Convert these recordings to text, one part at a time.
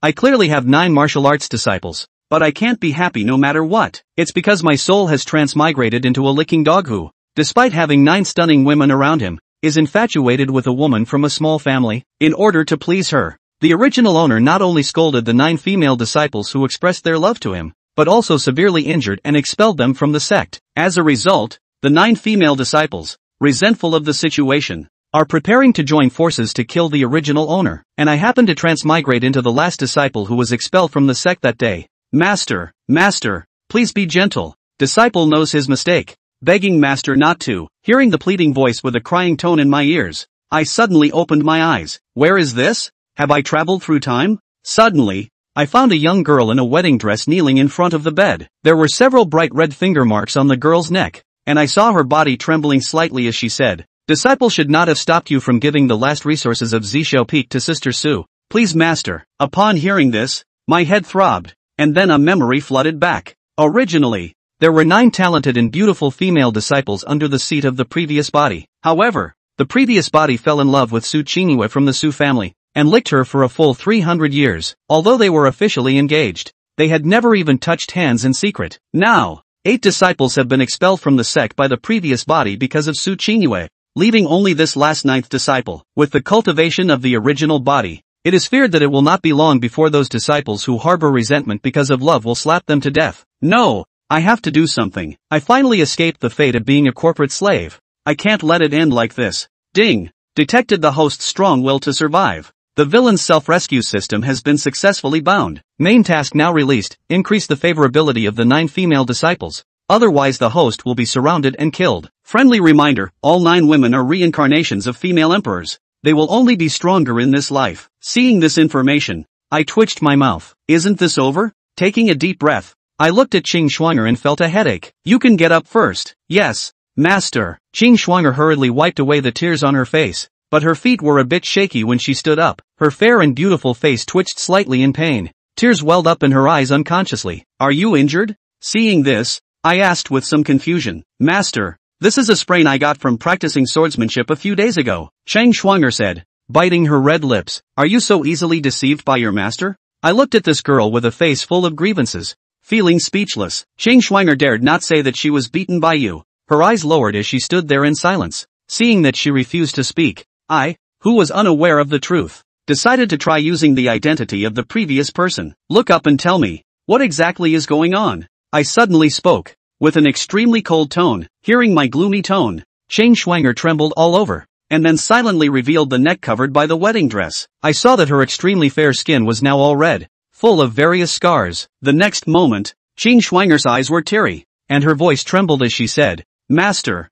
I clearly have 9 martial arts disciples, but I can't be happy no matter what. It's because my soul has transmigrated into a licking dog who, despite having 9 stunning women around him, is infatuated with a woman from a small family. In order to please her, the original owner not only scolded the 9 female disciples who expressed their love to him, but also severely injured and expelled them from the sect. As a result, the 9 female disciples, resentful of the situation, are preparing to join forces to kill the original owner, and I happen to transmigrate into the last disciple who was expelled from the sect that day. Master, please be gentle. Disciple knows his mistake, begging Master not to. Hearing the pleading voice with a crying tone in my ears, I suddenly opened my eyes. Where is this? Have I traveled through time? Suddenly, I found a young girl in a wedding dress kneeling in front of the bed. There were several bright red finger marks on the girl's neck, and I saw her body trembling slightly as she said, "Disciple should not have stopped you from giving the last resources of Zishou Peak to Sister Su. Please, Master." Upon hearing this, my head throbbed, and then a memory flooded back. Originally, there were 9 talented and beautiful female disciples under the seat of the previous body. However, the previous body fell in love with Su Qingyue from the Su family, and licked her for a full 300 years. Although they were officially engaged, they had never even touched hands in secret. Now, 8 disciples have been expelled from the sect by the previous body because of Su Qingyue, leaving only this last 9th disciple. With the cultivation of the original body, it is feared that it will not be long before those disciples who harbor resentment because of love will slap them to death. No, I have to do something. I finally escaped the fate of being a corporate slave. I can't let it end like this. Ding! Detected the host's strong will to survive. The villain's self-rescue system has been successfully bound. Main task now released, increase the favorability of the 9 female disciples. Otherwise the host will be surrounded and killed. Friendly reminder, all 9 women are reincarnations of female emperors. They will only be stronger in this life. Seeing this information, I twitched my mouth. Isn't this over? Taking a deep breath, I looked at Qing Shuang'er and felt a headache. You can get up first. Yes, Master. Qing Shuang'er hurriedly wiped away the tears on her face, but her feet were a bit shaky when she stood up. Her fair and beautiful face twitched slightly in pain. Tears welled up in her eyes unconsciously. Are you injured? Seeing this, I asked with some confusion. Master, this is a sprain I got from practicing swordsmanship a few days ago, Qing Shuang'er said, biting her red lips. Are you so easily deceived by your master? I looked at this girl with a face full of grievances, feeling speechless. Qing Shuang'er dared not say that she was beaten by you. Her eyes lowered as she stood there in silence. Seeing that she refused to speak, I, who was unaware of the truth, decided to try using the identity of the previous person. Look up and tell me, what exactly is going on? I suddenly spoke, with an extremely cold tone. Hearing my gloomy tone, Qing Shuang'er trembled all over, and then silently revealed the neck covered by the wedding dress. I saw that her extremely fair skin was now all red, full of various scars. The next moment, Qing Shuang'er's eyes were teary, and her voice trembled as she said, Master,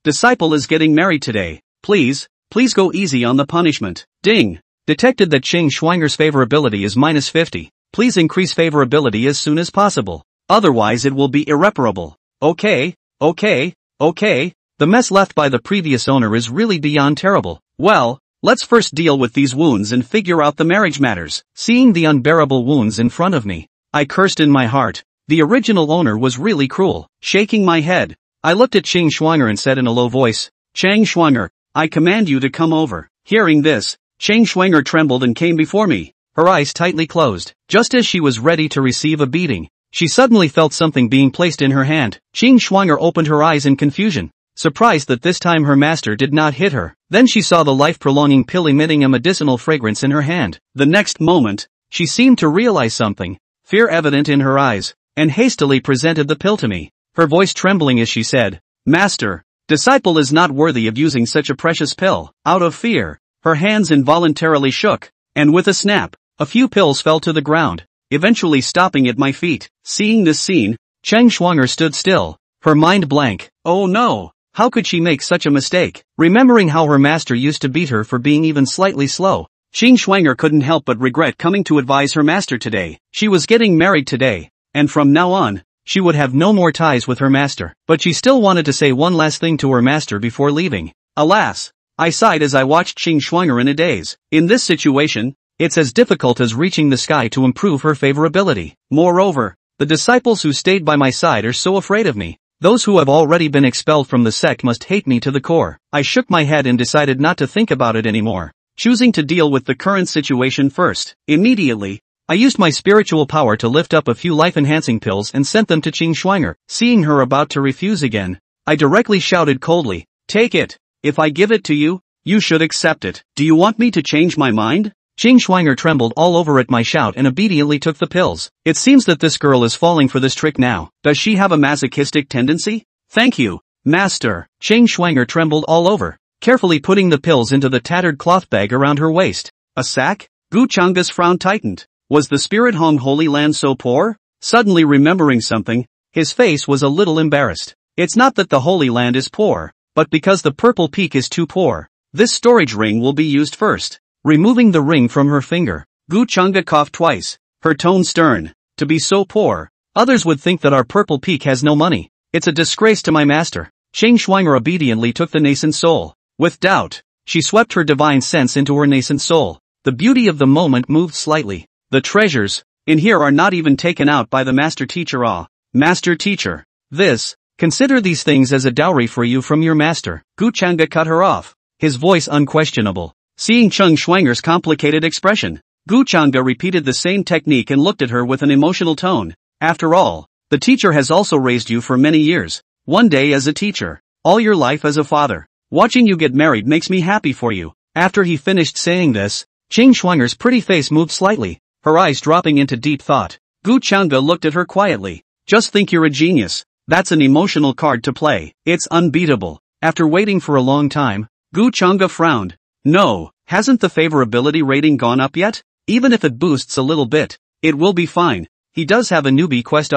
disciple is getting married today. Please go easy on the punishment. Ding! Detected that Qing Shuang'er's favorability is -50. Please increase favorability as soon as possible. Otherwise it will be irreparable. Okay. The mess left by the previous owner is really beyond terrible. Well, let's first deal with these wounds and figure out the marriage matters. Seeing the unbearable wounds in front of me, I cursed in my heart. The original owner was really cruel. Shaking my head, I looked at Qing Shuang'er and said in a low voice, Qing Shuang'er, I command you to come over. Hearing this, Qing Shuang'er trembled and came before me, her eyes tightly closed. Just as she was ready to receive a beating, she suddenly felt something being placed in her hand. Qing Shuang'er opened her eyes in confusion, surprised that this time her master did not hit her. Then she saw the life-prolonging pill emitting a medicinal fragrance in her hand. The next moment, she seemed to realize something, fear evident in her eyes, and hastily presented the pill to me, her voice trembling as she said, Master, disciple is not worthy of using such a precious pill. Out of fear, her hands involuntarily shook, and with a snap, a few pills fell to the ground, eventually stopping at my feet. Seeing this scene, Qing Shuang'er stood still, her mind blank. Oh no, how could she make such a mistake? Remembering how her master used to beat her for being even slightly slow, Qing Shuang'er couldn't help but regret coming to advise her master today. She was getting married today, and from now on, she would have no more ties with her master. But she still wanted to say one last thing to her master before leaving. Alas, I sighed as I watched Qing Shuang'er in a daze. In this situation, it's as difficult as reaching the sky to improve her favorability. Moreover, the disciples who stayed by my side are so afraid of me. Those who have already been expelled from the sect must hate me to the core. I shook my head and decided not to think about it anymore. choosing to deal with the current situation first. Immediately, I used my spiritual power to lift up a few life-enhancing pills and sent them to Qing Schwanger. Seeing her about to refuse again, I directly shouted coldly, "Take it. If I give it to you, you should accept it. Do you want me to change my mind?" Qing Schwanger trembled all over at my shout and obediently took the pills. It seems that this girl is falling for this trick now. Does she have a masochistic tendency? Thank you, master. Qing Schwanger trembled all over, carefully putting the pills into the tattered cloth bag around her waist. A sack? Gu Changa's frown tightened. Was the spirit Hong Holy Land so poor? Suddenly remembering something, his face was a little embarrassed. It's not that the Holy Land is poor, but because the Purple Peak is too poor. This storage ring will be used first. Removing the ring from her finger, Gu Changa coughed twice, her tone stern. To be so poor, others would think that our Purple Peak has no money. It's a disgrace to my master. Qing Schwanger obediently took the nascent soul. With doubt, she swept her divine sense into her nascent soul. The beauty of the moment moved slightly. The treasures in here are not even taken out by the master teacher. Master teacher, consider these things as a dowry for you from your master. Gu Changa cut her off, his voice unquestionable. Seeing Qing Schwanger's complicated expression, Gu Changa repeated the same technique and looked at her with an emotional tone. After all, the teacher has also raised you for many years. One day as a teacher, all your life as a father. Watching you get married makes me happy for you. After he finished saying this, Qing Schwanger's pretty face moved slightly, her eyes dropping into deep thought. Gu Changa looked at her quietly. Just think you're a genius. That's an emotional card to play. It's unbeatable. After waiting for a long time, Gu Changa frowned. No, hasn't the favorability rating gone up yet? Even if it boosts a little bit, it will be fine. He does have a newbie quest.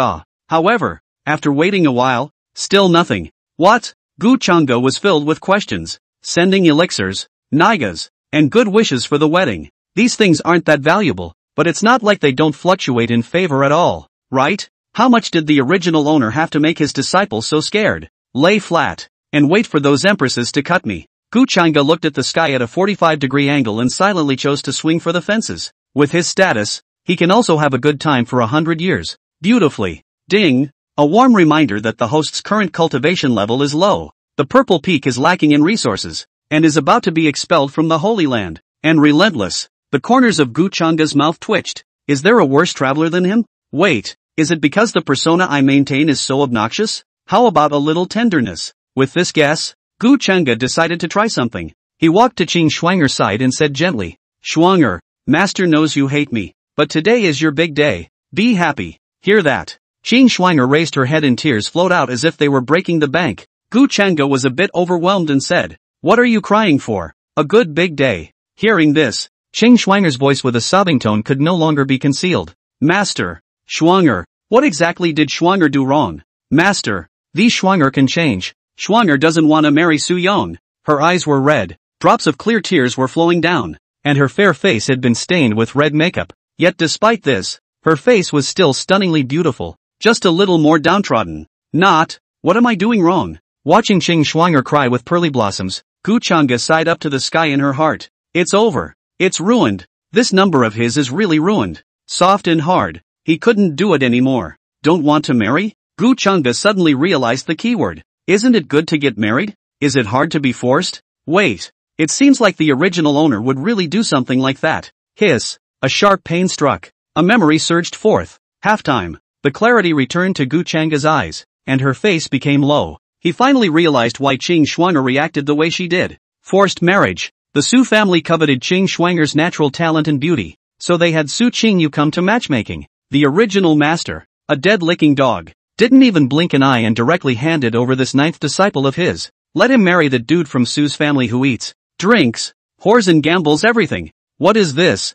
However, after waiting a while, still nothing. What? Gu Changa was filled with questions. Sending elixirs, nigas, and good wishes for the wedding. These things aren't that valuable, but it's not like they don't fluctuate in favor at all, right? How much did the original owner have to make his disciple so scared? Lay flat, and wait for those empresses to cut me. Gu Changa looked at the sky at a 45-degree angle and silently chose to swing for the fences. With his status, he can also have a good time for 100 years. Beautifully. Ding! A warm reminder that the host's current cultivation level is low. The Purple Peak is lacking in resources, and is about to be expelled from the Holy Land. And relentless. The corners of Gu Changa's mouth twitched. Is there a worse traveler than him? Wait, is it because the persona I maintain is so obnoxious? How about a little tenderness? With this guess, Gu Changa decided to try something. He walked to Qing Schwanger's side and said gently, "Schwanger, master knows you hate me, but today is your big day. Be happy." Hear that? Qing Schwanger raised her head and tears flowed out as if they were breaking the bank. Gu Changa was a bit overwhelmed and said, "What are you crying for? A good big day." Hearing this, Qing Schwanger's voice with a sobbing tone could no longer be concealed. "Master, Schwanger, what exactly did Schwanger do wrong?" "Master, these Schwanger can change. Schwanger doesn't want to marry Su Yong." Her eyes were red, drops of clear tears were flowing down, and her fair face had been stained with red makeup. Yet despite this, her face was still stunningly beautiful, just a little more downtrodden. What am I doing wrong?" Watching Qing Schwanger cry with pearly blossoms, Gu Changa sighed up to the sky in her heart. It's over. It's ruined. This number of his is really ruined. Soft and hard. He couldn't do it anymore. Don't want to marry? Gu Changa suddenly realized the keyword. Isn't it good to get married? Is it hard to be forced? Wait. It seems like the original owner would really do something like that. Hiss. A sharp pain struck. A memory surged forth. Halftime. The clarity returned to Gu Changa's eyes, and her face became low. He finally realized why Qing Schwanger reacted the way she did. Forced marriage. The Su family coveted Qing Schwanger's natural talent and beauty, so they had Su Qingyu come to matchmaking. The original master, a dead-licking dog, didn't even blink an eye and directly handed over this ninth disciple of his. Let him marry the dude from Su's family who eats, drinks, whores and gambles everything. What is this?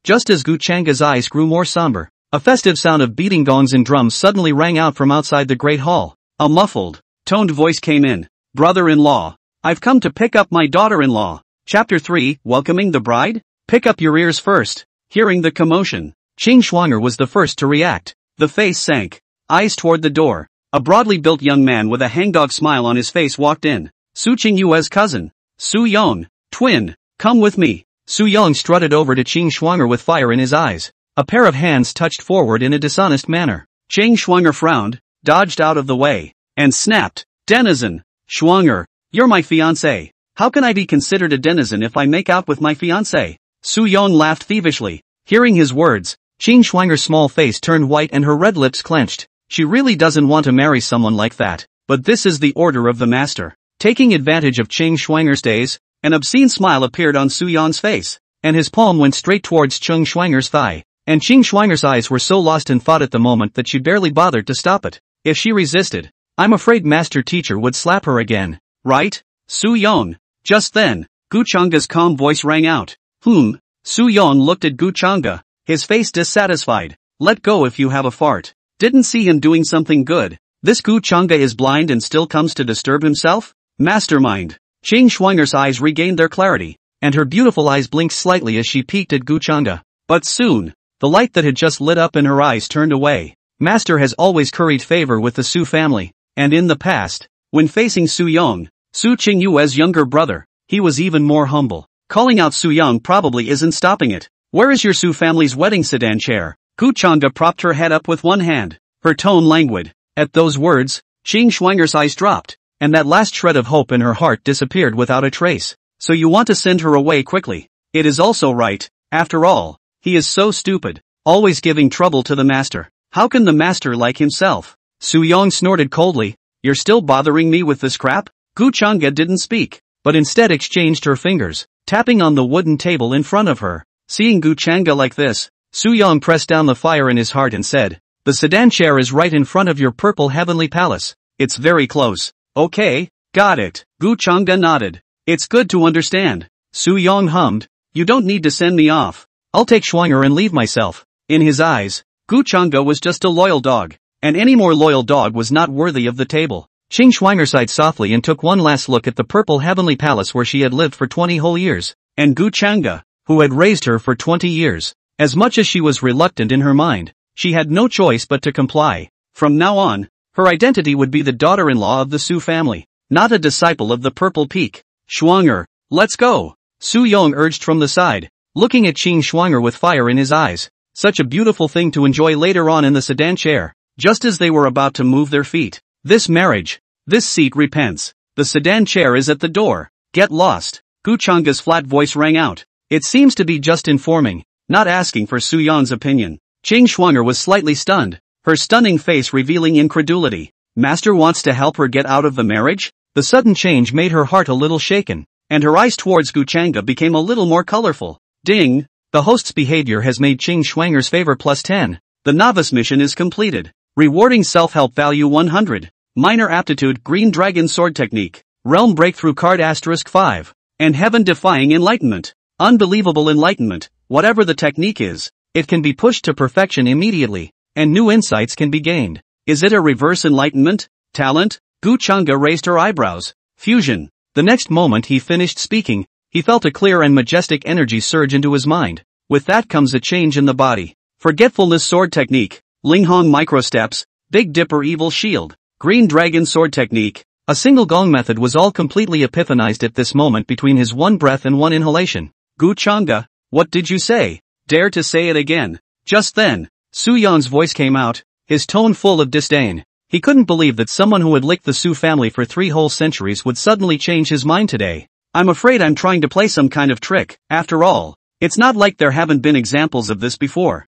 Just as Gu Changa's eyes grew more somber, a festive sound of beating gongs and drums suddenly rang out from outside the great hall. A muffled, toned voice came in. "Brother-in-law, I've come to pick up my daughter-in-law." Chapter 3, Welcoming the Bride? Pick up your ears first. Hearing the commotion, Qing Schwanger was the first to react. The face sank, eyes toward the door. A broadly built young man with a hangdog smile on his face walked in. Su Qingyue's cousin. Su Yong, twin, come with me. Su Yong strutted over to Qing Schwanger with fire in his eyes. A pair of hands touched forward in a dishonest manner. Qing Schwanger frowned, dodged out of the way, and snapped, "Denizen, Schwanger, you're my fiancé. How can I be considered a denizen if I make out with my fiancé? Su Yong laughed thievishly. Hearing his words, Qing Shuang'er's small face turned white and her red lips clenched. She really doesn't want to marry someone like that, but this is the order of the master. Taking advantage of Qing Shuang'er's daze, an obscene smile appeared on Su Yong's face, and his palm went straight towards Qing Shuang'er's thigh, and Qing Shuang'er's eyes were so lost in thought at the moment that she barely bothered to stop it. If she resisted, I'm afraid master teacher would slap her again, right? Su Yong. Just then, Gu Chang'e's calm voice rang out. Su Yong looked at Gu Chang'e, his face dissatisfied. Let go if you have a fart. Didn't see him doing something good. This Gu Chang'e is blind and still comes to disturb himself? Mastermind. Qing Shuang'er's eyes regained their clarity, and her beautiful eyes blinked slightly as she peeked at Gu Chang'e. But soon, the light that had just lit up in her eyes turned away. Master has always curried favor with the Su family, and in the past, when facing Su Yong, Su Qingyue's younger brother, he was even more humble. Calling out Su Yong probably isn't stopping it. Where is your Su family's wedding sedan chair? Gu Chang'e propped her head up with one hand, her tone languid. At those words, Qing Shuang'er's eyes dropped, and that last shred of hope in her heart disappeared without a trace. So you want to send her away quickly? It is also right, after all, he is so stupid, always giving trouble to the master. How can the master like himself? Su Yong snorted coldly. You're still bothering me with this crap? Gu Chang'e didn't speak, but instead exchanged her fingers, tapping on the wooden table in front of her. Seeing Gu Chang'e like this, Su Yong pressed down the fire in his heart and said, the sedan chair is right in front of your purple heavenly palace. It's very close. Okay, got it. Gu Chang'e nodded. It's good to understand. Su Yong hummed. You don't need to send me off. I'll take Shuang'er and leave myself. In his eyes, Gu Chang'e was just a loyal dog, and any more loyal dog was not worthy of the table. Qing Shuang'er sighed softly and took one last look at the purple heavenly palace where she had lived for 20 whole years, and Gu Chang'e, who had raised her for 20 years. As much as she was reluctant in her mind, she had no choice but to comply. From now on, her identity would be the daughter-in-law of the Su family, not a disciple of the Purple Peak. Shuang'er, let's go. Su Yong urged from the side, looking at Qing Shuang'er with fire in his eyes. Such a beautiful thing to enjoy later on in the sedan chair. Just as they were about to move their feet. This marriage. This seat repents. The sedan chair is at the door. Get lost. Gu Chang'e's flat voice rang out. It seems to be just informing, not asking for Su Yong's opinion. Qing Shuang'er was slightly stunned, her stunning face revealing incredulity. Master wants to help her get out of the marriage? The sudden change made her heart a little shaken, and her eyes towards Gu Chang'e became a little more colorful. Ding! The host's behavior has made Qing Shuang'er's favor +10. The novice mission is completed. Rewarding self-help value 100. Minor aptitude Green Dragon Sword Technique. Realm Breakthrough card *5. And Heaven-Defying Enlightenment. Unbelievable enlightenment. Whatever the technique is, it can be pushed to perfection immediately, and new insights can be gained. Is it a reverse enlightenment? Talent? Gu Chang'e raised her eyebrows. Fusion. The next moment he finished speaking, he felt a clear and majestic energy surge into his mind. With that comes a change in the body. Forgetfulness Sword Technique. Linghong Microsteps. Big Dipper Evil Shield. Green Dragon Sword Technique. A single gong method was all completely epiphanized at this moment between his one breath and one inhalation. Gu Chang'e, what did you say? Dare to say it again. Just then, Su Yong's voice came out, his tone full of disdain. He couldn't believe that someone who had licked the Su family for 3 whole centuries would suddenly change his mind today. I'm afraid I'm trying to play some kind of trick. After all, it's not like there haven't been examples of this before.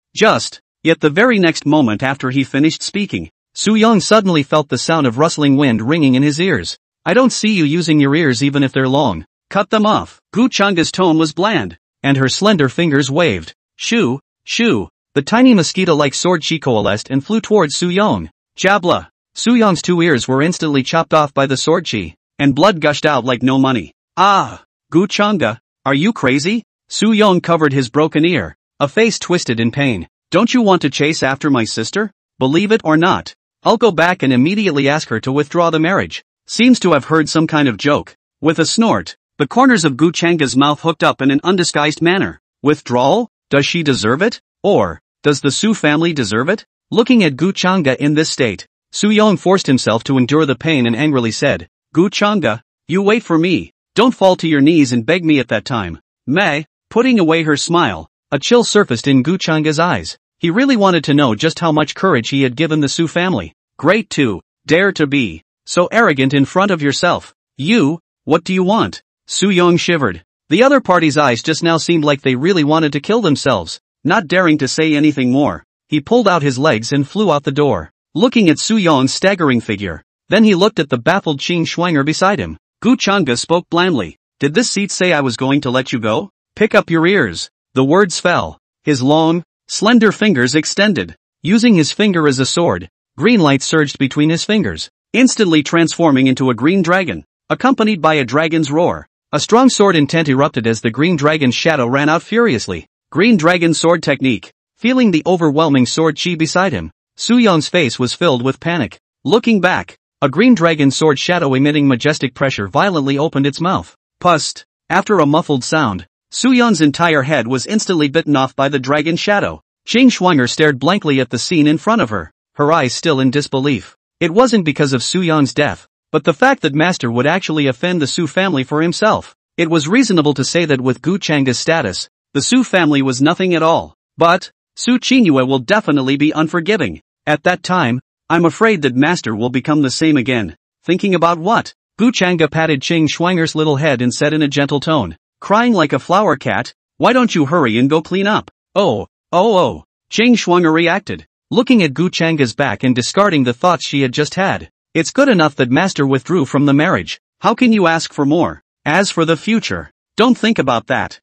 Yet the very next moment after he finished speaking, Su Yong suddenly felt the sound of rustling wind ringing in his ears. I don't see you using your ears even if they're long. Cut them off. Gu Chang'e's tone was bland, and her slender fingers waved. Shoo, shoo. The tiny mosquito-like sword chi coalesced and flew towards Su Yong. Jabla. Su Yong's 2 ears were instantly chopped off by the sword chi, and blood gushed out like no money. Ah! Gu Chang'e, are you crazy? Su Yong covered his broken ear, a face twisted in pain. Don't you want to chase after my sister? Believe it or not, I'll go back and immediately ask her to withdraw the marriage. Seems to have heard some kind of joke. With a snort, the corners of Gu Chang'e's mouth hooked up in an undisguised manner. Withdrawal? Does she deserve it? Or, does the Su family deserve it? Looking at Gu Chang'e in this state, Su Yong forced himself to endure the pain and angrily said, Gu Chang'e, you wait for me. Don't fall to your knees and beg me at that time. Meh. Putting away her smile, a chill surfaced in Gu Chang'e's eyes. He really wanted to know just how much courage he had given the Su family. Great to dare to be so arrogant in front of yourself. You, what do you want? Su-young shivered. The other party's eyes just now seemed like they really wanted to kill themselves. Not daring to say anything more, he pulled out his legs and flew out the door, looking at Su-young's staggering figure. Then he looked at the baffled Qing Schwanger beside him. Gu Changa spoke blandly. Did this seat say I was going to let you go? Pick up your ears. The words fell. His long, slender fingers extended. Using his finger as a sword, green light surged between his fingers, instantly transforming into a green dragon, accompanied by a dragon's roar. A strong sword intent erupted as the green dragon's shadow ran out furiously. Green dragon sword technique. Feeling the overwhelming sword chi beside him, Su-young's face was filled with panic. Looking back, a green dragon sword shadow emitting majestic pressure violently opened its mouth. Pust. After a muffled sound, Su-young's entire head was instantly bitten off by the dragon shadow. Qing Schwanger stared blankly at the scene in front of her, her eyes still in disbelief. It wasn't because of Su-young's death, but the fact that Master would actually offend the Su family for himself. It was reasonable to say that with Gu Changa's status, the Su family was nothing at all. But Su Qingyue will definitely be unforgiving. At that time, I'm afraid that Master will become the same again. Thinking about what? Gu Changa patted Qing Schwanger's little head and said in a gentle tone, crying like a flower cat, why don't you hurry and go clean up? Oh. Qing Schwanger reacted, looking at Gu Changa's back and discarding the thoughts she had just had. It's good enough that Master withdrew from the marriage. How can you ask for more? As for the future, don't think about that.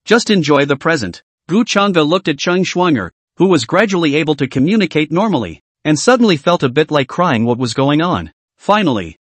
Just enjoy the present. Gu Changa looked at Qing Schwanger, who was gradually able to communicate normally, and suddenly felt a bit like crying what was going on. Finally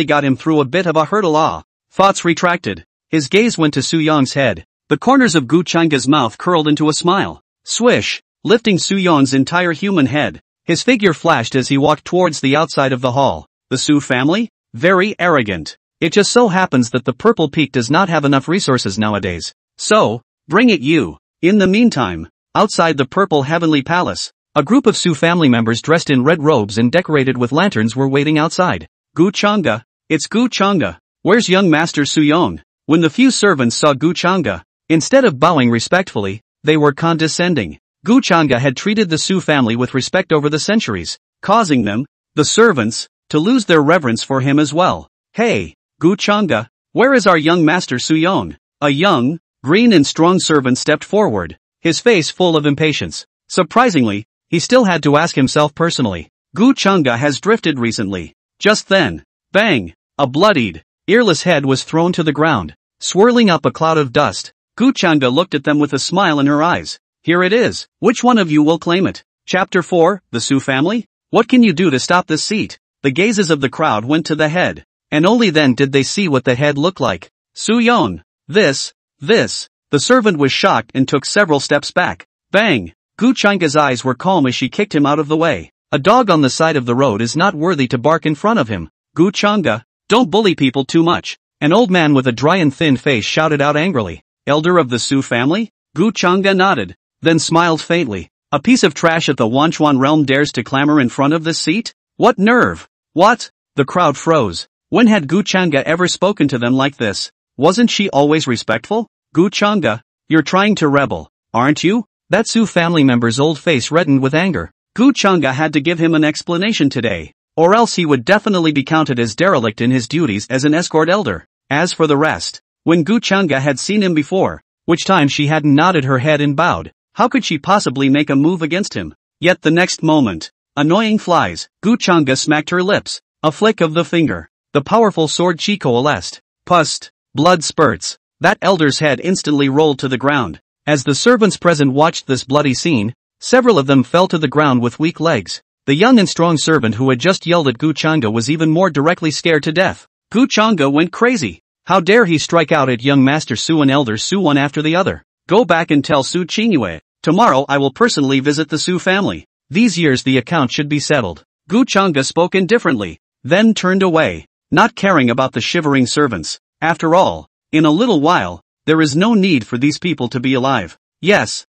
got him through a bit of a hurdle. Thoughts retracted. His gaze went to Su-young's head. The corners of Gu Changa's mouth curled into a smile. Swish, lifting Su-young's entire human head. His figure flashed as he walked towards the outside of the hall. The Su family? Very arrogant. It just so happens that the Purple Peak does not have enough resources nowadays. So, bring it you. In the meantime, outside the Purple Heavenly Palace, a group of Su family members dressed in red robes and decorated with lanterns were waiting outside. Gu Changa. It's Gu Changa. Where's young Master Su-young? When the few servants saw Gu Changa, instead of bowing respectfully, they were condescending. Gu Changa had treated the Su family with respect over the centuries, causing them, the servants, to lose their reverence for him as well. Hey, Gu Changa, where is our young Master Su-young? A young, green and strong servant stepped forward, his face full of impatience. Surprisingly, he still had to ask himself personally. Gu Changa has drifted recently. Just then, bang, a bloodied, earless head was thrown to the ground, swirling up a cloud of dust. Gu Changa looked at them with a smile in her eyes. Here it is. Which one of you will claim it? Chapter 4, The Su Family? What can you do to stop this seat? The gazes of the crowd went to the head, and only then did they see what the head looked like. Su-young. This. The servant was shocked and took several steps back. Bang! Gu Changa's eyes were calm as she kicked him out of the way. A dog on the side of the road is not worthy to bark in front of him. Gu Changa, don't bully people too much. An old man with a dry and thin face shouted out angrily. Elder of the Su family? Gu Changa nodded, then smiled faintly. A piece of trash at the Wanchuan realm dares to clamor in front of this seat? What nerve? What? The crowd froze. When had Gu Changa ever spoken to them like this? Wasn't she always respectful? Gu Changa, you're trying to rebel, aren't you? That Su family member's old face reddened with anger. Gu Changa had to give him an explanation today, or else he would definitely be counted as derelict in his duties as an escort elder. As for the rest, when Gu Changa had seen him before, which time she hadn't nodded her head and bowed, how could she possibly make a move against him? Yet the next moment, annoying flies, Gu Changa smacked her lips, a flick of the finger, the powerful sword chi coalesced. Pust, blood spurts. That elder's head instantly rolled to the ground. As the servants present watched this bloody scene, several of them fell to the ground with weak legs. The young and strong servant who had just yelled at Gu Changa was even more directly scared to death. Gu Changa went crazy. How dare he strike out at young Master Su and Elder Su one after the other. Go back and tell Su Qingyue. Tomorrow I will personally visit the Su family. These years the account should be settled. Gu Changa spoke indifferently, then turned away, not caring about the shivering servants. After all, in a little while, there is no need for these people to be alive. Yes.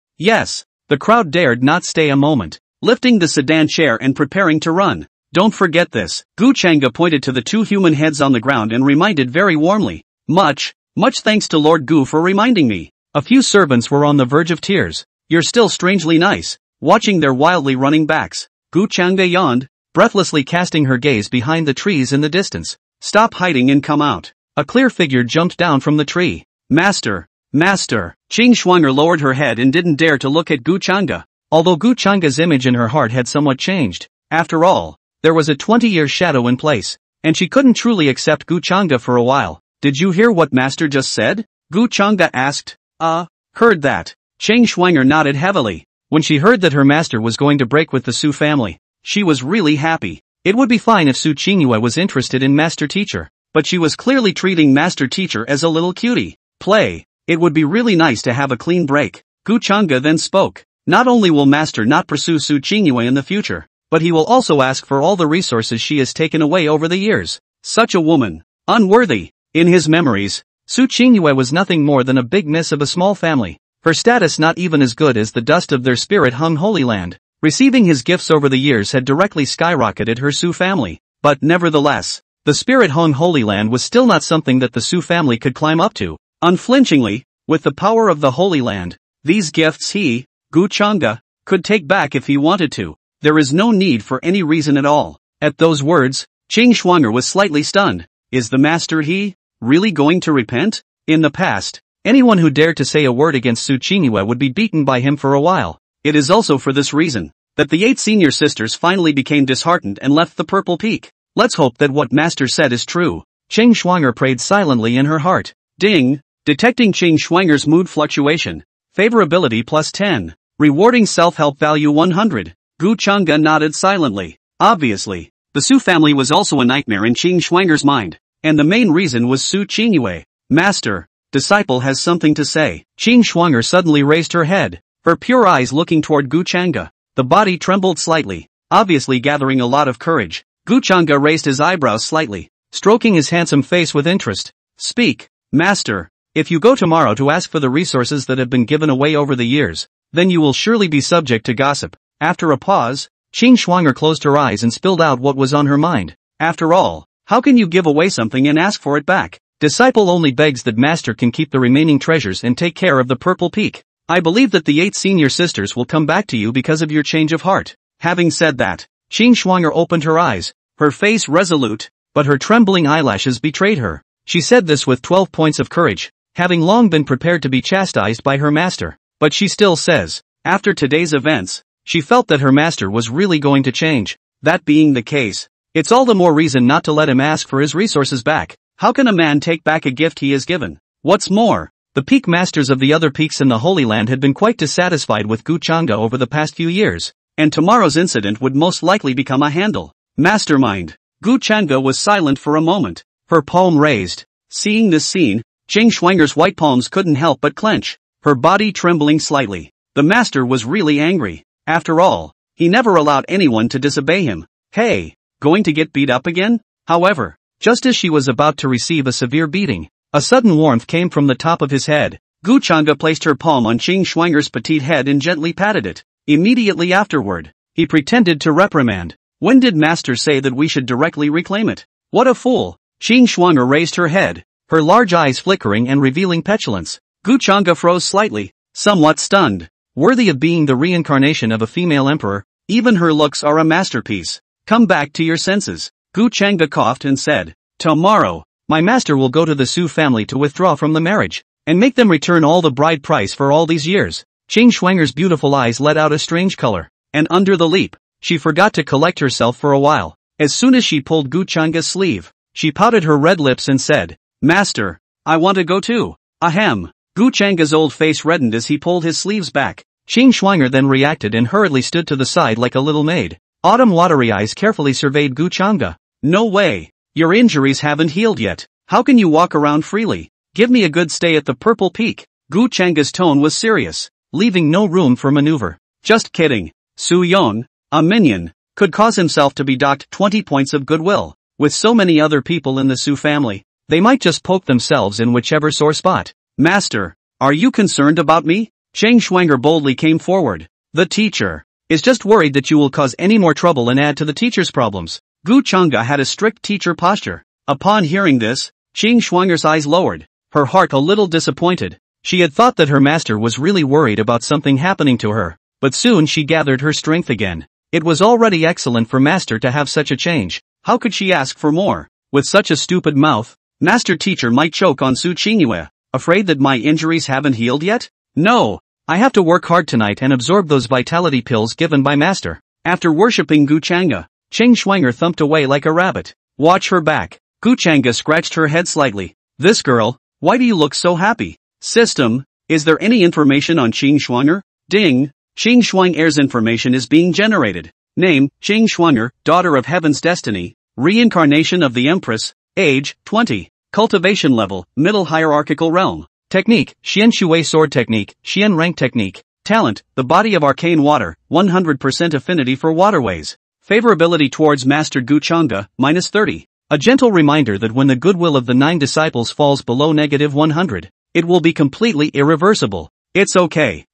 The crowd dared not stay a moment, lifting the sedan chair and preparing to run. Don't forget this. Gu Changa pointed to the two human heads on the ground and reminded very warmly. Much thanks to Lord Gu for reminding me. A few servants were on the verge of tears. You're still strangely nice. Watching their wildly running backs, Gu Changa yawned, breathlessly casting her gaze behind the trees in the distance. Stop hiding and come out. a clear figure jumped down from the tree. Master! Master! Qing Shuang'er lowered her head and didn't dare to look at Gu Chang'e. Although Gu Chang'e's image in her heart had somewhat changed, after all, there was a 20-year shadow in place, and she couldn't truly accept Gu Chang'e for a while. Did you hear what Master just said? Gu Chang'e asked. Heard that. Qing Shuang'er nodded heavily. When she heard that her master was going to break with the Su family, she was really happy. It would be fine if Su Qingyue was interested in Master Teacher, but she was clearly treating Master Teacher as a little cutie. Play. It would be really nice to have a clean break. Gu Chang'e then spoke. Not only will Master not pursue Su Qingyue in the future, but he will also ask for all the resources she has taken away over the years. Such a woman. Unworthy. In his memories, Su Qingyue was nothing more than a big miss of a small family, her status not even as good as the dust of their spirit-hung Holy Land. Receiving his gifts over the years had directly skyrocketed her Su family, but nevertheless, the spirit-hung Holy Land was still not something that the Su family could climb up to. Unflinchingly, with the power of the Holy Land, these gifts he, Gu Chang'e, could take back if he wanted to. There is no need for any reason at all. At those words, Qing Shuang'er was slightly stunned. Is the master he really going to repent? In the past, anyone who dared to say a word against Su Qingyue would be beaten by him for a while. It is also for this reason that the 8 senior sisters finally became disheartened and left the Purple Peak. Let's hope that what Master said is true. Qing Shuang'er prayed silently in her heart. Ding! Detecting Qing Shuang'er's mood fluctuation. Favorability plus 10. Rewarding self-help value 100. Gu Chang'e nodded silently. Obviously, the Su family was also a nightmare in Qing Shuang'er's mind, and the main reason was Su Qingyue. Master, disciple has something to say. Qing Shuang'er suddenly raised her head, her pure eyes looking toward Gu Chang'e. The body trembled slightly, obviously gathering a lot of courage. Gu Chang'e raised his eyebrows slightly, stroking his handsome face with interest. Speak, Master. If you go tomorrow to ask for the resources that have been given away over the years, then you will surely be subject to gossip. After a pause, Qing Shuang'er closed her eyes and spilled out what was on her mind. After all, how can you give away something and ask for it back? Disciple only begs that Master can keep the remaining treasures and take care of the Purple Peak. I believe that the 8 senior sisters will come back to you because of your change of heart. Having said that, Qing Shuang'er opened her eyes, her face resolute, but her trembling eyelashes betrayed her. She said this with 12 points of courage, having long been prepared to be chastised by her master. But she still says, after today's events, she felt that her master was really going to change. That being the case, it's all the more reason not to let him ask for his resources back. How can a man take back a gift he has given? What's more, the peak masters of the other peaks in the Holy Land had been quite dissatisfied with Gu Chang'e over the past few years, and tomorrow's incident would most likely become a handle. Mastermind. Gu Chang'e was silent for a moment, her palm raised. Seeing this scene, Qing Shuang'er's white palms couldn't help but clench, her body trembling slightly. The master was really angry. After all, he never allowed anyone to disobey him. Hey, going to get beat up again? However, just as she was about to receive a severe beating, a sudden warmth came from the top of his head. Gu Chang'e placed her palm on Qing Shuang'er's petite head and gently patted it. Immediately afterward, he pretended to reprimand. When did Master say that we should directly reclaim it? What a fool! Qing Shuang'er raised her head, her large eyes flickering and revealing petulance. Gu Chang'e froze slightly, somewhat stunned. Worthy of being the reincarnation of a female emperor, even her looks are a masterpiece. Come back to your senses. Gu Chang'e coughed and said, tomorrow, my master will go to the Su family to withdraw from the marriage, and make them return all the bride price for all these years. Qing Shuang'er's beautiful eyes let out a strange color, and under the leap, she forgot to collect herself for a while. As soon as she pulled Gu Chang'e's sleeve, she pouted her red lips and said, Master, I want to go too. Ahem. Gu Chang'e's old face reddened as he pulled his sleeves back. Qing Shuang'er then reacted and hurriedly stood to the side like a little maid. Autumn watery eyes carefully surveyed Gu Chang'e. No way. Your injuries haven't healed yet. How can you walk around freely? Give me a good stay at the Purple Peak. Gu Chang'e's tone was serious, leaving no room for maneuver. Just kidding. Su Yong, a minion, could cause himself to be docked 20 points of goodwill. With so many other people in the Su family, they might just poke themselves in whichever sore spot. Master, are you concerned about me? Qing Shuang'er boldly came forward. The teacher is just worried that you will cause any more trouble and add to the teacher's problems. Gu Chang'e had a strict teacher posture. Upon hearing this, Qing Shuang'er's eyes lowered, her heart a little disappointed. She had thought that her master was really worried about something happening to her, but soon she gathered her strength again. It was already excellent for master to have such a change. How could she ask for more? With such a stupid mouth, Master teacher might choke on Su Qingyue. Afraid that my injuries haven't healed yet? No. I have to work hard tonight and absorb those vitality pills given by master. After worshipping Guchanga, Cheng Schwanger thumped away like a rabbit. Watch her back. Guchanga scratched her head slightly. This girl, why do you look so happy? System, is there any information on Cheng Schwanger? Ding, Cheng Schwanger's information is being generated. Name, Cheng Schwanger, daughter of heaven's destiny, reincarnation of the empress, age, 20. Cultivation level, middle hierarchical realm. Technique, Xian Shui sword technique, Xian rank technique. Talent, the body of arcane water, 100% affinity for waterways. Favorability towards Master Guchanga, -30. A gentle reminder that when the goodwill of the 9 disciples falls below -100, it will be completely irreversible. It's okay.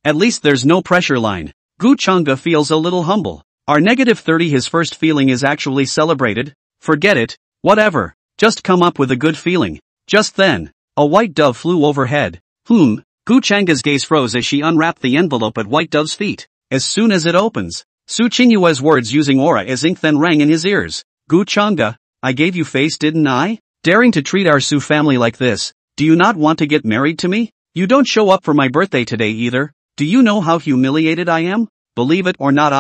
At least there's no pressure line. Guchanga feels a little humble. Are -30 his first feeling is actually celebrated? Forget it, whatever. Just come up with a good feeling. Just then, a white dove flew overhead. Guchanga's gaze froze as she unwrapped the envelope at White Dove's feet. As soon as it opens, Su Qingyue's words using aura as ink then rang in his ears. Guchanga, I gave you face didn't I? Daring to treat our Su family like this, do you not want to get married to me? You don't show up for my birthday today either. Do you know how humiliated I am? Believe it or not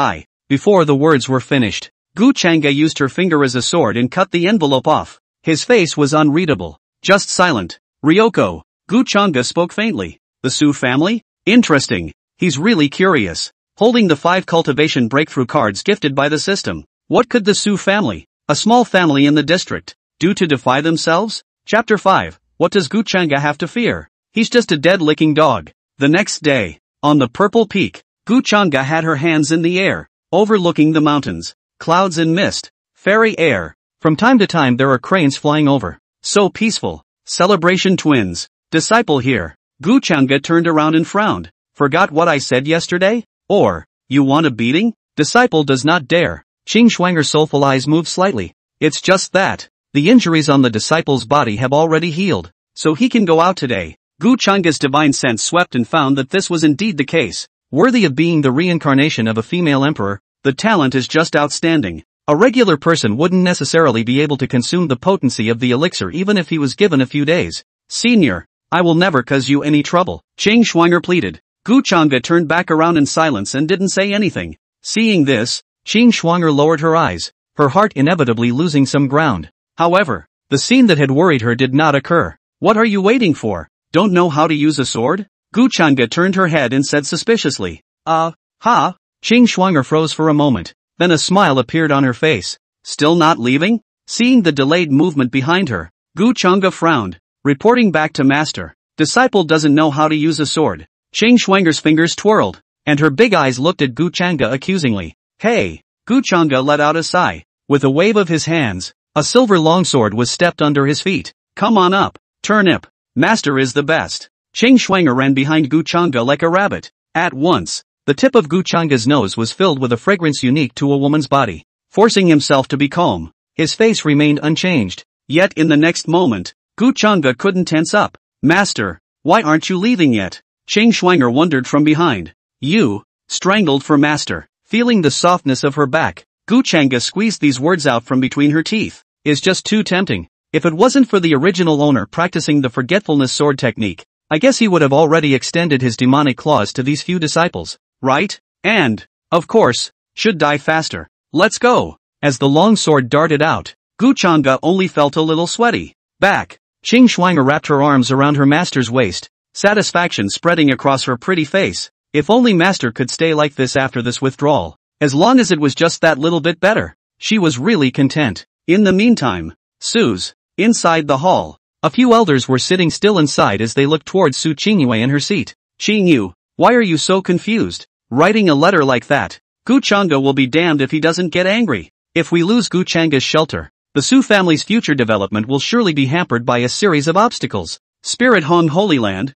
Before the words were finished, Guchanga used her finger as a sword and cut the envelope off. His face was unreadable, just silent. Ryoko, Guchanga spoke faintly. The Su family? Interesting. He's really curious. Holding the 5 cultivation breakthrough cards gifted by the system. What could the Su family, a small family in the district, do to defy themselves? Chapter 5. What does Guchanga have to fear? He's just a dead-licking dog. The next day, on the purple peak, Guchanga had her hands in the air, overlooking the mountains, clouds and mist, fairy air. From time to time there are cranes flying over. So peaceful. Celebration twins. Disciple here. Guchanga turned around and frowned. Forgot what I said yesterday? Or, you want a beating? Disciple does not dare. Cheng Schwanger's soulful eyes moved slightly. It's just that. The injuries on the disciple's body have already healed. So he can go out today. Guchanga's divine sense swept and found that this was indeed the case. Worthy of being the reincarnation of a female emperor, the talent is just outstanding. A regular person wouldn't necessarily be able to consume the potency of the elixir even if he was given a few days. Senior, I will never cause you any trouble, Cheng Schwanger pleaded. Guchanga turned back around in silence and didn't say anything. Seeing this, Cheng Schwanger lowered her eyes, her heart inevitably losing some ground. However, the scene that had worried her did not occur. What are you waiting for? Don't know how to use a sword? Guchanga turned her head and said suspiciously. Cheng Schwanger froze for a moment. Then a smile appeared on her face. Still not leaving? Seeing the delayed movement behind her, Guchanga frowned, reporting back to master. Disciple doesn't know how to use a sword. Cheng Schwanger's fingers twirled, and her big eyes looked at Guchanga accusingly. Hey! Guchanga let out a sigh. With a wave of his hands, a silver longsword was stepped under his feet. Come on up, turnip. Master is the best. Cheng Schwanger ran behind Guchanga like a rabbit. At once, the tip of Guchanga's nose was filled with a fragrance unique to a woman's body. Forcing himself to be calm, his face remained unchanged. Yet in the next moment, Guchanga couldn't tense up. Master, why aren't you leaving yet? Cheng Schwanger wondered from behind. You, strangled for master. Feeling the softness of her back, Guchanga squeezed these words out from between her teeth. Is just too tempting. If it wasn't for the original owner practicing the forgetfulness sword technique, I guess he would have already extended his demonic claws to these few disciples. Right? And, of course, should die faster. Let's go. As the long sword darted out, Guchanga only felt a little sweaty. Back. Cheng Schwanger wrapped her arms around her master's waist, satisfaction spreading across her pretty face. If only master could stay like this after this withdrawal. As long as it was just that little bit better. She was really content. In the meantime, Su's, inside the hall, a few elders were sitting still inside as they looked towards Su Qingyue in her seat. Qingyu, why are you so confused? Writing a letter like that. Guchanga will be damned if he doesn't get angry. If we lose Guchanga's shelter, the Su family's future development will surely be hampered by a series of obstacles. Spirit Hong Holy Land.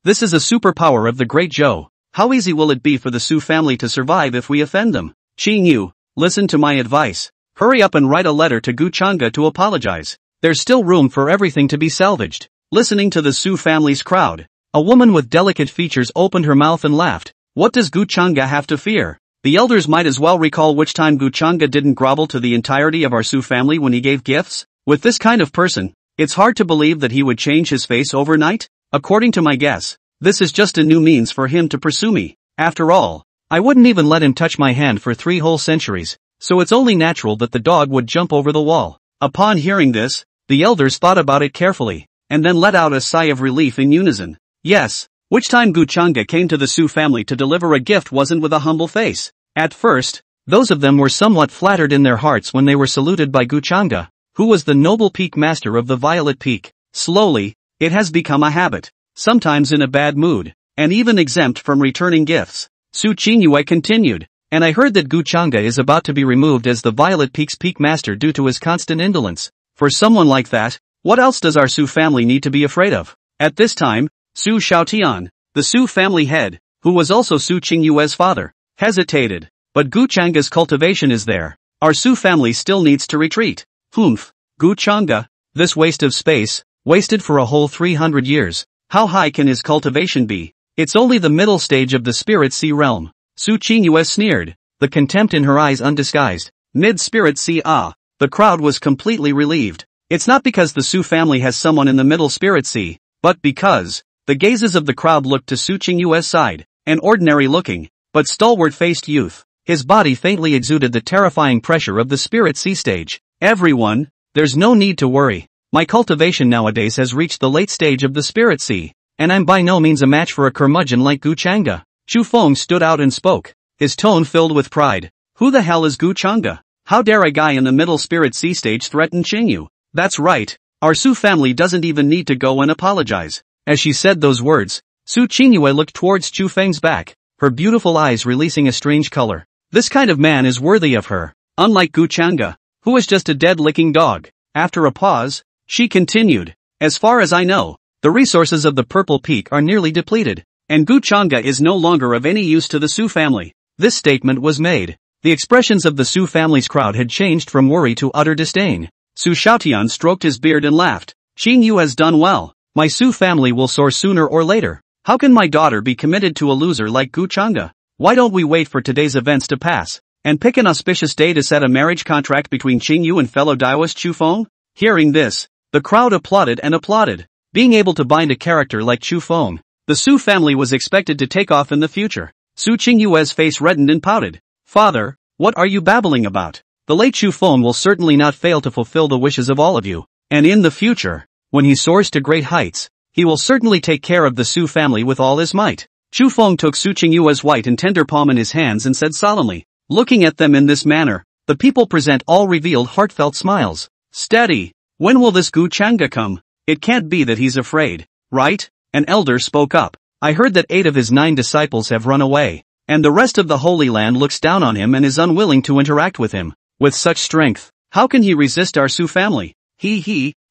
This is a superpower of the Great Zhou. How easy will it be for the Su family to survive if we offend them? Qingyu, listen to my advice. Hurry up and write a letter to Guchanga to apologize. There's still room for everything to be salvaged. Listening to the Su family's crowd, a woman with delicate features opened her mouth and laughed. What does Guchanga have to fear? The elders might as well recall which time Guchanga didn't grovel to the entirety of our Su family when he gave gifts. With this kind of person, it's hard to believe that he would change his face overnight. According to my guess, this is just a new means for him to pursue me. After all, I wouldn't even let him touch my hand for 3 whole centuries, so it's only natural that the dog would jump over the wall. Upon hearing this, the elders thought about it carefully, and then let out a sigh of relief in unison. Yes, which time Guchanga came to the Su family to deliver a gift wasn't with a humble face. At first, those of them were somewhat flattered in their hearts when they were saluted by Guchanga, who was the noble peak master of the Violet Peak. Slowly, it has become a habit, sometimes in a bad mood, and even exempt from returning gifts. Su Qingyue continued, and I heard that Guchanga is about to be removed as the Violet Peak's peak master due to his constant indolence. For someone like that, what else does our Su family need to be afraid of? At this time, Su Xiaotian, the Su family head, who was also Su Qingyue's father, hesitated. But Guchanga's cultivation is there. Our Su family still needs to retreat. Humph. Guchanga, this waste of space, wasted for a whole 300 years. How high can his cultivation be? It's only the middle stage of the Spirit Sea realm. Su Qingyue sneered, the contempt in her eyes undisguised. Mid-Spirit Sea The crowd was completely relieved. It's not because the Su family has someone in the middle Spirit Sea, but because the gazes of the crowd looked to Su Qingyue's side, an ordinary-looking, but stalwart-faced youth. His body faintly exuded the terrifying pressure of the Spirit Sea stage. Everyone, there's no need to worry. My cultivation nowadays has reached the late stage of the Spirit Sea, and I'm by no means a match for a curmudgeon like Guchanga. Chu Feng stood out and spoke, his tone filled with pride. Who the hell is Guchanga? How dare a guy in the middle Spirit Sea stage threaten Qingyu? That's right, our Su family doesn't even need to go and apologize. As she said those words, Su Qingyue looked towards Chu Feng's back, her beautiful eyes releasing a strange color. This kind of man is worthy of her, unlike Guchanga, who is just a dead-licking dog. After a pause, she continued, as far as I know, the resources of the Purple Peak are nearly depleted, and Guchanga is no longer of any use to the Su family. This statement was made. The expressions of the Su family's crowd had changed from worry to utter disdain. Su Xiaotian stroked his beard and laughed. Qingyu has done well. My Su family will soar sooner or later. How can my daughter be committed to a loser like Guchanga? Why don't we wait for today's events to pass, and pick an auspicious day to set a marriage contract between Qingyu and fellow Daoist Chu Feng? Hearing this, the crowd applauded and applauded. Being able to bind a character like Chu Feng, the Su family was expected to take off in the future. Su Qingyue's face reddened and pouted. Father, what are you babbling about? The late Chu Feng will certainly not fail to fulfill the wishes of all of you, and in the future, when he soars to great heights, he will certainly take care of the Su family with all his might. Chu Feng took Su Qingyue's white and tender palm in his hands and said solemnly, looking at them in this manner, the people present all revealed heartfelt smiles. Steady, when will this Guchanga come? It can't be that he's afraid, right? An elder spoke up. I heard that 8 of his 9 disciples have run away, and the rest of the Holy Land looks down on him and is unwilling to interact with him. With such strength, how can he resist our Su family?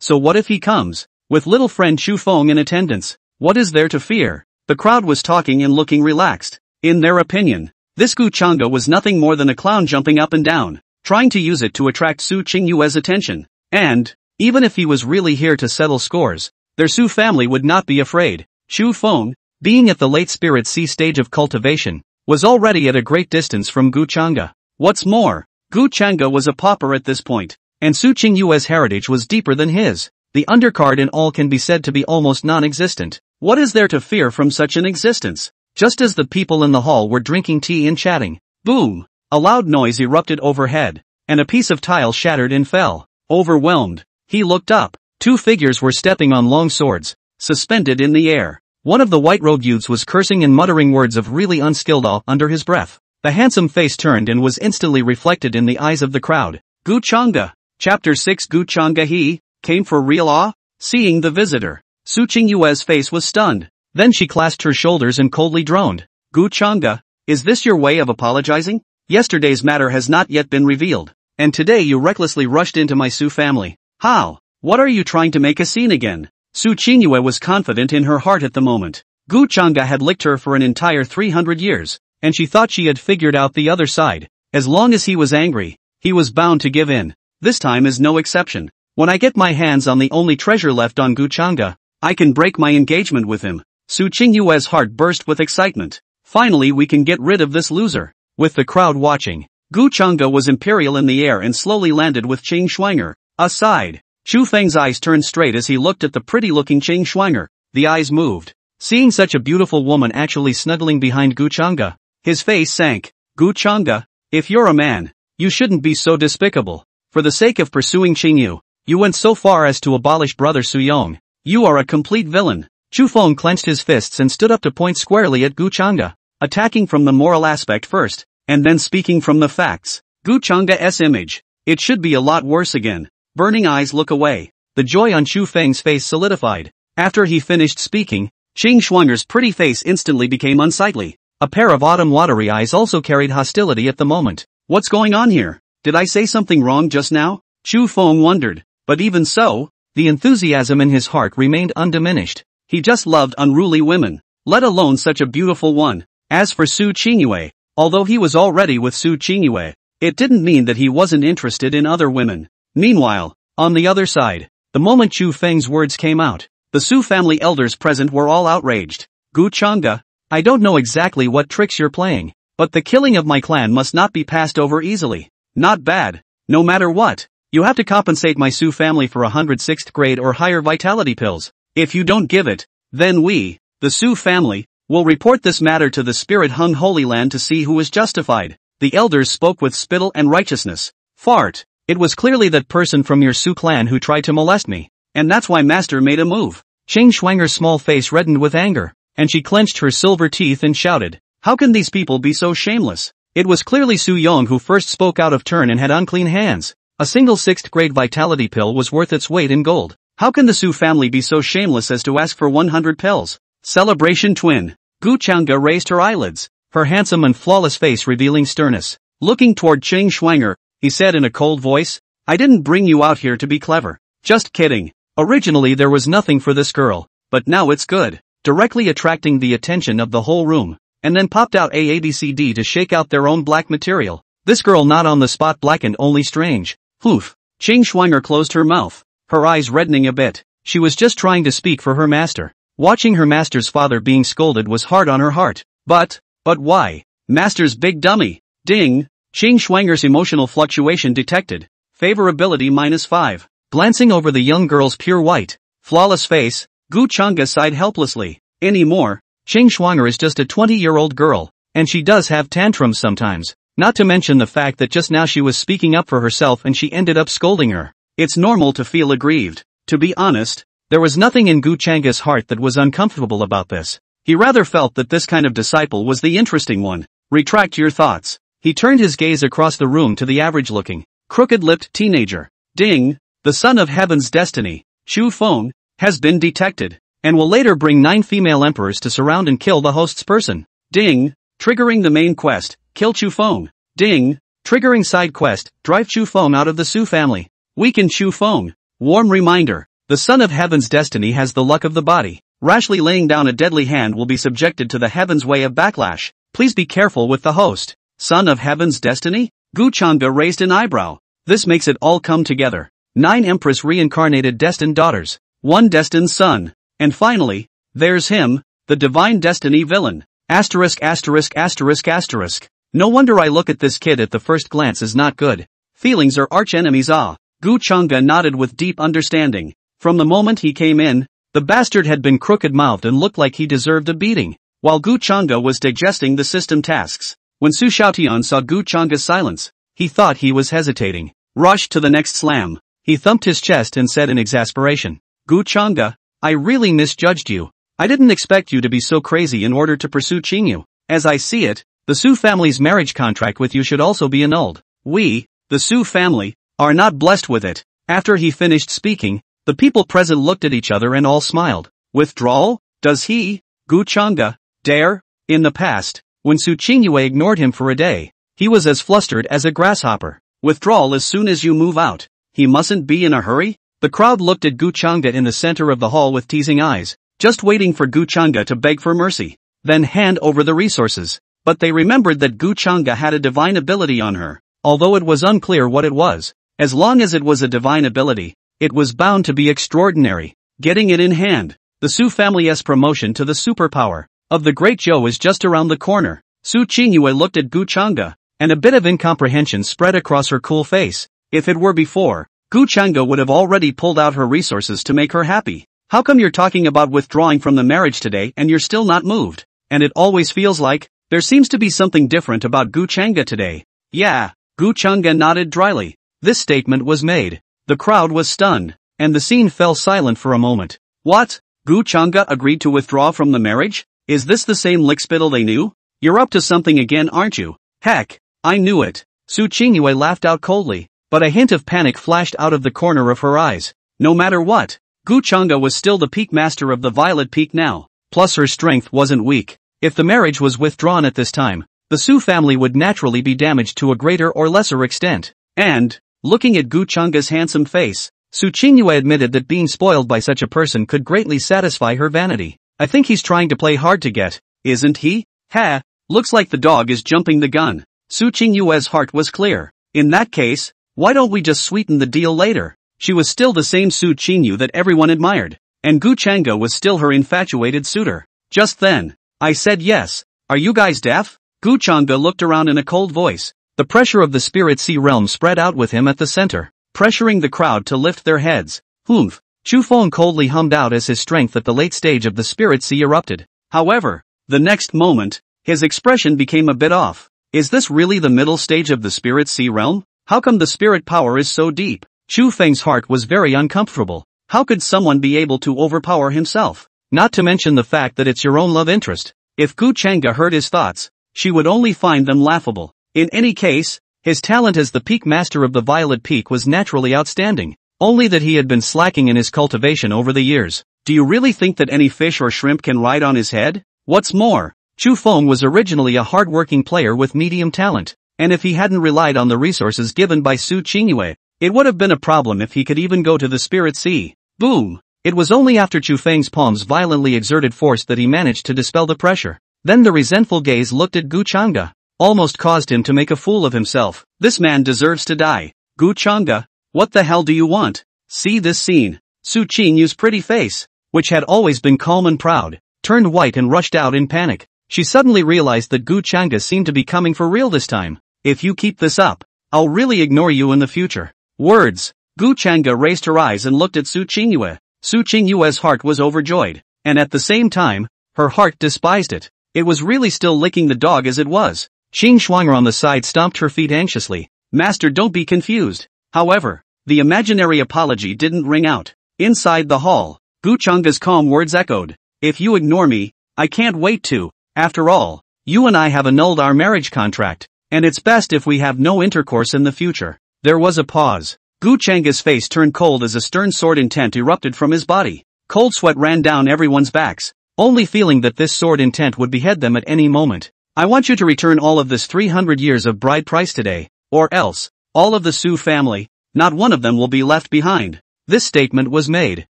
So what if he comes, with little friend Chu Feng in attendance? What is there to fear? The crowd was talking and looking relaxed. In their opinion, this Guchanga was nothing more than a clown jumping up and down, trying to use it to attract Su Qingyue's attention. And, even if he was really here to settle scores, their Su family would not be afraid. Chu Feng, being at the late Spirit Sea stage of cultivation, was already at a great distance from Guchanga. What's more, Guchanga was a pauper at this point, and Su Qingyue's heritage was deeper than his. The undercard in all can be said to be almost non-existent. What is there to fear from such an existence? Just as the people in the hall were drinking tea and chatting, boom! A loud noise erupted overhead, and a piece of tile shattered and fell. Overwhelmed, he looked up. 2 figures were stepping on long swords, suspended in the air. One of the white-robed youths was cursing and muttering words of really unskilled awe under his breath. The handsome face turned and was instantly reflected in the eyes of the crowd. Guchanga. Chapter 6. Guchanga he came for real awe? Seeing the visitor, Su Qingyue's face was stunned. Then she clasped her shoulders and coldly droned. Guchanga, is this your way of apologizing? Yesterday's matter has not yet been revealed, and today you recklessly rushed into my Su family. How? What are you trying to make a scene again? Su Qingyue was confident in her heart at the moment. Guchanga had licked her for an entire 300 years, and she thought she had figured out the other side. As long as he was angry, he was bound to give in. This time is no exception. When I get my hands on the only treasure left on Guchanga, I can break my engagement with him. Su Qingyue's heart burst with excitement. Finally we can get rid of this loser. With the crowd watching, Guchanga was imperial in the air and slowly landed with Qing Shuang'er aside. Chu Feng's eyes turned straight as he looked at the pretty-looking Qing Shuang'er. The eyes moved. Seeing such a beautiful woman actually snuggling behind Gu Chang'e, his face sank. Gu Chang'e, if you're a man, you shouldn't be so despicable. For the sake of pursuing Qingyu, you went so far as to abolish Brother Suyong. You are a complete villain. Chu Feng clenched his fists and stood up to point squarely at Gu Chang'e, attacking from the moral aspect first, and then speaking from the facts. Gu Chang'e's image. It should be a lot worse again. Burning eyes look away. The joy on Chu Feng's face solidified. After he finished speaking, Qing Shuang'er's pretty face instantly became unsightly. A pair of autumn watery eyes also carried hostility at the moment. What's going on here? Did I say something wrong just now? Chu Feng wondered. But even so, the enthusiasm in his heart remained undiminished. He just loved unruly women, let alone such a beautiful one. As for Su Qingyue, although he was already with Su Qingyue, it didn't mean that he wasn't interested in other women. Meanwhile, on the other side, the moment Chu Feng's words came out, the Su family elders present were all outraged. Gu Chang'e, I don't know exactly what tricks you're playing, but the killing of my clan must not be passed over easily. Not bad. No matter what, you have to compensate my Su family for 106th grade or higher vitality pills. If you don't give it, then we, the Su family, will report this matter to the Spirit Hung Holy Land to see who is justified. The elders spoke with spittle and righteousness. Fart. It was clearly that person from your Su clan who tried to molest me, and that's why Master made a move. Qing Shuang'er's small face reddened with anger, and she clenched her silver teeth and shouted, how can these people be so shameless? It was clearly Su Yong who first spoke out of turn and had unclean hands. A single 6th grade vitality pill was worth its weight in gold. How can the Su family be so shameless as to ask for 100 pills? Celebration twin. Gu Chang'e raised her eyelids, her handsome and flawless face revealing sternness. Looking toward Qing Shuang'er, he said in a cold voice, I didn't bring you out here to be clever. Just kidding. Originally there was nothing for this girl, but now it's good. Directly attracting the attention of the whole room, and then popped out AADCD to shake out their own black material. This girl not on the spot blackened only strange. Poof. Qing Shuang'er closed her mouth, her eyes reddening a bit. She was just trying to speak for her master. Watching her master's father being scolded was hard on her heart. But why? Master's big dummy. Ding. Qing Shuang'er's emotional fluctuation detected. Favorability -5. Glancing over the young girl's pure white, flawless face, Gu Chang'e sighed helplessly. Anymore, Qing Shuang'er is just a 20-year-old girl, and she does have tantrums sometimes. Not to mention the fact that just now she was speaking up for herself and she ended up scolding her. It's normal to feel aggrieved. To be honest, there was nothing in Gu Chang'e's heart that was uncomfortable about this. He rather felt that this kind of disciple was the interesting one. Retract your thoughts. He turned his gaze across the room to the average-looking, crooked-lipped teenager. Ding! The son of heaven's destiny, Chu Feng, has been detected, and will later bring 9 female emperors to surround and kill the host's person. Ding! Triggering the main quest, kill Chu Feng. Ding! Triggering side quest, drive Chu Feng out of the Su family. Weaken Chu Feng. Warm reminder, the son of heaven's destiny has the luck of the body. Rashly laying down a deadly hand will be subjected to the heaven's way of backlash. Please be careful with the host. Son of heaven's destiny? Gu Chang'e raised an eyebrow. This makes it all come together. 9 empress reincarnated destined daughters, 1 destined son. And finally, there's him, the divine destiny villain. Asterisk asterisk asterisk asterisk. No wonder I look at this kid at the first glance as not good. Feelings are arch enemies. Gu Chang'e nodded with deep understanding. From the moment he came in, the bastard had been crooked-mouthed and looked like he deserved a beating, while Gu Chang'e was digesting the system tasks. When Su Xiaotian saw Gu Chang'e's silence, he thought he was hesitating. Rushed to the next slam. He thumped his chest and said in exasperation, Gu Chang'e, I really misjudged you. I didn't expect you to be so crazy in order to pursue Qingyu. As I see it, the Su family's marriage contract with you should also be annulled. We, the Su family, are not blessed with it. After he finished speaking, the people present looked at each other and all smiled. Withdrawal? Does he, Gu Chang'e, dare? In the past, when Su Qingyue ignored him for a day, he was as flustered as a grasshopper. Withdrawal as soon as you move out. He mustn't be in a hurry? The crowd looked at Gu Chang'e in the center of the hall with teasing eyes, just waiting for Gu Chang'e to beg for mercy, then hand over the resources. But they remembered that Gu Chang'e had a divine ability on her, although it was unclear what it was. As long as it was a divine ability, it was bound to be extraordinary. Getting it in hand, the Su family's promotion to the superpower of the Great Zhou is just around the corner. Su Qingyue looked at Gu Chang'e, and a bit of incomprehension spread across her cool face. If it were before, Gu Changa would have already pulled out her resources to make her happy. How come you're talking about withdrawing from the marriage today and you're still not moved? And it always feels like, there seems to be something different about Gu Changa today. Yeah, Gu Changa nodded dryly. This statement was made. The crowd was stunned, and the scene fell silent for a moment. What? Gu Changa agreed to withdraw from the marriage? Is this the same lickspittle they knew? You're up to something again, aren't you? Heck, I knew it. Su Qingyue laughed out coldly, but a hint of panic flashed out of the corner of her eyes. No matter what, Gu Changa was still the peak master of the Violet Peak now, plus her strength wasn't weak. If the marriage was withdrawn at this time, the Su family would naturally be damaged to a greater or lesser extent. And, looking at Gu Changa's handsome face, Su Qingyue admitted that being spoiled by such a person could greatly satisfy her vanity. I think he's trying to play hard to get, isn't he? Ha, looks like the dog is jumping the gun. Su Qingyue's heart was clear. In that case, why don't we just sweeten the deal later? She was still the same Su Qingyu that everyone admired, and Gu Changa was still her infatuated suitor. Just then, I said yes. Are you guys deaf? Gu Changa looked around in a cold voice. The pressure of the spirit sea realm spread out with him at the center, pressuring the crowd to lift their heads. Humph. Chu Feng coldly hummed out as his strength at the late stage of the spirit sea erupted. However, the next moment, his expression became a bit off. Is this really the middle stage of the spirit sea realm? How come the spirit power is so deep? Chu Feng's heart was very uncomfortable. How could someone be able to overpower himself? Not to mention the fact that it's your own love interest. If Gu Changa heard his thoughts, she would only find them laughable. In any case, his talent as the peak master of the Violet Peak was naturally outstanding, only that he had been slacking in his cultivation over the years. Do you really think that any fish or shrimp can ride on his head? What's more, Chu Feng was originally a hard-working player with medium talent, and if he hadn't relied on the resources given by Su Qingyue, it would have been a problem if he could even go to the Spirit Sea. Boom! It was only after Chu Feng's palms violently exerted force that he managed to dispel the pressure. Then the resentful gaze looked at Gu Changa, almost caused him to make a fool of himself. This man deserves to die. Gu Changa, what the hell do you want? See this scene. Su Qingyu's pretty face, which had always been calm and proud, turned white and rushed out in panic. She suddenly realized that Gu Changa seemed to be coming for real this time. If you keep this up, I'll really ignore you in the future. Words. Gu Changa raised her eyes and looked at Su Qingyue. Su Qingyue's heart was overjoyed, and at the same time, her heart despised it. It was really still licking the dog as it was. Xing Shuang'er on the side stomped her feet anxiously. Master, don't be confused. However, the imaginary apology didn't ring out. Inside the hall, Gu Changa's calm words echoed. If you ignore me, I can't wait to. After all, you and I have annulled our marriage contract, and it's best if we have no intercourse in the future. There was a pause. Gu Changa's face turned cold as a stern sword intent erupted from his body. Cold sweat ran down everyone's backs, only feeling that this sword intent would behead them at any moment. I want you to return all of this 300 years of bride price today, or else, all of the Su family, not one of them will be left behind. This statement was made.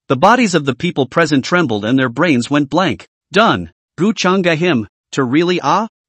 The bodies of the people present trembled and their brains went blank. Done. Gu Changa him, to really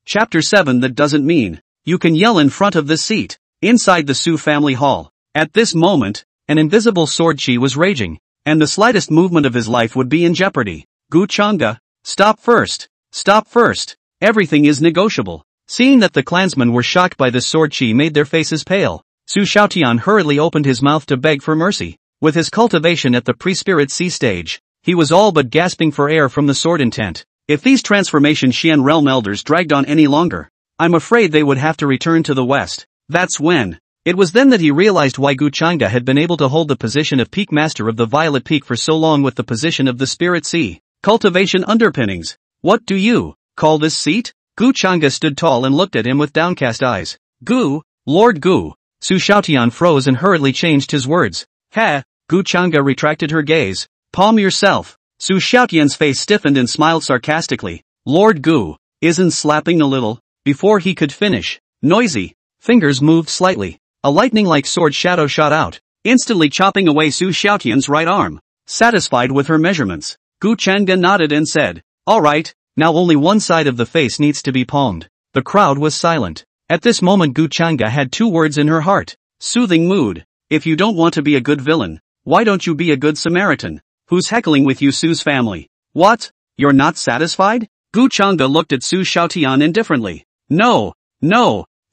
Chapter 7 That doesn't mean, you can yell in front of this seat. Inside the Su family hall. At this moment, an invisible sword chi was raging, and the slightest movement of his life would be in jeopardy. Gu Changa, stop first. Stop first. Everything is negotiable. Seeing that the clansmen were shocked by this sword chi made their faces pale, Su Xiaotian hurriedly opened his mouth to beg for mercy. With his cultivation at the pre-spirit sea stage, he was all but gasping for air from the sword intent. If these transformation Xian realm elders dragged on any longer, I'm afraid they would have to return to the west. That's when. It was then that he realized why Gu Changa had been able to hold the position of peak master of the Violet Peak for so long with the position of the Spirit Sea. Cultivation underpinnings. What do you call this seat? Gu Changa stood tall and looked at him with downcast eyes. Gu, Lord Gu. Su Xiaotian froze and hurriedly changed his words. Ha! Gu Changa retracted her gaze. Palm yourself. Su Xiaotian's face stiffened and smiled sarcastically. Lord Gu, isn't slapping a little? Before he could finish, noisy fingers moved slightly. A lightning-like sword shadow shot out, instantly chopping away Su Xiaotian's right arm. Satisfied with her measurements, Gu Changa nodded and said, all right, now only one side of the face needs to be palmed. The crowd was silent. At this moment Gu Changa had two words in her heart. Soothing mood. If you don't want to be a good villain, why don't you be a good Samaritan? Who's heckling with you, Su's family? What? You're not satisfied? Gu Changa looked at Su Xiaotian indifferently. No,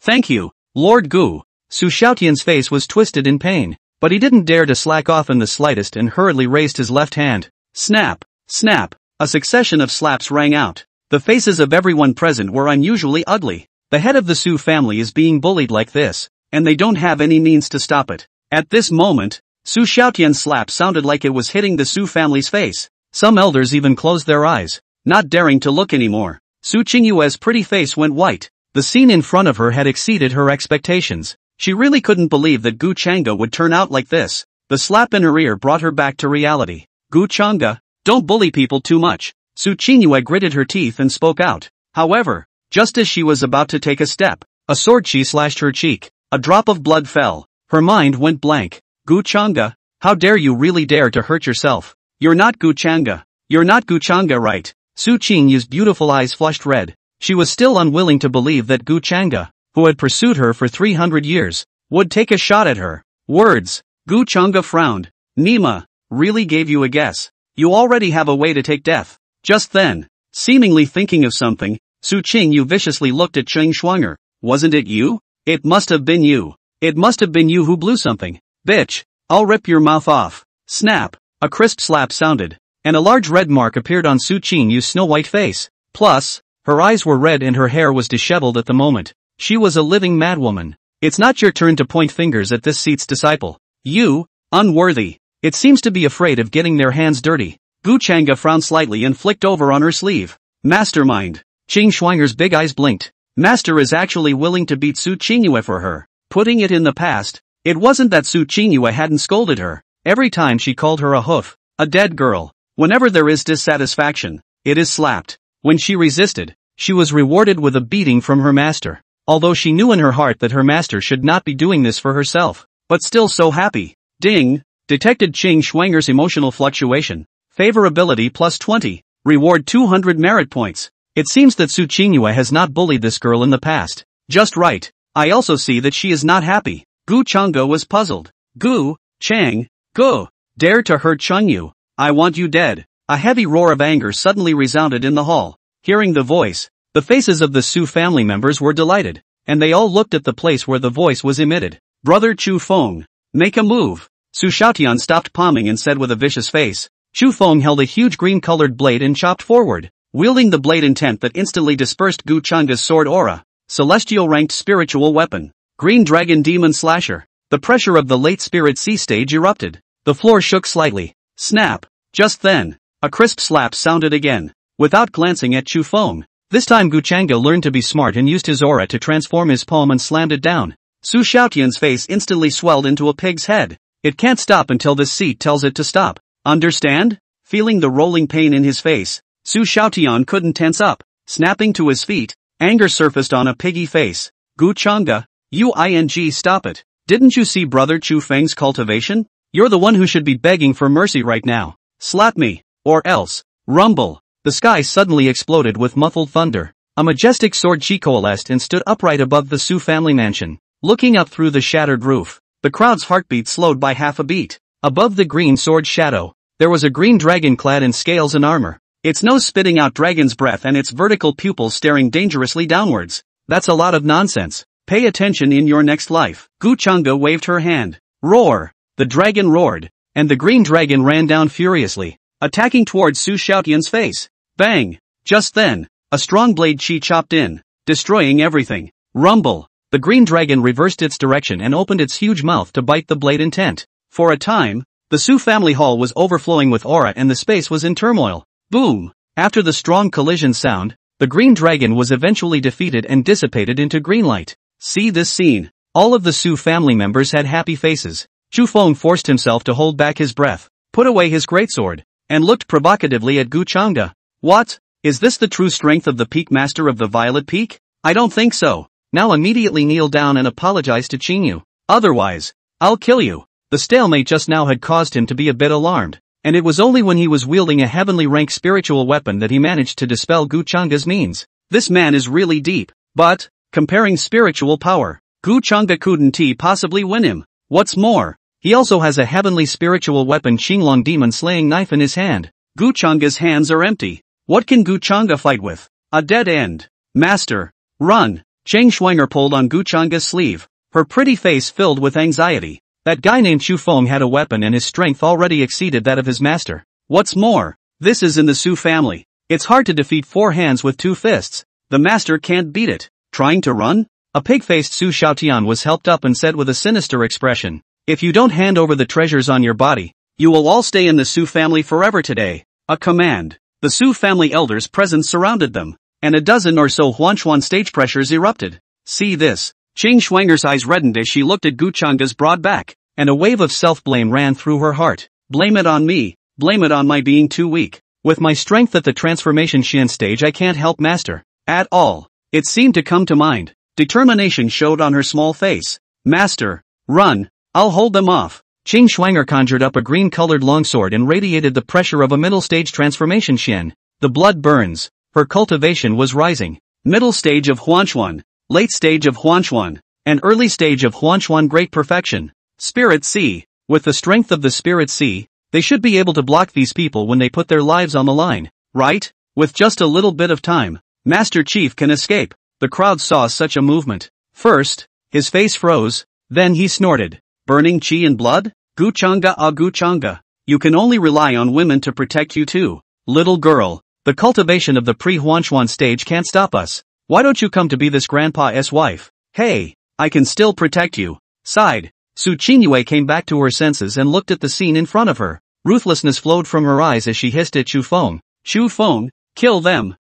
thank you, Lord Gu. Su Xiaotian's face was twisted in pain. but he didn't dare to slack off in the slightest and hurriedly raised his left hand. Snap! Snap! A succession of slaps rang out. The faces of everyone present were unusually ugly. The head of the Su family is being bullied like this, and they don't have any means to stop it. At this moment, Su Xiaotian's slap sounded like it was hitting the Su family's face. Some elders even closed their eyes, not daring to look anymore. Su Qingyue's pretty face went white. The scene in front of her had exceeded her expectations. She really couldn't believe that Gu Chang'e would turn out like this. The slap in her ear brought her back to reality. Gu Chang'e, don't bully people too much. Su Qingyue gritted her teeth and spoke out. However, just as she was about to take a step, a sword chi slashed her cheek. A drop of blood fell. Her mind went blank. Gu Chang'e, how dare you really dare to hurt yourself? You're not Gu Chang'e. You're not Gu Chang'e, right? Su Qingyue's beautiful eyes flushed red. She was still unwilling to believe that Gu Chang'e, who had pursued her for 300 years, would take a shot at her. Words. Gu Chang'e frowned. Nima, really gave you a guess. You already have a way to take death. Just then, seemingly thinking of something, Su Qingyue viciously looked at Cheng Shuang'er. Wasn't it you? It must have been you. It must have been you who blew something. Bitch, I'll rip your mouth off. Snap. A crisp slap sounded, and a large red mark appeared on Su Qingyue's snow-white face. Plus, her eyes were red and her hair was disheveled at the moment. She was a living madwoman. It's not your turn to point fingers at this seat's disciple. You, unworthy. It seems to be afraid of getting their hands dirty. Gu Chang'e frowned slightly and flicked over on her sleeve. Mastermind. Cheng Shuang'er's big eyes blinked. Master is actually willing to beat Su Qingyue for her. Putting it in the past, it wasn't that Su Qingyue hadn't scolded her. Every time she called her a hoof, a dead girl. Whenever there is dissatisfaction, it is slapped. When she resisted, she was rewarded with a beating from her master. Although she knew in her heart that her master should not be doing this for herself, but still so happy. Ding! Detected Cheng Shuang'er's emotional fluctuation. Favorability plus 20. Reward 200 merit points. It seems that Su Qingyue has not bullied this girl in the past. Just right. I also see that she is not happy. Gu Chang'e was puzzled. Gu, Chang, Gu, dare to hurt Changyu. I want you dead. A heavy roar of anger suddenly resounded in the hall. Hearing the voice, the faces of the Su family members were delighted, and they all looked at the place where the voice was emitted. Brother Chu Feng, make a move. Su Xiaotian stopped palming and said with a vicious face. Chu Feng held a huge green-colored blade and chopped forward, wielding the blade intent that instantly dispersed Gu Chang'e's sword aura. Celestial ranked spiritual weapon. Green Dragon Demon Slasher. The pressure of the late Spirit Sea stage erupted. The floor shook slightly. Snap. Just then, a crisp slap sounded again. Without glancing at Chu Feng, this time Gu Chang'e learned to be smart and used his aura to transform his palm and slammed it down. Su Xiaotian's face instantly swelled into a pig's head. It can't stop until this seat tells it to stop. Understand? Feeling the rolling pain in his face, Su Xiaotian couldn't tense up. Snapping to his feet, anger surfaced on a piggy face. Gu Chang'e, stop it. Didn't you see Brother Chu Feng's cultivation? You're the one who should be begging for mercy right now. Slap me, or else. Rumble. The sky suddenly exploded with muffled thunder. A majestic sword chi coalesced and stood upright above the Su family mansion. Looking up through the shattered roof, the crowd's heartbeat slowed by half a beat. Above the green sword's shadow, there was a green dragon clad in scales and armor. Its nose spitting out dragon's breath and its vertical pupils staring dangerously downwards. That's a lot of nonsense. Pay attention in your next life. Gu Chang'e waved her hand. Roar! The dragon roared, and the green dragon ran down furiously, attacking towards Su Xiaotian's face. Bang! Just then, a strong blade chi chopped in, destroying everything. Rumble! The green dragon reversed its direction and opened its huge mouth to bite the blade intent. For a time, the Su family hall was overflowing with aura and the space was in turmoil. Boom! After the strong collision sound, the green dragon was eventually defeated and dissipated into green light. See this scene. All of the Su family members had happy faces. Chu Feng forced himself to hold back his breath, put away his greatsword, and looked provocatively at Gu Chang'e. What? Is this the true strength of the Peak Master of the Violet Peak? I don't think so. Now immediately kneel down and apologize to Qinyu. Otherwise, I'll kill you. The stalemate just now had caused him to be a bit alarmed, and it was only when he was wielding a heavenly rank spiritual weapon that he managed to dispel Gu Chang'e's means. This man is really deep, but, comparing spiritual power, Gu Chang'e couldn't possibly win him. What's more, he also has a heavenly spiritual weapon Qinglong demon slaying knife in his hand. Gu Chang'e's hands are empty. What can Gu Chang'e fight with? A dead end. Master, run! Cheng Shuang'er pulled on Gu Chang'e's sleeve, her pretty face filled with anxiety. That guy named Chu Feng had a weapon and his strength already exceeded that of his master. What's more, this is in the Su family. It's hard to defeat 4 hands with 2 fists. The master can't beat it. Trying to run? A pig-faced Su Xiaotian was helped up and said with a sinister expression, "If you don't hand over the treasures on your body, you will all stay in the Su family forever today." A command. The Su family elders present surrounded them, and a dozen or so Huanchuan stage pressures erupted. See this. Qing Shuang'er's eyes reddened as she looked at Gu Chang'e's broad back, and a wave of self-blame ran through her heart. Blame it on me. Blame it on my being too weak. With my strength at the transformation Xian stage I can't help master. At all. It seemed to come to mind. Determination showed on her small face. Master, run. I'll hold them off. Qing Shuang'er conjured up a green-colored longsword and radiated the pressure of a middle-stage transformation Xian. The blood burns. Her cultivation was rising. Middle stage of Huanchuan. Late stage of Huanchuan. And early stage of Huanchuan great perfection. Spirit Sea. With the strength of the Spirit Sea, they should be able to block these people when they put their lives on the line, right? With just a little bit of time, Master Chief can escape. The crowd saw such a movement. First, his face froze, then he snorted. Burning chi and blood? Gu Chang'e ah Gu Chang'e. You can only rely on women to protect you too. Little girl, the cultivation of the pre-Huanchuan stage can't stop us. Why don't you come to be this grandpa's wife? Hey, I can still protect you. Sighed. Su Qinyue came back to her senses and looked at the scene in front of her. Ruthlessness flowed from her eyes as she hissed at Chu Feng. Chu Feng, kill them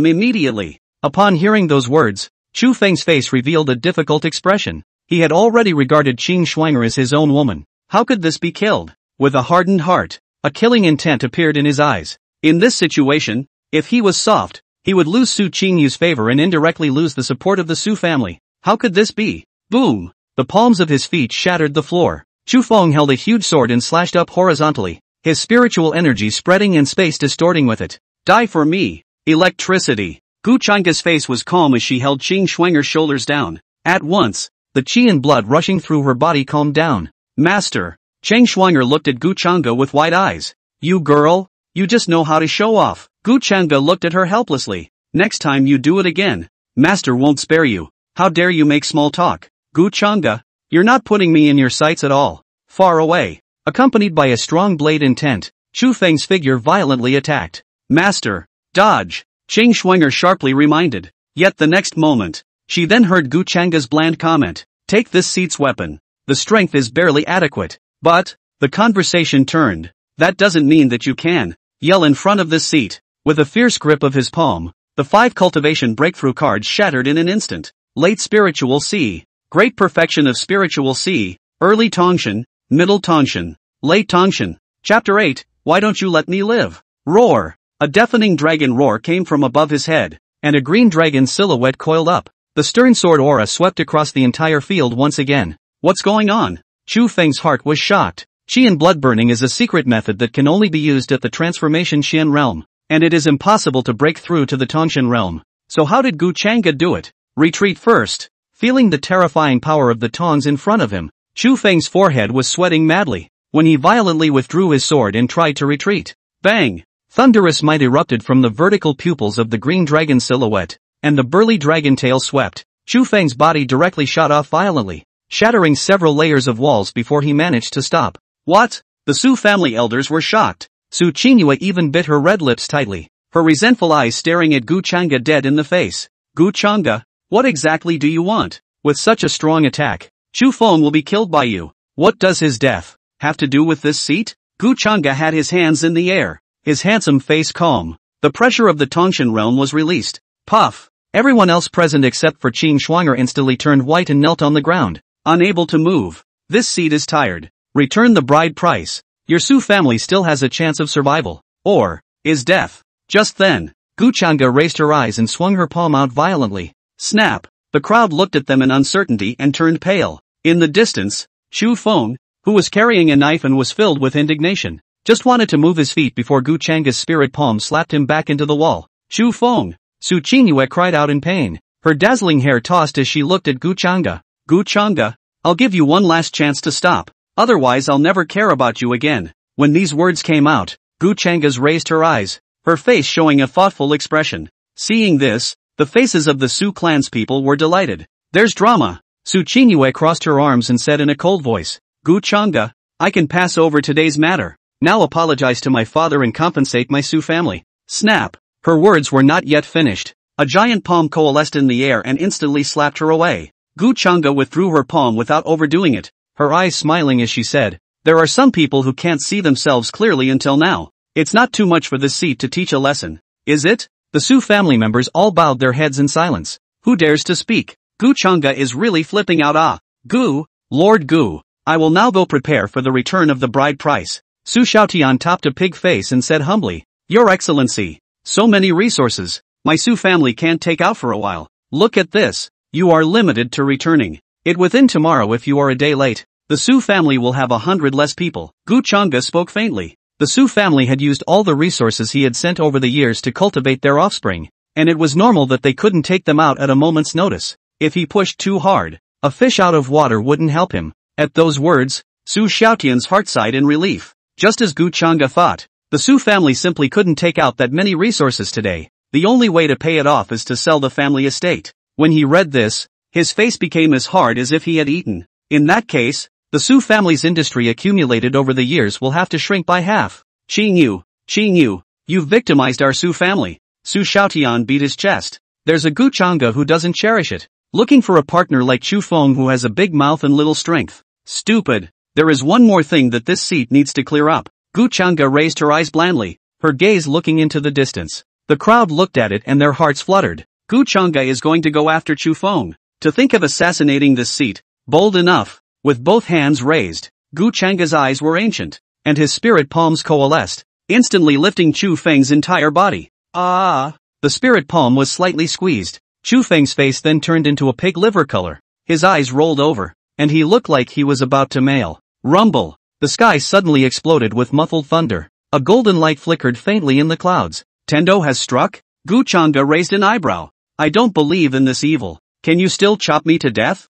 immediately. Upon hearing those words, Chu Feng's face revealed a difficult expression. He had already regarded Qing Shuang'er as his own woman. How could this be killed? With a hardened heart, a killing intent appeared in his eyes. In this situation, if he was soft, he would lose Su Qinyue's favor and indirectly lose the support of the Su family. How could this be? Boom! The palms of his feet shattered the floor. Chu Feng held a huge sword and slashed up horizontally, his spiritual energy spreading and space distorting with it. Die for me! Electricity! Gu Chang'e's face was calm as she held Qing Shuang'er's shoulders down. At once, the qi and blood rushing through her body calmed down. Master! Qing Shuang'er looked at Gu Chang'e with wide eyes. You girl? You just know how to show off. Gu Chang'e looked at her helplessly. Next time you do it again, Master won't spare you. How dare you make small talk? Gu Chang'e, you're not putting me in your sights at all. Far away, accompanied by a strong blade intent, Chu Feng's figure violently attacked. Master, dodge! Qing Shuang'er sharply reminded. Yet the next moment, she then heard Gu Chang'e's bland comment. Take this seat's weapon. The strength is barely adequate. But, the conversation turned. That doesn't mean that you can yell in front of this seat. With a fierce grip of his palm, the 5 cultivation breakthrough cards shattered in an instant. Late Spiritual Sea. Great perfection of Spiritual Sea. Early Tongshan, Middle Tongshan, Late Tongshan. Chapter 8, Why Don't You Let Me Live? Roar. A deafening dragon roar came from above his head, and a green dragon silhouette coiled up. The stern sword aura swept across the entire field once again. What's going on? Chu Feng's heart was shocked. Qi and blood burning is a secret method that can only be used at the transformation Xian realm, and it is impossible to break through to the Tongshan realm. So how did Gu Chang'e do it? Retreat first. Feeling the terrifying power of the tongs in front of him, Chu Feng's forehead was sweating madly, when he violently withdrew his sword and tried to retreat. Bang! Thunderous might erupted from the vertical pupils of the green dragon silhouette, and the burly dragon tail swept. Chu Feng's body directly shot off violently, shattering several layers of walls before he managed to stop. What? The Su family elders were shocked. Su Qinyue even bit her red lips tightly, her resentful eyes staring at Gu Chang'e dead in the face. Gu Chang'e, what exactly do you want? With such a strong attack, Chu Feng will be killed by you. What does his death have to do with this seat? Gu Chang'e had his hands in the air, his handsome face calm. The pressure of the Tongshan realm was released. Puff! Everyone else present except for Qing Shuang'er instantly turned white and knelt on the ground, unable to move. This seat is tired. Return the bride price. Your Su family still has a chance of survival. Or, is death. Just then, Gu Chang'e raised her eyes and swung her palm out violently. Snap! The crowd looked at them in uncertainty and turned pale. In the distance, Chu Feng, who was carrying a knife and was filled with indignation, just wanted to move his feet before Gu Chang'e's spirit palm slapped him back into the wall. Chu Feng! Su Qinyue cried out in pain. Her dazzling hair tossed as she looked at Gu Chang'e. Gu Chang'e, I'll give you one last chance to stop. Otherwise I'll never care about you again. When these words came out, Gu Chang'e raised her eyes, her face showing a thoughtful expression. Seeing this, the faces of the Su clanspeople were delighted. There's drama. Su Qinyue crossed her arms and said in a cold voice. Gu Chang'e, I can pass over today's matter. Now apologize to my father and compensate my Su family. Snap. Her words were not yet finished. A giant palm coalesced in the air and instantly slapped her away. Gu Chang'e withdrew her palm without overdoing it, her eyes smiling as she said, "There are some people who can't see themselves clearly until now. It's not too much for this seat to teach a lesson, is it?" The Su family members all bowed their heads in silence. Who dares to speak? Gu Chang'e is really flipping out. Gu, Lord Gu, I will now go prepare for the return of the bride price. Su Xiaotian topped a pig face and said humbly, "Your Excellency, so many resources, my Su family can't take out for a while. Look at this, you are limited to returning it within tomorrow. If you are a day late, the Su family will have 100 less people." Gu Chang'e spoke faintly. The Su family had used all the resources he had sent over the years to cultivate their offspring, and it was normal that they couldn't take them out at a moment's notice. If he pushed too hard, a fish out of water wouldn't help him. At those words, Su Xiaotian's heart sighed in relief. Just as Gu Chang'e thought, the Su family simply couldn't take out that many resources today. The only way to pay it off is to sell the family estate. When he read this, his face became as hard as if he had eaten. In that case, the Su family's industry accumulated over the years will have to shrink by half. Qing Yu, you've victimized our Su family. Su Xiaotian beat his chest. There's a Gu Chang'e who doesn't cherish it. Looking for a partner like Chu Feng who has a big mouth and little strength. Stupid. There is one more thing that this seat needs to clear up. Gu Chang'e raised her eyes blandly, her gaze looking into the distance. The crowd looked at it and their hearts fluttered. Gu Chang'e is going to go after Chu Feng. To think of assassinating this seat, bold enough. With both hands raised, Gu Chang'e's eyes were ancient, and his spirit palms coalesced, instantly lifting Chu Feng's entire body. The spirit palm was slightly squeezed. Chu Feng's face then turned into a pig liver color. His eyes rolled over, and he looked like he was about to mail. Rumble! The sky suddenly exploded with muffled thunder. A golden light flickered faintly in the clouds. Tendo has struck? Gu Chang'e raised an eyebrow. I don't believe in this evil. Can you still chop me to death?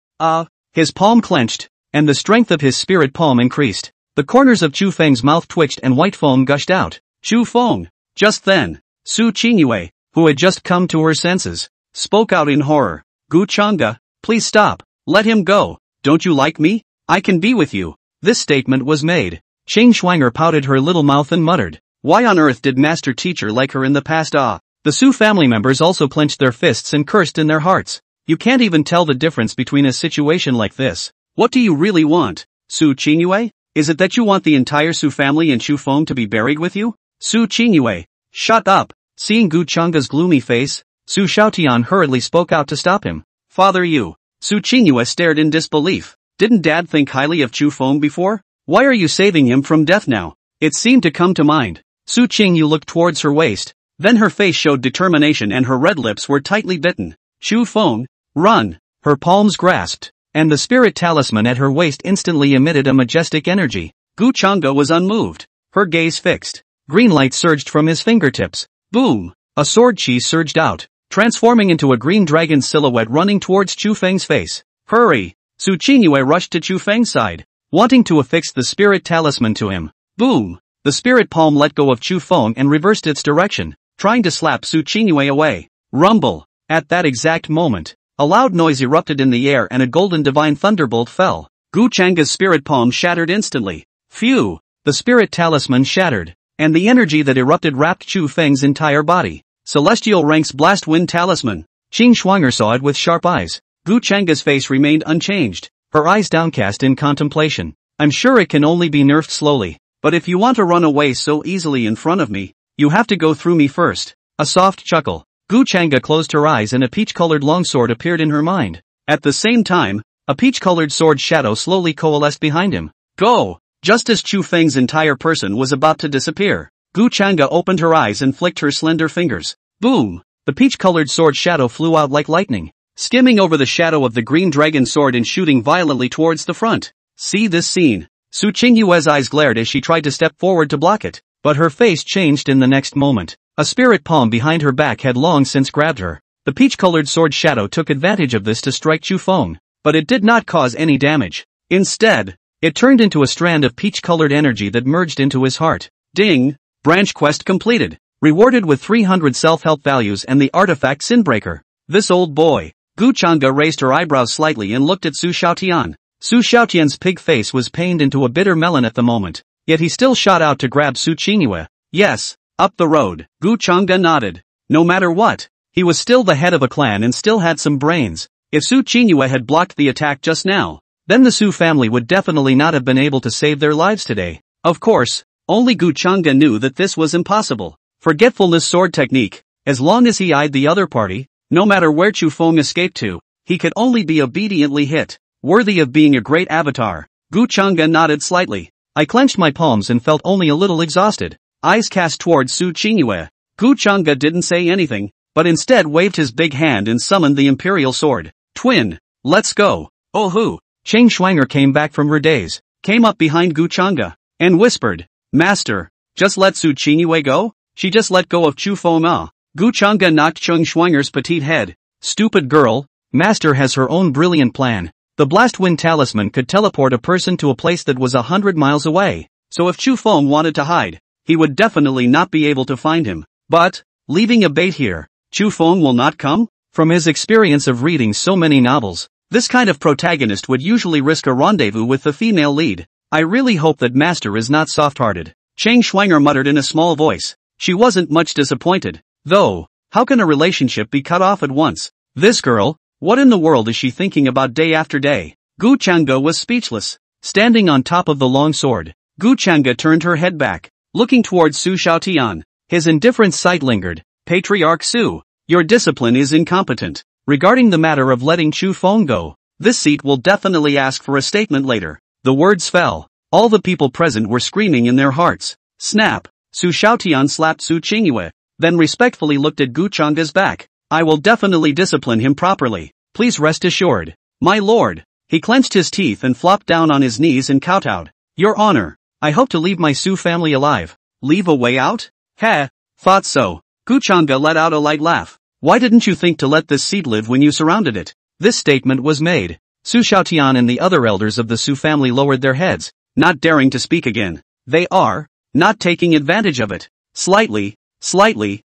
His palm clenched, and the strength of his spirit palm increased. The corners of Chu Feng's mouth twitched and white foam gushed out. Chu Feng! Just then, Su Qingyue, who had just come to her senses, spoke out in horror. Gu Chang'e, please stop. Let him go. Don't you like me? I can be with you. This statement was made. Qing Schwanger pouted her little mouth and muttered, why on earth did master teacher like her in the past? The Su family members also clenched their fists and cursed in their hearts. You can't even tell the difference between a situation like this. What do you really want, Su Qingyue? Is it that you want the entire Su family and Chu Feng to be buried with you? Su Qingyue, shut up. Seeing Gu Chang'e's gloomy face, Su Xiaotian hurriedly spoke out to stop him. Father you. Su Qingyue stared in disbelief. Didn't Dad think highly of Chu Feng before? Why are you saving him from death now? It seemed to come to mind. Su Qingyu looked towards her waist, then her face showed determination and her red lips were tightly bitten. Chu Feng, run! Her palms grasped, and the spirit talisman at her waist instantly emitted a majestic energy. Gu Chang'e was unmoved, her gaze fixed. Green light surged from his fingertips. Boom! A sword chi surged out, transforming into a green dragon silhouette running towards Chu Feng's face. Hurry! Su Qingyue rushed to Chu Feng's side, wanting to affix the spirit talisman to him. Boom! The spirit palm let go of Chu Feng and reversed its direction, trying to slap Su Qingyue away. Rumble! At that exact moment, a loud noise erupted in the air and a golden divine thunderbolt fell. Gu Chang'e's spirit palm shattered instantly. Phew! The spirit talisman shattered, and the energy that erupted wrapped Chu Feng's entire body. Celestial Rank's Blast Wind Talisman. Qing Schwanger saw it with sharp eyes. Gu Chang'e's face remained unchanged, her eyes downcast in contemplation. I'm sure it can only be nerfed slowly, but if you want to run away so easily in front of me, you have to go through me first. A soft chuckle. Gu Chang'e closed her eyes and a peach-colored longsword appeared in her mind. At the same time, a peach-colored sword shadow slowly coalesced behind him. Go! Just as Chu Feng's entire person was about to disappear, Gu Chang'e opened her eyes and flicked her slender fingers. Boom! The peach-colored sword shadow flew out like lightning, skimming over the shadow of the green dragon sword and shooting violently towards the front. See this scene. Su Qingyue's eyes glared as she tried to step forward to block it, but her face changed in the next moment. A spirit palm behind her back had long since grabbed her. The peach-colored sword shadow took advantage of this to strike Chu Feng, but it did not cause any damage. Instead, it turned into a strand of peach-colored energy that merged into his heart. Ding! Branch quest completed. Rewarded with 300 self-help values and the artifact Sinbreaker. This old boy. Gu Chang'e raised her eyebrows slightly and looked at Su Xiaotian. Su Xiaotian's pig face was pained into a bitter melon at the moment, yet he still shot out to grab Su Qingyue. Yes, up the road. Gu Changge nodded. No matter what, he was still the head of a clan and still had some brains. If Su Qingyue had blocked the attack just now, then the Su family would definitely not have been able to save their lives today. Of course, only Gu Changge knew that this was impossible. Forgetfulness sword technique. As long as he eyed the other party, no matter where Chu Feng escaped to, he could only be obediently hit. Worthy of being a great avatar. Gu Changge nodded slightly. I clenched my palms and felt only a little exhausted. Eyes cast towards Su Qingyue. Gu Changge didn't say anything, but instead waved his big hand and summoned the imperial sword. Twin, let's go. Oh hoo. Cheng Schwanger came back from her daze, came up behind Gu Changge, and whispered, Master, just let Su Qingyue go? She just let go of Chu Feng. Gu Changge knocked Cheng Schwanger's petite head. Stupid girl, Master has her own brilliant plan. The blast wind talisman could teleport a person to a place that was 100 miles away, so if Chu Feng wanted to hide, he would definitely not be able to find him. But, leaving a bait here, Chu Feng will not come? From his experience of reading so many novels, this kind of protagonist would usually risk a rendezvous with the female lead. I really hope that Master is not soft-hearted. Cheng Schwanger muttered in a small voice. She wasn't much disappointed. Though, how can a relationship be cut off at once? This girl, what in the world is she thinking about day after day? Gu Changge was speechless. Standing on top of the long sword, Gu Changge turned her head back, looking towards Su Xiaotian. His indifferent sight lingered. Patriarch Su, your discipline is incompetent. Regarding the matter of letting Chu Feng go, this seat will definitely ask for a statement later. The words fell. All the people present were screaming in their hearts. Snap! Su Xiaotian slapped Su Qingyue, then respectfully looked at Gu Changge's back. I will definitely discipline him properly. Please rest assured. My lord. He clenched his teeth and flopped down on his knees and kowtowed. Your honor, I hope to leave my Su family alive. Leave a way out? Heh, thought so. Gu Changge let out a light laugh. Why didn't you think to let this seed live when you surrounded it? This statement was made. Su Xiaotian and the other elders of the Su family lowered their heads, not daring to speak again. They are not taking advantage of it. Slightly,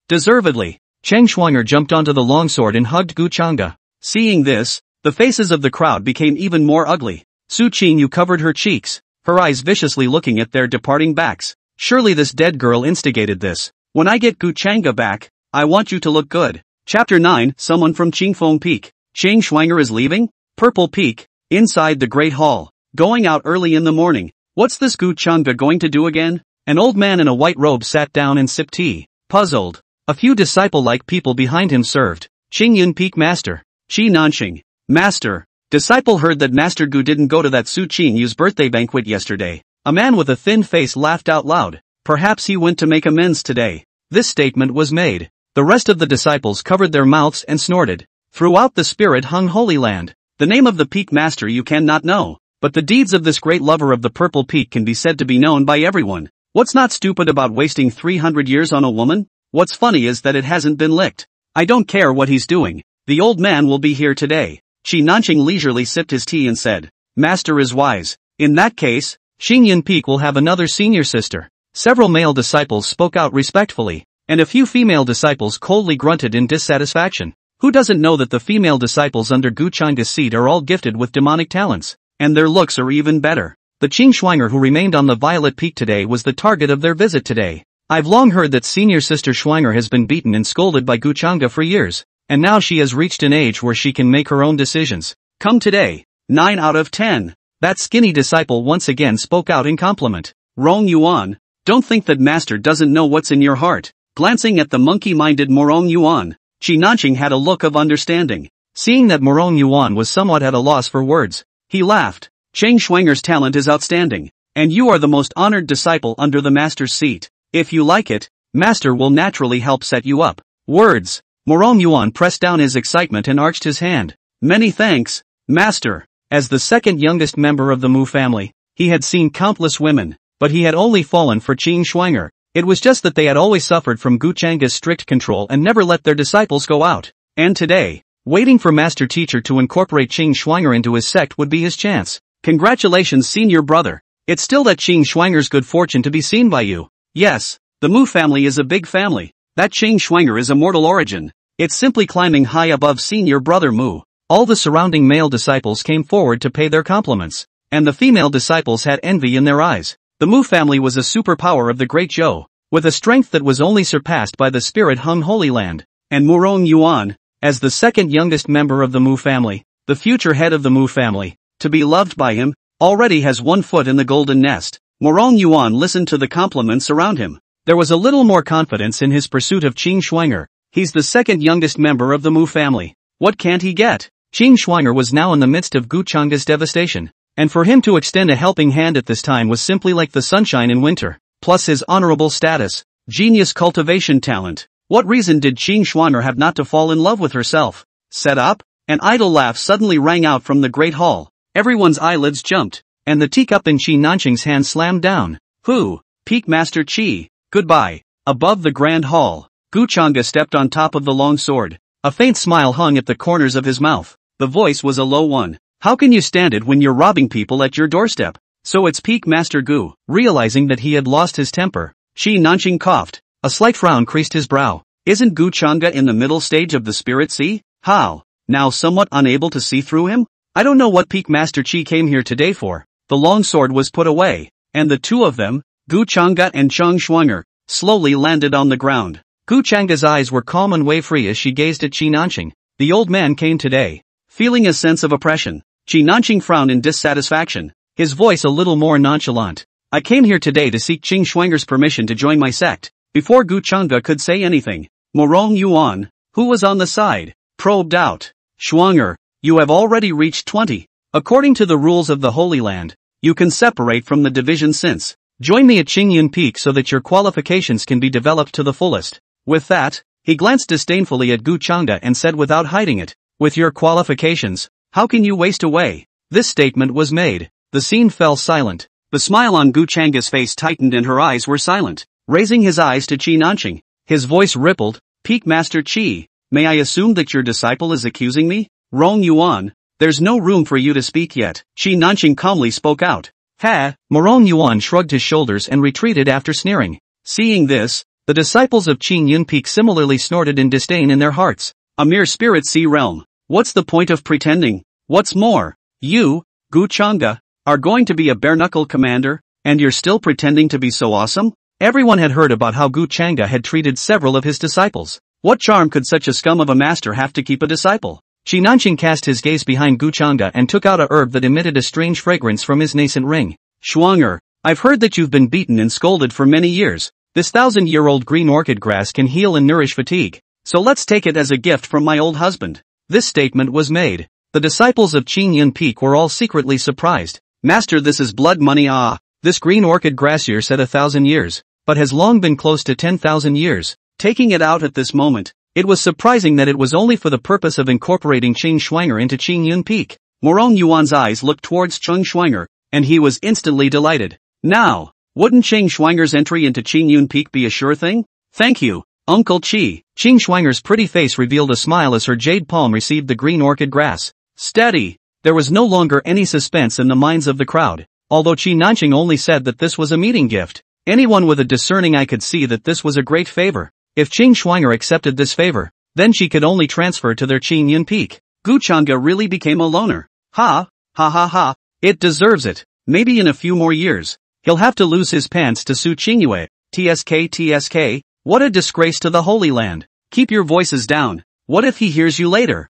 deservedly. Cheng Schwanger jumped onto the longsword and hugged Gu Changge. Seeing this, the faces of the crowd became even more ugly. Su Qingyue covered her cheeks, her eyes viciously looking at their departing backs. Surely this dead girl instigated this. When I get Gu Changge back, I want you to look good. Chapter 9, Someone from Qingfeng Peak. Cheng Schwanger is leaving? Purple Peak, inside the Great Hall. Going out early in the morning. What's this Gu Changge going to do again? An old man in a white robe sat down and sipped tea, puzzled. A few disciple-like people behind him served. Qingyun Peak Master. Qi Nanxing. Master. Disciple heard that Master Gu didn't go to that Su Qingyu's birthday banquet yesterday. A man with a thin face laughed out loud. Perhaps he went to make amends today. This statement was made. The rest of the disciples covered their mouths and snorted. Throughout the spirit hung Holy Land. The name of the Peak Master you cannot know, but the deeds of this great lover of the Purple Peak can be said to be known by everyone. What's not stupid about wasting 300 years on a woman? What's funny is that it hasn't been licked. I don't care what he's doing. The old man will be here today. Qi Nanqing leisurely sipped his tea and said, Master is wise. In that case, Qingyun Peak will have another senior sister. Several male disciples spoke out respectfully, and a few female disciples coldly grunted in dissatisfaction. Who doesn't know that the female disciples under Gu Changge's seat are all gifted with demonic talents, and their looks are even better? The Qing Schwanger who remained on the Violet Peak today was the target of their visit today. I've long heard that senior sister Schwanger has been beaten and scolded by Gu Changge for years, and now she has reached an age where she can make her own decisions. Come today. 9 out of 10. That skinny disciple once again spoke out in compliment. Rong Yuan, don't think that Master doesn't know what's in your heart. Glancing at the monkey-minded Morong Yuan, Qi Nanqing had a look of understanding. Seeing that Morong Yuan was somewhat at a loss for words, he laughed. Cheng Schwanger's talent is outstanding, and you are the most honored disciple under the Master's seat. If you like it, Master will naturally help set you up. Words. Morong Yuan pressed down his excitement and arched his hand. Many thanks, Master. As the second youngest member of the Mu family, he had seen countless women, but he had only fallen for Qing Schwanger. It was just that they had always suffered from Gu Changge's strict control and never let their disciples go out. And today, waiting for Master Teacher to incorporate Qing Schwanger into his sect would be his chance. Congratulations, senior brother. It's still that Qing Schwanger's good fortune to be seen by you. Yes, the Mu family is a big family. That Qing Schwanger is a mortal origin. It's simply climbing high above senior brother Mu. All the surrounding male disciples came forward to pay their compliments, and the female disciples had envy in their eyes. The Mu family was a superpower of the Great Zhou, with a strength that was only surpassed by the spirit-hung Holy Land, and Murong Yuan, as the second youngest member of the Mu family, the future head of the Mu family, to be loved by him, already has one foot in the golden nest. Murong Yuan listened to the compliments around him. There was a little more confidence in his pursuit of Qing Shuang'er. He's the second youngest member of the Mu family. What can't he get? Qing Shuang'er was now in the midst of Gu Chang'e's devastation, and for him to extend a helping hand at this time was simply like the sunshine in winter, plus his honorable status, genius cultivation talent. What reason did Qing Shuang'er have not to fall in love with herself? Set up? An idle laugh suddenly rang out from the great hall. Everyone's eyelids jumped, and the teacup in Qi Nanqing's hand slammed down. Who? Peak Master Qi. Goodbye. Above the grand hall, Gu Chang'e stepped on top of the long sword. A faint smile hung at the corners of his mouth. The voice was a low one. How can you stand it when you're robbing people at your doorstep? So it's Peak Master Gu. Realizing that he had lost his temper, Qi Nanqing coughed. A slight frown creased his brow. Isn't Gu Chang'e in the middle stage of the Spirit Sea? How? Now somewhat unable to see through him? I don't know what Peak Master Qi came here today for. The long sword was put away, and the two of them, Gu Chang'e and Qing Shuang'er, slowly landed on the ground. Gu Chang'e's eyes were calm and way-free as she gazed at Qi Nanqing. The old man came today, feeling a sense of oppression. Qi Nanqing frowned in dissatisfaction, his voice a little more nonchalant. I came here today to seek Qing Shuang'er's permission to join my sect. Before Gu Chang'e could say anything, Murong Yuan, who was on the side, probed out. Shuang'er, you have already reached 20. According to the rules of the Holy Land, you can separate from the division since. Join me at Qingyun Peak so that your qualifications can be developed to the fullest. With that, he glanced disdainfully at Gu Chang'e and said without hiding it, with your qualifications, how can you waste away? This statement was made. The scene fell silent. The smile on Gu Chang'e's face tightened and her eyes were silent. Raising his eyes to Qi Nanqing, his voice rippled, Peak Master Qi, may I assume that your disciple is accusing me? Rong Yuan, there's no room for you to speak yet. Qi Nanqing calmly spoke out. Ha! Murong Yuan shrugged his shoulders and retreated after sneering. Seeing this, the disciples of Qing Yun Peak similarly snorted in disdain in their hearts. A mere spirit sea realm. What's the point of pretending? What's more, you, Gu Chang'e, are going to be a bare-knuckle commander, and you're still pretending to be so awesome? Everyone had heard about how Gu Chang'e had treated several of his disciples. What charm could such a scum of a master have to keep a disciple? Qi Nanqing cast his gaze behind Gu Chang'e and took out a herb that emitted a strange fragrance from his nascent ring. Shuang'er, I've heard that you've been beaten and scolded for many years. This 1,000-year-old green orchid grass can heal and nourish fatigue. So let's take it as a gift from my old husband. This statement was made. The disciples of Qing Yun Peak were all secretly surprised. Master, this is blood money. Ah, this green orchid grass here said 1,000 years, but has long been close to 10,000 years. Taking it out at this moment, it was surprising that it was only for the purpose of incorporating Qing Shuang'er into Qing Yun Peak. Murong Yuan's eyes looked towards Qing Shuang'er, and he was instantly delighted. Now, wouldn't Qing Shuang'er's entry into Qing Yun Peak be a sure thing? Thank you, Uncle Qi. Qing Shuang'er's pretty face revealed a smile as her jade palm received the green orchid grass. Steady. There was no longer any suspense in the minds of the crowd. Although Qi Nanqing only said that this was a meeting gift, anyone with a discerning eye could see that this was a great favor. If Qing Shuang'er accepted this favor, then she could only transfer to their Qing Yun Peak. Gu Chang'e really became a loner. Ha, ha ha ha, it deserves it. Maybe in a few more years, he'll have to lose his pants to Su Qingyue. TSK, what a disgrace to the Holy Land. Keep your voices down. What if he hears you later?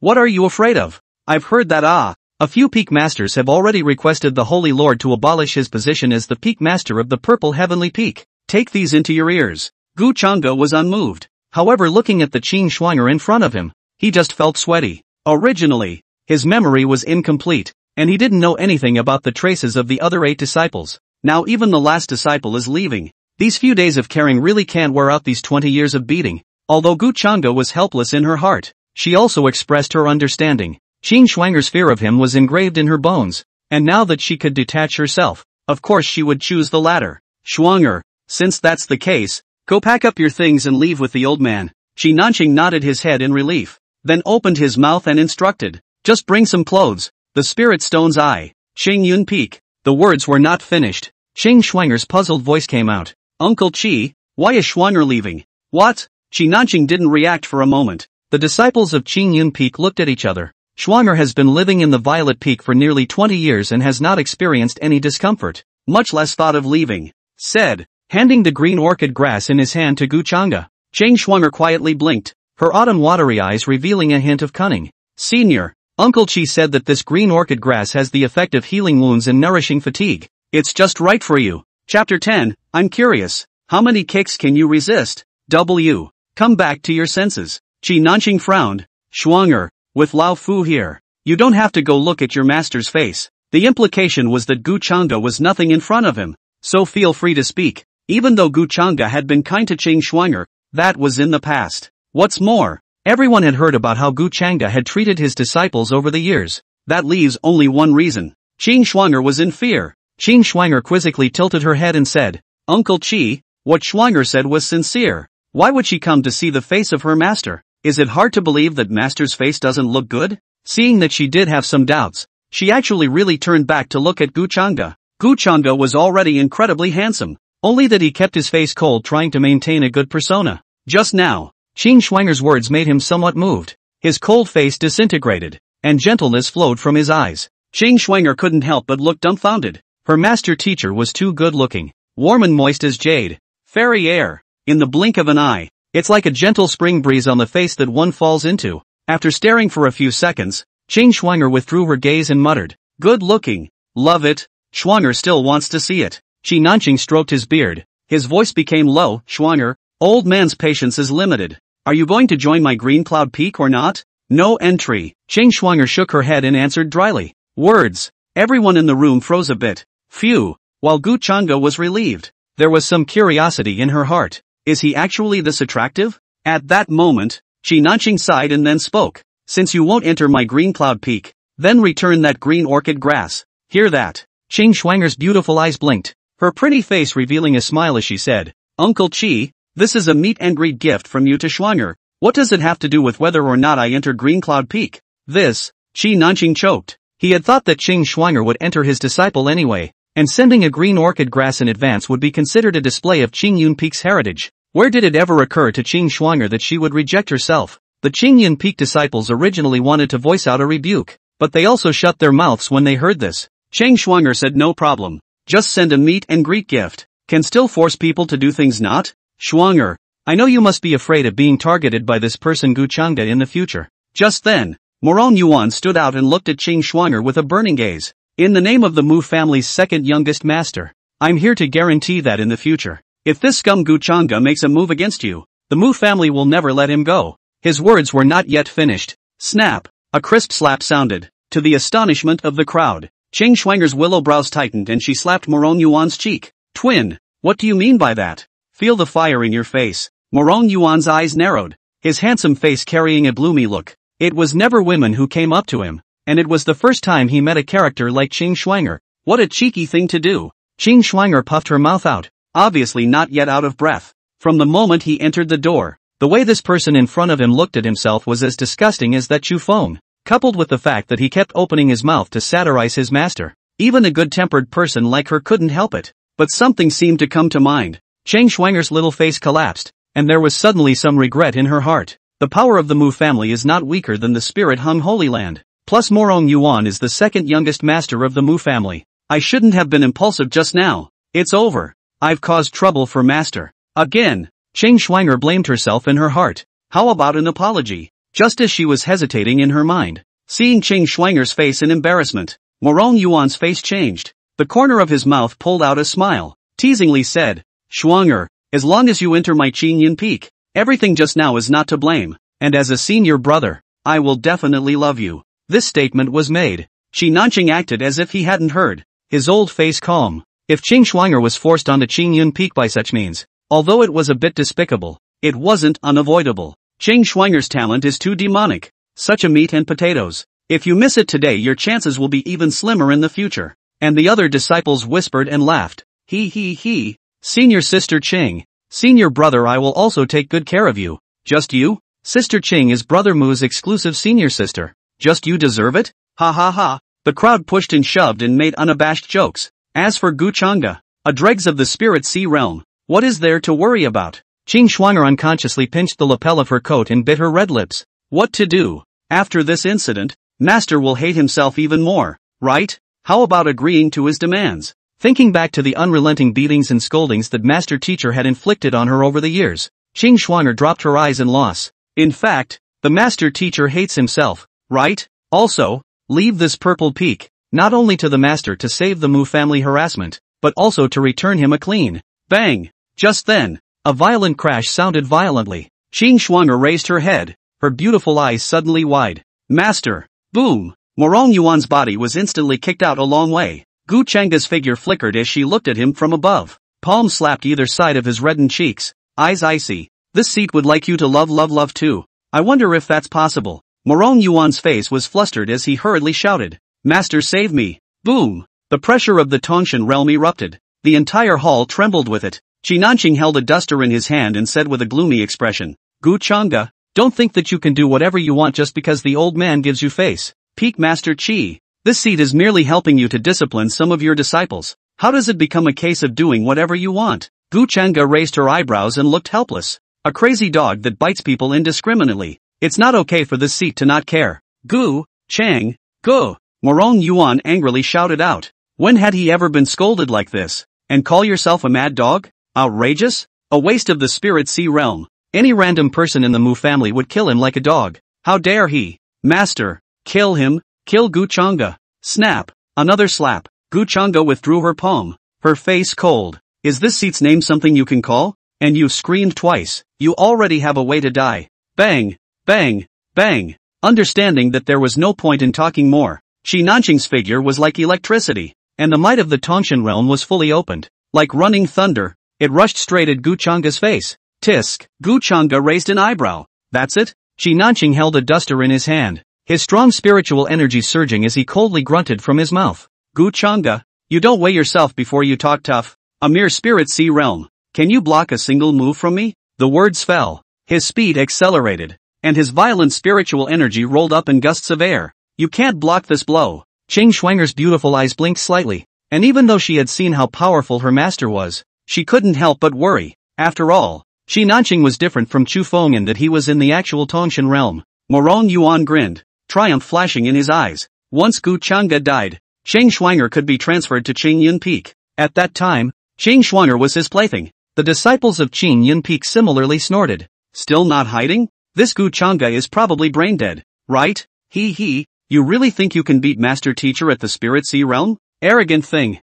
What are you afraid of? I've heard that a few peak masters have already requested the Holy Lord to abolish his position as the peak master of the Purple Heavenly Peak. Take these into your ears. Gu Chang'e was unmoved. However, looking at the Qing Shuang'er in front of him, he just felt sweaty. Originally, his memory was incomplete, and he didn't know anything about the traces of the other 8 disciples. Now even the last disciple is leaving. These few days of caring really can't wear out these 20 years of beating. Although Gu Chang'e was helpless in her heart, she also expressed her understanding. Qing Shuang'er's fear of him was engraved in her bones, and now that she could detach herself, of course she would choose the latter. Shuang'er, since that's the case, go pack up your things and leave with the old man. Qi Nanqing nodded his head in relief, then opened his mouth and instructed, just bring some clothes. The Spirit Stone's eye. Qing Yun Peak. The words were not finished. Qing Shuang'er's puzzled voice came out. Uncle Qi, why is Shuang'er leaving? What? Qi Nanqing didn't react for a moment, The disciples of Qing Yun Peak looked at each other. Schwanger has been living in the Violet Peak for nearly 20 years and has not experienced any discomfort, much less thought of leaving, said, handing the green orchid grass in his hand to Gu Chang'e. Chang Schwanger quietly blinked, her autumn watery eyes revealing a hint of cunning. Senior, Uncle Chi said that this green orchid grass has the effect of healing wounds and nourishing fatigue. It's just right for you. Chapter 10, I'm curious. How many kicks can you resist? Come back to your senses. Qi Nanqing frowned. Schwanger, with Lao Fu here, you don't have to go look at your master's face. The implication was that Gu Chang'e was nothing in front of him, so feel free to speak. Even though Gu Chang'e had been kind to Qing Schwanger, that was in the past. What's more, everyone had heard about how Gu Chang'e had treated his disciples over the years. That leaves only one reason. Qing Schwanger was in fear. Qing Schwanger quizzically tilted her head and said, Uncle Qi, what Schwanger said was sincere. Why would she come to see the face of her master? Is it hard to believe that master's face doesn't look good? Seeing that she did have some doubts, she actually really turned back to look at Gu Chang'e. Gu Chang'e was already incredibly handsome, only that he kept his face cold trying to maintain a good persona. Just now, Qing Schwanger's words made him somewhat moved. His cold face disintegrated, and gentleness flowed from his eyes. Qing Schwanger couldn't help but look dumbfounded. Her master teacher was too good-looking, warm and moist as jade. Fairy air. In the blink of an eye, it's like a gentle spring breeze on the face that one falls into. After staring for a few seconds, Qing Schwanger withdrew her gaze and muttered, good looking. Love it. Schwanger still wants to see it. Qi Nanqing stroked his beard. His voice became low. Schwanger, old man's patience is limited. Are you going to join my Green Cloud Peak or not? No entry. Qing Schwanger shook her head and answered dryly. Words. Everyone in the room froze a bit. Phew. While Gu Chang'e was relieved, there was some curiosity in her heart. Is he actually this attractive? At that moment, Qi Nanqing sighed and then spoke. Since you won't enter my Green Cloud Peak, then return that green orchid grass. Hear that? Qing Schwanger's beautiful eyes blinked, her pretty face revealing a smile as she said, Uncle Qi, this is a meet and greet gift from you to Schwanger. What does it have to do with whether or not I enter Green Cloud Peak? This, Qi Nanqing choked. He had thought that Qing Schwanger would enter his disciple anyway, and sending a green orchid grass in advance would be considered a display of Qing Yun Peak's heritage. Where did it ever occur to Qing Schwanger that she would reject herself? The Qing Yun Peak disciples originally wanted to voice out a rebuke, but they also shut their mouths when they heard this. Qing Schwanger said no problem. Just send a meet and greet gift. Can still force people to do things not? Schwanger, I know you must be afraid of being targeted by this person Gu Chang'e in the future. Just then, Morong Yuan stood out and looked at Qing Schwanger with a burning gaze. In the name of the Mu family's second youngest master, I'm here to guarantee that in the future, if this scum Gu Chang'e makes a move against you, the Mu family will never let him go. His words were not yet finished. Snap! A crisp slap sounded. To the astonishment of the crowd, Qing Schwanger's willow brows tightened and she slapped Morong Yuan's cheek. Twin, what do you mean by that? Feel the fire in your face. Morong Yuan's eyes narrowed, his handsome face carrying a gloomy look. It was never women who came up to him, and it was the first time he met a character like Qing Schwanger. What a cheeky thing to do. Qing Schwanger puffed her mouth out, obviously not yet out of breath. From the moment he entered the door, the way this person in front of him looked at himself was as disgusting as that Chu phone, coupled with the fact that he kept opening his mouth to satirize his master. Even a good-tempered person like her couldn't help it. But something seemed to come to mind. Qing Schwanger's little face collapsed, and there was suddenly some regret in her heart. The power of the Mu family is not weaker than the spirit hung Holy Land. Plus Morong Yuan is the second youngest master of the Mu family. I shouldn't have been impulsive just now. It's over. I've caused trouble for master. Again. Qing Schwanger blamed herself in her heart. How about an apology? Just as she was hesitating in her mind, seeing Qing Schwanger's face in embarrassment, Morong Yuan's face changed. The corner of his mouth pulled out a smile, teasingly said, Schwanger, as long as you enter my Qing Yun Peak, everything just now is not to blame, and as a senior brother, I will definitely love you. This statement was made. Qi Nanqing acted as if he hadn't heard, his old face calm. If Qing Schwanger was forced onto Qing Yun Peak by such means, although it was a bit despicable, it wasn't unavoidable. Qing Schwanger's talent is too demonic. Such a meat and potatoes. If you miss it today, your chances will be even slimmer in the future. And the other disciples whispered and laughed. He. Senior sister Qing. Senior brother, I will also take good care of you. Just you? Sister Qing is brother Mu's exclusive senior sister. Just you deserve it? Ha ha ha. The crowd pushed and shoved and made unabashed jokes. As for Gu Chang'e, a dregs of the spirit sea realm, what is there to worry about? Qing Schwanger unconsciously pinched the lapel of her coat and bit her red lips. what to do. After this incident, Master will hate himself even more, right? How about agreeing to his demands? Thinking back to the unrelenting beatings and scoldings that Master Teacher had inflicted on her over the years, Qing Shuang'er dropped her eyes in loss. In fact, the Master Teacher hates himself, right? Also, leave this purple peak, not only to the Master to save the Mu family harassment, but also to return him a clean. Bang! Just then, a violent crash sounded violently. Qing Shuang'er raised her head, her beautiful eyes suddenly wide. Master! Boom! Morong Yuan's body was instantly kicked out a long way. Gu Chang'e's figure flickered as she looked at him from above. Palms slapped either side of his reddened cheeks. Eyes icy. This seat would like you to love too. I wonder if that's possible. Morong Yuan's face was flustered as he hurriedly shouted. Master, save me! Boom! The pressure of the Tongshan realm erupted. The entire hall trembled with it. Qi Nanqing held a duster in his hand and said with a gloomy expression, Gu Chang'e, don't think that you can do whatever you want just because the old man gives you face. Peak Master Qi, this seat is merely helping you to discipline some of your disciples. How does it become a case of doing whatever you want? Gu Chang'e raised her eyebrows and looked helpless. A crazy dog that bites people indiscriminately. It's not okay for this seat to not care. Gu, Chang, Gu. Morong Yuan angrily shouted out. When had he ever been scolded like this? And call yourself a mad dog? Outrageous? A waste of the spirit sea realm. Any random person in the Mu family would kill him like a dog. How dare he? Master, kill him, kill Gu Chang'e. Snap. Another slap. Gu Chang'e withdrew her palm, her face cold. Is this seat's name something you can call? And you've screamed twice. You already have a way to die. Bang, bang, bang. Understanding that there was no point in talking more, Qi Nanqing's figure was like electricity, and the might of the Tongshan realm was fully opened. Like running thunder, it rushed straight at Gu Chang'e's face. Tisk. Gu Chang'e raised an eyebrow. That's it? Qi Nanqing held a duster in his hand, his strong spiritual energy surging as he coldly grunted from his mouth. Gu Chang'e, you don't weigh yourself before you talk tough. A mere spirit sea realm. Can you block a single move from me? The words fell. His speed accelerated, and his violent spiritual energy rolled up in gusts of air. You can't block this blow. Qing Shuang'er's beautiful eyes blinked slightly, and even though she had seen how powerful her master was, she couldn't help but worry. After all, Qi Nanqing was different from Chu Feng in that he was in the actual Tongshan realm. Morong Yuan grinned, triumph flashing in his eyes. Once Gu Chang'e died, Qing Shuang'er could be transferred to Qing Yun Peak. At that time, Qing Shuang'er was his plaything. The disciples of Qing Yun Peak similarly snorted. Still not hiding? This Gu Chang'e is probably brain dead, right? He, you really think you can beat Master Teacher at the Spirit Sea realm? Arrogant thing.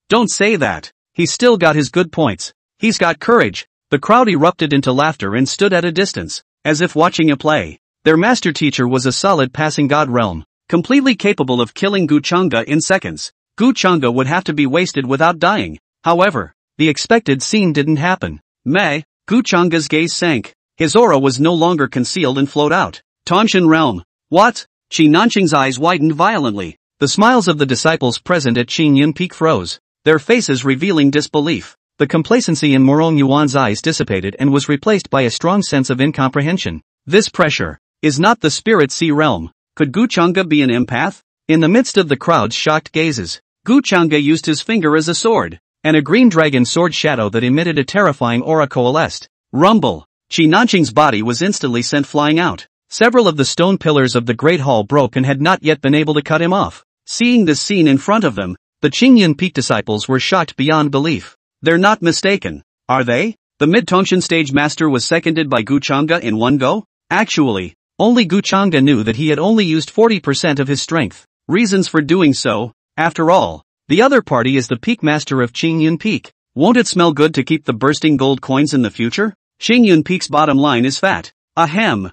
Don't say that. He's still got his good points. He's got courage. The crowd erupted into laughter and stood at a distance, as if watching a play. Their Master Teacher was a solid passing god realm, completely capable of killing Gu Chang'e in seconds. Gu Chang'e would have to be wasted without dying. However, the expected scene didn't happen. Gu Chang'e's gaze sank. His aura was no longer concealed and flowed out. Tongshan realm. What? Qi Nanqing's eyes widened violently. The smiles of the disciples present at Qing Yun Peak froze, their faces revealing disbelief. The complacency in Morong Yuan's eyes dissipated and was replaced by a strong sense of incomprehension. This pressure is not the spirit sea realm. Could Gu Chang'e be an empath? In the midst of the crowd's shocked gazes, Gu Chang'e used his finger as a sword, and a green dragon sword shadow that emitted a terrifying aura coalesced. Rumble! Qi Nanqing's body was instantly sent flying out. Several of the stone pillars of the Great Hall broke and had not yet been able to cut him off. Seeing this scene in front of them, the Qing Yun Peak disciples were shocked beyond belief. They're not mistaken, are they? The mid-Tongshan stage master was seconded by Gu Chang'e in one go? Actually, only Gu Chang'e knew that he had only used 40% of his strength. Reasons for doing so, after all. The other party is the peak master of Qing Yun Peak. Won't it smell good to keep the bursting gold coins in the future? Qing Yun Peak's bottom line is fat. Ahem.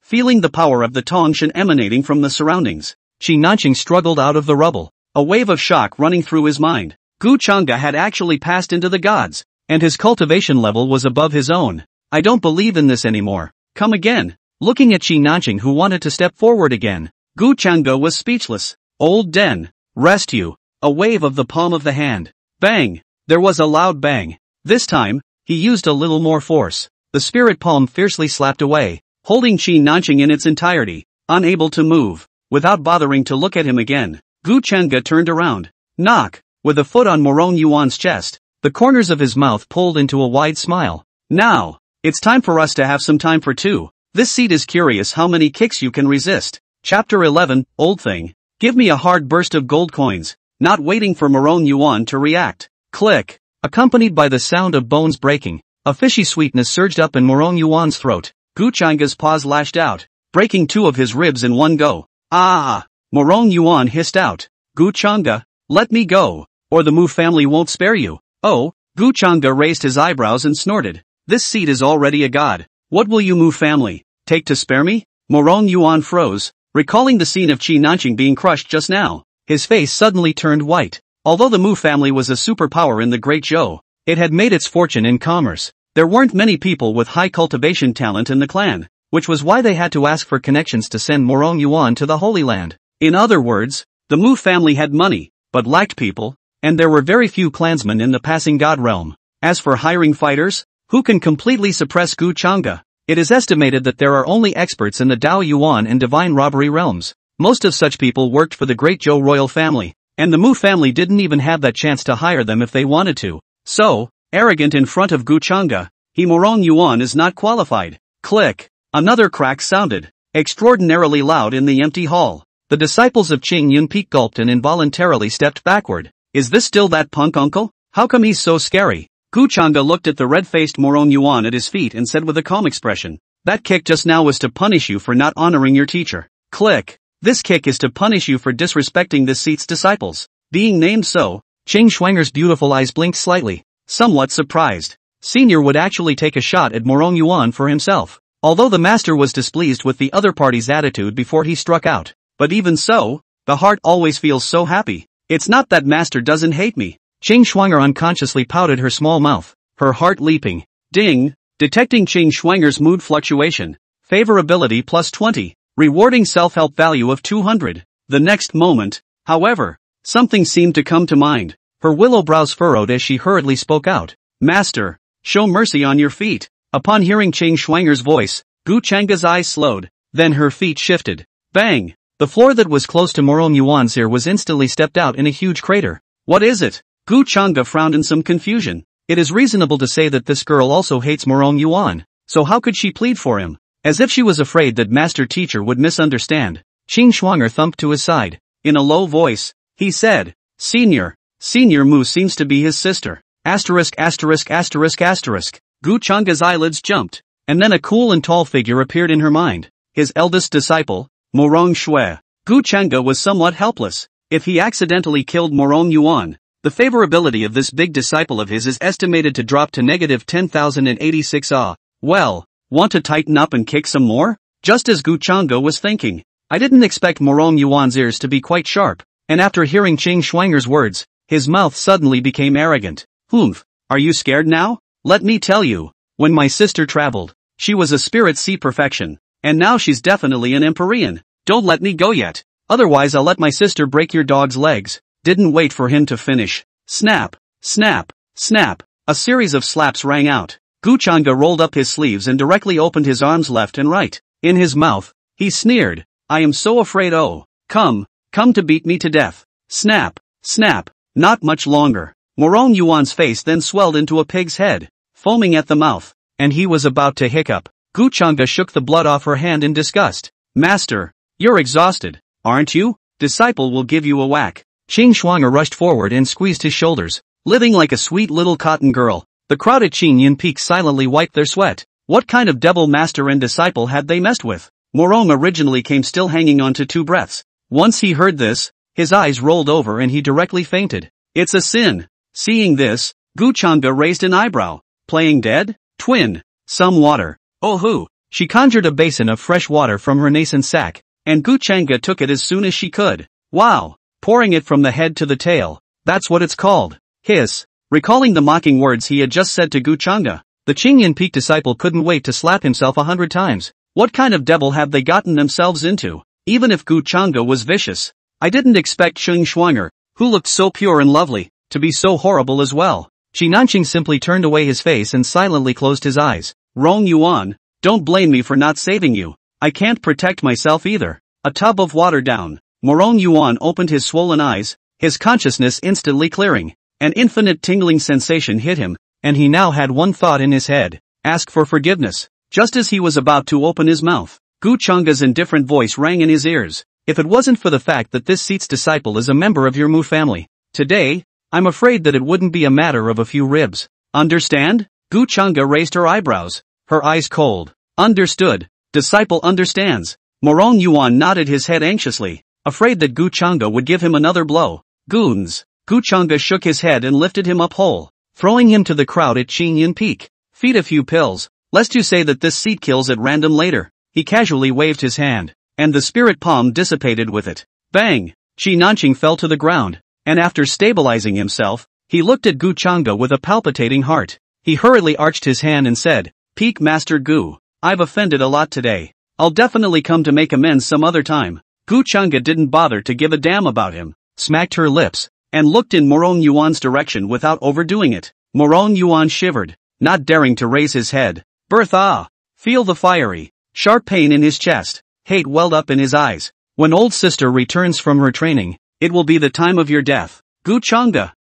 Feeling the power of the Tongshan emanating from the surroundings, Qi Nanqing struggled out of the rubble, a wave of shock running through his mind. Gu Chang'e had actually passed into the gods, and his cultivation level was above his own. I don't believe in this anymore. Come again. Looking at Qi Nanqing, who wanted to step forward again, Gu Chang'e was speechless. Old Den, rest you. A wave of the palm of the hand. Bang! There was a loud bang. This time, he used a little more force. The spirit palm fiercely slapped away, holding Qi Nanqing in its entirety, unable to move. Without bothering to look at him again, Gu Chang'e turned around. Knock! With a foot on Morong Yuan's chest, the corners of his mouth pulled into a wide smile. Now, it's time for us to have some time for two. This seat is curious how many kicks you can resist. Chapter 11, Old Thing. Give me a hard burst of gold coins. Not waiting for Morong Yuan to react. Click. Accompanied by the sound of bones breaking, a fishy sweetness surged up in Morong Yuan's throat. Gu Changa's paws lashed out, breaking 2 of his ribs in one go. Ah! Morong Yuan hissed out. Gu Changa, let me go, or the Mu family won't spare you. Oh, Gu Changa raised his eyebrows and snorted. This seat is already a god. What will you Mu family take to spare me? Morong Yuan froze, recalling the scene of Qi Nanqing being crushed just now. His face suddenly turned white. Although the Mu family was a superpower in the Great Zhou, it had made its fortune in commerce. There weren't many people with high cultivation talent in the clan, which was why they had to ask for connections to send Morong Yuan to the Holy Land. In other words, the Mu family had money, but lacked people, and there were very few clansmen in the passing god realm. As for hiring fighters, who can completely suppress Gu Changa? It is estimated that there are only experts in the Dao Yuan and divine robbery realms. Most of such people worked for the Great Zhou royal family, and the Mu family didn't even have that chance to hire them if they wanted to. So, arrogant in front of Gu Changa, Morong Yuan is not qualified. Click. Another crack sounded, extraordinarily loud in the empty hall. The disciples of Qing Yunpeak gulped and involuntarily stepped backward. Is this still that punk uncle? How come he's so scary? Gu Changa looked at the red-faced Morong Yuan at his feet and said with a calm expression, that kick just now was to punish you for not honoring your teacher. Click. This kick is to punish you for disrespecting this seat's disciples. Being named so, Qing Shuang'er's beautiful eyes blinked slightly, somewhat surprised. Senior would actually take a shot at Morong Yuan for himself, although the master was displeased with the other party's attitude before he struck out. But even so, the heart always feels so happy. It's not that master doesn't hate me. Qing Shuang'er unconsciously pouted her small mouth, her heart leaping. Ding! Detecting Qing Shuang'er's mood fluctuation. Favorability plus 20. Rewarding self-help value of 200. The next moment, however, something seemed to come to mind. Her willow brows furrowed as she hurriedly spoke out. Master, show mercy on your feet. Upon hearing Qing Shuang'er's voice, Gu Changa's eyes slowed, then her feet shifted. Bang! The floor that was close to Morong Yuan's ear was instantly stepped out in a huge crater. What is it? Gu Changa frowned in some confusion. It is reasonable to say that this girl also hates Morong Yuan, so how could she plead for him? As if she was afraid that master teacher would misunderstand, Qing Shuang'er thumped to his side. In a low voice, he said, Senior Mu seems to be his sister. Asterisk. Gu Changa's eyelids jumped, and then a cool and tall figure appeared in her mind. His eldest disciple, Morong Shui. Gu Changa was somewhat helpless. If he accidentally killed Morong Yuan, the favorability of this big disciple of his is estimated to drop to negative 10,086. Well, want to tighten up and kick some more? Just as Gu Changa was thinking. I didn't expect Morong Yuan's ears to be quite sharp, and after hearing Qing Shuang'er's words, his mouth suddenly became arrogant. Humph, are you scared now? Let me tell you, when my sister traveled, she was a spirit sea perfection, and now she's definitely an Empyrean. Don't let me go yet, otherwise I'll let my sister break your dog's legs. Didn't wait for him to finish. Snap, snap, snap. A series of slaps rang out. Gu Changa rolled up his sleeves and directly opened his arms left and right. In his mouth, he sneered, I am so afraid. Oh, come to beat me to death. Snap, snap. Not much longer. Morong Yuan's face then swelled into a pig's head, foaming at the mouth, and he was about to hiccup. Gu Changa shook the blood off her hand in disgust. Master, you're exhausted, aren't you? Disciple will give you a whack. Qing Shuang'er rushed forward and squeezed his shoulders, living like a sweet little cotton girl. The crowd at Qing Yunpeak silently wiped their sweat. What kind of devil master and disciple had they messed with? Morong originally came still hanging on to 2 breaths. Once he heard this, his eyes rolled over and he directly fainted. It's a sin. Seeing this, Gu Changa raised an eyebrow. Playing dead? Twin. Some water. Oh hoo. She conjured a basin of fresh water from her nascent sack, and Gu Changa took it as soon as she could. Wow. Pouring it from the head to the tail. That's what it's called. Hiss. Recalling the mocking words he had just said to Gu Changa, the Qing Yunpeak disciple couldn't wait to slap himself 100 times. What kind of devil have they gotten themselves into? Even if Gu Changa was vicious, I didn't expect Qing Shuang'er, who looked so pure and lovely, to be so horrible as well. Qi Nanqing simply turned away his face and silently closed his eyes. Rong Yuan, don't blame me for not saving you. I can't protect myself either. A tub of water down. Morong Yuan opened his swollen eyes, his consciousness instantly clearing. An infinite tingling sensation hit him, and he now had one thought in his head. Ask for forgiveness. Just as he was about to open his mouth, Gu Chang's indifferent voice rang in his ears. If it wasn't for the fact that this seat's disciple is a member of your Mu family, today, I'm afraid that it wouldn't be a matter of a few ribs. Understand? Gu Chang'e raised her eyebrows, her eyes cold. Understood. Disciple understands. Morong Yuan nodded his head anxiously, afraid that Gu Chang'e would give him another blow. Goons. Gu Chang'e shook his head and lifted him up whole, throwing him to the crowd at Qingyan Peak. Feed a few pills, lest you say that this seat kills at random later. He casually waved his hand, and the spirit palm dissipated with it. Bang! Qi Nanqing fell to the ground, and after stabilizing himself, he looked at Gu Chang'e with a palpitating heart. He hurriedly arched his hand and said, Peak Master Gu, I've offended a lot today. I'll definitely come to make amends some other time. Gu Chang'e didn't bother to give a damn about him, smacked her lips, and looked in Morong Yuan's direction without overdoing it. Morong Yuan shivered, not daring to raise his head. Bertha! Feel the fiery, sharp pain in his chest. Hate welled up in his eyes. When old sister returns from her training, it will be the time of your death. Gu Chang'e.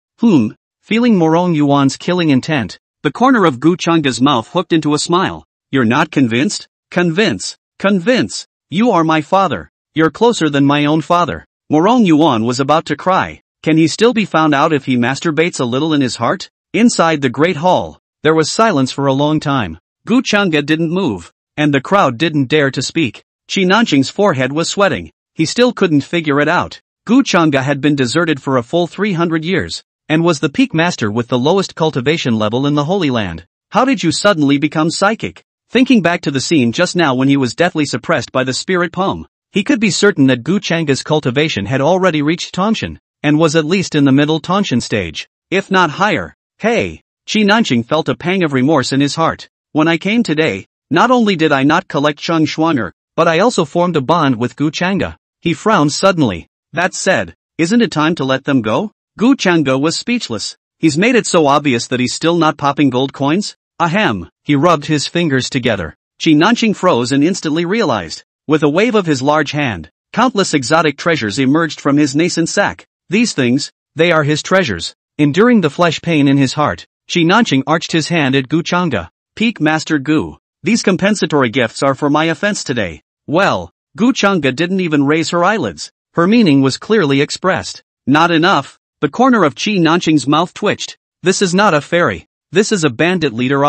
Feeling Morong Yuan's killing intent, the corner of Gu Chang'e's mouth hooked into a smile. You're not convinced? Convince. Convince. You are my father. You're closer than my own father. Morong Yuan was about to cry. Can he still be found out if he masturbates a little in his heart? Inside the great hall, there was silence for a long time. Gu Chang'e didn't move, and the crowd didn't dare to speak. Qi Nanqing's forehead was sweating. He still couldn't figure it out. Gu Chang'e had been deserted for a full 300 years, and was the peak master with the lowest cultivation level in the Holy Land. How did you suddenly become psychic? Thinking back to the scene just now when he was deathly suppressed by the spirit palm, he could be certain that Gu Chang'e's cultivation had already reached Tongtian, and was at least in the middle Tongtian stage, if not higher. Hey! Qi Nanqing felt a pang of remorse in his heart. When I came today, not only did I not collect Cheng Shuang'er, but I also formed a bond with Gu Chang'e. He frowned suddenly. That said, isn't it time to let them go? Gu Chang'e was speechless. He's made it so obvious that he's still not popping gold coins? Ahem. He rubbed his fingers together. Qi Nanqing froze and instantly realized. With a wave of his large hand, countless exotic treasures emerged from his nascent sack. These things, they are his treasures. Enduring the flesh pain in his heart, Qi Nanqing arched his hand at Gu Chang'e. Peak Master Gu, these compensatory gifts are for my offense today. Well, Gu Chang'e didn't even raise her eyelids. Her meaning was clearly expressed. Not enough. The corner of Qi Nanqing's mouth twitched. This is not a fairy. This is a bandit leader.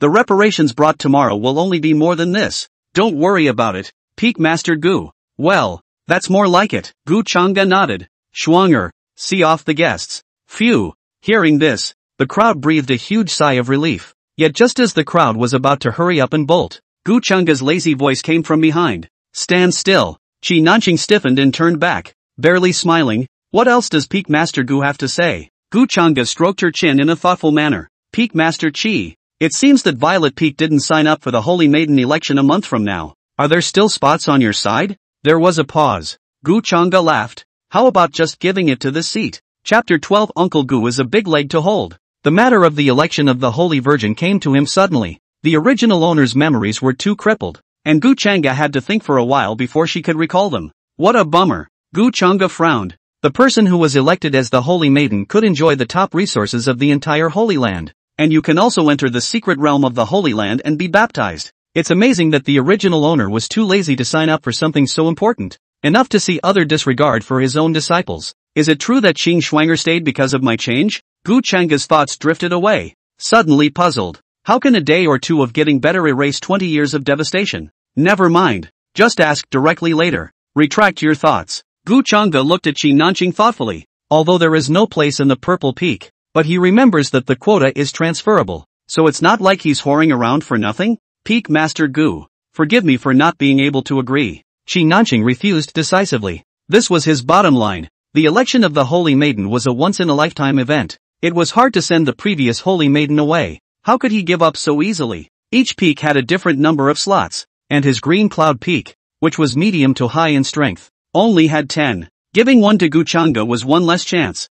The reparations brought tomorrow will only be more than this. Don't worry about it, Peak Master Gu. Well, that's more like it. Gu Chang'e nodded. Shuang'er, see off the guests. Phew. Hearing this, the crowd breathed a huge sigh of relief. Yet just as the crowd was about to hurry up and bolt, Gu Chang'e's lazy voice came from behind. Stand still. Qi Nanqing stiffened and turned back, barely smiling. What else does Peak Master Gu have to say? Gu Chang'e stroked her chin in a thoughtful manner. Peak Master Qi, it seems that Violet Peak didn't sign up for the Holy Maiden election a month from now. Are there still spots on your side? There was a pause. Gu Chang'e laughed. How about just giving it to this seat? Chapter 12. Uncle Gu is a big leg to hold. The matter of the election of the Holy Virgin came to him suddenly. The original owner's memories were too crippled, and Gu Chang'e had to think for a while before she could recall them. What a bummer. Gu Chang'e frowned. The person who was elected as the Holy Maiden could enjoy the top resources of the entire Holy Land, and you can also enter the secret realm of the Holy Land and be baptized. It's amazing that the original owner was too lazy to sign up for something so important, enough to see utter disregard for his own disciples. Is it true that Qing Shuang'er stayed because of my change? Gu Chang'e's thoughts drifted away, suddenly puzzled. How can a day or two of getting better erase 20 years of devastation? Never mind. Just ask directly later. Retract your thoughts. Gu Chang'e looked at Qi Nanqing thoughtfully. Although there is no place in the Purple Peak, but he remembers that the quota is transferable, so it's not like he's whoring around for nothing? Peak Master Gu, forgive me for not being able to agree. Qi Nanqing refused decisively. This was his bottom line. The election of the Holy Maiden was a once-in-a-lifetime event. It was hard to send the previous Holy Maiden away. How could he give up so easily? Each peak had a different number of slots, and his Green Cloud Peak, which was medium to high in strength, only had 10. Giving one to Gu Chang'e was one less chance.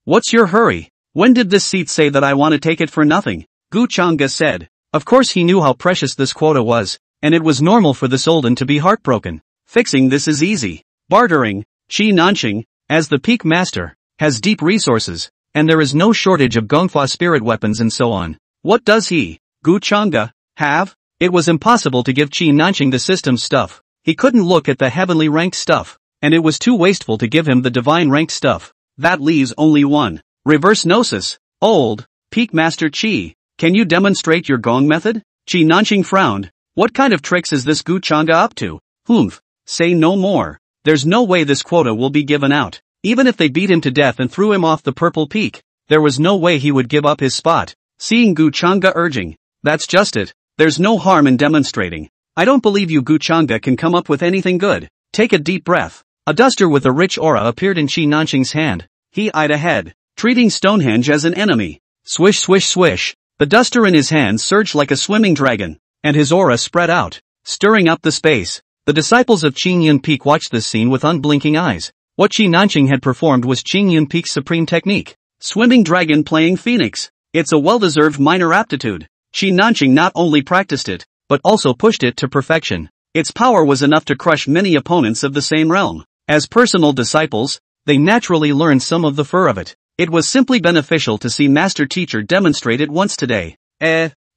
What's your hurry? When did this seat say that I want to take it for nothing? Gu Chang'e said. Of course he knew how precious this quota was, and it was normal for the Soldan to be heartbroken. Fixing this is easy. Bartering. Qi Nanqing, as the peak master, has deep resources, and there is no shortage of Gongfa spirit weapons and so on. What does he, Gu Chang'e, have? It was impossible to give Qi Nanqing the system stuff. He couldn't look at the heavenly ranked stuff. And it was too wasteful to give him the divine ranked stuff. That leaves only one. Reverse Gnosis. Old. Peak Master Qi. Can you demonstrate your Gong method? Qi Nanqing frowned. What kind of tricks is this Gu Chang'e up to? Humph. Say no more. There's no way this quota will be given out. Even if they beat him to death and threw him off the purple peak, there was no way he would give up his spot. Seeing Gu Chang'e urging. That's just it. There's no harm in demonstrating. I don't believe you Gu Chang'e can come up with anything good. Take a deep breath. A duster with a rich aura appeared in Qi Nanqing's hand. He eyed ahead, treating Stonehenge as an enemy. Swish swish swish. The duster in his hand surged like a swimming dragon, and his aura spread out, stirring up the space. The disciples of Qing Yun Peak watched this scene with unblinking eyes. What Qi Nanqing had performed was Qing Yun Peak's supreme technique. Swimming dragon playing phoenix. It's a well-deserved minor aptitude. Qi Nanqing not only practiced it, but also pushed it to perfection. Its power was enough to crush many opponents of the same realm. As personal disciples, they naturally learned some of the fur of it. It was simply beneficial to see Master Teacher demonstrate it once today.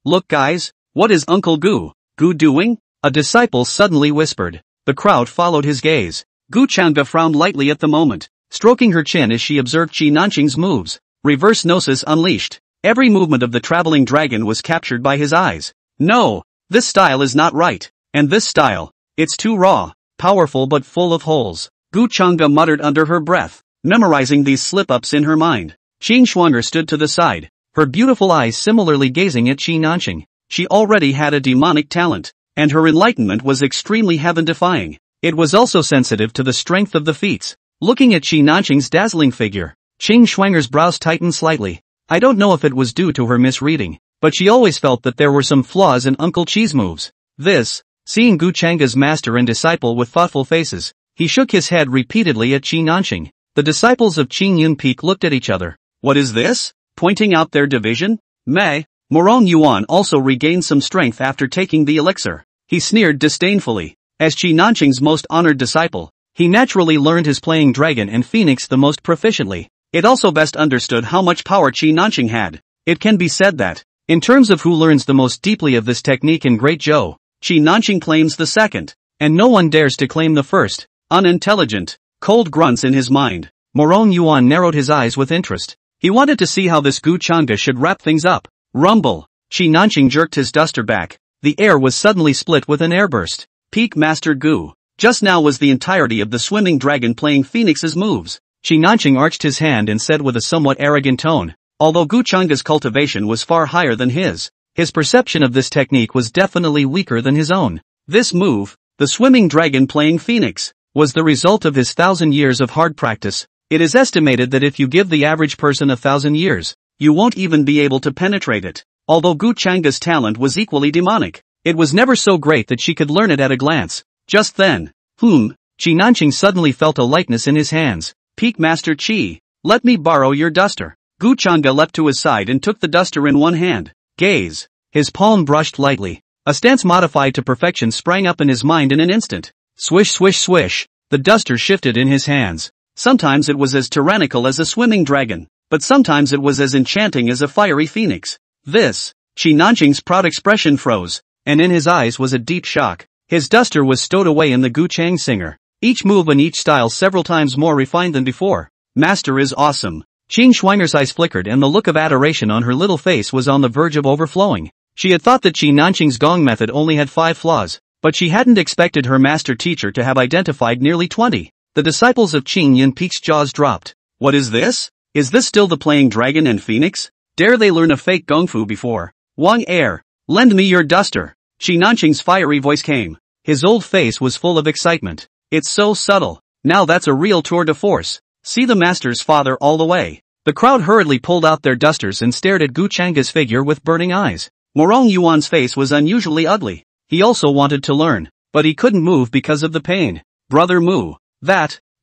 Look guys, what is Uncle Gu doing? A disciple suddenly whispered. The crowd followed his gaze. Gu Chang'e frowned lightly at the moment, stroking her chin as she observed Qi Nanqing's moves. Reverse Gnosis unleashed. Every movement of the traveling dragon was captured by his eyes. No, this style is not right. And this style, it's too raw, powerful but full of holes. Gu Chang'e muttered under her breath, memorizing these slip-ups in her mind. Qing Shuang'er stood to the side, her beautiful eyes similarly gazing at Qi Nanqing. She already had a demonic talent, and her enlightenment was extremely heaven-defying. It was also sensitive to the strength of the feats. Looking at Qi Nanqing's dazzling figure, Qing Shuang'er's brows tightened slightly. I don't know if it was due to her misreading, but she always felt that there were some flaws in Uncle Qi's moves. Seeing Gu Chang'e's master and disciple with thoughtful faces, he shook his head repeatedly at Qi Nanqing. The disciples of Qing Yun Peak looked at each other. What is this? Pointing out their division? Morong Yuan also regained some strength after taking the elixir. He sneered disdainfully. As Qi Nanqing's most honored disciple, he naturally learned his playing dragon and phoenix the most proficiently. It also best understood how much power Qi Nanqing had. It can be said that, in terms of who learns the most deeply of this technique in Great Zhou, Qi Nanqing claims the second, and no one dares to claim the first. Unintelligent, cold grunts in his mind. Morong Yuan narrowed his eyes with interest. He wanted to see how this Gu Chang'e should wrap things up. Rumble. Qi Nanqing jerked his duster back. The air was suddenly split with an airburst. Peak Master Gu. Just now was the entirety of the swimming dragon playing Phoenix's moves. Qi Nanqing arched his hand and said with a somewhat arrogant tone, although Gu Chang'e's cultivation was far higher than his perception of this technique was definitely weaker than his own. This move, the swimming dragon playing Phoenix, was the result of his 1,000 years of hard practice. It is estimated that if you give the average person 1,000 years, you won't even be able to penetrate it. Although Gu Chang'e's talent was equally demonic, it was never so great that she could learn it at a glance. Just then, Qi Nanqing suddenly felt a lightness in his hands. Peak Master Qi, let me borrow your duster. Gu Chang'e leapt to his side and took the duster in one hand. Gaze. His palm brushed lightly. A stance modified to perfection sprang up in his mind in an instant. Swish swish swish. The duster shifted in his hands. Sometimes it was as tyrannical as a swimming dragon, but sometimes it was as enchanting as a fiery phoenix. Qi Nanqing's proud expression froze, and in his eyes was a deep shock. His duster was stowed away in the Gu Chang singer. Each move and each style several times more refined than before. Master is awesome. Qing Shuang'er's eyes flickered and the look of adoration on her little face was on the verge of overflowing. She had thought that Qi Nanqing's gong method only had 5 flaws, but she hadn't expected her master teacher to have identified nearly 20. The disciples of Qing Yun Peak's jaws dropped. What is this? Is this still the playing dragon and phoenix? Dare they learn a fake gongfu before? Wang Er, lend me your duster. Qi Nanqing's fiery voice came. His old face was full of excitement. It's so subtle. Now that's a real tour de force. See the master's father all the way. The crowd hurriedly pulled out their dusters and stared at Gu Chang'e's figure with burning eyes. Morong Yuan's face was unusually ugly. He also wanted to learn, but he couldn't move because of the pain. Brother Mu,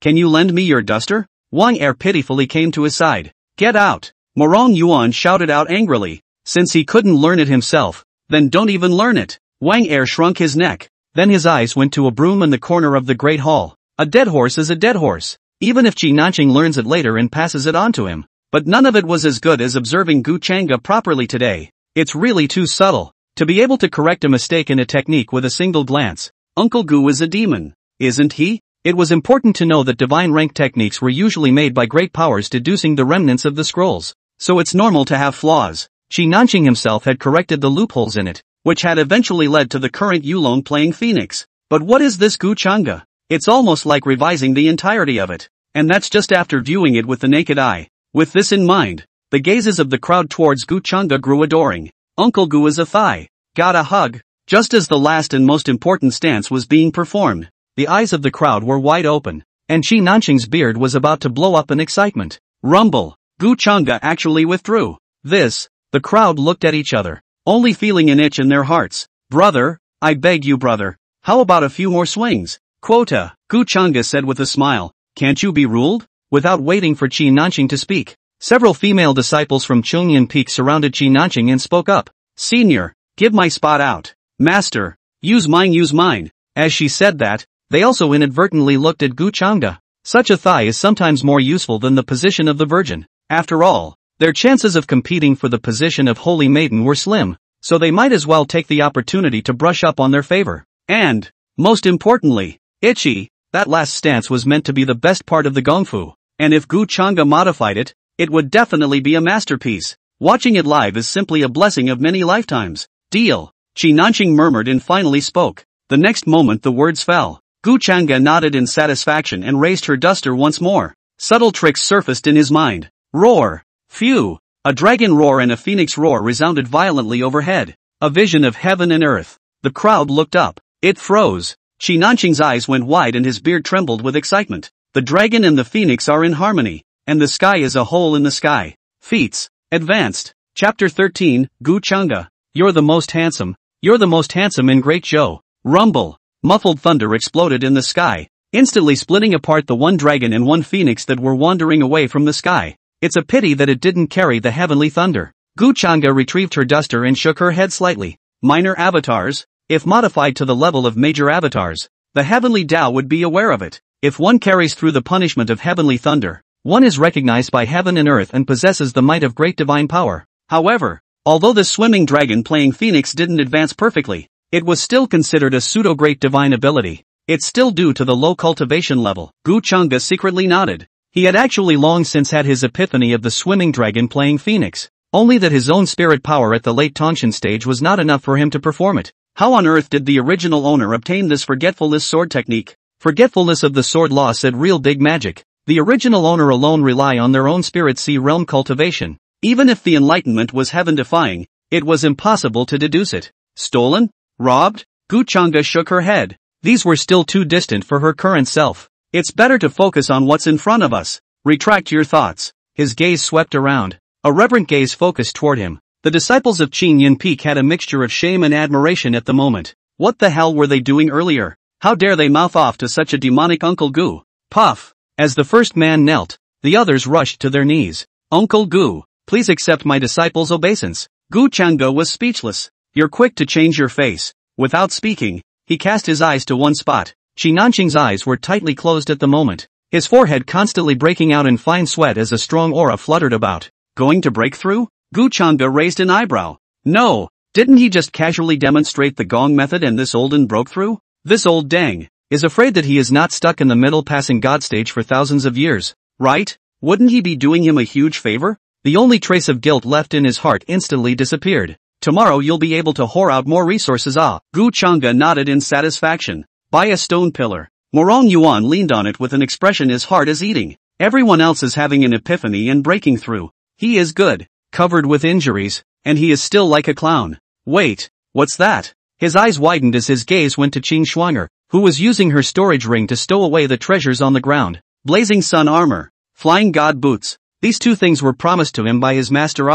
can you lend me your duster? Wang Er pitifully came to his side. Get out! Morong Yuan shouted out angrily. Since he couldn't learn it himself, then don't even learn it. Wang Er shrunk his neck. Then his eyes went to a broom in the corner of the great hall. A dead horse is a dead horse, even if Qi Nanqing learns it later and passes it on to him. But none of it was as good as observing Gu Chang'e properly today. It's really too subtle, To be able to correct a mistake in a technique with a single glance, Uncle Gu is a demon, isn't he? It was important to know that divine rank techniques were usually made by great powers deducing the remnants of the scrolls, so it's normal to have flaws. Qi Nanqing himself had corrected the loopholes in it, which had eventually led to the current Yulong playing Phoenix. But what is this Gu Chang'e? It's almost like revising the entirety of it, and that's just after viewing it with the naked eye. With this in mind, the gazes of the crowd towards Gu Chang'e grew adoring. Uncle Gu is a thigh. Got a hug. Just as the last and most important stance was being performed, the eyes of the crowd were wide open, and Qi Nanqing's beard was about to blow up in excitement. Rumble. Gu Chang'e actually withdrew. The crowd looked at each other, only feeling an itch in their hearts. Brother, I beg you brother, how about a few more swings? Quota, Gu Chang'e said with a smile. Can't you be ruled? Without waiting for Qi Nanqing to speak, several female disciples from Chunyan Peak surrounded Qi Nanqing and spoke up. Senior, give my spot out. Master, use mine. As she said that, they also inadvertently looked at Gu Chang'e. Such a thigh is sometimes more useful than the position of the virgin. After all, their chances of competing for the position of holy maiden were slim, so they might as well take the opportunity to brush up on their favor. And, most importantly, itchy. That last stance was meant to be the best part of the gongfu, and if Gu Chang'e modified it, it would definitely be a masterpiece. Watching it live is simply a blessing of many lifetimes. Deal. Qi Nanqing murmured and finally spoke. The next moment the words fell. Gu Chang'e nodded in satisfaction and raised her duster once more. Subtle tricks surfaced in his mind. Roar. Phew. A dragon roar and a phoenix roar resounded violently overhead. A vision of heaven and earth. The crowd looked up. It froze. Qi Nanqing's eyes went wide and his beard trembled with excitement. The dragon and the phoenix are in harmony, and the sky is a hole in the sky. Feats. Advanced. Chapter 13, Gu Chang'e. You're the most handsome in Great Zhou. Rumble. Muffled thunder exploded in the sky, instantly splitting apart the one dragon and one phoenix that were wandering away from the sky. It's a pity that it didn't carry the heavenly thunder. Gu Chang'e retrieved her duster and shook her head slightly. Minor avatars? If modified to the level of major avatars, the heavenly Tao would be aware of it. If one carries through the punishment of heavenly thunder, one is recognized by heaven and earth and possesses the might of great divine power. However, although the swimming dragon playing Phoenix didn't advance perfectly, it was still considered a pseudo-great divine ability. It's still due to the low cultivation level. Gu Chang'e secretly nodded. He had actually long since had his epiphany of the swimming dragon playing Phoenix, only that his own spirit power at the late Tongshan stage was not enough for him to perform it. How on earth did the original owner obtain this forgetfulness sword technique? Forgetfulness of the sword law said real big magic. The original owner alone rely on their own spirit sea realm cultivation. Even if the enlightenment was heaven-defying, it was impossible to deduce it. Stolen? Robbed? Gu Chang'e shook her head. These were still too distant for her current self. It's better to focus on what's in front of us. Retract your thoughts. His gaze swept around. A reverent gaze focused toward him. The disciples of Qin Yin Peak had a mixture of shame and admiration at the moment. What the hell were they doing earlier? How dare they mouth off to such a demonic Uncle Gu? Puff. As the first man knelt, the others rushed to their knees. Uncle Gu, please accept my disciples' obeisance. Gu Chang'e was speechless. You're quick to change your face. Without speaking, he cast his eyes to one spot. Qi Nanqing's eyes were tightly closed at the moment, his forehead constantly breaking out in fine sweat as a strong aura fluttered about. Going to break through? Gu Chang'e raised an eyebrow. No, didn't he just casually demonstrate the gong method and this olden broke through? This old dang is afraid that he is not stuck in the middle passing God stage for thousands of years, right? Wouldn't he be doing him a huge favor? The only trace of guilt left in his heart instantly disappeared. Tomorrow you'll be able to whore out more resources. Gu Chang'e nodded in satisfaction. Buy a stone pillar. Morong Yuan leaned on it with an expression as hard as eating. Everyone else is having an epiphany and breaking through. He is good, covered with injuries, and he is still like a clown. Wait, what's that? His eyes widened as his gaze went to Qing Shuang'er, who was using her storage ring to stow away the treasures on the ground. Blazing sun armor, flying god boots. These two things were promised to him by his master.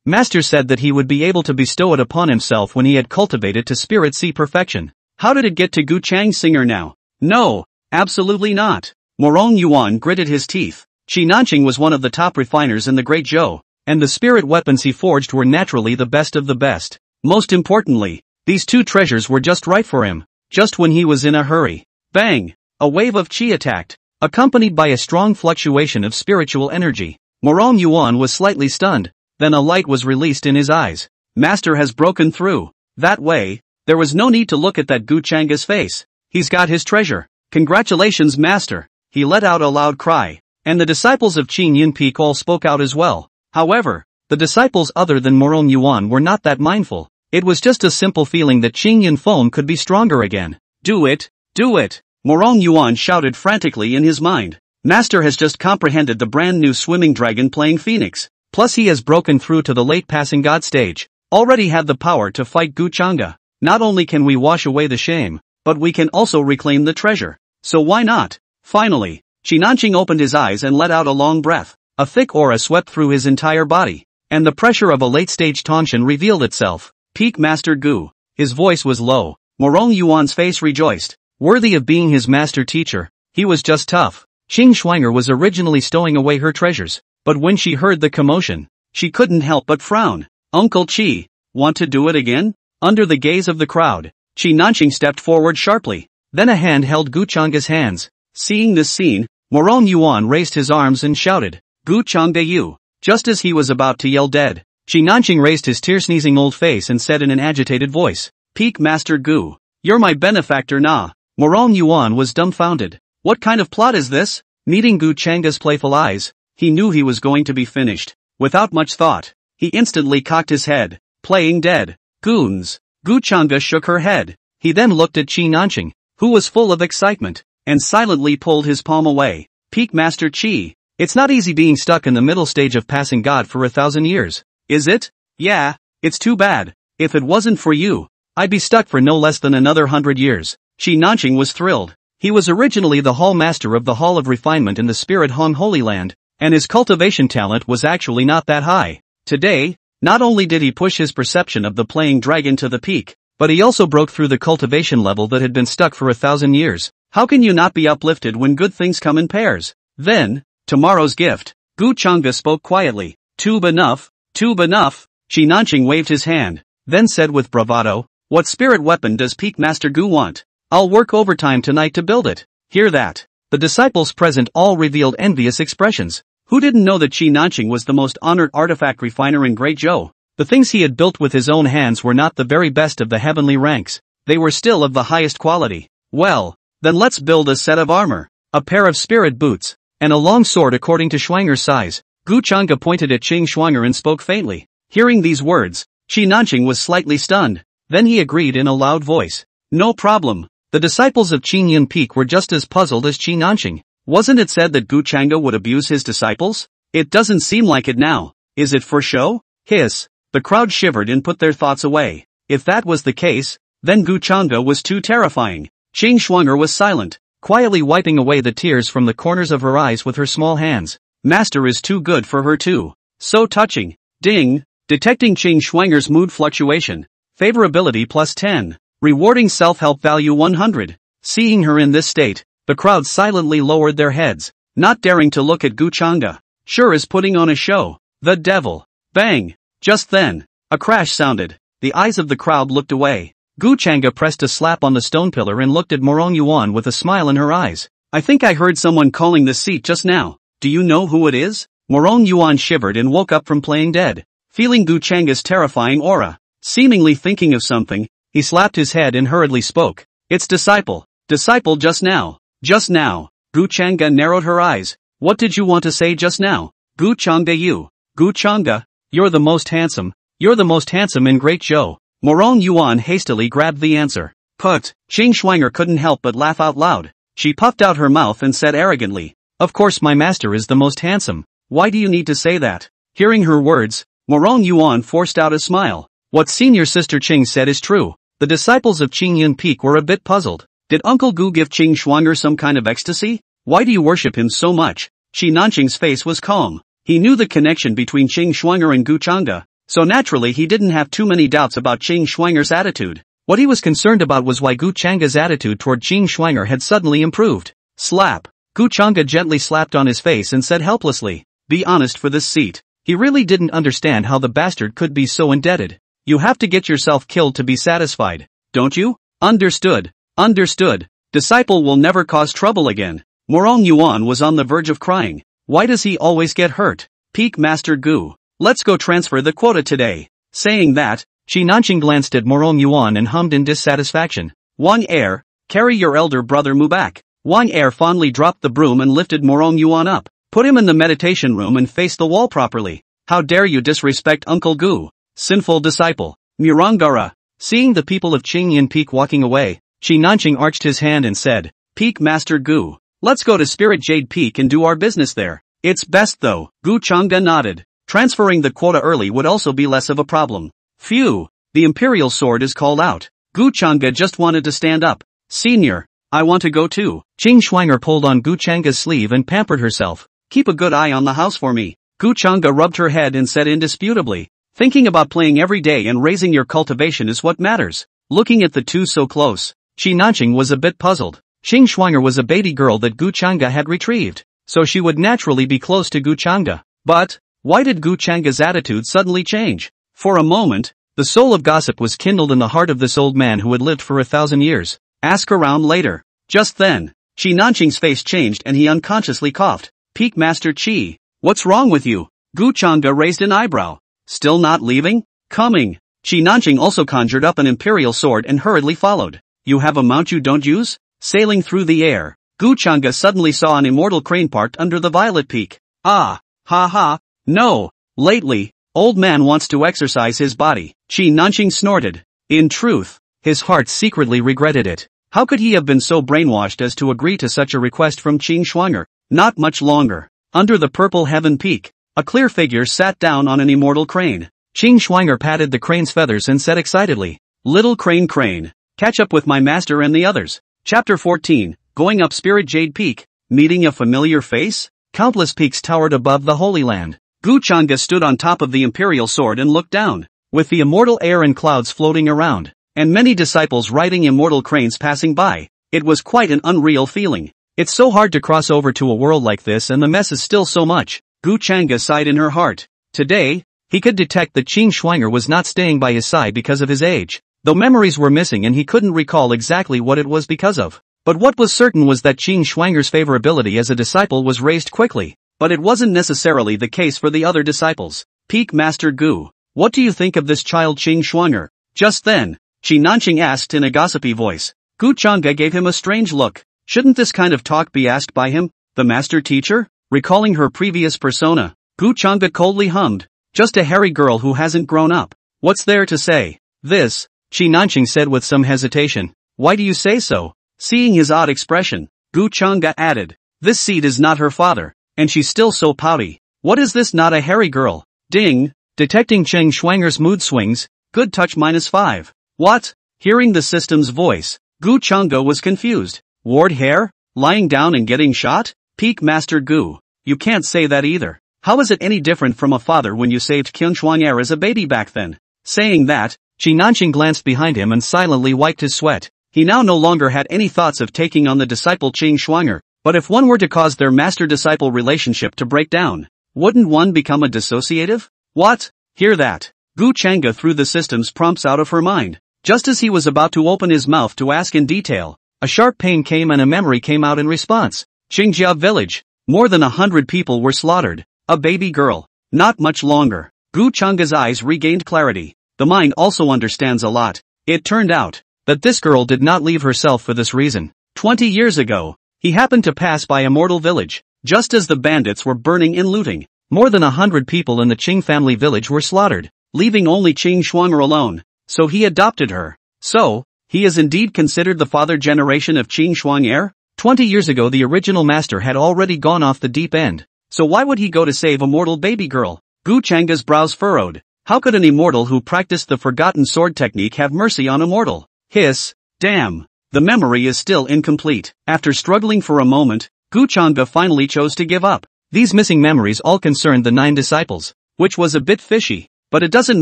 Master said that he would be able to bestow it upon himself when he had cultivated to spirit sea perfection. How did it get to Gu Chang'e now? No, absolutely not. Morong Yuan gritted his teeth. Qi Nanqing was one of the top refiners in the Great Zhou, and the spirit weapons he forged were naturally the best of the best. Most importantly, these two treasures were just right for him, just when he was in a hurry. Bang! A wave of qi attacked, accompanied by a strong fluctuation of spiritual energy. Morong Yuan was slightly stunned, then a light was released in his eyes. Master has broken through. That way, there was no need to look at that Gu Changa's face. He's got his treasure. Congratulations, master. He let out a loud cry. And the disciples of Qin Yin Peak all spoke out as well. However, the disciples other than Morong Yuan were not that mindful. It was just a simple feeling that Qin Yin Feng could be stronger again. Do it! Do it! Morong Yuan shouted frantically in his mind. Master has just comprehended the brand new swimming dragon playing Phoenix. Plus he has broken through to the late passing god stage. Already have the power to fight Gu Changa. Not only can we wash away the shame, but we can also reclaim the treasure. So why not? Finally, Qinanqing opened his eyes and let out a long breath. A thick aura swept through his entire body, and the pressure of a late-stage Tanshan revealed itself. Peak Master Gu. His voice was low. Morong Yuan's face rejoiced. Worthy of being his master teacher, he was just tough. Qing Shuang'er was originally stowing away her treasures, but when she heard the commotion, she couldn't help but frown. Uncle Qi, want to do it again? Under the gaze of the crowd, Qinanqing stepped forward sharply. Then a hand held Gu Changa's hands. Seeing this scene, Morong Yuan raised his arms and shouted, Gu Changde Yu. Just as he was about to yell dead, Qinanqing raised his tear-sneezing old face and said in an agitated voice, Peak Master Gu, you're my benefactor na. Morong Yuan was dumbfounded. What kind of plot is this? Meeting Gu Changa's playful eyes, he knew he was going to be finished. Without much thought, he instantly cocked his head, playing dead. Goons. Gu Changa shook her head. He then looked at Qinanqing, who was full of excitement, and silently pulled his palm away. Peak Master Qi, it's not easy being stuck in the middle stage of passing God for 1,000 years, is it? Yeah, it's too bad. If it wasn't for you, I'd be stuck for no less than another 100 years. Qinanqing was thrilled. He was originally the Hall Master of the Hall of Refinement in the Spirit Hong Holy Land, and his cultivation talent was actually not that high. Today, not only did he push his perception of the playing dragon to the peak, but he also broke through the cultivation level that had been stuck for 1,000 years. How can you not be uplifted when good things come in pairs? Then, tomorrow's gift. Gu Changa spoke quietly. Tube enough, tube enough. Qinanqing waved his hand, then said with bravado, what spirit weapon does Peak Master Gu want? I'll work overtime tonight to build it. Hear that? The disciples present all revealed envious expressions. Who didn't know that Qinanqing was the most honored artifact refiner in Great Zhou? The things he had built with his own hands were not the very best of the heavenly ranks. They were still of the highest quality. Well, then let's build a set of armor, a pair of spirit boots, and a long sword according to Shuang'er's size. Gu Changa pointed at Qing Shuang'er and spoke faintly. Hearing these words, Qinanqing was slightly stunned. Then he agreed in a loud voice. No problem. The disciples of Qin Yin Peak were just as puzzled as Qinanqing. Wasn't it said that Gu Changa would abuse his disciples? It doesn't seem like it now. Is it for show? Hiss. The crowd shivered and put their thoughts away. If that was the case, then Gu Changa was too terrifying. Qing Shuang'er was silent, quietly wiping away the tears from the corners of her eyes with her small hands. Master is too good for her too. So touching. Ding. Detecting Qing Shuang'er's mood fluctuation. Favorability plus 10. Rewarding self-help value 100. Seeing her in this state, the crowd silently lowered their heads, not daring to look at Gu Changa. Sure is putting on a show. The devil. Bang. Just then, a crash sounded. The eyes of the crowd looked away. Gu Changa pressed a slap on the stone pillar and looked at Morong Yuan with a smile in her eyes. I think I heard someone calling this seat just now. Do you know who it is? Morong Yuan shivered and woke up from playing dead, feeling Gu Changa's terrifying aura. Seemingly thinking of something, he slapped his head and hurriedly spoke. It's disciple. Disciple just now. Just now. Gu Changa narrowed her eyes. What did you want to say just now? Gu Changde Yu. Gu Changa, you're the most handsome. You're the most handsome in Great Zhou. Morong Yuan hastily grabbed the answer. Put. Qing Shuang'er couldn't help but laugh out loud. She puffed out her mouth and said arrogantly, of course my master is the most handsome. Why do you need to say that? Hearing her words, Morong Yuan forced out a smile. What senior sister Qing said is true. The disciples of Qin Yin Peak were a bit puzzled. Did Uncle Gu give Qing Shuang'er some kind of ecstasy? Why do you worship him so much? Qinanqing's face was calm. He knew the connection between Qing Shuang'er and Gu Changa, so naturally he didn't have too many doubts about Qing Shuang'er's attitude. What he was concerned about was why Gu Changa's attitude toward Qing Shuang'er had suddenly improved. Slap. Gu Changa gently slapped on his face and said helplessly, be honest for this seat. He really didn't understand how the bastard could be so indebted. You have to get yourself killed to be satisfied, don't you? Understood. Understood. Disciple will never cause trouble again. Morong Yuan was on the verge of crying. Why does he always get hurt? Peak Master Gu. Let's go transfer the quota today. Saying that, Shi Nanqing glanced at Morong Yuan and hummed in dissatisfaction. Wang Er, carry your elder brother Mu back. Wang Er fondly dropped the broom and lifted Morong Yuan up. Put him in the meditation room and face the wall properly. How dare you disrespect Uncle Gu? Sinful disciple. Murangara. Seeing the people of Qingyan Peak walking away, Shi Nanqing arched his hand and said, Peak Master Gu, let's go to Spirit Jade Peak and do our business there. It's best though. Gu Chang'e nodded. Transferring the quota early would also be less of a problem. Phew, the Imperial Sword is called out. Gu Chang'e just wanted to stand up. Senior, I want to go too. Qing Schwanger pulled on Gu Chang'e's sleeve and pampered herself. Keep a good eye on the house for me. Gu Chang'e rubbed her head and said indisputably, thinking about playing every day and raising your cultivation is what matters. Looking at the two so close, Shi Nanqing was a bit puzzled. Qing Schwanger was a baby girl that Gu Chang'e had retrieved, so she would naturally be close to Gu Chang'e. But, why did Gu Chang'e's attitude suddenly change? For a moment, the soul of gossip was kindled in the heart of this old man who had lived for 1,000 years. Ask around later. Just then, Shi Nanqing's face changed and he unconsciously coughed. Peak Master Qi, what's wrong with you? Gu Chang'e raised an eyebrow. Still not leaving? Coming. Shi Nanqing also conjured up an imperial sword and hurriedly followed. You have a mount you don't use? Sailing through the air, Gu Chang'e suddenly saw an immortal crane parked under the violet peak. Ah, ha ha, no, lately, old man wants to exercise his body. Shi Nanqing snorted. In truth, his heart secretly regretted it. How could he have been so brainwashed as to agree to such a request from Qing Schwanger? Not much longer. Under the purple heaven peak, a clear figure sat down on an immortal crane. Qing Schwanger patted the crane's feathers and said excitedly, Little crane, catch up with my master and the others. Chapter 14, Going Up Spirit Jade Peak, Meeting a Familiar Face? Countless peaks towered above the Holy Land. Gu Chang'e stood on top of the imperial sword and looked down, with the immortal air and clouds floating around, and many disciples riding immortal cranes passing by. It was quite an unreal feeling. It's so hard to cross over to a world like this and the mess is still so much. Gu Chang'e sighed in her heart. Today, he could detect that Qing Schwanger was not staying by his side because of his age, though memories were missing and he couldn't recall exactly what it was because of. But what was certain was that Qing Schwanger's favorability as a disciple was raised quickly, but it wasn't necessarily the case for the other disciples. Peak Master Gu, what do you think of this child Qing Schwanger? Just then, Shi Nanqing asked in a gossipy voice. Gu Chang'e gave him a strange look. Shouldn't this kind of talk be asked by him, the master teacher? Recalling her previous persona, Gu Chang'e coldly hummed. Just a hairy girl who hasn't grown up. What's there to say? This, Shi Nanqing said with some hesitation. Why do you say so? Seeing his odd expression, Gu Chang'e added. This seed is not her father, and she's still so pouty. What is this not a hairy girl? Ding! Detecting Qing Schwanger's mood swings, good touch -5. What? Hearing the system's voice, Gu Chang'e was confused. Ward hair? Lying down and getting shot? Peak Master Gu, you can't say that either. How is it any different from a father when you saved Qing Schwanger as a baby back then? Saying that, Shi Nanqing glanced behind him and silently wiped his sweat. He now no longer had any thoughts of taking on the disciple Qing Schwanger, but if one were to cause their master-disciple relationship to break down, wouldn't one become a dissociative? What? Hear that? Gu Chang'e threw the system's prompts out of her mind. Just as he was about to open his mouth to ask in detail, a sharp pain came and a memory came out in response. Qingjia village. More than 100 people were slaughtered. A baby girl. Not much longer. Gu Chang'e's eyes regained clarity. The mind also understands a lot. It turned out that this girl did not leave herself for this reason. 20 years ago, he happened to pass by Immortal Village, just as the bandits were burning and looting. More than 100 people in the Qing family village were slaughtered, leaving only Qing Schwanger alone. So he adopted her. So, he is indeed considered the father generation of Qing Schwanger? 20 years ago the original master had already gone off the deep end. So why would he go to save a mortal baby girl? Gu Chang'e's brows furrowed. How could an immortal who practiced the forgotten sword technique have mercy on a mortal? Hiss. Damn. The memory is still incomplete. After struggling for a moment, Gu Chang'e finally chose to give up. These missing memories all concerned the 9 disciples, which was a bit fishy. But it doesn't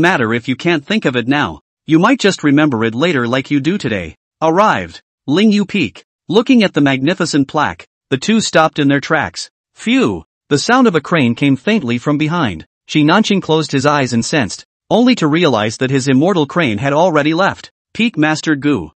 matter if you can't think of it now. You might just remember it later like you do today. Arrived. Lingyu Peak. Looking at the magnificent plaque, the two stopped in their tracks. Phew! The sound of a crane came faintly from behind. Shi Nanqing closed his eyes and sensed, only to realize that his immortal crane had already left. Peak Master Gu.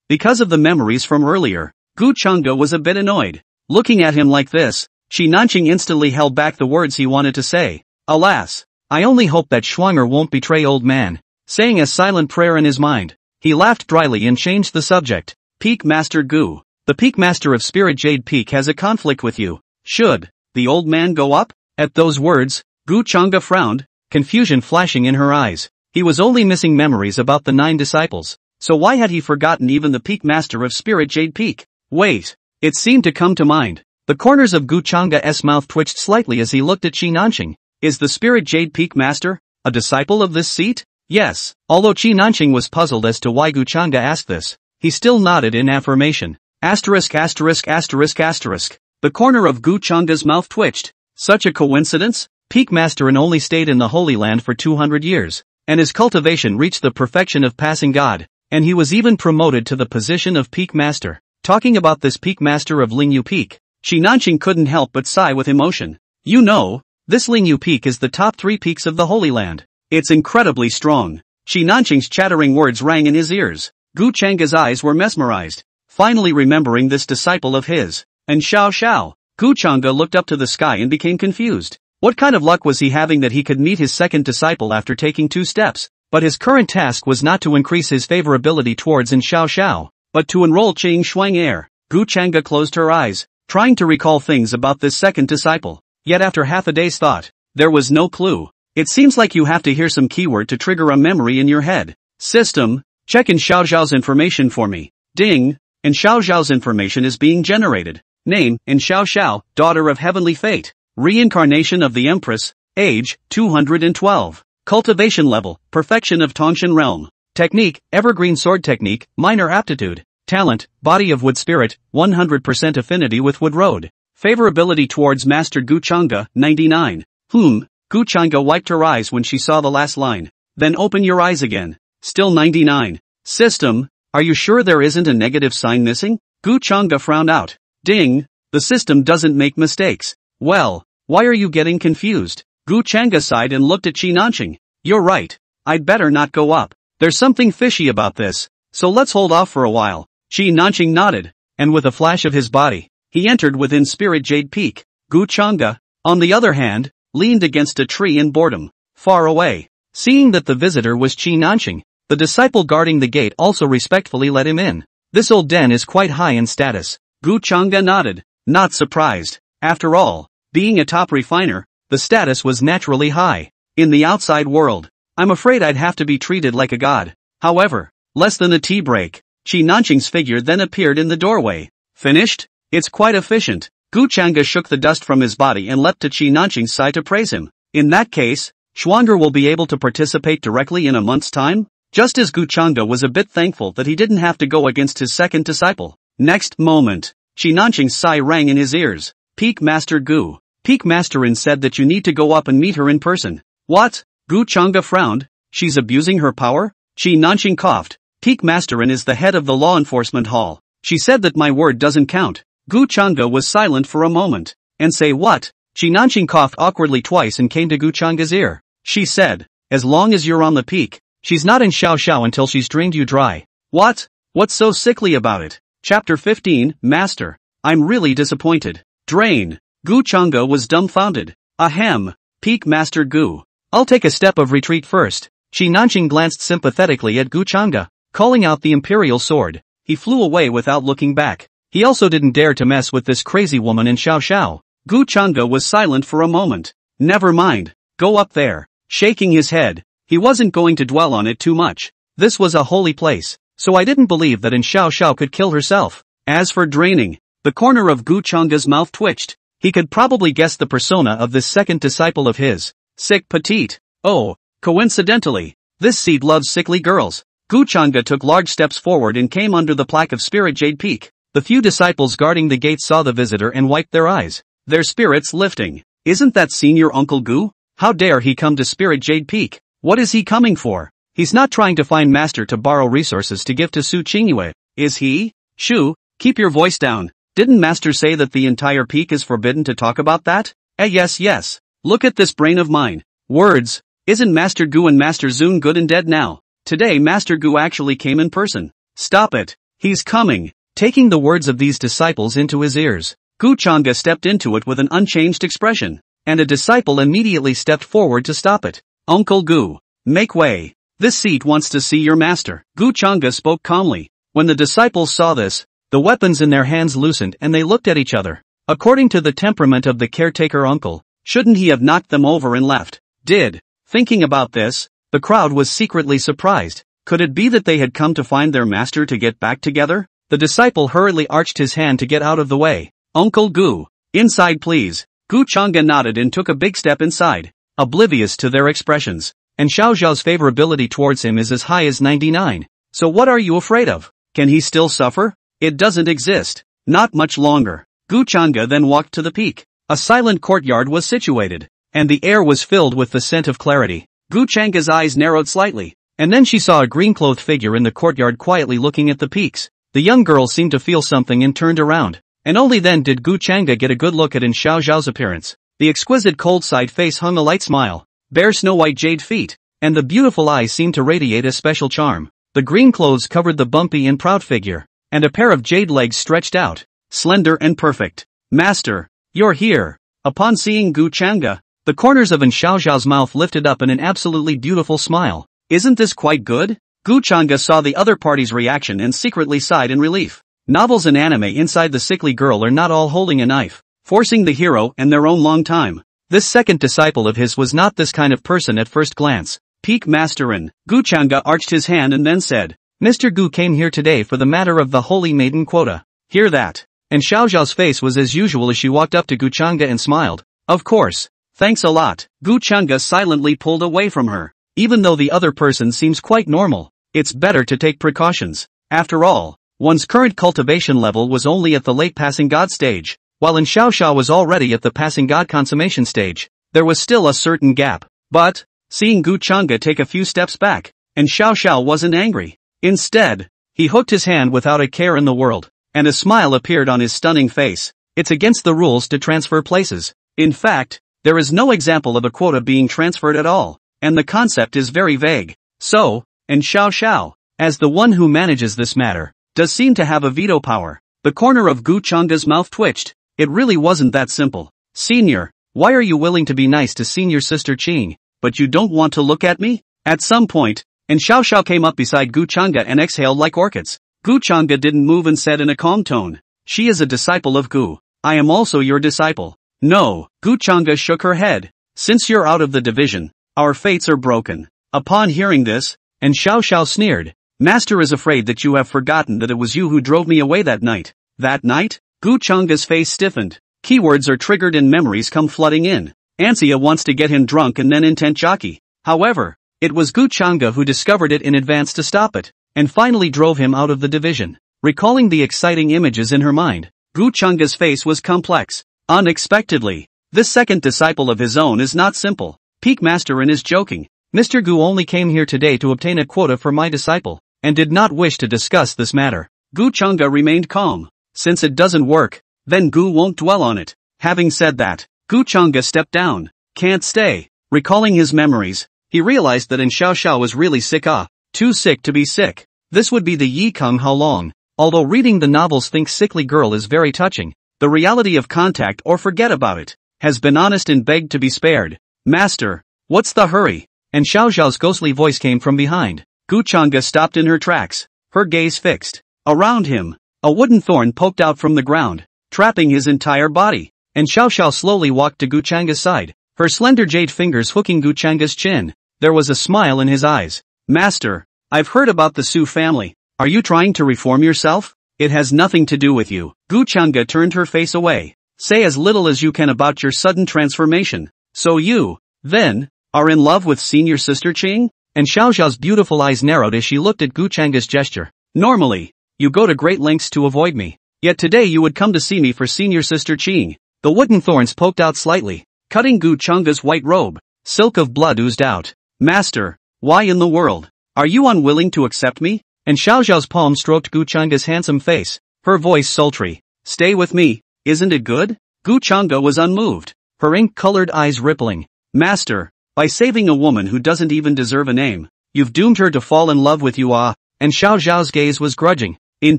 Because of the memories from earlier, Gu Chang'e was a bit annoyed. Looking at him like this, Shi Nanqing instantly held back the words he wanted to say. Alas! I only hope that Schwanger won't betray old man. saying a silent prayer in his mind. He laughed dryly and changed the subject. Peak Master Gu. The Peak Master of Spirit Jade Peak has a conflict with you. Should the old man go up? At those words, Gu Changa frowned, confusion flashing in her eyes. He was only missing memories about the 9 disciples. So why had he forgotten even the Peak Master of Spirit Jade Peak? Wait. It seemed to come to mind. The corners of Gu Changa's mouth twitched slightly as he looked at Qi Nanqing. Is the Spirit Jade Peak Master a disciple of this seat? Yes. Although Qi Nanqing was puzzled as to why Gu Changa asked this, he still nodded in affirmation. Asterisk asterisk asterisk asterisk. The corner of Gu Changa's mouth twitched. Such a coincidence? Peak Master and only stayed in the Holy Land for 200 years, and his cultivation reached the perfection of passing God, and he was even promoted to the position of Peak Master. Talking about this Peak Master of Lingyu Peak, Qi Nanqing couldn't help but sigh with emotion. You know, this Lingyu Peak is the top 3 peaks of the Holy Land. It's incredibly strong. Qi Nanqing's chattering words rang in his ears. Gu Changa's eyes were mesmerized, finally remembering this disciple of his. And Xiao. Gu Changa looked up to the sky and became confused. What kind of luck was he having that he could meet his second disciple after taking 2 steps? But his current task was not to increase his favorability towards Xiao, but to enroll Qing Shuang Air. Gu Changa closed her eyes, trying to recall things about this second disciple. Yet after half a day's thought, there was no clue. It seems like you have to hear some keyword to trigger a memory in your head. System, check in Xiao's information for me. Ding, and Xiao's information is being generated. Name, in Xiao, daughter of heavenly fate. Reincarnation of the Empress. Age, 212. Cultivation level, perfection of Tongshan realm. Technique, evergreen sword technique, minor aptitude. Talent, body of wood spirit, 100% affinity with wood road. Favorability towards Master Gu Changa, 99. Gu Changa wiped her eyes when she saw the last line. Then open your eyes again. Still 99. System, are you sure there isn't a negative sign missing? Gu Changa frowned out. Ding, the system doesn't make mistakes. Well, why are you getting confused? Gu Changa sighed and looked at Qi Nanqing. You're right. I'd better not go up. There's something fishy about this, so let's hold off for a while. Qi Nanqing nodded, and with a flash of his body, he entered within Spirit Jade Peak. Gu Changa, on the other hand, leaned against a tree in boredom, far away. Seeing that the visitor was Qi Nanqing, the disciple guarding the gate also respectfully let him in. This old den is quite high in status. Gu Changa nodded, not surprised. After all, being a top refiner, the status was naturally high. In the outside world, I'm afraid I'd have to be treated like a god. However, less than a tea break, Qi Nanqing's figure then appeared in the doorway. Finished? It's quite efficient. Gu Changa shook the dust from his body and leapt to Qi Nanqing's side to praise him. In that case, Xuanger will be able to participate directly in a month's time? Just as Gu Changa was a bit thankful that he didn't have to go against his second disciple. Next moment, Qi Nanqing's sigh rang in his ears. Peak Master Gu. Peak Masterin said that you need to go up and meet her in person. What? Gu Changa frowned. She's abusing her power? Qi Nanqing coughed. Peak Masterin is the head of the law enforcement hall. She said that my word doesn't count. Gu Changa was silent for a moment. And say what? Qi Nanqing coughed awkwardly twice and came to Gu Changa's ear. She said, as long as you're on the peak, she's not in Xiao until she's drained you dry. What? What's so sickly about it? Chapter 15, Master. I'm really disappointed. Drain. Gu Changa was dumbfounded. Ahem. Peak Master Gu. I'll take a step of retreat first. Qi Nanqing glanced sympathetically at Gu Changa, calling out the imperial sword. He flew away without looking back. He also didn't dare to mess with this crazy woman in Xiao. Gu Changa was silent for a moment. Never mind. Go up there. Shaking his head, he wasn't going to dwell on it too much. This was a holy place, so I didn't believe that Xiao could kill herself. As for draining, the corner of Gu Changa's mouth twitched. He could probably guess the persona of this second disciple of his. Sick petite. Oh, coincidentally, this seed loves sickly girls. Gu Changa took large steps forward and came under the plaque of Spirit Jade Peak. The few disciples guarding the gate saw the visitor and wiped their eyes, their spirits lifting. Isn't that senior Uncle Gu? How dare he come to Spirit Jade Peak? What is he coming for? He's not trying to find Master to borrow resources to give to Su Qingyue, is he? Shu, keep your voice down. Didn't Master say that the entire peak is forbidden to talk about that? Yes. Look at this brain of mine. Words. Isn't Master Gu and Master Zun good and dead now? Today Master Gu actually came in person. Stop it. He's coming. Taking the words of these disciples into his ears, Gu Changa stepped into it with an unchanged expression, and a disciple immediately stepped forward to stop it. Uncle Gu, make way. This seat wants to see your master. Gu Changa spoke calmly. When the disciples saw this, the weapons in their hands loosened and they looked at each other. According to the temperament of the caretaker uncle, shouldn't he have knocked them over and left? Thinking about this, the crowd was secretly surprised. Could it be that they had come to find their master to get back together? The disciple hurriedly arched his hand to get out of the way. Uncle Gu, inside please. Gu Changa nodded and took a big step inside, oblivious to their expressions. And Xiao Zhao's favorability towards him is as high as 99. So what are you afraid of? Can he still suffer? It doesn't exist. Not much longer. Gu Changa then walked to the peak. A silent courtyard was situated, and the air was filled with the scent of clarity. Gu Changa's eyes narrowed slightly, and then she saw a green-clothed figure in the courtyard quietly looking at the peaks. The young girl seemed to feel something and turned around, and only then did Gu Changa get a good look at Xiao Zhao's appearance. The exquisite cold-side face hung a light smile, bare snow-white jade feet, and the beautiful eyes seemed to radiate a special charm. The green clothes covered the bumpy and proud figure, and a pair of jade legs stretched out, slender and perfect. Master, you're here. Upon seeing Gu Changa, the corners of Xiao Zhao's mouth lifted up in an absolutely beautiful smile. Isn't this quite good? Gu Changa saw the other party's reaction and secretly sighed in relief. Novels and anime inside the sickly girl are not all holding a knife, forcing the hero and their own long time. This second disciple of his was not this kind of person at first glance. Peak Masterin. Gu Changa arched his hand and then said, Mr. Gu came here today for the matter of the holy maiden quota. Hear that? And Xiao Zhao's face was as usual as she walked up to Gu Changa and smiled. Of course. Thanks a lot. Gu Changa silently pulled away from her. Even though the other person seems quite normal, it's better to take precautions. After all, one's current cultivation level was only at the late passing god stage, while Xiao Zhao was already at the passing god consummation stage. There was still a certain gap. But, seeing Gu Changa take a few steps back, and Xiao Zhao wasn't angry. Instead, he hooked his hand without a care in the world, and a smile appeared on his stunning face. It's against the rules to transfer places. In fact, there is no example of a quota being transferred at all, and the concept is very vague. So, and Xiao Zhao, as the one who manages this matter, does seem to have a veto power. The corner of Gu Changa's mouth twitched. It really wasn't that simple. Senior, why are you willing to be nice to senior sister Qing, but you don't want to look at me? At some point, and Xiao Zhao came up beside Gu Changa and exhaled like orchids. Gu Changa didn't move and said in a calm tone, She is a disciple of Gu. I am also your disciple. No, Gu Changa shook her head. Since you're out of the division, our fates are broken. Upon hearing this, and Xiao Zhao sneered, Master is afraid that you have forgotten that it was you who drove me away that night. That night? Gu Changa's face stiffened. Keywords are triggered and memories come flooding in. Ansia wants to get him drunk and then intent jockey. However, it was Gu Changa who discovered it in advance to stop it, and finally drove him out of the division. Recalling the exciting images in her mind, Gu Changa's face was complex. Unexpectedly, this second disciple of his own is not simple. Peak Masterin is joking. Mr. Gu only came here today to obtain a quota for my disciple, and did not wish to discuss this matter. Gu Changa remained calm. Since it doesn't work, then Gu won't dwell on it. Having said that, Gu Changa stepped down. Can't stay. Recalling his memories, he realized that Xiao Zhao was really sick. Too sick to be sick. This would be the Yi Kung How Long. Although reading the novels Think Sickly Girl is very touching, the reality of contact or forget about it, has been honest and begged to be spared. Master, what's the hurry? And Xiao Zhao's ghostly voice came from behind. Gu Changa stopped in her tracks, her gaze fixed. Around him, a wooden thorn poked out from the ground, trapping his entire body, and Xiao Zhao slowly walked to Gu Changa's side, her slender jade fingers hooking Gu Changa's chin. There was a smile in his eyes. Master, I've heard about the Su family. Are you trying to reform yourself? It has nothing to do with you. Gu Changa turned her face away. Say as little as you can about your sudden transformation. So you, then, are in love with senior sister Qing? And Xiao Zhao's beautiful eyes narrowed as she looked at Gu Changa's gesture. Normally, you go to great lengths to avoid me. Yet today you would come to see me for senior sister Qing. The wooden thorns poked out slightly, cutting Gu Changa's white robe. Silk of blood oozed out. Master, why in the world? Are you unwilling to accept me? And Xiao Zhao's palm stroked Gu Changa's handsome face, her voice sultry. Stay with me, isn't it good? Gu Changa was unmoved, her ink-colored eyes rippling. Master, by saving a woman who doesn't even deserve a name, you've doomed her to fall in love with you. And Xiao Zhao's gaze was grudging. In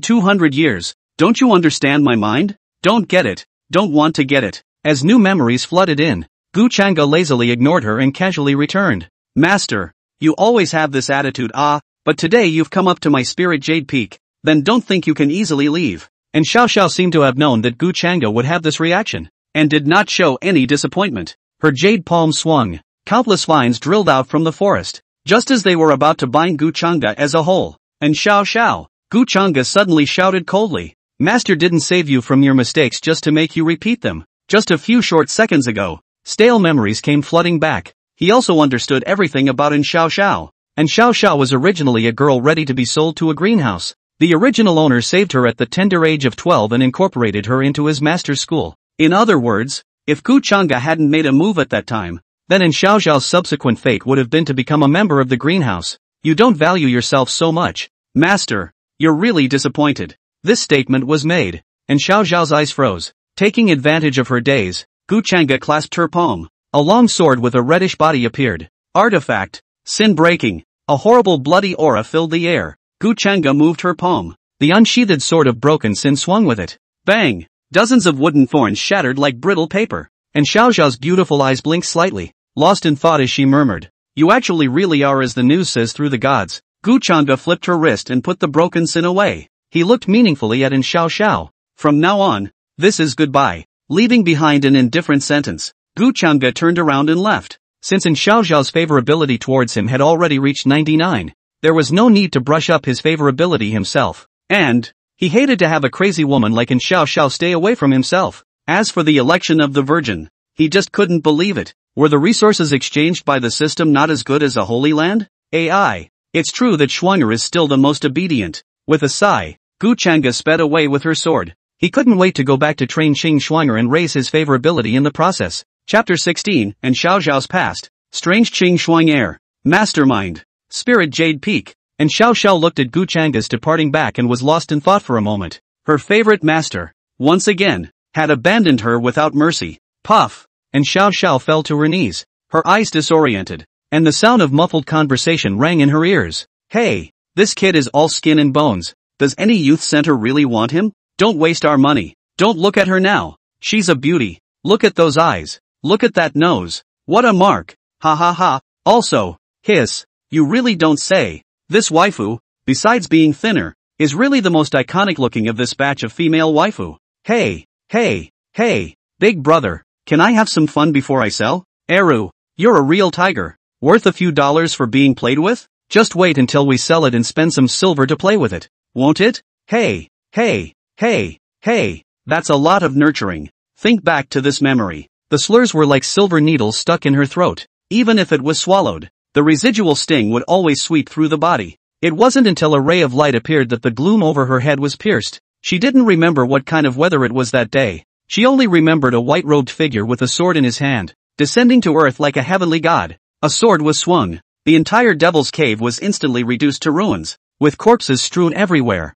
200 years, don't you understand my mind? Don't get it, don't want to get it. As new memories flooded in, Gu Changa lazily ignored her and casually returned. Master, You always have this attitude, but today you've come up to my spirit jade peak, then don't think you can easily leave. And Xiao Xiao seemed to have known that Gu Changa would have this reaction, and did not show any disappointment. Her jade palm swung, countless vines drilled out from the forest, just as they were about to bind Gu Changa as a whole. And Xiao Xiao, Gu Changa suddenly shouted coldly, "Master didn't save you from your mistakes just to make you repeat them. Just a few short seconds ago." Stale memories came flooding back. He also understood everything about Xiao Xiao. And Xiao Xiao was originally a girl ready to be sold to a greenhouse. The original owner saved her at the tender age of 12 and incorporated her into his master's school. In other words, if Gu Changa hadn't made a move at that time, then Xiao Xiao's subsequent fate would have been to become a member of the greenhouse. You don't value yourself so much, Master. You're really disappointed. This statement was made, and Xiao Xiao's eyes froze. Taking advantage of her daze, Gu Changa clasped her palm. A long sword with a reddish body appeared. Artifact. Sin breaking. A horrible bloody aura filled the air. Gu Changa moved her palm. The unsheathed sword of broken sin swung with it. Bang! Dozens of wooden thorns shattered like brittle paper. And Xiao Xiao's beautiful eyes blinked slightly, lost in thought as she murmured, "You actually really are as the news says through the gods." Gu Changa flipped her wrist and put the broken sin away. He looked meaningfully at Xiao Xiao. "From now on, this is goodbye." Leaving behind an indifferent sentence, Gu Changa turned around and left. Since Xiao Xiao's favorability towards him had already reached 99, there was no need to brush up his favorability himself. And he hated to have a crazy woman like Xiao Xiao stay away from himself. As for the election of the Virgin, he just couldn't believe it. Were the resources exchanged by the system not as good as a Holy Land? AI. It's true that Schwanger is still the most obedient. With a sigh, Gu Changa sped away with her sword. He couldn't wait to go back to train Qing Schwanger and raise his favorability in the process. Chapter 16, and Xiao Xiao's past. Strange Qing Schwanger. Mastermind. Spirit Jade Peak. And Xiao Xiao looked at Gu Changa's departing back and was lost in thought for a moment. Her favorite master, once again, had abandoned her without mercy. Puff! And Xiao Xiao fell to her knees, her eyes disoriented, and the sound of muffled conversation rang in her ears. "Hey, this kid is all skin and bones. Does any youth center really want him? Don't waste our money. Don't look at her now. She's a beauty. Look at those eyes. Look at that nose. What a mark. Ha ha ha. Also, hiss, you really don't say. This waifu, besides being thinner, is really the most iconic looking of this batch of female waifu. Hey, hey, hey, big brother, can I have some fun before I sell? Eru, you're a real tiger. Worth a few dollars for being played with? Just wait until we sell it and spend some silver to play with it. Won't it? Hey, hey, hey, hey, that's a lot of nurturing. Think back to this memory. The slurs were like silver needles stuck in her throat. Even if it was swallowed, the residual sting would always sweep through the body. It wasn't until a ray of light appeared that the gloom over her head was pierced. She didn't remember what kind of weather it was that day. She only remembered a white-robed figure with a sword in his hand, descending to earth like a heavenly god. A sword was swung. The entire Devil's Cave was instantly reduced to ruins, with corpses strewn everywhere.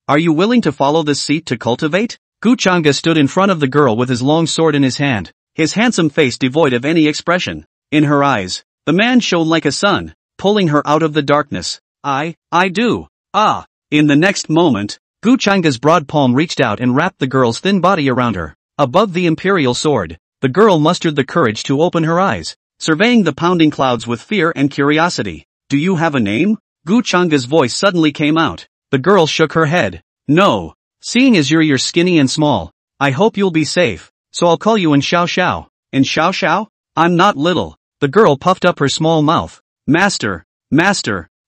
Are you willing to follow this seat to cultivate? Gu Changa stood in front of the girl with his long sword in his hand, his handsome face devoid of any expression. In her eyes, the man shone like a sun, pulling her out of the darkness. I do. Ah. In the next moment, Gu Changa's broad palm reached out and wrapped the girl's thin body around her. Above the imperial sword, the girl mustered the courage to open her eyes, surveying the pounding clouds with fear and curiosity. Do you have a name? Gu Changa's voice suddenly came out. The girl shook her head. No. Seeing as you're skinny and small, I hope you'll be safe, so I'll call you Xiao Xiao. Xiao Xiao? I'm not little. The girl puffed up her small mouth. Master,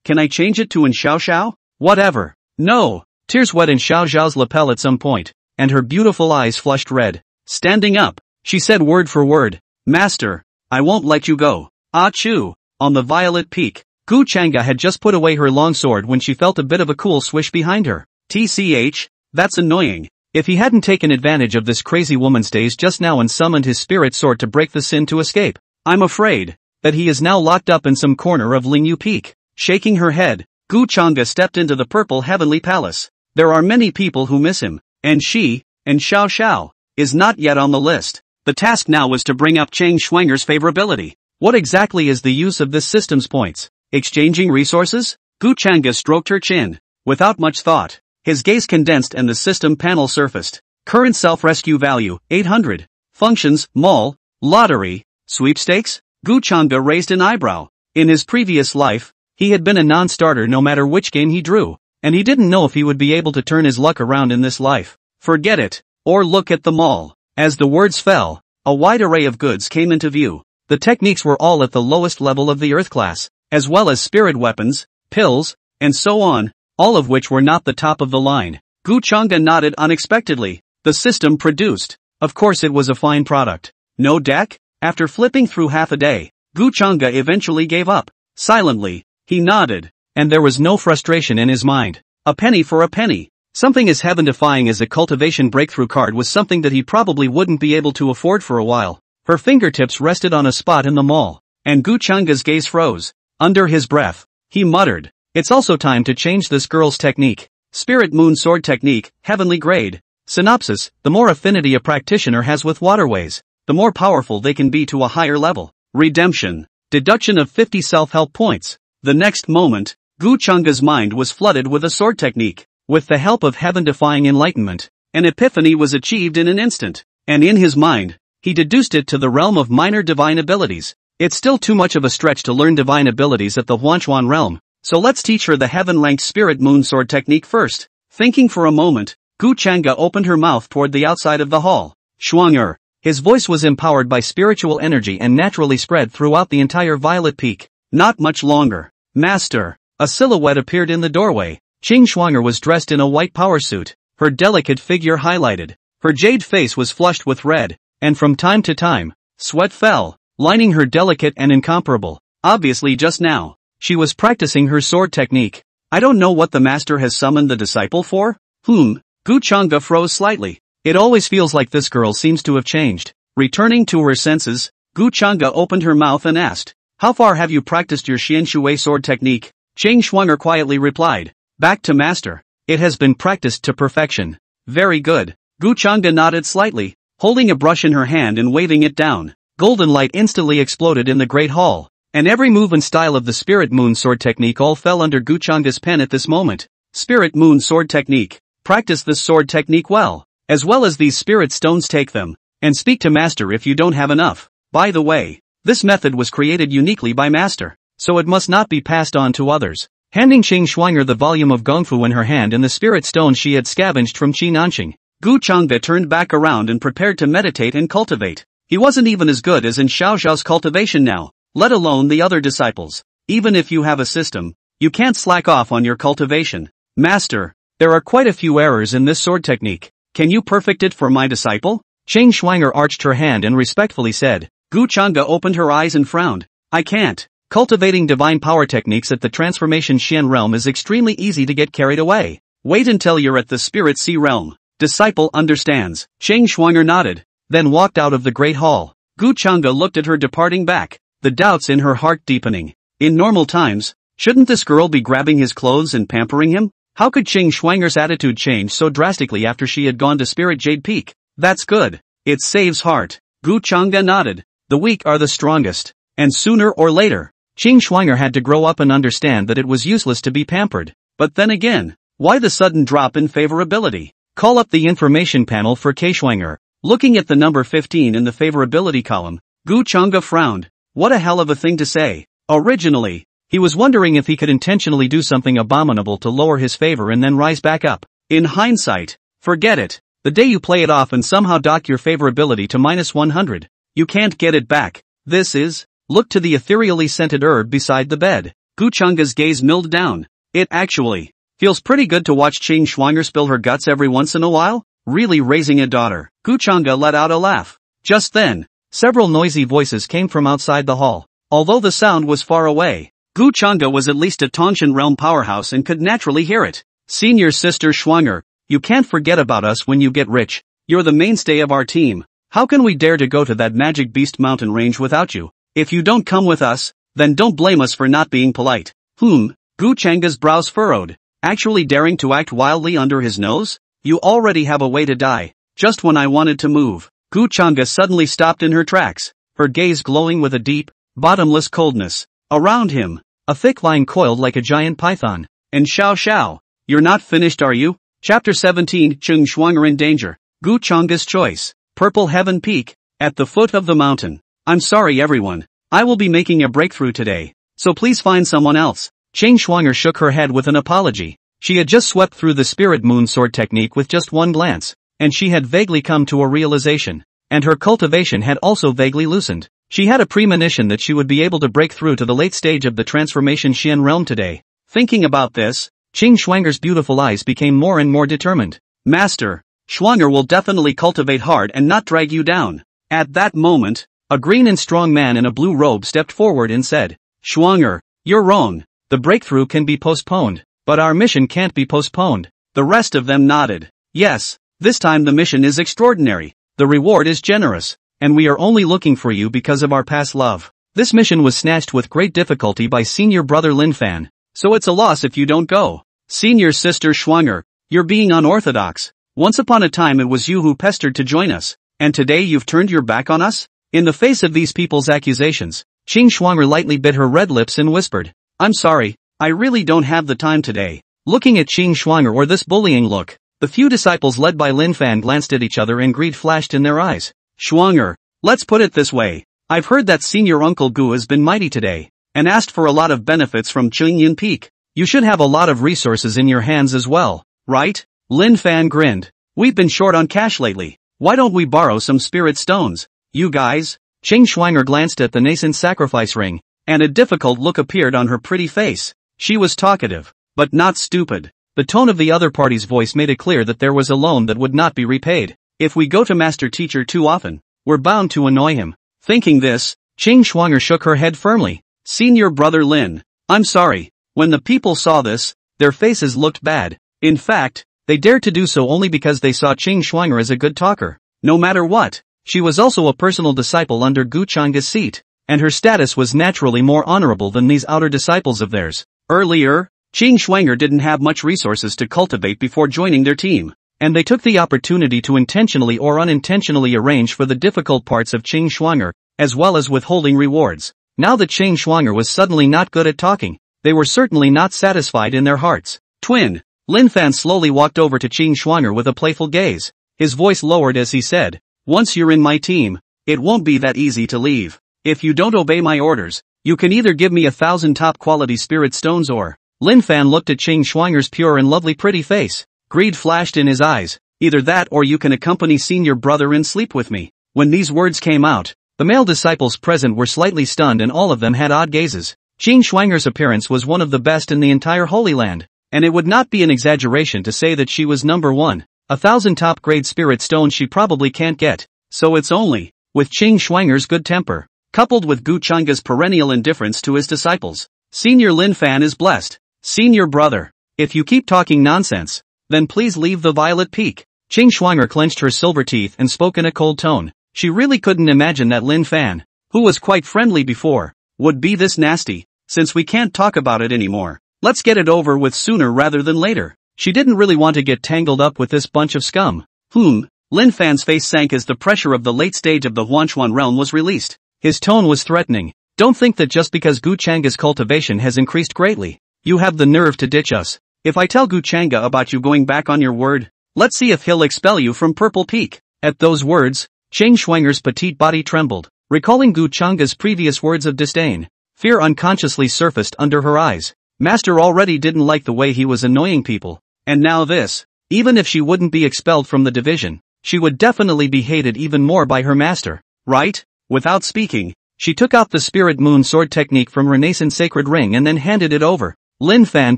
can I change it to Xiao Xiao? Whatever. No. Tears wet Xiao Xiao's lapel at some point, and her beautiful eyes flushed red. Standing up, she said word for word, Master, I won't let you go. Achoo. On the violet peak, Gu Changa had just put away her long sword when she felt a bit of a cool swish behind her. TCH, that's annoying. If he hadn't taken advantage of this crazy woman's days just now and summoned his spirit sword to break the sin to escape, I'm afraid that he is now locked up in some corner of Lingyu Peak. Shaking her head, Gu Changa stepped into the purple heavenly palace. There are many people who miss him, and Xiao Xiao, is not yet on the list. The task now was to bring up Chang Schwanger's favorability. What exactly is the use of this system's points? Exchanging resources? Gu Changa stroked her chin. Without much thought, his gaze condensed and the system panel surfaced. Current self-rescue value, 800. Functions, mall, lottery, sweepstakes? Gu Changa raised an eyebrow. In his previous life, he had been a non-starter no matter which game he drew, and he didn't know if he would be able to turn his luck around in this life. Forget it. Or look at the mall. As the words fell, a wide array of goods came into view. The techniques were all at the lowest level of the earth class, as well as spirit weapons, pills, and so on, all of which were not the top of the line. Gu Chang'e nodded unexpectedly. The system produced. Of course it was a fine product. No deck? After flipping through half a day, Gu Chang'e eventually gave up. Silently, he nodded, and there was no frustration in his mind. A penny for a penny. Something as heaven-defying as a cultivation breakthrough card was something that he probably wouldn't be able to afford for a while. Her fingertips rested on a spot in the mall, and Gu Chang'e's gaze froze. Under his breath, he muttered, "It's also time to change this girl's technique. Spirit Moon Sword Technique, Heavenly Grade." Synopsis: the more affinity a practitioner has with waterways, the more powerful they can be to a higher level. Redemption. Deduction of 50 self-help points. The next moment, Gu Chang'e's mind was flooded with a sword technique. With the help of heaven-defying enlightenment, an epiphany was achieved in an instant, and in his mind, he deduced it to the realm of minor divine abilities. It's still too much of a stretch to learn divine abilities at the Huanchuan realm, so let's teach her the heaven-ranked Spirit Moon Sword technique first. Thinking for a moment, Gu Chang'e opened her mouth toward the outside of the hall. Shuang. His voice was empowered by spiritual energy and naturally spread throughout the entire Violet Peak. Not much longer. Master. A silhouette appeared in the doorway. Qing Shuang'er was dressed in a white power suit, her delicate figure highlighted. Her jade face was flushed with red, and from time to time, sweat fell, lining her delicate and incomparable. Obviously just now, she was practicing her sword technique. I don't know what the master has summoned the disciple for? Gu Chang'e froze slightly. It always feels like this girl seems to have changed. Returning to her senses, Gu Chang'e opened her mouth and asked, "How far have you practiced your Xianshui sword technique?" Qing Shuang'er quietly replied, "Back to master. It has been practiced to perfection." Very good. Gu Chang'e nodded slightly, holding a brush in her hand and waving it down. Golden light instantly exploded in the great hall, and every move and style of the Spirit Moon Sword technique all fell under Gu Chang'e's pen at this moment. Spirit Moon Sword technique. Practice this sword technique well, as well as these spirit stones. Take them, and speak to master if you don't have enough. By the way, this method was created uniquely by master, so it must not be passed on to others. Handing Qing Shuang'er the volume of Gongfu in her hand and the spirit stone she had scavenged from Qi Nanqing, Gu Chang'e turned back around and prepared to meditate and cultivate. He wasn't even as good as in Xiao Zhao's cultivation now, let alone the other disciples. Even if you have a system, you can't slack off on your cultivation. Master, there are quite a few errors in this sword technique. Can you perfect it for my disciple? Qing Shuang'er arched her hand and respectfully said. Gu Chang'e opened her eyes and frowned. I can't. Cultivating divine power techniques at the transformation Xian realm is extremely easy to get carried away. Wait until you're at the Spirit Sea realm. Disciple understands. Qing Shuang'er nodded, then walked out of the great hall. Gu Chang'e looked at her departing back, the doubts in her heart deepening. In normal times, shouldn't this girl be grabbing his clothes and pampering him? How could Qing Shuang'er's attitude change so drastically after she had gone to Spirit Jade Peak? That's good. It saves heart. Gu Chang'e nodded. The weak are the strongest. And sooner or later, Qing Shuang'er had to grow up and understand that it was useless to be pampered. But then again, why the sudden drop in favorability? Call up the information panel for K. Shuang'er. Looking at the number 15 in the favorability column, Gu Chang'e frowned. What a hell of a thing to say. Originally, he was wondering if he could intentionally do something abominable to lower his favor and then rise back up. In hindsight, forget it. The day you play it off and somehow dock your favorability to -100, you can't get it back. This is, look to the ethereally scented herb beside the bed. Gu Chang'e's gaze milled down. It actually feels pretty good to watch Qing Shuang'er spill her guts every once in a while. Really raising a daughter. Gu Chang'e let out a laugh. Just then, several noisy voices came from outside the hall. Although the sound was far away, Gu Chang'e was at least a Tongshan realm powerhouse and could naturally hear it. Senior sister Shuang'er, you can't forget about us when you get rich. You're the mainstay of our team. How can we dare to go to that magic beast mountain range without you? If you don't come with us, then don't blame us for not being polite. Gu Chang'e's brows furrowed. Actually daring to act wildly under his nose? You already have a way to die. Just when I wanted to move. Gu Chang'e suddenly stopped in her tracks, her gaze glowing with a deep, bottomless coldness. Around him, a thick line coiled like a giant python. And Xiao, you're not finished, are you? Chapter 17, Qing Shuang'er in danger. Gu Chang'e's choice. Purple Heaven Peak, at the foot of the mountain. I'm sorry everyone. I will be making a breakthrough today. so please find someone else. Ching Shuang'er shook her head with an apology. She had just swept through the spirit moon sword technique with just one glance, and she had vaguely come to a realization. And her cultivation had also vaguely loosened. She had a premonition that she would be able to break through to the late stage of the transformation Xian realm today. Thinking about this, Ching Shuang'er's beautiful eyes became more and more determined. Master, Shuang'er will definitely cultivate hard and not drag you down. At that moment, a green and strong man in a blue robe stepped forward and said, Shuang'er, you're wrong. The breakthrough can be postponed, but our mission can't be postponed. The rest of them nodded. Yes, this time the mission is extraordinary. The reward is generous, and we are only looking for you because of our past love. This mission was snatched with great difficulty by senior brother Lin Fan, so it's a loss if you don't go. Senior sister Shuang'er, you're being unorthodox. Once upon a time it was you who pestered to join us, and today you've turned your back on us? In the face of these people's accusations, Ching Shuang'er lightly bit her red lips and whispered, I'm sorry, I really don't have the time today. Looking at Ching Shuang'er or this bullying look, the few disciples led by Lin Fan glanced at each other and greed flashed in their eyes. Shuang'er, let's put it this way. I've heard that senior Uncle Gu has been mighty today, and asked for a lot of benefits from Qingyan Peak. You should have a lot of resources in your hands as well, right? Lin Fan grinned. We've been short on cash lately. Why don't we borrow some spirit stones? You guys? Ching Shuang'er glanced at the nascent sacrifice ring, and a difficult look appeared on her pretty face. She was talkative, but not stupid. The tone of the other party's voice made it clear that there was a loan that would not be repaid. If we go to Master Teacher too often, we're bound to annoy him. Thinking this, Ching Shuang'er shook her head firmly. Senior brother Lin, I'm sorry. When the people saw this, their faces looked bad. In fact, they dared to do so only because they saw Ching Shuang'er as a good talker. No matter what, she was also a personal disciple under Gu Chang's seat, and her status was naturally more honorable than these outer disciples of theirs. Earlier, Ching Shuang'er didn't have much resources to cultivate before joining their team, and they took the opportunity to intentionally or unintentionally arrange for the difficult parts of Ching Shuang'er, as well as withholding rewards. Now that Ching Shuang'er was suddenly not good at talking, they were certainly not satisfied in their hearts. Twin, Lin Fan slowly walked over to Ching Shuang'er with a playful gaze. His voice lowered as he said, once you're in my team, it won't be that easy to leave. If you don't obey my orders, you can either give me 1,000 top-quality spirit stones or... Lin Fan looked at Ching Shuang'er's pure and lovely pretty face. Greed flashed in his eyes. Either that or you can accompany senior brother and sleep with me. When these words came out, the male disciples present were slightly stunned and all of them had odd gazes. Ching Shuang'er's appearance was one of the best in the entire Holy Land, and it would not be an exaggeration to say that she was number one. 1,000 top-grade spirit stones she probably can't get, so it's only, with Ching Shuang'er's good temper, coupled with Gu Chang's perennial indifference to his disciples, Senior Lin Fan is blessed. Senior brother, if you keep talking nonsense, then please leave the Violet Peak. Ching Shuang'er clenched her silver teeth and spoke in a cold tone. She really couldn't imagine that Lin Fan, who was quite friendly before, would be this nasty. Since we can't talk about it anymore, let's get it over with sooner rather than later. She didn't really want to get tangled up with this bunch of scum. Lin Fan's face sank as the pressure of the late stage of the Huanchuan realm was released. His tone was threatening. Don't think that just because Gu Chang's cultivation has increased greatly, you have the nerve to ditch us. If I tell Gu Changa about you going back on your word, let's see if he'll expel you from Purple Peak. At those words, Ching Shuang'er's petite body trembled, recalling Gu Changa's previous words of disdain. Fear unconsciously surfaced under her eyes. Master already didn't like the way he was annoying people, and now this. Even if she wouldn't be expelled from the division, she would definitely be hated even more by her master, right? Without speaking, she took out the Spirit Moon Sword technique from her nascent sacred ring and then handed it over. Lin Fan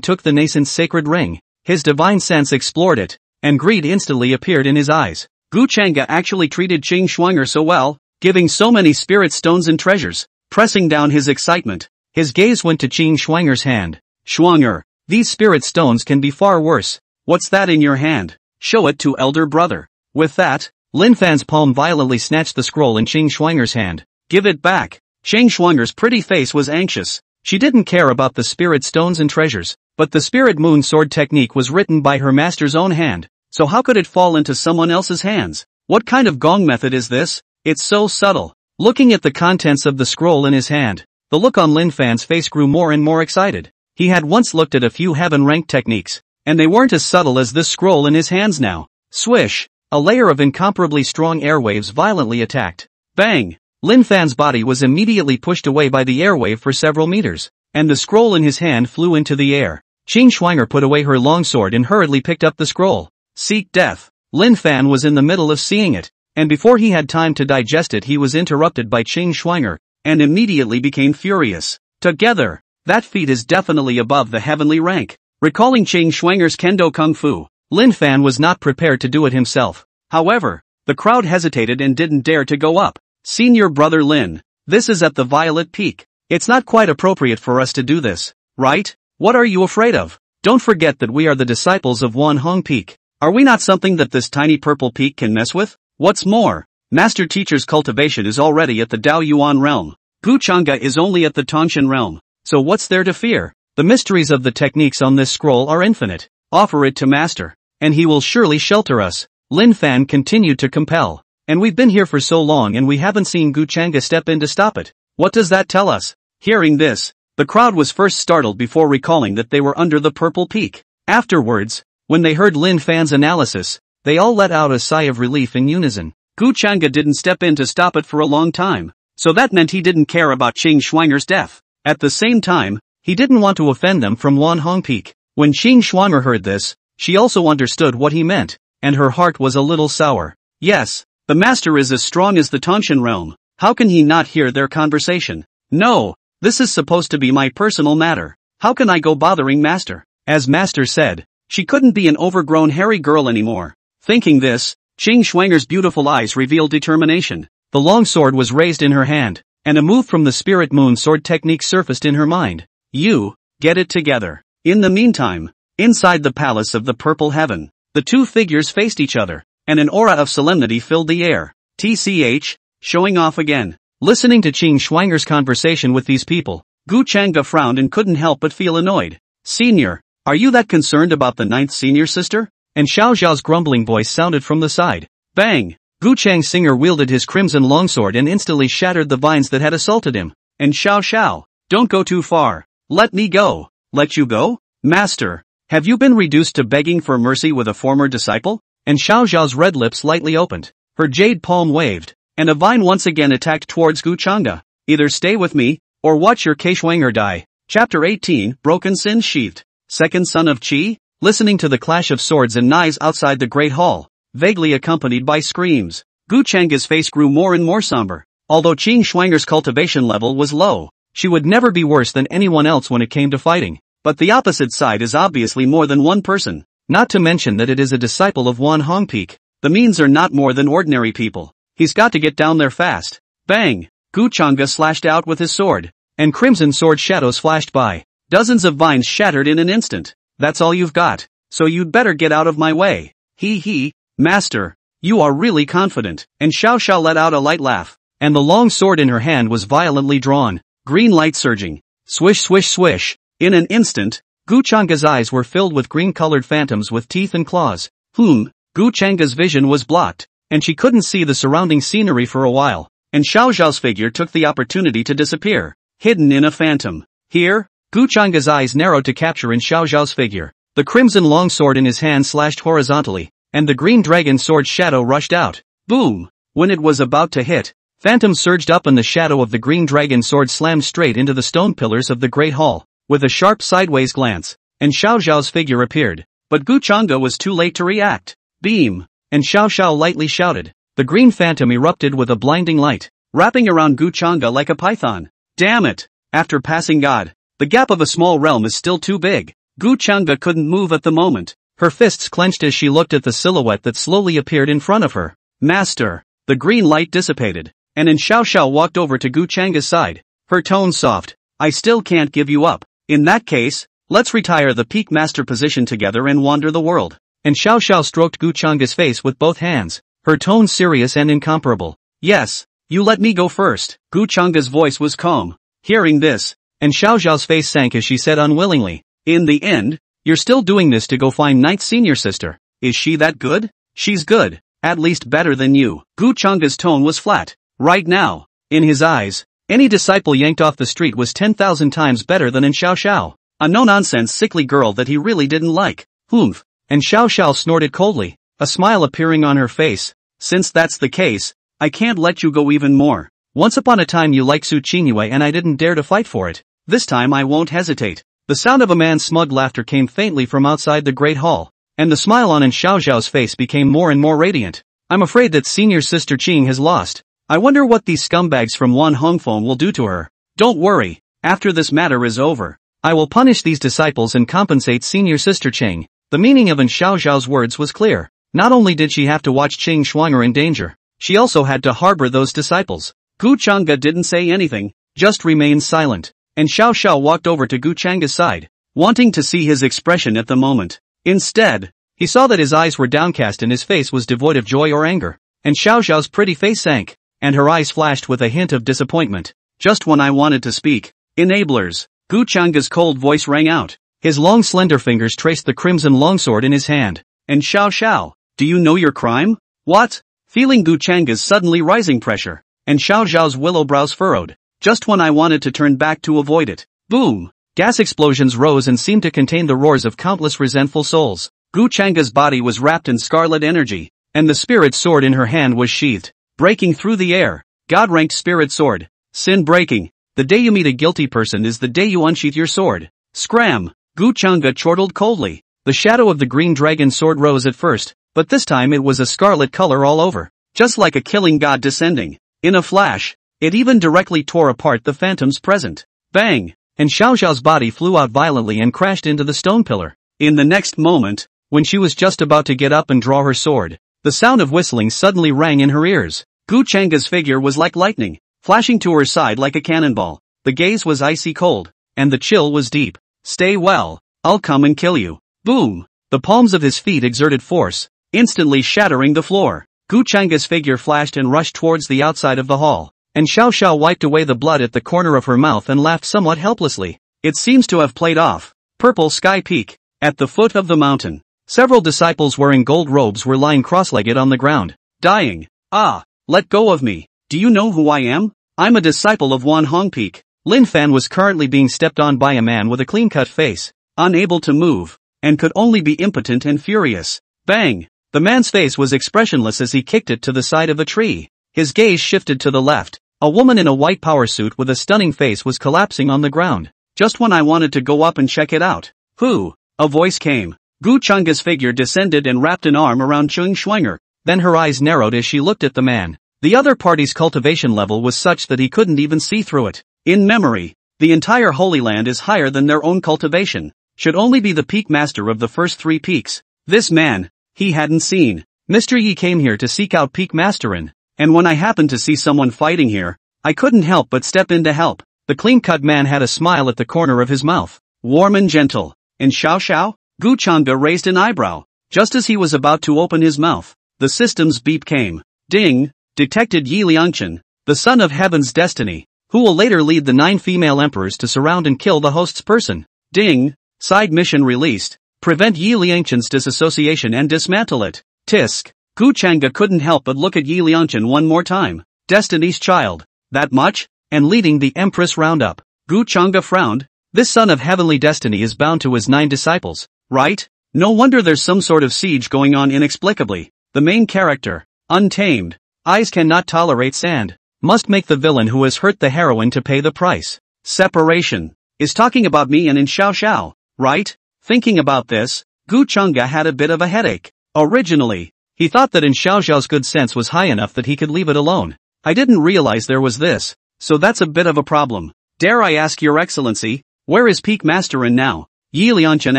took the nascent sacred ring, his divine sense explored it, and greed instantly appeared in his eyes. Gu Changa actually treated Ching Shuang'er so well, giving so many spirit stones and treasures. Pressing down his excitement, his gaze went to Ching Shuang'er's hand. Shuang'er, these spirit stones can be far worse. What's that in your hand? Show it to elder brother. With that, Lin Fan's palm violently snatched the scroll in Ching Shuang'er's hand. Give it back. Ching Shuang'er's pretty face was anxious. She didn't care about the spirit stones and treasures, but the Spirit Moon Sword technique was written by her master's own hand, so how could it fall into someone else's hands? What kind of gong method is this? It's so subtle. Looking at the contents of the scroll in his hand, the look on Lin Fan's face grew more and more excited. He had once looked at a few heaven-ranked techniques, and they weren't as subtle as this scroll in his hands now. Swish! A layer of incomparably strong airwaves violently attacked. Bang! Lin Fan's body was immediately pushed away by the airwave for several meters. and the scroll in his hand flew into the air. Qing Schwanger put away her longsword and hurriedly picked up the scroll. Seek death. Lin Fan was in the middle of seeing it, and before he had time to digest it he was interrupted by Qing Schwanger, and immediately became furious. Together, that feat is definitely above the heavenly rank. Recalling Qing Schwanger's kendo kung fu, Lin Fan was not prepared to do it himself. However, the crowd hesitated and didn't dare to go up. Senior brother Lin, this is at the Violet Peak. It's not quite appropriate for us to do this, right? What are you afraid of? Don't forget that we are the disciples of Wan Hong Peak. Are we not something that this tiny purple peak can mess with? What's more, Master Teacher's cultivation is already at the Dao Yuan realm. Gu Chang'e is only at the Tongshan realm. So what's there to fear? The mysteries of the techniques on this scroll are infinite. Offer it to Master, and he will surely shelter us. Lin Fan continued to compel. And we've been here for so long and we haven't seen Gu Chang'e step in to stop it. What does that tell us? Hearing this, the crowd was first startled before recalling that they were under the purple peak. Afterwards, when they heard Lin Fan's analysis, they all let out a sigh of relief in unison. Gu Chang'e didn't step in to stop it for a long time, so that meant he didn't care about Qing Schwanger's death. At the same time, he didn't want to offend them from Wan Hong Peak. When Qing Schwanger heard this, she also understood what he meant, and her heart was a little sour. Yes, the master is as strong as the Tongshan realm. How can he not hear their conversation? No, this is supposed to be my personal matter. How can I go bothering Master? As Master said, she couldn't be an overgrown hairy girl anymore. Thinking this, Qing Schwanger's beautiful eyes revealed determination. The long sword was raised in her hand, and a move from the spirit moon sword technique surfaced in her mind. You, get it together. In the meantime, inside the palace of the purple heaven, the two figures faced each other, and an aura of solemnity filled the air. TCH, showing off again. Listening to Qing Schwanger's conversation with these people, Gu Chang'e frowned and couldn't help but feel annoyed. Senior, are you that concerned about the ninth senior sister? And Xiao Zhao's grumbling voice sounded from the side. Bang! Gu Chang Singer wielded his crimson longsword and instantly shattered the vines that had assaulted him. And Xiao, don't go too far. Let me go. Let you go? Master, have you been reduced to begging for mercy with a former disciple? And Xiao Zhao's red lips slightly opened. Her jade palm waved, and a vine once again attacked towards Gu Chang'e. Either stay with me, or watch your Keishwanger die. Chapter 18, Broken Sin Sheathed. Second son of Qi? Listening to the clash of swords and knives outside the Great Hall, vaguely accompanied by screams, Gu Chang'e's face grew more and more somber. Although Qing Schwanger's cultivation level was low, she would never be worse than anyone else when it came to fighting. But the opposite side is obviously more than one person. Not to mention that it is a disciple of Wan Hong Peak. The means are not more than ordinary people. He's got to get down there fast. Bang! Gu Chang'e slashed out with his sword, and crimson sword shadows flashed by. Dozens of vines shattered in an instant. That's all you've got, so you'd better get out of my way. He, Master, you are really confident. And Xiao let out a light laugh, and the long sword in her hand was violently drawn, green light surging. Swish swish swish. In an instant, Gu Chang'e's eyes were filled with green-colored phantoms with teeth and claws. Gu Chang'e's vision was blocked, and she couldn't see the surrounding scenery for a while, and Xiao Zhao's figure took the opportunity to disappear, hidden in a phantom. Here, Gu Chang'e's eyes narrowed to capture in Xiao Zhao's figure. The crimson longsword in his hand slashed horizontally, and the green dragon sword shadow rushed out. Boom! When it was about to hit, phantoms surged up and the shadow of the green dragon sword slammed straight into the stone pillars of the Great Hall. With a sharp sideways glance, and Xiao Zhao's figure appeared, but Gu Chang'e was too late to react. Beam! And Xiao lightly shouted. The green phantom erupted with a blinding light, wrapping around Gu Chang'e like a python. Damn it! After passing God, the gap of a small realm is still too big. Gu Chang'e couldn't move at the moment. Her fists clenched as she looked at the silhouette that slowly appeared in front of her. Master! The green light dissipated, and then Xiao walked over to Gu Chang'e's side, her tone soft. I still can't give you up. In that case, let's retire the peak master position together and wander the world. And Xiao stroked Gu Chang'e's face with both hands, her tone serious and incomparable. Yes, you let me go first. Gu Chang'e's voice was calm. Hearing this, and Xiao Zhao's face sank as she said unwillingly, in the end, you're still doing this to go find ninth senior sister. Is she that good? She's good, at least better than you. Gu Chang'e's tone was flat. Right now, in his eyes, any disciple yanked off the street was 10,000 times better than in Xiao, a no-nonsense sickly girl that he really didn't like. Humph. And Xiao snorted coldly, a smile appearing on her face. Since that's the case, I can't let you go even more. Once upon a time you liked Su Qingyue and I didn't dare to fight for it. This time I won't hesitate. The sound of a man's smug laughter came faintly from outside the great hall, and the smile on Xiaoxiao's face became more and more radiant. I'm afraid that senior sister Qing has lost. I wonder what these scumbags from Wan Hongfeng will do to her. Don't worry, after this matter is over, I will punish these disciples and compensate senior sister Qing. The meaning of Xiaoxiao's words was clear. Not only did she have to watch Qing Shuang'er in danger, she also had to harbor those disciples. Gu Chang'e didn't say anything, just remained silent, and Xiao Xiao walked over to Gu Chang'e's side, wanting to see his expression at the moment. Instead, he saw that his eyes were downcast and his face was devoid of joy or anger, and Xiao Xiao's pretty face sank, and her eyes flashed with a hint of disappointment. Just when I wanted to speak. Enablers. Gu Chang'e's cold voice rang out. His long slender fingers traced the crimson longsword in his hand. And Xiao Xiao, do you know your crime? What? Feeling Gu Chang'e's suddenly rising pressure, and Xiao Xiao's willow brows furrowed. Just when I wanted to turn back to avoid it. Boom! Gas explosions rose and seemed to contain the roars of countless resentful souls. Gu Chang'e's body was wrapped in scarlet energy, and the spirit sword in her hand was sheathed, breaking through the air. God-ranked spirit sword. Sin breaking. The day you meet a guilty person is the day you unsheath your sword. Scram! Gu Chang'e chortled coldly. The shadow of the green dragon sword rose at first, but this time it was a scarlet color all over, just like a killing god descending. In a flash, it even directly tore apart the phantoms present. Bang! And Xiao Xiao's body flew out violently and crashed into the stone pillar. In the next moment, when she was just about to get up and draw her sword, the sound of whistling suddenly rang in her ears. Gu Chang'e's figure was like lightning, flashing to her side like a cannonball. The gaze was icy cold, and the chill was deep. Stay well, I'll come and kill you. Boom! The palms of his feet exerted force, instantly shattering the floor. Gu Chang'e's figure flashed and rushed towards the outside of the hall, and Xiao Xiao wiped away the blood at the corner of her mouth and laughed somewhat helplessly. It seems to have played off. Purple Sky Peak. At the foot of the mountain, several disciples wearing gold robes were lying cross-legged on the ground, dying. Ah! Let go of me. Do you know who I am? I'm a disciple of Wan Hong Peak. Lin Fan was currently being stepped on by a man with a clean-cut face, unable to move, and could only be impotent and furious. Bang! The man's face was expressionless as he kicked it to the side of a tree. His gaze shifted to the left. A woman in a white power suit with a stunning face was collapsing on the ground. Just when I wanted to go up and check it out. Who? A voice came. Gu Chang'e's figure descended and wrapped an arm around Qing Shuang'er. Then her eyes narrowed as she looked at the man. The other party's cultivation level was such that he couldn't even see through it. In memory, the entire Holy Land is higher than their own cultivation. Should only be the peak master of the first 3 peaks. This man, he hadn't seen. Mr. Yi came here to seek out peak masterin, and when I happened to see someone fighting here, I couldn't help but step in to help. The clean-cut man had a smile at the corner of his mouth. Warm and gentle. And Xiao Xiao? Gu Chang'e raised an eyebrow. Just as he was about to open his mouth, the system's beep came. Ding! Detected Yi Liangchen, the son of Heaven's destiny, who will later lead the 9 female emperors to surround and kill the host's person. Ding! Side mission released. Prevent Yi Liangchen's disassociation and dismantle it. Tisk! Gu Chang'e couldn't help but look at Yi Liangchen one more time. Destiny's child. That much? And leading the Empress roundup. Gu Chang'e frowned. This son of heavenly destiny is bound to his 9 disciples, right? No wonder there's some sort of siege going on inexplicably. The main character, untamed, eyes cannot tolerate sand, must make the villain who has hurt the heroine to pay the price. Separation. Is talking about me and in Xiao Xiao, right? Thinking about this, Gu Chang'e had a bit of a headache. Originally, he thought that in Xiao Xiao's good sense was high enough that he could leave it alone. I didn't realize there was this, so that's a bit of a problem. Dare I ask your excellency, where is Peak Masterin now? Yi Liangchen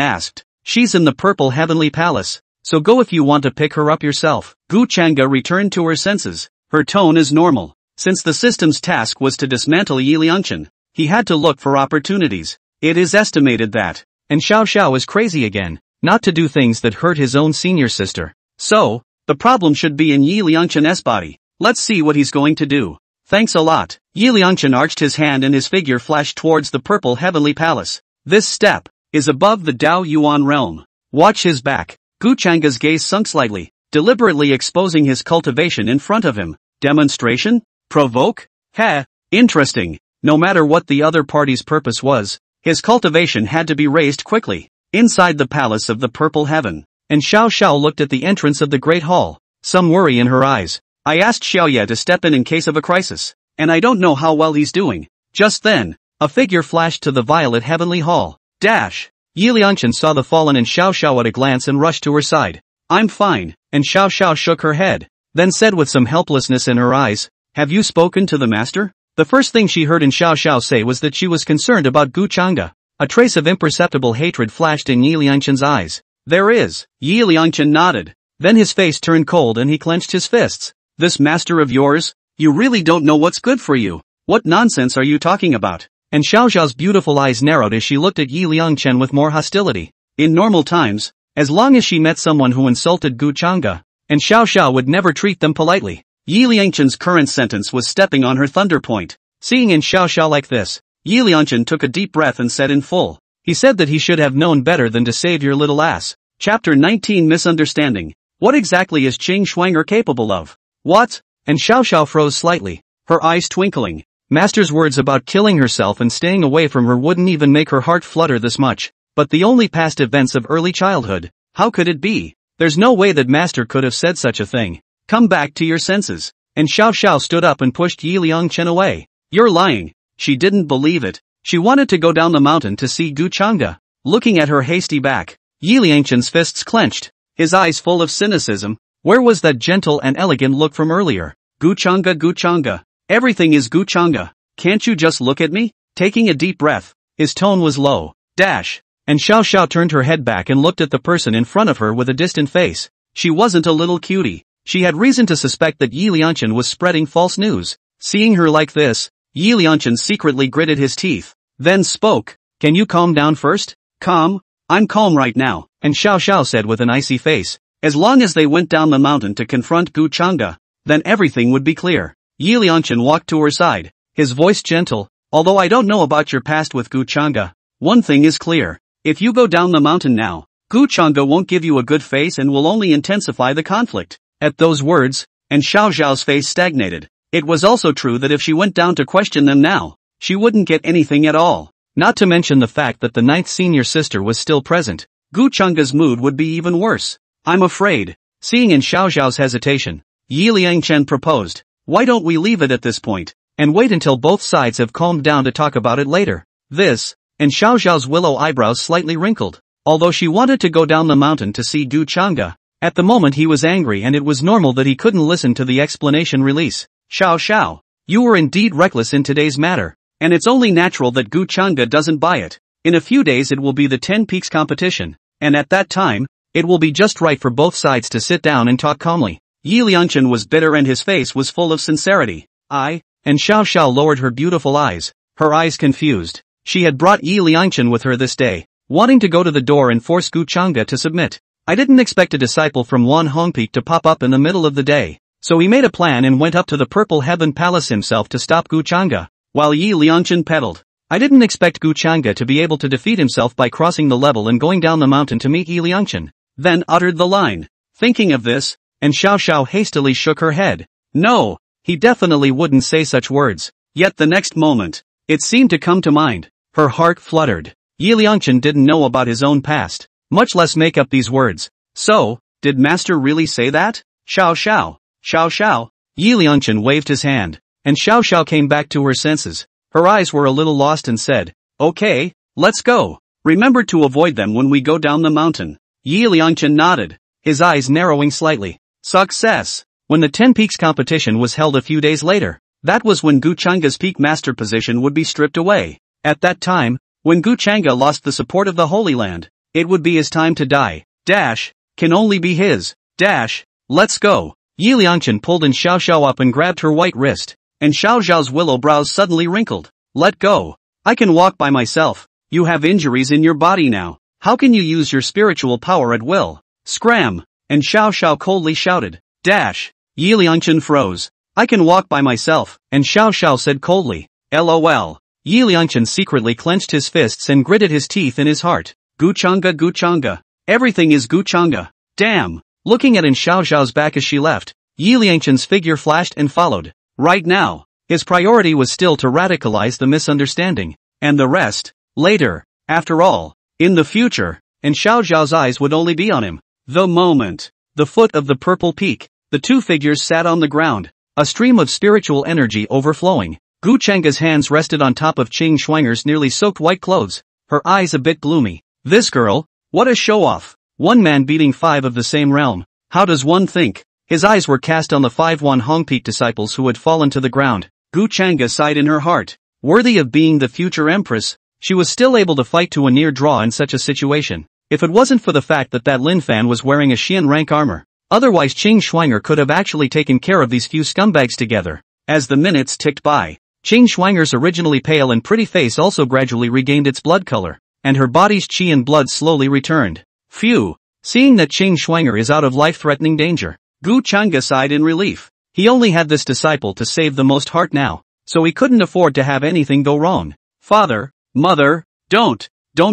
asked. She's in the purple heavenly palace, so go if you want to pick her up yourself. Gu Chang'e returned to her senses. Her tone is normal. Since the system's task was to dismantle Yi Liangchen, he had to look for opportunities. It is estimated that, and Xiao Xiao is crazy again, not to do things that hurt his own senior sister. So, the problem should be in Yi Liangchen's body. Let's see what he's going to do. Thanks a lot. Yi Liangchen arched his hand and his figure flashed towards the purple heavenly palace. This step is above the Dao Yuan realm. Watch his back. Gu Chang'e's gaze sunk slightly, deliberately exposing his cultivation in front of him. Demonstration? Provoke? Heh, interesting. No matter what the other party's purpose was, his cultivation had to be raised quickly. Inside the palace of the purple heaven, and Xiao Xiao looked at the entrance of the great hall, some worry in her eyes. I asked Xiao Ye to step in case of a crisis, and I don't know how well he's doing. Just then, a figure flashed to the violet heavenly hall. Dash! Yi Liangchen saw the fallen and Xiao Xiao at a glance and rushed to her side. I'm fine, and Xiao Xiao shook her head, then said with some helplessness in her eyes, have you spoken to the master? The first thing she heard in Xiao Xiao say was that she was concerned about Gu Chang'e. A trace of imperceptible hatred flashed in Yi Liangchen's eyes. There is. Yi Liangchen nodded. Then his face turned cold and he clenched his fists. This master of yours? You really don't know what's good for you. What nonsense are you talking about? And Xiao Xiao's beautiful eyes narrowed as she looked at Yi Liangchen with more hostility. In normal times, as long as she met someone who insulted Gu Chang'e, and Xiao Xiao would never treat them politely. Yi Liangchen's current sentence was stepping on her thunder point. Seeing in Xiao Xiao like this, Yi Liangchen took a deep breath and said in full. He said that he should have known better than to save your little ass. Chapter 19 Misunderstanding. What exactly is Qing Shuang'er capable of? What? And Xiao Xiao froze slightly, her eyes twinkling. Master's words about killing herself and staying away from her wouldn't even make her heart flutter this much. But the only past events of early childhood, how could it be? There's no way that Master could have said such a thing. Come back to your senses. And Xiao Xiao stood up and pushed Yi Liangchen away. You're lying. She didn't believe it. She wanted to go down the mountain to see Gu Chang'e. Looking at her hasty back, Yi Liangchen's fists clenched, his eyes full of cynicism. Where was that gentle and elegant look from earlier? Gu Chang'e, Gu Chang'e. Everything is Gu Chang'e. Can't you just look at me? Taking a deep breath, his tone was low. Dash. And Xiao Xiao turned her head back and looked at the person in front of her with a distant face. She wasn't a little cutie. She had reason to suspect that Yi Liangchen was spreading false news. Seeing her like this, Yi Liangchen secretly gritted his teeth, then spoke. Can you calm down first? Calm? I'm calm right now. And Xiao Xiao said with an icy face. As long as they went down the mountain to confront Gu Chang'e, then everything would be clear. Yi Liangchen walked to her side, his voice gentle. Although I don't know about your past with Gu Chang'e, one thing is clear. If you go down the mountain now, Gu Chang'e won't give you a good face and will only intensify the conflict. At those words, and Xiao Xiao's face stagnated. It was also true that if she went down to question them now, she wouldn't get anything at all. Not to mention the fact that the ninth senior sister was still present. Gu Chang'e's mood would be even worse. I'm afraid. Seeing in Xiao Xiao's hesitation, Yi Liangchen proposed. Why don't we leave it at this point, and wait until both sides have calmed down to talk about it later? This, and Xiao Xiao's willow eyebrows slightly wrinkled. Although she wanted to go down the mountain to see Gu Chang'e, at the moment he was angry and it was normal that he couldn't listen to the explanation release. Xiao Xiao, you were indeed reckless in today's matter, and it's only natural that Gu Chang'e doesn't buy it. In a few days it will be the 10 Peaks competition, and at that time, it will be just right for both sides to sit down and talk calmly. Yi Liangchen was bitter and his face was full of sincerity. And Xiao Xiao lowered her beautiful eyes, her eyes confused. She had brought Yi Liangchen with her this day, wanting to go to the door and force Gu Chang'e to submit. I didn't expect a disciple from Wan Hongpeak to pop up in the middle of the day, so he made a plan and went up to the Purple Heaven Palace himself to stop Gu Chang'e, while Yi Liangchen peddled. I didn't expect Gu Chang'e to be able to defeat himself by crossing the level and going down the mountain to meet Yi Liangchen. Then uttered the line. Thinking of this, and Xiao Xiao hastily shook her head. No, he definitely wouldn't say such words. Yet the next moment, it seemed to come to mind. Her heart fluttered. Yi Liangchen didn't know about his own past, much less make up these words. So, did Master really say that? Xiao Xiao, Xiao Xiao. Yi Liangchen waved his hand, and Xiao Xiao came back to her senses. Her eyes were a little lost and said, okay, let's go. Remember to avoid them when we go down the mountain. Yi Liangchen nodded, his eyes narrowing slightly. Success! When the 10 Peaks competition was held a few days later, that was when Gu Chang'e's peak master position would be stripped away. At that time, when Gu Chang'e lost the support of the Holy Land, it would be his time to die. Dash, can only be his. Dash, let's go. Yi Liangchen pulled in Xiao Xiao up and grabbed her white wrist, and Xiao Xiao's willow brows suddenly wrinkled. Let go. I can walk by myself. You have injuries in your body now. How can you use your spiritual power at will? Scram! And Xiao Xiao coldly shouted. Dash! Yi Liangchen froze. I can walk by myself, and Xiao Xiao said coldly. LOL. Yi Liangchen secretly clenched his fists and gritted his teeth in his heart. Gu Chang'e, Gu Chang'e. Everything is Gu Chang'e. Damn! Looking at Xiao Xiao's back as she left, Yi Liangchen's figure flashed and followed. Right now, his priority was still to radicalize the misunderstanding, and the rest, later. After all, in the future, and Xiao Xiao's eyes would only be on him. The moment, the foot of the purple peak, the two figures sat on the ground, a stream of spiritual energy overflowing. Gu Changa's hands rested on top of Qing Shuang'er's nearly soaked white clothes, her eyes a bit gloomy. This girl? What a show-off! One man beating 5 of the same realm. How does one think? His eyes were cast on the 5 Hongpeak disciples who had fallen to the ground. Gu Changa sighed in her heart. Worthy of being the future empress, she was still able to fight to a near draw in such a situation. If it wasn't for the fact that Lin Fan was wearing a Xian rank armor. Otherwise Qing Shuang'er could have actually taken care of these few scumbags together. As the minutes ticked by, Qing Shuang'er's originally pale and pretty face also gradually regained its blood color, and her body's qi and blood slowly returned. Phew! Seeing that Qing Shuang'er is out of life-threatening danger, Gu Changa sighed in relief. He only had this disciple to save the most heart now, so he couldn't afford to have anything go wrong. Father, mother, don't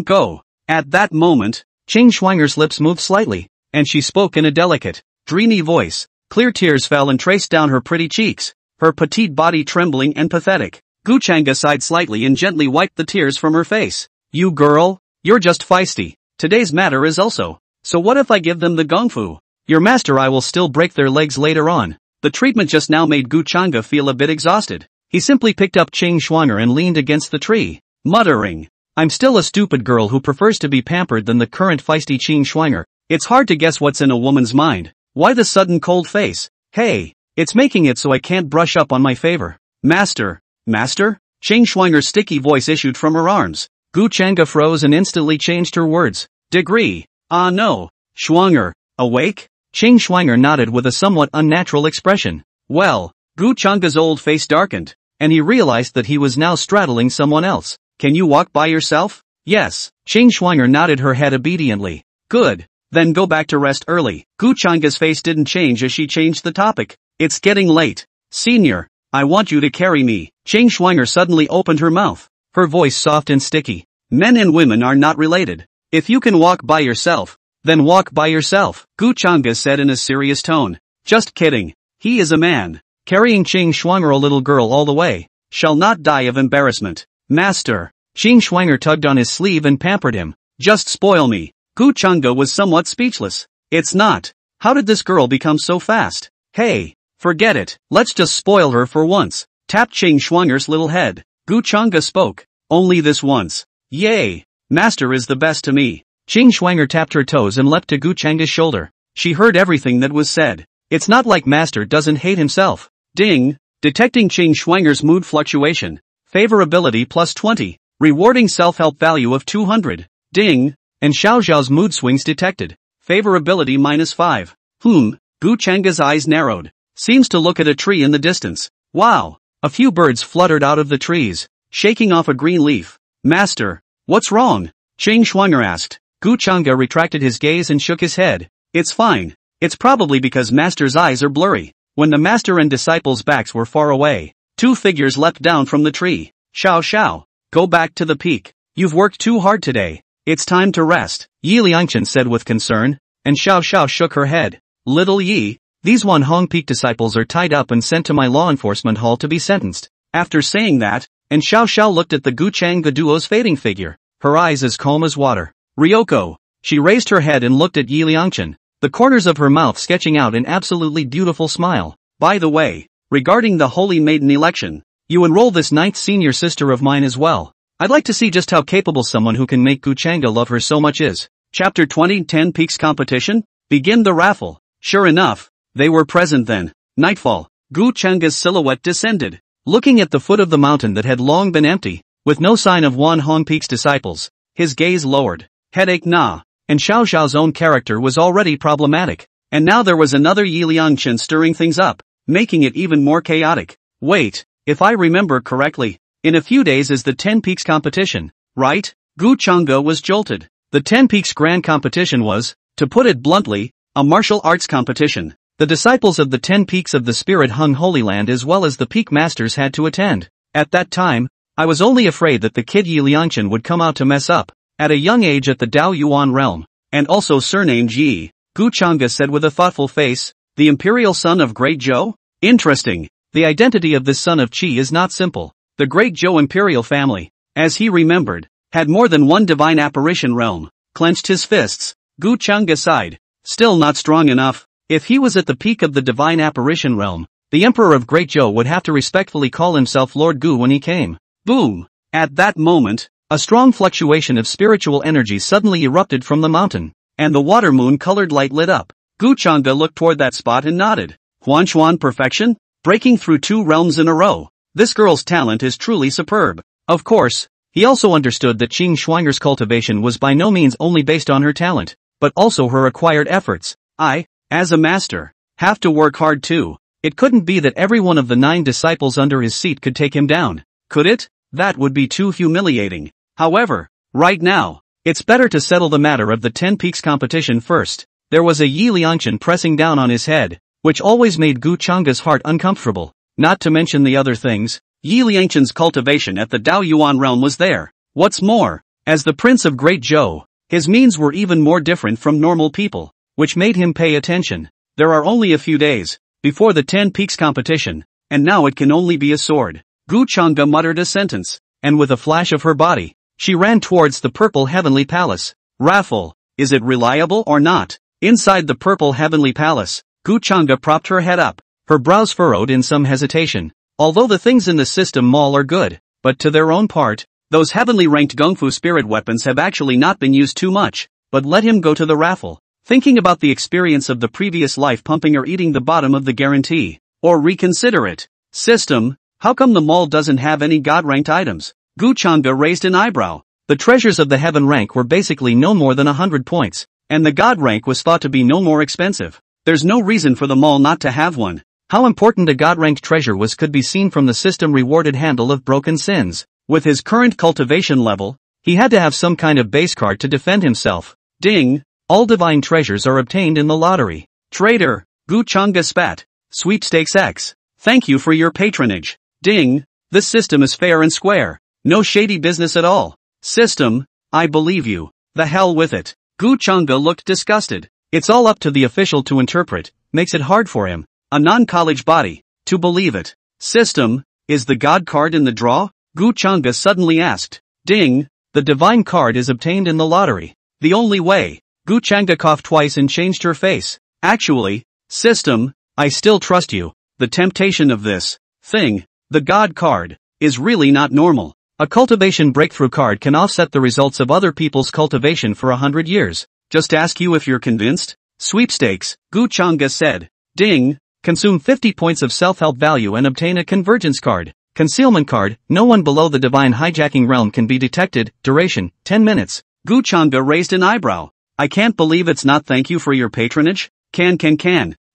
go. At that moment, Qing Shuang'er's lips moved slightly, and she spoke in a delicate, dreamy voice. Clear tears fell and traced down her pretty cheeks, her petite body trembling and pathetic. Gu Changa sighed slightly and gently wiped the tears from her face. You girl, you're just feisty. Today's matter is also. So what if I give them the gongfu? Your master I will still break their legs later on. The treatment just now made Gu Changa feel a bit exhausted. He simply picked up Qing Shuang'er and leaned against the tree, muttering, I'm still a stupid girl who prefers to be pampered than the current feisty Qing Shuang'er. It's hard to guess what's in a woman's mind. Why the sudden cold face? Hey, it's making it so I can't brush up on my favor. Master? Qing Shuang'er's sticky voice issued from her arms. Gu Changa froze and instantly changed her words. Degree. Ah no. Shuang'er, awake? Qing Shuang'er nodded with a somewhat unnatural expression. Well, Gu Changa's old face darkened, and he realized that he was now straddling someone else. Can you walk by yourself? Yes. Qing Shuang'er nodded her head obediently. Good. Then go back to rest early. Gu Changa's face didn't change as she changed the topic. It's getting late. Senior, I want you to carry me. Qing Shuang'er suddenly opened her mouth, her voice soft and sticky. Men and women are not related. If you can walk by yourself, then walk by yourself, Gu Changa said in a serious tone. Just kidding. He is a man. Carrying Qing Shuang'er, a little girl, all the way, shall not die of embarrassment. Master. Qing Shuang'er tugged on his sleeve and pampered him. Just spoil me. Gu Changa was somewhat speechless. It's not. How did this girl become so fast? Hey, forget it. Let's just spoil her for once. Tapped Qing Shuang'er's little head. Gu Changa spoke. Only this once. Yay. Master is the best to me. Qing Shuang'er tapped her toes and leapt to Gu Changa's shoulder. She heard everything that was said. It's not like Master doesn't hate himself. Ding. Detecting Qing Shuang'er's mood fluctuation. Favorability plus 20. Rewarding self-help value of 200. Ding. And Xiao Xiao's mood swings detected. Favorability minus 5. Gu Changa's eyes narrowed. Seems to look at a tree in the distance. Wow. A few birds fluttered out of the trees, shaking off a green leaf. Master, what's wrong? Qing Shuang'er asked. Gu Changa retracted his gaze and shook his head. It's fine. It's probably because Master's eyes are blurry. When the Master and disciples' backs were far away, 2 figures leapt down from the tree. Xiao, go back to the peak. You've worked too hard today. It's time to rest, Yi Liangchen said with concern, and Xiao shook her head. Little Yi, these Hongpeak disciples are tied up and sent to my law enforcement hall to be sentenced. After saying that, and Xiao looked at the Gu Changa duo's fading figure, her eyes as calm as water. Ryoko. She raised her head and looked at Yi Liangchen, the corners of her mouth sketching out an absolutely beautiful smile. By the way, regarding the Holy Maiden election, you enroll this 9th senior sister of mine as well. I'd like to see just how capable someone who can make Gu Changa love her so much is. Chapter 20 10 Peaks Competition? Begin the raffle. Sure enough, they were present then. Nightfall. Gu Changa's silhouette descended, looking at the foot of the mountain that had long been empty, with no sign of Hongpeak's disciples. His gaze lowered. Headache nah. And Xiao Xiao's own character was already problematic, and now there was another Yi Liangchen stirring things up, making it even more chaotic. Wait, if I remember correctly, in a few days is the 10 Peaks competition, right? Gu Changa was jolted. The 10 Peaks Grand Competition was, to put it bluntly, a martial arts competition. The disciples of the 10 Peaks of the Spirit Hung Holy Land as well as the Peak Masters had to attend. At that time, I was only afraid that the kid Yi Liangchen would come out to mess up. At a young age at the Dao Yuan realm, and also surnamed Yi, Gu Changa said with a thoughtful face, the imperial son of Great Zhou? Interesting. The identity of this son of Qi is not simple. The Great Zhou imperial family, as he remembered, had more than one divine apparition realm. Clenched his fists. Gu Changa sighed. Still not strong enough. If he was at the peak of the divine apparition realm, The Emperor of Great Zhou would have to respectfully call himself Lord Gu when he came. Boom! At that moment, a strong fluctuation of spiritual energy suddenly erupted from the mountain, and the water moon-colored light lit up. Gu Changge looked toward that spot and nodded. Huanshuan perfection? Breaking through 2 realms in a row. This girl's talent is truly superb. Of course, he also understood that Qing Schwinger's cultivation was by no means only based on her talent, but also her acquired efforts. I, as a master, have to work hard too. It couldn't be that every one of the 9 disciples under his seat could take him down, could it? That would be too humiliating. However, right now, it's better to settle the matter of the 10 peaks competition first. There was a Yi Liangchen pressing down on his head, which always made Gu Changge's heart uncomfortable. Not to mention the other things, Yi Liangchen's cultivation at the Dao Yuan realm was there. What's more, as the Prince of Great Zhou, his means were even more different from normal people, which made him pay attention. There are only a few days before the 10 peaks competition, and now it can only be a sword. Gu Changge muttered a sentence, and with a flash of her body, she ran towards the purple heavenly palace. Raffle, is it reliable or not? Inside the purple heavenly palace, Gu Changge propped her head up, her brows furrowed in some hesitation. Although the things in the system mall are good, but to their own part, those heavenly ranked Gungfu spirit weapons have actually not been used too much. But let him go to the raffle. Thinking about the experience of the previous life pumping or eating the bottom of the guarantee. Or reconsider it. System, how come the mall doesn't have any God-ranked items? Gu Changge raised an eyebrow. The treasures of the heaven rank were basically no more than 100 points, and the God rank was thought to be no more expensive. There's no reason for the mall not to have one. How important a God-ranked treasure was could be seen from the system rewarded handle of broken sins. With his current cultivation level, he had to have some kind of base card to defend himself. Ding! All divine treasures are obtained in the lottery. Trader, Gu Changge spat. Sweepstakes X. Thank you for your patronage. Ding! This system is fair and square. No shady business at all. System, I believe you. The hell with it. Gu Changge looked disgusted. It's all up to the official to interpret, makes it hard for him, a non-college body, to believe it. System, is the God card in the draw? Gu Changge suddenly asked. Ding! The divine card is obtained in the lottery. The only way. Gu Changge coughed twice and changed her face. Actually, system, I still trust you. The temptation of this thing, the God card, is really not normal. A cultivation breakthrough card can offset the results of other people's cultivation for 100 years. Just ask you if you're convinced? Sweepstakes, Gu Changge said. Ding! Consume 50 points of self-help value and obtain a convergence card. Concealment card, no one below the divine hijacking realm can be detected. Duration, 10 minutes. Gu Changge raised an eyebrow. I can't believe it's not thank you for your patronage. Can.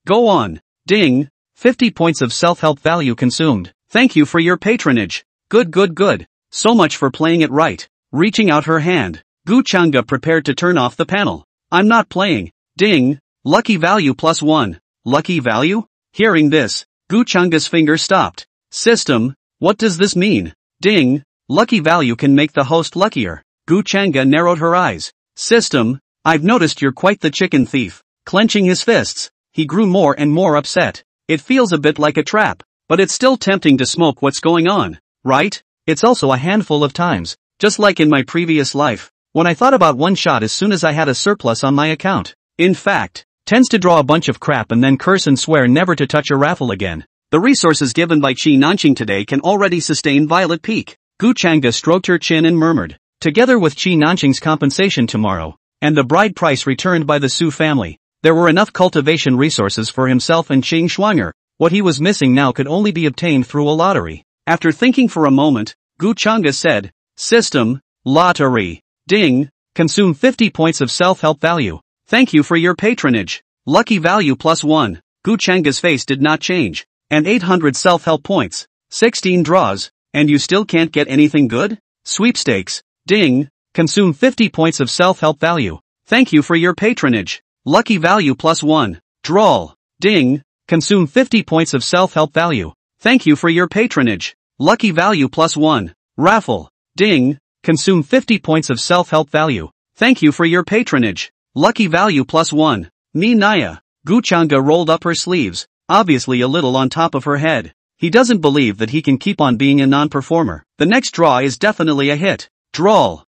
Go on. Ding! 50 points of self-help value consumed. Thank you for your patronage. Good. So much for playing it right. Reaching out her hand, Gu Changge prepared to turn off the panel. I'm not playing. Ding! Lucky value +1. Lucky value? Hearing this, Gu Changge's finger stopped. System, what does this mean? Ding! Lucky value can make the host luckier. Gu Changge narrowed her eyes. System, I've noticed you're quite the chicken thief. Clenching his fists, he grew more and more upset. It feels a bit like a trap, but it's still tempting to smoke what's going on, right? It's also a handful of times, just like in my previous life, when I thought about one shot as soon as I had a surplus on my account. In fact, tends to draw a bunch of crap and then curse and swear never to touch a raffle again. The resources given by Qi Nanqing today can already sustain Violet Peak. Gu Changge stroked her chin and murmured, together with Qi Nanqing's compensation tomorrow, and the bride price returned by the Su family, there were enough cultivation resources for himself and Qing Schwanger. What he was missing now could only be obtained through a lottery. After thinking for a moment, Gu Changge said, System, lottery. Ding! Consume 50 points of self-help value. Thank you for your patronage. Lucky value +1. Gu Changge's face did not change. And 800 self-help points. 16 draws. And you still can't get anything good? Sweepstakes. Ding! Consume 50 points of self-help value. Thank you for your patronage. Lucky value +1. Drawl. Ding! Consume 50 points of self-help value. Thank you for your patronage. Lucky value +1. Raffle. Ding! Consume 50 points of self-help value. Thank you for your patronage. Lucky value +1. Me Naya. Gu Changge rolled up her sleeves, obviously a little on top of her head. He doesn't believe that he can keep on being a non-performer. The next draw is definitely a hit. Drawl.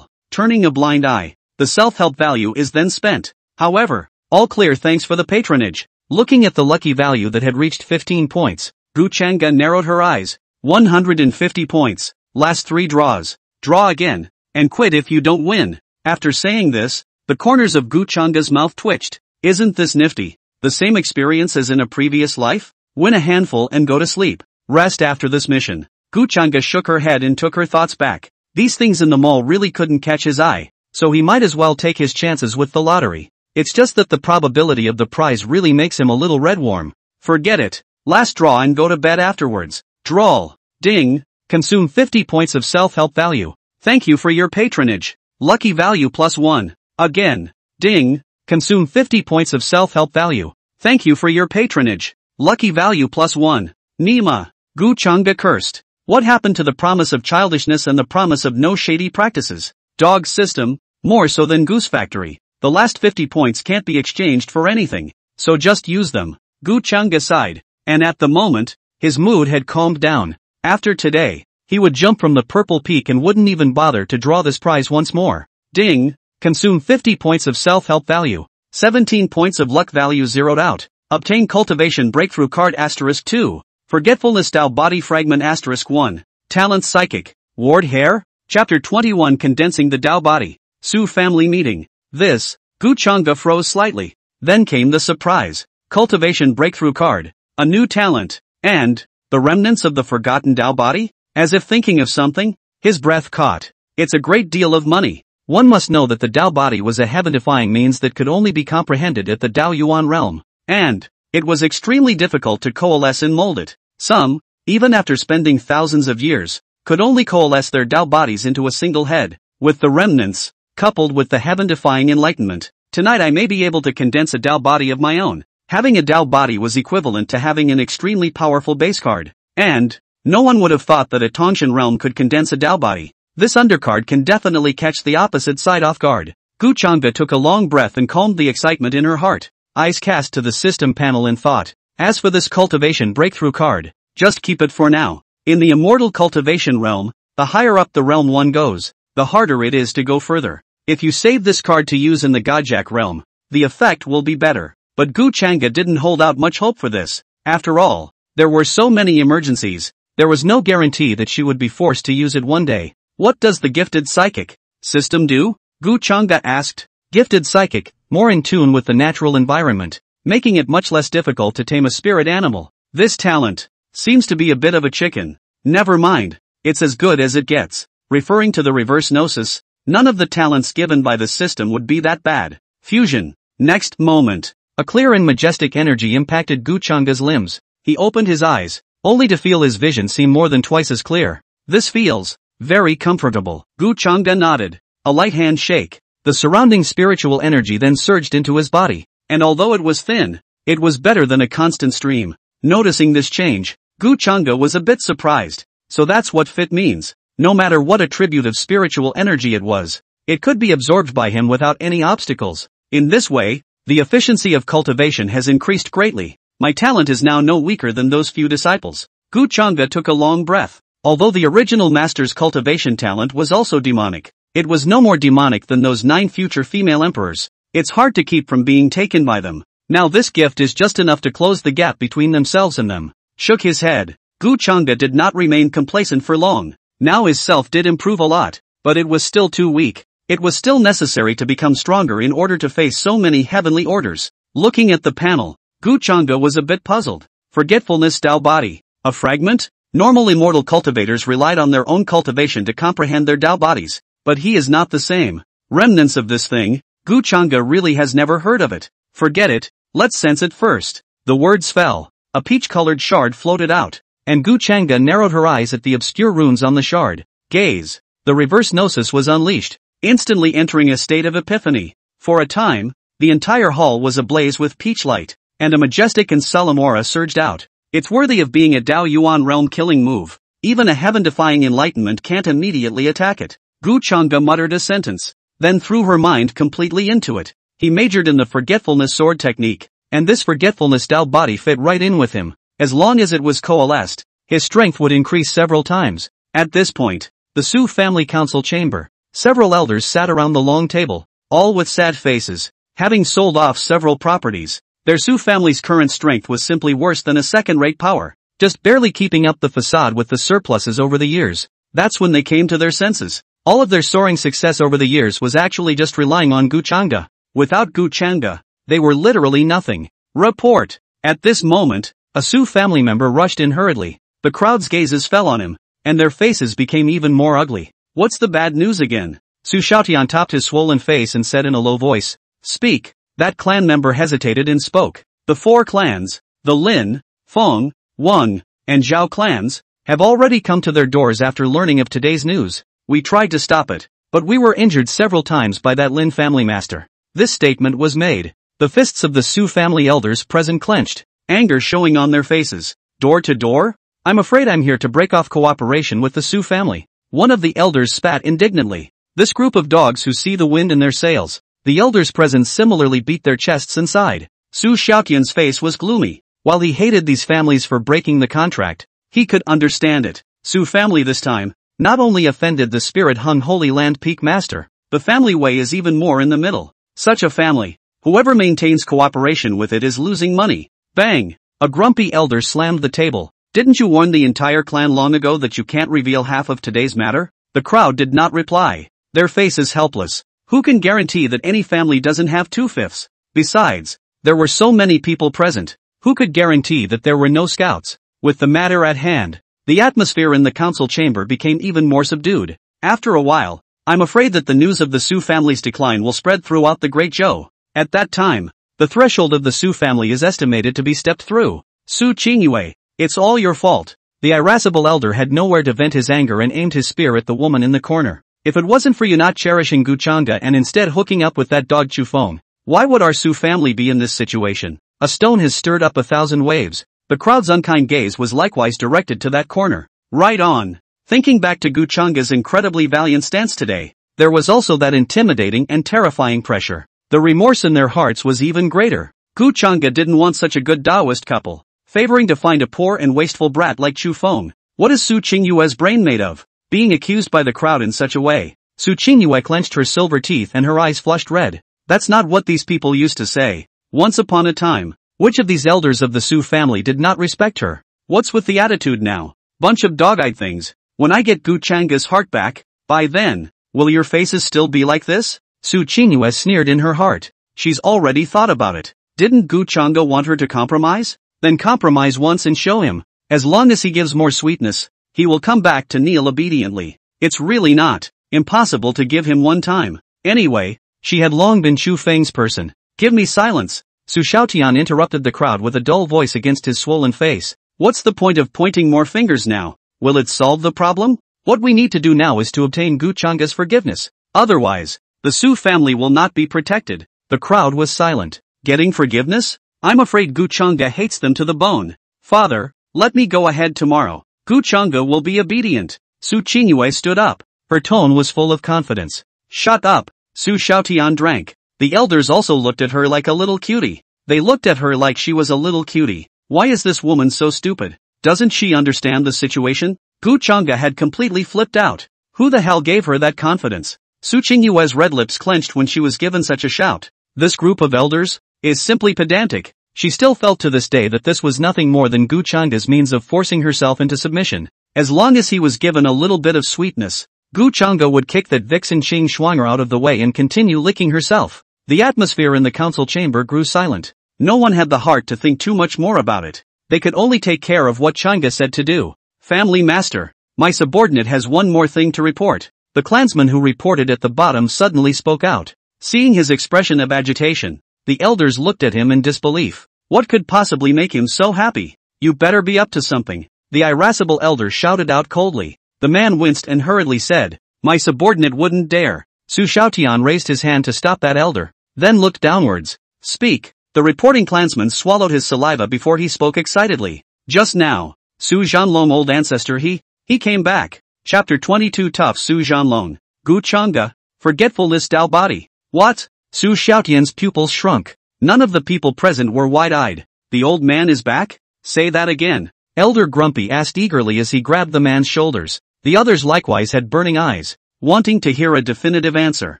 Turning a blind eye. The self-help value is then spent. However, all clear, thanks for the patronage. Looking at the lucky value that had reached 15 points, Gu Chang'e narrowed her eyes. 150 points. Last 3 draws. Draw again. And quit if you don't win. After saying this, the corners of Gu Chang'e's mouth twitched. Isn't this nifty? The same experience as in a previous life? Win a handful and go to sleep. Rest after this mission. Gu Chang'e shook her head and took her thoughts back. These things in the mall really couldn't catch his eye, so he might as well take his chances with the lottery. It's just that the probability of the prize really makes him a little red warm. Forget it. Last draw and go to bed afterwards. Drawl. Ding. Consume 50 points of self-help value. Thank you for your patronage. Lucky value +1. Again. Ding. Consume 50 points of self-help value. Thank you for your patronage. Lucky value +1. Nima. Gu Chang'e cursed. What happened to the promise of childishness and the promise of no shady practices? Dog system. More so than Goose Factory. The last 50 points can't be exchanged for anything, so just use them. Gu Chang'e sighed, and at the moment, his mood had calmed down. After today, he would jump from the purple peak and wouldn't even bother to draw this prize once more. Ding! Consume 50 points of self-help value. 17 points of luck value zeroed out. Obtain cultivation breakthrough card *2. Forgetfulness Tao body fragment *1. Talent psychic. Ward hair? Chapter 21 condensing the Tao body. Su family meeting. This, Gu Chang'e froze slightly. Then came the surprise. Cultivation breakthrough card. A new talent. And, the remnants of the forgotten Tao body? As if thinking of something, his breath caught. It's a great deal of money. One must know that the Tao body was a heaven-defying means that could only be comprehended at the Tao Yuan realm. And, it was extremely difficult to coalesce and mold it. Some, even after spending thousands of years, could only coalesce their Tao bodies into a single head. With the remnants, coupled with the heaven-defying enlightenment, tonight I may be able to condense a Tao body of my own. Having a Tao body was equivalent to having an extremely powerful base card. And, no one would have thought that a Tongshan realm could condense a Tao body. This undercard can definitely catch the opposite side off guard. Gu Chang'e took a long breath and calmed the excitement in her heart. Eyes cast to the system panel in thought. As for this cultivation breakthrough card, just keep it for now. In the immortal cultivation realm, the higher up the realm one goes, the harder it is to go further. If you save this card to use in the Gajak realm, the effect will be better. But Gu Chang'e didn't hold out much hope for this. After all, there were so many emergencies, there was no guarantee that she would be forced to use it one day. What does the gifted psychic system do? Gu Chang'e asked. Gifted psychic, more in tune with the natural environment, making it much less difficult to tame a spirit animal. This talent seems to be a bit of a chicken. Never mind, it's as good as it gets. Referring to the reverse gnosis, none of the talents given by the system would be that bad. Fusion. Next moment, a clear and majestic energy impacted Gu Chang'e's limbs. He opened his eyes, only to feel his vision seem more than twice as clear. This feels very comfortable. Gu Chang'e nodded. A light hand shake. The surrounding spiritual energy then surged into his body, and although it was thin, it was better than a constant stream. Noticing this change, Gu Chang'e was a bit surprised. So that's what fit means. No matter what attribute of spiritual energy it was, it could be absorbed by him without any obstacles. In this way, the efficiency of cultivation has increased greatly. My talent is now no weaker than those few disciples. Gu Chang'e took a long breath. Although the original master's cultivation talent was also demonic, it was no more demonic than those 9 future female emperors. It's hard to keep from being taken by them. Now this gift is just enough to close the gap between themselves and them. Shook his head. Gu Chang'e did not remain complacent for long. Now his self did improve a lot, but it was still too weak. It was still necessary to become stronger in order to face so many heavenly orders. Looking at the panel, Gu Chang'e was a bit puzzled. Forgetfulness Tao body. A fragment? Normal immortal cultivators relied on their own cultivation to comprehend their Tao bodies, but he is not the same. Remnants of this thing, Gu Chang'e really has never heard of it. Forget it, let's sense it first. The words fell. A peach-colored shard floated out, and Gu Chang'e narrowed her eyes at the obscure runes on the shard. Gaze. The reverse gnosis was unleashed, instantly entering a state of epiphany. For a time, the entire hall was ablaze with peach light, and a majestic and solemn aura surged out. It's worthy of being a Tao Yuan realm killing move. Even a heaven-defying enlightenment can't immediately attack it. Gu Chang'e muttered a sentence, then threw her mind completely into it. He majored in the forgetfulness sword technique, and this forgetfulness Tao body fit right in with him. As long as it was coalesced, his strength would increase several times. At this point, the Su family council chamber, several elders sat around the long table, all with sad faces. Having sold off several properties, Their Su family's current strength was simply worse than a second-rate power, just barely keeping up the facade with the surpluses over the years. That's when they came to their senses. All of their soaring success over the years was actually just relying on Gu Changa. Without Gu Changa, they were literally nothing. Report. At this moment, a Su family member rushed in hurriedly. The crowd's gazes fell on him, and their faces became even more ugly. What's the bad news again? Su Xiaotian topped his swollen face and said in a low voice, "Speak." That clan member hesitated and spoke. The four clans, the Lin, Feng, Wang, and Zhao clans, have already come to their doors after learning of today's news. We tried to stop it, but we were injured several times by that Lin family master. This statement was made. The fists of the Su family elders present clenched, anger showing on their faces. Door to door? I'm afraid I'm here to break off cooperation with the Su family. One of the elders spat indignantly. This group of dogs who see the wind in their sails. The elders present similarly beat their chests and sighed. Su Xiaotian's face was gloomy. While he hated these families for breaking the contract, he could understand it. Su family this time not only offended the spirit-hung Holy Land Peak Master, the family way is even more in the middle. Such a family, whoever maintains cooperation with it is losing money. Bang! A grumpy elder slammed the table. Didn't you warn the entire clan long ago that you can't reveal half of today's matter? The crowd did not reply. Their faces helpless. Who can guarantee that any family doesn't have 2/5? Besides, there were so many people present. Who could guarantee that there were no scouts? With the matter at hand, the atmosphere in the council chamber became even more subdued. After a while, I'm afraid that the news of the Su family's decline will spread throughout the Great Zhou. At that time, the threshold of the Su family is estimated to be stepped through. Su Qingyue, it's all your fault. The irascible elder had nowhere to vent his anger and aimed his spear at the woman in the corner. If it wasn't for you not cherishing Gu Changa and instead hooking up with that dog Chu Feng, why would our Su family be in this situation? A stone has stirred up 1,000 waves. The crowd's unkind gaze was likewise directed to that corner. Right on. Thinking back to Gu Changa's incredibly valiant stance today, there was also that intimidating and terrifying pressure. The remorse in their hearts was even greater. Gu Changa didn't want such a good Taoist couple, favoring to find a poor and wasteful brat like Chu Feng. What is Su Qingyue's brain made of? Being accused by the crowd in such a way. Su Qingyue clenched her silver teeth and her eyes flushed red. That's not what these people used to say. Once upon a time, which of these elders of the Su family did not respect her? What's with the attitude now? Bunch of dog-eyed things. When I get Gu Changa's heart back, by then, will your faces still be like this? Su Qingyue sneered in her heart. She's already thought about it. Didn't Gu Changa want her to compromise? Then compromise once and show him. As long as he gives more sweetness, he will come back to kneel obediently. It's really not impossible to give him one time. Anyway, she had long been Chu Feng's person. Give me silence. Su Xiaotian interrupted the crowd with a dull voice against his swollen face. What's the point of pointing more fingers now? Will it solve the problem? What we need to do now is to obtain Gu Changa's forgiveness. Otherwise, the Su family will not be protected. The crowd was silent. Getting forgiveness? I'm afraid Gu Changa hates them to the bone. Father, let me go ahead tomorrow. Gu Changa will be obedient. Su Qingyue stood up. Her tone was full of confidence. Shut up. Su Xiaotian drank. The elders also looked at her like a little cutie. They looked at her like she was a little cutie. Why is this woman so stupid? Doesn't she understand the situation? Gu Changa had completely flipped out. Who the hell gave her that confidence? Su Qingyue's red lips clenched when she was given such a shout. This group of elders is simply pedantic. She still felt to this day that this was nothing more than Gu Changa's means of forcing herself into submission. As long as he was given a little bit of sweetness, Gu Changa would kick that vixen Xing Shuang'er out of the way and continue licking herself. The atmosphere in the council chamber grew silent. No one had the heart to think too much more about it. They could only take care of what Changa said to do. Family master, my subordinate has one more thing to report. The clansman who reported at the bottom suddenly spoke out. Seeing his expression of agitation, the elders looked at him in disbelief. What could possibly make him so happy? You better be up to something. The irascible elder shouted out coldly. The man winced and hurriedly said, my subordinate wouldn't dare. Su Xiaotian raised his hand to stop that elder, then looked downwards. Speak. The reporting clansman swallowed his saliva before he spoke excitedly. Just now, Su Zhanlong old ancestor he came back. Chapter 22 Tough Su Zhanlong. Gu Changa, forgetfulness Dao body. What? Su Xiaotian's pupils shrunk. None of the people present were wide-eyed. The old man is back? Say that again. Elder Grumpy asked eagerly as he grabbed the man's shoulders. The others likewise had burning eyes, wanting to hear a definitive answer.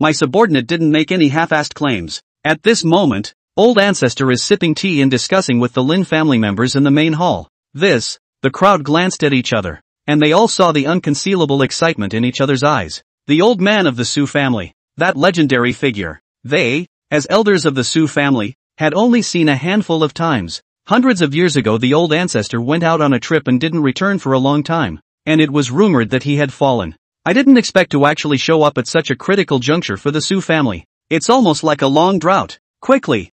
My subordinate didn't make any half-assed claims. At this moment, Old ancestor is sipping tea and discussing with the Lin family members in the main hall. The crowd glanced at each other, and they all saw the unconcealable excitement in each other's eyes. The old man of the Su family, that legendary figure, they, as elders of the Su family, had only seen a handful of times. Hundreds of years ago the old ancestor went out on a trip and didn't return for a long time, and it was rumored that he had fallen. I didn't expect to actually show up at such a critical juncture for the Su family. It's almost like a long drought. Quickly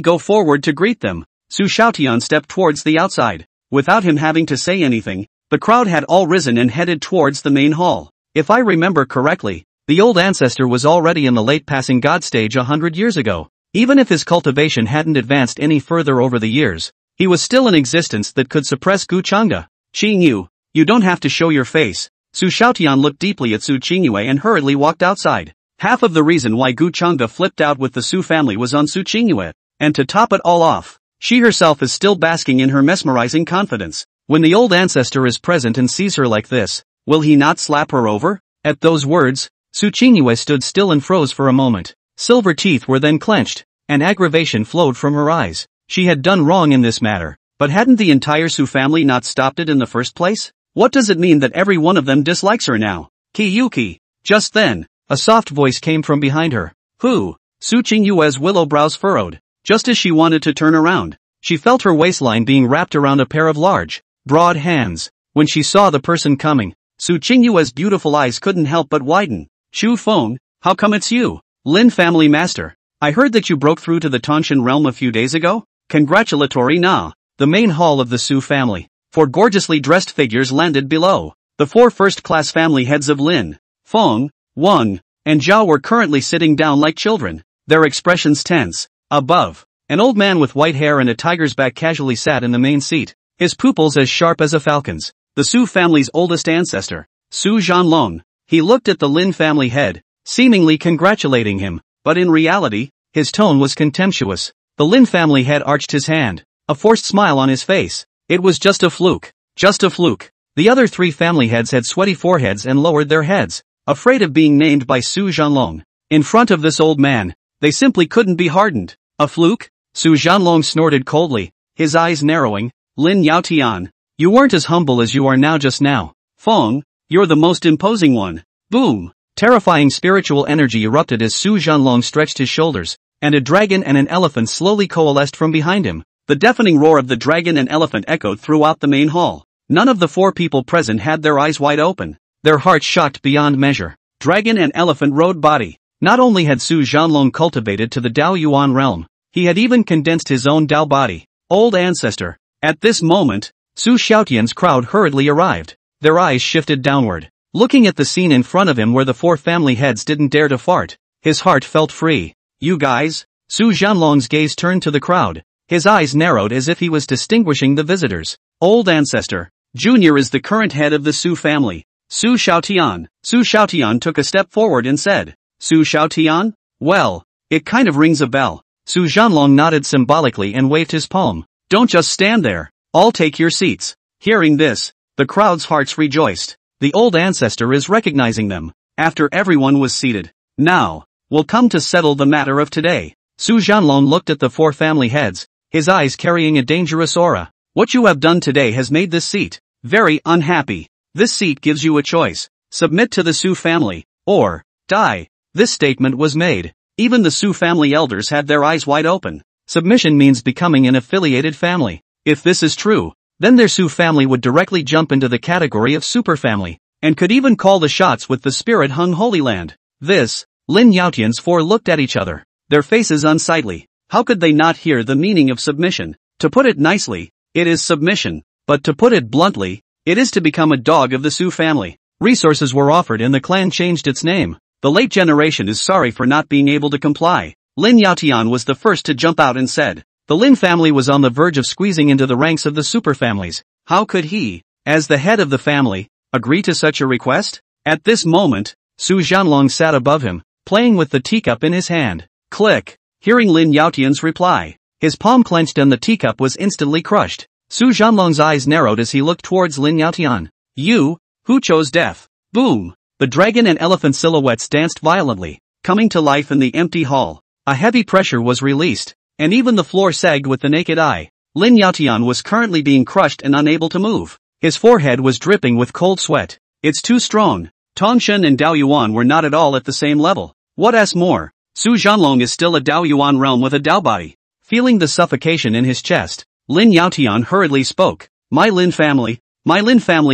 go forward to greet them. Su Xiaotian stepped towards the outside. Without him having to say anything, the crowd had all risen and headed towards the main hall. If I remember correctly, the old ancestor was already in the late passing god stage 100 years ago. Even if his cultivation hadn't advanced any further over the years, he was still in existence that could suppress Gu Changde. Qingyu, you don't have to show your face. Su Xiaotian looked deeply at Su Qingyue and hurriedly walked outside. Half of the reason why Gu Changde flipped out with the Su family was on Su Qingyue, and to top it all off, she herself is still basking in her mesmerizing confidence. When the old ancestor is present and sees her like this, will he not slap her over? At those words, Su Qingyue stood still and froze for a moment. Silver teeth were then clenched, and aggravation flowed from her eyes. She had done wrong in this matter, but hadn't the entire Su family not stopped it in the first place? What does it mean that every one of them dislikes her now? Kiyuki. Just then, a soft voice came from behind her. Who? Su Qingyue's willow brows furrowed. Just as she wanted to turn around, she felt her waistline being wrapped around a pair of large, broad hands. When she saw the person coming, Su Qingyue's beautiful eyes couldn't help but widen. Shu Feng, how come it's you? Lin family master. I heard that you broke through to the Tanshan realm a few days ago? Congratulatory na. The main hall of the Su family. 4 gorgeously dressed figures landed below. The 4 first-class family heads of Lin, Feng, Wang, and Zhao were currently sitting down like children, their expressions tense. Above, an old man with white hair and a tiger's back casually sat in the main seat, his pupils as sharp as a falcon's. The Su family's oldest ancestor, Su Zhanlong. He looked at the Lin family head, seemingly congratulating him, but in reality, his tone was contemptuous. The Lin family head arched his hand, a forced smile on his face. It was just a fluke. Just a fluke. The other 3 family heads had sweaty foreheads and lowered their heads, afraid of being named by Su Zhanlong. In front of this old man, they simply couldn't be hardened. A fluke? Su Zhanlong snorted coldly, his eyes narrowing. Lin Yaotian, you weren't as humble as you are now just now. Feng, you're the most imposing one. Boom! Terrifying spiritual energy erupted as Su Zhanlong stretched his shoulders, and a dragon and an elephant slowly coalesced from behind him. The deafening roar of the dragon and elephant echoed throughout the main hall. None of the 4 people present had their eyes wide open, their hearts shocked beyond measure. Dragon and elephant rode body. Not only had Su Zhanlong cultivated to the Dao Yuan realm, he had even condensed his own Dao body. Old ancestor. At this moment, Su Xiaotian's crowd hurriedly arrived. Their eyes shifted downward, looking at the scene in front of him where the 4 family heads didn't dare to fart. His heart felt free. You guys? Su Zhanlong's gaze turned to the crowd. His eyes narrowed as if he was distinguishing the visitors. Old ancestor. Junior is the current head of the Su family, Su Xiaotian. Su Xiaotian took a step forward and said, Su Xiaotian? Well, it kind of rings a bell. Su Zhanlong nodded symbolically and waved his palm. Don't just stand there. All take your seats. Hearing this, the crowd's hearts rejoiced. The old ancestor is recognizing them. After everyone was seated, now, we'll come to settle the matter of today. Su Zhanlong looked at the 4 family heads, his eyes carrying a dangerous aura. What you have done today has made this seat very unhappy. This seat gives you a choice. Submit to the Su family, or die. This statement was made. Even the Su family elders had their eyes wide open. Submission means becoming an affiliated family. If this is true, then their Su family would directly jump into the category of superfamily, and could even call the shots with the spirit-hung Holy Land. This, Lin Yaotian's 4 looked at each other, their faces unsightly. How could they not hear the meaning of submission? To put it nicely, it is submission, but to put it bluntly, it is to become a dog of the Su family. Resources were offered and the clan changed its name. The late generation is sorry for not being able to comply. Lin Yaotian was the first to jump out and said, the Lin family was on the verge of squeezing into the ranks of the superfamilies. How could he, as the head of the family, agree to such a request? At this moment, Su Zhanlong sat above him, playing with the teacup in his hand. Click. Hearing Lin Yaotian's reply, his palm clenched and the teacup was instantly crushed. Su Zhanlong's eyes narrowed as he looked towards Lin Yaotian. You, who chose death? Boom! The dragon and elephant silhouettes danced violently, coming to life in the empty hall. A heavy pressure was released. and even the floor sagged with the naked eye. Lin Yaotian was currently being crushed and unable to move. His forehead was dripping with cold sweat. It's too strong. Tongshan and Dao Yuan were not at all at the same level. What's more, Su Zhanlong is still a Dao Yuan realm with a Dao body. Feeling the suffocation in his chest, Lin Yaotian hurriedly spoke. My Lin family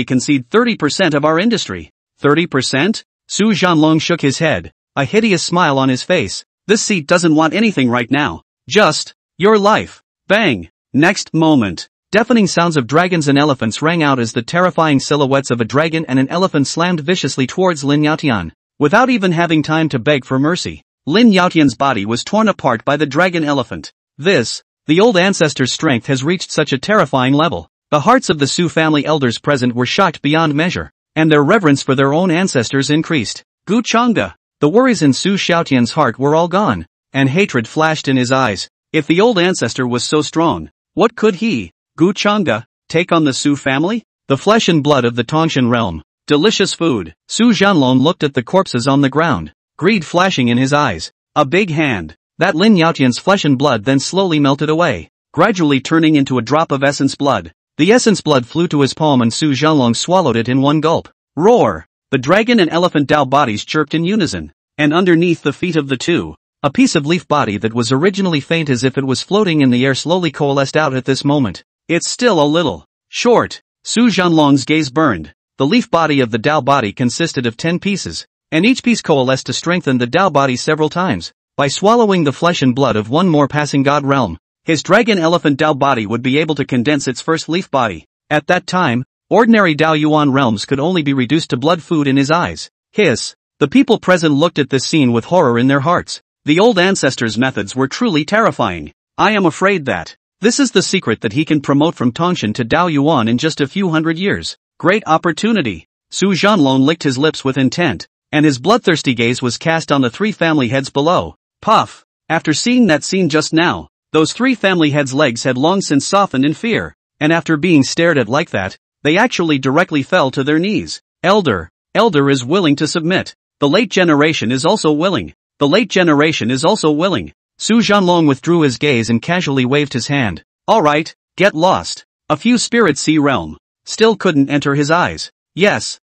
concede 30% of our industry. 30%? Su Zhanlong shook his head, a hideous smile on his face. This seat doesn't want anything right now. Just your life. Bang! Next moment, deafening sounds of dragons and elephants rang out as the terrifying silhouettes of a dragon and an elephant slammed viciously towards Lin Yaotian. Without even having time to beg for mercy, Lin Yaotian's body was torn apart by the dragon elephant. The old ancestor's strength has reached such a terrifying level. The hearts of the Su family elders present were shocked beyond measure, and their reverence for their own ancestors increased. Gu Chang'e. The worries in Su Xiaotian's heart were all gone, and hatred flashed in his eyes. If the old ancestor was so strong, what could he, Gu Chang'e, take on the Su family? The flesh and blood of the Tongshan realm. Delicious food. Su Zhanlong looked at the corpses on the ground, greed flashing in his eyes. A big hand. That Lin Yaotian's flesh and blood then slowly melted away, gradually turning into a drop of essence blood. The essence blood flew to his palm and Su Zhanlong swallowed it in one gulp. Roar! The dragon and elephant Dao bodies chirped in unison, and underneath the feet of the two, a piece of leaf body that was originally faint as if it was floating in the air slowly coalesced out at this moment. It's still a little short. Su Zhanlong's gaze burned. The leaf body of the Dao body consisted of 10 pieces, and each piece coalesced to strengthen the Dao body several times. By swallowing the flesh and blood of one more passing god realm, his dragon elephant Dao body would be able to condense its first leaf body. At that time, ordinary Dao Yuan realms could only be reduced to blood food in his eyes. Hiss. The people present looked at this scene with horror in their hearts. The old ancestor's methods were truly terrifying. I am afraid that this is the secret that he can promote from Tongshan to Dao Yuan in just a few hundred years. Great opportunity. Su Zhanlong licked his lips with intent, and his bloodthirsty gaze was cast on the 3 family heads below. Puff! After seeing that scene just now, those 3 family heads' legs had long since softened in fear, and after being stared at like that, they actually directly fell to their knees. Elder is willing to submit. The late generation is also willing. The late generation is also willing. Su Zhanlong withdrew his gaze and casually waved his hand. Alright, get lost. A few spirits sea realm still couldn't enter his eyes. Yes.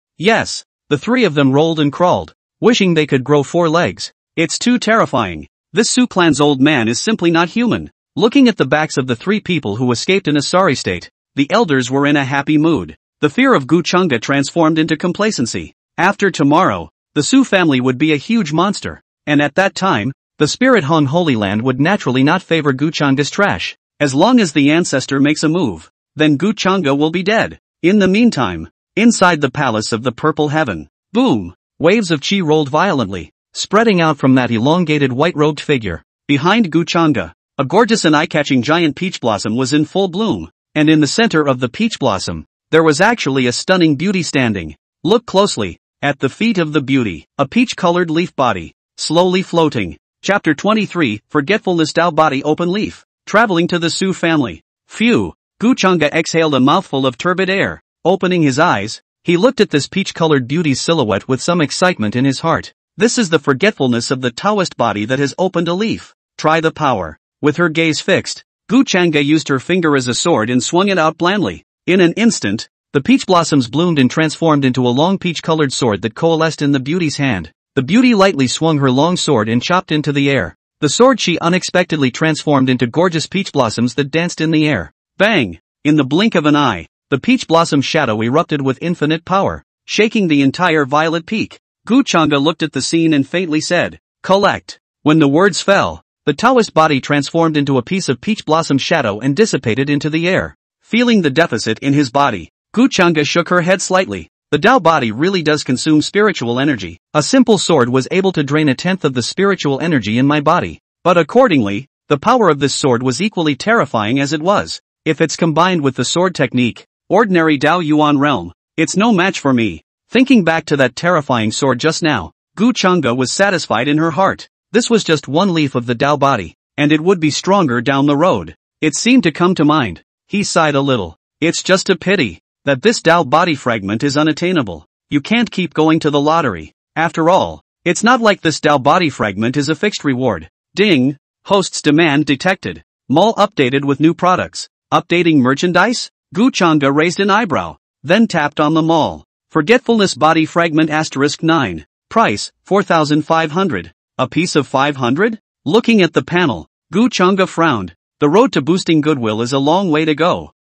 The 3 of them rolled and crawled, wishing they could grow 4 legs. It's too terrifying. This Su clan's old man is simply not human. Looking at the backs of the 3 people who escaped in a sorry state, the elders were in a happy mood. The fear of Gu Chang'e transformed into complacency. After tomorrow, the Su family would be a huge monster, and at that time, the spirit hung Holy Land would naturally not favor Gu Chang'e's trash. As long as the ancestor makes a move, then Gu Chang'e will be dead. In the meantime, inside the palace of the purple heaven, boom! Waves of chi rolled violently, spreading out from that elongated white-robed figure. Behind Gu Chang'e, a gorgeous and eye-catching giant peach blossom was in full bloom, and in the center of the peach blossom, there was actually a stunning beauty standing. Look closely, at the feet of the beauty, a peach-colored leaf body, slowly floating. Chapter 23, Forgetfulness Dao Body Open Leaf, traveling to the Su family. Phew! Gu Chang'e exhaled a mouthful of turbid air. Opening his eyes, he looked at this peach-colored beauty's silhouette with some excitement in his heart. This is the forgetfulness of the Taoist body that has opened a leaf. Try the power. With her gaze fixed, Gu Chang'e used her finger as a sword and swung it out blandly. In an instant, the peach blossoms bloomed and transformed into a long peach-colored sword that coalesced in the beauty's hand. The beauty lightly swung her long sword and chopped into the air. The sword she unexpectedly transformed into gorgeous peach blossoms that danced in the air. Bang! In the blink of an eye, the peach blossom shadow erupted with infinite power, shaking the entire violet peak. Gu Chang'e looked at the scene and faintly said, "Collect." When the words fell, the Taoist body transformed into a piece of peach blossom shadow and dissipated into the air. Feeling the deficit in his body, Gu Chang'e shook her head slightly. The Dao body really does consume spiritual energy. A simple sword was able to drain 1/10 of the spiritual energy in my body. But accordingly, the power of this sword was equally terrifying as it was. If it's combined with the sword technique, ordinary Dao Yuan realm, it's no match for me. Thinking back to that terrifying sword just now, Gu Chang'e was satisfied in her heart. This was just one leaf of the Dao body, and it would be stronger down the road. It seemed to come to mind. He sighed a little. It's just a pity that this Dao body fragment is unattainable. You can't keep going to the lottery. After all, it's not like this Dao body fragment is a fixed reward. Ding! Host's demand detected. Mall updated with new products. Updating merchandise? Gu Chang'e raised an eyebrow, then tapped on the mall. Forgetfulness body fragment *9. Price, 4,500. A piece of 500? Looking at the panel, Gu Chang'e frowned. The road to boosting goodwill is a long way to go.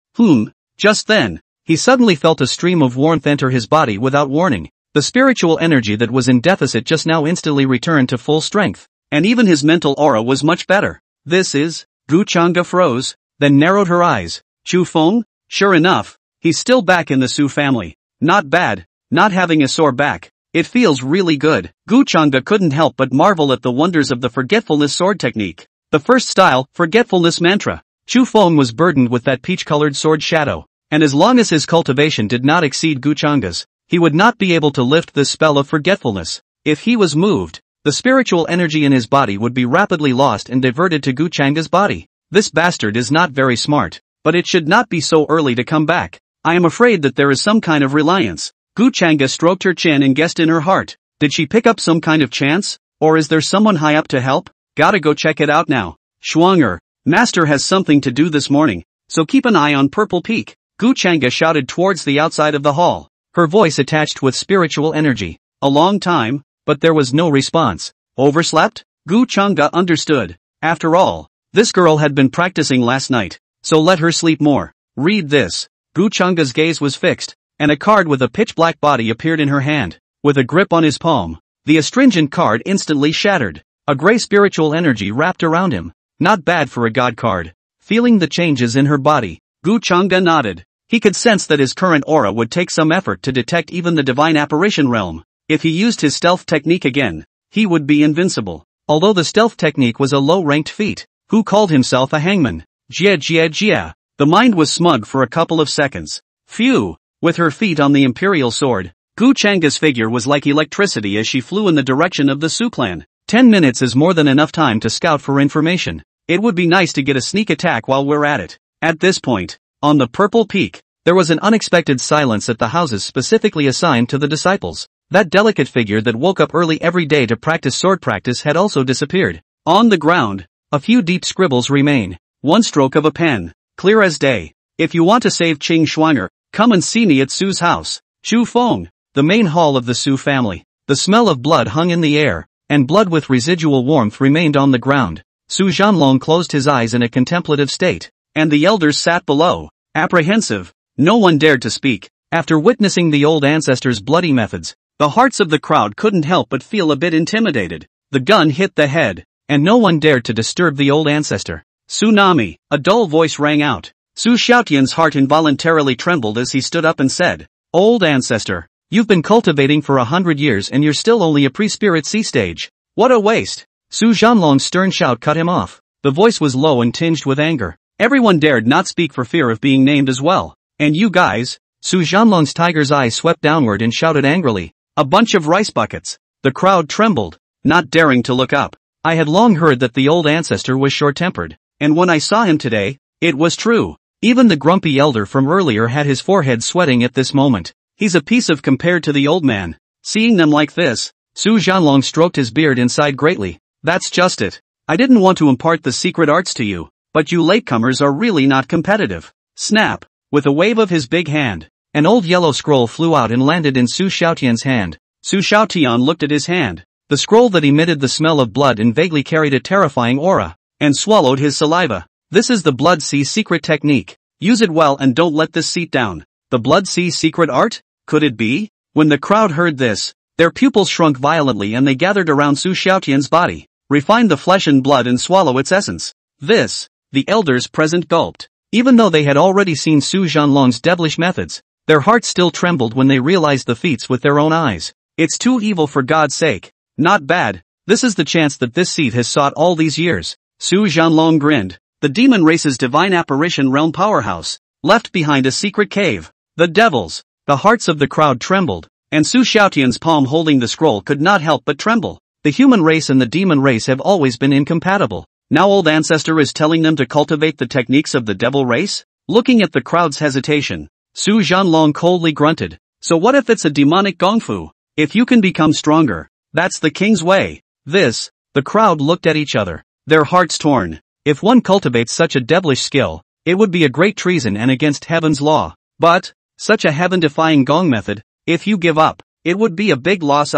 Just then, he suddenly felt a stream of warmth enter his body without warning. The spiritual energy that was in deficit just now instantly returned to full strength. And even his mental aura was much better. This is... Gu Chang'e froze, then narrowed her eyes. Chu Feng? Sure enough, he's still back in the Su family. Not bad, not having a sore back. It feels really good. Gu Chang'e couldn't help but marvel at the wonders of the forgetfulness sword technique. The first style, forgetfulness mantra. Chu Feng was burdened with that peach-colored sword shadow, and as long as his cultivation did not exceed Gu Chang'e's, he would not be able to lift this spell of forgetfulness. If he was moved, the spiritual energy in his body would be rapidly lost and diverted to Gu Chang'e's body. This bastard is not very smart, but it should not be so early to come back. I am afraid that there is some kind of reliance. Gu Chang'e stroked her chin and guessed in her heart. Did she pick up some kind of chance? Or is there someone high up to help? Gotta go check it out now. Schwanger, Master has something to do this morning, so keep an eye on Purple Peak. Gu Chang'e shouted towards the outside of the hall, her voice attached with spiritual energy. A long time, but there was no response. Overslept? Gu Chang'e understood. After all, this girl had been practicing last night, so let her sleep more. Read this. Gu Chang'e's gaze was fixed, and a card with a pitch-black body appeared in her hand. With a grip on his palm, the astringent card instantly shattered. A gray spiritual energy wrapped around him. Not bad for a god card. Feeling the changes in her body, Gu Chang'e nodded. He could sense that his current aura would take some effort to detect even the divine apparition realm. If he used his stealth technique again, he would be invincible. Although the stealth technique was a low-ranked feat, who called himself a hangman? Jia. The mind was smug for a couple of seconds. Phew! With her feet on the imperial sword, Gu Chang'e's figure was like electricity as she flew in the direction of the Su clan. 10 minutes is more than enough time to scout for information. It would be nice to get a sneak attack while we're at it. At this point, on the Purple Peak, there was an unexpected silence at the houses specifically assigned to the disciples. That delicate figure that woke up early every day to practice sword practice had also disappeared. On the ground, a few deep scribbles remain. One stroke of a pen, clear as day. If you want to save Qing Schwanger, come and see me at Su's house. Chu Feng, the main hall of the Su family. The smell of blood hung in the air, and blood with residual warmth remained on the ground. Su Zhanlong closed his eyes in a contemplative state, and the elders sat below, apprehensive. No one dared to speak. After witnessing the old ancestors' bloody methods, the hearts of the crowd couldn't help but feel a bit intimidated. The gun hit the head, and no one dared to disturb the old ancestor. Tsunami, a dull voice rang out. Su Xiaotian's heart involuntarily trembled as he stood up and said, "Old ancestor, you've been cultivating for 100 years and you're still only a pre-spirit C stage. What a waste." Su Zhanlong's stern shout cut him off. The voice was low and tinged with anger. Everyone dared not speak for fear of being named as well. "And you guys?" Su Zhanlong's tiger's eyes swept downward and shouted angrily, "A bunch of rice buckets." The crowd trembled, not daring to look up. I had long heard that the old ancestor was short-tempered, and when I saw him today, it was true. Even the grumpy elder from earlier had his forehead sweating at this moment. He's a piece of compared to the old man. Seeing them like this, Su Zhanlong stroked his beard and sighed greatly. "That's just it. I didn't want to impart the secret arts to you, but you latecomers are really not competitive." Snap! With a wave of his big hand, an old yellow scroll flew out and landed in Su Xiaotian's hand. Su Xiaotian looked at his hand. The scroll that emitted the smell of blood and vaguely carried a terrifying aura, and swallowed his saliva. "This is the Blood Sea secret technique. Use it well and don't let this seat down." The Blood Sea secret art? Could it be? When the crowd heard this, their pupils shrunk violently and they gathered around Su Xiaotian's body. "Refine the flesh and blood and swallow its essence." This, the elders present gulped. Even though they had already seen Su Zhanlong's devilish methods, their hearts still trembled when they realized the feats with their own eyes. It's too evil for God's sake. Not bad. This is the chance that this seat has sought all these years. Su Zhanlong grinned. The demon race's divine apparition realm powerhouse, left behind a secret cave. The devils. The hearts of the crowd trembled, and Su Xiaotian's palm holding the scroll could not help but tremble. The human race and the demon race have always been incompatible. Now old ancestor is telling them to cultivate the techniques of the devil race? Looking at the crowd's hesitation, Su Zhanlong coldly grunted. "So what if it's a demonic gongfu? If you can become stronger, that's the king's way." The crowd looked at each other. their hearts torn. If one cultivates such a devilish skill, it would be a great treason and against heaven's law. But, such a heaven-defying gong method, if you give up, it would be a big loss.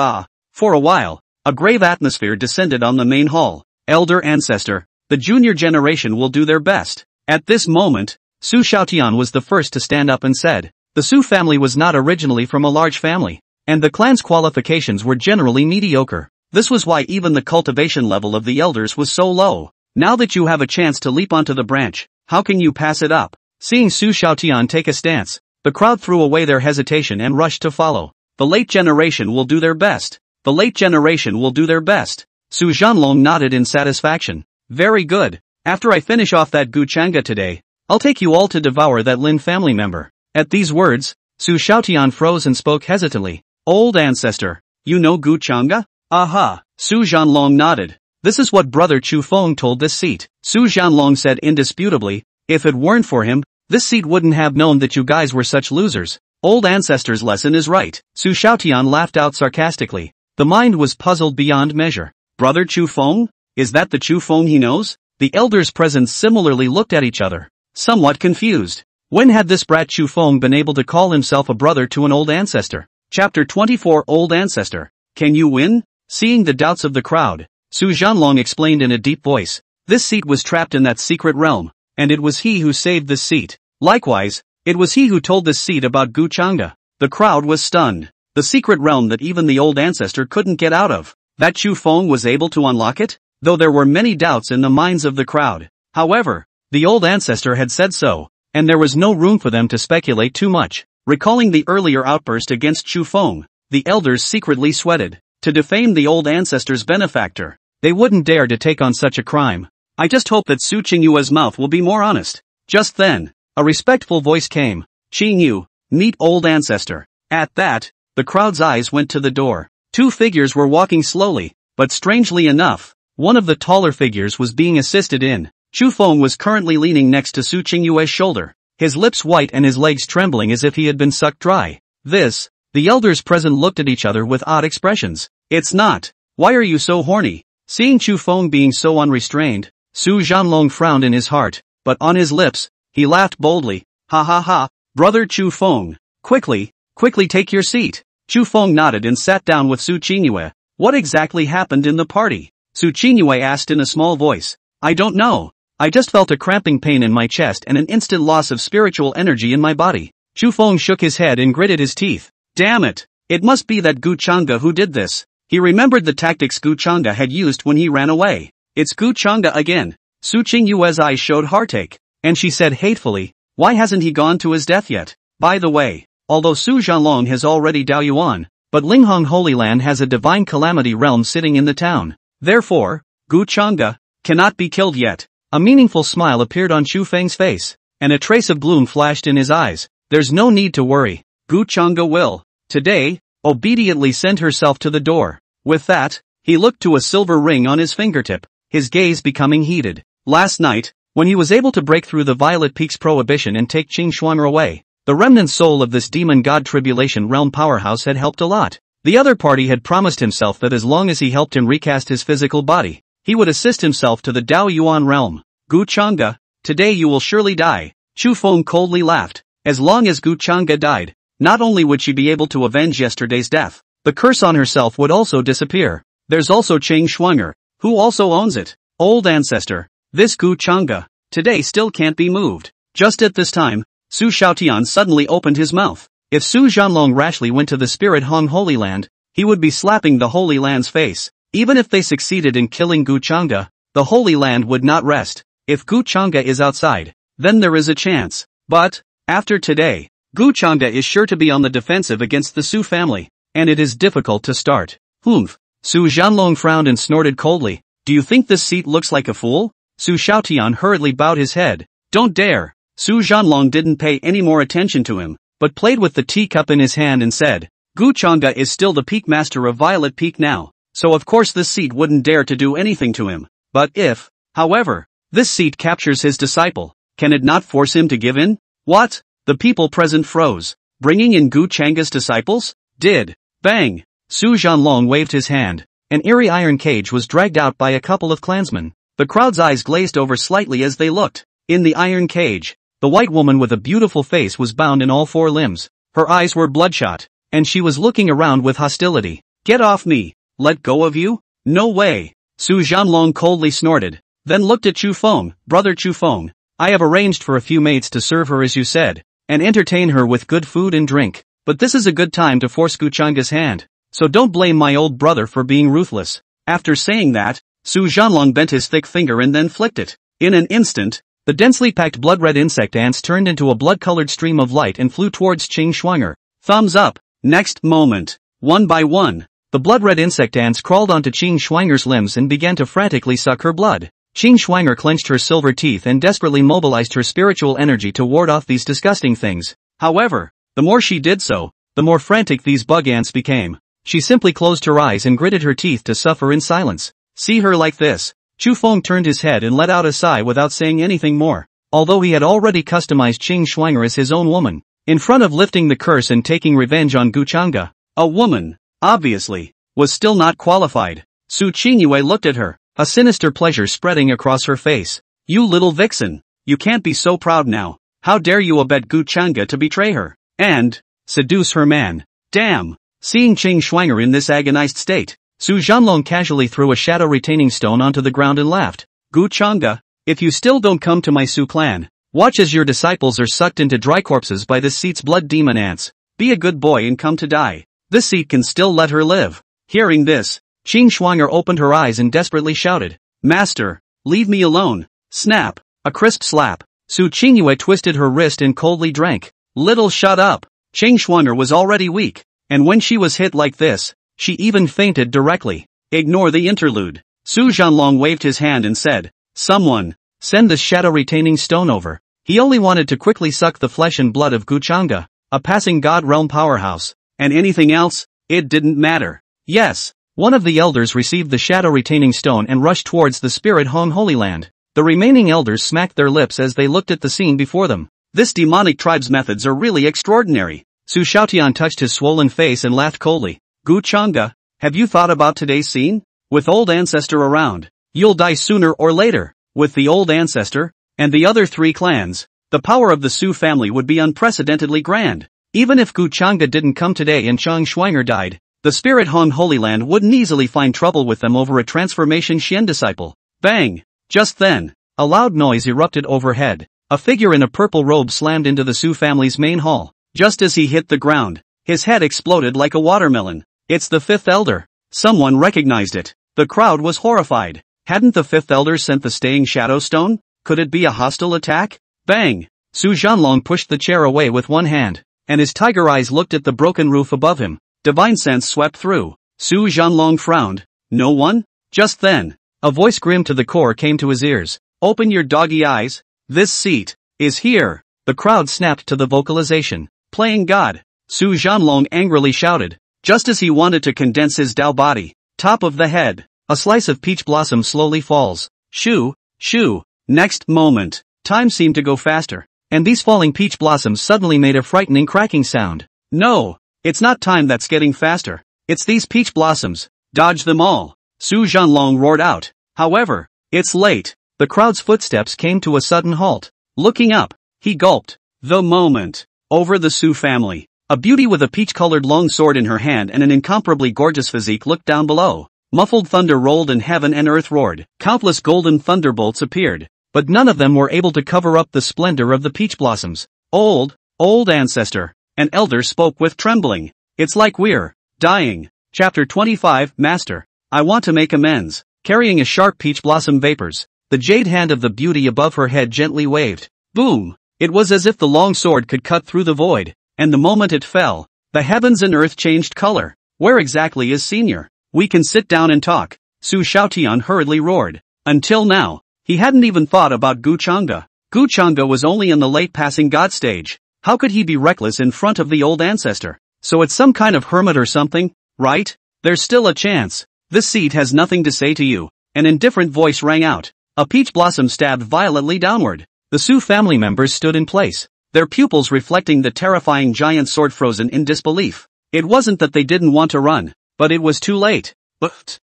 For a while, a grave atmosphere descended on the main hall. Elder ancestor, the junior generation will do their best. At this moment, Su Xiaotian was the first to stand up and said, the Su family was not originally from a large family, and the clan's qualifications were generally mediocre. This was why even the cultivation level of the elders was so low. Now that you have a chance to leap onto the branch, how can you pass it up? Seeing Su Xiaotian take a stance, the crowd threw away their hesitation and rushed to follow. The late generation will do their best. The late generation will do their best. Su Zhanlong nodded in satisfaction. Very good. After I finish off that Gu Changa today, I'll take you all to devour that Lin family member. At these words, Su Xiaotian froze and spoke hesitantly. Old ancestor, you know Gu Changa? Aha. Su Zhanlong nodded. This is what Brother Chu Feng told this seat. Su Zhanlong said indisputably, if it weren't for him, this seat wouldn't have known that you guys were such losers. Old ancestor's lesson is right. Su Xiaotian laughed out sarcastically. The mind was puzzled beyond measure. Brother Chu Feng? Is that the Chu Feng he knows? The elders present similarly looked at each other, somewhat confused. When had this brat Chu Feng been able to call himself a brother to an old ancestor? Chapter 24 Old Ancestor. Can you win? Seeing the doubts of the crowd, Su Zhanlong explained in a deep voice. This seat was trapped in that secret realm, and it was he who saved this seat. Likewise, it was he who told this seat about Gu Changa. The crowd was stunned. The secret realm that even the old ancestor couldn't get out of. That Chu Feng was able to unlock it? Though there were many doubts in the minds of the crowd. However, the old ancestor had said so, and there was no room for them to speculate too much. Recalling the earlier outburst against Chu Feng, the elders secretly sweated. To defame the old ancestor's benefactor, they wouldn't dare to take on such a crime. I just hope that Su Qingyue's mouth will be more honest. Just then, a respectful voice came. Qingyu, meet old ancestor. At that, the crowd's eyes went to the door. Two figures were walking slowly, but strangely enough, one of the taller figures was being assisted in. Chu Feng was currently leaning next to Su Qingyue's shoulder, his lips white and his legs trembling as if he had been sucked dry. The elders present looked at each other with odd expressions. It's not. Why are you so horny? Seeing Chu Feng being so unrestrained, Su Zhanlong frowned in his heart, but on his lips, he laughed boldly. Ha ha ha, brother Chu Feng. Quickly take your seat. Chu Feng nodded and sat down with Su Qingyue. What exactly happened in the party? Su Qingyue asked in a small voice. I don't know. I just felt a cramping pain in my chest and an instant loss of spiritual energy in my body. Chu Feng shook his head and gritted his teeth. Damn it! It must be that Gu Changa who did this. He remembered the tactics Gu Changa had used when he ran away. It's Gu Changa again. Su Qingyue's eyes showed heartache, and she said hatefully, why hasn't he gone to his death yet? By the way, although Su Zhanlong has already Daoyuan, but Linghong Holy Land has a divine calamity realm sitting in the town. Therefore, Gu Changa cannot be killed yet. A meaningful smile appeared on Chu Feng's face, and a trace of gloom flashed in his eyes. There's no need to worry. Gu Changa will, today, obediently send herself to the door. With that, he looked to a silver ring on his fingertip, his gaze becoming heated. Last night, when he was able to break through the Violet Peak's prohibition and take Qing Xuan'er away, the remnant soul of this demon god tribulation realm powerhouse had helped a lot. The other party had promised himself that as long as he helped him recast his physical body, he would assist himself to the Dao Yuan realm. Gu Changa, today you will surely die. Chu Feng coldly laughed. As long as Gu Changa died, not only would she be able to avenge yesterday's death, the curse on herself would also disappear. There's also Qing Xuan'er, who also owns it. Old ancestor, this Gu Changa, today still can't be moved. Just at this time, Su Xiaotian suddenly opened his mouth. If Su Zhanlong rashly went to the Spirit Hong Holy Land, he would be slapping the Holy Land's face. Even if they succeeded in killing Gu Changa, the Holy Land would not rest. If Gu Changa is outside, then there is a chance. But, after today, Gu Changa is sure to be on the defensive against the Su family, and it is difficult to start. Humph. Su Zhanlong frowned and snorted coldly. Do you think this seat looks like a fool? Su Xiaotian hurriedly bowed his head. Don't dare. Su Zhanlong didn't pay any more attention to him, but played with the teacup in his hand and said, Gu Changa is still the peak master of Violet Peak now, so of course this seat wouldn't dare to do anything to him. But if, however, this seat captures his disciple, can it not force him to give in? What? The people present froze. Bringing in Gu Changa's disciples? Did. Bang! Su Zhanlong waved his hand. An eerie iron cage was dragged out by a couple of clansmen. The crowd's eyes glazed over slightly as they looked. In the iron cage, the white woman with a beautiful face was bound in all four limbs. Her eyes were bloodshot, and she was looking around with hostility. "Get off me! Let go of you? No way!" Su Zhanlong coldly snorted, then looked at Chu Feng. "Brother Chu Feng, I have arranged for a few maids to serve her as you said, and entertain her with good food and drink, but this is a good time to force Guchanga's hand, so don't blame my old brother for being ruthless." After saying that, Su Zhanlong bent his thick finger and then flicked it. In an instant, the densely packed blood-red insect ants turned into a blood-colored stream of light and flew towards Qing Shuang'er. Thumbs up. Next moment, one by one, the blood-red insect ants crawled onto Qing Shuang'er's limbs and began to frantically suck her blood. Qing Shuang'er clenched her silver teeth and desperately mobilized her spiritual energy to ward off these disgusting things. However, the more she did so, the more frantic these bug ants became. She simply closed her eyes and gritted her teeth to suffer in silence. "See her like this." Chu Feng turned his head and let out a sigh without saying anything more. Although he had already customized Qing Shuang'er as his own woman, in front of lifting the curse and taking revenge on Guchanga, a woman, obviously, was still not qualified. Su Qingyue looked at her, a sinister pleasure spreading across her face. "You little vixen, you can't be so proud now. How dare you abet Guchanga to betray her, and seduce her man? Damn!" Seeing Qing Shuang'er in this agonized state, Su Zhanlong casually threw a shadow-retaining stone onto the ground and laughed. "Guchanga, if you still don't come to my Su clan, watch as your disciples are sucked into dry corpses by this seat's blood demon ants. Be a good boy and come to die. This seat can still let her live." Hearing this, Qing Shuang'er opened her eyes and desperately shouted, "Master, leave me alone." Snap! A crisp slap. Su Qingyue twisted her wrist and coldly drank. "Little shut up." Qing Shuang'er was already weak, and when she was hit like this, she even fainted directly. Ignore the interlude. Su Zhanlong waved his hand and said, "Someone, send the shadow-retaining stone over." He only wanted to quickly suck the flesh and blood of Guchanga, a passing God realm powerhouse, and anything else, it didn't matter. Yes, one of the elders received the shadow-retaining stone and rushed towards the spirit home Holy Land. The remaining elders smacked their lips as they looked at the scene before them. This demonic tribe's methods are really extraordinary. Su Shaotian touched his swollen face and laughed coldly. "Guchanga, have you thought about today's scene? With old ancestor around, you'll die sooner or later. With the old ancestor, and the other three clans, the power of the Su family would be unprecedentedly grand. Even if Guchanga didn't come today and Qing Shuang'er died, the spirit home Holy Land wouldn't easily find trouble with them over a transformation Xian disciple." Bang! Just then, a loud noise erupted overhead. A figure in a purple robe slammed into the Su family's main hall. Just as he hit the ground, his head exploded like a watermelon. "It's the fifth elder." Someone recognized it. The crowd was horrified. Hadn't the fifth elder sent the staying shadow stone? Could it be a hostile attack? Bang! Su Zhanlong pushed the chair away with one hand, and his tiger eyes looked at the broken roof above him. Divine sense swept through. Su Zhanlong frowned. "No one?" Just then, a voice grim to the core came to his ears. "Open your doggy eyes. This seat is here." The crowd snapped to the vocalization. "Playing God!" Su Zhanlong angrily shouted, just as he wanted to condense his Dao body. Top of the head, a slice of peach blossom slowly falls. Shoo, shoo. Next moment, time seemed to go faster, and these falling peach blossoms suddenly made a frightening cracking sound. "No, it's not time that's getting faster. It's these peach blossoms. Dodge them all." Su Zhanlong roared out. However, it's late. The crowd's footsteps came to a sudden halt. Looking up, he gulped. The moment. Over the Su family. A beauty with a peach-colored long sword in her hand and an incomparably gorgeous physique looked down below. Muffled thunder rolled and heaven and earth roared. Countless golden thunderbolts appeared, but none of them were able to cover up the splendor of the peach blossoms. Old ancestor, an elder spoke with trembling. "It's like we're dying." Chapter 25, Master. I want to make amends. Carrying a sharp peach blossom vapors, the jade hand of the beauty above her head gently waved. Boom! It was as if the long sword could cut through the void, and the moment it fell, the heavens and earth changed color. "Where exactly is Senior? We can sit down and talk," Su Shaotian hurriedly roared. Until now, he hadn't even thought about Guchanga. Guchanga was only in the late passing god stage. How could he be reckless in front of the old ancestor? So it's some kind of hermit or something, right? There's still a chance. This seat has nothing to say to you. An indifferent voice rang out. A peach blossom stabbed violently downward. The Su family members stood in place, their pupils reflecting the terrifying giant sword frozen in disbelief. It wasn't that they didn't want to run, but it was too late. But,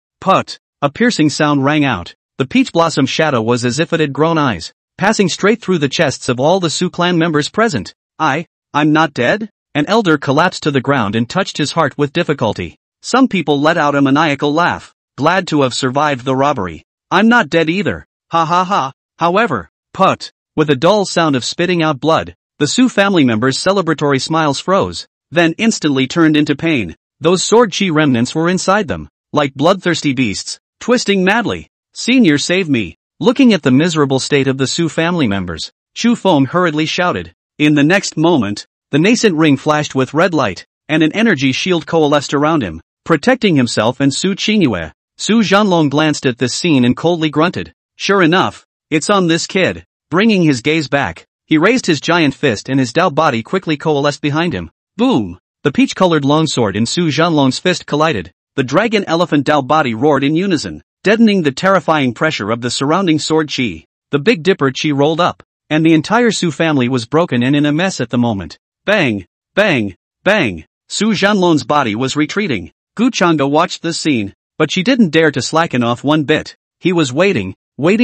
a piercing sound rang out. The peach blossom shadow was as if it had grown eyes, passing straight through the chests of all the Su clan members present. I'm not dead? An elder collapsed to the ground and touched his heart with difficulty. Some people let out a maniacal laugh, glad to have survived the robbery. I'm not dead either. Ha ha ha. However, put. With a dull sound of spitting out blood, the Su family members' celebratory smiles froze, then instantly turned into pain. Those sword chi remnants were inside them, like bloodthirsty beasts, twisting madly. Senior, save me. Looking at the miserable state of the Su family members, Chu Feng hurriedly shouted. In the next moment, the nascent ring flashed with red light, and an energy shield coalesced around him, protecting himself and Su Qingyue. Su Zhanlong glanced at this scene and coldly grunted. Sure enough, it's on this kid. Bringing his gaze back, he raised his giant fist and his Dao body quickly coalesced behind him. Boom! The peach-colored longsword in Su Zhanlong's fist collided. The dragon elephant Dao body roared in unison, deadening the terrifying pressure of the surrounding sword chi. The Big Dipper chi rolled up, and the entire Su family was broken and in a mess at the moment. Bang! Bang! Bang! Su Zhanlong's body was retreating. Gu Chang'e watched this scene, but she didn't dare to slacken off one bit. He was waiting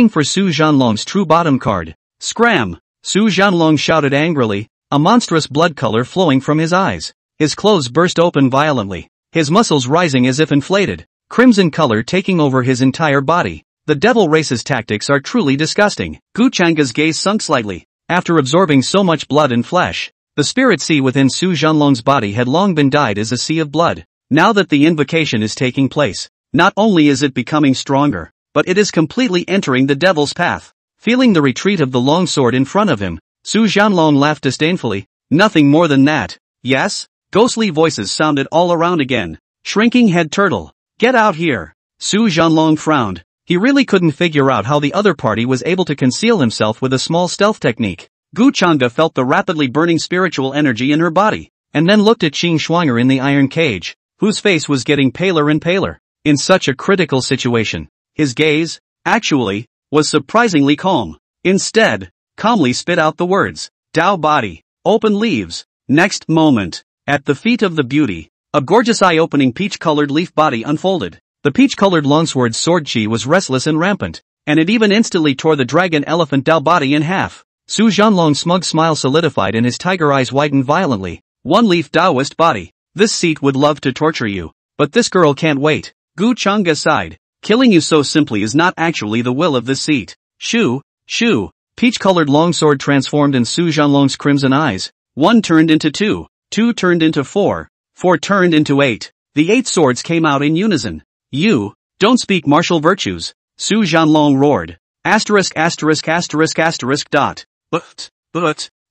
for Su Zhanlong's true bottom card. Scram! Su Zhanlong shouted angrily, a monstrous blood color flowing from his eyes. His clothes burst open violently, his muscles rising as if inflated, crimson color taking over his entire body. The devil race's tactics are truly disgusting. Gu Chang'e's gaze sunk slightly. After absorbing so much blood and flesh, the spirit sea within Su Zhanlong's body had long been dyed as a sea of blood. Now that the invocation is taking place, not only is it becoming stronger, but it is completely entering the devil's path. Feeling the retreat of the long sword in front of him, Su Zhanlong laughed disdainfully. Nothing more than that. Yes? Ghostly voices sounded all around again. Shrinking head turtle. Get out here. Su Zhanlong frowned. He really couldn't figure out how the other party was able to conceal himself with a small stealth technique. Gu Chang'e felt the rapidly burning spiritual energy in her body, and then looked at Qing Shuang'er in the iron cage, whose face was getting paler and paler. In such a critical situation, his gaze, actually, was surprisingly calm. Instead, calmly spit out the words, Dao body, open leaves. Next moment, at the feet of the beauty, a gorgeous eye-opening peach-colored leaf body unfolded. The peach-colored longsword sword chi was restless and rampant, and it even instantly tore the dragon elephant Dao body in half. Su Zhanlong's smug smile solidified and his tiger eyes widened violently. One leaf Taoist body. This seat would love to torture you, but this girl can't wait. Gu Chang'e sighed. Killing you so simply is not actually the will of this seat. Shoo, shoo. Peach-colored longsword transformed in Su Zhanlong's crimson eyes. 1 turned into 2, 2 turned into 4, 4 turned into 8. The 8 swords came out in unison. You, don't speak martial virtues, Su Zhanlong roared. Asterisk asterisk asterisk asterisk dot. But.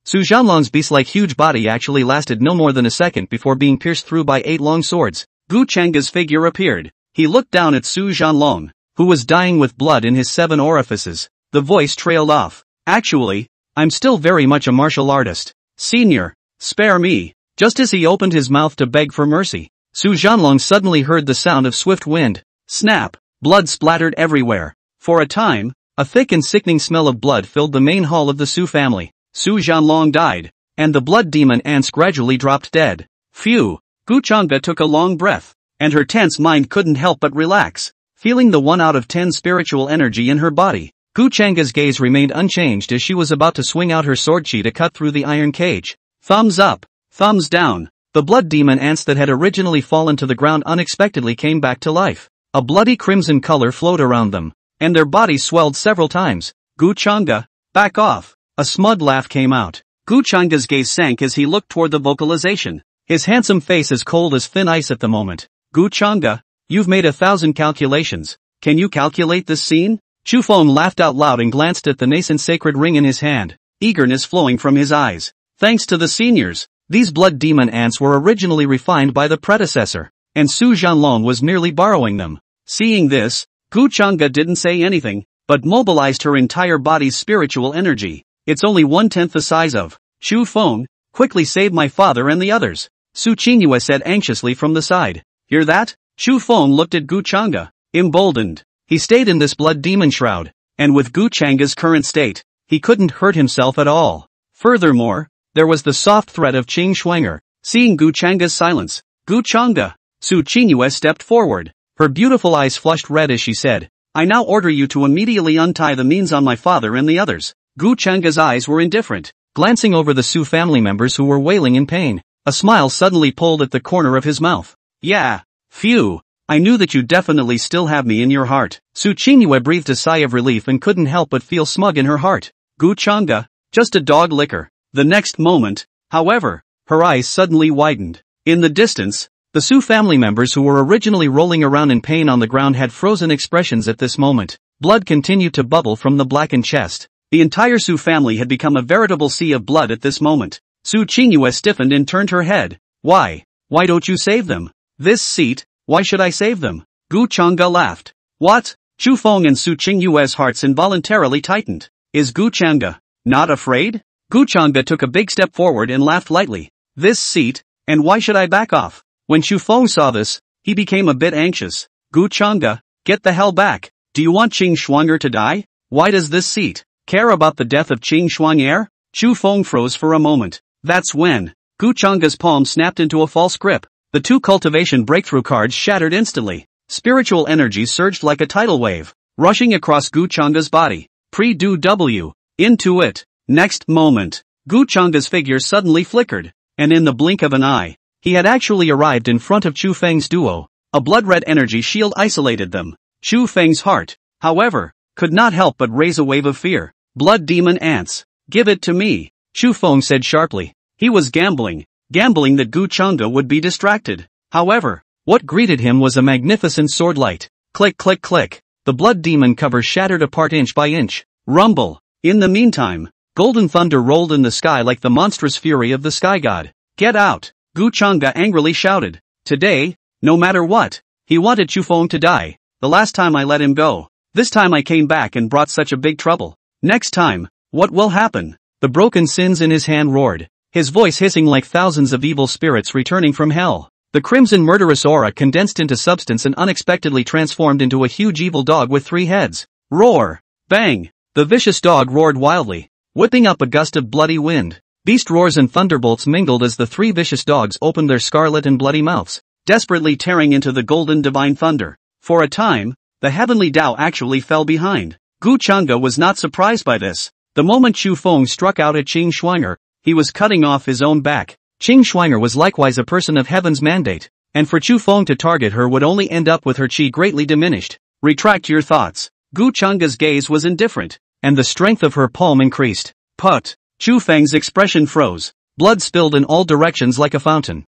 Su Zhanlong's beast-like huge body actually lasted no more than a second before being pierced through by 8 long swords. Gu Chang'e's figure appeared. He looked down at Su Zhanlong, who was dying with blood in his 7 orifices. The voice trailed off. Actually, I'm still very much a martial artist. Senior, spare me. Just as he opened his mouth to beg for mercy, Su Zhanlong suddenly heard the sound of swift wind. Snap! Blood splattered everywhere. For a time, a thick and sickening smell of blood filled the main hall of the Su family. Su Zhanlong died, and the blood demon ants gradually dropped dead. Phew! Gu Chang'e took a long breath, and her tense mind couldn't help but relax, feeling the 1 out of 10 spiritual energy in her body. Gu Chang'e's gaze remained unchanged as she was about to swing out her sword chi to cut through the iron cage. Thumbs up, thumbs down. The blood demon ants that had originally fallen to the ground unexpectedly came back to life. A bloody crimson color flowed around them, and their bodies swelled several times. Gu Chang'e, back off. A smug laugh came out. Gu Chang'e's gaze sank as he looked toward the vocalization. His handsome face as cold as thin ice at the moment. Gu Chang'e, you've made 1,000 calculations. Can you calculate this scene? Chu Feng laughed out loud and glanced at the nascent sacred ring in his hand, eagerness flowing from his eyes. Thanks to the seniors, these blood demon ants were originally refined by the predecessor, and Su Zhanlong was merely borrowing them. Seeing this, Gu Chang'e didn't say anything, but mobilized her entire body's spiritual energy. It's only 1/10 the size of. Chu Feng, quickly save my father and the others. Su Qingyue said anxiously from the side. Hear that? Chu Feng looked at Gu Chang'e, emboldened. He stayed in this blood demon shroud, and with Gu Chang'e's current state, he couldn't hurt himself at all. Furthermore, there was the soft threat of Qing Shuang'er. Seeing Gu Chang'e's silence, Gu Chang'e, Su Qingyue stepped forward. Her beautiful eyes flushed red as she said, I now order you to immediately untie the means on my father and the others. Gu Changa's eyes were indifferent, glancing over the Su family members who were wailing in pain. A smile suddenly pulled at the corner of his mouth. Yeah. Phew. I knew that you definitely still have me in your heart. Su Qingyue breathed a sigh of relief and couldn't help but feel smug in her heart. Gu Changa, just a dog licker. The next moment, however, her eyes suddenly widened. In the distance, the Su family members who were originally rolling around in pain on the ground had frozen expressions at this moment. Blood continued to bubble from the blackened chest. The entire Su family had become a veritable sea of blood at this moment. Su Qingyue stiffened and turned her head. Why? Why don't you save them? This seat, why should I save them? Gu Changa laughed. What? Chu Feng and Su Qingyue's hearts involuntarily tightened. Is Gu Changa not afraid? Gu Changa took a big step forward and laughed lightly. This seat, and why should I back off? When Chu Feng saw this, he became a bit anxious. Gu Changa, get the hell back. Do you want Qing Shuang'er to die? Why does this seat care about the death of Qing Shuang'er? Chu Feng froze for a moment. That's when Gu Changa's palm snapped into a false grip. The two cultivation breakthrough cards shattered instantly. Spiritual energy surged like a tidal wave, rushing across Gu Changa's body. Pre-do W. Into it. Next moment, Gu Changa's figure suddenly flickered, and in the blink of an eye, he had actually arrived in front of Chu Feng's duo. A blood-red energy shield isolated them. Chu Feng's heart, however, could not help but raise a wave of fear. Blood demon ants. Give it to me, Chu Feng said sharply. He was gambling that Gu Changa would be distracted. However, what greeted him was a magnificent sword light. Click click click. The blood demon cover shattered apart inch by inch. Rumble. In the meantime, golden thunder rolled in the sky like the monstrous fury of the sky god. Get out, Gu Changa angrily shouted. Today, no matter what, he wanted Chu Feng to die. The last time I let him go. This time I came back and brought such a big trouble. Next time, what will happen? The broken sins in his hand roared, his voice hissing like thousands of evil spirits returning from hell. The crimson murderous aura condensed into substance and unexpectedly transformed into a huge evil dog with 3 heads. Roar! Bang! The vicious dog roared wildly, whipping up a gust of bloody wind. Beast roars and thunderbolts mingled as the 3 vicious dogs opened their scarlet and bloody mouths, desperately tearing into the golden divine thunder. For a time, the heavenly Tao actually fell behind. Gu Changa was not surprised by this. The moment Chu Feng struck out at Qing Shuang'er, he was cutting off his own back. Qing Shuang'er was likewise a person of heaven's mandate, and for Chu Feng to target her would only end up with her qi greatly diminished. Retract your thoughts. Gu Changa's gaze was indifferent, and the strength of her palm increased. Put. Chu Feng's expression froze. Blood spilled in all directions like a fountain.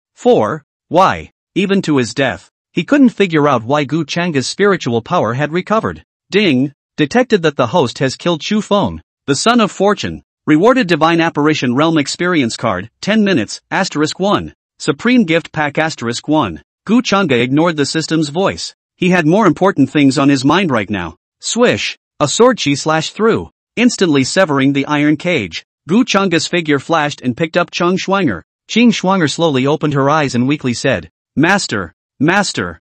Why? Even to his death, he couldn't figure out why Gu Changa's spiritual power had recovered. Ding! Detected that the host has killed Chu Feng, the son of fortune. Rewarded Divine Apparition Realm Experience Card, 10 minutes, *1. Supreme Gift Pack *1. Gu Changa ignored the system's voice. He had more important things on his mind right now. Swish! A sword chi slashed through, instantly severing the iron cage. Gu Changa's figure flashed and picked up Qing Shuang'er. Qing Shuang'er slowly opened her eyes and weakly said, Master.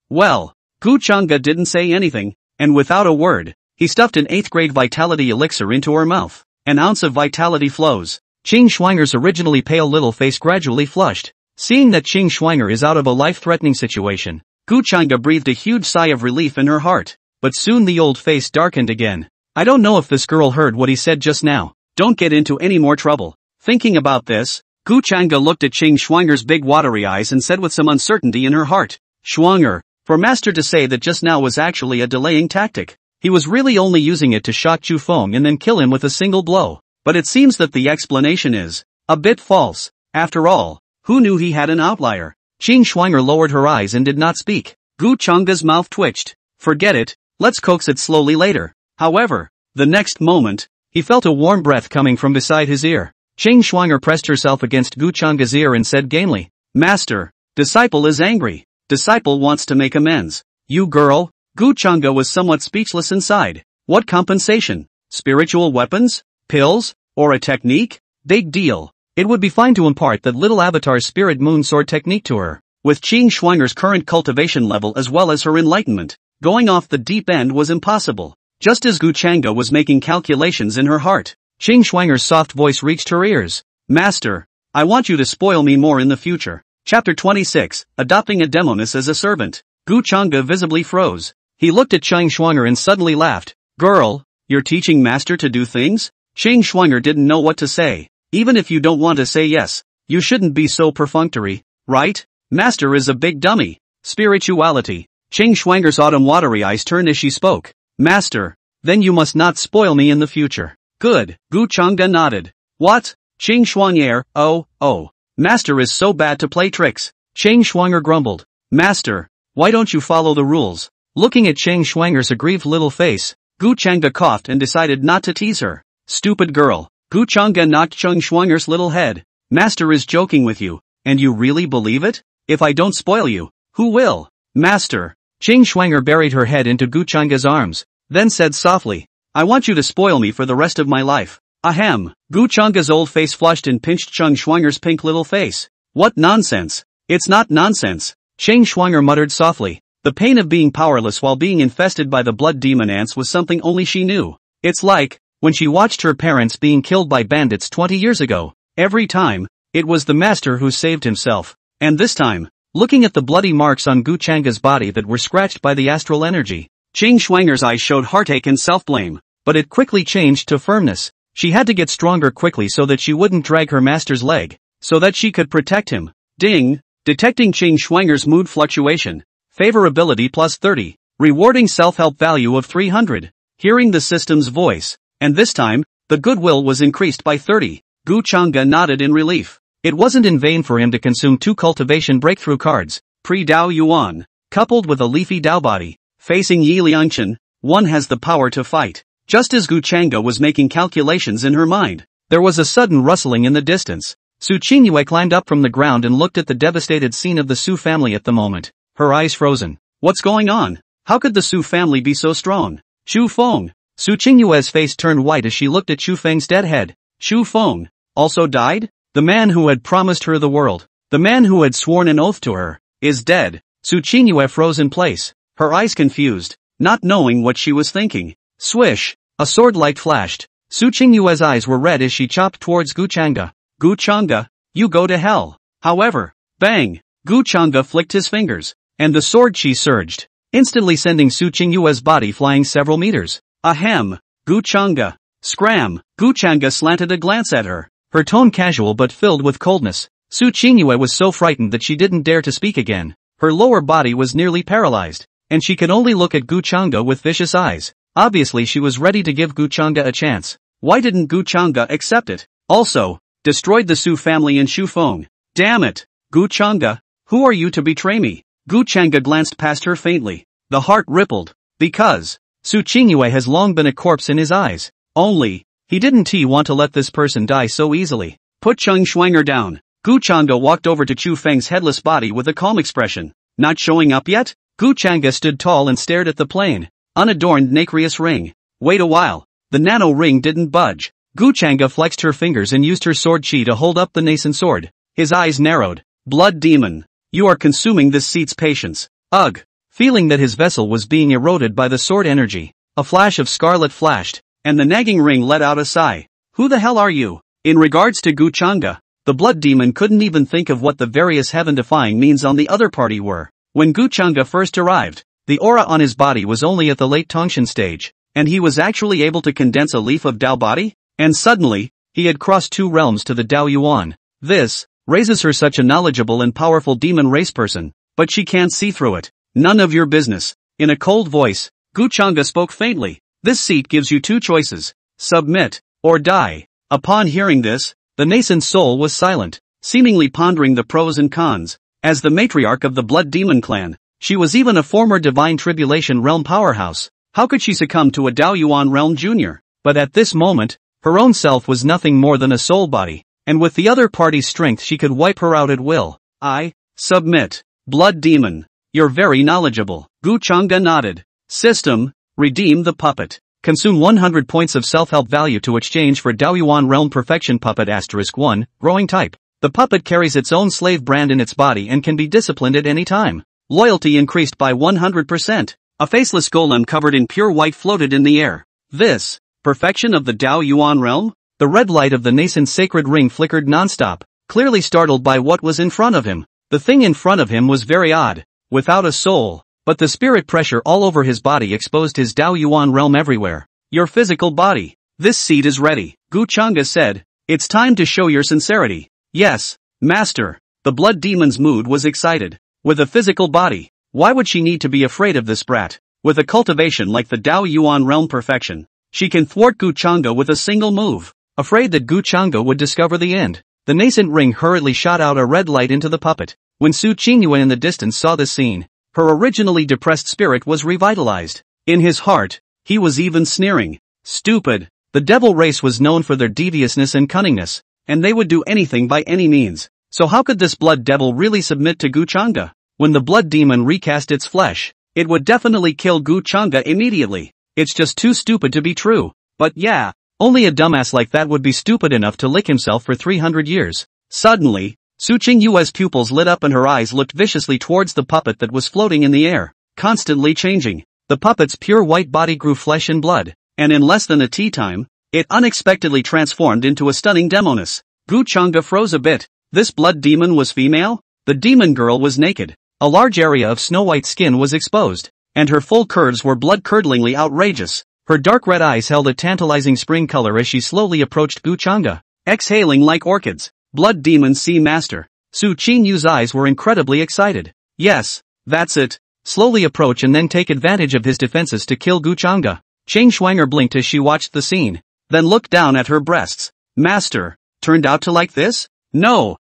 Well, Gu Changa didn't say anything, and without a word, he stuffed an 8th grade vitality elixir into her mouth. An ounce of vitality flows. Qing Shuang'er's originally pale little face gradually flushed. Seeing that Qing Shuang'er is out of a life-threatening situation, Gu Changa breathed a huge sigh of relief in her heart. But soon the old face darkened again. I don't know if this girl heard what he said just now. Don't get into any more trouble. Thinking about this, Gu Changa looked at Qing Shuang'er's big watery eyes and said with some uncertainty in her heart, Shuang'er, for Master to say that just now was actually a delaying tactic. He was really only using it to shock Chu Feng and then kill him with a single blow. But it seems that the explanation is a bit false. After all, who knew he had an outlier? Qing Shuang'er lowered her eyes and did not speak. Gu Changa's mouth twitched. Forget it, let's coax it slowly later. However, the next moment, he felt a warm breath coming from beside his ear. Qing Shuang'er pressed herself against Gu Changa's ear and said gamely, Master, disciple is angry. Disciple wants to make amends. You girl? Gu Changa was somewhat speechless inside. What compensation? Spiritual weapons? Pills? Or a technique? Big deal. It would be fine to impart that little avatar's spirit moon sword technique to her. With Qing Shuang'er's current cultivation level as well as her enlightenment, going off the deep end was impossible. Just as Gu Changa was making calculations in her heart, Qing Shuang'er's soft voice reached her ears. Master, I want you to spoil me more in the future. Chapter 26, Adopting a Demoness as a Servant. Gu Changa visibly froze. He looked at Chang Shuanger and suddenly laughed. Girl, you're teaching master to do things? Chang Shuanger didn't know what to say. Even if you don't want to say yes, you shouldn't be so perfunctory, right? Master is a big dummy. Spirituality. Chang Shuanger's autumn watery eyes turned as she spoke. Master, then you must not spoil me in the future. Good. Gu Changge nodded. What? Chang Shuanger, oh. Master is so bad to play tricks. Chang Shuanger grumbled. Master, why don't you follow the rules? Looking at Chang Shuanger's aggrieved little face, Gu Changge coughed and decided not to tease her. Stupid girl. Gu Changge knocked Chang Shuanger's little head. Master is joking with you, and you really believe it? If I don't spoil you, who will? Master. Chang Shuanger buried her head into Gu Changge's arms, then said softly, I want you to spoil me for the rest of my life. Ahem. Gu Changge's old face flushed and pinched Chang Shuanger's pink little face. What nonsense. It's not nonsense. Chang Shuanger muttered softly. The pain of being powerless while being infested by the blood demon ants was something only she knew. It's like, when she watched her parents being killed by bandits 20 years ago. Every time, it was the master who saved himself. And this time, looking at the bloody marks on Gu Changge's body that were scratched by the astral energy, Chang Shuanger's eyes showed heartache and self-blame, but it quickly changed to firmness. She had to get stronger quickly so that she wouldn't drag her master's leg, so that she could protect him. Ding! Detecting Chang Shuanger's mood fluctuation. Favorability plus 30. Rewarding self-help value of 300. Hearing the system's voice. And this time, the goodwill was increased by 30. Gu Changge nodded in relief. It wasn't in vain for him to consume 2 cultivation breakthrough cards. Pre-Dao Yuan. Coupled with a leafy Dao body. Facing Yi Liangchen, one has the power to fight. Just as Gu Changge was making calculations in her mind, there was a sudden rustling in the distance. Su Qingyue climbed up from the ground and looked at the devastated scene of the Su family at the moment, her eyes frozen. What's going on? How could the Su family be so strong? Xu Feng. Su Qingyue's face turned white as she looked at Xu Feng's dead head. Xu Feng also died? The man who had promised her the world, the man who had sworn an oath to her, is dead. Su Qingyue froze in place, her eyes confused, not knowing what she was thinking. Swish! A sword light flashed. Su Qingyue's eyes were red as she chopped towards Gu Changge. Gu Changge, you go to hell. However, bang! Gu Changge flicked his fingers, and the sword chi surged, instantly sending Su Qingyue's body flying several meters. Ahem! Gu Changge. Scram! Gu Changge slanted a glance at her, her tone casual but filled with coldness. Su Qingyue was so frightened that she didn't dare to speak again. Her lower body was nearly paralyzed, and she could only look at Gu Changge with vicious eyes. Obviously she was ready to give Gu Changge a chance. Why didn't Gu Changge accept it? Also, destroyed the Su family in Xu Feng. Damn it! Gu Changge, who are you to betray me? Gu Changge glanced past her faintly. The heart rippled. Because Su Qingyue has long been a corpse in his eyes. Only, he didn't want to let this person die so easily. Put Chang Shuanger down. Gu Changge walked over to Chu Feng's headless body with a calm expression. Not showing up yet? Gu Changge stood tall and stared at the plain, unadorned nacreous ring. Wait a while. The nano ring didn't budge. Gu Changge flexed her fingers and used her sword chi to hold up the nascent sword. His eyes narrowed. Blood demon. You are consuming this seat's patience. Ugh. Feeling that his vessel was being eroded by the sword energy, a flash of scarlet flashed, and the nagging ring let out a sigh. Who the hell are you? In regards to Gu Changge, the blood demon couldn't even think of what the various heaven-defying means on the other party were. When Gu Changge first arrived, the aura on his body was only at the late Tongshan stage, and he was actually able to condense a leaf of Dao body, and suddenly, he had crossed 2 realms to the Dao Yuan. This raises her such a knowledgeable and powerful demon race person, but she can't see through it. None of your business. In a cold voice, Gu Changge spoke faintly. This seat gives you 2 choices. Submit, or die. Upon hearing this, the nascent soul was silent, seemingly pondering the pros and cons. As the matriarch of the Blood Demon clan, she was even a former Divine Tribulation realm powerhouse. How could she succumb to a Dao Yuan realm junior? But at this moment, her own self was nothing more than a soul body, and with the other party's strength she could wipe her out at will. I submit. Blood Demon. You're very knowledgeable. Gu Changge nodded. System, redeem the puppet. Consume 100 points of self-help value to exchange for Dao Yuan Realm Perfection Puppet *1, growing type. The puppet carries its own slave brand in its body and can be disciplined at any time. Loyalty increased by 100%. A faceless golem covered in pure white floated in the air. This, perfection of the Dao Yuan realm? The red light of the nascent sacred ring flickered nonstop, clearly startled by what was in front of him. The thing in front of him was very odd. Without a soul, but the spirit pressure all over his body exposed his Dao Yuan realm everywhere. Your physical body. This seed is ready, Gu Chang'e said. It's time to show your sincerity. Yes, master. The blood demon's mood was excited. With a physical body, why would she need to be afraid of this brat? With a cultivation like the Dao Yuan realm perfection, she can thwart Gu Chang'e with a single move. Afraid that Gu Chang'e would discover the end, the nascent ring hurriedly shot out a red light into the puppet. When Su Qingyue in the distance saw this scene, her originally depressed spirit was revitalized. In his heart, he was even sneering. Stupid. The devil race was known for their deviousness and cunningness, and they would do anything by any means. So how could this blood devil really submit to Gu Chang'e? When the blood demon recast its flesh, it would definitely kill Gu Chang'e immediately. It's just too stupid to be true. But yeah, only a dumbass like that would be stupid enough to lick himself for 300 years. Suddenly, Su Qingyue's pupils lit up and her eyes looked viciously towards the puppet that was floating in the air, constantly changing. The puppet's pure white body grew flesh and blood, and in less than a tea time, it unexpectedly transformed into a stunning demoness. Gu Chang'e froze a bit. This blood demon was female? The demon girl was naked. A large area of snow-white skin was exposed, and her full curves were blood-curdlingly outrageous. Her dark red eyes held a tantalizing spring color as she slowly approached Gu Chang'e, exhaling like orchids. Blood demon sea master. Su Qingyue's eyes were incredibly excited. Yes, that's it. Slowly approach and then take advantage of his defenses to kill Gu Chang'e. Chang Shuang'er blinked as she watched the scene, then looked down at her breasts. Master, turned out to like this? No,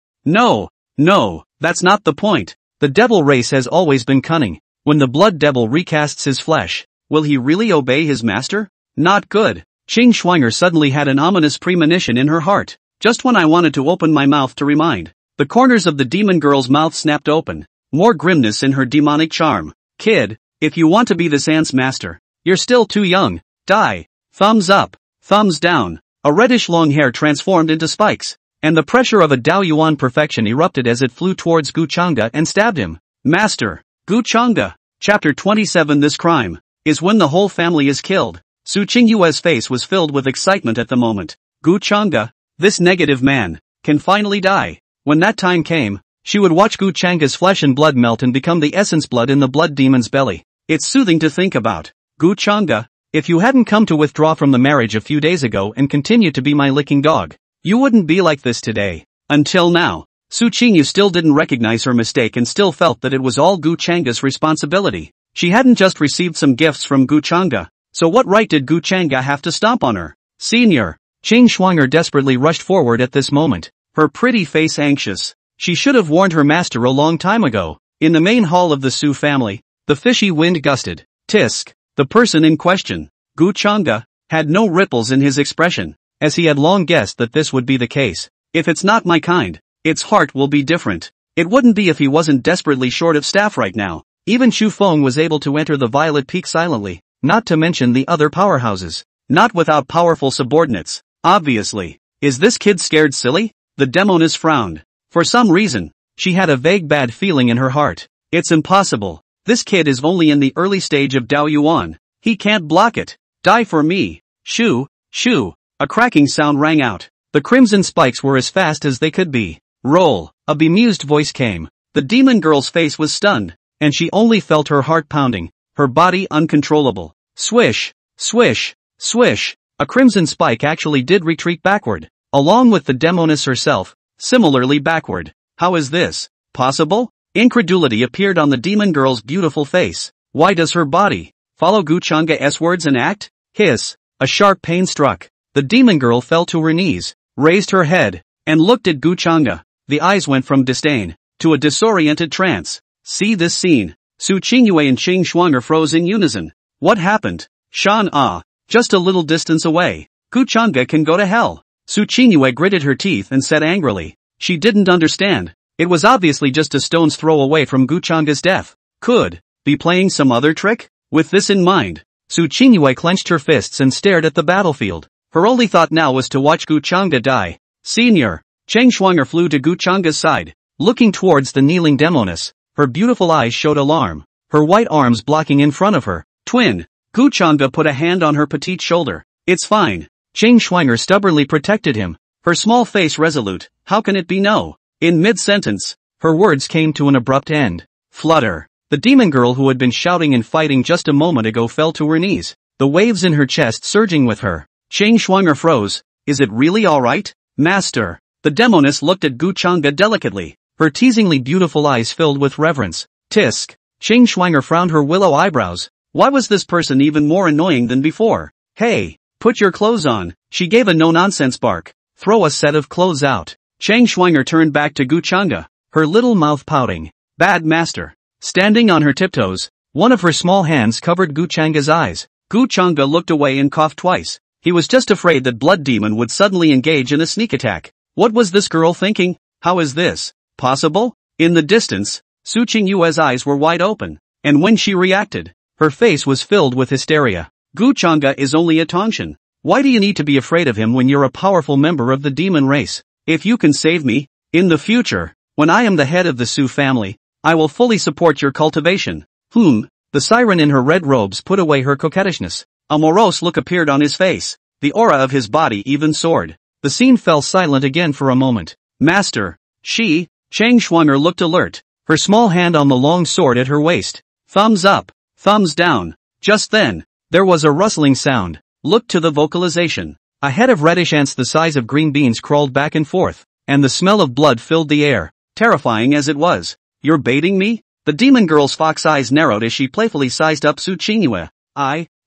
that's not the point. The devil race has always been cunning. When the blood devil recasts his flesh, will he really obey his master? Not good. Chang Shuang'er suddenly had an ominous premonition in her heart. Just when I wanted to open my mouth to remind, the corners of the demon girl's mouth snapped open. More grimness in her demonic charm. Kid, if you want to be this ant's master, you're still too young. Die. Thumbs up. Thumbs down. A reddish long hair transformed into spikes, and the pressure of a Dao Yuan perfection erupted as it flew towards Gu Chang'e and stabbed him. Master. Gu Chang'e. Chapter 27. This crime is when the whole family is killed. Su Qingyue's face was filled with excitement at the moment. Gu Chang'e, this negative man, can finally die. When that time came, she would watch Gu Chang'e's flesh and blood melt and become the essence blood in the blood demon's belly. It's soothing to think about. Gu Chang'e, if you hadn't come to withdraw from the marriage a few days ago and continue to be my licking dog, you wouldn't be like this today. Until now, Su Qingyue still didn't recognize her mistake and still felt that it was all Gu Chang'e's responsibility. She hadn't just received some gifts from Gu Chang'e, so what right did Gu Chang'e have to stomp on her? Senior. Chang Shuang'er desperately rushed forward at this moment, her pretty face anxious. She should have warned her master a long time ago. In the main hall of the Su family, the fishy wind gusted. Tisk. The person in question, Gu Chang'e, had no ripples in his expression, as he had long guessed that this would be the case. If it's not my kind, its heart will be different. It wouldn't be if he wasn't desperately short of staff right now. Even Xu Feng was able to enter the Violet Peak silently, not to mention the other powerhouses. Not without powerful subordinates, obviously. Is this kid scared silly? The demoness frowned. For some reason, she had a vague bad feeling in her heart. It's impossible. This kid is only in the early stage of Dao Yuan. He can't block it. Die for me. Shoo, shoo. A cracking sound rang out. The crimson spikes were as fast as they could be. Roll. A bemused voice came. The demon girl's face was stunned, and she only felt her heart pounding, her body uncontrollable. Swish, swish, swish. A crimson spike actually did retreat backward, along with the demoness herself, similarly backward. How is this possible? Incredulity appeared on the demon girl's beautiful face. Why does her body follow Gu Chang'e's words and act? Hiss. A sharp pain struck. The demon girl fell to her knees, raised her head, and looked at Gu Chang'e. The eyes went from disdain to a disoriented trance. See this scene. Su Qingyue and Chang Shuang'er froze in unison. What happened? Shan Ah. Just a little distance away. Gu Chang'e can go to hell. Su Qingyue gritted her teeth and said angrily. She didn't understand. It was obviously just a stone's throw away from Gu Chang'e's death. Could be playing some other trick? With this in mind, Su Qingyue clenched her fists and stared at the battlefield. Her only thought now was to watch Gu Chang'e die. Senior. Chang Shuang'er flew to Gu Chang'e's side, looking towards the kneeling demoness. Her beautiful eyes showed alarm, her white arms blocking in front of her. Twin. Gu Chang'e put a hand on her petite shoulder. It's fine. Chang Shuang'er stubbornly protected him, her small face resolute. How can it be no? In mid-sentence, her words came to an abrupt end. Flutter. The demon girl who had been shouting and fighting just a moment ago fell to her knees, the waves in her chest surging with her. Chang Shuang'er froze. Is it really alright, master? The demoness looked at Gu Chang'e delicately, her teasingly beautiful eyes filled with reverence. Tisk. Chang Shuang'er frowned her willow eyebrows. Why was this person even more annoying than before? Hey, put your clothes on. She gave a no-nonsense bark. Throw a set of clothes out. Chang Shuang'er turned back to Gu Chang'e, her little mouth pouting. Bad master. Standing on her tiptoes, one of her small hands covered Gu Chang'e's eyes. Gu Chang'e looked away and coughed twice. He was just afraid that Blood Demon would suddenly engage in a sneak attack. What was this girl thinking? How is this possible? In the distance, Su Qingyue's eyes were wide open, and when she reacted, her face was filled with hysteria. Gu Chang'e is only a Tongshan. Why do you need to be afraid of him when you're a powerful member of the demon race? If you can save me, in the future, when I am the head of the Su family, I will fully support your cultivation. The siren in her red robes put away her coquettishness. A morose look appeared on his face. The aura of his body even soared. The scene fell silent again for a moment. Master, Chang Shuang'er looked alert, her small hand on the long sword at her waist. Thumbs up, thumbs down. Just then, there was a rustling sound. Look to the vocalization. A head of reddish ants the size of green beans crawled back and forth, and the smell of blood filled the air, terrifying as it was. You're baiting me? The demon girl's fox eyes narrowed as she playfully sized up Su Qingyue.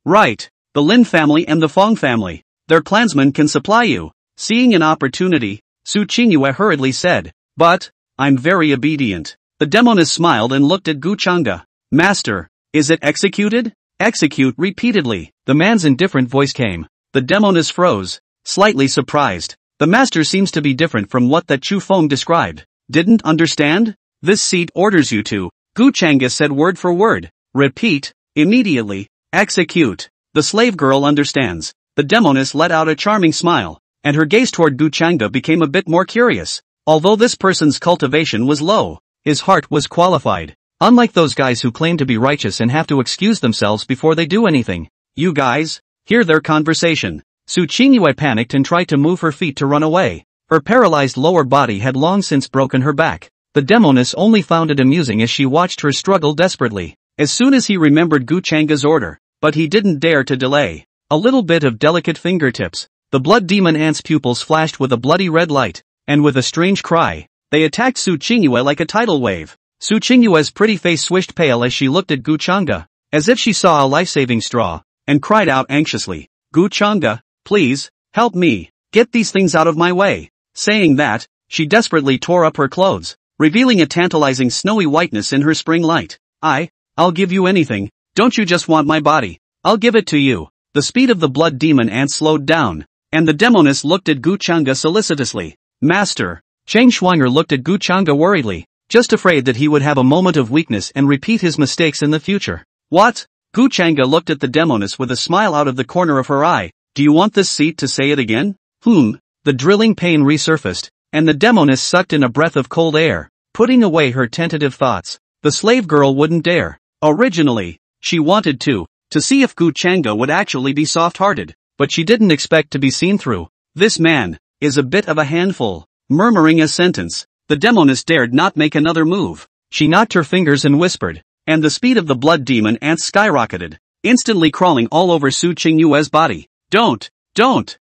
Right. The Lin family and the Fong family. Their clansmen can supply you. Seeing an opportunity, Su Qingyue hurriedly said. But, I'm very obedient. The demoness smiled and looked at Gu Chang'e. Master, is it executed? Execute repeatedly. The man's indifferent voice came. The demoness froze, slightly surprised. The master seems to be different from what that Chu Feng described. Didn't understand? This seat orders you to. Gu Chang'e said word for word. Repeat, immediately, execute. The slave girl understands. The demoness let out a charming smile, and her gaze toward Gu Chang'e became a bit more curious. Although this person's cultivation was low, his heart was qualified. Unlike those guys who claim to be righteous and have to excuse themselves before they do anything. You guys, hear their conversation. Su Qingyue panicked and tried to move her feet to run away. Her paralyzed lower body had long since broken her back. The demoness only found it amusing as she watched her struggle desperately. As soon as he remembered Gu Chang'e's order, but he didn't dare to delay. A little bit of delicate fingertips. The blood demon ant's pupils flashed with a bloody red light, and with a strange cry, they attacked Su Qingyue like a tidal wave. Su Qingyue's pretty face swished pale as she looked at Gu Chang'e, as if she saw a life-saving straw, and cried out anxiously, Gu Chang'e, please, help me, get these things out of my way. Saying that, she desperately tore up her clothes, revealing a tantalizing snowy whiteness in her spring light. I'll give you anything, don't you just want my body? I'll give it to you. The speed of the blood demon ant slowed down, and the demoness looked at Gu Chang'e solicitously. Master, Chang Shuang'er looked at Gu Chang'e worriedly, just afraid that he would have a moment of weakness and repeat his mistakes in the future. What? Gu Chang'e looked at the demoness with a smile out of the corner of her eye. Do you want this seat to say it again? The drilling pain resurfaced, and the demoness sucked in a breath of cold air, putting away her tentative thoughts. The slave girl wouldn't dare. Originally, she wanted to see if Gu Chang'e would actually be soft-hearted, but she didn't expect to be seen through. This man is a bit of a handful. Murmuring a sentence, the demoness dared not make another move. She knocked her fingers and whispered, and the speed of the blood demon ants skyrocketed, instantly crawling all over Su Qingyue's body. Don't,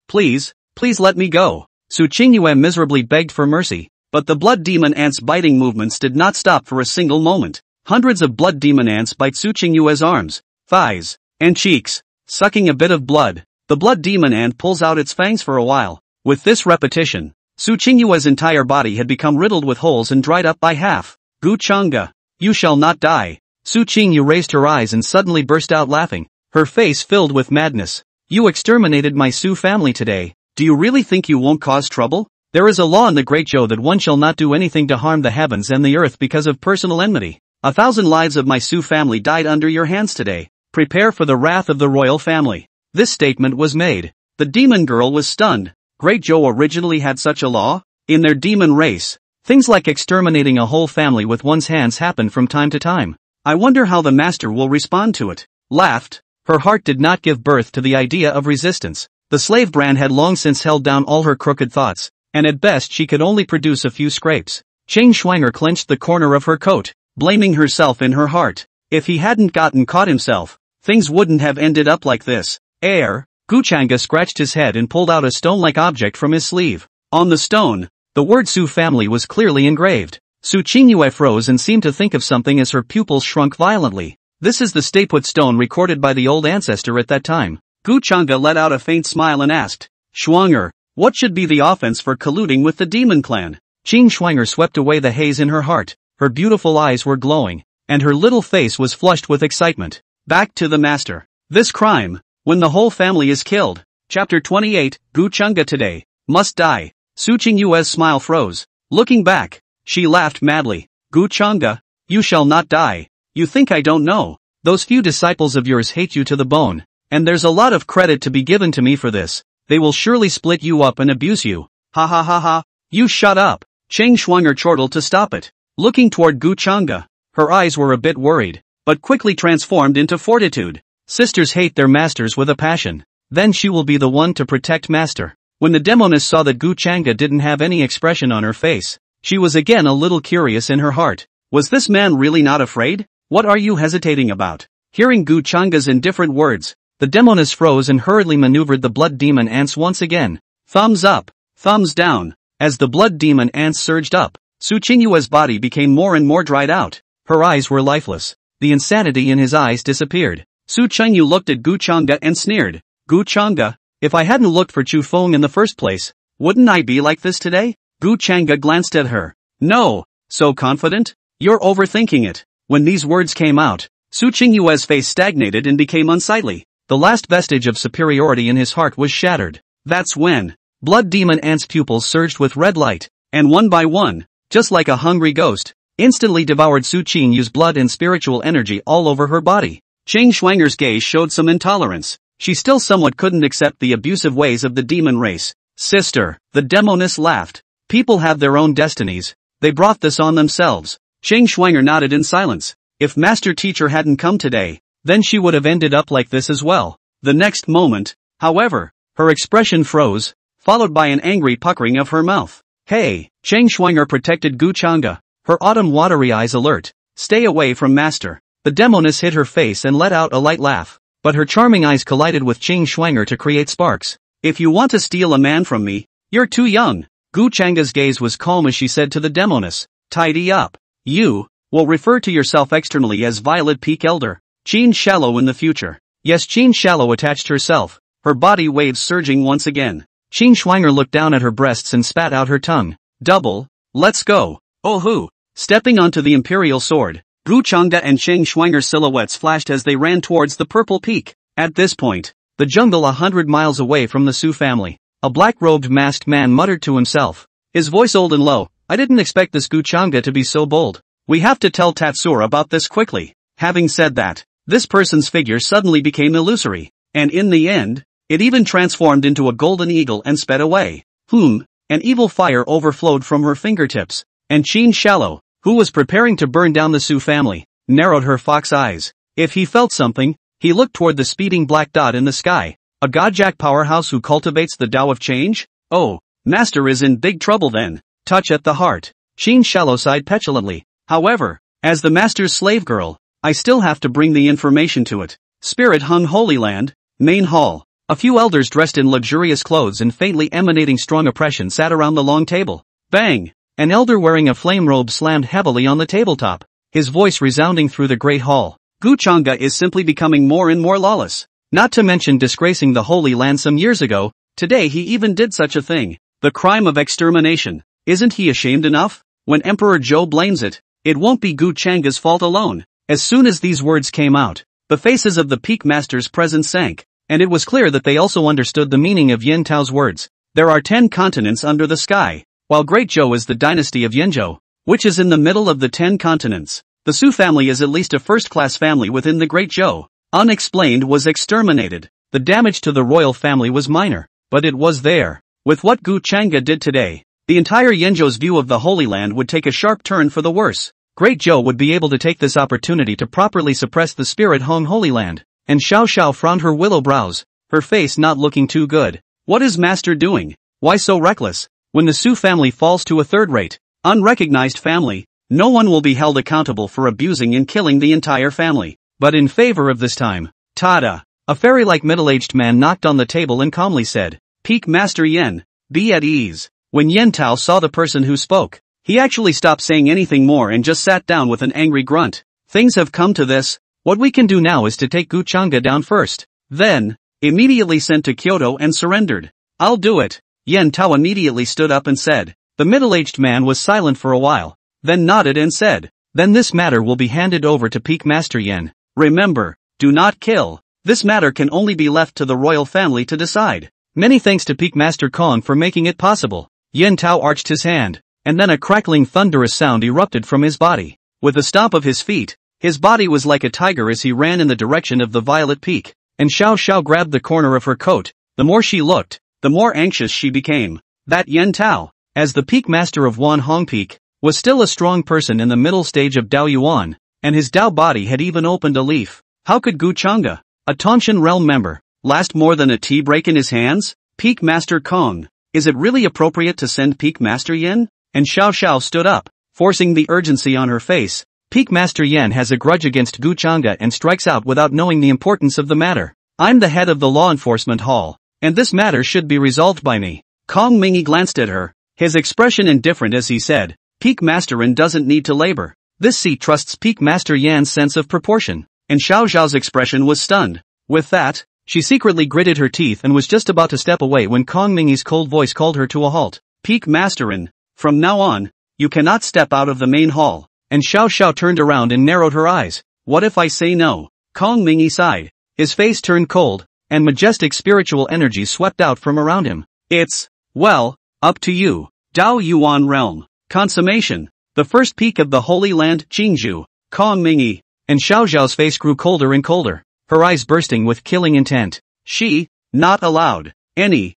please let me go. Su Qingyue miserably begged for mercy, but the blood demon ants' biting movements did not stop for a single moment. Hundreds of blood demon ants bite Su Qingyue's arms, thighs, and cheeks, sucking a bit of blood. The blood demon ant pulls out its fangs for a while. With this repetition, Su Qingyue's entire body had become riddled with holes and dried up by half. Gu Chang'e, you shall not die. Su Qingyu raised her eyes and suddenly burst out laughing, her face filled with madness. You exterminated my Su family today. Do you really think you won't cause trouble? There is a law in the Great Zhou that one shall not do anything to harm the heavens and the earth because of personal enmity. 1,000 lives of my Su family died under your hands today. Prepare for the wrath of the royal family. This statement was made. The demon girl was stunned. Great Zhou originally had such a law? In their demon race, things like exterminating a whole family with one's hands happen from time to time. I wonder how the master will respond to it. Laughed. Her heart did not give birth to the idea of resistance. The slave brand had long since held down all her crooked thoughts, and at best she could only produce a few scrapes. Chang Shuang'er clenched the corner of her coat. blaming herself in her heart. If he hadn't gotten caught himself, things wouldn't have ended up like this. Guchanga scratched his head and pulled out a stone-like object from his sleeve. On the stone, the word Su family was clearly engraved. Su Qingyue froze and seemed to think of something as her pupils shrunk violently. This is the stay-put stone recorded by the old ancestor at that time. Guchanga let out a faint smile and asked, Schwanger, what should be the offense for colluding with the demon clan? Qing Schwanger swept away the haze in her heart. Her beautiful eyes were glowing, and her little face was flushed with excitement. Back to the master. This crime, when the whole family is killed. Chapter 28, Guchanga today, must die. Su Qingyue's smile froze. Looking back, she laughed madly. Guchanga, you shall not die. You think I don't know? Those few disciples of yours hate you to the bone, and there's a lot of credit to be given to me for this. They will surely split you up and abuse you. Ha ha ha ha. You shut up. Cheng Schwanger chortled to stop it. Looking toward Guchanga, her eyes were a bit worried, but quickly transformed into fortitude. Sisters hate their masters with a passion. Then she will be the one to protect master. When the demoness saw that Guchanga didn't have any expression on her face, she was again a little curious in her heart. Was this man really not afraid? What are you hesitating about? Hearing Guchanga's indifferent words, the demoness froze and hurriedly maneuvered the blood demon ants once again. Thumbs up, thumbs down. As the blood demon ants surged up, Su Qingyue's body became more and more dried out. Her eyes were lifeless. The insanity in his eyes disappeared. Su Qingyu looked at Guchanga and sneered. Guchanga, if I hadn't looked for Chu Feng in the first place, wouldn't I be like this today? Guchanga glanced at her. No, so confident? You're overthinking it. When these words came out, Su Qingyue's face stagnated and became unsightly. The last vestige of superiority in his heart was shattered. That's when blood demon ant's pupils surged with red light, and one by one, just like a hungry ghost, instantly devoured Su Qingyu's blood and spiritual energy all over her body. Cheng Schwanger's gaze showed some intolerance. She still somewhat couldn't accept the abusive ways of the demon race. Sister, the demoness laughed. People have their own destinies. They brought this on themselves. Cheng Schwanger nodded in silence. If master teacher hadn't come today, then she would have ended up like this as well. The next moment, however, her expression froze, followed by an angry puckering of her mouth. Hey, Cheng Schwanger protected Guchanga, her autumn watery eyes alert. Stay away from master. The demoness hid her face and let out a light laugh, but her charming eyes collided with Cheng Schwanger to create sparks. If you want to steal a man from me, you're too young. Guchanga's gaze was calm as she said to the demoness, tidy up. You will refer to yourself externally as Violet Peak Elder. Qin Shallow in the future. Yes, Qin Shallow attached herself, her body waves surging once again. Qin Schwanger looked down at her breasts and spat out her tongue. Double, let's go. Oh hoo. Stepping onto the imperial sword, Guchanga and Cheng Schwanger's silhouettes flashed as they ran towards the purple peak. At this point, the jungle 100 miles away from the Su family, a black-robed masked man muttered to himself, his voice old and low. I didn't expect this Guchanga to be so bold. We have to tell Tatsura about this quickly. Having said that, this person's figure suddenly became illusory, and in the end, it even transformed into a golden eagle and sped away. An evil fire overflowed from her fingertips, and Qin Shallow, who was preparing to burn down the Su family, narrowed her fox eyes. If he felt something, he looked toward the speeding black dot in the sky. A godjack powerhouse who cultivates the Tao of change? Oh, master is in big trouble then. Touch at the heart. Qin Shallow sighed petulantly. However, as the master's slave girl, I still have to bring the information to it. Spirit hung Holy Land, main hall. A few elders dressed in luxurious clothes and faintly emanating strong oppression sat around the long table. Bang! An elder wearing a flame robe slammed heavily on the tabletop, his voice resounding through the great hall. Guchanga is simply becoming more and more lawless. Not to mention disgracing the Holy Land some years ago, today he even did such a thing. The crime of extermination. Isn't he ashamed enough? When Emperor Zhou blames it, it won't be Guchanga's fault alone. As soon as these words came out, the faces of the peak masters present sank, and it was clear that they also understood the meaning of Yin Tao's words. There are 10 continents under the sky, while Great Zhou is the dynasty of Yinzhou, which is in the middle of the 10 continents. The Su family is at least a first-class family within the Great Zhou. Unexplained was exterminated. The damage to the royal family was minor, but it was there. With what Guchanga did today, the entire Yinzhou's view of the Holy Land would take a sharp turn for the worse. Great Zhou would be able to take this opportunity to properly suppress the spirit hung Holy Land. And Xiao Xiao frowned her willow brows, her face not looking too good. What is master doing? Why so reckless? When the Su family falls to a third-rate, unrecognized family, no one will be held accountable for abusing and killing the entire family. But in favor of this time, tada! A fairy-like middle-aged man knocked on the table and calmly said, "Peak Master Yen, be at ease." When Yen Tao saw the person who spoke, he actually stopped saying anything more and just sat down with an angry grunt. Things have come to this. What we can do now is to take Gu Chang'e down first. Then, immediately sent to Kyoto and surrendered. I'll do it. Yen Tao immediately stood up and said. The middle-aged man was silent for a while, then nodded and said, "Then this matter will be handed over to Peak Master Yen. Remember, do not kill. This matter can only be left to the royal family to decide." Many thanks to Peak Master Kong for making it possible. Yen Tao arched his hand, and then a crackling thunderous sound erupted from his body. With a stomp of his feet, his body was like a tiger as he ran in the direction of the violet peak, and Xiao Xiao grabbed the corner of her coat. The more she looked, the more anxious she became. That Yen Tao, as the peak master of Wan Hong Peak, was still a strong person in the middle stage of Dao Yuan, and his Dao body had even opened a leaf. How could Gu Chang'e, a Tongtian realm member, last more than a tea break in his hands? Peak Master Kong, is it really appropriate to send Peak Master Yen? And Xiao Xiao stood up, forcing the urgency on her face. Peak Master Yen has a grudge against Gu Chang'e and strikes out without knowing the importance of the matter. I'm the head of the law enforcement hall, and this matter should be resolved by me. Kong Mingyi glanced at her, his expression indifferent as he said, Peak Master Yen doesn't need to labor. This seat trusts Peak Master Yan's sense of proportion. And Xiao Xiao's expression was stunned. With that, she secretly gritted her teeth and was just about to step away when Kong Mingyi's cold voice called her to a halt. Peak Master Yen, from now on, you cannot step out of the main hall. And Xiao Xiao turned around and narrowed her eyes. What if I say no? Kong Mingyi sighed. His face turned cold, and majestic spiritual energy swept out from around him. It's, well, up to you. Dao Yuan Realm. Consummation. The first peak of the Holy Land, Qingzhou. Kong Mingyi. And Xiao Xiao's face grew colder and colder, her eyes bursting with killing intent. She, not allowed. Any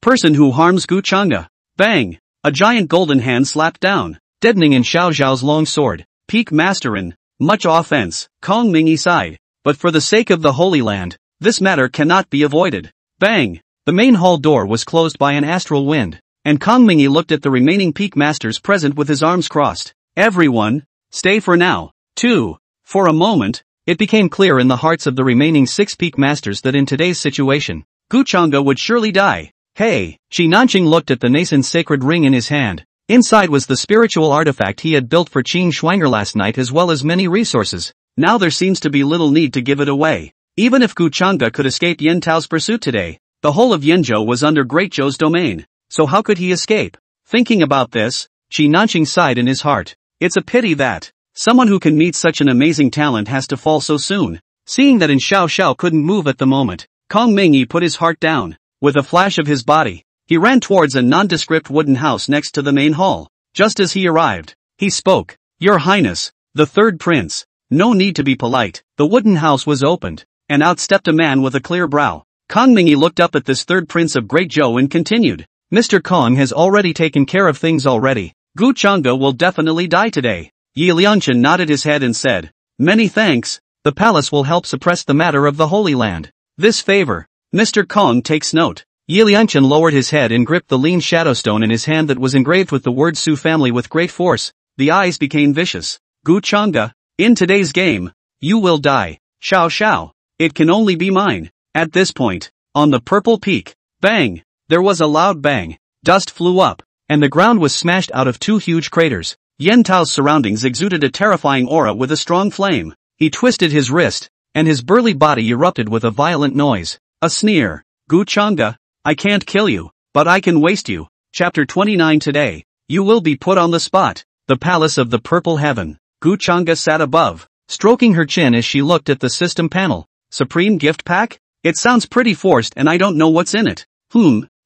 person who harms Gu Chang'e. Bang! A giant golden hand slapped down, deadening in Xiao Xiao's long sword. Peak Master Yen, much offense, Kong Mingyi sighed. But for the sake of the Holy Land, this matter cannot be avoided. Bang! The main hall door was closed by an astral wind, and Kong Mingyi looked at the remaining peak masters present with his arms crossed. Everyone, stay for now. 2. For a moment, it became clear in the hearts of the remaining 6 peak masters that in today's situation, Gu Chang'e would surely die. Hey! Shi Nanqing looked at the nascent sacred ring in his hand. Inside was the spiritual artifact he had built for Qin Shuang'er last night as well as many resources. Now there seems to be little need to give it away. Even if Gu Chang'e could escape Yen Tao's pursuit today, the whole of Yenzhou was under Great Zhou's domain. So how could he escape? Thinking about this, Shi Nanqing sighed in his heart. It's a pity that someone who can meet such an amazing talent has to fall so soon. Seeing that Xiao Xiao couldn't move at the moment, Kong Mingyi put his heart down. With a flash of his body, he ran towards a nondescript wooden house next to the main hall. Just as he arrived, he spoke. Your Highness, the third prince. No need to be polite. The wooden house was opened, and out stepped a man with a clear brow. Kong Mingyi looked up at this third prince of Great Zhou and continued. Mr. Kong has already taken care of things already. Gu Chang'e will definitely die today. Yi Liangchen nodded his head and said, Many thanks. The palace will help suppress the matter of the Holy Land. This favor, Mr. Kong takes note. Yi Liangchen lowered his head and gripped the lean shadowstone in his hand that was engraved with the word Su family with great force. The eyes became vicious. Gu Chang'e, in today's game, you will die. Xiao Xiao, it can only be mine. At this point, on the purple peak, bang! There was a loud bang. Dust flew up, and the ground was smashed out of 2 huge craters. Yen Tao's surroundings exuded a terrifying aura with a strong flame. He twisted his wrist, and his burly body erupted with a violent noise. A sneer. Gu Chang'e, I can't kill you, but I can waste you. Chapter 29 Today, you will be put on the spot. The Palace of the Purple Heaven. Gu Chang'e sat above, stroking her chin as she looked at the system panel. Supreme gift pack? It sounds pretty forced and I don't know what's in it.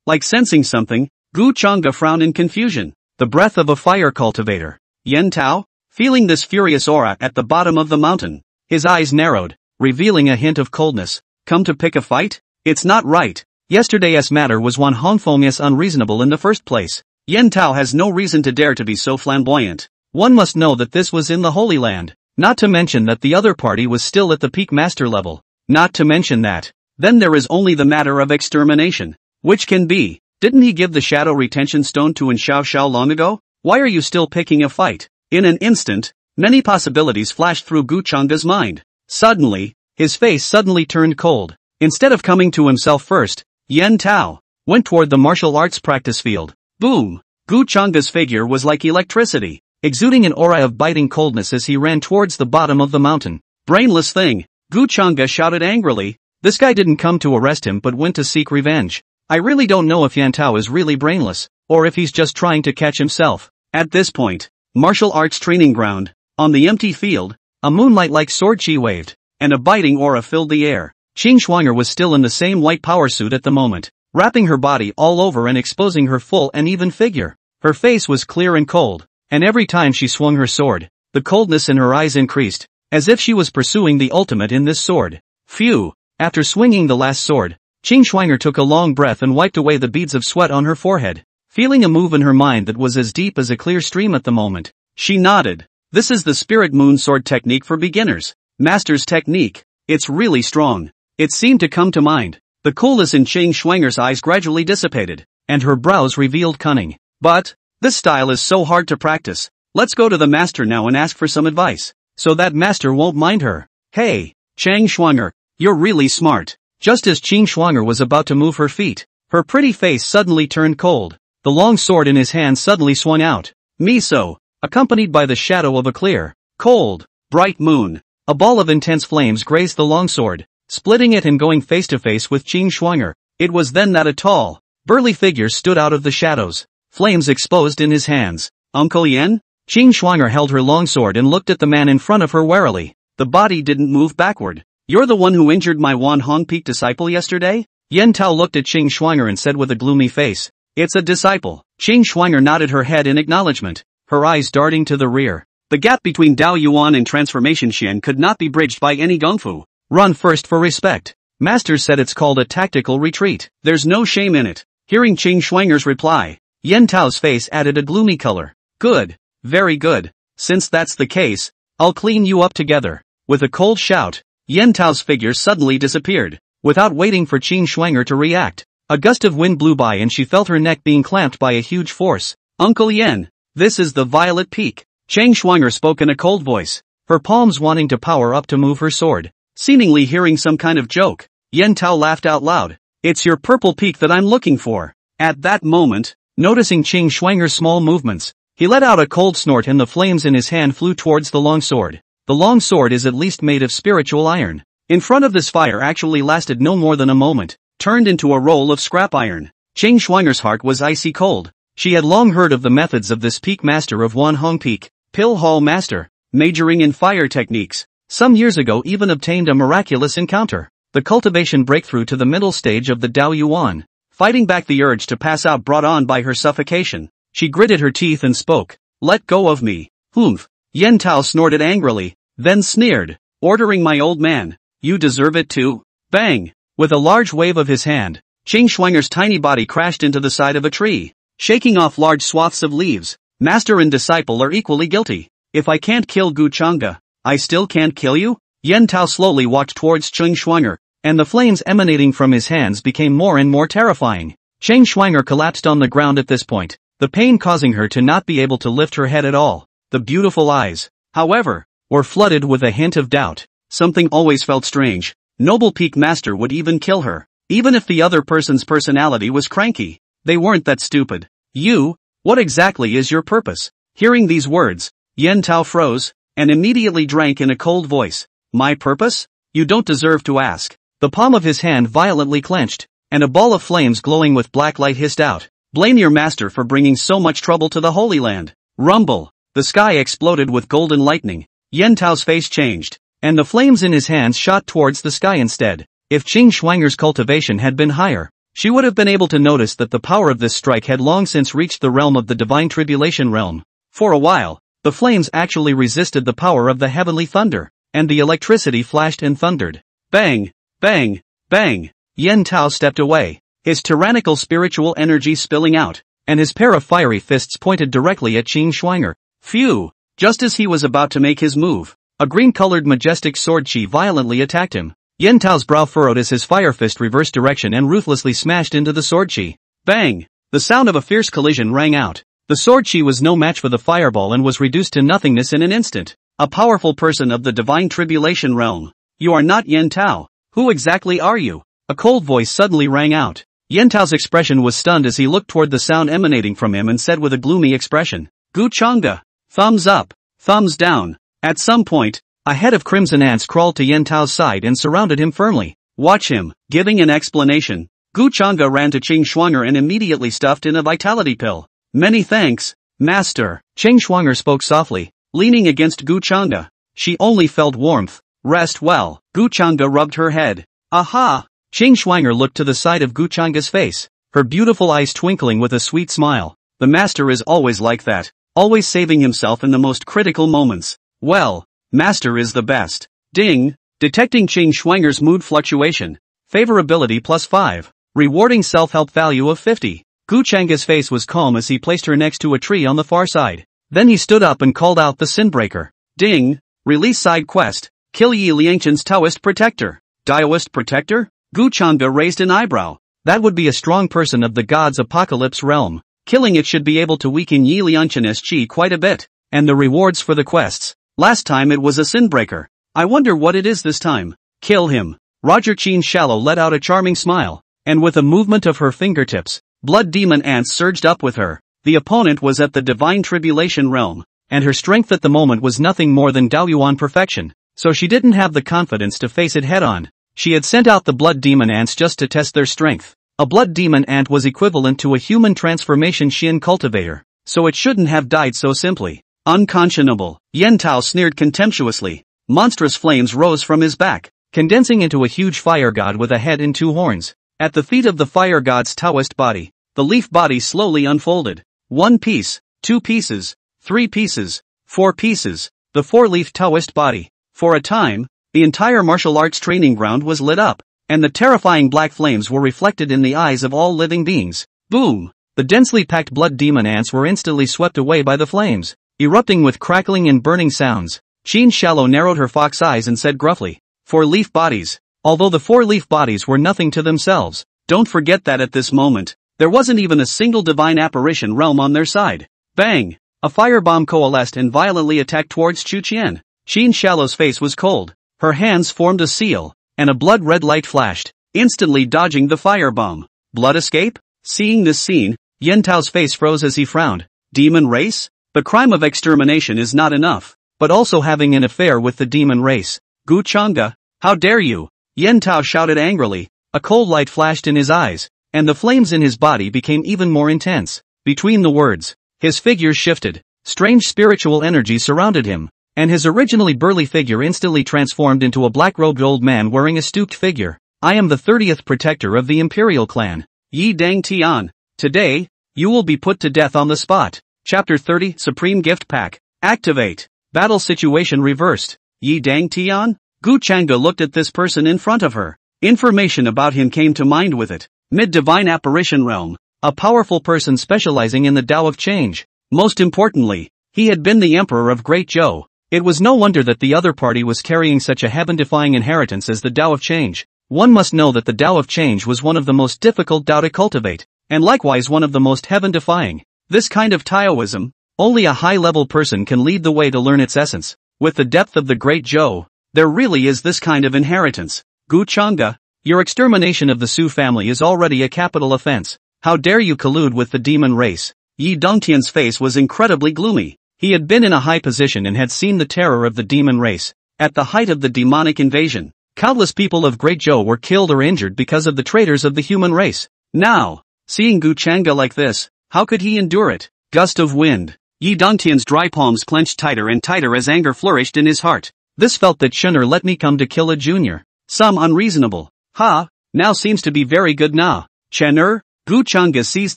Like sensing something, Gu Chang'e frowned in confusion. The breath of a fire cultivator. Yen Tao? Feeling this furious aura at the bottom of the mountain, his eyes narrowed, revealing a hint of coldness. Come to pick a fight? It's not right. Yesterday's matter was one Hongfeng unreasonable in the first place. Yen Tao has no reason to dare to be so flamboyant. One must know that this was in the Holy Land. Not to mention that the other party was still at the peak master level. Not to mention that. Then there is only the matter of extermination. Which can be. Didn't he give the shadow retention stone to Xiao Xiao long ago? Why are you still picking a fight? In an instant, many possibilities flashed through Gu Chang's mind. Suddenly, his face suddenly turned cold. Instead of coming to himself first, Yen Tao went toward the martial arts practice field. Boom! Gu Chang's figure was like electricity, exuding an aura of biting coldness as he ran towards the bottom of the mountain. Brainless thing! Gu Changa shouted angrily. This guy didn't come to arrest him but went to seek revenge. I really don't know if Yan Tao is really brainless, or if he's just trying to catch himself. At this point, martial arts training ground, on the empty field, a moonlight-like sword chi waved, and a biting aura filled the air. Qing Shuang'er was still in the same white power suit at the moment, wrapping her body all over and exposing her full and even figure. Her face was clear and cold, and every time she swung her sword, the coldness in her eyes increased, as if she was pursuing the ultimate in this sword. Phew! After swinging the last sword, Qing Shuang'er took a long breath and wiped away the beads of sweat on her forehead, feeling a move in her mind that was as deep as a clear stream at the moment. She nodded. This is the Spirit Moon Sword technique for beginners. Master's technique. It's really strong. It seemed to come to mind. The coolness in Qing Shuang'er's eyes gradually dissipated, and her brows revealed cunning. But, this style is so hard to practice. Let's go to the master now and ask for some advice, so that master won't mind her. Hey, Qing Shuang'er, you're really smart. Just as Qing Shuang'er was about to move her feet, her pretty face suddenly turned cold. The long sword in his hand suddenly swung out. Miso, accompanied by the shadow of a clear, cold, bright moon. A ball of intense flames grazed the longsword, splitting it and going face to face with Qing Shuang'er. It was then that a tall, burly figure stood out of the shadows, flames exposed in his hands. Uncle Yen? Qing Shuang'er held her longsword and looked at the man in front of her warily. The body didn't move backward. You're the one who injured my Wan Hong Peak disciple yesterday? Yen Tao looked at Qing Shuang'er and said with a gloomy face, It's a disciple. Qing Shuang'er nodded her head in acknowledgement, her eyes darting to the rear. The gap between Dao Yuan and Transformation Xian could not be bridged by any gungfu. Run first for respect. Master said it's called a tactical retreat. There's no shame in it. Hearing Qing Shuang'er's reply, Yen Tao's face added a gloomy color. Good. Very good. Since that's the case, I'll clean you up together. With a cold shout, Yen Tao's figure suddenly disappeared. Without waiting for Qing Shuang'er to react, a gust of wind blew by and she felt her neck being clamped by a huge force. Uncle Yen, this is the Violet Peak. Qing Shuang'er spoke in a cold voice, her palms wanting to power up to move her sword. Seemingly hearing some kind of joke, Yen Tao laughed out loud. It's your purple peak that I'm looking for. At that moment, noticing Qing Shuang'er's small movements, he let out a cold snort and the flames in his hand flew towards the long sword. The long sword is at least made of spiritual iron. In front of this fire actually lasted no more than a moment, turned into a roll of scrap iron. Qing Shuang'er's heart was icy cold. She had long heard of the methods of this peak master of Wan Hong Peak, Pill Hall Master, majoring in fire techniques. Some years ago even obtained a miraculous encounter, the cultivation breakthrough to the middle stage of the Dao Yuan, fighting back the urge to pass out brought on by her suffocation. She gritted her teeth and spoke, Let go of me. Humph. Yen Tao snorted angrily, then sneered, ordering my old man, you deserve it too. Bang! With a large wave of his hand, Qing Shuang'er's tiny body crashed into the side of a tree, shaking off large swaths of leaves. Master and disciple are equally guilty. If I can't kill Gu Chang'e, I still can't kill you? Yen Tao slowly walked towards Qing Shuang'er, and the flames emanating from his hands became more and more terrifying. Qing Shuang'er collapsed on the ground at this point, the pain causing her to not be able to lift her head at all. The beautiful eyes, however, were flooded with a hint of doubt. Something always felt strange. Noble Peak Master would even kill her, even if the other person's personality was cranky. They weren't that stupid. You, what exactly is your purpose? Hearing these words, Yen Tao froze, and immediately drank in a cold voice. My purpose? You don't deserve to ask. The palm of his hand violently clenched, and a ball of flames glowing with black light hissed out. Blame your master for bringing so much trouble to the Holy Land. Rumble. The sky exploded with golden lightning. Yen Tao's face changed, and the flames in his hands shot towards the sky instead. If Qing Shuang'er's cultivation had been higher, she would have been able to notice that the power of this strike had long since reached the realm of the divine tribulation realm. For a while, the flames actually resisted the power of the heavenly thunder, and the electricity flashed and thundered. Bang! Bang! Bang! Yen Tao stepped away, his tyrannical spiritual energy spilling out, and his pair of fiery fists pointed directly at Qing Shuang'er. Phew! Just as he was about to make his move, a green-colored majestic sword chi violently attacked him. Yen Tao's brow furrowed as his fire fist reversed direction and ruthlessly smashed into the sword chi. Bang! The sound of a fierce collision rang out. The sword chi was no match for the fireball and was reduced to nothingness in an instant. A powerful person of the divine tribulation realm. You are not Yen Tao. Who exactly are you? A cold voice suddenly rang out. Yen Tao's expression was stunned as he looked toward the sound emanating from him and said with a gloomy expression, Gu Changge. Thumbs up. Thumbs down. At some point, a head of crimson ants crawled to Yen Tao's side and surrounded him firmly. Watch him. Giving an explanation, Gu Changge ran to Ching Schwanger and immediately stuffed in a vitality pill. Many thanks, Master. Ching Schwanger spoke softly, leaning against Gu Changge. She only felt warmth. Rest well. Gu Changge rubbed her head. Aha! Ching Schwanger looked to the side of Gu Changge's face, her beautiful eyes twinkling with a sweet smile. The master is always like that, always saving himself in the most critical moments. Well, master is the best. Ding! Detecting Ching Schwanger's mood fluctuation. Favorability +5. Rewarding self-help value of 50. Gu Changge's face was calm as he placed her next to a tree on the far side. Then he stood up and called out the Sinbreaker. Ding! Release side quest. Kill Yi Liangchen's Taoist protector. Taoist protector? Gu Changge raised an eyebrow. That would be a strong person of the god's apocalypse realm. Killing it should be able to weaken Yi Liangchen's chi quite a bit. And the rewards for the quests. Last time it was a Sinbreaker. I wonder what it is this time. Kill him. Roger Chin Shallow let out a charming smile. And with a movement of her fingertips, blood demon ants surged up with her. The opponent was at the divine tribulation realm. And her strength at the moment was nothing more than Daoyuan perfection. So she didn't have the confidence to face it head on. She had sent out the blood demon ants just to test their strength. A blood demon ant was equivalent to a human transformation Shin cultivator, so it shouldn't have died so simply. Unconscionable. Yen Tao sneered contemptuously. Monstrous flames rose from his back, condensing into a huge fire god with a head and 2 horns. At the feet of the fire god's Taoist body, the leaf body slowly unfolded. 1 piece, 2 pieces, 3 pieces, 4 pieces, the 4-leaf Taoist body. For a time, the entire martial arts training ground was lit up, and the terrifying black flames were reflected in the eyes of all living beings. Boom! The densely packed blood demon ants were instantly swept away by the flames, erupting with crackling and burning sounds. Chin Shallow narrowed her fox eyes and said gruffly, 4 leaf bodies. Although the 4 leaf bodies were nothing to themselves, don't forget that at this moment, there wasn't even a single divine apparition realm on their side. Bang! A firebomb coalesced and violently attacked towards Chu Qian. Chin Shallow's face was cold. Her hands formed a seal, and a blood-red light flashed, instantly dodging the firebomb. Blood escape? Seeing this scene, Yen Tao's face froze as he frowned. Demon race? The crime of extermination is not enough, but also having an affair with the demon race. Gu Changge, how dare you? Yen Tao shouted angrily. A cold light flashed in his eyes, and the flames in his body became even more intense. Between the words, his figure shifted. Strange spiritual energy surrounded him, and his originally burly figure instantly transformed into a black-robed old man wearing a stooped figure. I am the 30th protector of the Imperial clan, Yi Dang Tian. Today, you will be put to death on the spot. Chapter 30 Supreme Gift Pack. Activate. Battle situation reversed. Yi Dang Tian? Gu Changge looked at this person in front of her. Information about him came to mind with it. Mid-divine apparition realm. A powerful person specializing in the Tao of Change. Most importantly, he had been the Emperor of Great Zhou. It was no wonder that the other party was carrying such a heaven-defying inheritance as the Tao of Change. One must know that the Tao of Change was one of the most difficult Tao to cultivate, and likewise one of the most heaven-defying. This kind of Taoism, only a high-level person can lead the way to learn its essence. With the depth of the Great Zhou, there really is this kind of inheritance. Gu Changge, your extermination of the Su family is already a capital offense. How dare you collude with the demon race? Yi Dongtian's face was incredibly gloomy. He had been in a high position and had seen the terror of the demon race. At the height of the demonic invasion, countless people of Great Zhou were killed or injured because of the traitors of the human race. Now, seeing Gu Changge like this, how could he endure it? Gust of wind. Yi Dongtian's dry palms clenched tighter and tighter as anger flourished in his heart. This felt that Shuner let me come to kill a junior. Some unreasonable. Ha, now seems to be very good now. Shuner? Gu Changge seized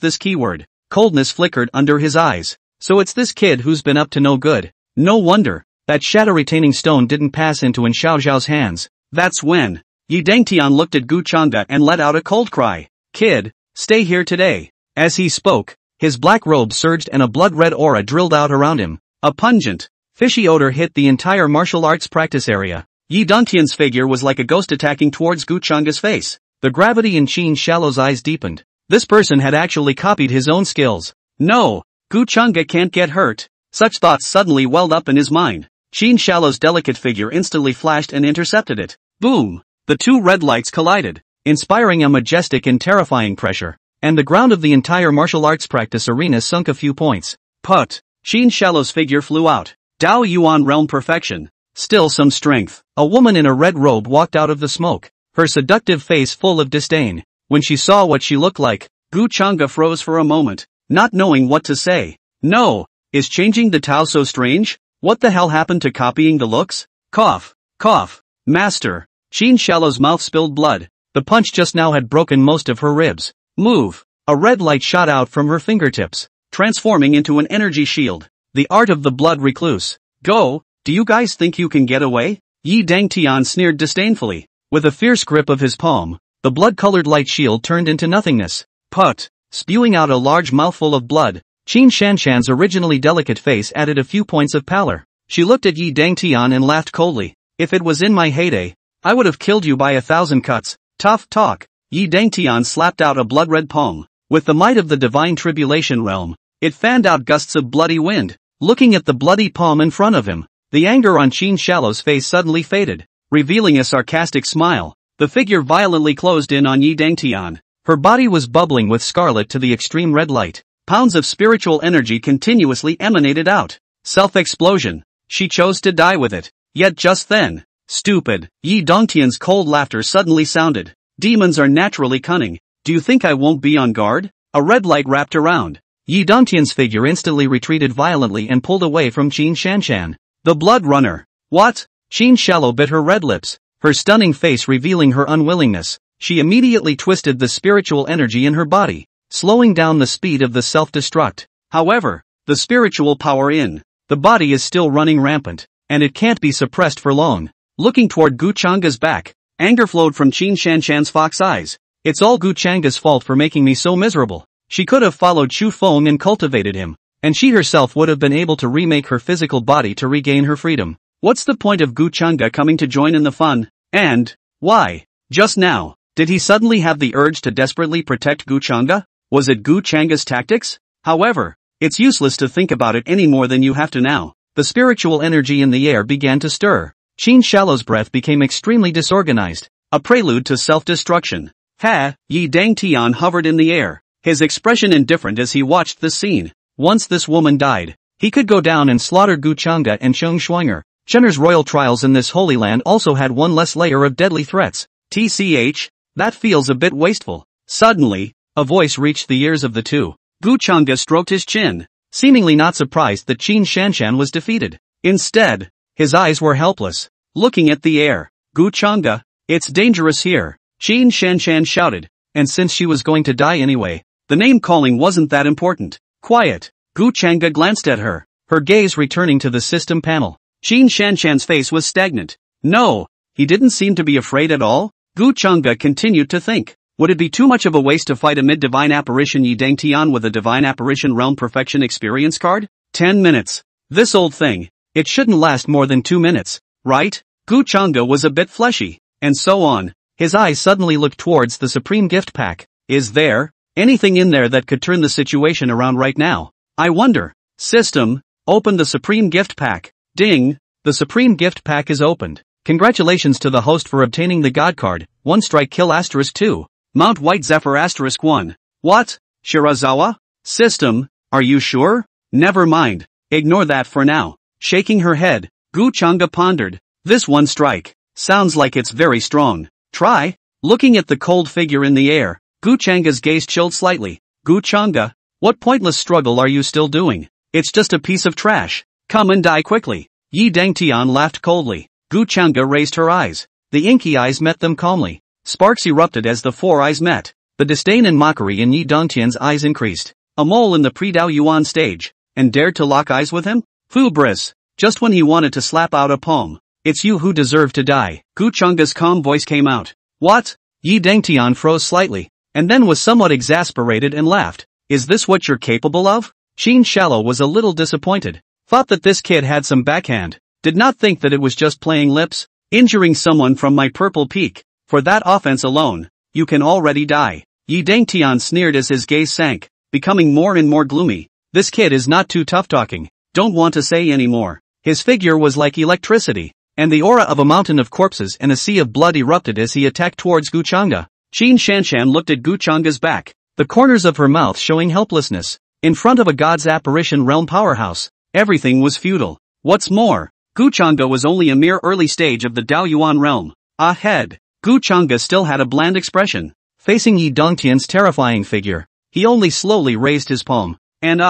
this keyword. Coldness flickered under his eyes. So it's this kid who's been up to no good. No wonder that shadow-retaining stone didn't pass into Xiao Zhao's hands. That's when Yi Dangtian looked at Gu Changge and let out a cold cry. Kid, stay here today. As he spoke, his black robe surged and a blood-red aura drilled out around him. A pungent, fishy odor hit the entire martial arts practice area. Yi Dongtian's figure was like a ghost attacking towards Gu Changge's face. The gravity in Qin Shallow's eyes deepened. This person had actually copied his own skills. No, Gu Changa can't get hurt. Such thoughts suddenly welled up in his mind. Qin Shallow's delicate figure instantly flashed and intercepted it. Boom! The two red lights collided, inspiring a majestic and terrifying pressure, and the ground of the entire martial arts practice arena sunk a few points. Put! Qin Shallow's figure flew out. Dao Yuan realm perfection. Still some strength. A woman in a red robe walked out of the smoke, her seductive face full of disdain. When she saw what she looked like, Gu Changa froze for a moment, not knowing what to say. No! Is changing the Tao so strange? What the hell happened to copying the looks? Cough. Cough. Master. Qin Shallow's mouth spilled blood. The punch just now had broken most of her ribs. Move. A red light shot out from her fingertips, transforming into an energy shield. The art of the blood recluse. Go. Do you guys think you can get away? Yi Dangtian sneered disdainfully. With a fierce grip of his palm, the blood-colored light shield turned into nothingness. Put. Spewing out a large mouthful of blood, Qin Shanshan's originally delicate face added a few points of pallor. She looked at Yi Dangtian and laughed coldly. If it was in my heyday, I would have killed you by 1,000 cuts. Tough talk. Yi Dangtian slapped out a blood-red palm. With the might of the divine tribulation realm, it fanned out gusts of bloody wind. Looking at the bloody palm in front of him, the anger on Qin Shallow's face suddenly faded, revealing a sarcastic smile. The figure violently closed in on Yi Dangtian. Her body was bubbling with scarlet to the extreme red light. Pounds of spiritual energy continuously emanated out. Self-explosion. She chose to die with it. Yet just then, stupid, Yi Dongtian's cold laughter suddenly sounded. Demons are naturally cunning. Do you think I won't be on guard? A red light wrapped around. Yi Dongtian's figure instantly retreated violently and pulled away from Qin Shanshan. The blood runner. What? Qin Shallow bit her red lips, her stunning face revealing her unwillingness. She immediately twisted the spiritual energy in her body, slowing down the speed of the self-destruct. However, the spiritual power in the body is still running rampant, and it can't be suppressed for long. Looking toward Gu Changa's back, anger flowed from Qin Shanshan's fox eyes. It's all Gu Changa's fault for making me so miserable. She could have followed Chu Feng and cultivated him, and she herself would have been able to remake her physical body to regain her freedom. What's the point of Gu Changa coming to join in the fun? And why? Just now, did he suddenly have the urge to desperately protect Gu Changa? Was it Gu Changa's tactics? However, it's useless to think about it any more than you have to now. The spiritual energy in the air began to stir. Qin Shallow's breath became extremely disorganized, a prelude to self-destruction. Yi Dangtian hovered in the air, his expression indifferent as he watched the scene. Once this woman died, he could go down and slaughter Gu Changa and Cheng Schwenger. Chenner's royal trials in this holy land also had one less layer of deadly threats. TCH, that feels a bit wasteful. Suddenly, a voice reached the ears of the two. Gu Changa stroked his chin, seemingly not surprised that Qin Shanshan was defeated. Instead, his eyes were helpless, looking at the air. Gu Changa, it's dangerous here, Qin Shanshan shouted, and since she was going to die anyway, the name-calling wasn't that important. Quiet. Gu Changa glanced at her, her gaze returning to the system panel. Qin Shanshan's face was stagnant. No, he didn't seem to be afraid at all. Gu Changa continued to think. Would it be too much of a waste to fight a mid-divine apparition Yi Dangtian with a divine apparition realm perfection experience card? 10 minutes. This old thing. It shouldn't last more than 2 minutes, right? Gu Changa was a bit fleshy, and so on. His eyes suddenly looked towards the Supreme Gift Pack. Is there anything in there that could turn the situation around right now? I wonder. System, open the Supreme Gift Pack. Ding, the Supreme Gift Pack is opened. Congratulations to the host for obtaining the God card. 1 strike kill *2. Mount White Zephyr *1. What? Shirazawa? System, are you sure? Never mind. Ignore that for now. Shaking her head, Gu Changa pondered. This 1 strike. Sounds like it's very strong. Try. Looking at the cold figure in the air, Gu Changa's gaze chilled slightly. Gu Changa, what pointless struggle are you still doing? It's just a piece of trash. Come and die quickly. Yi Dangtian laughed coldly. Gu Changa raised her eyes. The inky eyes met them calmly. Sparks erupted as the 4 eyes met. The disdain and mockery in Yi Dongtian's eyes increased. A mole in the pre-Dao Yuan stage, and dared to lock eyes with him? Hubris. Just when he wanted to slap out a palm. It's you who deserve to die. Gu Changa's calm voice came out. What? Yi Dangtian froze slightly, and then was somewhat exasperated and laughed. Is this what you're capable of? Qin Shallow was a little disappointed. Thought that this kid had some backhand. Did not think that it was just playing lips. Injuring someone from my purple peak. For that offense alone, you can already die. Yi Dangtian sneered as his gaze sank, becoming more and more gloomy. This kid is not too tough talking. Don't want to say anymore. His figure was like electricity, and the aura of a mountain of corpses and a sea of blood erupted as he attacked towards Guchanga. Qin Shanshan looked at Guchanga's back, the corners of her mouth showing helplessness. In front of a god's apparition realm powerhouse, everything was futile. What's more, Guchanga was only a mere early stage of the Daoyuan realm. Ahead, Guchanga still had a bland expression. Facing Yi Dongtian's terrifying figure, he only slowly raised his palm. And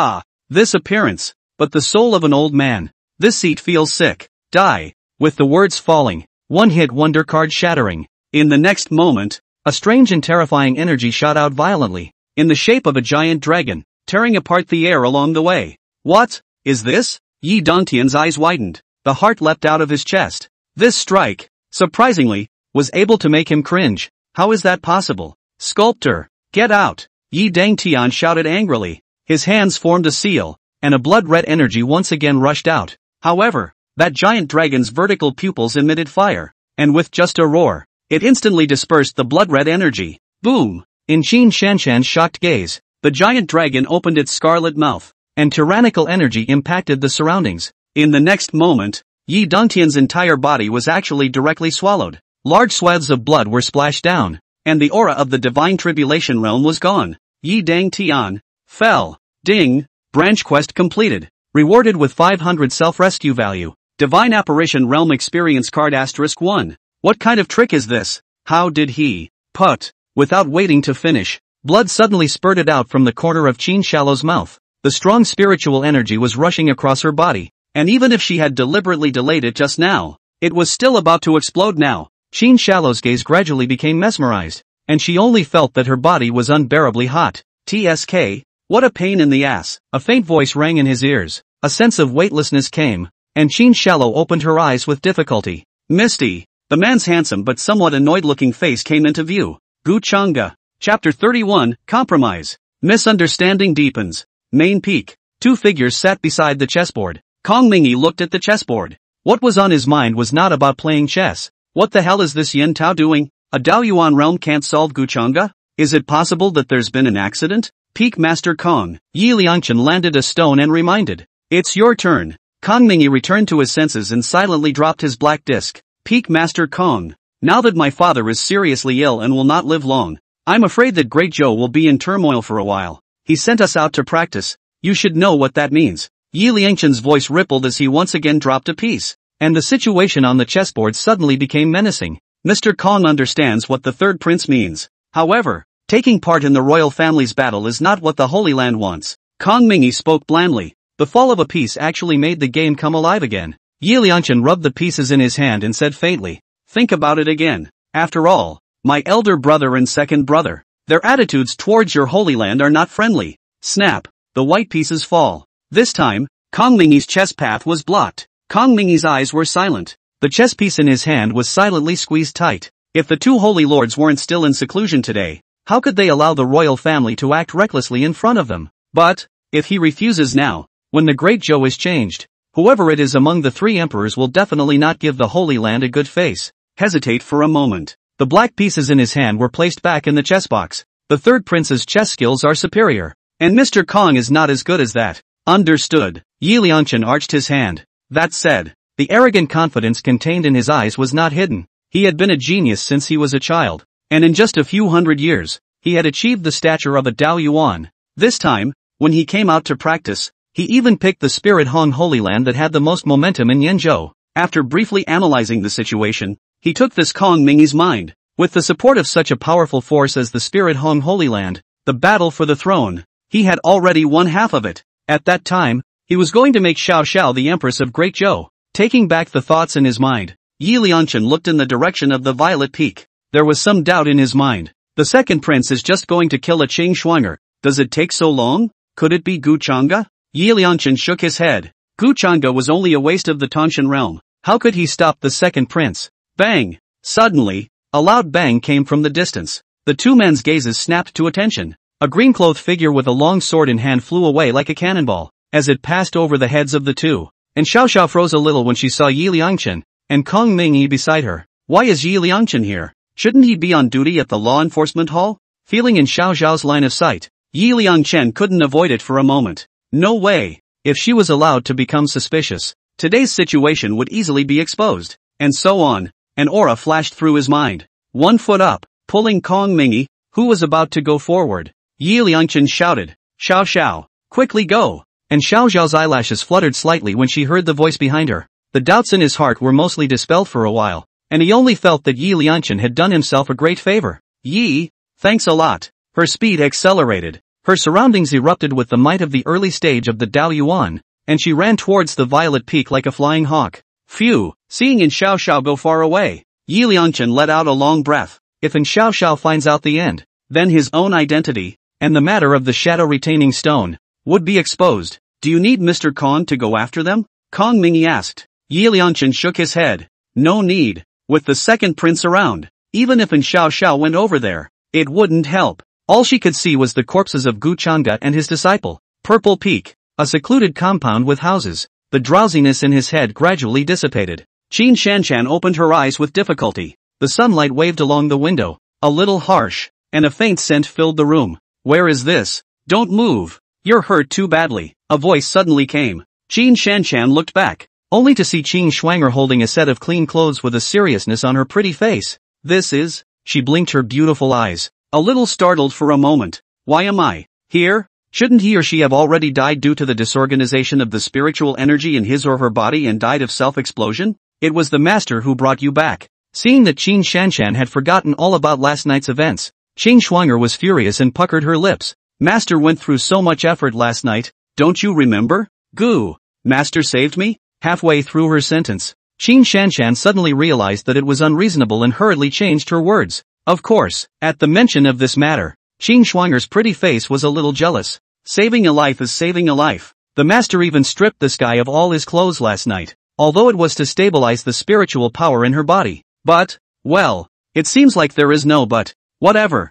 this appearance, but the soul of an old man. This seat feels sick. Die. With the words falling, one-hit wonder card shattering. In the next moment, a strange and terrifying energy shot out violently, in the shape of a giant dragon, tearing apart the air along the way. What is this? Yi Dongtian's eyes widened. The heart leapt out of his chest. This strike, surprisingly, was able to make him cringe. How is that possible? Sculptor, get out! Yi Dongtian shouted angrily. His hands formed a seal, and a blood-red energy once again rushed out. However, that giant dragon's vertical pupils emitted fire, and with just a roar, it instantly dispersed the blood-red energy. Boom! In Qin Shanshan's shocked gaze, the giant dragon opened its scarlet mouth, and tyrannical energy impacted the surroundings. In the next moment, Yi Dongtian's entire body was actually directly swallowed. Large swaths of blood were splashed down, and the aura of the divine tribulation realm was gone. Yi Dongtian fell. Ding! Branch quest completed. Rewarded with 500 self-rescue value. Divine Apparition Realm Experience Card *1. What kind of trick is this? How did he put? Without waiting to finish, blood suddenly spurted out from the corner of Qin Shallow's mouth. The strong spiritual energy was rushing across her body, and even if she had deliberately delayed it just now, it was still about to explode now. Qin Shallow's gaze gradually became mesmerized, and she only felt that her body was unbearably hot. TSK, what a pain in the ass. A faint voice rang in his ears. A sense of weightlessness came, and Qin Shallow opened her eyes with difficulty. Misty. The man's handsome but somewhat annoyed-looking face came into view. Guchanga. Chapter 31, Compromise. Misunderstanding deepens. Main peak. Two figures sat beside the chessboard. Kong Mingyi looked at the chessboard. What was on his mind was not about playing chess. What the hell is this Yin Tao doing? A Daoyuan realm can't solve Guchanga? Is it possible that there's been an accident? Peak Master Kong. Yi Liangchen landed a stone and reminded. It's your turn. Kong Mingyi returned to his senses and silently dropped his black disc. Peak Master Kong. Now that my father is seriously ill and will not live long, I'm afraid that Great Zhou will be in turmoil for a while. He sent us out to practice. You should know what that means. Yi Liangchen's voice rippled as he once again dropped a piece, and the situation on the chessboard suddenly became menacing. Mr. Kong understands what the third prince means. However, taking part in the royal family's battle is not what the Holy Land wants. Kong Mingyi spoke blandly. The fall of a piece actually made the game come alive again. Yi Liangchen rubbed the pieces in his hand and said faintly, think about it again. After all, my elder brother and second brother, their attitudes towards your Holy Land are not friendly. Snap. The white pieces fall. This time, Kong Mingyi's chess path was blocked. Kong Mingyi's eyes were silent. The chess piece in his hand was silently squeezed tight. If the two holy lords weren't still in seclusion today, how could they allow the royal family to act recklessly in front of them? But, if he refuses now, when the Great Zhou is changed, whoever it is among the three emperors will definitely not give the Holy Land a good face. Hesitate for a moment. The black pieces in his hand were placed back in the chess box. The third prince's chess skills are superior, and Mr. Kong is not as good as that. Understood. Yi Liangchen arched his hand. That said, the arrogant confidence contained in his eyes was not hidden. He had been a genius since he was a child, and in just a few hundred years, he had achieved the stature of a Daoyuan. This time, when he came out to practice, he even picked the Spirit Hong Holy Land that had the most momentum in Yanzhou. After briefly analyzing the situation, he took this Kong Mingyi's mind. With the support of such a powerful force as the Spirit Hong Holy Land, the battle for the throne, he had already won half of it. At that time, he was going to make Xiao Xiao the Empress of Great Zhou. Taking back the thoughts in his mind, Yi Liangchen looked in the direction of the Violet Peak. There was some doubt in his mind. The second prince is just going to kill a Qing Shuang'er. Does it take so long? Could it be Guchanga? Yi Liangchen shook his head. Guchanga was only a waste of the Tangshan realm. How could he stop the second prince? Bang! Suddenly, a loud bang came from the distance. The two men's gazes snapped to attention. A green-clothed figure with a long sword in hand flew away like a cannonball, as it passed over the heads of the two. And Xiao Xiao froze a little when she saw Yi Liangchen, and Kong Mingyi beside her. Why is Yi Liangchen here? Shouldn't he be on duty at the law enforcement hall? Feeling in Xiao Xiao's line of sight, Yi Liangchen couldn't avoid it for a moment. No way. If she was allowed to become suspicious, today's situation would easily be exposed. And so on. An aura flashed through his mind. 1 foot up, pulling Kong Mingy, who was about to go forward. Yi Liangchen shouted, "Xiao Xiao, quickly go!" And Xiao Xiao's eyelashes fluttered slightly when she heard the voice behind her. The doubts in his heart were mostly dispelled for a while, and he only felt that Yi Liangchen had done himself a great favor. Yi, thanks a lot. Her speed accelerated. Her surroundings erupted with the might of the early stage of the Dao Yuan, and she ran towards the violet peak like a flying hawk. Phew, seeing in Xiao Xiao go far away, Yi Liangchen let out a long breath. If in Xiao Xiao finds out the end, then his own identity, and the matter of the shadow-retaining stone, would be exposed. Do you need Mr. Kong to go after them? Kong Mingy asked. Yi Liangchen shook his head. No need. With the second prince around, even if in Xiao Xiao went over there, it wouldn't help. All she could see was the corpses of Gu Changge and his disciple. Purple Peak, a secluded compound with houses. The drowsiness in his head gradually dissipated. Qin Shanshan opened her eyes with difficulty. The sunlight waved along the window, a little harsh, and a faint scent filled the room. Where is this? Don't move. You're hurt too badly. A voice suddenly came. Qin Shanshan looked back, only to see Qin Schwanger holding a set of clean clothes with a seriousness on her pretty face. This is... She blinked her beautiful eyes, a little startled for a moment. Why am I here? Shouldn't he or she have already died due to the disorganization of the spiritual energy in his or her body and died of self-explosion? It was the master who brought you back. Seeing that Qin Shanshan had forgotten all about last night's events, Qin Schwanger was furious and puckered her lips. Master went through so much effort last night, don't you remember? Goo! Master saved me? Halfway through her sentence, Qin Shanshan suddenly realized that it was unreasonable and hurriedly changed her words. Of course, at the mention of this matter, Qin Schwanger's pretty face was a little jealous. Saving a life is saving a life. The master even stripped this guy of all his clothes last night, although it was to stabilize the spiritual power in her body. But, well, it seems like there is no but. Whatever.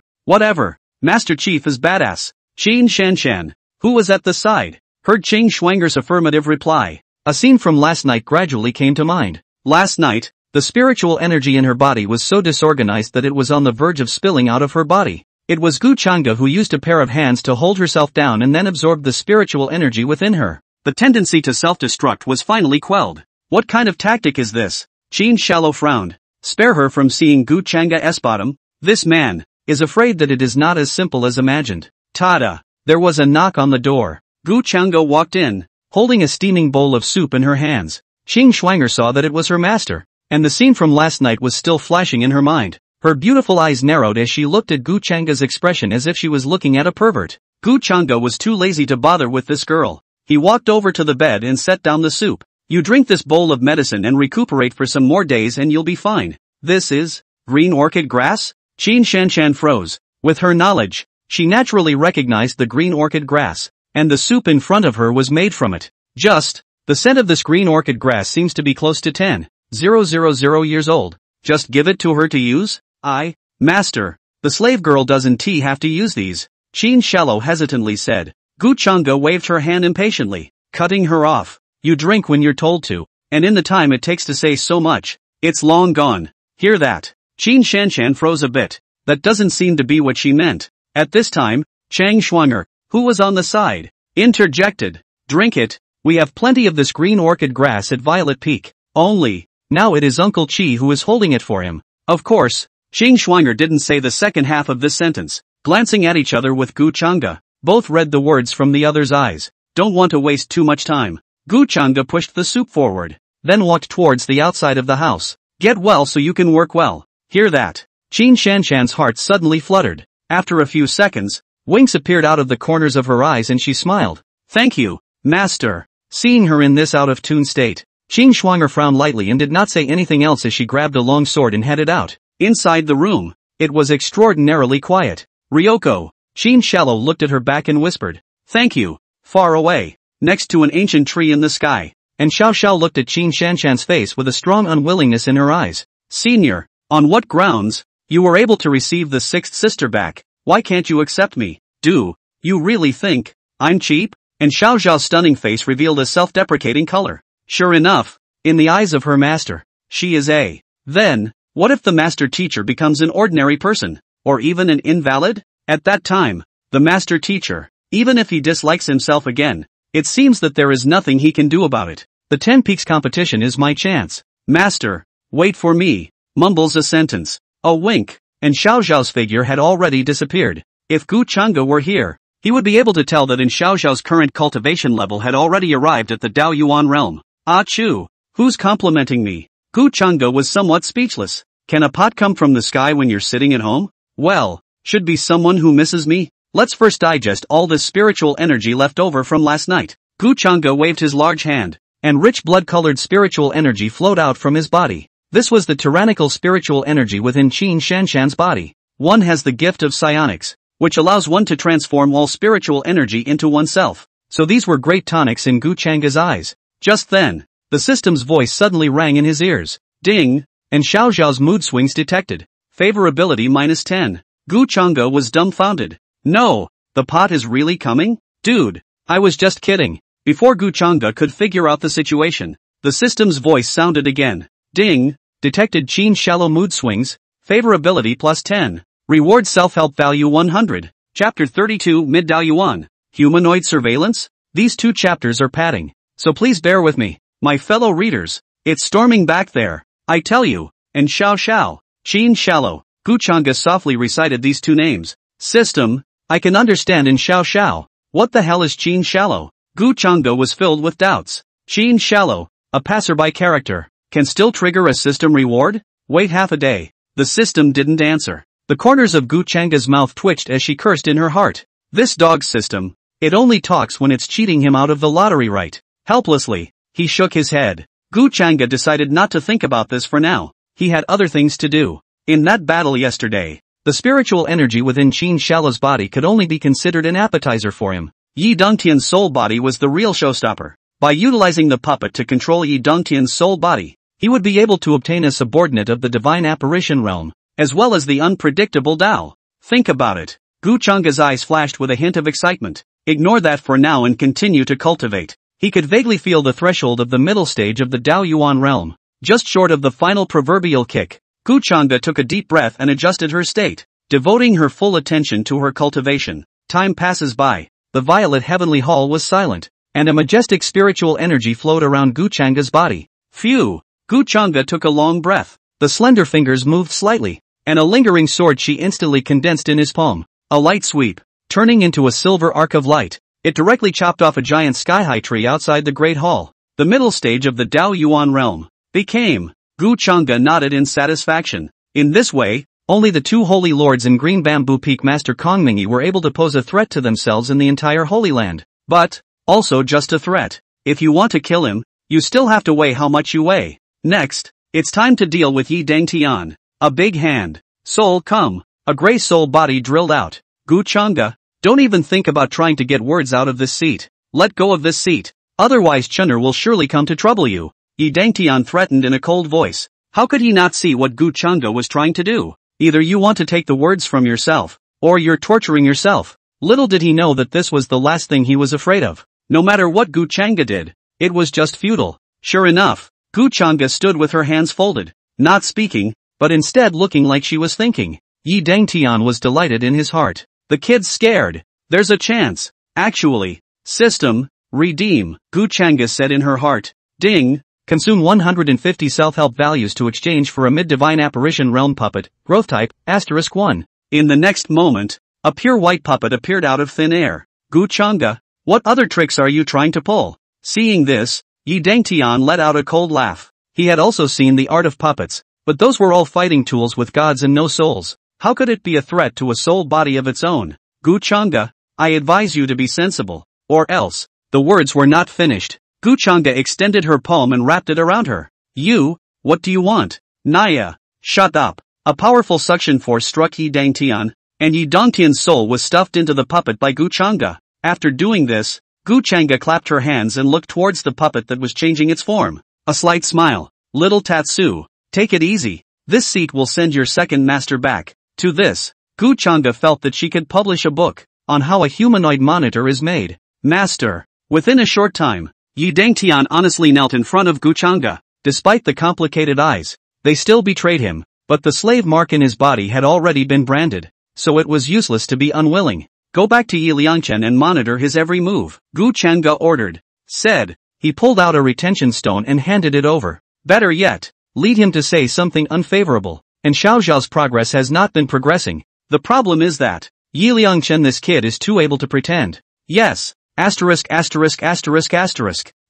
Master Chief is badass. Qin Shanshan, who was at the side, heard Qin Schwanger's affirmative reply. A scene from last night gradually came to mind. Last night, the spiritual energy in her body was so disorganized that it was on the verge of spilling out of her body. It was Gu Changge who used a pair of hands to hold herself down and then absorbed the spiritual energy within her. The tendency to self-destruct was finally quelled. What kind of tactic is this? Qin Shallow frowned. Spare her from seeing Gu Changge's bottom. This man is afraid that it is not as simple as imagined. Tada! There was a knock on the door. Gu Changge walked in, holding a steaming bowl of soup in her hands. Qin Schwanger saw that it was her master, and the scene from last night was still flashing in her mind. Her beautiful eyes narrowed as she looked at Gu Changge's expression as if she was looking at a pervert. Gu Changge was too lazy to bother with this girl. He walked over to the bed and set down the soup. You drink this bowl of medicine and recuperate for some more days and you'll be fine. This is green orchid grass? Qin Shanshan froze. With her knowledge, she naturally recognized the green orchid grass, and the soup in front of her was made from it. The scent of this green orchid grass seems to be close to 10,000 years old. Just give it to her to use? Master, the slave girl doesn't have to use these, Qin Shallow hesitantly said. Gu Changge waved her hand impatiently, cutting her off. You drink when you're told to, and in the time it takes to say so much, it's long gone. Hear that? Qin Shanshan froze a bit. That doesn't seem to be what she meant. At this time, Chang Schwanger, who was on the side, interjected. Drink it, we have plenty of this green orchid grass at Violet Peak. Only, now it is Uncle Qi who is holding it for him. Of course, Qin Schwanger didn't say the second half of this sentence. Glancing at each other with Gu Changge, both read the words from the other's eyes. Don't want to waste too much time. Gu Changge pushed the soup forward, then walked towards the outside of the house. Get well so you can work well. Hear that? Qin Shanshan's heart suddenly fluttered. After a few seconds, winks appeared out of the corners of her eyes and she smiled. Thank you, Master. Seeing her in this out-of-tune state, Qin Schwanger frowned lightly and did not say anything else as she grabbed a long sword and headed out. Inside the room, it was extraordinarily quiet. Ryoko, Qin Shallow looked at her back and whispered, thank you, far away, next to an ancient tree in the sky. And Xiao Xiao looked at Qin Shanshan's face with a strong unwillingness in her eyes. Senior, on what grounds? You were able to receive the sixth sister back. Why can't you accept me? Do you really think I'm cheap? And Xiao Xiao's stunning face revealed a self-deprecating color. Sure enough, in the eyes of her master, she is a. Then, what if the master teacher becomes an ordinary person, or even an invalid? At that time, the master teacher, even if he dislikes himself again, It seems that there is nothing he can do about it. The 10 Peaks competition is my chance. Master, wait for me, mumbles a sentence. A wink, and Xiao Zhao's figure had already disappeared. If Gu Changge were here, he would be able to tell that in Xiao Zhao's current cultivation level had already arrived at the Dao Yuan realm. Ah Chu, who's complimenting me? Gu Changge was somewhat speechless. Can a pot come from the sky when you're sitting at home? Well, should be someone who misses me. Let's first digest all this spiritual energy left over from last night. Gu Changge waved his large hand, and rich blood-colored spiritual energy flowed out from his body. This was the tyrannical spiritual energy within Qin Shanshan's body. One has the gift of psionics, which allows one to transform all spiritual energy into oneself. So these were great tonics in Gu Changge's eyes. Just then, the system's voice suddenly rang in his ears. Ding! And Xiao Zhao's mood swings detected. Favorability -10. Gu Changge was dumbfounded. No, the pot is really coming? Dude, I was just kidding. Before Gu Changge could figure out the situation, the system's voice sounded again. Ding, detected Qin shallow mood swings, favorability +10. Reward self-help value 100. Chapter 32 Mid-Dao Yuan, Humanoid Surveillance? These 2 chapters are padding, so please bear with me, my fellow readers. It's storming back there, I tell you, and Xiao, Qin shallow. Gu Changge softly recited these 2 names. System, I can understand in Xiao. What the hell is Qin shallow? Gu Changge was filled with doubts. Qin shallow, a passerby character, can still trigger a system reward? Wait half a day. The system didn't answer. The corners of Gu Changge's mouth twitched as she cursed in her heart. This dog's system, it only talks when it's cheating him out of the lottery, right? Helplessly, he shook his head. Gu Changge decided not to think about this for now. He had other things to do. In that battle yesterday, the spiritual energy within Qin Shallow's body could only be considered an appetizer for him. Yi Dongtian's soul body was the real showstopper. By utilizing the puppet to control Yi Dongtian's soul body, he would be able to obtain a subordinate of the divine apparition realm, as well as the unpredictable Dao. Think about it. Gu Changge's eyes flashed with a hint of excitement. Ignore that for now and continue to cultivate. He could vaguely feel the threshold of the middle stage of the Dao Yuan realm, just short of the final proverbial kick. Gu Changge took a deep breath and adjusted her state, devoting her full attention to her cultivation. Time passes by. The violet heavenly hall was silent, and a majestic spiritual energy flowed around Gu Changge's body. Phew! Gu Changge took a long breath. The slender fingers moved slightly, and a lingering sword she instantly condensed in his palm. A light sweep, turning into a silver arc of light. It directly chopped off a giant sky-high tree outside the Great Hall. The middle stage of the Dao Yuan realm became. Gu Changge nodded in satisfaction. In this way, only the 2 holy lords in Green Bamboo Peak Master Kongmingi were able to pose a threat to themselves in the entire Holy Land. But, also just a threat. If you want to kill him, you still have to weigh how much you weigh. Next, it's time to deal with Yi Dongtian. A big hand. Soul come. A gray soul body drilled out. Gu Changge, don't even think about trying to get words out of this seat. Let go of this seat. Otherwise Chunner will surely come to trouble you. Yi Dongtian threatened in a cold voice. How could he not see what Gu Changge was trying to do? Either you want to take the words from yourself, or you're torturing yourself. Little did he know that this was the last thing he was afraid of. No matter what Gu Changge did, it was just futile. Sure enough, Gu Changge stood with her hands folded, not speaking, but instead looking like she was thinking. Yi Dongtian was delighted in his heart. The kid's scared. There's a chance. Actually. System, redeem, Gu Changge said in her heart. Ding. Consume 150 self-help values to exchange for a mid-divine apparition realm puppet, growth type, *1. In the next moment, a pure white puppet appeared out of thin air. Gu Changge, what other tricks are you trying to pull? Seeing this, Yi Dongtian let out a cold laugh. He had also seen the art of puppets, but those were all fighting tools with gods and no souls. How could it be a threat to a soul body of its own? Gu Changge, I advise you to be sensible, or else. The words were not finished. Gu Changge extended her palm and wrapped it around her. You, what do you want? Naya, shut up. A powerful suction force struck Yi Dongtian, and Yi Dongtian's soul was stuffed into the puppet by Gu Changge. After doing this, Gu Changge clapped her hands and looked towards the puppet that was changing its form. A slight smile. Little Tatsu, take it easy. This seat will send your second master back. To this, Gu Changge felt that she could publish a book on how a humanoid monitor is made. Master. Within a short time, Yi Dongtian honestly knelt in front of Gu Changge. Despite the complicated eyes, they still betrayed him, but the slave mark in his body had already been branded, so it was useless to be unwilling. Go back to Yi Liangchen and monitor his every move, Gu Changge ordered. Said. He pulled out a retention stone and handed it over. Better yet, lead him to say something unfavorable. And Xiao Zhao's progress has not been progressing. The problem is that Yi Liangchen, this kid, is too able to pretend. Yes. Asterisk.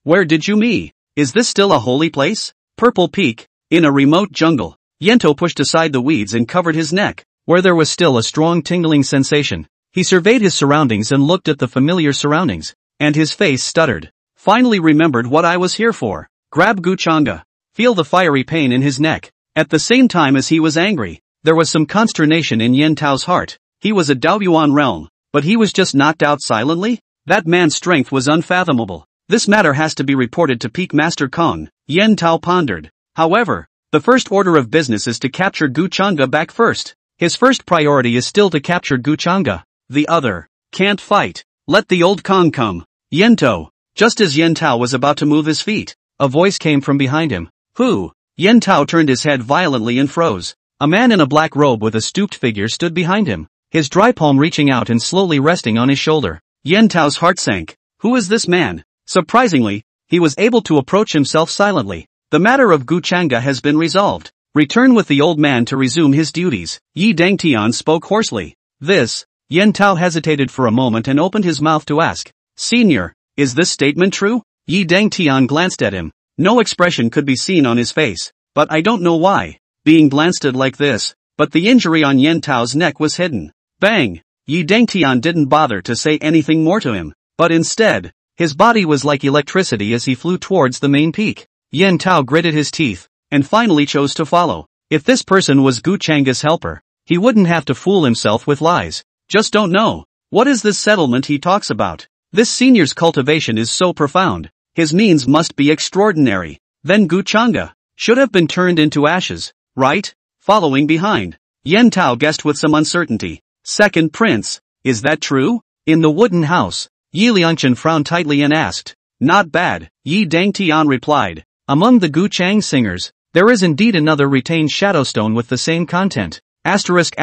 Where did you meet? Is this still a holy place? Purple Peak. In a remote jungle. Yento pushed aside the weeds and covered his neck, where there was still a strong tingling sensation. He surveyed his surroundings and looked at the familiar surroundings, and his face stuttered. Finally remembered what I was here for. Grab Gu Changge. Feel the fiery pain in his neck. At the same time as he was angry, there was some consternation in Yen Tao's heart. He was a Daoyuan realm, but he was just knocked out silently? That man's strength was unfathomable. This matter has to be reported to Peak Master Kong, Yen Tao pondered. However, the first order of business is to capture Gu Changge back first. His first priority is still to capture Gu Changge. The other, can't fight. Let the old Kong come. Yento. Just as Yen Tao was about to move his feet, a voice came from behind him. Who? Yen Tao turned his head violently and froze. A man in a black robe with a stooped figure stood behind him, his dry palm reaching out and slowly resting on his shoulder. Yen Tao's heart sank. Who is this man? Surprisingly, he was able to approach himself silently. The matter of Gu Changge has been resolved. Return with the old man to resume his duties. Yi Dangtian spoke hoarsely. This. Yen Tao hesitated for a moment and opened his mouth to ask. Senior, is this statement true? Yi Dangtian glanced at him. No expression could be seen on his face, but I don't know why. Being glanced at like this, but the injury on Yen Tao's neck was hidden. Bang! Yi Dangtian didn't bother to say anything more to him, but instead, his body was like electricity as he flew towards the main peak. Yen Tao gritted his teeth, and finally chose to follow. If this person was Gu Changge's helper, he wouldn't have to fool himself with lies. Just don't know. What is this settlement he talks about? This senior's cultivation is so profound. His means must be extraordinary. Then Gu Changge should have been turned into ashes, right? Following behind. Yen Tao guessed with some uncertainty. Second prince, is that true? In the wooden house, Yi Liangchen frowned tightly and asked. Not bad, Yi Dangtian replied. Among the Gu Chang singers, there is indeed another retained shadowstone with the same content. Asterisk.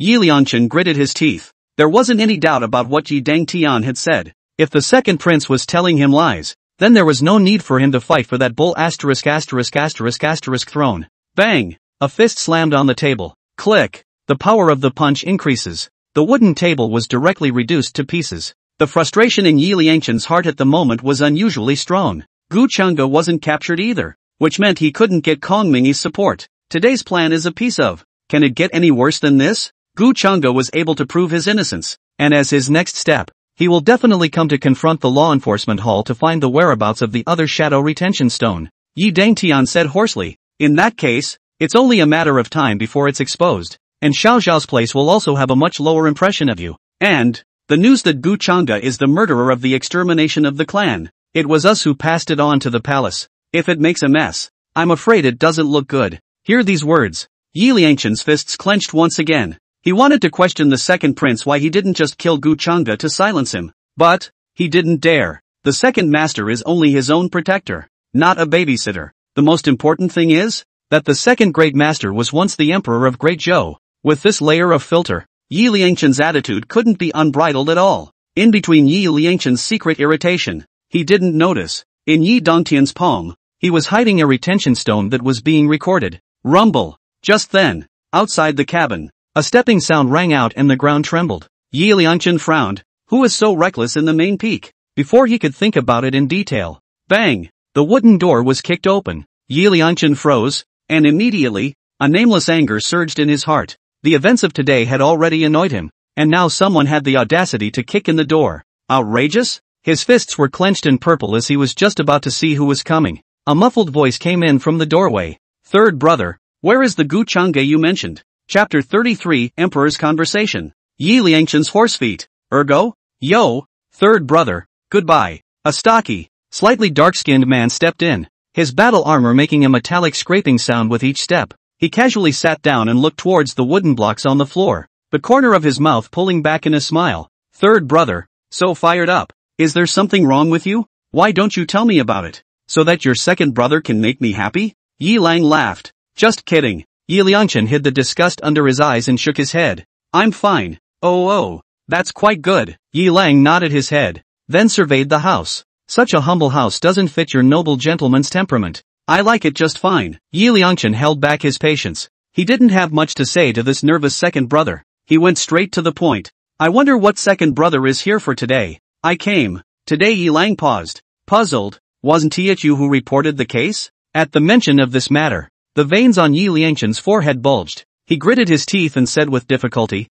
Yi Liangchen gritted his teeth. There wasn't any doubt about what Yi Dangtian had said. If the second prince was telling him lies, then there was no need for him to fight for that bull throne. Bang! A fist slammed on the table. Click! The power of the punch increases. The wooden table was directly reduced to pieces. The frustration in Yi Liangchen's heart at the moment was unusually strong. Gu Changge wasn't captured either, which meant he couldn't get Kong Mingyi's support. Today's plan is a piece of. Can it get any worse than this? Gu Changge was able to prove his innocence, and as his next step, he will definitely come to confront the law enforcement hall to find the whereabouts of the other shadow retention stone. Yi Dangtian said hoarsely. In that case, it's only a matter of time before it's exposed, and Xiao Zhao's place will also have a much lower impression of you. And the news that Gu Changge is the murderer of the extermination of the clan. It was us who passed it on to the palace. If it makes a mess, I'm afraid it doesn't look good. Hear these words. Yi Liangchen's fists clenched once again. He wanted to question the second prince why he didn't just kill Gu Changge to silence him. But he didn't dare. The second master is only his own protector, not a babysitter. The most important thing is that the second great master was once the emperor of Great Zhou. With this layer of filter, Yi Liangchen's attitude couldn't be unbridled at all. In between Yi Liangchen's secret irritation, he didn't notice. In Yi Dongtian's palm, he was hiding a retention stone that was being recorded. Rumble. Just then, outside the cabin, a stepping sound rang out and the ground trembled. Yi Liangchen frowned. Who is so reckless in the main peak? Before he could think about it in detail. Bang! The wooden door was kicked open. Yi Liangchen froze, and immediately, a nameless anger surged in his heart. The events of today had already annoyed him, and now someone had the audacity to kick in the door. Outrageous? His fists were clenched and purple as he was just about to see who was coming. A muffled voice came in from the doorway. Third brother, where is the Gu Changge you mentioned? Chapter 33, Emperor's Conversation. Yi Liangchen's horse feet. Ergo? Yo, third brother, goodbye. A stocky, slightly dark-skinned man stepped in, his battle armor making a metallic scraping sound with each step. He casually sat down and looked towards the wooden blocks on the floor, the corner of his mouth pulling back in a smile. Third brother, so fired up. Is there something wrong with you? Why don't you tell me about it? So that your second brother can make me happy? Yi Lang laughed. Just kidding. Yi Liangchen hid the disgust under his eyes and shook his head. I'm fine. Oh, that's quite good. Yi Lang nodded his head, then surveyed the house. Such a humble house doesn't fit your noble gentleman's temperament. I like it just fine. Yi Liangchen held back his patience. He didn't have much to say to this nervous second brother. He went straight to the point. I wonder what second brother is here for today. I came. Today Yi Lang paused. Puzzled. Wasn't it you who reported the case? At the mention of this matter, the veins on Yi Liangchen's forehead bulged. He gritted his teeth and said with difficulty,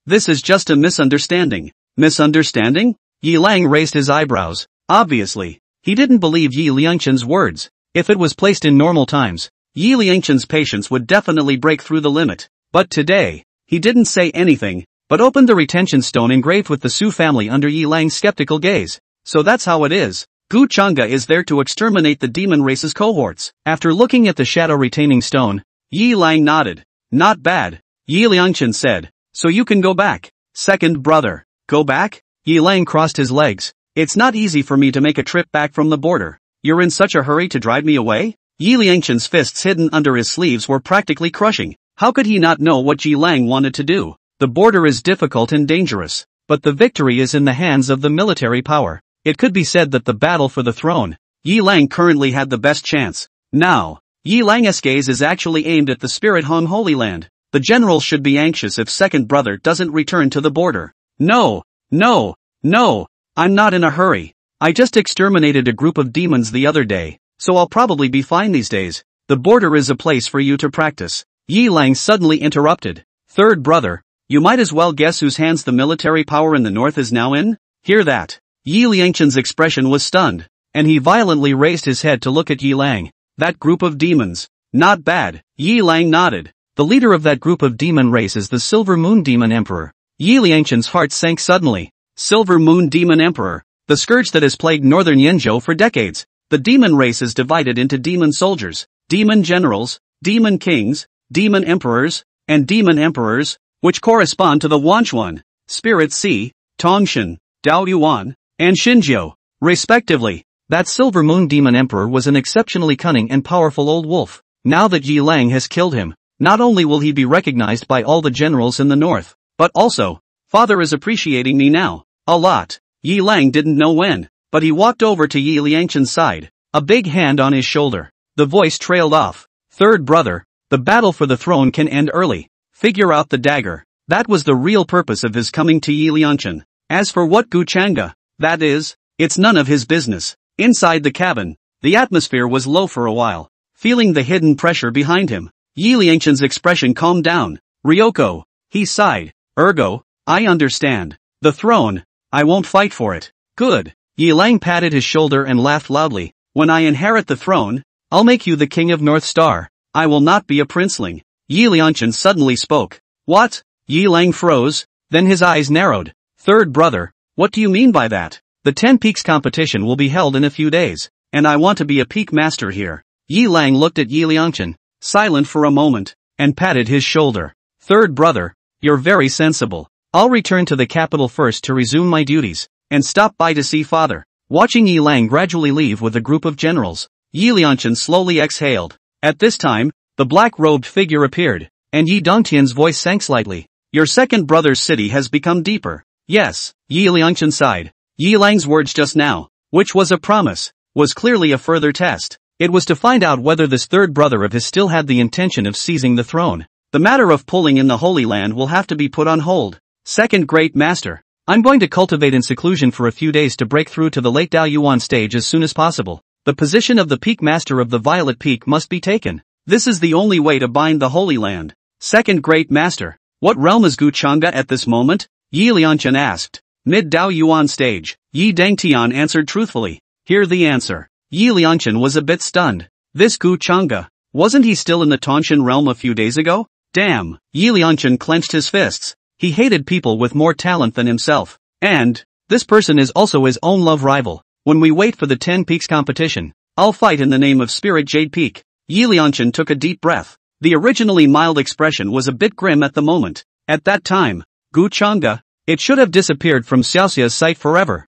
this is just a misunderstanding. Misunderstanding? Yi Lang raised his eyebrows. Obviously, he didn't believe Yi Liangchen's words. If it was placed in normal times, Yi Liangchen's patience would definitely break through the limit. But today, he didn't say anything, but opened the retention stone engraved with the Su family under Yi Lang's skeptical gaze. So that's how it is. Gu Chang'e is there to exterminate the demon race's cohorts. After looking at the shadow retaining stone, Yi Lang nodded. Not bad, Yi Liangchen said. So you can go back. Second brother. Go back? Yi Lang crossed his legs. It's not easy for me to make a trip back from the border. You're in such a hurry to drive me away? Yi Liangchen's fists hidden under his sleeves were practically crushing. How could he not know what Yi Lang wanted to do? The border is difficult and dangerous, but the victory is in the hands of the military power. It could be said that the battle for the throne, Yi Lang currently had the best chance. Now, Yi Lang's gaze is actually aimed at the Spirit Hung Holy Land. The general should be anxious if second brother doesn't return to the border. No, I'm not in a hurry. I just exterminated a group of demons the other day, so I'll probably be fine these days. The border is a place for you to practice. Yi Lang suddenly interrupted. Third brother, you might as well guess whose hands the military power in the north is now in? Hear that? Yi Liangchen's expression was stunned, and he violently raised his head to look at Yi Lang. That group of demons. Not bad. Yi Lang nodded. The leader of that group of demon race is the Silver Moon Demon Emperor. Yi Liangchen's heart sank suddenly. Silver Moon Demon Emperor. The scourge that has plagued northern Yenzhou for decades. The demon race is divided into demon soldiers, demon generals, demon kings, demon emperors, and demon emperors, which correspond to the Wanchuan, Spirit Sea, Tongshan, Daoyuan, and Xinjiu, respectively. That Silver Moon Demon Emperor was an exceptionally cunning and powerful old wolf. Now that Yi Lang has killed him, not only will he be recognized by all the generals in the north, but also, father is appreciating me now, a lot. Yi Lang didn't know when, but he walked over to Yi Liangchen's side, a big hand on his shoulder. The voice trailed off. Third brother, the battle for the throne can end early. Figure out the dagger. That was the real purpose of his coming to Yi Liangchen. As for what Gu Chang'e, that is, it's none of his business. Inside the cabin, the atmosphere was low for a while. Feeling the hidden pressure behind him, Yi Liangchen's expression calmed down. Ryoko, he sighed. Ergo, I understand. The throne, I won't fight for it. Good. Yi Lang patted his shoulder and laughed loudly. When I inherit the throne, I'll make you the king of North Star. I will not be a princeling. Yi Liangchen suddenly spoke. What? Yi Lang froze, then his eyes narrowed. Third brother, what do you mean by that? The 10 Peaks competition will be held in a few days, and I want to be a peak master here. Yi Lang looked at Yi Liangchen, silent for a moment, and patted his shoulder. Third brother, you're very sensible. I'll return to the capital first to resume my duties, and stop by to see father. Watching Yi Lang gradually leave with a group of generals, Yi Liangchen slowly exhaled. At this time, the black-robed figure appeared, and Yi Dongtian's voice sank slightly. Your second brother's city has become deeper. Yes, Yi Liangchen sighed. Yi Lang's words just now, which was a promise, was clearly a further test. It was to find out whether this third brother of his still had the intention of seizing the throne. The matter of pulling in the Holy Land will have to be put on hold. Second Great Master, I'm going to cultivate in seclusion for a few days to break through to the late Daoyuan stage as soon as possible. The position of the Peak Master of the Violet Peak must be taken. This is the only way to bind the Holy Land. Second Great Master, what realm is Gu Chang'e at this moment? Yi Liangchen asked. Mid-Daoyuan stage. Yi Dangtian answered truthfully. Hear the answer. Yi Liangchen was a bit stunned. This Gu Chang'e, wasn't he still in the Tongshan realm a few days ago? Damn. Yi Liangchen clenched his fists. He hated people with more talent than himself. And, this person is also his own love rival. When we wait for the 10 Peaks competition, I'll fight in the name of Spirit Jade Peak. Yi Liangchen took a deep breath. The originally mild expression was a bit grim at the moment. At that time, Gu Chang'e, it should have disappeared from Xiaoxia's sight forever.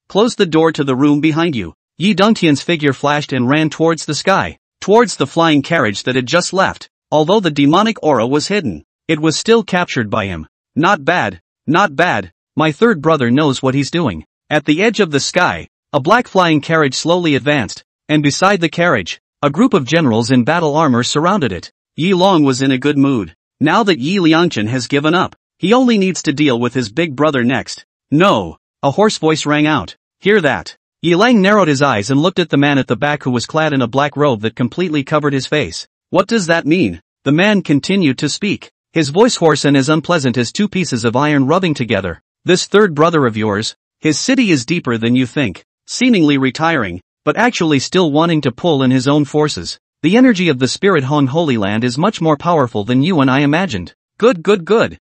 Close the door to the room behind you. Yi Dongtian's figure flashed and ran towards the sky, towards the flying carriage that had just left. Although the demonic aura was hidden, it was still captured by him. Not bad, not bad. My third brother knows what he's doing. At the edge of the sky, a black flying carriage slowly advanced, and beside the carriage, a group of generals in battle armor surrounded it. Yi Long was in a good mood. Now that Yi Liangchen has given up, he only needs to deal with his big brother next. No! A hoarse voice rang out. Hear that? Yi Lang narrowed his eyes and looked at the man at the back who was clad in a black robe that completely covered his face. What does that mean? The man continued to speak, his voice hoarse and as unpleasant as two pieces of iron rubbing together. This third brother of yours, his city is deeper than you think, seemingly retiring, but actually still wanting to pull in his own forces. The energy of the spirit Hong Holy Land is much more powerful than you and I imagined. Good.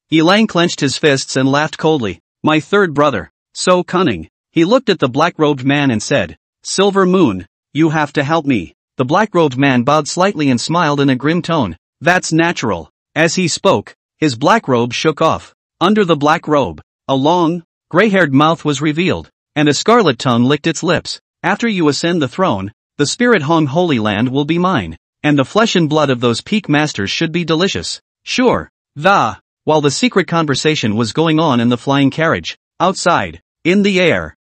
Yi Lang clenched his fists and laughed coldly. My third brother. So cunning. He looked at the black-robed man and said, Silver Moon, you have to help me. The black-robed man bowed slightly and smiled in a grim tone. That's natural. As he spoke, his black robe shook off. Under the black robe, a long, gray-haired mouth was revealed, and a scarlet tongue licked its lips. After you ascend the throne, the spirit Hong Holy Land will be mine, and the flesh and blood of those peak masters should be delicious. Sure. While the secret conversation was going on in the flying carriage, outside, in the air,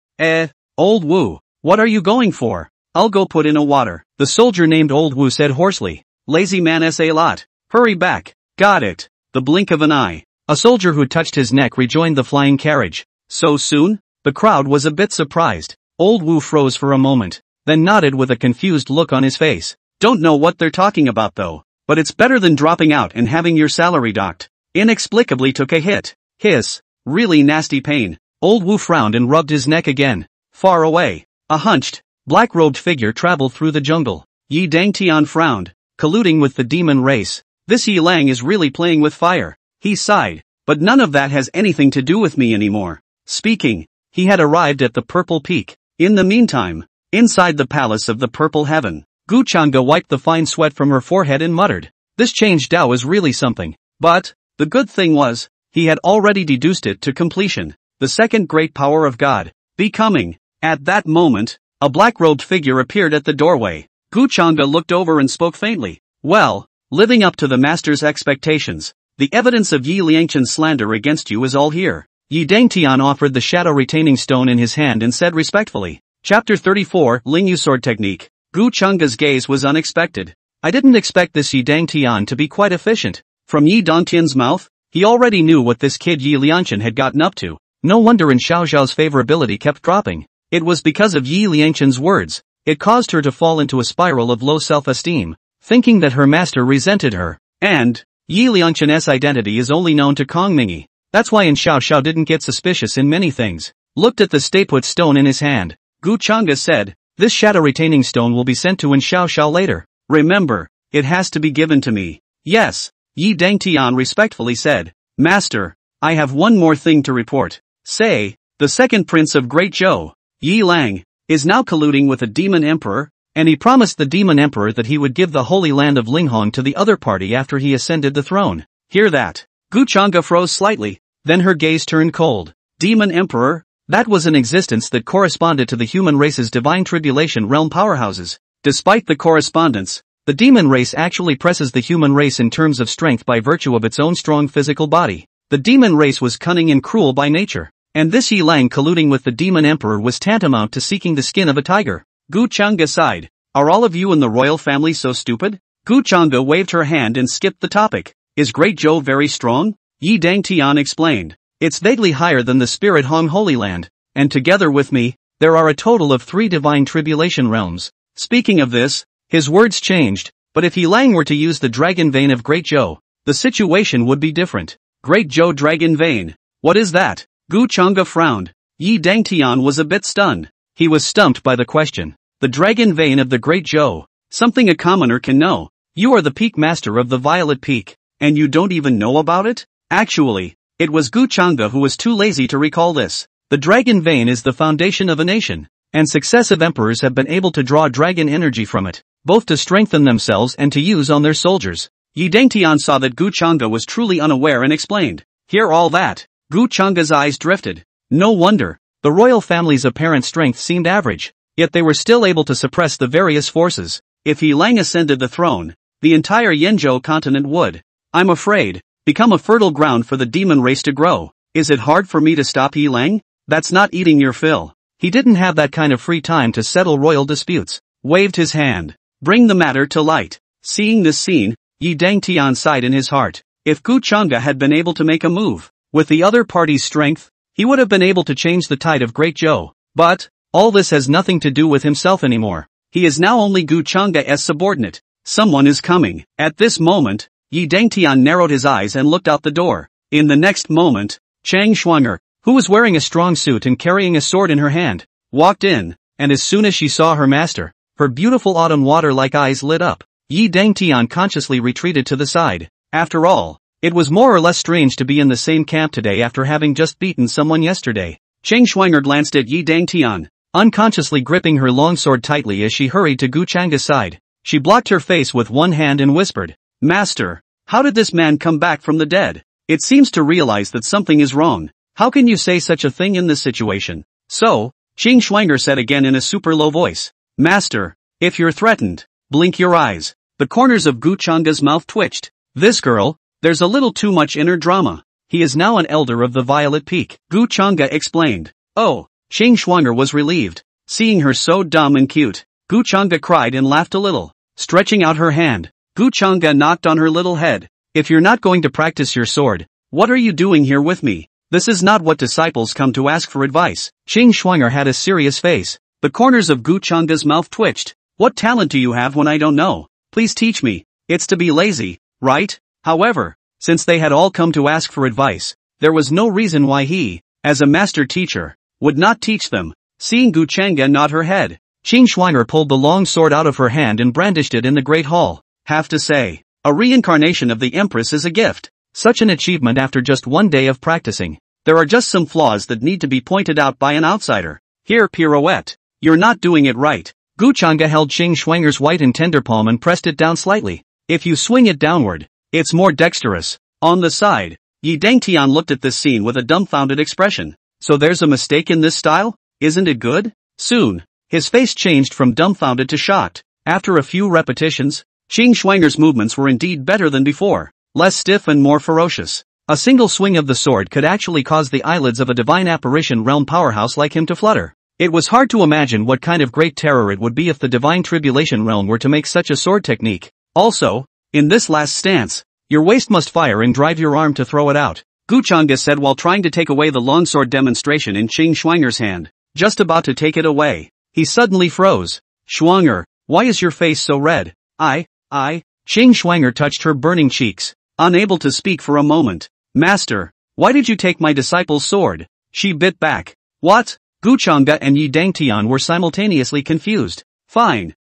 Old Wu, what are you going for? I'll go put in a water. The soldier named Old Wu said hoarsely. Lazy man a lot. Hurry back. Got it. The blink of an eye. A soldier who touched his neck rejoined the flying carriage. So soon? The crowd was a bit surprised. Old Wu froze for a moment, then nodded with a confused look on his face. Don't know what they're talking about though, but it's better than dropping out and having your salary docked. Inexplicably took a hit. Hiss. Really nasty pain. Old Wu frowned and rubbed his neck again. Far away, a hunched, black-robed figure traveled through the jungle. Yi Dangtian frowned, colluding with the demon race. This Yi Lang is really playing with fire. He sighed, but none of that has anything to do with me anymore. Speaking, he had arrived at the Purple Peak. In the meantime, inside the palace of the Purple Heaven, Gu Chang'e wiped the fine sweat from her forehead and muttered, this change Dao is really something. But, the good thing was, he had already deduced it to completion. The second great power of God, becoming. At that moment, a black-robed figure appeared at the doorway. Gu Chang'e looked over and spoke faintly. Well, living up to the master's expectations, the evidence of Yi Liangchen's slander against you is all here. Yi Dangtian offered the shadow retaining stone in his hand and said respectfully. Chapter 34, Lingyu Sword Technique. Gu Chang'e's gaze was unexpected. I didn't expect this Yi Dangtian to be quite efficient. From Yi Dongtian's mouth, he already knew what this kid Yi Liangchen had gotten up to. No wonder in Xiao Xiao's favorability kept dropping. It was because of Yi Liangchen's words. It caused her to fall into a spiral of low self-esteem, thinking that her master resented her. And, Yi Liangchen's identity is only known to Kong Mingi. That's why in Xiao Xiao didn't get suspicious in many things. Looked at the stay-put stone in his hand. Gu Chang'e said, this shadow retaining stone will be sent to in Xiao Xiao later. Remember, it has to be given to me. Yes, Yi Dangtian respectfully said. Master, I have one more thing to report. Say, the second prince of Great Zhou, Yi Lang, is now colluding with a demon emperor, and he promised the demon emperor that he would give the holy land of Linghong to the other party after he ascended the throne. Hear that? Gu Chang'e froze slightly, then her gaze turned cold. Demon emperor? That was an existence that corresponded to the human race's divine tribulation realm powerhouses. Despite the correspondence, the demon race actually presses the human race in terms of strength by virtue of its own strong physical body. The demon race was cunning and cruel by nature, and this Yi Lang colluding with the demon emperor was tantamount to seeking the skin of a tiger. Gu Chang'e sighed. Are all of you in the royal family so stupid? Gu Chang'e waved her hand and skipped the topic. Is Great Zhou very strong? Yi Dangtian explained. It's vaguely higher than the spirit Hong Holy Land, and together with me, there are a total of 3 divine tribulation realms. Speaking of this, his words changed, but if Yi Lang were to use the dragon vein of Great Zhou, the situation would be different. Great Zhou dragon vein. What is that? Gu Chang'e frowned. Yi Dangtian was a bit stunned. He was stumped by the question. The dragon vein of the Great Zhou. Something a commoner can know. You are the peak master of the Violet Peak, and you don't even know about it? Actually, it was Gu Chang'e who was too lazy to recall this. The dragon vein is the foundation of a nation, and successive emperors have been able to draw dragon energy from it, both to strengthen themselves and to use on their soldiers. Yi Dangtian saw that Gu Chang'e was truly unaware and explained. Hear all that? Gu Chang'e's eyes drifted. No wonder. The royal family's apparent strength seemed average, yet they were still able to suppress the various forces. If Yi Lang ascended the throne, the entire Yanzhou continent would. I'm afraid, become a fertile ground for the demon race to grow. Is it hard for me to stop Yi Lang? That's not eating your fill. He didn't have that kind of free time to settle royal disputes. Waved his hand. Bring the matter to light. Seeing this scene, Yi Dangtian sighed in his heart. If Gu Chang'e had been able to make a move, with the other party's strength, he would have been able to change the tide of Great Zhou. But, all this has nothing to do with himself anymore. He is now only Gu Chang'e's subordinate. Someone is coming. At this moment, Yi Dangtian narrowed his eyes and looked out the door. In the next moment, Chang Shuang'er, who was wearing a strong suit and carrying a sword in her hand, walked in, and as soon as she saw her master, her beautiful autumn water-like eyes lit up. Yi Dangtian consciously retreated to the side. After all, it was more or less strange to be in the same camp today after having just beaten someone yesterday. Chang Shuang'er glanced at Yi Dangtian, unconsciously gripping her longsword tightly as she hurried to Gu Chang'e's side. She blocked her face with one hand and whispered, "Master, how did this man come back from the dead? It seems to realize that something is wrong. How can you say such a thing in this situation?" So, Chang Shuang'er said again in a super low voice, "Master, if you're threatened, blink your eyes." The corners of Gu Chang'e's mouth twitched. This girl, there's a little too much inner drama. He is now an elder of the Violet Peak. Gu Chang'e explained. Oh, Chang Shuang'er was relieved. Seeing her so dumb and cute, Gu Chang'e cried and laughed a little. Stretching out her hand, Gu Chang'e knocked on her little head. If you're not going to practice your sword, what are you doing here with me? This is not what disciples come to ask for advice. Chang Shuang'er had a serious face. The corners of Gu Chang'e's mouth twitched. What talent do you have when I don't know? Please teach me. It's to be lazy, right? However, since they had all come to ask for advice, there was no reason why he, as a master teacher, would not teach them. Seeing Gu Chang'e nod her head, Chang Shuang'er pulled the long sword out of her hand and brandished it in the great hall. Have to say, a reincarnation of the Empress is a gift. Such an achievement after just one day of practicing. There are just some flaws that need to be pointed out by an outsider. Here, pirouette. You're not doing it right. Gu Chang'e held Chang Shuang'er's white and tender palm and pressed it down slightly. If you swing it downward, it's more dexterous. On the side, Yi Dangtian looked at this scene with a dumbfounded expression. So there's a mistake in this style? Isn't it good? Soon, his face changed from dumbfounded to shocked. After a few repetitions, Chang Shuang'er's movements were indeed better than before, less stiff and more ferocious. A single swing of the sword could actually cause the eyelids of a divine apparition realm powerhouse like him to flutter. It was hard to imagine what kind of great terror it would be if the divine tribulation realm were to make such a sword technique. Also, in this last stance, your waist must fire and drive your arm to throw it out. Gu Chang'e said while trying to take away the longsword demonstration in Chang Shuang'er's hand. Just about to take it away, he suddenly froze. Shuang'er, why is your face so red? Chang Shuang'er touched her burning cheeks, unable to speak for a moment. Master, why did you take my disciple's sword? She bit back. What? Gu Chang'e and Yi Dangtian were simultaneously confused. Fine.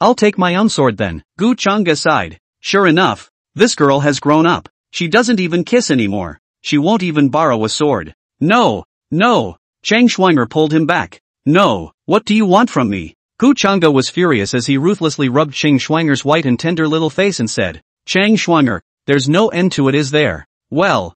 I'll take my own sword then. Gu Chang'e sighed. Sure enough, this girl has grown up. She doesn't even kiss anymore. She won't even borrow a sword. No. Chang Shuang'er pulled him back. No, what do you want from me? Gu Chang'e was furious as he ruthlessly rubbed Chang Shuang'er's white and tender little face and said, Chang Shuang'er, there's no end to it, is there? Well,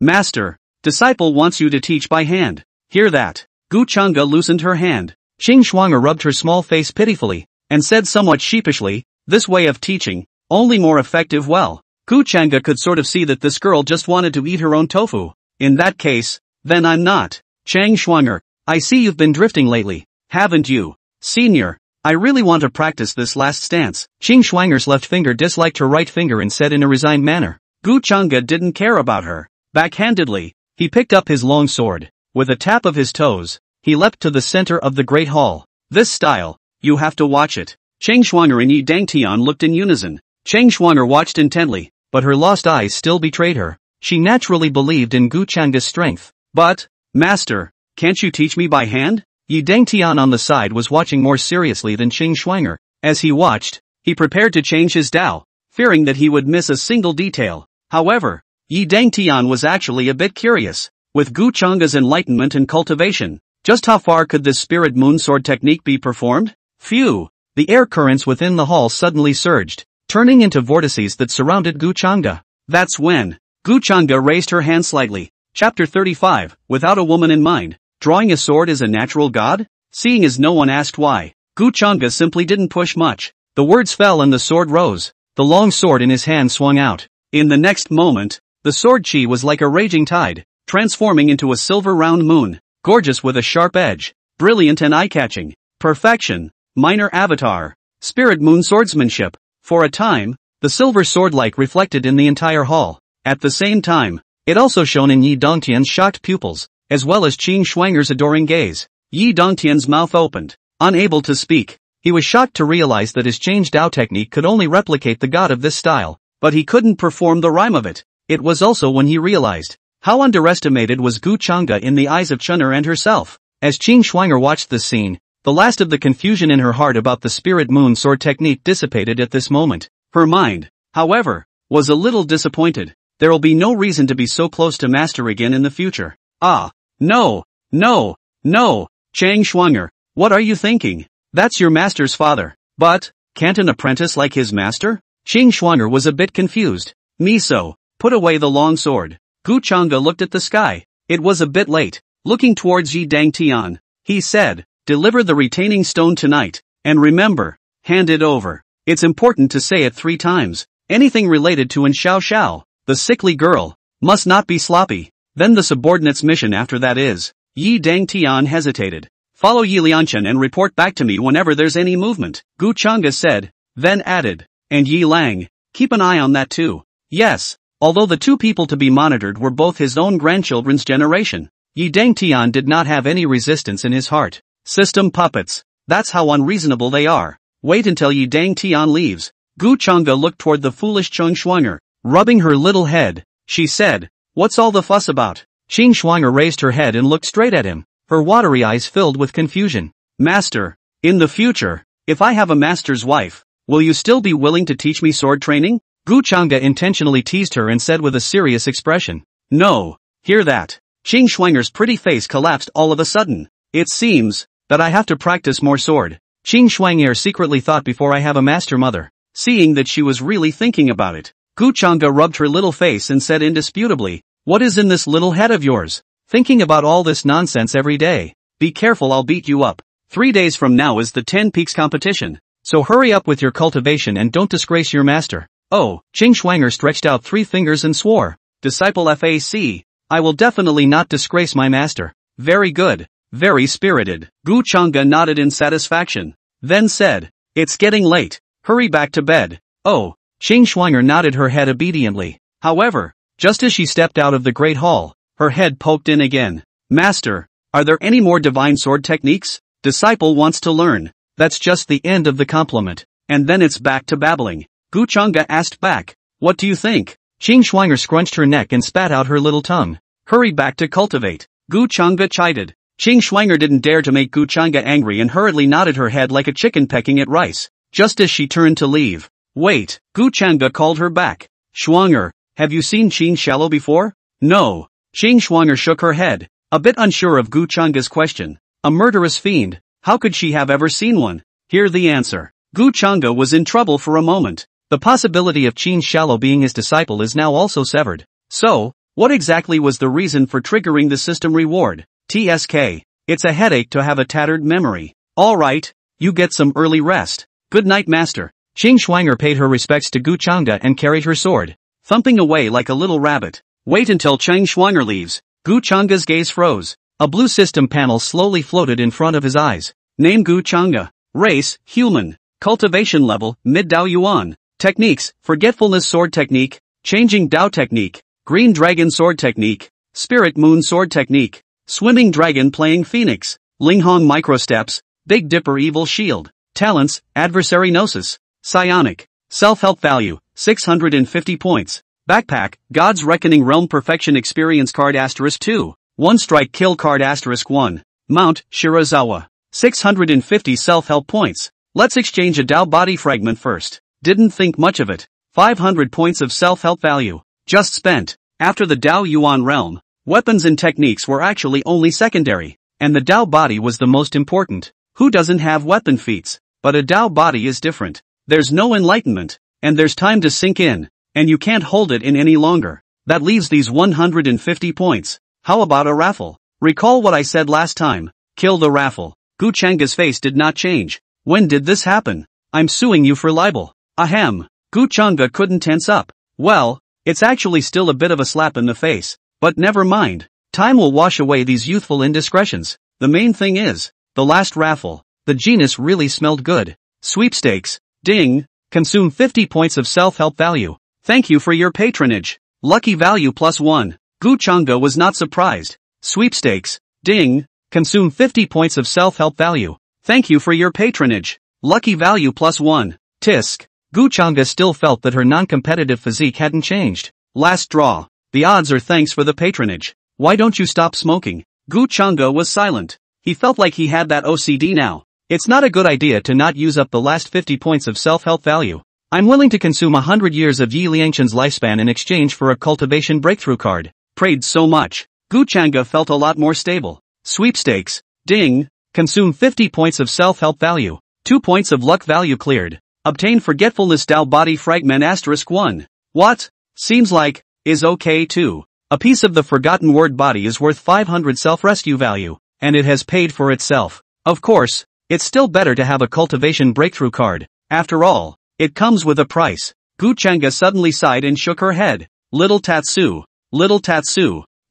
master, disciple wants you to teach by hand. Hear that? Gu Chang'e loosened her hand. Chang Shuang'er rubbed her small face pitifully, and said somewhat sheepishly, this way of teaching, only more effective. Well, Gu Chang'e could sort of see that this girl just wanted to eat her own tofu. In that case, then I'm not. Chang Shuang'er, I see you've been drifting lately, haven't you? Senior, I really want to practice this last stance. Chang Shuang'er's left finger disliked her right finger and said in a resigned manner. Gu Chang'e didn't care about her. Backhandedly, he picked up his long sword. With a tap of his toes, he leapt to the center of the great hall. This style, you have to watch it. Chang Shuang'er and Yi Dangtian looked in unison. Chang Shuang'er watched intently, but her lost eyes still betrayed her. She naturally believed in Gu Chang'e's strength. But, master, can't you teach me by hand? Yi Dangtian on the side was watching more seriously than Chang Shuang'er. As he watched, he prepared to change his Dao, fearing that he would miss a single detail. However, Yi Dangtian was actually a bit curious. With Gu Chang'e's enlightenment and cultivation, just how far could this spirit moon sword technique be performed? Phew! The air currents within the hall suddenly surged, turning into vortices that surrounded Gu Chang'e. That's when Gu Chang'e raised her hand slightly. Chapter 35, Without a Woman in Mind. Drawing a sword is a natural god? Seeing as no one asked why, Gu Chang'e simply didn't push much. The words fell and the sword rose. The long sword in his hand swung out. In the next moment, the sword chi was like a raging tide, transforming into a silver round moon, gorgeous with a sharp edge, brilliant and eye-catching. Perfection, minor avatar, spirit moon swordsmanship. For a time, the silver sword-like reflected in the entire hall. At the same time, it also shone in Yi Dongtian's shocked pupils, as well as Qing Shuang'er's adoring gaze. Yi Dongtian's mouth opened, unable to speak. He was shocked to realize that his changed Dao technique could only replicate the god of this style, but he couldn't perform the rhyme of it. It was also when he realized how underestimated was Gu Chang'e in the eyes of Chun'er and herself. As Qing Shuang'er watched this scene, the last of the confusion in her heart about the spirit moon sword technique dissipated at this moment. Her mind, however, was a little disappointed. There'll be no reason to be so close to master again in the future. Ah, no, no, no, Chang Shuang'er, what are you thinking? That's your master's father. But, can't an apprentice like his master? Qing Shuang'er was a bit confused. Miso, put away the long sword. Gu Chang'e looked at the sky. It was a bit late. Looking towards Yi Dangtian, he said, deliver the retaining stone tonight, and remember, hand it over. It's important to say it 3 times. Anything related to An Xiao Xiao, the sickly girl, must not be sloppy. Then the subordinate's mission after that is. Yi Dangtian hesitated. Follow Yi Lianchen and report back to me whenever there's any movement, Gu Chang'e said, then added, and Yi Lang, keep an eye on that too. Yes, although the 2 people to be monitored were both his own grandchildren's generation, Yi Dangtian did not have any resistance in his heart. System puppets, that's how unreasonable they are. Wait until Yi Dangtian leaves. Gu Chang'e looked toward the foolish Cheng Shuang'er, rubbing her little head. She said, what's all the fuss about? Qing Shuang'er raised her head and looked straight at him, her watery eyes filled with confusion. Master, in the future, if I have a master's wife, will you still be willing to teach me sword training? Gu Chang'e intentionally teased her and said with a serious expression. No, hear that. Qing Shuang'er's pretty face collapsed all of a sudden. It seems that I have to practice more sword. Qing Shuang'er secretly thought before I have a master mother. Seeing that she was really thinking about it, Gu Chang'e rubbed her little face and said indisputably, what is in this little head of yours? Thinking about all this nonsense every day. Be careful, I'll beat you up. 3 days from now is the 10 Peaks competition. So hurry up with your cultivation and don't disgrace your master. Oh, Qing Shuang'er stretched out 3 fingers and swore. Disciple FAC, I will definitely not disgrace my master. Very good. Very spirited. Gu Chang'e nodded in satisfaction. Then said, it's getting late. Hurry back to bed. Oh, Qing Shuang'er nodded her head obediently. However, just as she stepped out of the great hall, her head poked in again. Master, are there any more divine sword techniques? Disciple wants to learn. That's just the end of the compliment. And then it's back to babbling. Gu Chang'e asked back, what do you think? Qing Shuang'er scrunched her neck and spat out her little tongue. Hurry back to cultivate. Gu Chang'e chided. Qing Shuang'er didn't dare to make Gu Chang'e angry and hurriedly nodded her head like a chicken pecking at rice. Just as she turned to leave. Wait, Gu Chang'e called her back. Shuang'er, have you seen Qing Shallow before? No. Qing Shuang'er shook her head, a bit unsure of Gu Chang'e's question. A murderous fiend, how could she have ever seen one? Hear the answer. Gu Chang'e was in trouble for a moment. The possibility of Qing Shallow being his disciple is now also severed. So, what exactly was the reason for triggering the system reward? TSK. It's a headache to have a tattered memory. Alright, you get some early rest. Good night, master. Qing Shuang'er paid her respects to Gu Chang'e and carried her sword, thumping away like a little rabbit. Wait until Qing Shuang'er leaves. Gu Chang'e's gaze froze. A blue system panel slowly floated in front of his eyes. Name Gu Chang'e. Race, human. Cultivation level, mid-Dao Yuan. Techniques, forgetfulness sword technique, changing Dao technique, green dragon sword technique, spirit moon sword technique, swimming dragon playing phoenix, Linghong microsteps, Big Dipper evil shield, talents, adversary gnosis, psionic, self-help value, 650 points, backpack, God's Reckoning Realm Perfection Experience card *2, 1 strike kill card *1, mount, Shirazawa, 650 self-help points. Let's exchange a Dao body fragment first. Didn't think much of it. 500 points of self-help value. Just spent. After the Dao Yuan realm, weapons and techniques were actually only secondary, and the Dao body was the most important. Who doesn't have weapon feats? But a Dao body is different. There's no enlightenment, and there's time to sink in, and you can't hold it in any longer. That leaves these 150 points. How about a raffle? Recall what I said last time. Kill the raffle. Gu Chang'e's face did not change. When did this happen? I'm suing you for libel. Ahem. Gu Chang'e couldn't tense up. Well, It's actually still a bit of a slap in the face. But never mind. Time will wash away these youthful indiscretions. The main thing is, the last raffle. The genus really smelled good. Sweepstakes. Ding. Consume 50 points of self-help value. Thank you for your patronage. Lucky value +1. Gu Chang'e was not surprised. Sweepstakes. Ding. Consume 50 points of self-help value. Thank you for your patronage. Lucky value +1. Tisk. Gu Chang'e still felt that her non-competitive physique hadn't changed. Last draw. The odds are thanks for the patronage. Why don't you stop smoking? Gu Chang'e was silent. He felt like he had that OCD now. It's not a good idea to not use up the last 50 points of self-help value. I'm willing to consume 100 years of Yi Liangshan's lifespan in exchange for a cultivation breakthrough card. Prayed so much. Gu Chang'e felt a lot more stable. Sweepstakes. Ding. Consume 50 points of self-help value. 2 points of luck value cleared. Obtain forgetfulness Dao body fragment *1. What? Seems like, is okay too. A piece of the forgotten word body is worth 500 self-rescue value, and it has paid for itself. Of course, it's still better to have a cultivation breakthrough card. After all, it comes with a price. Gu Chang'e suddenly sighed and shook her head. Little Tatsu,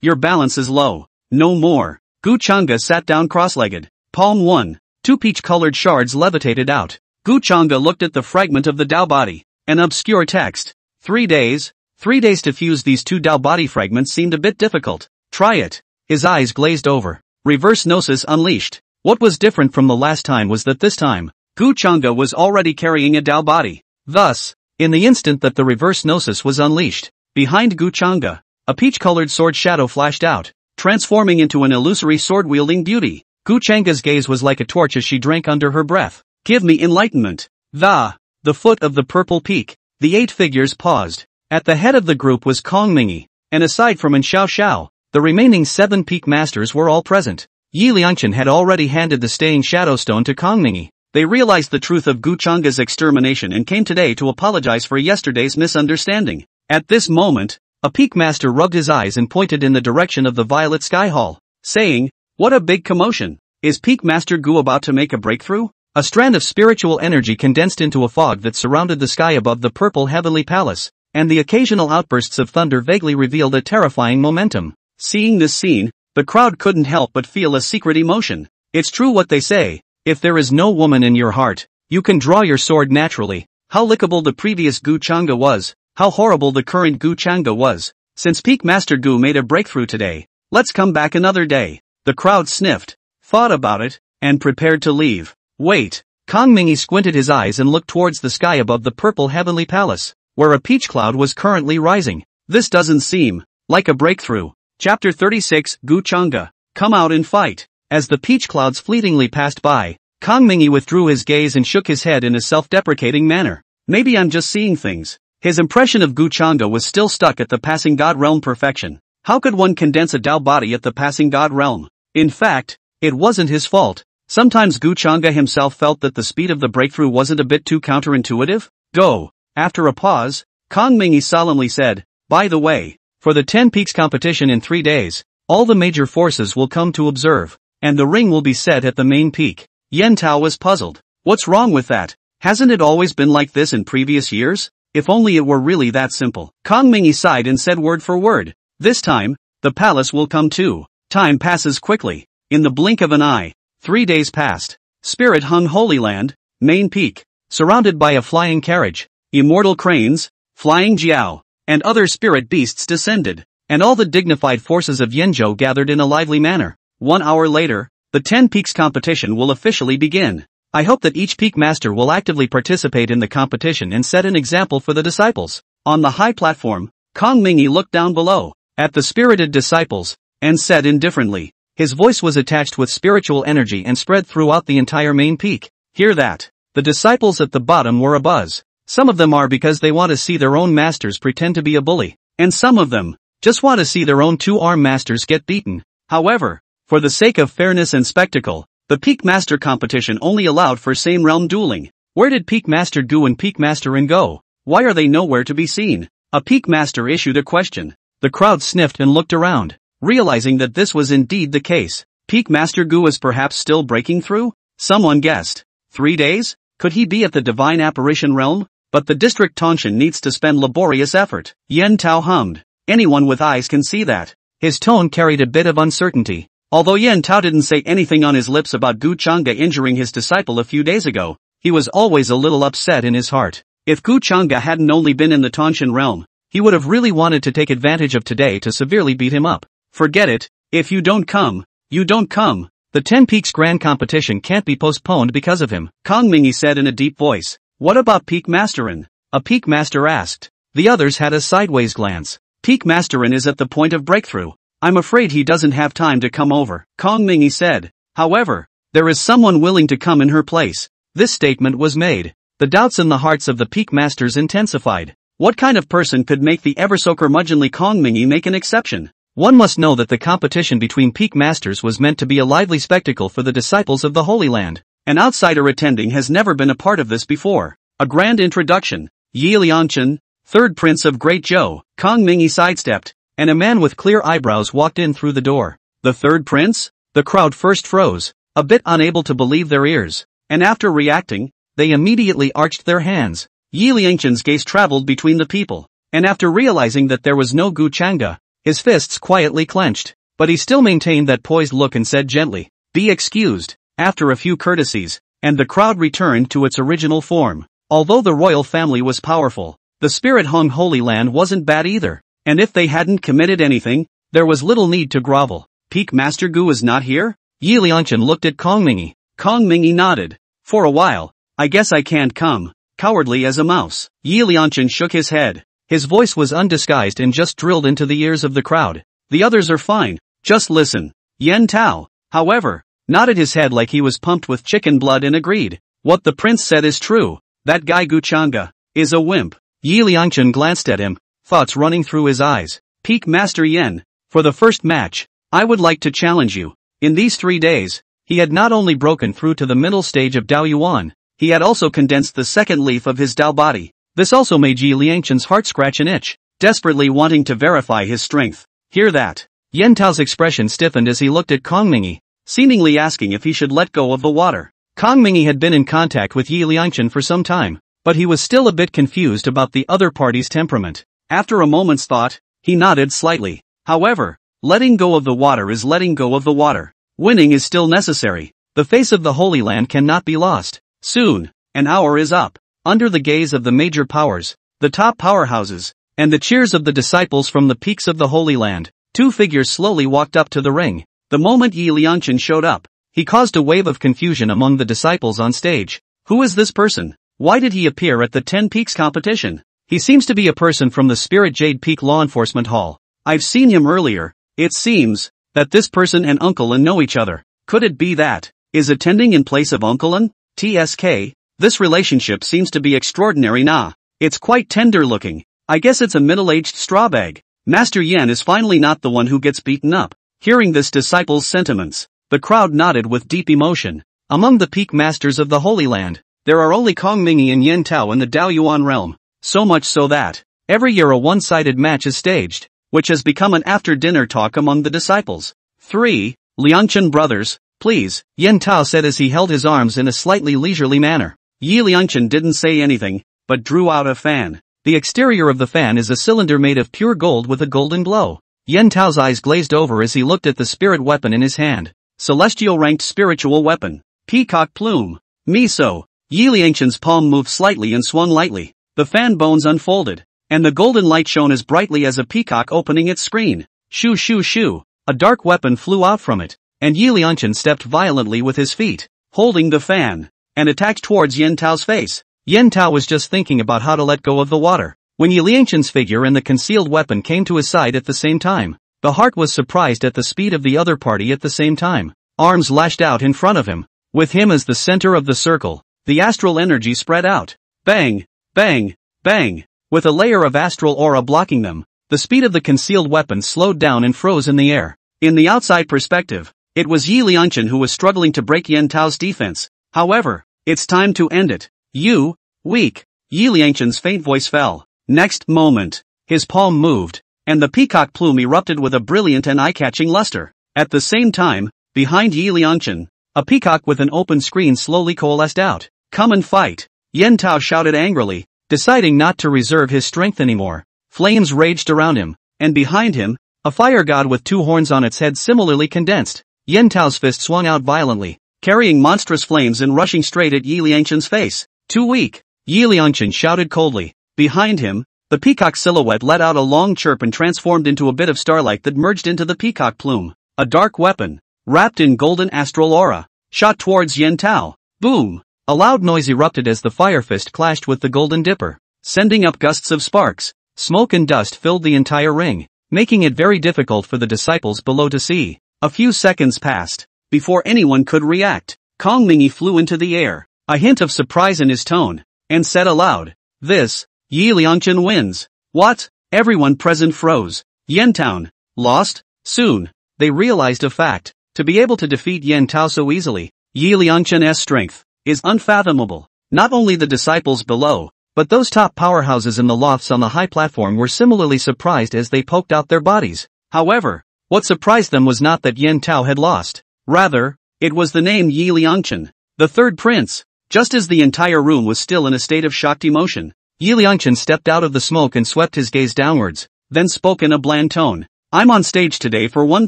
your balance is low. No more. Gu Chang'e sat down cross-legged. Palm 1. 2 peach-colored shards levitated out. Gu Chang'e looked at the fragment of the Dao body. An obscure text. 3 days. 3 days to fuse these 2 Dao body fragments seemed a bit difficult. Try it. His eyes glazed over. Reverse Gnosis unleashed. What was different from the last time was that this time, Gu Chang'e was already carrying a Dao body. Thus, in the instant that the reverse Gnosis was unleashed, behind Gu Chang'e, a peach-colored sword shadow flashed out, transforming into an illusory sword-wielding beauty. Gu Chang'e's gaze was like a torch as she drank under her breath. Give me enlightenment. The foot of the purple peak. The 8 figures paused. At the head of the group was Kong Mingyi, and aside from An Xiao Xiao, the remaining 7 peak masters were all present. Yi Liangshan had already handed the staying shadow stone to Kong Mingyi. They realized the truth of Gu Chang'e's extermination and came today to apologize for yesterday's misunderstanding. At this moment, a peak master rubbed his eyes and pointed in the direction of the Violet Sky Hall, saying, "What a big commotion. Is Peak Master Gu about to make a breakthrough?" A strand of spiritual energy condensed into a fog that surrounded the sky above the purple heavenly palace, and the occasional outbursts of thunder vaguely revealed a terrifying momentum. Seeing this scene, the crowd couldn't help but feel a secret emotion. It's true what they say, if there is no woman in your heart, you can draw your sword naturally. How lickable the previous Gu Chang'e was, how horrible the current Gu Chang'e was. Since Peak Master Gu made a breakthrough today, let's come back another day. The crowd sniffed, thought about it, and prepared to leave. Wait. Kong Mingyi squinted his eyes and looked towards the sky above the purple heavenly palace, where a peach cloud was currently rising. This doesn't seem like a breakthrough. Chapter 36 Gu Chang'e. Come out and fight. As the peach clouds fleetingly passed by, Kong Mingyi withdrew his gaze and shook his head in a self-deprecating manner. Maybe I'm just seeing things. His impression of Gu Chang'e was still stuck at the passing god realm perfection. How could one condense a Dao body at the passing god realm? In fact, it wasn't his fault. Sometimes Gu Chang'e himself felt that the speed of the breakthrough wasn't a bit too counterintuitive. Go. After a pause, Kong Mingyi solemnly said, by the way, for the 10 peaks competition in 3 days, all the major forces will come to observe, and the ring will be set at the main peak. Yen Tao was puzzled. What's wrong with that? Hasn't it always been like this in previous years? If only it were really that simple. Kong Mingyi sighed and said word for word, this time, the palace will come too. Time passes quickly. In the blink of an eye, 3 days passed. Spirit hung Holy Land, main peak, surrounded by a flying carriage. Immortal cranes, flying jiao, and other spirit beasts descended, and all the dignified forces of Yenzhou gathered in a lively manner. 1 hour later, the 10 peaks competition will officially begin. I hope that each peak master will actively participate in the competition and set an example for the disciples. On the high platform, Kong Mingyi looked down below, at the spirited disciples, and said indifferently. His voice was attached with spiritual energy and spread throughout the entire main peak. Hear that? The disciples at the bottom were abuzz. Some of them are because they want to see their own masters pretend to be a bully, and some of them just want to see their own 2-arm masters get beaten. However, for the sake of fairness and spectacle, the Peak Master competition only allowed for same realm dueling. Where did Peak Master Gu and Peak Master Ren go? Why are they nowhere to be seen? A Peak Master issued a question. The crowd sniffed and looked around, realizing that this was indeed the case. Peak Master Gu is perhaps still breaking through? Someone guessed. 3 days? Could he be at the Divine Apparition realm? but the district Tonshin needs to spend laborious effort. Yen Tao hummed. Anyone with eyes can see that. His tone carried a bit of uncertainty. Although Yen Tao didn't say anything on his lips about Gu Chang'e injuring his disciple a few days ago, he was always a little upset in his heart. If Gu Chang'e hadn't only been in the Tonshin realm, he would have really wanted to take advantage of today to severely beat him up. Forget it, if you don't come, you don't come. The 10 Peaks Grand Competition can't be postponed because of him, Kong Mingi said in a deep voice. What about Peak Masterin? A Peak Master asked. The others had a sideways glance. Peak Masterin is at the point of breakthrough. I'm afraid he doesn't have time to come over, Kong Mingi said. However, there is someone willing to come in her place. This statement was made. The doubts in the hearts of the Peak Masters intensified. What kind of person could make the ever-so-curmudgeonly Kong Mingi make an exception? One must know that the competition between Peak Masters was meant to be a lively spectacle for the disciples of the Holy Land. An outsider attending has never been a part of this before. A grand introduction. Yi Liangchen, third prince of Great Zhou, Kong Mingi sidestepped, and a man with clear eyebrows walked in through the door. The third prince? The crowd first froze, a bit unable to believe their ears, and after reacting, they immediately arched their hands. Yi Liangchen's gaze traveled between the people, and after realizing that there was no Gu Chang'e, his fists quietly clenched, but he still maintained that poised look and said gently, "Be excused." After a few courtesies, and the crowd returned to its original form. Although the royal family was powerful, the spirit hung Holy Land wasn't bad either. And if they hadn't committed anything, there was little need to grovel. Peak Master Gu is not here? Yi Liangchen looked at Kong Mingi. Kong Mingi nodded. For a while, I guess I can't come. Cowardly as a mouse. Yi Liangchen shook his head. His voice was undisguised and just drilled into the ears of the crowd. The others are fine. Just listen. Yen Tao, however, nodded his head like he was pumped with chicken blood and agreed. What the prince said is true. That guy Gu Chang'e is a wimp. Yi Liangchen glanced at him, thoughts running through his eyes. Peak Master Yen, for the first match, I would like to challenge you. In these 3 days, he had not only broken through to the middle stage of Dao Yuan, he had also condensed the second leaf of his Dao body. This also made Yi Liangchen's heart scratch an itch, desperately wanting to verify his strength. Hear that? Yen Tao's expression stiffened as he looked at Kong Mingi, seemingly asking if he should let go of the water. Kong Mingi had been in contact with Yi Liangchen for some time, but he was still a bit confused about the other party's temperament. After a moment's thought, he nodded slightly. However, letting go of the water is letting go of the water. Winning is still necessary. The face of the Holy Land cannot be lost. Soon, an hour is up. Under the gaze of the major powers, the top powerhouses, and the cheers of the disciples from the peaks of the Holy Land, 2 figures slowly walked up to the ring. The moment Yi Liangchen showed up, he caused a wave of confusion among the disciples on stage. Who is this person? Why did he appear at the 10 Peaks competition? He seems to be a person from the Spirit Jade Peak Law Enforcement Hall. I've seen him earlier. It seems that this person and Uncle An know each other. Could it be that is attending in place of Uncle An? TSK? This relationship seems to be extraordinary. Nah, it's quite tender looking. I guess it's a middle-aged straw bag. Master Yen is finally not the one who gets beaten up. Hearing this disciple's sentiments, the crowd nodded with deep emotion. Among the peak masters of the Holy Land, there are only Kong Mingi and Yen Tao in the Dao Yuan realm. So much so that, every year a one-sided match is staged, which has become an after-dinner talk among the disciples. 3. Liangchen brothers, please, Yen Tao said as he held his arms in a slightly leisurely manner. Yi Liangchen didn't say anything, but drew out a fan. The exterior of the fan is a cylinder made of pure gold with a golden glow. Yen Tao's eyes glazed over as he looked at the spirit weapon in his hand. Celestial ranked spiritual weapon. Peacock plume. Miso. Yi Liangchen's palm moved slightly and swung lightly. The fan bones unfolded, and the golden light shone as brightly as a peacock opening its screen. Shoo shoo shoo. A dark weapon flew out from it, and Yi Liangchen stepped violently with his feet, holding the fan, and attacked towards Yen Tao's face. Yen Tao was just thinking about how to let go of the water, when Yi Liangchen's figure and the concealed weapon came to his side at the same time. The heart was surprised at the speed of the other party at the same time. Arms lashed out in front of him. With him as the center of the circle, the astral energy spread out. Bang, bang, bang. With a layer of astral aura blocking them, the speed of the concealed weapon slowed down and froze in the air. In the outside perspective, it was Yi Liangchen who was struggling to break Yen Tao's defense. However, it's time to end it. You, weak. Yi Liangchen's faint voice fell. Next moment, his palm moved, and the peacock plume erupted with a brilliant and eye-catching luster. At the same time, behind Yi Liangchen, a peacock with an open screen slowly coalesced out. Come and fight. Yen Tao shouted angrily, deciding not to reserve his strength anymore. Flames raged around him, and behind him, a fire god with 2 horns on its head similarly condensed. Yen Tao's fist swung out violently, carrying monstrous flames and rushing straight at Yi Liangchen's face. Too weak, Yi Liangchen shouted coldly. Behind him, the peacock silhouette let out a long chirp and transformed into a bit of starlight that merged into the peacock plume. A dark weapon, wrapped in golden astral aura, shot towards Yen Tao. Boom! A loud noise erupted as the fire fist clashed with the golden dipper, sending up gusts of sparks. Smoke and dust filled the entire ring, making it very difficult for the disciples below to see. A few seconds passed before anyone could react. Kong Mingyi flew into the air, a hint of surprise in his tone, and said aloud, "This, Yi Liangchen wins." What? Everyone present froze. Yen Tao lost? Soon, they realized a fact. To be able to defeat Yen Tao so easily, Yi Liangchen's strength is unfathomable. Not only the disciples below, but those top powerhouses in the lofts on the high platform were similarly surprised as they poked out their bodies. However, what surprised them was not that Yen Tao had lost. Rather, it was the name Yi Liangchen, the third prince. Just as the entire room was still in a state of shocked emotion, Yi Liangchen stepped out of the smoke and swept his gaze downwards, then spoke in a bland tone. "I'm on stage today for one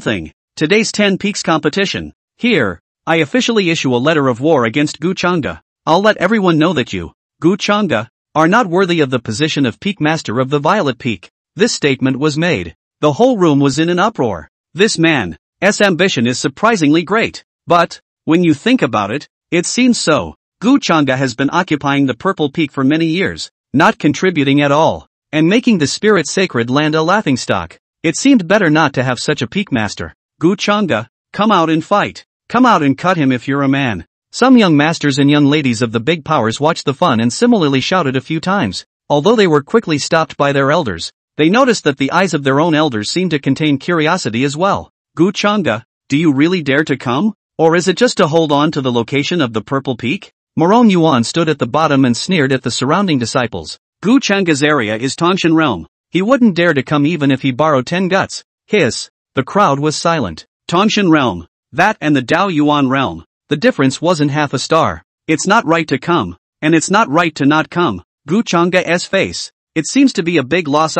thing. Today's 10 Peaks competition. Here, I officially issue a letter of war against Gu Changde. I'll let everyone know that you, Gu Changde, are not worthy of the position of Peak Master of the Violet Peak." This statement was made. The whole room was in an uproar. This man's ambition is surprisingly great. But, when you think about it, it seems so. Gu Changde has been occupying the Purple Peak for many years, not contributing at all, and making the Spirit Sacred Land a laughingstock. It seemed better not to have such a Peak Master. Gu Changde, come out and fight. Come out and cut him if you're a man. Some young masters and young ladies of the big powers watched the fun and similarly shouted a few times. Although they were quickly stopped by their elders, they noticed that the eyes of their own elders seemed to contain curiosity as well. "Gu Changde, do you really dare to come? Or is it just to hold on to the location of the Purple Peak?" Morong Yuan stood at the bottom and sneered at the surrounding disciples. "Gu Changde's area is Tongshan realm. He wouldn't dare to come even if he borrowed 10 guts." Hiss. The crowd was silent. Tongshan realm. That and the Dao Yuan realm. The difference wasn't half a star. It's not right to come, and it's not right to not come. Gu Changde's face. It seems to be a big loss.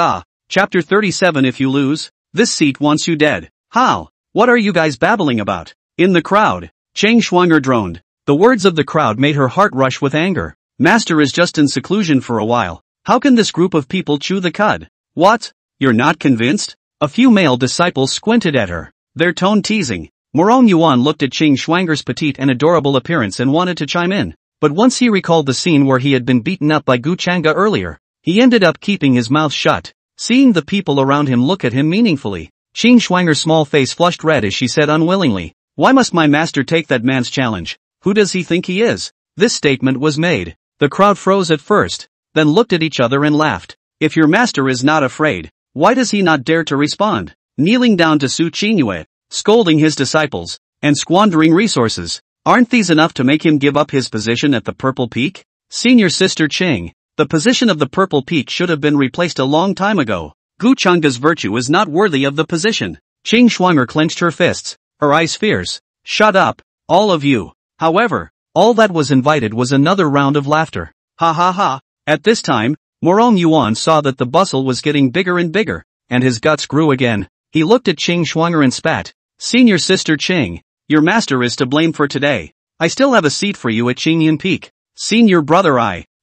Chapter 37. If you lose, this seat wants you dead. How? What are you guys babbling about? In the crowd, Cheng Shuang'er droned. The words of the crowd made her heart rush with anger. Master is just in seclusion for a while. How can this group of people chew the cud? What? You're not convinced? A few male disciples squinted at her, their tone teasing. Morong Yuan looked at Cheng Shuang'er's petite and adorable appearance and wanted to chime in, but once he recalled the scene where he had been beaten up by Gu Changde earlier, he ended up keeping his mouth shut, seeing the people around him look at him meaningfully. Cheng Shuang'er's small face flushed red as she said unwillingly, "Why must my master take that man's challenge? Who does he think he is?" This statement was made. The crowd froze at first, then looked at each other and laughed. If your master is not afraid, why does he not dare to respond? Kneeling down to Su Qingyue, scolding his disciples, and squandering resources, aren't these enough to make him give up his position at the Purple Peak? Senior Sister Cheng, the position of the Purple Peak should have been replaced a long time ago. Gu Changde's virtue is not worthy of the position. Cheng Shuang'er clenched her fists, her eyes fierce. "Shut up, all of you." However, all that was invited was another round of laughter. Ha ha ha. At this time, Morong Yuan saw that the bustle was getting bigger and bigger, and his guts grew again. He looked at Cheng Shuang'er and spat. "Senior Sister Cheng, your master is to blame for today. I still have a seat for you at Qingyan Peak." "Senior brother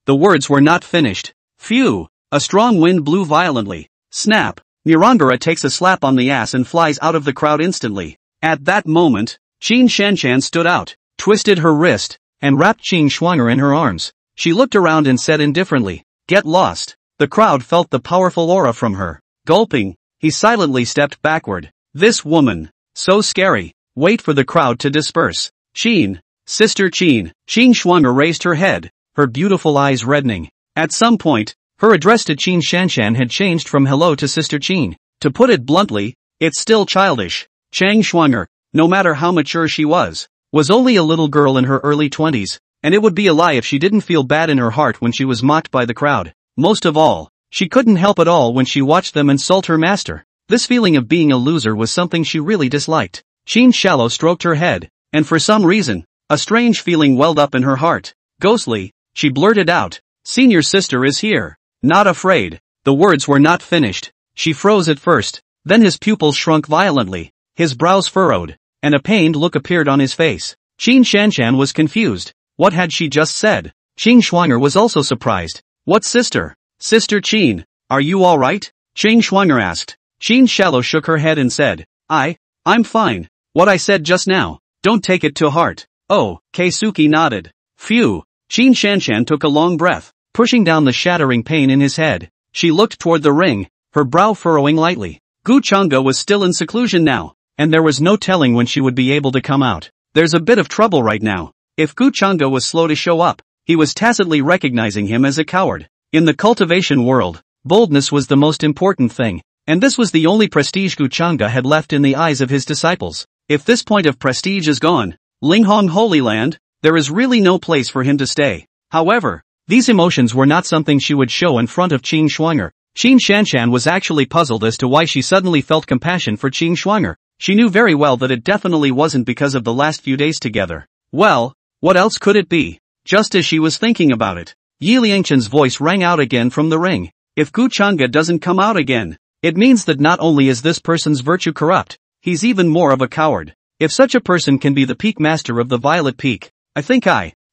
The words were not finished. Phew! A strong wind blew violently. Snap! Nirangara takes a slap on the ass and flies out of the crowd instantly. At that moment, Qin Shanshan stood out, twisted her wrist, and wrapped Cheng Shuang'er in her arms. She looked around and said indifferently, "Get lost." The crowd felt the powerful aura from her. Gulping, he silently stepped backward. This woman, so scary. Wait for the crowd to disperse. "Qin, Sister Qin." Qin Shuang'er raised her head, her beautiful eyes reddening. At some point, her address to Qin Shanshan had changed from hello to Sister Qin. To put it bluntly, it's still childish. Cheng Shuang'er, no matter how mature she was only a little girl in her early 20s, and it would be a lie if she didn't feel bad in her heart when she was mocked by the crowd. Most of all, she couldn't help at all when she watched them insult her master. This feeling of being a loser was something she really disliked. Qin Shallow stroked her head, and for some reason, a strange feeling welled up in her heart. Ghostly, she blurted out, Senior sister is here. Not afraid. The words were not finished. She froze at first, then his pupils shrunk violently, his brows furrowed, and a pained look appeared on his face. Qin Shanshan was confused. What had she just said? Qing Shuang'er was also surprised. What sister? Sister Qin, are you alright? Qing Shuang'er asked. Qin Shallow shook her head and said, I'm fine. What I said just now, don't take it to heart. Oh, Keisuke nodded. Phew. Qin Shanshan took a long breath, pushing down the shattering pain in his head. She looked toward the ring, her brow furrowing lightly. Gu Chang'e was still in seclusion now, and there was no telling when she would be able to come out. There's a bit of trouble right now. If Gu Chang'e was slow to show up, he was tacitly recognizing him as a coward. In the cultivation world, boldness was the most important thing, and this was the only prestige Gu Chang'e had left in the eyes of his disciples. If this point of prestige is gone, Linghong Holy Land, there is really no place for him to stay. However, these emotions were not something she would show in front of Qin Shuang'er. Qin Shanshan was actually puzzled as to why she suddenly felt compassion for Qin Shuang'er. She knew very well that it definitely wasn't because of the last few days together. Well, what else could it be? Just as she was thinking about it, Yi Liangchen's voice rang out again from the ring. If Gu Chang'e doesn't come out again, it means that not only is this person's virtue corrupt, he's even more of a coward. If such a person can be the peak master of the Violet Peak, I think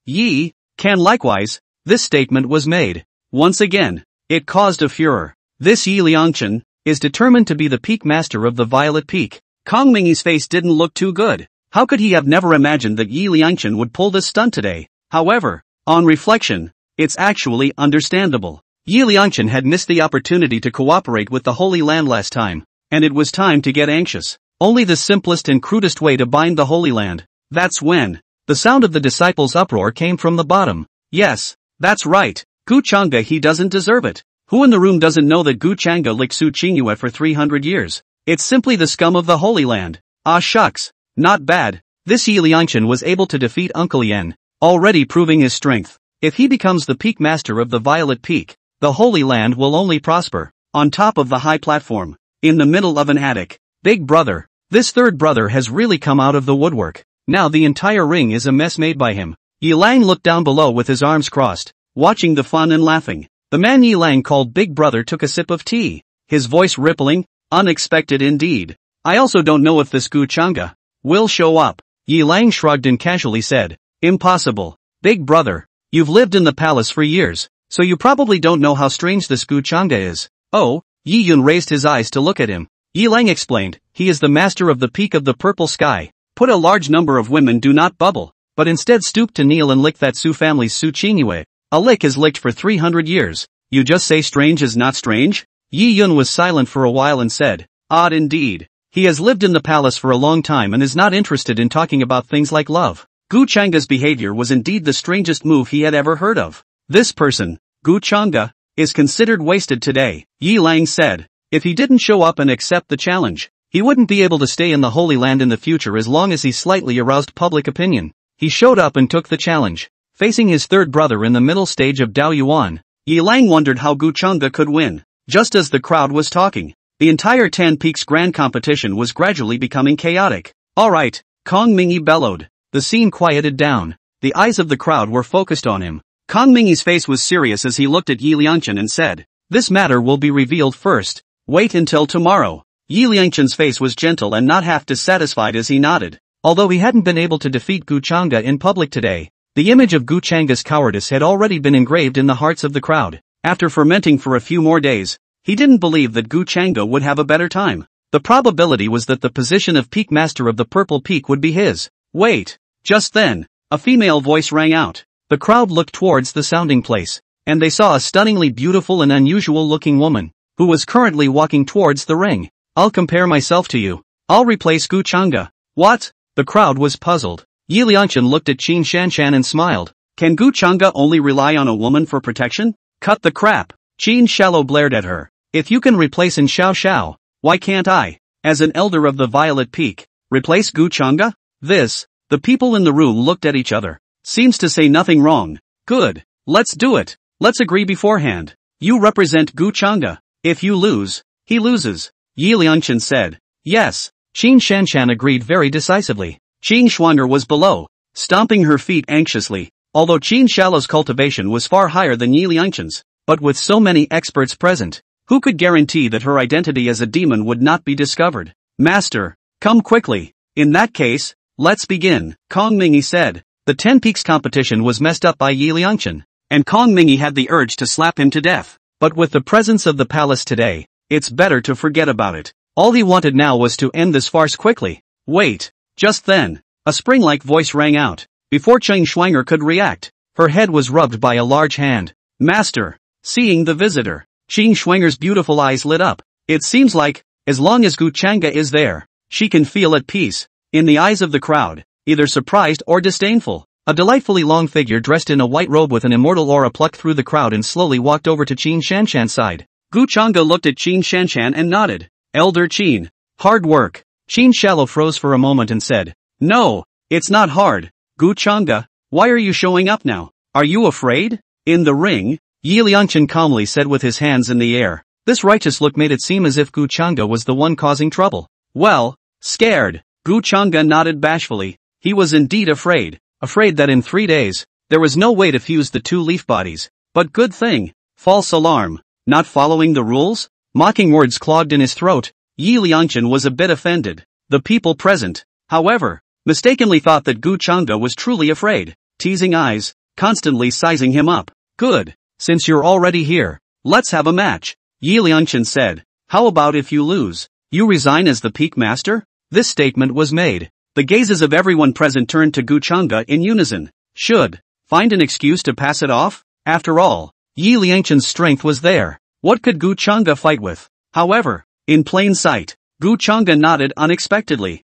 Yi, can likewise. This statement was made. Once again, it caused a furor. This Yi Liangchen is determined to be the peak master of the Violet Peak. Kong Mingyi's face didn't look too good. How could he have never imagined that Yi Liangchen would pull this stunt today? However, on reflection, it's actually understandable. Yi Liangchen had missed the opportunity to cooperate with the Holy Land last time, and it was time to get anxious. Only the simplest and crudest way to bind the Holy Land. That's when the sound of the disciples' uproar came from the bottom. Yes, that's right. Gu Chang'e, he doesn't deserve it. Who in the room doesn't know that Gu Chang'e licked Su Qingyue for 300 years? It's simply the scum of the Holy Land. Ah shucks. Not bad. This Yi Liangchen was able to defeat Uncle Yen, already proving his strength. If he becomes the peak master of the Violet Peak, the Holy Land will only prosper. On top of the high platform, in the middle of an attic, Big Brother, this third brother has really come out of the woodwork. Now the entire ring is a mess made by him. Yi Lang looked down below with his arms crossed, watching the fun and laughing. The man Yi Lang called Big Brother took a sip of tea, his voice rippling. Unexpected indeed. I also don't know if this Gu Chang'e will show up. Yi Lang shrugged and casually said, impossible. Big Brother, you've lived in the palace for years, so you probably don't know how strange this Gu Chang'e is. Oh, Yi Yun raised his eyes to look at him. Yi Lang explained, he is the master of the peak of the purple sky. Put a large number of women do not bubble, but instead stoop to kneel and lick that Su family's Su Qingyue. A lick is licked for 300 years. You just say strange is not strange? Yi Yun was silent for a while and said, odd indeed. He has lived in the palace for a long time and is not interested in talking about things like love. Gu Chang'e's behavior was indeed the strangest move he had ever heard of. This person, Gu Chang'e, is considered wasted today, Yi Lang said. If he didn't show up and accept the challenge, he wouldn't be able to stay in the Holy Land in the future as long as he slightly aroused public opinion. He showed up and took the challenge. Facing his third brother in the middle stage of Dao Yuan, Yi Lang wondered how Gu Chang'e could win. Just as the crowd was talking, the entire 10 Peaks Grand Competition was gradually becoming chaotic. Alright, Kong Mingyi bellowed. The scene quieted down. The eyes of the crowd were focused on him. Kong Mingyi's face was serious as he looked at Yi Liangchen and said, this matter will be revealed first. Wait until tomorrow. Yi Liangchen's face was gentle and not half dissatisfied as he nodded. Although he hadn't been able to defeat Gu Chang'e in public today, the image of Gu Chang'e's cowardice had already been engraved in the hearts of the crowd. After fermenting for a few more days, he didn't believe that Gu Chang'e would have a better time. The probability was that the position of Peak Master of the Purple Peak would be his. Wait. Just then, a female voice rang out. The crowd looked towards the sounding place, and they saw a stunningly beautiful and unusual-looking woman, who was currently walking towards the ring. I'll compare myself to you. I'll replace Gu Chang'e. What? The crowd was puzzled. Yi Liangchen looked at Qin Shanshan and smiled. Can Gu Chang'e only rely on a woman for protection? Cut the crap. Qin Shallow blared at her. If you can replace in Xiao Xiao, why can't I, as an elder of the Violet Peak, replace Gu Chang'e? The people in the room looked at each other. Seems to say nothing wrong. Good. Let's do it. Let's agree beforehand. You represent Gu Chang'e. If you lose, he loses. Yi Liangchen said. Yes. Qin Shanshan agreed very decisively. Qing Shuang'er was below, stomping her feet anxiously. Although Qin Shallow's cultivation was far higher than Yi Liangchen's, but with so many experts present, who could guarantee that her identity as a demon would not be discovered? Master, come quickly. In that case, let's begin, Kong Mingyi said. The 10 Peaks competition was messed up by Yi Liangchen, and Kong Mingyi had the urge to slap him to death. But with the presence of the palace today, it's better to forget about it. All he wanted now was to end this farce quickly. Wait. Just then, a spring-like voice rang out. Before Cheng Shuang'er could react, her head was rubbed by a large hand. Master. Seeing the visitor, Cheng Shuang'er's beautiful eyes lit up. It seems like, as long as Gu Chang'e is there, she can feel at peace. In the eyes of the crowd, either surprised or disdainful, a delightfully long figure dressed in a white robe with an immortal aura plucked through the crowd and slowly walked over to Qin Shanshan's side. Gu Chang'e looked at Qin Shanshan and nodded. Elder Qin. Hard work. Qin Shallow froze for a moment and said, No, it's not hard. Gu Chang'e, why are you showing up now? Are you afraid? In the ring, Yi Liangchen calmly said with his hands in the air. This righteous look made it seem as if Gu Chang'e was the one causing trouble. Well, scared. Gu Chang'e nodded bashfully. He was indeed afraid that in 3 days, there was no way to fuse the 2 leaf bodies. But good thing. False alarm. Not following the rules? Mocking words clogged in his throat. Yi Liangchen was a bit offended. The people present, however, mistakenly thought that Gu Chang'e was truly afraid. Teasing eyes, constantly sizing him up. Good. Since you're already here, let's have a match. Yi Liangchen said. How about if you lose? You resign as the Peak Master? This statement was made. The gazes of everyone present turned to Gu Chang'e in unison. Should find an excuse to pass it off? After all, Yi Liangchen's strength was there. What could Gu Chang'e fight with? However, in plain sight, Gu Chang'e nodded unexpectedly.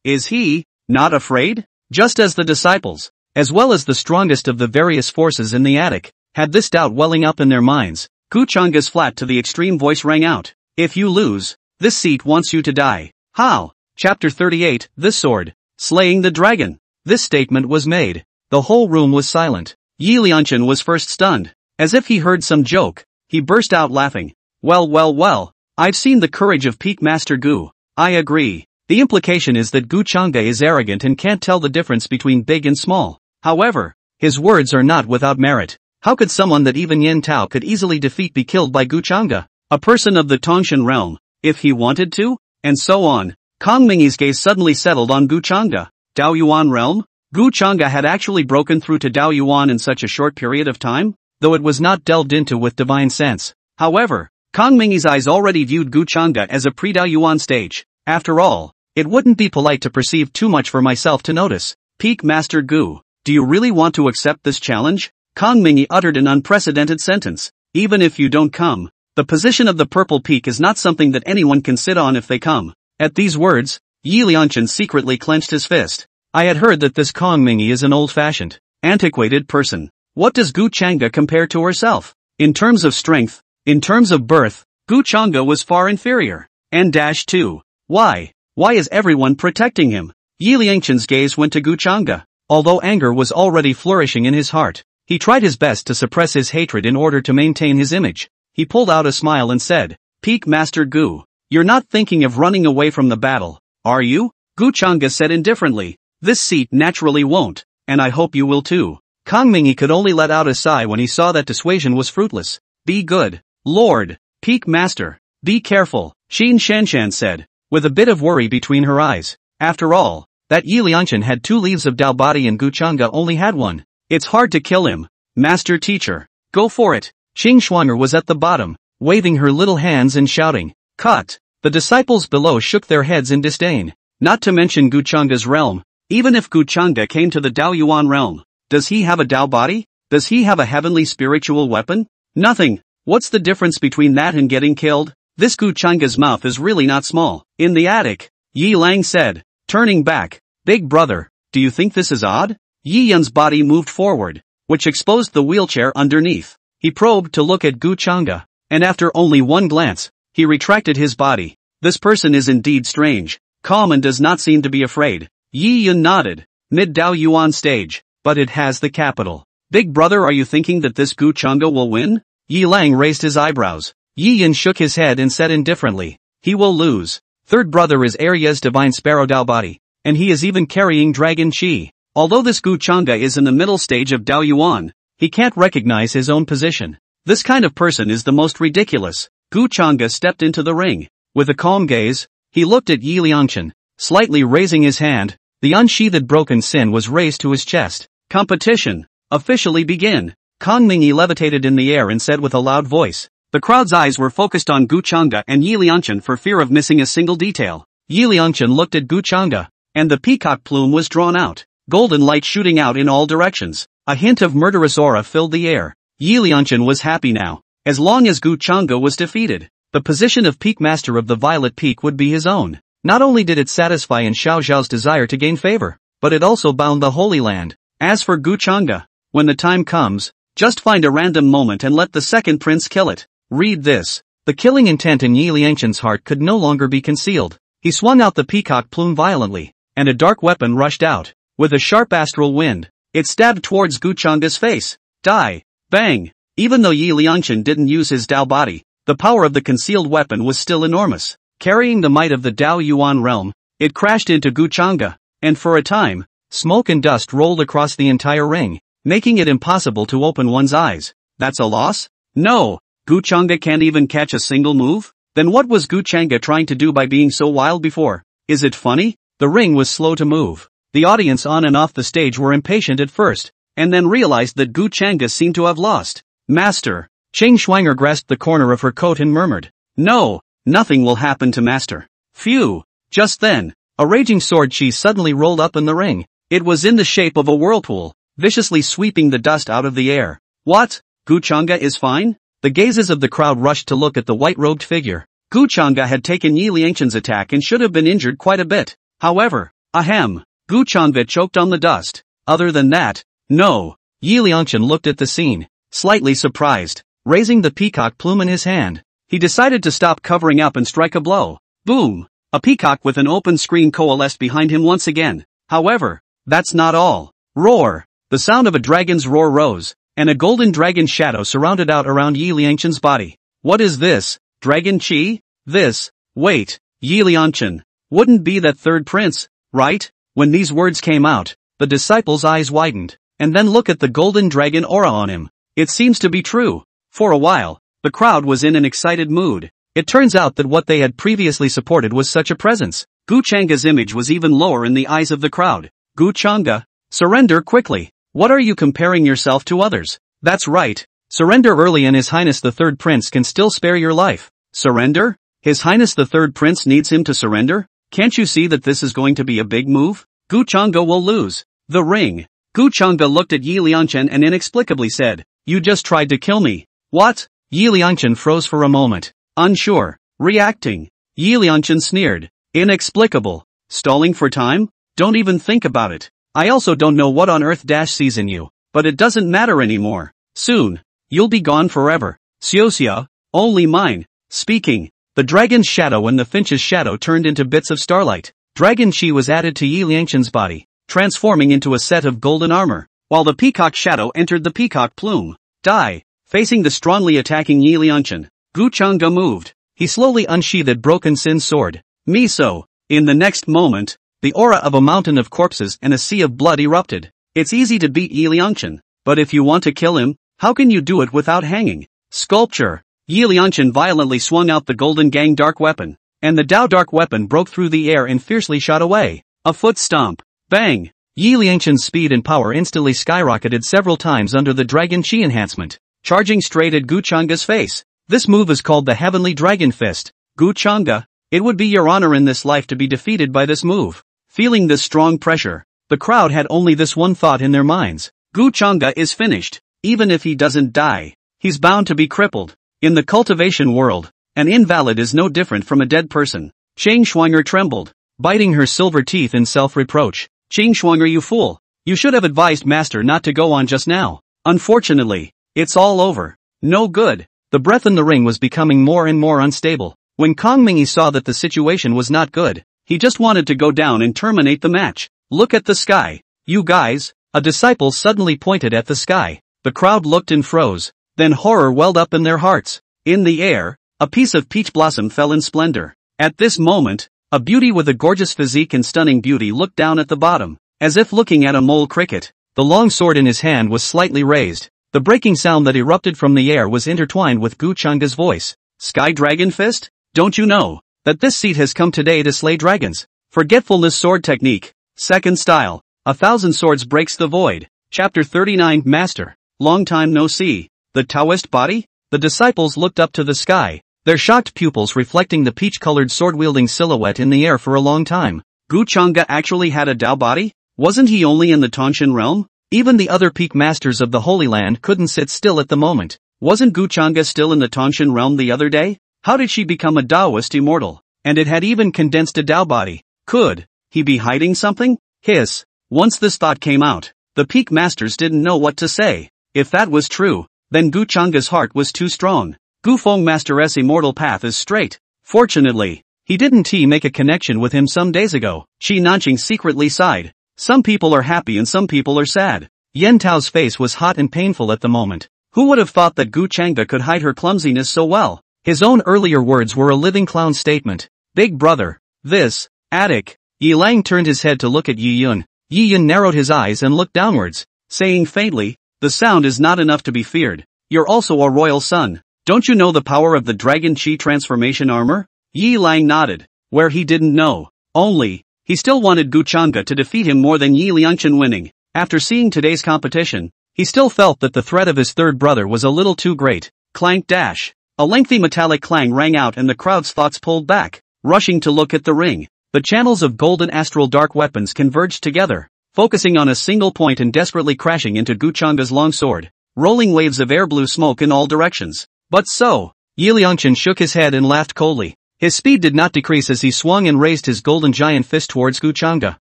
Is he not afraid? Just as the disciples, as well as the strongest of the various forces in the attic, had this doubt welling up in their minds, Gu Chang'e's flat to the extreme voice rang out. If you lose, this seat wants you to die. How? Chapter 38, The Sword, Slaying the Dragon. This statement was made. The whole room was silent. Yi Liangchen was first stunned. As if he heard some joke, he burst out laughing. Well, I've seen the courage of Peak Master Gu. I agree. The implication is that Gu Chang'e is arrogant and can't tell the difference between big and small. However, his words are not without merit. How could someone that even Yin Tao could easily defeat be killed by Gu Chang'e? A person of the Tongshan realm, if he wanted to? And so on. Kong Mingyi's gaze suddenly settled on Gu Chang'e. Dao Yuan realm? Gu Chang'e had actually broken through to Dao Yuan in such a short period of time? Though it was not delved into with divine sense. However, Kong Mingyi's eyes already viewed Gu Chang'e as a pre-Dao Yuan stage. After all, it wouldn't be polite to perceive too much for myself to notice. Peak Master Gu, do you really want to accept this challenge? Kong Mingyi uttered an unprecedented sentence. Even if you don't come, the position of the purple peak is not something that anyone can sit on if they come. At these words, Yi Liangchen secretly clenched his fist. I had heard that this Kong Mingyi is an old-fashioned, antiquated person. What does Gu Chang'e compare to herself? In terms of strength, in terms of birth, Gu Chang'e was far inferior. And dash 2. Why is everyone protecting him? Yi Liangchen's gaze went to Gu Chang'e. Although anger was already flourishing in his heart, he tried his best to suppress his hatred in order to maintain his image. He pulled out a smile and said, Peak Master Gu, you're not thinking of running away from the battle, are you? Gu Chang'e said indifferently. This seat naturally won't, and I hope you will too. Kong Mingyi could only let out a sigh when he saw that dissuasion was fruitless. Be good, Lord, Peak Master, be careful, Qin Shanshan said, with a bit of worry between her eyes. After all, that Yi Liangchen had 2 leaves of Dao body and Gu Chang'e only had 1. It's hard to kill him. Master Teacher, go for it. Cheng Shuang'er was at the bottom, waving her little hands and shouting, Cut! The disciples below shook their heads in disdain. Not to mention Gu Chang'e's realm. Even if Gu Chang'e came to the Dao Yuan realm, does he have a Dao body? Does he have a heavenly spiritual weapon? Nothing. What's the difference between that and getting killed? This Gu Chang'e's mouth is really not small. In the attic, Yi Lang said, turning back, Big brother, do you think this is odd? Yi Yun's body moved forward, which exposed the wheelchair underneath. He probed to look at Gu Chang'e, and after only one glance, he retracted his body. This person is indeed strange, calm and does not seem to be afraid. Yi Yun nodded. Mid-Dao Yuan stage, but it has the capital. Big brother, are you thinking that this Gu Chang'e will win? Yi Lang raised his eyebrows. Yi Yun shook his head and said indifferently, he will lose. Third brother is Arya's divine sparrow Dao body, and he is even carrying dragon chi. Although this Gu Chang'e is in the middle stage of Dao Yuan, he can't recognize his own position. This kind of person is the most ridiculous. Gu Chang'e stepped into the ring. With a calm gaze, he looked at Yi Liangchen, slightly raising his hand. The unsheathed broken sin was raised to his chest. Competition. Officially begin. Kang Mingyi levitated in the air and said with a loud voice. The crowd's eyes were focused on Gu Chang'e and Yi Liangchen for fear of missing a single detail. Yi Liangchen looked at Gu Chang'e, and the peacock plume was drawn out, golden light shooting out in all directions. A hint of murderous aura filled the air. Yi Liangchen was happy now. As long as Gu Chang'e was defeated, the position of Peak Master of the Violet Peak would be his own. Not only did it satisfy in Xiao Zhao's desire to gain favor, but it also bound the Holy Land. As for Gu Chang'e, when the time comes, just find a random moment and let the second prince kill it. Read this. The killing intent in Yi Liangchen's heart could no longer be concealed. He swung out the peacock plume violently, and a dark weapon rushed out. With a sharp astral wind, it stabbed towards Gu Chang'e's face. Die! Bang! Even though Yi Liangchen didn't use his Dao body, the power of the concealed weapon was still enormous. Carrying the might of the Dao Yuan realm, it crashed into Gu Chang'e, and for a time, smoke and dust rolled across the entire ring, making it impossible to open one's eyes. That's a loss? No! Gu Chang'e can't even catch a single move? Then what was Gu Chang'e trying to do by being so wild before? Is it funny? The ring was slow to move. The audience on and off the stage were impatient at first, and then realized that Gu Chang'e seemed to have lost. Master! Ching Schwanger grasped the corner of her coat and murmured. No! Nothing will happen to Master. Phew! Just then, a raging sword chi suddenly rolled up in the ring. It was in the shape of a whirlpool, viciously sweeping the dust out of the air. What? Gu Chang'e is fine? The gazes of the crowd rushed to look at the white-robed figure. Gu Chang'e had taken Yi Liangchen's attack and should have been injured quite a bit. However, ahem, Gu Chang'e choked on the dust. Other than that, no. Yi Liangchen looked at the scene, slightly surprised. Raising the peacock plume in his hand, he decided to stop covering up and strike a blow. Boom! A peacock with an open screen coalesced behind him once again. However, that's not all. Roar! The sound of a dragon's roar rose, and a golden dragon shadow surrounded out around Yi Liangchen's body. What is this? Dragon Chi? This? Wait, Yi Liangchen. Wouldn't be that third prince, right? When these words came out, the disciples' eyes widened, and then look at the golden dragon aura on him. It seems to be true. For a while, the crowd was in an excited mood. It turns out that what they had previously supported was such a presence. Gu Chang'e's image was even lower in the eyes of the crowd. Gu Chang'e, surrender quickly. What are you comparing yourself to others? That's right. Surrender early and His Highness the Third Prince can still spare your life. Surrender? His Highness the Third Prince needs him to surrender? Can't you see that this is going to be a big move? Gu Chang'e will lose. The ring. Gu Chang'e looked at Yi Liangchen and inexplicably said, You just tried to kill me. What? Yi Liangchen froze for a moment, unsure. Reacting. Yi Liangchen sneered. Inexplicable. Stalling for time? Don't even think about it. I also don't know what on earth sees in you, but it doesn't matter anymore. Soon, you'll be gone forever. Xiaoxia, only mine. Speaking, the dragon's shadow and the finch's shadow turned into bits of starlight. Dragon Chi was added to Yi Liangchen's body, transforming into a set of golden armor, while the peacock shadow entered the peacock plume. Die. Facing the strongly attacking Yi Liangchen, Gu Chang'e moved. He slowly unsheathed Broken Sin's sword. Miso. In the next moment, the aura of a mountain of corpses and a sea of blood erupted. It's easy to beat Yi Liangchen, but if you want to kill him, how can you do it without hanging? Sculpture. Yi Liangchen violently swung out the golden gang dark weapon, and the Dao dark weapon broke through the air and fiercely shot away. A foot stomp. Bang! Yi Liangchen's speed and power instantly skyrocketed several times under the Dragon Chi enhancement, charging straight at Gu Chang'e's face. This move is called the Heavenly Dragon Fist. Gu Chang'e, it would be your honor in this life to be defeated by this move. Feeling this strong pressure, the crowd had only this one thought in their minds. Gu Chang'e is finished. Even if he doesn't die, he's bound to be crippled. In the cultivation world, an invalid is no different from a dead person. Ching Schwanger trembled, biting her silver teeth in self-reproach. Ching Schwanger, you fool. You should have advised Master not to go on just now. Unfortunately, it's all over. No good. The breath in the ring was becoming more and more unstable. When Kang Mingyi saw that the situation was not good, he just wanted to go down and terminate the match. Look at the sky. You guys. A disciple suddenly pointed at the sky. The crowd looked and froze. Then horror welled up in their hearts. In the air, a piece of peach blossom fell in splendor. At this moment, a beauty with a gorgeous physique and stunning beauty looked down at the bottom. as if looking at a mole cricket. The long sword in his hand was slightly raised. The breaking sound that erupted from the air was intertwined with Gu Changga's voice. Sky Dragon Fist? Don't you know that this seat has come today to slay dragons? Forgetfulness Sword Technique. Second Style. 1,000 Swords Breaks the Void. Chapter 39. Master. Long time no see. The Taoist body? The disciples looked up to the sky, their shocked pupils reflecting the peach-colored sword-wielding silhouette in the air for a long time. Gu Changga actually had a Tao body? Wasn't he only in the Tanshan realm? Even the other peak masters of the Holy Land couldn't sit still at the moment. Wasn't Gu Changga still in the Tanshan realm the other day? How did she become a Taoist immortal? And it had even condensed a Tao body. Could he be hiding something? Hiss. Once this thought came out, the peak masters didn't know what to say. If that was true, then Gu Changga's heart was too strong. Gu Feng Master's immortal path is straight. Fortunately, he didn't make a connection with him some days ago. Qi Nanqing secretly sighed. Some people are happy and some people are sad. Yen Tao's face was hot and painful at the moment. Who would have thought that Gu Changga could hide her clumsiness so well? His own earlier words were a living clown statement. Big brother. This. Attic. Yi Lang turned his head to look at Yi Yun. Yi Yun narrowed his eyes and looked downwards, saying faintly, the sound is not enough to be feared. You're also a royal son. Don't you know the power of the Dragon Chi transformation armor? Yi Lang nodded. Where he didn't know. Only, he still wanted Gu Changga to defeat him more than Yi Liangchen winning. After seeing today's competition, he still felt that the threat of his third brother was a little too great. Clank dash. A lengthy metallic clang rang out and the crowd's thoughts pulled back, rushing to look at the ring. The channels of golden astral dark weapons converged together, focusing on a single point and desperately crashing into Gu Changga's long sword. Rolling waves of air blew smoke in all directions. But so, Yi Liangchen shook his head and laughed coldly. His speed did not decrease as he swung and raised his golden giant fist towards Gu Changga.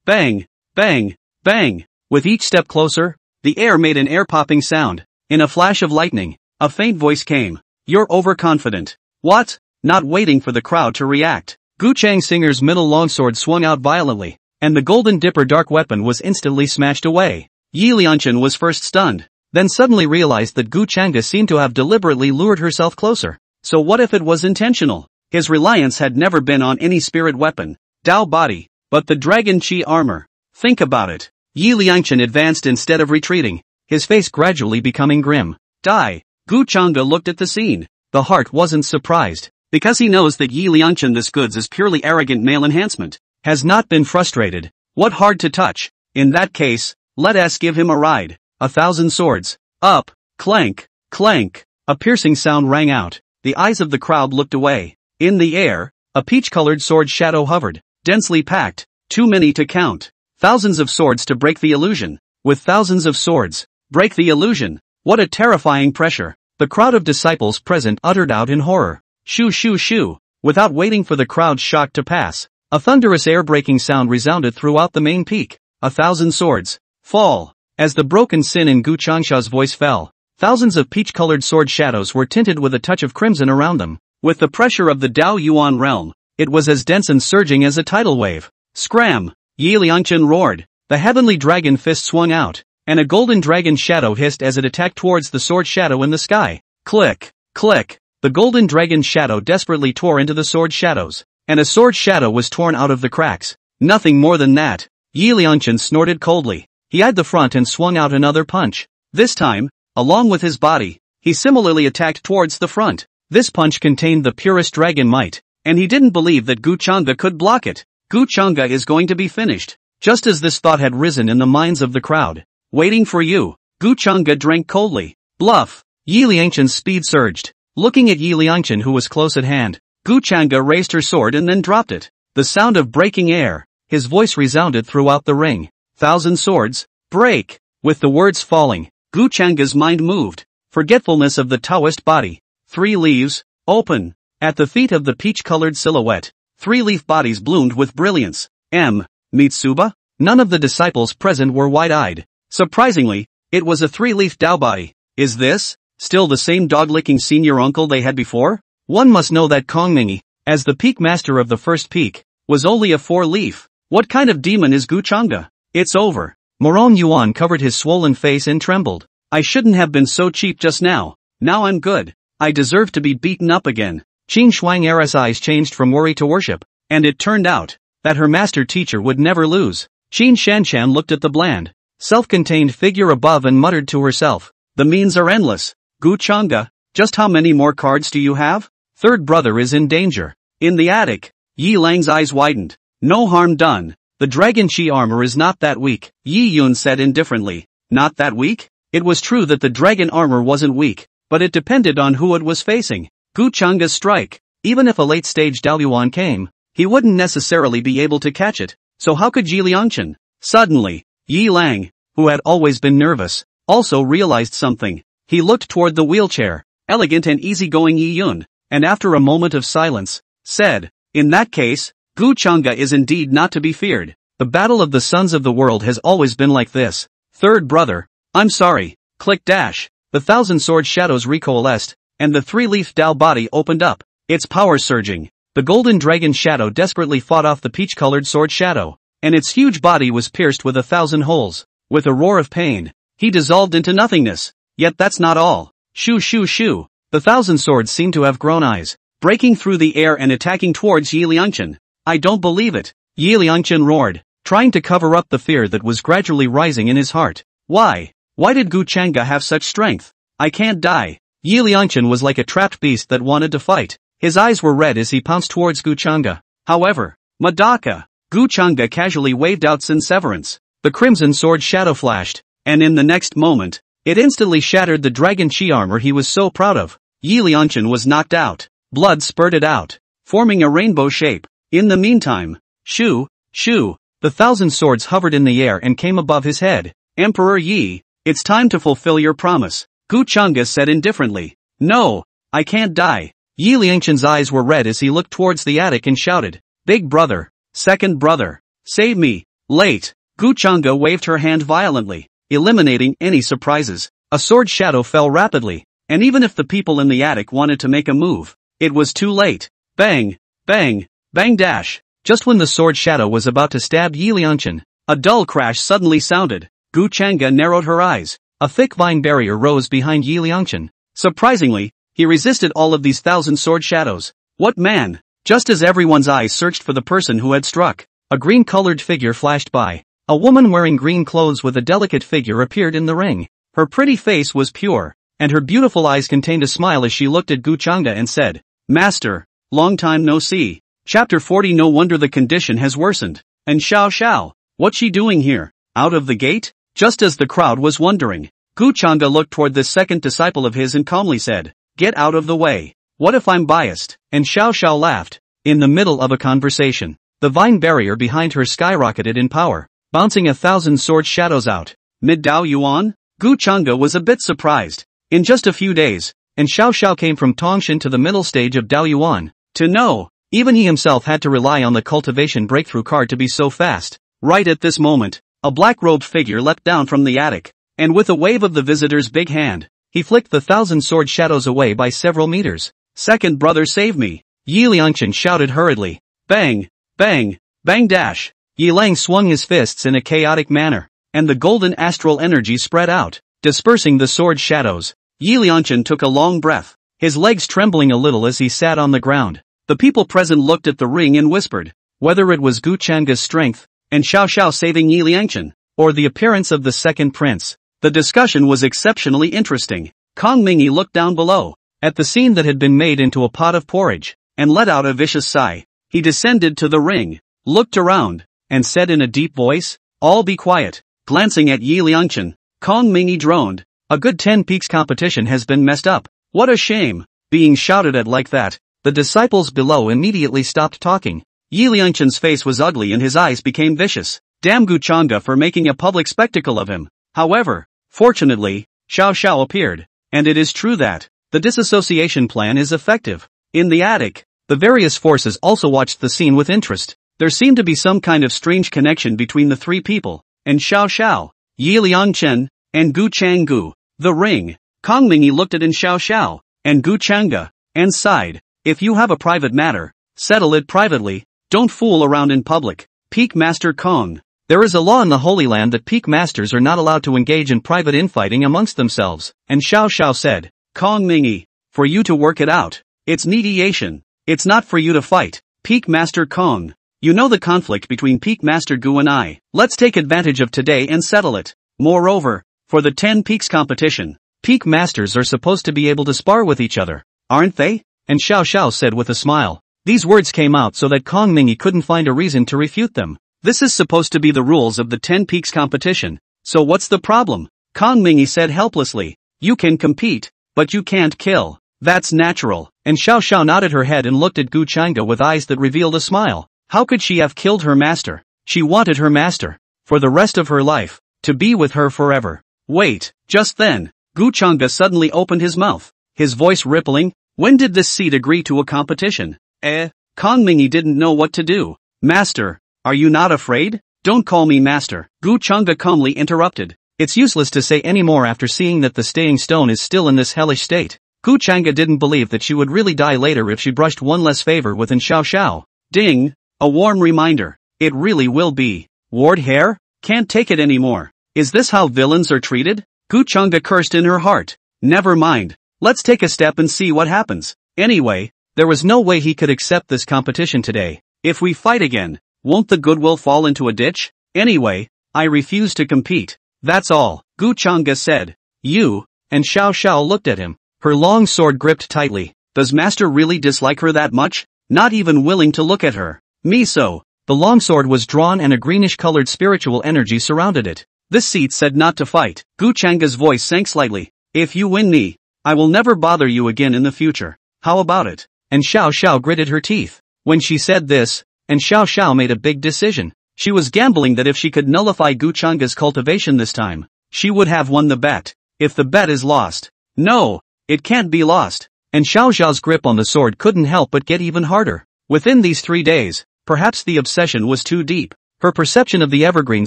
Bang! Bang! Bang! With each step closer, the air made an air-popping sound. In a flash of lightning, a faint voice came. You're overconfident. What? Not waiting for the crowd to react, Gu Changsinger's middle longsword swung out violently, and the golden dipper dark weapon was instantly smashed away. Yi Liangchen was first stunned, then suddenly realized that Gu Changga seemed to have deliberately lured herself closer. So what if it was intentional? His reliance had never been on any spirit weapon, Tao body, but the Dragon Chi armor. Think about it. Yi Liangchen advanced instead of retreating, his face gradually becoming grim. Die. Gu Changga looked at the scene. The heart wasn't surprised, because he knows that Yi Liangchen this goods is purely arrogant male enhancement. Has not been frustrated. What hard to touch. In that case, let us give him a ride. 1,000 swords. Up. Clank. Clank. A piercing sound rang out. The eyes of the crowd looked away. In the air, a peach-colored sword shadow hovered, densely packed, too many to count. Thousands of swords to break the illusion. With thousands of swords, break the illusion. What a terrifying pressure. The crowd of disciples present uttered out in horror. Shoo shoo shoo. Without waiting for the crowd's shock to pass, a thunderous air-breaking sound resounded throughout the main peak. 1,000 swords. Fall. As the broken sin in Gu Changsha's voice fell, thousands of peach-colored sword shadows were tinted with a touch of crimson around them. With the pressure of the Dao Yuan realm, it was as dense and surging as a tidal wave. Scram! Yi Liangchen roared. The heavenly dragon fist swung out, and a golden dragon shadow hissed as it attacked towards the sword shadow in the sky. Click! Click! The golden dragon shadow desperately tore into the sword shadows, and a sword shadow was torn out of the cracks. Nothing more than that. Yi Liangchen snorted coldly. He eyed the front and swung out another punch. This time, along with his body, he similarly attacked towards the front. This punch contained the purest dragon might, and he didn't believe that Gu Changga could block it. Gu Changga is going to be finished. Just as this thought had risen in the minds of the crowd. Waiting for you. Gu Changga drank coldly. Bluff. Yi Liangchen's speed surged. Looking at Yi Liangchen who was close at hand, Gu Changga raised her sword and then dropped it. The sound of breaking air. His voice resounded throughout the ring. 1,000 swords. Break. With the words falling, Gu Changga's mind moved. Forgetfulness of the Taoist body. 3 leaves. Open. At the feet of the peach-colored silhouette, 3 leaf bodies bloomed with brilliance. Mitsuba? None of the disciples present were wide-eyed. Surprisingly, it was a 3-leaf Dao body. Is this still the same dog-licking senior uncle they had before? One must know that Kongmingi, as the peak master of the first peak, was only a 4-leaf. What kind of demon is Gu Changga? It's over. Moron Yuan covered his swollen face and trembled. I shouldn't have been so cheap just now. Now I'm good. I deserve to be beaten up again. Qin Shuang'er's eyes changed from worry to worship, and it turned out that her master teacher would never lose. Qin Shanshan looked at the bland, self-contained figure above and muttered to herself, the means are endless. Gu Chang'e, just how many more cards do you have? Third brother is in danger. In the attic, Yi Lang's eyes widened. No harm done. The dragon chi armor is not that weak, Yi Yun said indifferently. Not that weak? It was true that the dragon armor wasn't weak, but it depended on who it was facing. Gu Chang'e's strike. Even if a late-stage Daoyuan came, he wouldn't necessarily be able to catch it, so how could Ji Liangchen? Suddenly, Yi Lang, who had always been nervous, also realized something. He looked toward the wheelchair, elegant and easygoing Yi Yun, and after a moment of silence, said, in that case, Gu Chang'e is indeed not to be feared. The battle of the sons of the world has always been like this. Third brother, I'm sorry. Click dash. The thousand sword shadows recoalesced, and the three-leaf Dao body opened up, its power surging. The golden dragon shadow desperately fought off the peach-colored sword shadow, and its huge body was pierced with 1,000 holes. With a roar of pain, he dissolved into nothingness. Yet that's not all. Shoo shoo shoo. The 1,000 swords seemed to have grown eyes, breaking through the air and attacking towards Yi Liangchen. I don't believe it. Yi Liangchen roared, trying to cover up the fear that was gradually rising in his heart. Why? Why did Gu Chang'e have such strength? I can't die. Yi Liangchen was like a trapped beast that wanted to fight. His eyes were red as he pounced towards Gu Chang'e. However, Madaka. Gu Chang'e casually waved out Sin Severance. The crimson sword shadow flashed, and in the next moment, it instantly shattered the dragon chi armor he was so proud of. Yi Liangchen was knocked out. Blood spurted out, forming a rainbow shape. In the meantime, shoo, shoo, the 1,000 swords hovered in the air and came above his head. Emperor Yi, it's time to fulfill your promise, Gu Chang'e said indifferently. No, I can't die. Yi Liangchen's eyes were red as he looked towards the attic and shouted, Big brother, second brother, save me. Late. Gu Chang'e waved her hand violently, eliminating any surprises. A sword shadow fell rapidly, and even if the people in the attic wanted to make a move, it was too late. Bang, bang, bang dash. Just when the sword shadow was about to stab Yi Liangchen, a dull crash suddenly sounded. Gu Chang'e narrowed her eyes. A thick vine barrier rose behind Yi Liangchen. Surprisingly, he resisted all of these 1,000 sword shadows. What man? Just as everyone's eyes searched for the person who had struck, a green-colored figure flashed by. A woman wearing green clothes with a delicate figure appeared in the ring. Her pretty face was pure, and her beautiful eyes contained a smile as she looked at Gu Chang'e and said, Master, long time no see. Chapter 40. No wonder the condition has worsened. And Xiao Xiao, what's she doing here? Out of the gate? Just as the crowd was wondering, Gu Chang'e looked toward this second disciple of his and calmly said, Get out of the way. What if I'm biased? And Xiao Xiao laughed. In the middle of a conversation, the vine barrier behind her skyrocketed in power, bouncing 1,000 sword shadows out. Mid-Dao Yuan? Gu Chang'e was a bit surprised. In just a few days, and Xiao Xiao came from Tongshan to the middle stage of Dao Yuan. To know, even he himself had to rely on the cultivation breakthrough card to be so fast. Right at this moment, a black-robed figure leapt down from the attic, and with a wave of the visitor's big hand, he flicked the 1,000 sword shadows away by several meters. Second brother save me. Yi Liangchen shouted hurriedly. Bang, bang, bang dash. Yi Lang swung his fists in a chaotic manner, and the golden astral energy spread out, dispersing the sword shadows. Yi Liangchen took a long breath, his legs trembling a little as he sat on the ground. The people present looked at the ring and whispered, whether it was Gu Chang'e's strength, and Xiao Xiao saving Yi Liangchen, or the appearance of the second prince. The discussion was exceptionally interesting. Kong Mingyi looked down below, at the scene that had been made into a pot of porridge, and let out a vicious sigh. He descended to the ring, looked around, and said in a deep voice, All be quiet. Glancing at Yi Liangchen, Kong Mingyi droned, A good 10 peaks competition has been messed up. What a shame. Being shouted at like that, the disciples below immediately stopped talking. Yi Liangchen's face was ugly and his eyes became vicious. Damn Gu Chang'e for making a public spectacle of him. However, fortunately, Xiao Xiao appeared, and it is true that the disassociation plan is effective. In the attic, the various forces also watched the scene with interest. There seemed to be some kind of strange connection between the three people, and Xiao Xiao, Yi Liangchen, and Gu Chang'e. The ring. Kong Mingyi looked at Xiao Xiao, and Gu Chang'e, and sighed. If you have a private matter, settle it privately, don't fool around in public. Peak Master Kong. There is a law in the Holy Land that peak masters are not allowed to engage in private infighting amongst themselves, and Xiao Xiao said, Kong Mingyi, for you to work it out. It's mediation. It's not for you to fight. Peak Master Kong. You know the conflict between Peak Master Gu and I. Let's take advantage of today and settle it. Moreover, for the 10 Peaks competition, Peak Masters are supposed to be able to spar with each other, aren't they? And Xiao Xiao said with a smile. These words came out so that Kong Mingy couldn't find a reason to refute them. This is supposed to be the rules of the 10 Peaks competition. So what's the problem? Kong Mingy said helplessly. You can compete, but you can't kill. That's natural. And Xiao Xiao nodded her head and looked at Gu Changa with eyes that revealed a smile. How could she have killed her master? She wanted her master, for the rest of her life, to be with her forever. Wait, just then, Gu Changa suddenly opened his mouth, his voice rippling. When did this seed agree to a competition? Kong Mingy didn't know what to do. Master, are you not afraid? Don't call me master, Gu Changa calmly interrupted. It's useless to say any more after seeing that the staying stone is still in this hellish state. Gu Changa didn't believe that she would really die later if she brushed one less favor within Xiao Xiao. Ding! A warm reminder. It really will be. Ward hair? Can't take it anymore. Is this how villains are treated? Gu Changa cursed in her heart. Never mind. Let's take a step and see what happens. Anyway, there was no way he could accept this competition today. If we fight again, won't the goodwill fall into a ditch? Anyway, I refuse to compete. That's all, Gu Changa said. You, and Xiao Xiao looked at him, her long sword gripped tightly. Does Master really dislike her that much? Not even willing to look at her. Me so. The longsword was drawn and a greenish-colored spiritual energy surrounded it. This seat said not to fight. Gu Changa's voice sank slightly. If you win me, I will never bother you again in the future. How about it? And Xiao Xiao gritted her teeth. When she said this, and Xiao Xiao made a big decision. She was gambling that if she could nullify Gu Changa's cultivation this time, she would have won the bet. If the bet is lost. No, it can't be lost. And Xiao Xiao's grip on the sword couldn't help but get even harder. Within these 3 days, perhaps the obsession was too deep. Her perception of the evergreen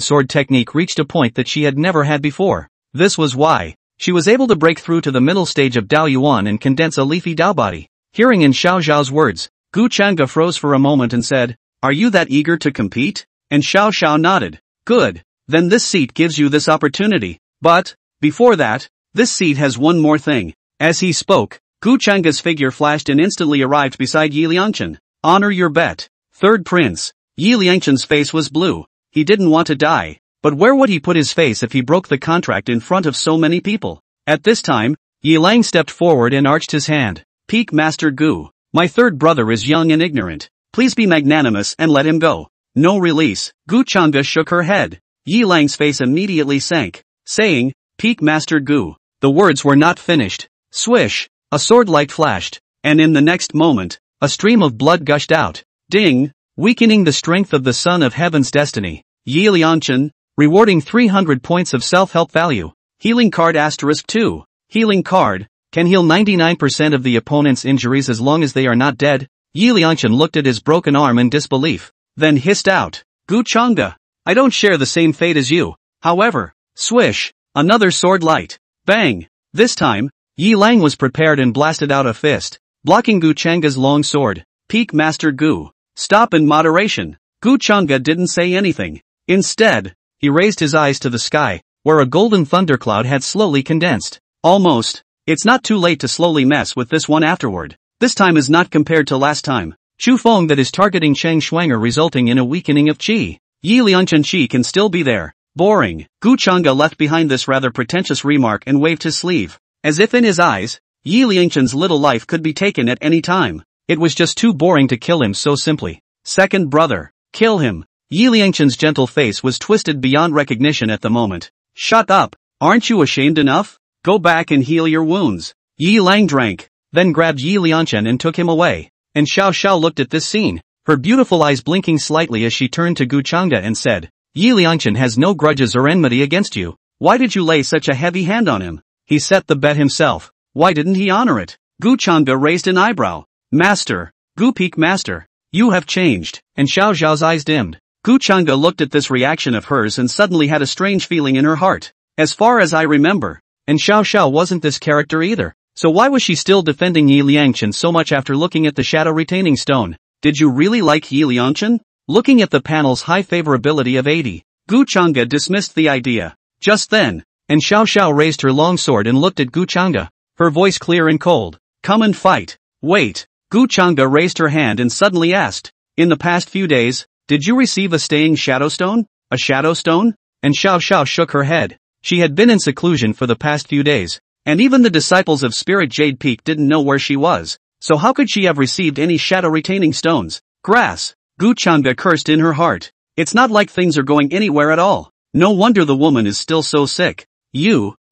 sword technique reached a point that she had never had before. This was why she was able to break through to the middle stage of Dao Yuan and condense a leafy Dao body. Hearing in Xiao Xiao's words, Gu Changa froze for a moment and said, Are you that eager to compete? And Xiao Xiao nodded. Good. Then this seat gives you this opportunity. But, before that, this seat has one more thing. As he spoke, Gu Changa's figure flashed and instantly arrived beside Yi Liangchen. Honor your bet. Third prince. Yi Liangchen's face was blue. He didn't want to die. But where would he put his face if he broke the contract in front of so many people? At this time, Yi Lang stepped forward and arched his hand. Peak Master Gu. My third brother is young and ignorant. Please be magnanimous and let him go. No release. Gu Changa shook her head. Yi Lang's face immediately sank, saying, Peak Master Gu. The words were not finished. Swish! A sword light flashed, and in the next moment, a stream of blood gushed out. Ding! Weakening the strength of the Son of Heaven's destiny. Yi Liangchen, rewarding 300 points of self-help value. Healing card *2. Healing card, can heal 99% of the opponent's injuries as long as they are not dead. Yi Liangchen looked at his broken arm in disbelief, then hissed out. Gu Changa, I don't share the same fate as you. However, swish, another sword light. Bang! This time, Yi Lang was prepared and blasted out a fist, blocking Gu Changa's long sword. Peak Master Gu. Stop in moderation. Gu Changa didn't say anything. Instead, he raised his eyes to the sky, where a golden thundercloud had slowly condensed. Almost. It's not too late to slowly mess with this one afterward. This time is not compared to last time. Chu Feng that is targeting Cheng Shuanger resulting in a weakening of qi. Yi Liangchen qi can still be there. Boring. Gu Changa left behind this rather pretentious remark and waved his sleeve. As if in his eyes, Yi Liangchen's little life could be taken at any time. It was just too boring to kill him so simply. Second brother. Kill him. Yi Liangchen's gentle face was twisted beyond recognition at the moment. Shut up. Aren't you ashamed enough? Go back and heal your wounds. Yi Lang drank, then grabbed Yi Liangchen and took him away. And Xiao Xiao looked at this scene, her beautiful eyes blinking slightly as she turned to Gu Changa and said, Yi Liangchen has no grudges or enmity against you. Why did you lay such a heavy hand on him? He set the bet himself. Why didn't he honor it? Gu Changa raised an eyebrow. Master, Gu Peak Master, you have changed. And Xiao Xiao's eyes dimmed. Gu Changa looked at this reaction of hers and suddenly had a strange feeling in her heart. As far as I remember, and Xiao Xiao wasn't this character either. So why was she still defending Yi Liangchen so much after looking at the shadow retaining stone? Did you really like Yi Liangchen? Looking at the panel's high favorability of 80, Gu Changa dismissed the idea. Just then, and Xiao Xiao raised her long sword and looked at Gu Changa, her voice clear and cold. Come and fight. Wait. Gu Changa raised her hand and suddenly asked, in the past few days, Did you receive a staying shadow stone? A shadow stone? And Xiao Xiao shook her head. She had been in seclusion for the past few days, and even the disciples of Spirit Jade Peak didn't know where she was, so how could she have received any shadow-retaining stones? Grass! Gu Chang'e cursed in her heart. It's not like things are going anywhere at all. No wonder the woman is still so sick.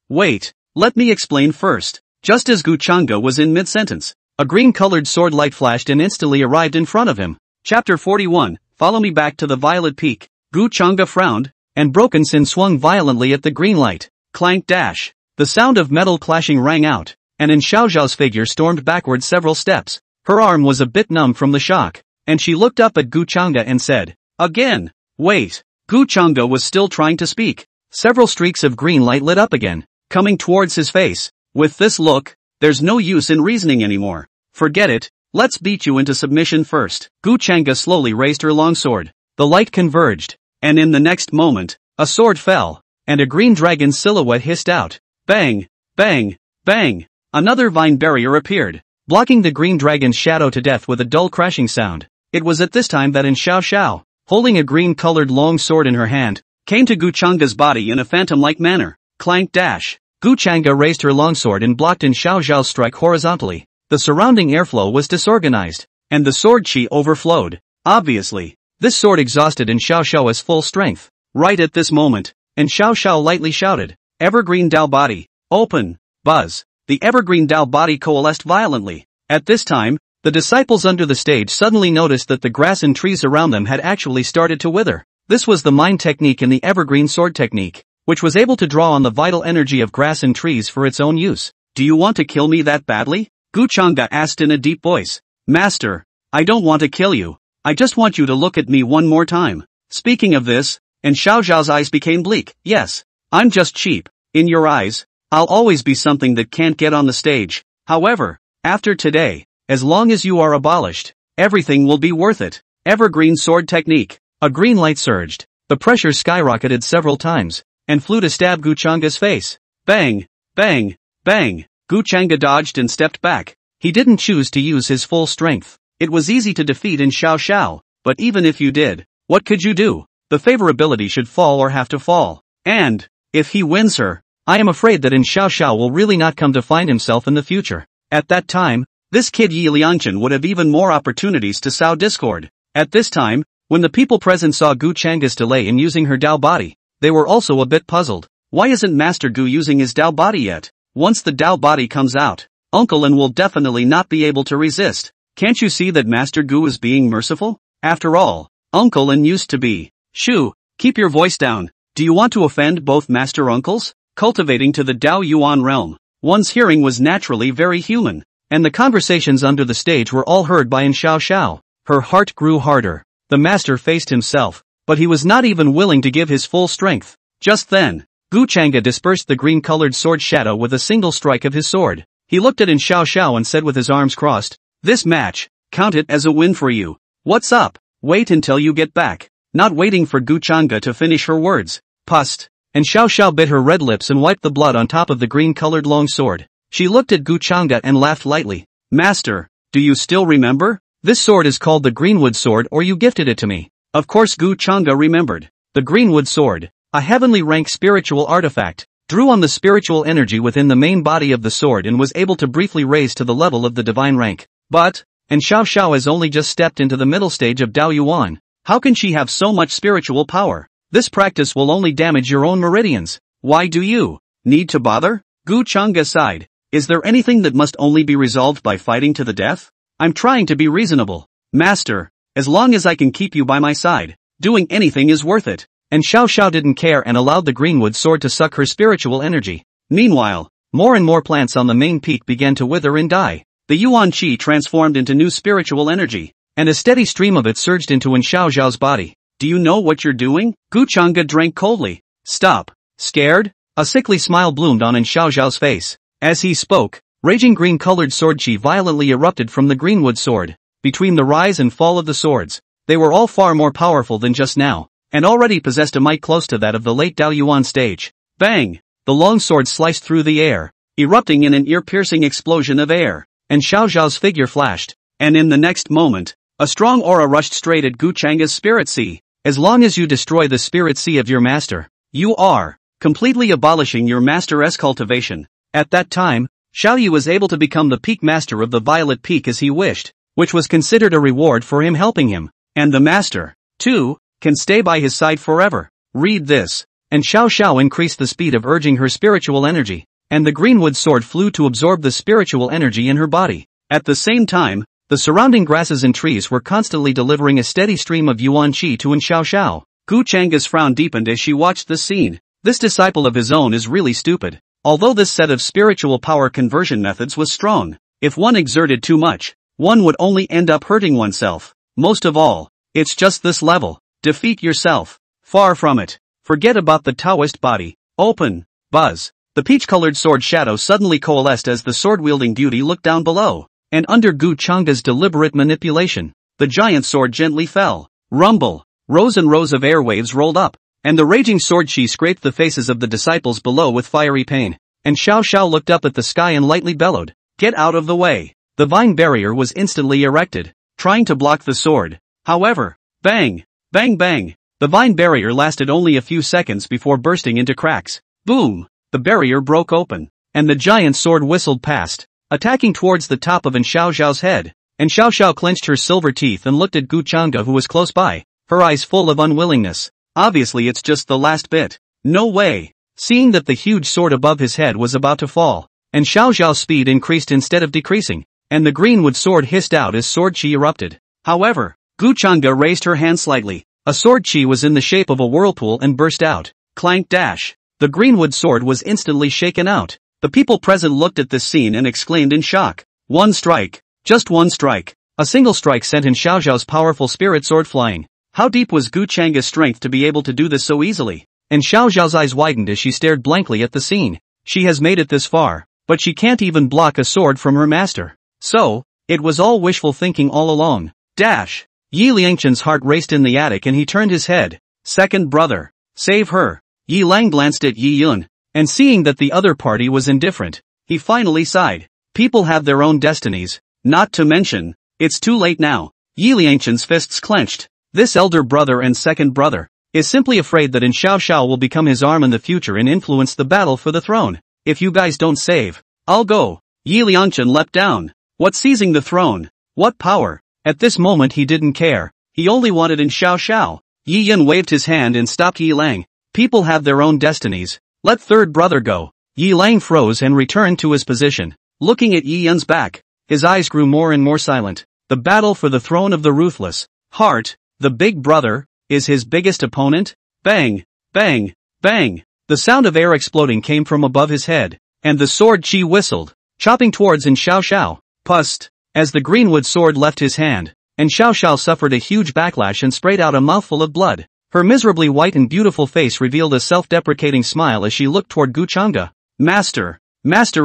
Wait, let me explain first. Just as Gu Chang'e was in mid-sentence, a green-colored sword light flashed and instantly arrived in front of him. Chapter 41, Follow me back to the Violet Peak. Gu Chang'e frowned, and Broken Sin swung violently at the green light. Clank dash. The sound of metal clashing rang out, and in Xiao Xiao's figure stormed backward several steps. Her arm was a bit numb from the shock, and she looked up at Gu Chang'e and said, "Again." Wait. Gu Chang'e was still trying to speak. Several streaks of green light lit up again, coming towards his face. With this look, there's no use in reasoning anymore. Forget it, let's beat you into submission first. Gu Chang'e slowly raised her longsword. The light converged, and in the next moment, a sword fell, and a green dragon silhouette hissed out. Bang! Bang! Bang! Another vine barrier appeared, blocking the green dragon's shadow to death with a dull crashing sound. It was at this time that Xiao Xiao, holding a green-colored long sword in her hand, came to Gu Chang'e's body in a phantom-like manner. Clank dash. Gu Chang'e raised her longsword and blocked Xiao Xiao's strike horizontally. The surrounding airflow was disorganized, and the sword chi overflowed. Obviously, this sword exhausted Xiao Xiao's full strength. Right at this moment, Xiao Xiao lightly shouted, "Evergreen Dao Body, open!" Buzz. The Evergreen Dao Body coalesced violently. At this time, the disciples under the stage suddenly noticed that the grass and trees around them had actually started to wither. This was the mind technique in the Evergreen Sword technique, which was able to draw on the vital energy of grass and trees for its own use. "Do you want to kill me that badly?" Gu Chang'e asked in a deep voice. "Master, I don't want to kill you. I just want you to look at me one more time." Speaking of this, Xiao Xiao's eyes became bleak. "Yes, I'm just cheap. In your eyes, I'll always be something that can't get on the stage. However, after today, as long as you are abolished, everything will be worth it." Evergreen Sword technique. A green light surged. The pressure skyrocketed several times, and flew to stab Gu Chang'e's face. Bang! Bang! Bang! Gu Chang'e dodged and stepped back. He didn't choose to use his full strength. It was easy to defeat Xiao Xiao, but even if you did, what could you do? The favorability should fall or have to fall. And, if he wins her, I am afraid that Xiao Xiao will really not come to find himself in the future. At that time, this kid Yi Liangchen would have even more opportunities to sow discord. At this time, when the people present saw Gu Chang'e's delay in using her Dao body, they were also a bit puzzled. Why isn't Master Gu using his Dao body yet? Once the Dao body comes out, Uncle Lin will definitely not be able to resist. Can't you see that Master Gu is being merciful? After all, Uncle Lin used to be. Shoo, keep your voice down. Do you want to offend both Master Uncles? Cultivating to the Dao Yuan realm, one's hearing was naturally very human, and the conversations under the stage were all heard by Xiao Xiao. Her heart grew harder. The master faced himself, but he was not even willing to give his full strength. Just then, Gu Chang'e dispersed the green-colored sword shadow with a single strike of his sword. He looked at Xiao Xiao and said with his arms crossed, "This match, count it as a win for you. What's up? Wait until you get back." Not waiting for Gu Chang'e to finish her words, "Pust." And Xiao Xiao bit her red lips and wiped the blood on top of the green-colored long sword. She looked at Gu Chang'e and laughed lightly. "Master, do you still remember? This sword is called the Greenwood Sword, or you gifted it to me." Of course Gu Chang'e remembered. The Greenwood Sword, a heavenly rank spiritual artifact, drew on the spiritual energy within the main body of the sword and was able to briefly raise to the level of the divine rank. But, Xiao Xiao has only just stepped into the middle stage of Dao Yuan. How can she have so much spiritual power? This practice will only damage your own meridians. Why do you need to bother? Gu Chang'e sighed. Is there anything that must only be resolved by fighting to the death? I'm trying to be reasonable. Master, as long as I can keep you by my side, doing anything is worth it. And Xiao Xiao didn't care and allowed the Greenwood Sword to suck her spiritual energy. Meanwhile, more and more plants on the main peak began to wither and die. The Yuan Qi transformed into new spiritual energy, and a steady stream of it surged into Xiao Xiao's body. Do you know what you're doing? Gu Chang'e drank coldly. Stop. Scared? A sickly smile bloomed on Xiao Xiao's face. As he spoke, raging green-colored sword chi violently erupted from the Greenwood Sword. Between the rise and fall of the swords, they were all far more powerful than just now, and already possessed a might close to that of the late Dao Yuan stage. Bang! The long sword sliced through the air, erupting in an ear-piercing explosion of air, and Xiao Xiao's figure flashed, and in the next moment, A strong aura rushed straight at Gu Changa's spirit sea. As long as you destroy the spirit sea of your master, you are completely abolishing your master's cultivation. At that time, Xiaoyu was able to become the peak master of the violet peak as he wished, which was considered a reward for him helping him. And the master, too, can stay by his side forever. Read this. And Xiao Xiao increased the speed of urging her spiritual energy, and the greenwood sword flew to absorb the spiritual energy in her body. At the same time, the surrounding grasses and trees were constantly delivering a steady stream of yuan qi to Xiao Xiao. Gu Changa's frown deepened as she watched the scene. This disciple of his own is really stupid. Although this set of spiritual power conversion methods was strong, if one exerted too much, one would only end up hurting oneself. Most of all, it's just this level. Defeat yourself. Far from it. Forget about the Taoist body. Open. Buzz. The peach-colored sword shadow suddenly coalesced as the sword-wielding beauty looked down below, and under Gu Changa's deliberate manipulation, the giant sword gently fell. Rumble. Rows and rows of airwaves rolled up, and the raging sword chi scraped the faces of the disciples below with fiery pain. And Xiao Xiao looked up at the sky and lightly bellowed, "Get out of the way." The vine barrier was instantly erected, trying to block the sword. However, bang, bang bang, the vine barrier lasted only a few seconds before bursting into cracks. Boom! The barrier broke open, and the giant sword whistled past, attacking towards the top of Xiao Xiao's head. And Xiao Xiao clenched her silver teeth and looked at Gu Changa, who was close by, her eyes full of unwillingness. Obviously it's just the last bit. No way. Seeing that the huge sword above his head was about to fall, and Xiao Xiao's speed increased instead of decreasing, and the greenwood sword hissed out as sword chi erupted. However, Gu Changa raised her hand slightly. A sword chi was in the shape of a whirlpool and burst out. Clank dash. The greenwood sword was instantly shaken out. The people present looked at this scene and exclaimed in shock. One strike. Just one strike. A single strike sent in Xiao Xiao's powerful spirit sword flying. How deep was Gu Changa's strength to be able to do this so easily? And Xiao Xiao's eyes widened as she stared blankly at the scene. She has made it this far, but she can't even block a sword from her master. So, it was all wishful thinking all along. Dash. Yi Liangchen's heart raced in the attic and he turned his head. Second brother. Save her. Yi Lang glanced at Yi Yun, and seeing that the other party was indifferent, he finally sighed. People have their own destinies. Not to mention, it's too late now. Yi Liangchen's fists clenched. This elder brother and second brother is simply afraid that Xiao Xiao will become his arm in the future and influence the battle for the throne. If you guys don't save, I'll go. Yi Liangchen leapt down. What seizing the throne? What power? At this moment he didn't care. He only wanted Xiao Xiao. Yi Yun waved his hand and stopped Yi Lang. People have their own destinies. Let third brother go. Yi Lang froze and returned to his position. Looking at Yi Yun's back, his eyes grew more and more silent. The battle for the throne of the ruthless heart, the big brother, is his biggest opponent. Bang, bang, bang. The sound of air exploding came from above his head, and the sword chi whistled, chopping towards Xiao Xiao. Pust. As the greenwood sword left his hand, and Xiao Xiao suffered a huge backlash and sprayed out a mouthful of blood. Her miserably white and beautiful face revealed a self-deprecating smile as she looked toward Gu Changa. Master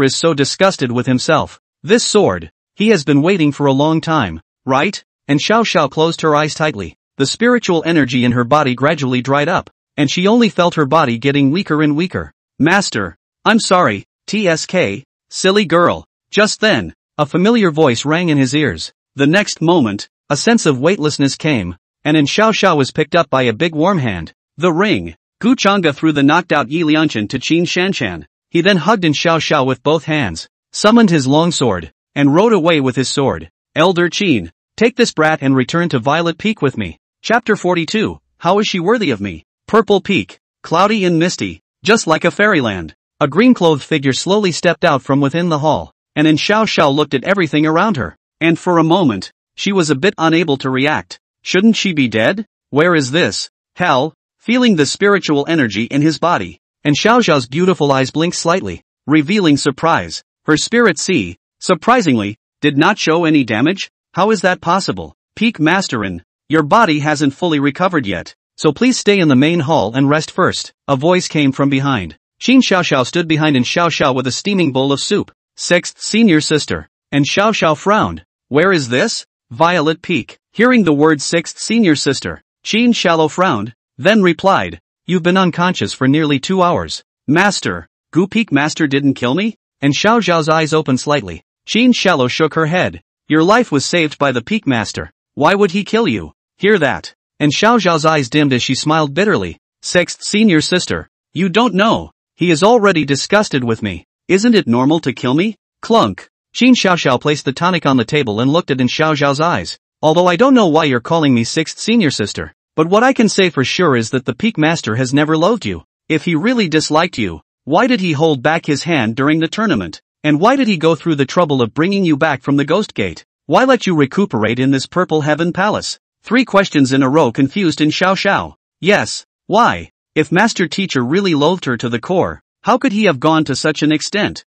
is so disgusted with himself. This sword, he has been waiting for a long time, right? And Xiao Xiao closed her eyes tightly. The spiritual energy in her body gradually dried up, and she only felt her body getting weaker and weaker. Master, I'm sorry, TSK, silly girl. Just then, a familiar voice rang in his ears. The next moment, a sense of weightlessness came, and Xiao Xiao was picked up by a big warm hand. The ring. Gu Changa threw the knocked-out Yi Liangchen to Qin Shanshan. He then hugged Xiao Xiao with both hands, summoned his long sword, and rode away with his sword. Elder Qin, take this brat and return to Violet Peak with me. Chapter 42, How is she worthy of me? Purple Peak, cloudy and misty, just like a fairyland. A green-clothed figure slowly stepped out from within the hall, and Xiao Xiao looked at everything around her, and for a moment, she was a bit unable to react. Shouldn't she be dead? Where is this? Hell? Feeling the spiritual energy in his body, and Xiao Xiao's beautiful eyes blinked slightly, revealing surprise. Her spirit sea, surprisingly, did not show any damage. How is that possible? Peak Masterin, your body hasn't fully recovered yet, so please stay in the main hall and rest first. A voice came from behind. Qin Xiao Xiao stood behind Xiao Xiao with a steaming bowl of soup. Sixth senior sister. And Xiao Xiao frowned. Where is this? Violet Peak. Hearing the word sixth senior sister, Qin Xiao frowned, then replied, you've been unconscious for nearly 2 hours. Master, Gu Peak Master didn't kill me? And Xiao Xiao's eyes opened slightly. Qin Xiao shook her head. Your life was saved by the Peak Master. Why would he kill you? Hear that? And Xiao Zhao's eyes dimmed as she smiled bitterly. Sixth senior sister. You don't know. He is already disgusted with me. Isn't it normal to kill me? Clunk. Qin Xiaoxiao placed the tonic on the table and looked at in Xiao Zhao's eyes. Although I don't know why you're calling me sixth senior sister, but what I can say for sure is that the peak master has never loathed you. If he really disliked you, why did he hold back his hand during the tournament? And why did he go through the trouble of bringing you back from the Ghost Gate? Why let you recuperate in this Purple Heaven Palace? 3 questions in a row confused in Xiao. Yes, why? If Master Teacher really loathed her to the core, how could he have gone to such an extent?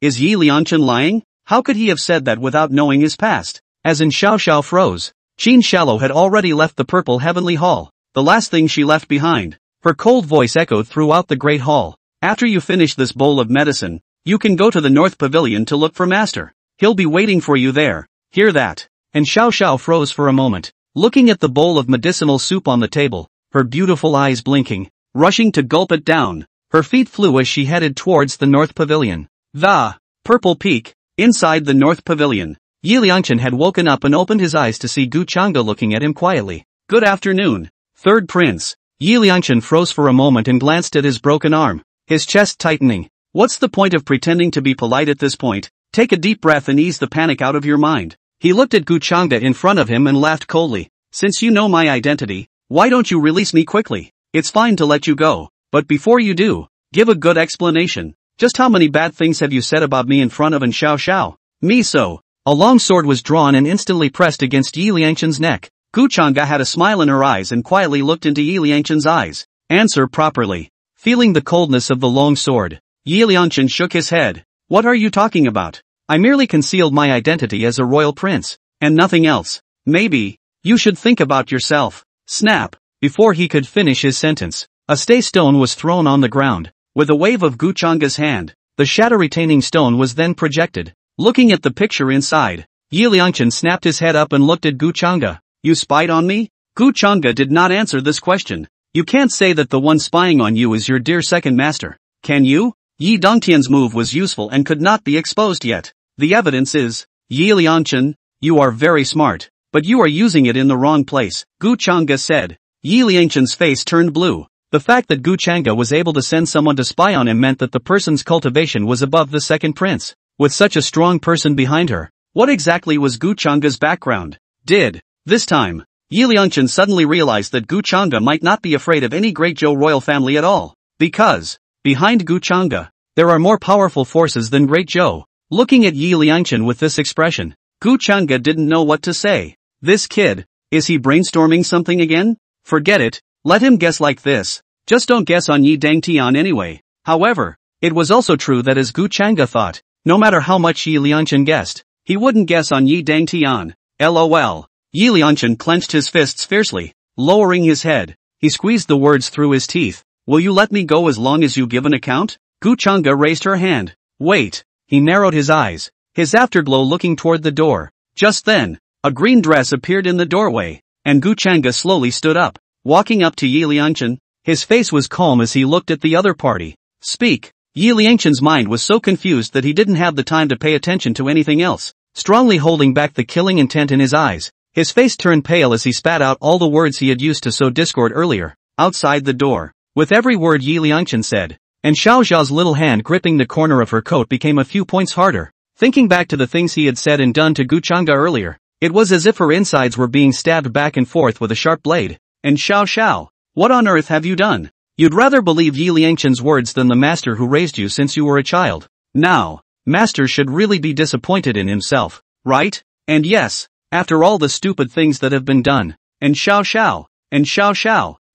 Is Yi Liangchen lying? How could he have said that without knowing his past? As in Xiao froze. Qin Shallow had already left the Purple Heavenly Hall, the last thing she left behind. Her cold voice echoed throughout the Great Hall. After you finish this bowl of medicine, you can go to the North Pavilion to look for Master. He'll be waiting for you there. Hear that? And Xiao froze for a moment, looking at the bowl of medicinal soup on the table, her beautiful eyes blinking, rushing to gulp it down. Her feet flew as she headed towards the North Pavilion. The Purple Peak. Inside the North Pavilion, Yi Liangchen had woken up and opened his eyes to see Gu Changde looking at him quietly. Good afternoon, Third Prince. Yi Liangchen froze for a moment and glanced at his broken arm, his chest tightening. What's the point of pretending to be polite at this point? Take a deep breath and ease the panic out of your mind. He looked at Gu Changde in front of him and laughed coldly. Since you know my identity, why don't you release me quickly? It's fine to let you go, but before you do, give a good explanation. Just how many bad things have you said about me in front of an Xiao? Me so. A long sword was drawn and instantly pressed against Yi Liangchen's neck. Gu Changde had a smile in her eyes and quietly looked into Yi Liangchen's eyes. Answer properly. Feeling the coldness of the long sword, Yi Liangchen shook his head. What are you talking about? I merely concealed my identity as a royal prince, and nothing else. Maybe, you should think about yourself. Snap. Before he could finish his sentence, a stay stone was thrown on the ground. With a wave of Gu Changde's hand, the shadow-retaining stone was then projected. Looking at the picture inside, Yi Liangchen snapped his head up and looked at Gu Changde. You spied on me? Gu Changde did not answer this question. You can't say that the one spying on you is your dear second master, can you? Yi Dongtian's move was useful and could not be exposed yet. The evidence is, Yi Liangchen, you are very smart, but you are using it in the wrong place, Gu Changde said. Yi Liangchen's face turned blue. The fact that Gu Changde was able to send someone to spy on him meant that the person's cultivation was above the second prince. With such a strong person behind her, what exactly was Gu Changde's background? This time, Yi Liangchen suddenly realized that Gu Changde might not be afraid of any Great Zhou royal family at all. Because, behind Gu Changde, there are more powerful forces than Great Zhou. Looking at Yi Liangchen with this expression, Gu Changde didn't know what to say. This kid, is he brainstorming something again? Forget it. Let him guess like this. Just don't guess on Yi Dangtian anyway. However, it was also true that as Gu Changde thought, no matter how much Yi Liangchen guessed, he wouldn't guess on Yi Dangtian. LOL. Yi Liangchen clenched his fists fiercely, lowering his head. He squeezed the words through his teeth. Will you let me go as long as you give an account? Gu Changde raised her hand. Wait. He narrowed his eyes, his afterglow looking toward the door. Just then, a green dress appeared in the doorway, and Gu Changde slowly stood up. Walking up to Yi Liangchen, his face was calm as he looked at the other party. Speak. Yi Liangchen's mind was so confused that he didn't have the time to pay attention to anything else. Strongly holding back the killing intent in his eyes, his face turned pale as he spat out all the words he had used to sow discord earlier. Outside the door, with every word Yi Liangchen said, and Xiao Zhao's little hand gripping the corner of her coat became a few points harder. Thinking back to the things he had said and done to Gu Changde earlier, it was as if her insides were being stabbed back and forth with a sharp blade. And Xiao, what on earth have you done? You'd rather believe Yi Liangchen's words than the master who raised you since you were a child. Now, master should really be disappointed in himself, right? And yes, after all the stupid things that have been done. And Xiao,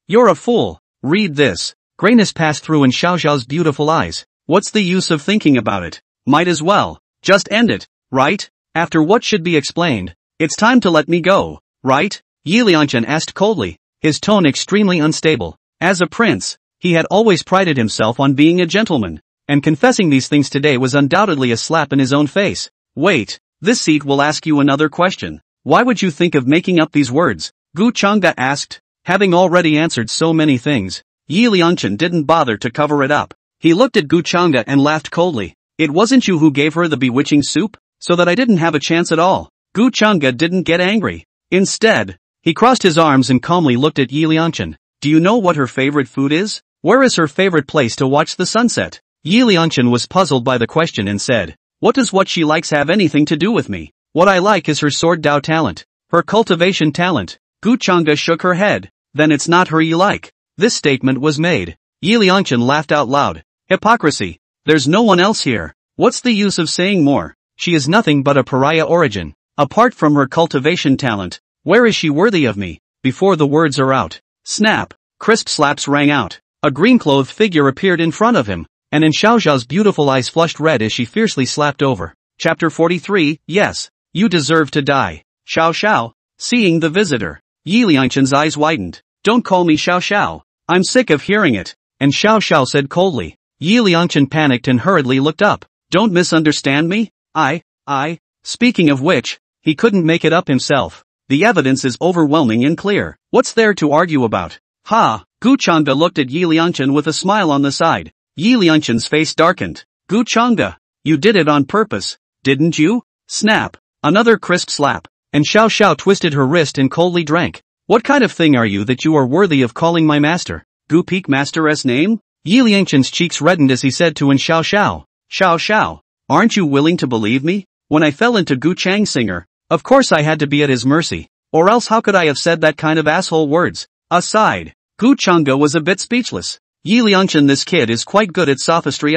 you're a fool. Read this. Grayness passed through in Xiao Zhao's beautiful eyes. What's the use of thinking about it? Might as well just end it, right? After what should be explained, it's time to let me go, right? Yi Liangchen asked coldly, his tone extremely unstable. As a prince, he had always prided himself on being a gentleman, and confessing these things today was undoubtedly a slap in his own face. Wait, this seat will ask you another question. Why would you think of making up these words? Gu Changde asked. Having already answered so many things, Yi Liangchen didn't bother to cover it up. He looked at Gu Changde and laughed coldly. It wasn't you who gave her the bewitching soup, so that I didn't have a chance at all. Gu Changde didn't get angry. Instead, he crossed his arms and calmly looked at Yi Liangchen. Do you know what her favorite food is? Where is her favorite place to watch the sunset? Yi Liangchen was puzzled by the question and said, what does what she likes have anything to do with me? What I like is her sword Dao talent. Her cultivation talent. Gu Chang'e shook her head. Then it's not her you like. This statement was made. Yi Liangchen laughed out loud. Hypocrisy. There's no one else here. What's the use of saying more? She is nothing but a pariah origin. Apart from her cultivation talent, where is she worthy of me? Before the words are out. Snap. Crisp slaps rang out. A green-clothed figure appeared in front of him, and in Xiao Xiao's beautiful eyes flushed red as she fiercely slapped over. Chapter 43, Yes, you deserve to die. Xiao Xiao. Seeing the visitor, Yi Liangchen's eyes widened. Don't call me Xiao Xiao. I'm sick of hearing it. And Xiao Xiao said coldly. Yi Liangchen panicked and hurriedly looked up. Don't misunderstand me? Speaking of which, he couldn't make it up himself. The evidence is overwhelming and clear. What's there to argue about? Ha! Gu Chang'e looked at Yi Liangchen with a smile on the side. Yi Liangchen's face darkened. Gu Chang'e, you did it on purpose, didn't you? Snap. Another crisp slap. And Xiao Xiao twisted her wrist and coldly drank. What kind of thing are you that you are worthy of calling my master? Gu Peak Master's name? Yi Liangchen's cheeks reddened as he said to Xiao Xiao. Xiao Xiao, aren't you willing to believe me? When I fell into Gu Chang'e, of course I had to be at his mercy. Or else how could I have said that kind of asshole words? Aside. Gu Chang'e was a bit speechless. Yi Liangchen, this kid is quite good at sophistry.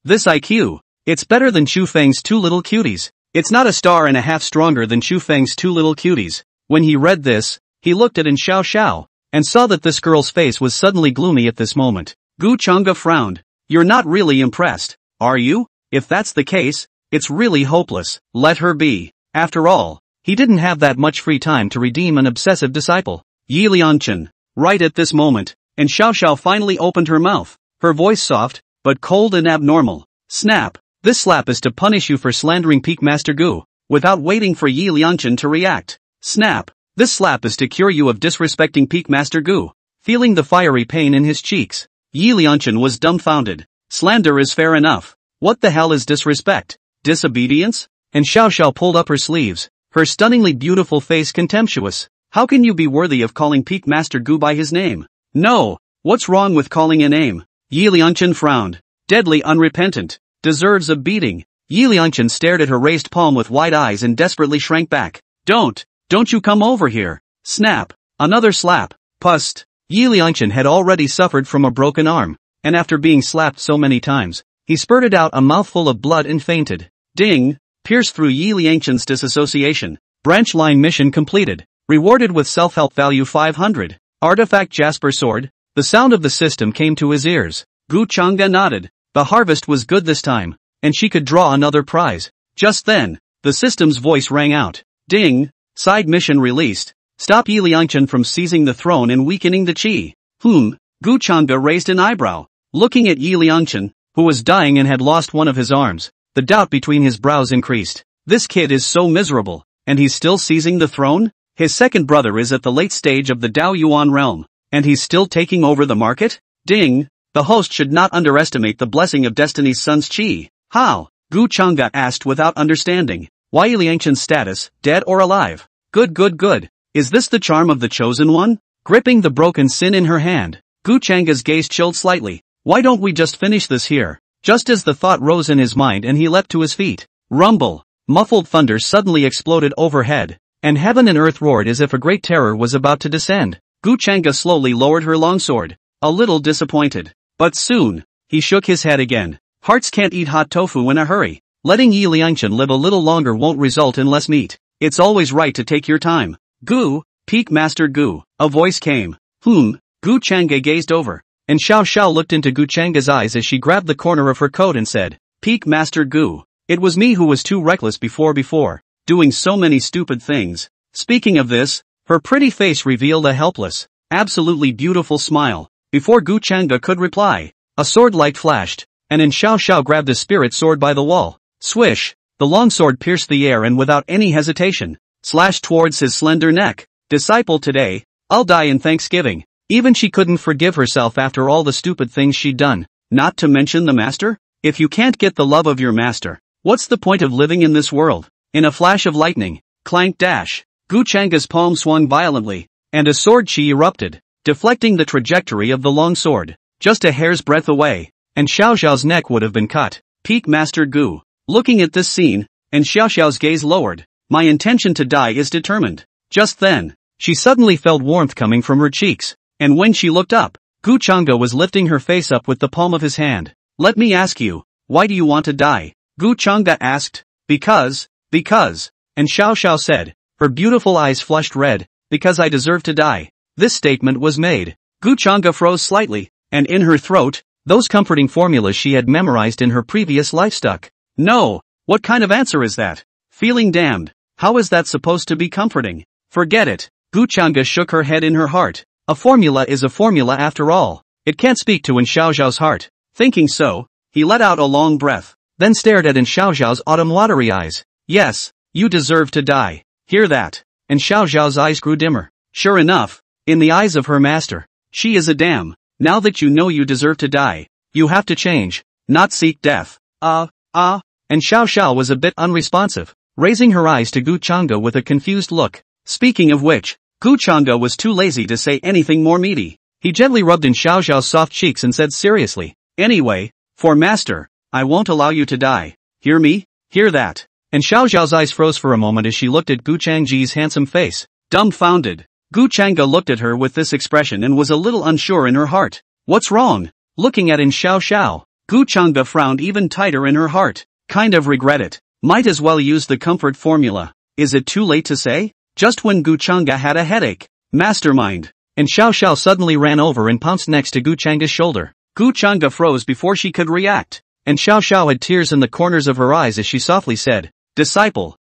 This IQ. It's better than Chu Feng's two little cuties. It's not a star and a half stronger than Chu Feng's two little cuties. When he read this, he looked at Xiao Xiao, and saw that this girl's face was suddenly gloomy at this moment. Gu Chang'e frowned. You're not really impressed, are you? If that's the case, it's really hopeless. Let her be. After all, he didn't have that much free time to redeem an obsessive disciple. Yi Liangchen. Right at this moment, and Xiao Xiao finally opened her mouth, her voice soft, but cold and abnormal. Snap. This slap is to punish you for slandering Peak Master Gu, without waiting for Yi Liangchen to react. Snap. This slap is to cure you of disrespecting Peak Master Gu. Feeling the fiery pain in his cheeks, Yi Liangchen was dumbfounded. Slander is fair enough. What the hell is disrespect? Disobedience? And Xiao Xiao pulled up her sleeves, her stunningly beautiful face contemptuous. How can you be worthy of calling Peak Master Gu by his name? No. What's wrong with calling a name? Yi Liangchen frowned. Deadly unrepentant. Deserves a beating. Yi Liangchen stared at her raised palm with wide eyes and desperately shrank back. Don't you come over here. Snap. Another slap. Pust. Yi Liangchen had already suffered from a broken arm, and after being slapped so many times, he spurted out a mouthful of blood and fainted. Ding. Pierced through Yi Liangchen's disassociation. Branch line mission completed. Rewarded with self-help value 500. Artifact Jasper Sword. The sound of the system came to his ears. Gu Chang'e nodded. The harvest was good this time, and she could draw another prize. Just then, the system's voice rang out. Ding. Side mission released. Stop Yi Liangchen from seizing the throne and weakening the qi. Gu Chang'e raised an eyebrow. Looking at Yi Liangchen, who was dying and had lost one of his arms, the doubt between his brows increased. This kid is so miserable, and he's still seizing the throne? His second brother is at the late stage of the Dao Yuan realm, and he's still taking over the market? Ding! The host should not underestimate the blessing of Destiny's son's qi. How? Gu Chang'e asked without understanding. Why Yi Liangchen's status, dead or alive? Good. Is this the charm of the chosen one? Gripping the broken sin in her hand, Gu Chang'e's gaze chilled slightly. Why don't we just finish this here? Just as the thought rose in his mind and he leapt to his feet. Rumble! Muffled thunder suddenly exploded overhead, and heaven and earth roared as if a great terror was about to descend. Gu Chang'e slowly lowered her longsword, a little disappointed. But soon, he shook his head again. Hearts can't eat hot tofu in a hurry. Letting Yi Liangchen live a little longer won't result in less meat. It's always right to take your time. Gu, Peak Master Gu. A voice came. Gu Chang'e gazed over, and Xiao Xiao looked into Gu Chang'e's eyes as she grabbed the corner of her coat and said, Peak Master Gu. It was me who was too reckless before, doing so many stupid things. Speaking of this, her pretty face revealed a helpless, absolutely beautiful smile. Before Gu Chang'e could reply, a sword light flashed, and in Xiao Xiao grabbed a spirit sword by the wall. Swish! The long sword pierced the air and without any hesitation, slashed towards his slender neck. Disciple today, I'll die in thanksgiving. Even she couldn't forgive herself after all the stupid things she'd done. Not to mention the master? If you can't get the love of your master, what's the point of living in this world? In a flash of lightning, clank dash, Gu Changa's palm swung violently, and a sword chi erupted, deflecting the trajectory of the long sword, just a hair's breadth away, and Xiao Xiao's neck would have been cut. Peak Master Gu. Looking at this scene, and Xiao Xiao's gaze lowered. My intention to die is determined. Just then, she suddenly felt warmth coming from her cheeks, and when she looked up, Gu Changa was lifting her face up with the palm of his hand. Let me ask you, why do you want to die? Gu Changa asked. Because, and Xiao Xiao said, her beautiful eyes flushed red, because I deserve to die. This statement was made. Gu Changa froze slightly, and in her throat, those comforting formulas she had memorized in her previous life stuck. No, what kind of answer is that? Feeling damned. How is that supposed to be comforting? Forget it. Gu Changa shook her head in her heart. A formula is a formula after all. It can't speak to In Xiao Xiao's heart. Thinking so, he let out a long breath, then stared at In Xiao Xiao's autumn watery eyes. Yes, you deserve to die. Hear that? And Xiao Xiao's eyes grew dimmer. Sure enough, in the eyes of her master, she is a dam. Now that you know you deserve to die, you have to change, not seek death. And Xiao Xiao was a bit unresponsive, raising her eyes to Gu Changa with a confused look. Speaking of which, Gu Changa was too lazy to say anything more meaty. He gently rubbed In Xiao Xiao's soft cheeks and said seriously, anyway, for master, I won't allow you to die. Hear me? Hear that? And Xiao Xiao's eyes froze for a moment as she looked at Gu Changji's handsome face. Dumbfounded, Gu Changa looked at her with this expression and was a little unsure in her heart. What's wrong? Looking at In Xiao Xiao, Gu Changa frowned even tighter in her heart. Kind of regret it. Might as well use the comfort formula. Is it too late to say? Just when Gu Changa had a headache. Mastermind. And Xiao Xiao suddenly ran over and pounced next to Gu Changa's shoulder. Gu Changa froze before she could react, and Xiao Xiao had tears in the corners of her eyes as she softly said, Disciple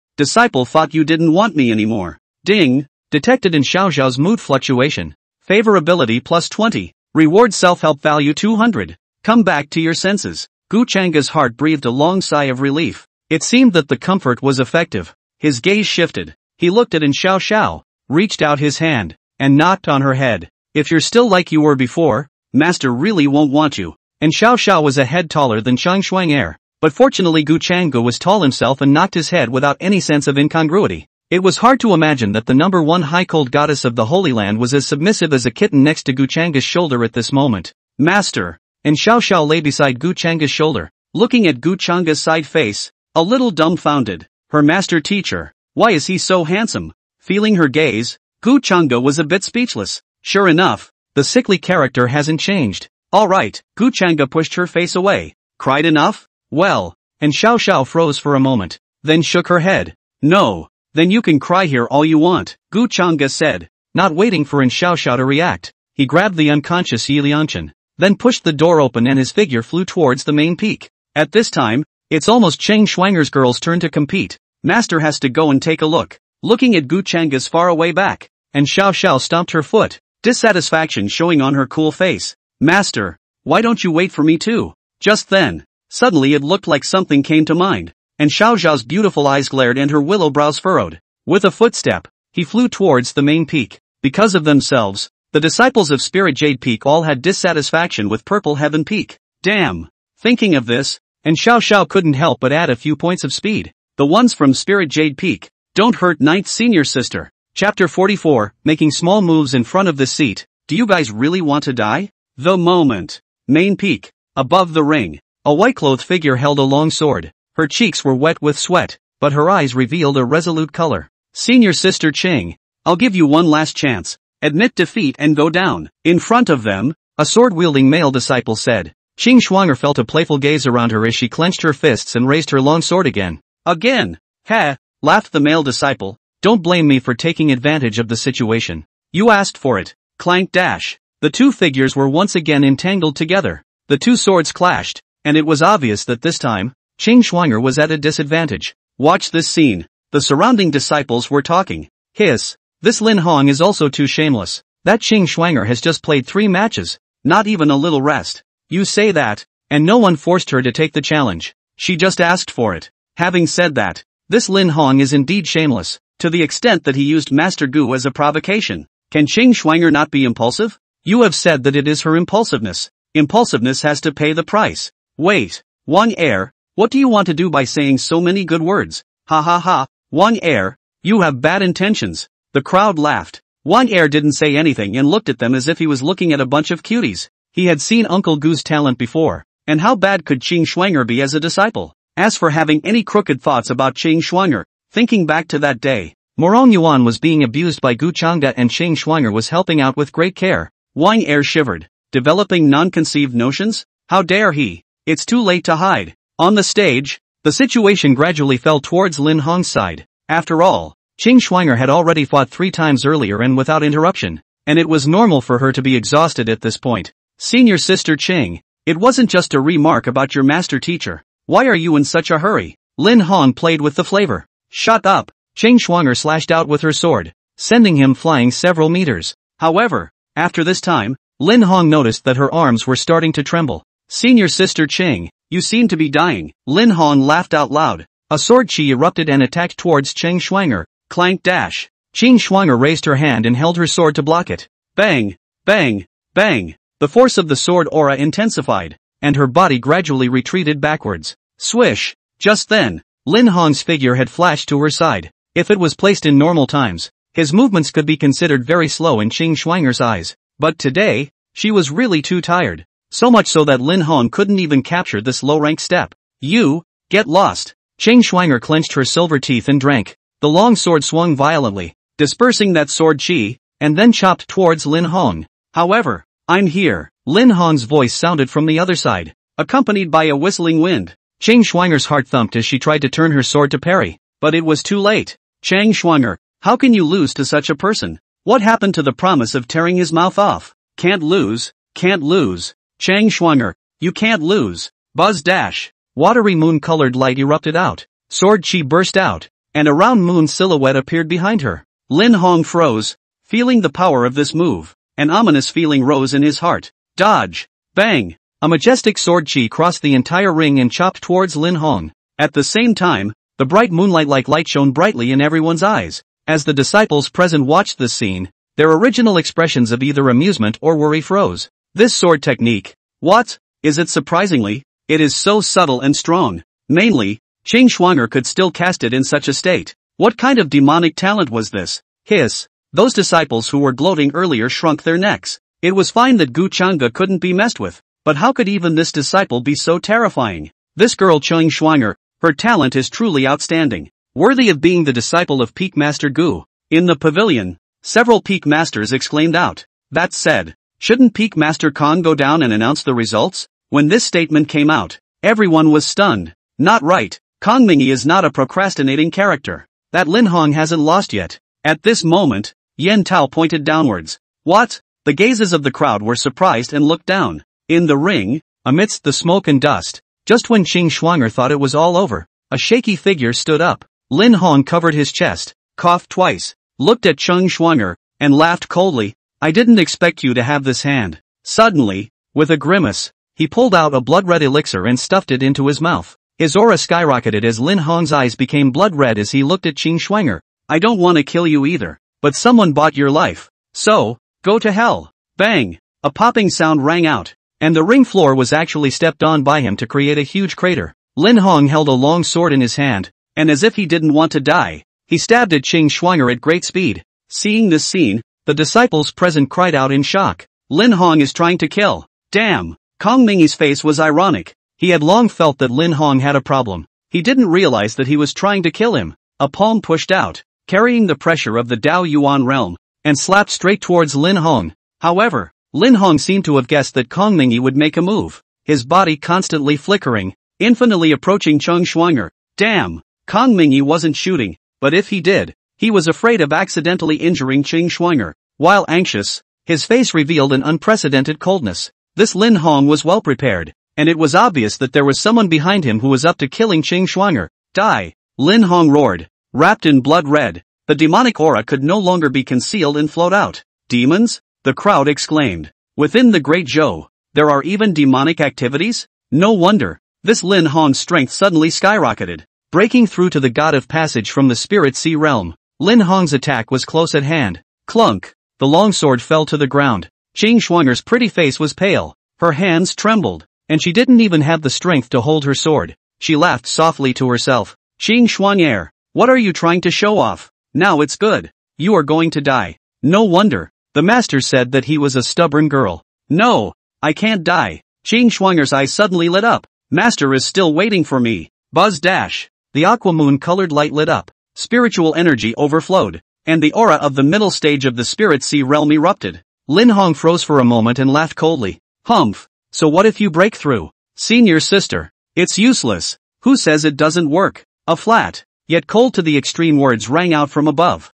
thought you didn't want me anymore. Ding. Detected In Xiao Xiao's mood fluctuation. Favorability plus 20. Reward self-help value 200. Come back to your senses. Gu Changa's heart breathed a long sigh of relief. It seemed that the comfort was effective. His gaze shifted. He looked at In Xiao Xiao, reached out his hand, and knocked on her head. If you're still like you were before, master really won't want you. And Xiao Xiao was a head taller than Chang Shuang, but fortunately Gu Changa was tall himself and knocked his head without any sense of incongruity. It was hard to imagine that the number one high-cold goddess of the Holy Land was as submissive as a kitten next to Gu Changa's shoulder at this moment. Master. And Xiao Xiao lay beside Gu Changa's shoulder, looking at Gu Changa's side face, a little dumbfounded. Her master teacher. Why is he so handsome? Feeling her gaze, Gu Changa was a bit speechless. Sure enough, the sickly character hasn't changed. Alright, Gu Changa pushed her face away. Cried enough? Well. And Xiao Xiao froze for a moment, then shook her head. No. Then you can cry here all you want, Gu Changa said. Not waiting for In Xiao Xiao to react, he grabbed the unconscious Yi Liangchen, then pushed the door open and his figure flew towards the main peak. At this time, it's almost Cheng Shuanger's girl's turn to compete. Master has to go and take a look. Looking at Gu Changa's faraway back, and Xiao Xiao stomped her foot, dissatisfaction showing on her cool face. Master, why don't you wait for me too? Just then, suddenly it looked like something came to mind, and Xiao Xiao's beautiful eyes glared and her willow brows furrowed. With a footstep, he flew towards the main peak. Because of themselves, the disciples of Spirit Jade Peak all had dissatisfaction with Purple Heaven Peak. Damn. Thinking of this, and Xiao Xiao couldn't help but add a few points of speed. The ones from Spirit Jade Peak. Don't hurt ninth senior sister. Chapter 44, making small moves in front of the seat. Do you guys really want to die? The moment. Main peak. Above the ring. A white-clothed figure held a long sword. Her cheeks were wet with sweat, but her eyes revealed a resolute color. Senior sister Ching. I'll give you one last chance. Admit defeat and go down. In front of them, a sword-wielding male disciple said. Qing Shuanger felt a playful gaze around her as she clenched her fists and raised her long sword again. Again. Ha, laughed the male disciple. Don't blame me for taking advantage of the situation. You asked for it. Clank dash. The two figures were once again entangled together. The two swords clashed, and it was obvious that this time, Qing Shuanger was at a disadvantage. Watch this scene. The surrounding disciples were talking. Hiss. This Lin Hong is also too shameless. That Qing Shuanger has just played 3 matches. Not even a little rest. You say that, and no one forced her to take the challenge. She just asked for it. Having said that, this Lin Hong is indeed shameless, to the extent that he used Master Gu as a provocation. Can Qing Shuanger not be impulsive? You have said that it is her impulsiveness. Impulsiveness has to pay the price. Wait, Wang Er, what do you want to do by saying so many good words? Ha ha ha, Wang Er, you have bad intentions. The crowd laughed. Wang Er didn't say anything and looked at them as if he was looking at a bunch of cuties. He had seen Uncle Gu's talent before, and how bad could Qing Shuang'er be as a disciple? As for having any crooked thoughts about Qing Shuang'er, thinking back to that day, Morong Yuan was being abused by Gu Changda and Qing Shuang'er was helping out with great care. Wang Er shivered. Developing non-conceived notions? How dare he? It's too late to hide. On the stage, the situation gradually fell towards Lin Hong's side. After all, Qing Shuang'er had already fought 3 times earlier and without interruption, and it was normal for her to be exhausted at this point. Senior Sister Qing, it wasn't just a remark about your master teacher. Why are you in such a hurry? Lin Hong played with the flavor. Shut up! Qing Shuang'er slashed out with her sword, sending him flying several meters. However, after this time, Lin Hong noticed that her arms were starting to tremble. Senior Sister Qing, you seem to be dying. Lin Hong laughed out loud. A sword chi erupted and attacked towards Qing Shuang'er. Clank dash. Qing Shuang'er raised her hand and held her sword to block it. Bang! Bang! Bang! The force of the sword aura intensified, and her body gradually retreated backwards. Swish! Just then, Lin Hong's figure had flashed to her side. If it was placed in normal times, his movements could be considered very slow in Qing Shuang'er's eyes. But today, she was really too tired. So much so that Lin Hong couldn't even capture this low-rank step. You, get lost. Qing Shuang'er clenched her silver teeth and drank. The long sword swung violently, dispersing that sword chi, and then chopped towards Lin Hong. However, I'm here. Lin Hong's voice sounded from the other side, accompanied by a whistling wind. Qing Shuang'er's heart thumped as she tried to turn her sword to parry, but it was too late. Qing Shuang'er, how can you lose to such a person? What happened to the promise of tearing his mouth off? Can't lose, can't lose. Qing Shuang'er, you can't lose. Buzz dash. Watery moon-colored light erupted out. Sword chi burst out, and a round moon silhouette appeared behind her. Lin Hong froze, feeling the power of this move. An ominous feeling rose in his heart. Dodge! Bang! A majestic sword chi crossed the entire ring and chopped towards Lin Hong. At the same time, the bright moonlight-like light shone brightly in everyone's eyes. As the disciples present watched this scene, their original expressions of either amusement or worry froze. This sword technique, what? Is it surprisingly? It is so subtle and strong. Mainly, Qing Shuang'er could still cast it in such a state. What kind of demonic talent was this? Hiss. Those disciples who were gloating earlier shrunk their necks. It was fine that Gu Changda couldn't be messed with, but how could even this disciple be so terrifying? This girl Qing Shuang'er, her talent is truly outstanding. Worthy of being the disciple of Peak Master Gu. In the pavilion, several Peak Masters exclaimed out. That said, shouldn't Peak Master Kong go down and announce the results? When this statement came out, everyone was stunned. Not right. Kong Mingyi is not a procrastinating character. That Lin Hong hasn't lost yet. At this moment, Yen Tao pointed downwards. What? The gazes of the crowd were surprised and looked down. In the ring, amidst the smoke and dust, just when Qing Shuang'er thought it was all over, a shaky figure stood up. Lin Hong covered his chest, coughed twice, looked at Qing Shuang'er, and laughed coldly. I didn't expect you to have this hand. Suddenly, with a grimace, he pulled out a blood-red elixir and stuffed it into his mouth. His aura skyrocketed as Lin Hong's eyes became blood-red as he looked at Qing Shuang'er. I don't want to kill you either, but someone bought your life. So, go to hell. Bang! A popping sound rang out, and the ring floor was actually stepped on by him to create a huge crater. Lin Hong held a long sword in his hand, and as if he didn't want to die, he stabbed at Qing Shuang'er at great speed. Seeing this scene, the disciples present cried out in shock. Lin Hong is trying to kill. Damn! Kong Mingyi's face was ironic. He had long felt that Lin Hong had a problem. He didn't realize that he was trying to kill him. A palm pushed out, carrying the pressure of the Dao Yuan realm, and slapped straight towards Lin Hong. However, Lin Hong seemed to have guessed that Kong Mingyi would make a move, his body constantly flickering, infinitely approaching Qing Shuang'er. Damn! Kong Mingyi wasn't shooting, but if he did, he was afraid of accidentally injuring Qing Shuang'er. While anxious, his face revealed an unprecedented coldness. This Lin Hong was well prepared, and it was obvious that there was someone behind him who was up to killing Qing Shuang'er. Die! Lin Hong roared. Wrapped in blood red, the demonic aura could no longer be concealed and flowed out. Demons? The crowd exclaimed. Within the Great Zhou, there are even demonic activities? No wonder. This Lin Hong's strength suddenly skyrocketed. Breaking through to the god of passage from the spirit sea realm, Lin Hong's attack was close at hand. Clunk! The longsword fell to the ground. Qing Shuang'er's pretty face was pale. Her hands trembled, and she didn't even have the strength to hold her sword. She laughed softly to herself. Qing Shuang'er, what are you trying to show off? Now it's good. You are going to die. No wonder. The master said that he was a stubborn girl. No, I can't die. Qing Shuang'er's eyes suddenly lit up. Master is still waiting for me. Buzz dash. The aquamoon-colored light lit up. Spiritual energy overflowed, and the aura of the middle stage of the spirit sea realm erupted. Lin Hong froze for a moment and laughed coldly. Humph. So what if you break through? Senior sister. It's useless. Who says it doesn't work? A flat, yet cold to the extreme words rang out from above.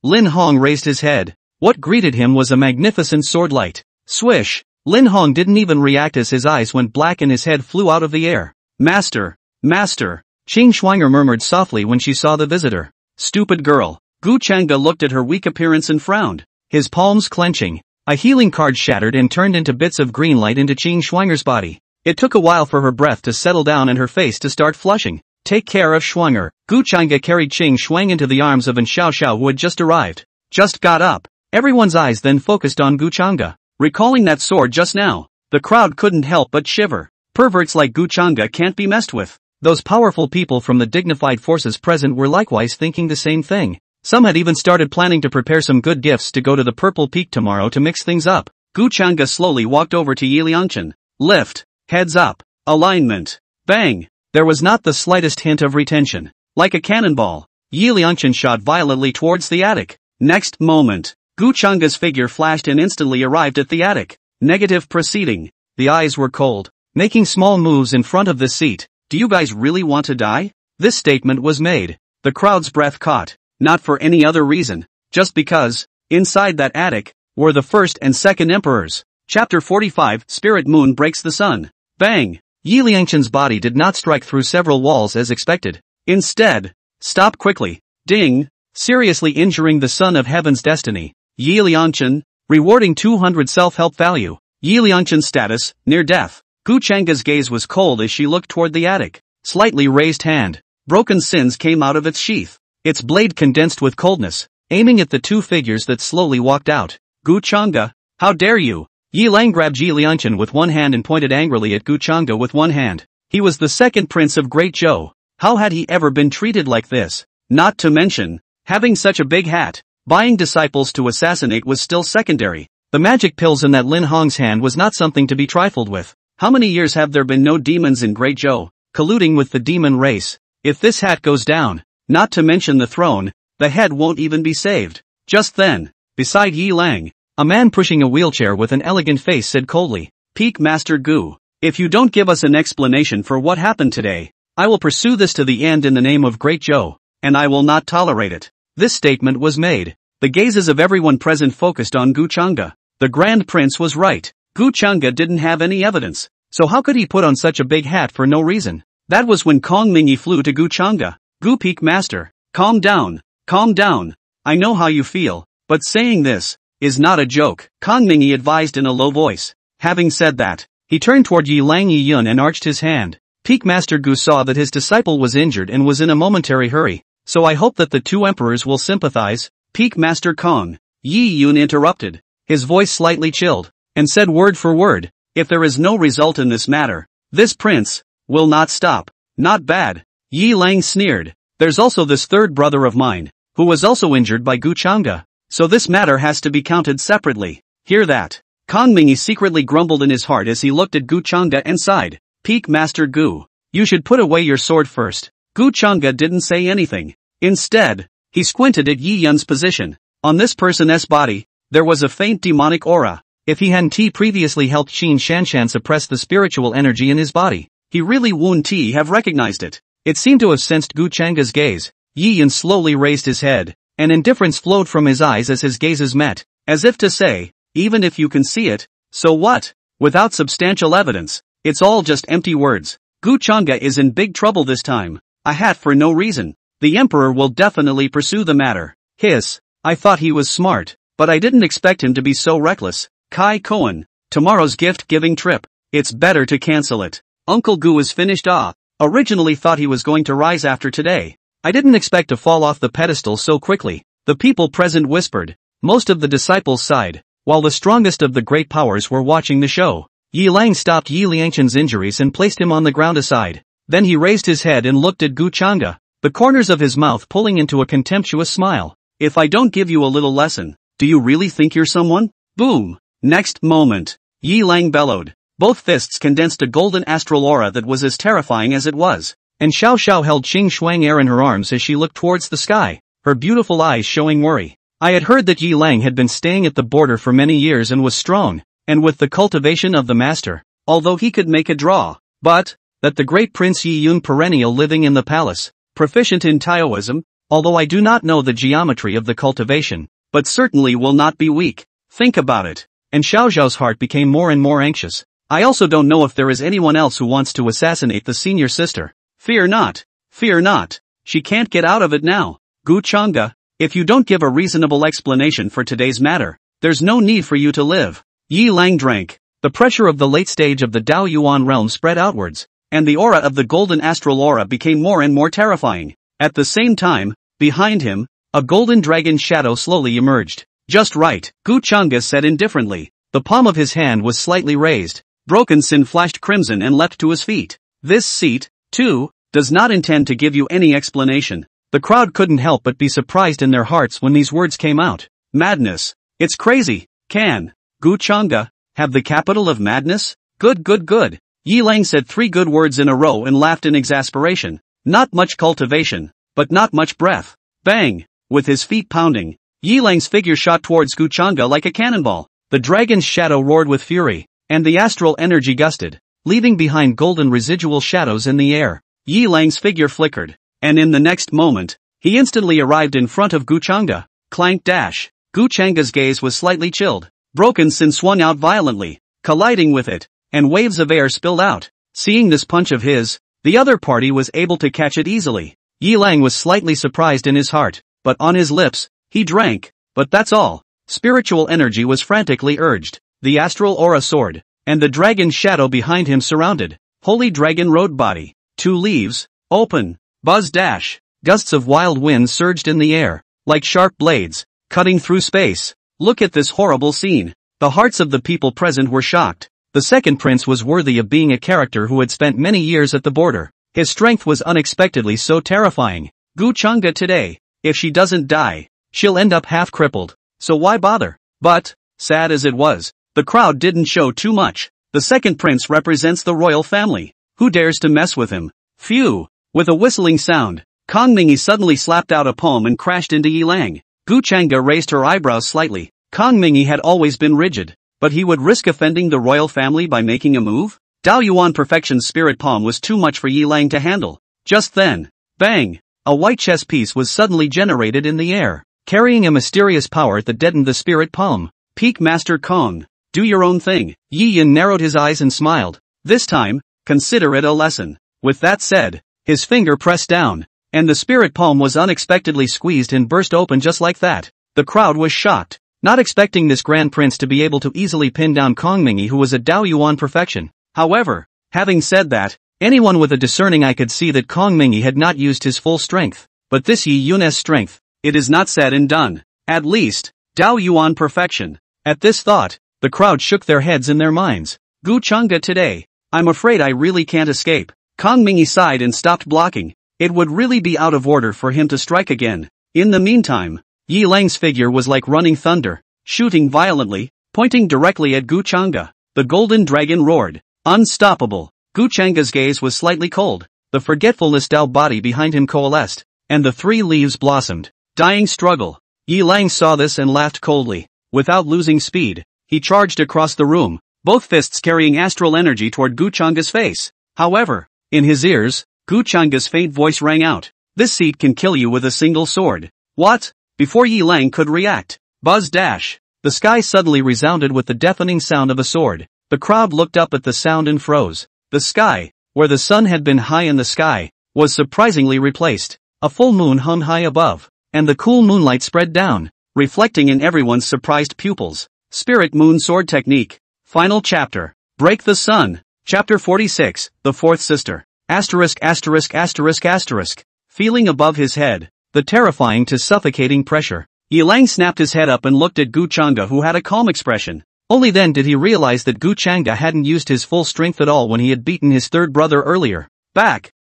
Lin Hong raised his head. What greeted him was a magnificent swordlight. Swish. Lin Hong didn't even react as his eyes went black and his head flew out of the air. Master. Master. Qing Shuang'er murmured softly when she saw the visitor. Stupid girl. Gu Chang'e looked at her weak appearance and frowned, his palms clenching. A healing card shattered and turned into bits of green light into Qing Shuang'er's body. It took a while for her breath to settle down and her face to start flushing. Take care of Shuang'er. Gu Chang'e carried Qing Shuang into the arms of An Xiao Xiao who had just arrived. Just got up. Everyone's eyes then focused on Gu Chang'e. Recalling that sword just now, the crowd couldn't help but shiver. Perverts like Gu Chang'e can't be messed with. Those powerful people from the dignified forces present were likewise thinking the same thing. Some had even started planning to prepare some good gifts to go to the Purple Peak tomorrow to mix things up. Gu Chang'e slowly walked over to Yi Liangchen. Lift. Heads up. Alignment. Bang. There was not the slightest hint of retention. Like a cannonball, Yi Liangchen shot violently towards the attic. Next moment, Gu Chang'e's figure flashed and instantly arrived at the attic. Negative proceeding. The eyes were cold, making small moves in front of the seat. Do you guys really want to die? This statement was made. The crowd's breath caught. Not for any other reason. Just because, inside that attic, were the first and second emperors. Chapter 45, Spirit Moon Breaks the Sun. Bang! Yi Liangchen's body did not strike through several walls as expected. Instead, stop quickly. Ding! Seriously injuring the Son of Heaven's destiny. Yi Liangchen, rewarding 200 self-help value. Yi Liangchen's status, near death. Gu Chang'e's gaze was cold as she looked toward the attic. Slightly raised hand. Broken sins came out of its sheath. Its blade condensed with coldness, aiming at the two figures that slowly walked out. Gu Chang'e, how dare you? Yi Lang grabbed Yi Liangchen with one hand and pointed angrily at Gu Chang'e with one hand. He was the second prince of Great Zhou. How had he ever been treated like this? Not to mention, having such a big hat. Buying disciples to assassinate was still secondary. The magic pills in that Lin Hong's hand was not something to be trifled with. How many years have there been no demons in Great Zhou, colluding with the demon race? If this hat goes down, not to mention the throne, the head won't even be saved. Just then, beside Yi Lang, a man pushing a wheelchair with an elegant face said coldly, Peak Master Gu, if you don't give us an explanation for what happened today, I will pursue this to the end in the name of Great Zhou, and I will not tolerate it. This statement was made. The gazes of everyone present focused on Gu Chang'e. The Grand Prince was right. Gu Chang'e didn't have any evidence, so how could he put on such a big hat for no reason? That was when Kong Mingyi flew to Gu Chang'e. Gu Peak Master, calm down, calm down. I know how you feel, but saying this is not a joke, Kong Mingyi advised in a low voice. Having said that, he turned toward Yi Lang Yi Yun and arched his hand. Peak Master Gu saw that his disciple was injured and was in a momentary hurry, so I hope that the two emperors will sympathize. Peak Master Kong, Yi Yun interrupted, his voice slightly chilled, and said word for word, if there is no result in this matter, this prince will not stop. Not bad. Yi Lang sneered. There's also this third brother of mine, who was also injured by Gu Chang'e, so this matter has to be counted separately. Hear that? Kong Mingyi secretly grumbled in his heart as he looked at Gu Chang'e and sighed. Peak Master Gu, you should put away your sword first. Gu Chang'e didn't say anything. Instead, he squinted at Yi Yun's position. On this person's body, there was a faint demonic aura. If he hadn't previously helped Qin Shanshan suppress the spiritual energy in his body, he really wouldn't have recognized it. It seemed to have sensed Gu Chang'e's gaze. Yi Yun slowly raised his head, and indifference flowed from his eyes as his gazes met, as if to say, even if you can see it, so what? Without substantial evidence, it's all just empty words. Gu Chang'e is in big trouble this time. A hat for no reason. The emperor will definitely pursue the matter. Hiss. I thought he was smart, but I didn't expect him to be so reckless. Kai Cohen. Tomorrow's gift-giving trip. It's better to cancel it. Uncle Gu is finished off. Originally thought he was going to rise after today. I didn't expect to fall off the pedestal so quickly. The people present whispered. Most of the disciples sighed, while the strongest of the great powers were watching the show. Yi Lang stopped Yi Liangchen's injuries and placed him on the ground aside. Then he raised his head and looked at Gu Chang'e, the corners of his mouth pulling into a contemptuous smile. If I don't give you a little lesson, do you really think you're someone? Boom! Next moment, Yi Lang bellowed. Both fists condensed a golden astral aura that was as terrifying as it was. And Xiao Xiao held Qing Shuang air in her arms as she looked towards the sky, her beautiful eyes showing worry. I had heard that Yi Lang had been staying at the border for many years and was strong, and with the cultivation of the master, although he could make a draw, but that the great Prince Yi Yun perennial living in the palace, proficient in Taoism, although I do not know the geometry of the cultivation, but certainly will not be weak. Think about it. And Xiao Xiao's heart became more and more anxious. I also don't know if there is anyone else who wants to assassinate the senior sister. Fear not. Fear not. She can't get out of it now. Gu Chang'e, if you don't give a reasonable explanation for today's matter, there's no need for you to live. Yi Lang drank. The pressure of the late stage of the Dao Yuan realm spread outwards, and the aura of the golden astral aura became more and more terrifying. At the same time, behind him, a golden dragon shadow slowly emerged. Just right, Gu Chang'e said indifferently. The palm of his hand was slightly raised. Broken Sin flashed crimson and leapt to his feet. This seat, too, does not intend to give you any explanation. The crowd couldn't help but be surprised in their hearts when these words came out. Madness. It's crazy. Can Gu Chang'e have the capital of madness? Good, good, good. Yi Lang said 3 good words in a row and laughed in exasperation. Not much cultivation, but not much breath. Bang! With his feet pounding, Yi Lang's figure shot towards Gu Chang'e like a cannonball. The dragon's shadow roared with fury, and the astral energy gusted, leaving behind golden residual shadows in the air. Yi Lang's figure flickered, and in the next moment, he instantly arrived in front of Gu Chang'e. Clank dash. Gu Chang'e's gaze was slightly chilled. Broken Sin swung out violently, colliding with it, and waves of air spilled out. Seeing this punch of his, the other party was able to catch it easily. Yi Lang was slightly surprised in his heart, but on his lips, he drank. But that's all. Spiritual energy was frantically urged. The astral aura soared, and the dragon shadow behind him surrounded. Holy Dragon Road Body. 2 leaves. Open. Buzz dash. Gusts of wild wind surged in the air, like sharp blades, cutting through space. Look at this horrible scene. The hearts of the people present were shocked. The second prince was worthy of being a character who had spent many years at the border. His strength was unexpectedly so terrifying. Gu Chang'e today, if she doesn't die, she'll end up half crippled. So why bother? But, sad as it was, the crowd didn't show too much. The second prince represents the royal family. Who dares to mess with him? Phew! With a whistling sound, Kong Mingyi suddenly slapped out a palm and crashed into Yi Lang. Gu Chang'e raised her eyebrows slightly. Kong Mingyi had always been rigid, but he would risk offending the royal family by making a move? Dao Yuan Perfection's spirit palm was too much for Yi Lang to handle. Just then, bang! A white chess piece was suddenly generated in the air, carrying a mysterious power that deadened the spirit palm. Peak Master Kong, do your own thing. Yi Yin narrowed his eyes and smiled. This time, consider it a lesson. With that said, his finger pressed down, and the spirit palm was unexpectedly squeezed and burst open just like that. The crowd was shocked, not expecting this grand prince to be able to easily pin down Kong Mingyi, who was a Dao Yuan perfection. However, having said that, anyone with a discerning eye could see that Kong Mingyi had not used his full strength. But this Yi Yun's strength, it is not said and done. At least, Dao Yuan perfection. At this thought, the crowd shook their heads in their minds. Gu Chang'e today, I'm afraid I really can't escape. Kong Mingyi sighed and stopped blocking. It would really be out of order for him to strike again. In the meantime, Yi Lang's figure was like running thunder, shooting violently, pointing directly at Gu Chang'e. The golden dragon roared. Unstoppable. Gu Chang'e's gaze was slightly cold. The forgetfulness Dao body behind him coalesced, and the 3 leaves blossomed. Dying struggle. Yi Lang saw this and laughed coldly. Without losing speed, he charged across the room, both fists carrying astral energy toward Gu Chang'e's face. However, in his ears, Gu Chang'e's faint voice rang out. This seat can kill you with a single sword. What? Before Yi Lang could react, buzz dash. The sky suddenly resounded with the deafening sound of a sword. The crowd looked up at the sound and froze. The sky, where the sun had been high in the sky, was surprisingly replaced. A full moon hung high above, and the cool moonlight spread down, reflecting in everyone's surprised pupils. Spirit Moon Sword Technique. Final chapter. Break the Sun. Chapter 46, The Fourth Sister. Asterisk asterisk asterisk asterisk. Feeling above his head, the terrifying to suffocating pressure, Yi Lang snapped his head up and looked at Gu Chang'e, who had a calm expression. Only then did he realize that Gu Chang'e hadn't used his full strength at all when he had beaten his third brother earlier.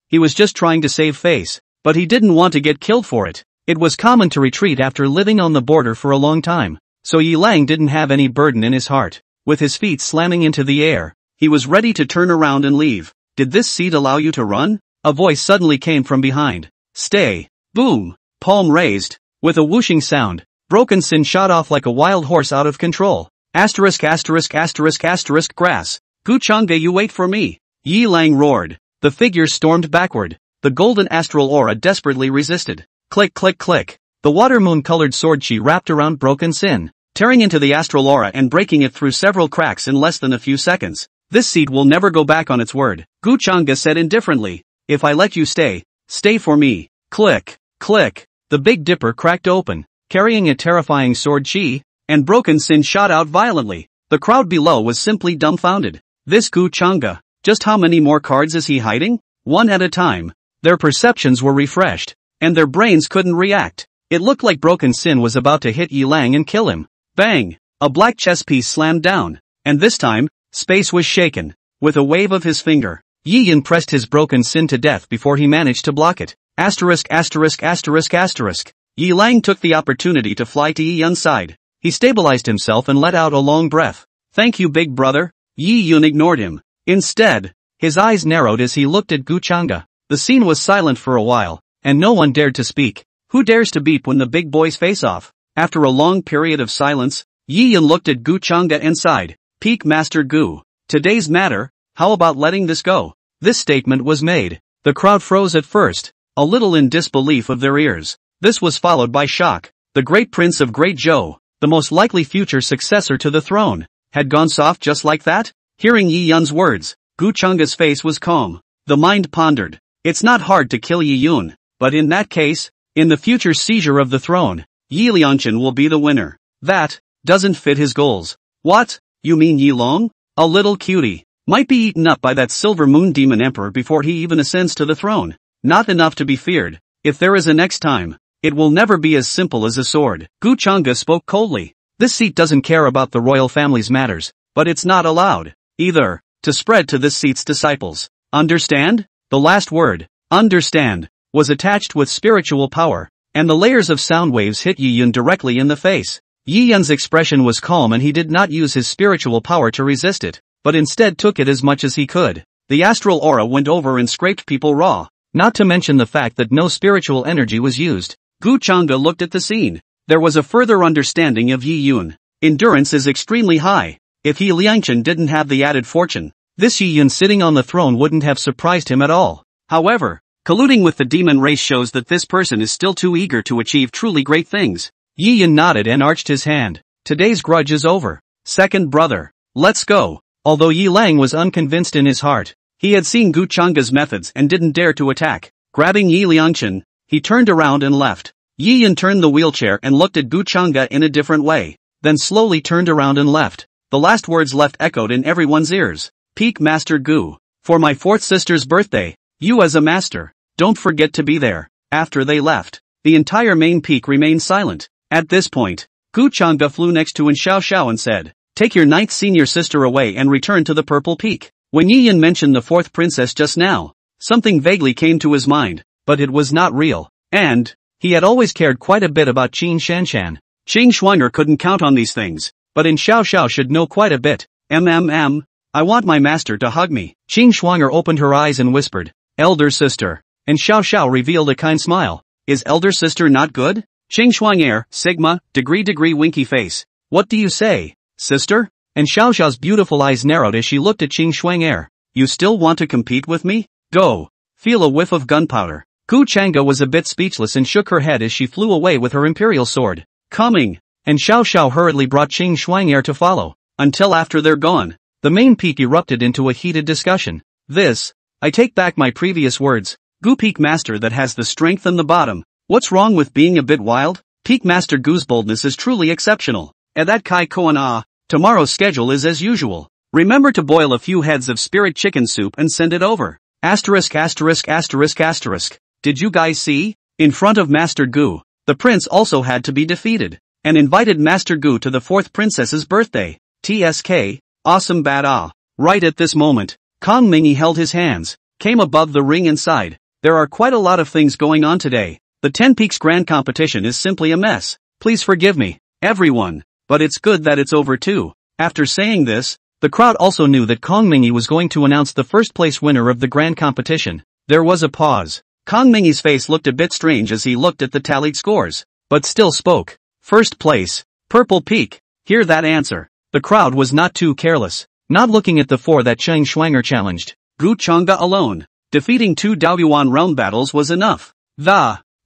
He was just trying to save face, but he didn't want to get killed for it. It was common to retreat after living on the border for a long time, so Yi Lang didn't have any burden in his heart. With his feet slamming into the air, he was ready to turn around and leave. Did this seat allow you to run? A voice suddenly came from behind. Stay. Boom. Palm raised. With a whooshing sound, Broken Sin shot off like a wild horse out of control. Asterisk asterisk asterisk asterisk grass. Guchanga, you wait for me. Yi Lang roared. The figure stormed backward. The golden astral aura desperately resisted. Click click click. The water moon-colored sword chi wrapped around Broken Sin, tearing into the astral aura and breaking it through several cracks in less than a few seconds. This seat will never go back on its word, Guchanga said indifferently. If I let you stay, stay for me. Click, click. The Big Dipper cracked open, carrying a terrifying sword chi, and Broken Sin shot out violently. The crowd below was simply dumbfounded. This Guchanga, just how many more cards is he hiding? One at a time. Their perceptions were refreshed, and their brains couldn't react. It looked like Broken Sin was about to hit Yi Lang and kill him. Bang! A black chess piece slammed down, and this time, space was shaken. With a wave of his finger, Yi Yan pressed his Broken Sin to death before he managed to block it. Asterisk asterisk asterisk asterisk. Yi Lang took the opportunity to fly to Yi Yan's side. He stabilized himself and let out a long breath. Thank you, big brother. Yi Yan ignored him. Instead, his eyes narrowed as he looked at Guchanga. The scene was silent for a while, and no one dared to speak. Who dares to beep when the big boys face off? After a long period of silence, Yi Yan looked at Guchanga and sighed. Peak Master Gu. Today's matter, how about letting this go? This statement was made. The crowd froze at first, a little in disbelief of their ears. This was followed by shock. The great prince of Great Zhou, the most likely future successor to the throne, had gone soft just like that? Hearing Yi Yan's words, Guchanga's face was calm. The mind pondered. It's not hard to kill Yi Yun, but in that case, in the future seizure of the throne, Yi Liangchen will be the winner. That doesn't fit his goals. What? You mean Yi Long? A little cutie. Might be eaten up by that silver moon demon emperor before he even ascends to the throne. Not enough to be feared. If there is a next time, it will never be as simple as a sword. Guchanga spoke coldly. This seat doesn't care about the royal family's matters, but it's not allowed, either, to spread to this seat's disciples. Understand? The last word, understand, was attached with spiritual power, and the layers of sound waves hit Yi Yan directly in the face. Yi Yan's expression was calm and he did not use his spiritual power to resist it, but instead took it as much as he could. The astral aura went over and scraped people raw, not to mention the fact that no spiritual energy was used. Guchanga looked at the scene. There was a further understanding of Yi Yun. Endurance is extremely high. If Yi Liangchen didn't have the added fortune, this Yi Yun sitting on the throne wouldn't have surprised him at all. However, colluding with the demon race shows that this person is still too eager to achieve truly great things. Yi Yan nodded and arched his hand. Today's grudge is over. Second brother. Let's go. Although Yi Lang was unconvinced in his heart, he had seen Guchanga's methods and didn't dare to attack. Grabbing Yi Liangchen, he turned around and left. Yi Yan turned the wheelchair and looked at Guchanga in a different way, then slowly turned around and left. The last words left echoed in everyone's ears. Peak Master Gu. For my fourth sister's birthday, you as a master, don't forget to be there. After they left, the entire main peak remained silent. At this point, Guchanga flew next to Xiao Xiao and said, take your ninth senior sister away and return to the purple peak. When Yi Yan mentioned the fourth princess just now, something vaguely came to his mind, but it was not real, and he had always cared quite a bit about Qin Shanshan. Qing Shuang'er couldn't count on these things, but Xiao Xiao should know quite a bit. I want my master to hug me. Qing Shuang'er opened her eyes and whispered, elder sister, and Xiao Xiao revealed a kind smile. Is elder sister not good? Qing Shuang'er, sigma, degree winky face. What do you say, sister? And Xiao Xiao's beautiful eyes narrowed as she looked at Qing Shuang'er. You still want to compete with me? Go. Feel a whiff of gunpowder. Guchanga was a bit speechless and shook her head as she flew away with her imperial sword. Coming. And Xiao Xiao hurriedly brought Qing Shuang'er to follow. Until after they're gone, the main peak erupted into a heated discussion. I take back my previous words. Gu Peak Master that has the strength and the bottom. What's wrong with being a bit wild? Peak Master Gu's boldness is truly exceptional. And that Kai Koan tomorrow's schedule is as usual. Remember to boil a few heads of spirit chicken soup and send it over. Asterisk asterisk asterisk asterisk. Did you guys see? In front of Master Gu, the prince also had to be defeated, and invited Master Gu to the fourth princess's birthday. TSK, awesome bad. Right at this moment, Kong Mingy held his hands, came above the ring and sighed. There are quite a lot of things going on today. The 10 Peaks Grand Competition is simply a mess. Please forgive me, everyone. But it's good that it's over too. After saying this, the crowd also knew that Kong Mingi was going to announce the first place winner of the grand competition. There was a pause. Kong Mingi's face looked a bit strange as he looked at the tallied scores, but still spoke. First place, Purple Peak. Hear that answer. The crowd was not too careless, not looking at the 4 that Cheng Schwanger challenged. Gu Changge alone. Defeating 2 Daoyuan realm battles was enough.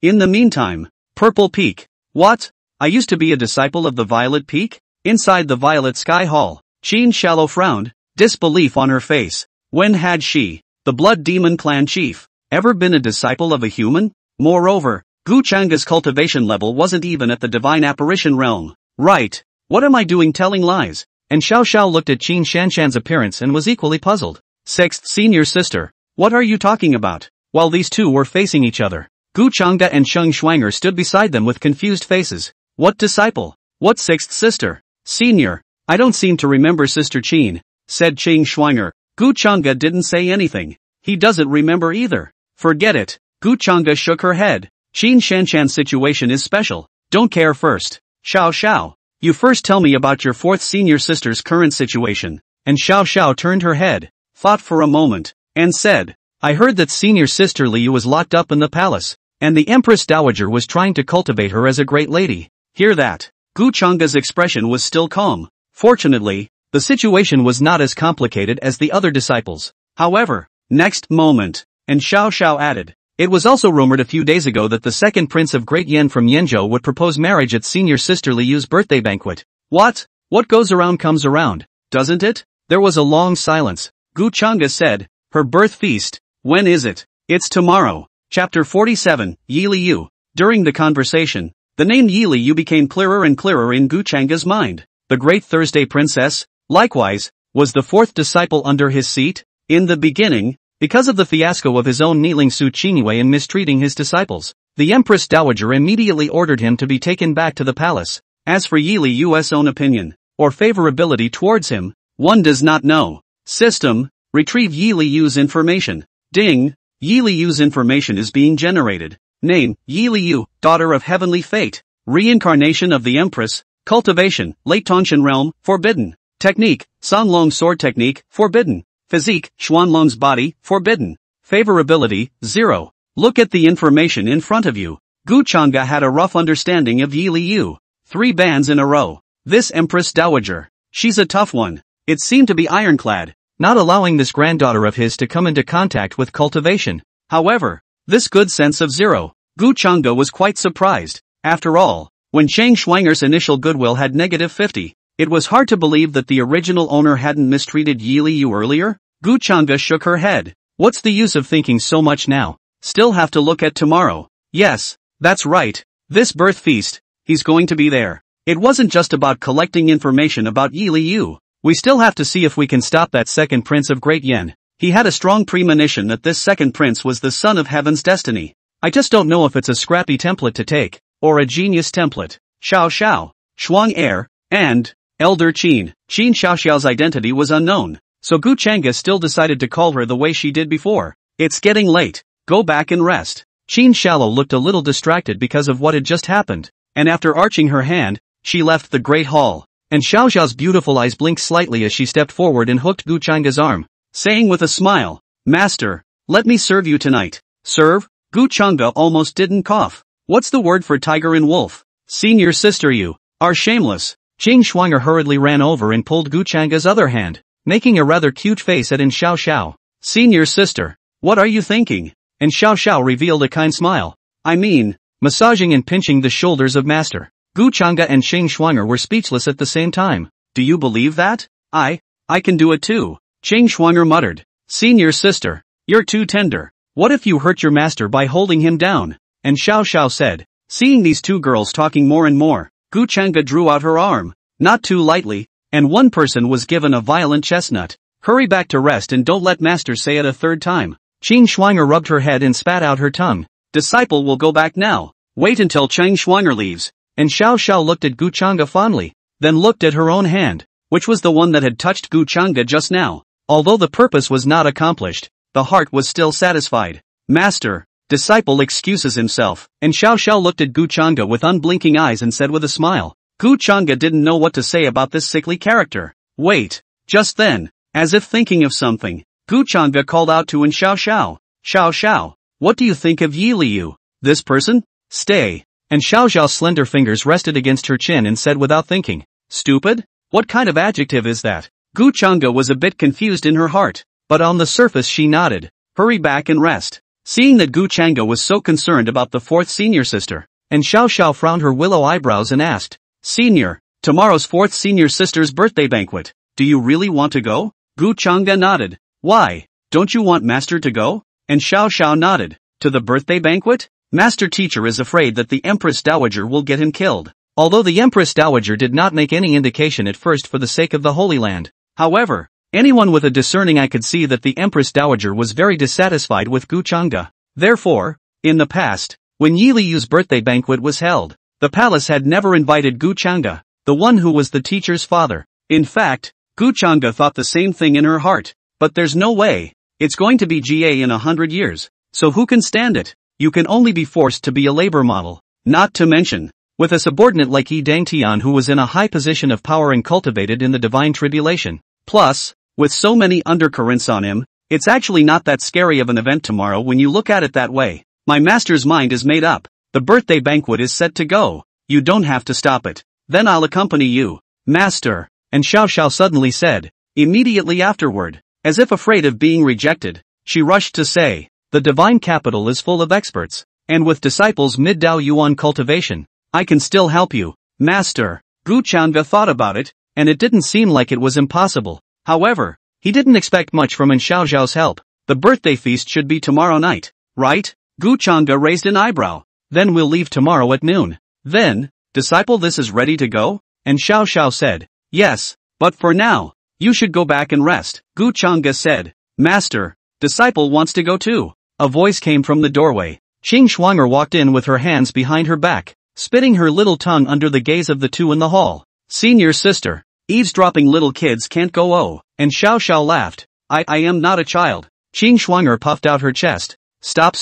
In the meantime, Purple Peak. What? I used to be a disciple of the Violet Peak? Inside the Violet Sky Hall, Qin Shallow frowned, disbelief on her face. When had she, the Blood Demon Clan chief, ever been a disciple of a human? Moreover, Gu Changge's cultivation level wasn't even at the divine apparition realm. Right. What am I doing telling lies? And Xiao Xiao looked at Qin Shanshan's appearance and was equally puzzled. Sixth senior sister. What are you talking about? While these two were facing each other, Gu Changge and Cheng Schwanger stood beside them with confused faces. What disciple? What sixth sister? Senior. I don't seem to remember Sister Qin, said Cheng Schwanger. Gu Changge didn't say anything. He doesn't remember either. Forget it. Gu Changge shook her head. Qin Shanshan's situation is special. Don't care first. Xiao Xiao. You first tell me about your 4th senior sister's current situation. And Xiao Xiao turned her head, thought for a moment, and said, I heard that senior sister Liu was locked up in the palace, and the Empress Dowager was trying to cultivate her as a great lady. Hear that? Gu Changge's expression was still calm. Fortunately, the situation was not as complicated as the other disciples. However, next moment, and Xiao Xiao added, it was also rumored a few days ago that the second prince of Great Yen from Yenzhou would propose marriage at senior sister Liu's birthday banquet. What? What goes around comes around, doesn't it? There was a long silence. Gu Changge said, her birth feast. When is it? It's tomorrow. Chapter 47, Yi Liu. During the conversation, the name Yi Liu became clearer and clearer in Gu Changge's mind. The Great Thursday Princess, likewise, was the 4th disciple under his seat. In the beginning, because of the fiasco of his own kneeling Su Qingyue in mistreating his disciples, the Empress Dowager immediately ordered him to be taken back to the palace. As for Yi Liu's own opinion, or favorability towards him, one does not know. System, retrieve Yi Liu's information. Ding, Yi Liu's information is being generated. Name, Yi Liu, daughter of heavenly fate. Reincarnation of the Empress. Cultivation, Late Tongshan realm, forbidden. Technique, Songlong sword technique, forbidden. Physique, Xuanlong's body, forbidden. Favorability, 0. Look at the information in front of you. Gu Changge had a rough understanding of Yi Liu. 3 bans in a row. This Empress Dowager. She's a tough one. It seemed to be ironclad, not allowing this granddaughter of his to come into contact with cultivation. However, this good sense of 0. Gu Changge was quite surprised. After all, when Cheng Schwanger's initial goodwill had -50, it was hard to believe that the original owner hadn't mistreated Yi Liu earlier. Gu Changge shook her head. What's the use of thinking so much now? Still have to look at tomorrow. Yes, that's right. This birth feast, he's going to be there. It wasn't just about collecting information about Yi Liu. We still have to see if we can stop that second prince of Great Yen. He had a strong premonition that this second prince was the son of heaven's destiny. I just don't know if it's a scrappy template to take, or a genius template. Xiao Xiao, Shuang Heir, and Elder Qin. Qin Xiaoxiao's identity was unknown, so Gu Changge still decided to call her the way she did before. It's getting late. Go back and rest. Qin Shallow looked a little distracted because of what had just happened, and after arching her hand, she left the great hall. And Xiao Xiao's beautiful eyes blinked slightly as she stepped forward and hooked Gu Changge's arm, saying with a smile, Master, let me serve you tonight. Serve? Gu Changge almost didn't cough. What's the word for tiger and wolf? Senior sister, you are shameless. Cheng Schwanger hurriedly ran over and pulled Gu Changge's other hand, making a rather cute face at Xiao Xiao. Senior sister, what are you thinking? And Xiao Xiao revealed a kind smile. I mean, massaging and pinching the shoulders of Master. Gu Changge and Cheng Schwanger were speechless at the same time. Do you believe that? I can do it too. Cheng Schwanger muttered. Senior sister, you're too tender. What if you hurt your master by holding him down? And Xiao Xiao said. Seeing these two girls talking more and more, Gu Changge drew out her arm, not too lightly, and one person was given a violent chestnut. Hurry back to rest and don't let master say it a third time. Cheng Schwanger rubbed her head and spat out her tongue. Disciple will go back now. Wait until Cheng Schwanger leaves. And Xiao Xiao looked at Gu Changge fondly, then looked at her own hand, which was the one that had touched Gu Changge just now. Although the purpose was not accomplished, the heart was still satisfied. Master, disciple excuses himself, and Xiao Xiao looked at Gu Chang'e with unblinking eyes and said with a smile. Gu Chang'e didn't know what to say about this sickly character. Wait. Just then, as if thinking of something, Gu Chang'e called out to Xiao Xiao. Xiao Xiao, what do you think of Yi Liu? This person? Stay. And Xiao Xiao's slender fingers rested against her chin and said without thinking. Stupid? What kind of adjective is that? Gu Chang'e was a bit confused in her heart, but on the surface she nodded. Hurry back and rest. Seeing that Gu Chang'e was so concerned about the fourth senior sister, and Xiao Xiao frowned her willow eyebrows and asked, Senior, tomorrow's fourth senior sister's birthday banquet. Do you really want to go? Gu Chang'e nodded. Why? Don't you want Master to go? And Xiao Xiao nodded. To the birthday banquet? Master Teacher is afraid that the Empress Dowager will get him killed. Although the Empress Dowager did not make any indication at first for the sake of the Holy Land. However, anyone with a discerning eye could see that the Empress Dowager was very dissatisfied with Gu Chang'e. Therefore, in the past, when Yi Liu's birthday banquet was held, the palace had never invited Gu Chang'e, the one who was the teacher's father. In fact, Gu Chang'e thought the same thing in her heart. But there's no way. It's going to be GA in 100 years. So who can stand it? You can only be forced to be a labor model. Not to mention, with a subordinate like Yi Dangtian who was in a high position of power and cultivated in the divine tribulation. Plus, with so many undercurrents on him, it's actually not that scary of an event tomorrow when you look at it that way. My master's mind is made up. The birthday banquet is set to go. You don't have to stop it. Then I'll accompany you, Master. And Xiao Xiao suddenly said, immediately afterward, as if afraid of being rejected, she rushed to say, the divine capital is full of experts, and with disciples mid-Dao Yuan cultivation, I can still help you, Master. Gu Chang'e thought about it, and it didn't seem like it was impossible. However, he didn't expect much from Xiao Xiao's help. The birthday feast should be tomorrow night, right? Gu Chang'e raised an eyebrow. Then we'll leave tomorrow at noon. Then, disciple, this is ready to go? And Xiao Xiao said, yes, but for now, you should go back and rest. Gu Chang'e said, Master, disciple wants to go too. A voice came from the doorway. Qing Shuang'er walked in with her hands behind her back, spitting her little tongue under the gaze of the two in the hall. Senior sister, eavesdropping little kids can't go oh. And Xiao Xiao laughed. I am not a child. Qing Shuang'er puffed out her chest. Stop.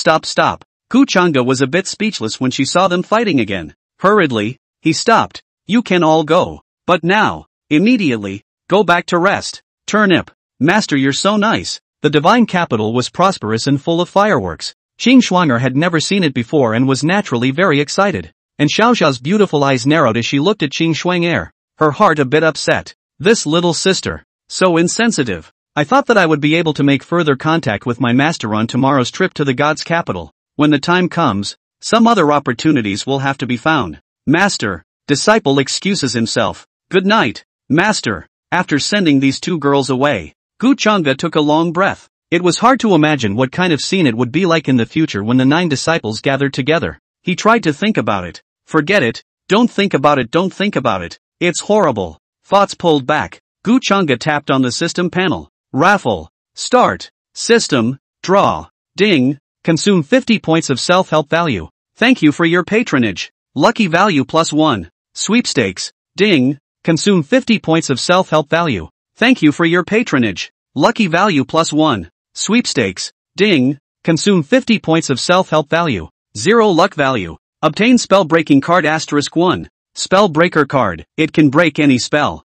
Gu Chang'e was a bit speechless when she saw them fighting again. Hurriedly, he stopped. You can all go. But now, immediately, go back to rest. Turnip. Master, you're so nice. The divine capital was prosperous and full of fireworks. Qing Shuang'er had never seen it before and was naturally very excited. And Xiao Xiao's beautiful eyes narrowed as she looked at Qing Shuang'er, her heart a bit upset. This little sister. So insensitive. I thought that I would be able to make further contact with my master on tomorrow's trip to the god's capital. When the time comes, some other opportunities will have to be found. Master, disciple excuses himself. Good night, Master. After sending these two girls away, Gu Chang'e took a long breath. It was hard to imagine what kind of scene it would be like in the future when the 9 disciples gathered together. He tried to think about it. Forget it. Don't think about it. It's horrible. Thoughts pulled back. Gu Chang'e tapped on the system panel. Raffle. Start. System. Draw. Ding. Consume 50 points of self-help value. Thank you for your patronage. Lucky value +1. Sweepstakes. Ding. Consume 50 points of self-help value. Thank you for your patronage. Lucky value +1. Sweepstakes. Ding. Consume 50 points of self-help value. 0 luck value. Obtain spell-breaking card *1. Spell breaker card. It can break any spell.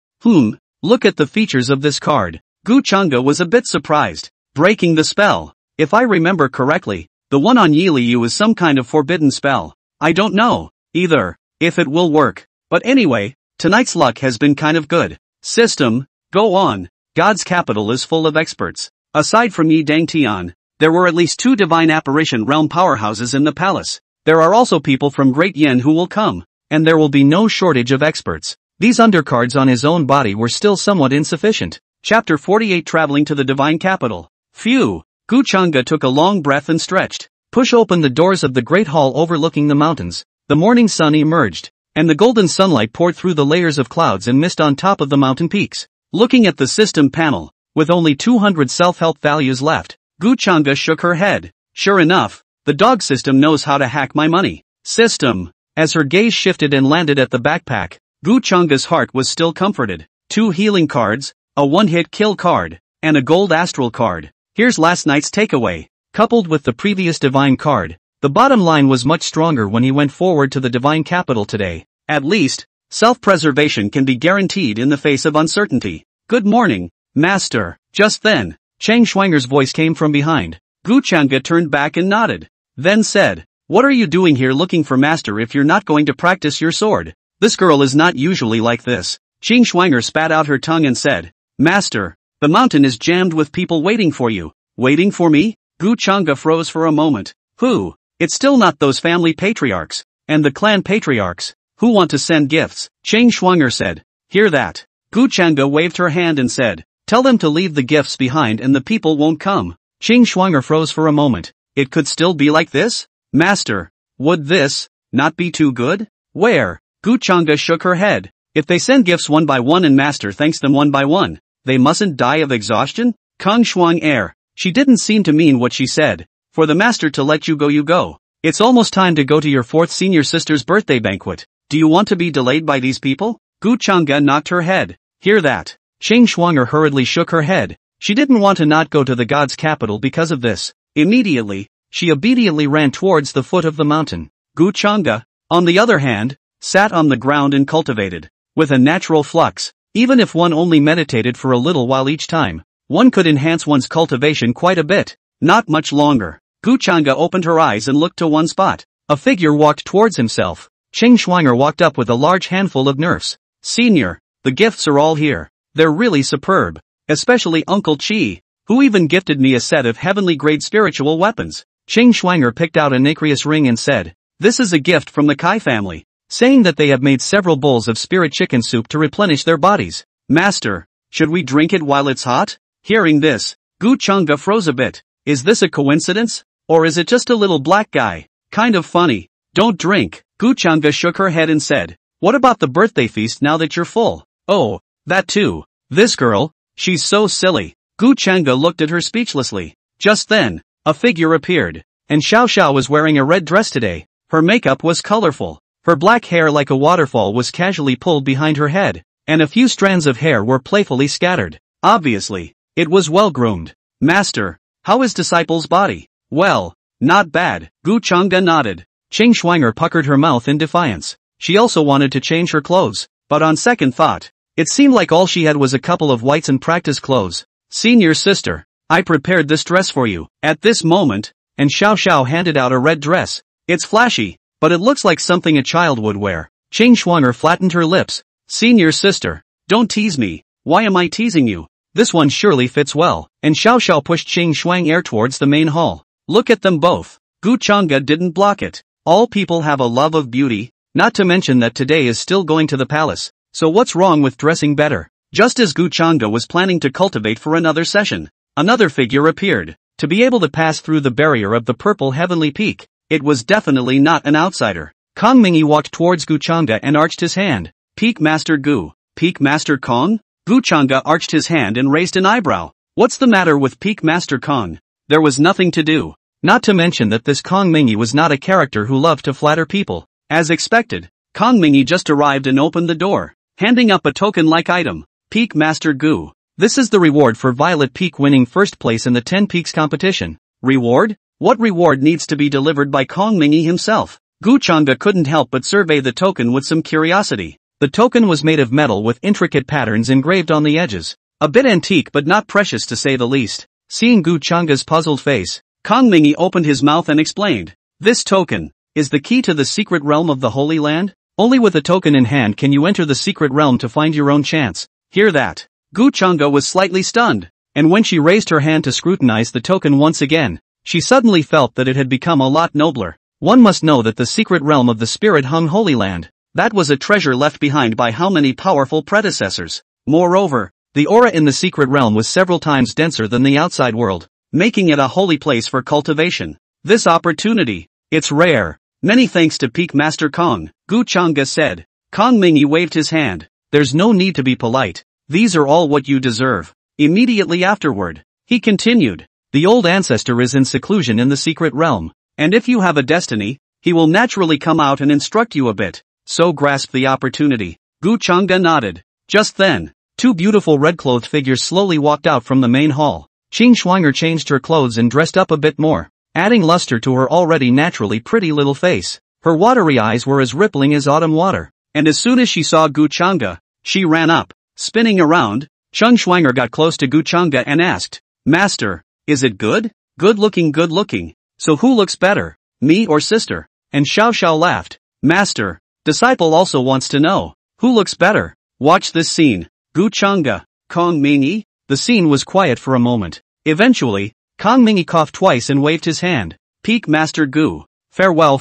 Look at the features of this card. Gu Chang'e was a bit surprised. Breaking the spell. If I remember correctly, the one on Yi Liu is some kind of forbidden spell. I don't know, either, if it will work. But anyway, tonight's luck has been kind of good. System. Go on. God's capital is full of experts. Aside from Yi Dangtian, there were at least 2 divine apparition realm powerhouses in the palace. There are also people from Great Yen who will come, and there will be no shortage of experts. These undercards on his own body were still somewhat insufficient. Chapter 48 Traveling to the Divine Capital. Phew! Gu Chang'e took a long breath and stretched. Push open the doors of the great hall overlooking the mountains. The morning sun emerged, and the golden sunlight poured through the layers of clouds and mist on top of the mountain peaks. Looking at the system panel, with only 200 self-help values left, Gu Chang'e shook her head. Sure enough, the dog system knows how to hack my money. System. As her gaze shifted and landed at the backpack, Gu Chang'e's heart was still comforted. 2 healing cards, a one-hit kill card, and a gold astral card. Here's last night's takeaway. Coupled with the previous divine card, The bottom line was much stronger when he went forward to the divine capital today. At least, self-preservation can be guaranteed in the face of uncertainty. Good morning, Master. Just then, Chang Schwanger's voice came from behind. Gu Changge turned back and nodded. Then said, "What are you doing here looking for Master if you're not going to practice your sword? This girl is not usually like this." Ching Schwanger spat out her tongue and said, "Master, the mountain is jammed with people waiting for you." "Waiting for me?" Gu Changge froze for a moment. "Who? It's still not those family patriarchs, and the clan patriarchs, who want to send gifts," Ching Schwanger said. "Hear that?" Gu Changge waved her hand and said, "Tell them to leave the gifts behind and the people won't come." Ching Schwanger froze for a moment. It could still be like this? Master, would this not be too good? Where? Gu Changge shook her head. If they send gifts one by one and Master thanks them one by one, they mustn't die of exhaustion? Kang Shuang air. She didn't seem to mean what she said. For the Master to let you go, you go. It's almost time to go to your fourth senior sister's birthday banquet. Do you want to be delayed by these people? Gu Changge knocked her head. Hear that? Ching Schwanger hurriedly shook her head. She didn't want to not go to the god's capital because of this. Immediately, she obediently ran towards the foot of the mountain. Gu Changge, on the other hand, sat on the ground and cultivated. With a natural flux, even if one only meditated for a little while each time, one could enhance one's cultivation quite a bit. Not much longer. Gu Changge opened her eyes and looked to one spot. A figure walked towards himself. Ching Schwanger walked up with a large handful of nerfs. "Senior, the gifts are all here. They're really superb. Especially Uncle Chi, who even gifted me a set of heavenly-grade spiritual weapons." Ching Schwanger picked out a nacreous ring and said, "This is a gift from the Kai family," saying that they have made several bowls of spirit chicken soup to replenish their bodies. "Master, should we drink it while it's hot?" Hearing this, Gu Changge froze a bit. Is this a coincidence? Or is it just a little black guy? Kind of funny. "Don't drink." Gu Changge shook her head and said, "What about the birthday feast now that you're full?" "Oh, that too. This girl, she's so silly." Gu Changge looked at her speechlessly. Just then, a figure appeared. And Xiao Xiao was wearing a red dress today. Her makeup was colorful. Her black hair like a waterfall was casually pulled behind her head, and a few strands of hair were playfully scattered. Obviously, it was well groomed. "Master, how is Disciple's body?" "Well, not bad." Gu Changge nodded. Ching Schwanger puckered her mouth in defiance. She also wanted to change her clothes, but on second thought, it seemed like all she had was a couple of whites and practice clothes. "Senior sister, I prepared this dress for you." At this moment, and Xiao Xiao handed out a red dress. "It's flashy, but it looks like something a child would wear." Ching Schwanger flattened her lips. "Senior sister, don't tease me. Why am I teasing you? This one surely fits well." And Xiao Xiao pushed Ching Schwanger towards the main hall. Look at them both. Gu Changge didn't block it. All people have a love of beauty, not to mention that today is still going to the palace, so what's wrong with dressing better? Just as Gu Changge was planning to cultivate for another session, another figure appeared. To be able to pass through the barrier of the purple heavenly peak, it was definitely not an outsider. Kong Mingyi walked towards Gu Changge and arched his hand. "Peak Master Gu." "Peak Master Kong?" Gu Changge arched his hand and raised an eyebrow. "What's the matter with Peak Master Kong?" There was nothing to do. Not to mention that this Kong Mingyi was not a character who loved to flatter people. As expected, Kong Mingyi just arrived and opened the door, handing up a token-like item. "Peak Master Gu. This is the reward for Violet Peak winning first place in the 10 Peaks competition." Reward? What reward needs to be delivered by Kong Mingyi himself? Gu Changge couldn't help but survey the token with some curiosity. The token was made of metal with intricate patterns engraved on the edges. A bit antique but not precious to say the least. Seeing Gu Changge's puzzled face, Kong Mingyi opened his mouth and explained. "This token is the key to the secret realm of the Holy Land. Only with a token in hand can you enter the secret realm to find your own chance." Hear that? Gu Changge was slightly stunned, and when she raised her hand to scrutinize the token once again, she suddenly felt that it had become a lot nobler. One must know that the secret realm of the Spirit Hung Holy Land, that was a treasure left behind by how many powerful predecessors. Moreover, the aura in the secret realm was several times denser than the outside world, making it a holy place for cultivation. This opportunity, it's rare. "Many thanks to Peak Master Kong," Gu Changge said. Kong Mingyi waved his hand. "There's no need to be polite. These are all what you deserve." Immediately afterward, he continued. "The old ancestor is in seclusion in the secret realm, and if you have a destiny, he will naturally come out and instruct you a bit, so grasp the opportunity." Gu Changge nodded. Just then, two beautiful red-clothed figures slowly walked out from the main hall. Ching Schwanger changed her clothes and dressed up a bit more. adding luster to her already naturally pretty little face. Her watery eyes were as rippling as autumn water, and as soon as she saw Gu Changa, she ran up, spinning around. Chung Schwanger got close to Gu Changa and asked, "Master, is it good?" Good looking. So who looks better, me or sister?" And Xiao Xiao laughed. "Master, disciple also wants to know, who looks better? Watch this scene. Gu Changa, Kong Mingyi." The scene was quiet for a moment. Eventually, Kong Mingyi coughed twice and waved his hand. "Peak Master Gu. Farewell.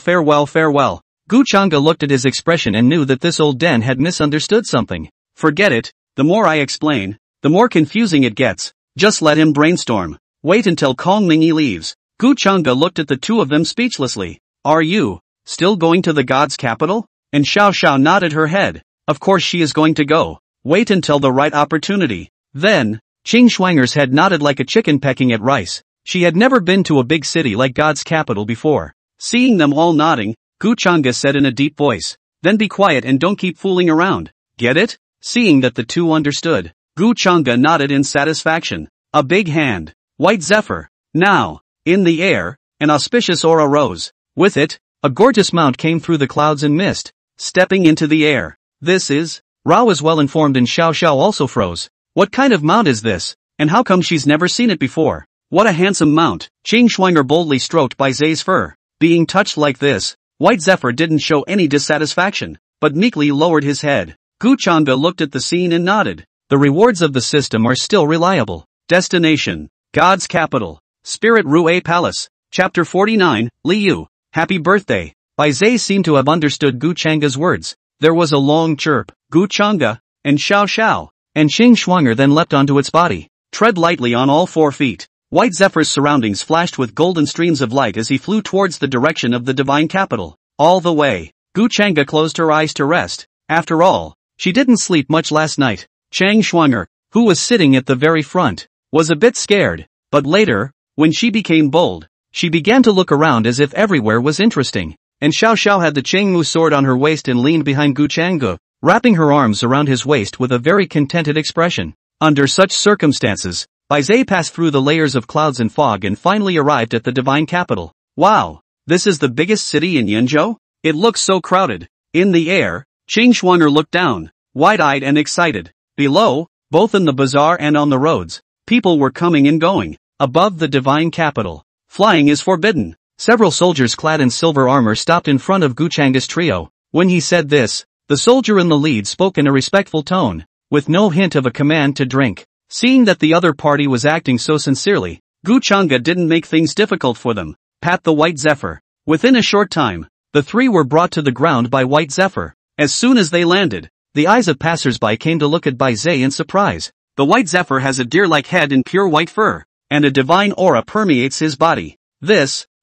Gu Changa looked at his expression and knew that this old den had misunderstood something. "Forget it, the more I explain, the more confusing it gets. Just let him brainstorm. Wait until Kong Mingyi leaves." Gu Changa looked at the two of them speechlessly. "Are you still going to the god's capital?" And Xiao Xiao nodded her head. "Of course she is going to go. Wait until the right opportunity." Then, Qing Schwanger's head nodded like a chicken pecking at rice. She had never been to a big city like God's capital before. Seeing them all nodding, Gu Changa said in a deep voice, "Then be quiet and don't keep fooling around. Get it?" Seeing that the two understood, Gu Changa nodded in satisfaction. A big hand, white zephyr. Now, in the air, an auspicious aura rose. With it, a gorgeous mount came through the clouds and mist, stepping into the air. "This is..." Rao was well informed and Xiao Xiao also froze. "What kind of mount is this? And how come she's never seen it before? What a handsome mount." Qing Schwanger boldly stroked Bai Zai's fur. Being touched like this, White Zephyr didn't show any dissatisfaction, but meekly lowered his head. Gu Changa looked at the scene and nodded. The rewards of the system are still reliable. Destination: God's capital. Spirit Rue Palace. Chapter 49, Liu. Happy birthday. Bai Zai seemed to have understood Gu Changa's words. There was a long chirp. Gu Changa, and Xiao Xiao, and Qing Schwanger then leapt onto its body. Tread lightly on all 4 feet. White Zephyr's surroundings flashed with golden streams of light as he flew towards the direction of the divine capital. All the way, Gu Changa closed her eyes to rest. After all, she didn't sleep much last night. Chang Schwanger, who was sitting at the very front, was a bit scared, but later, when she became bold, she began to look around as if everywhere was interesting. And Xiao Xiao had the Chengmu sword on her waist and leaned behind Gu Changa, wrapping her arms around his waist with a very contented expression. Under such circumstances, Bai Zai passed through the layers of clouds and fog and finally arrived at the divine capital. Wow! This is the biggest city in Yenzhou? It looks so crowded. In the air, Qing Schwanger looked down, wide-eyed and excited. Below, both in the bazaar and on the roads, people were coming and going. Above the divine capital, flying is forbidden. Several soldiers clad in silver armor stopped in front of Gu Changa's trio. When he said this, the soldier in the lead spoke in a respectful tone, with no hint of a command to drink. Seeing that the other party was acting so sincerely, Gu Changa didn't make things difficult for them. Pat the White Zephyr. Within a short time, the 3 were brought to the ground by White Zephyr. As soon as they landed, the eyes of passers-by came to look at Bai Zai in surprise. The White Zephyr has a deer-like head in pure white fur, and a divine aura permeates his body.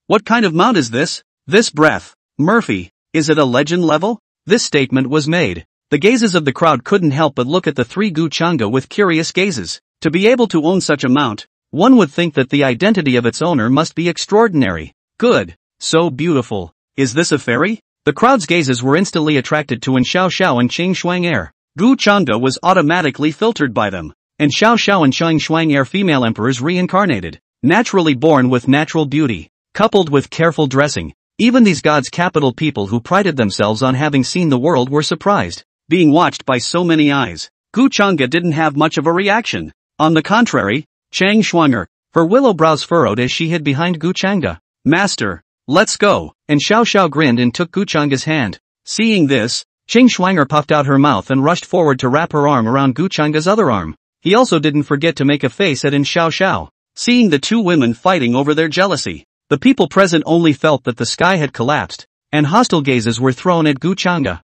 What kind of mount is this? This breath, Murphy, is it a legend level? This statement was made. The gazes of the crowd couldn't help but look at the 3 Gu Changa with curious gazes. To be able to own such a mount, one would think that the identity of its owner must be extraordinary. Good. So beautiful. Is this a fairy? The crowd's gazes were instantly attracted to Xiao Xiao and Qing Schwanger. Gu Changa was automatically filtered by them. And Xiao Xiao and Qing Schwanger female emperors reincarnated. Naturally born with natural beauty, coupled with careful dressing. Even these God's capital people who prided themselves on having seen the world were surprised. Being watched by so many eyes, Gu Changa didn't have much of a reaction. On the contrary, Chang Schwanger, her willow brows furrowed as she hid behind Gu Changa. "Master, let's go." And Xiao Xiao grinned and took Gu Changa's hand. Seeing this, Qing Schwanger puffed out her mouth and rushed forward to wrap her arm around Gu Changa's other arm. He also didn't forget to make a face at Xiao Xiao. Seeing the 2 women fighting over their jealousy, the people present only felt that the sky had collapsed, and hostile gazes were thrown at Gu Changa.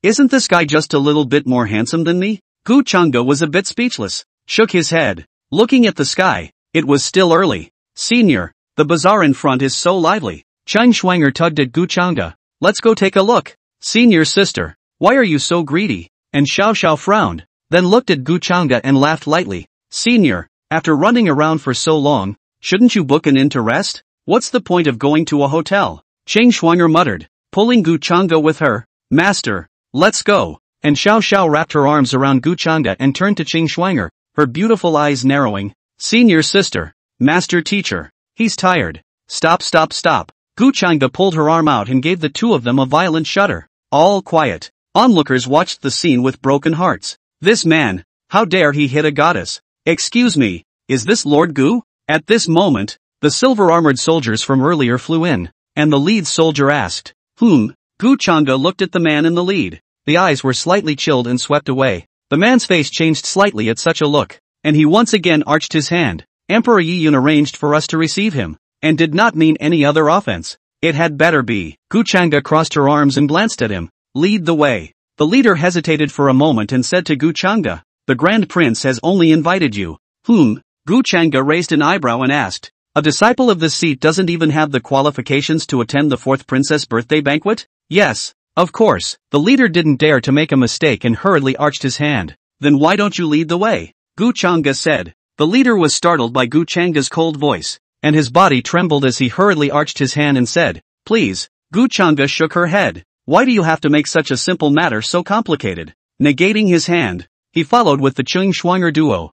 Isn't this guy just a little bit more handsome than me? Gu Changa was a bit speechless, shook his head, looking at the sky. It was still early. "Senior, the bazaar in front is so lively." Qing Schwanger tugged at Gu Changa. "Let's go take a look." "Senior sister, why are you so greedy?" And Xiao Xiao frowned, then looked at Gu Changa and laughed lightly. "Senior, after running around for so long, shouldn't you book an inn to rest? What's the point of going to a hotel?" Qing Schwanger muttered, pulling Gu Changa with her. "Master, let's go." And Xiao Xiao wrapped her arms around Gu Changa and turned to Qing Schwanger, her beautiful eyes narrowing. "Senior sister, master teacher, he's tired." Stop, stop, stop. Gu Chang'e pulled her arm out and gave the two of them a violent shudder. All quiet. Onlookers watched the scene with broken hearts. This man, how dare he hit a goddess? Excuse me, is this Lord Gu? At this moment, the silver-armored soldiers from earlier flew in, and the lead soldier asked, Gu Chang'e looked at the man in the lead. The eyes were slightly chilled and swept away. The man's face changed slightly at such a look, and he once again arched his hand. Emperor Yi Yun arranged for us to receive him, and did not mean any other offense. It had better be. Gu Chang'e crossed her arms and glanced at him. Lead the way. The leader hesitated for a moment and said to Gu Chang'e, the Grand Prince has only invited you. Gu Chang'e raised an eyebrow and asked, a disciple of this seat doesn't even have the qualifications to attend the fourth princess birthday banquet? Yes, of course. The leader didn't dare to make a mistake and hurriedly arched his hand. Then why don't you lead the way? Gu Chang'e said. The leader was startled by Gu Chang'e's cold voice, and his body trembled as he hurriedly arched his hand and said, please. Gu Chang'e shook her head. Why do you have to make such a simple matter so complicated? Negating his hand, he followed with the Chung Schwanger duo.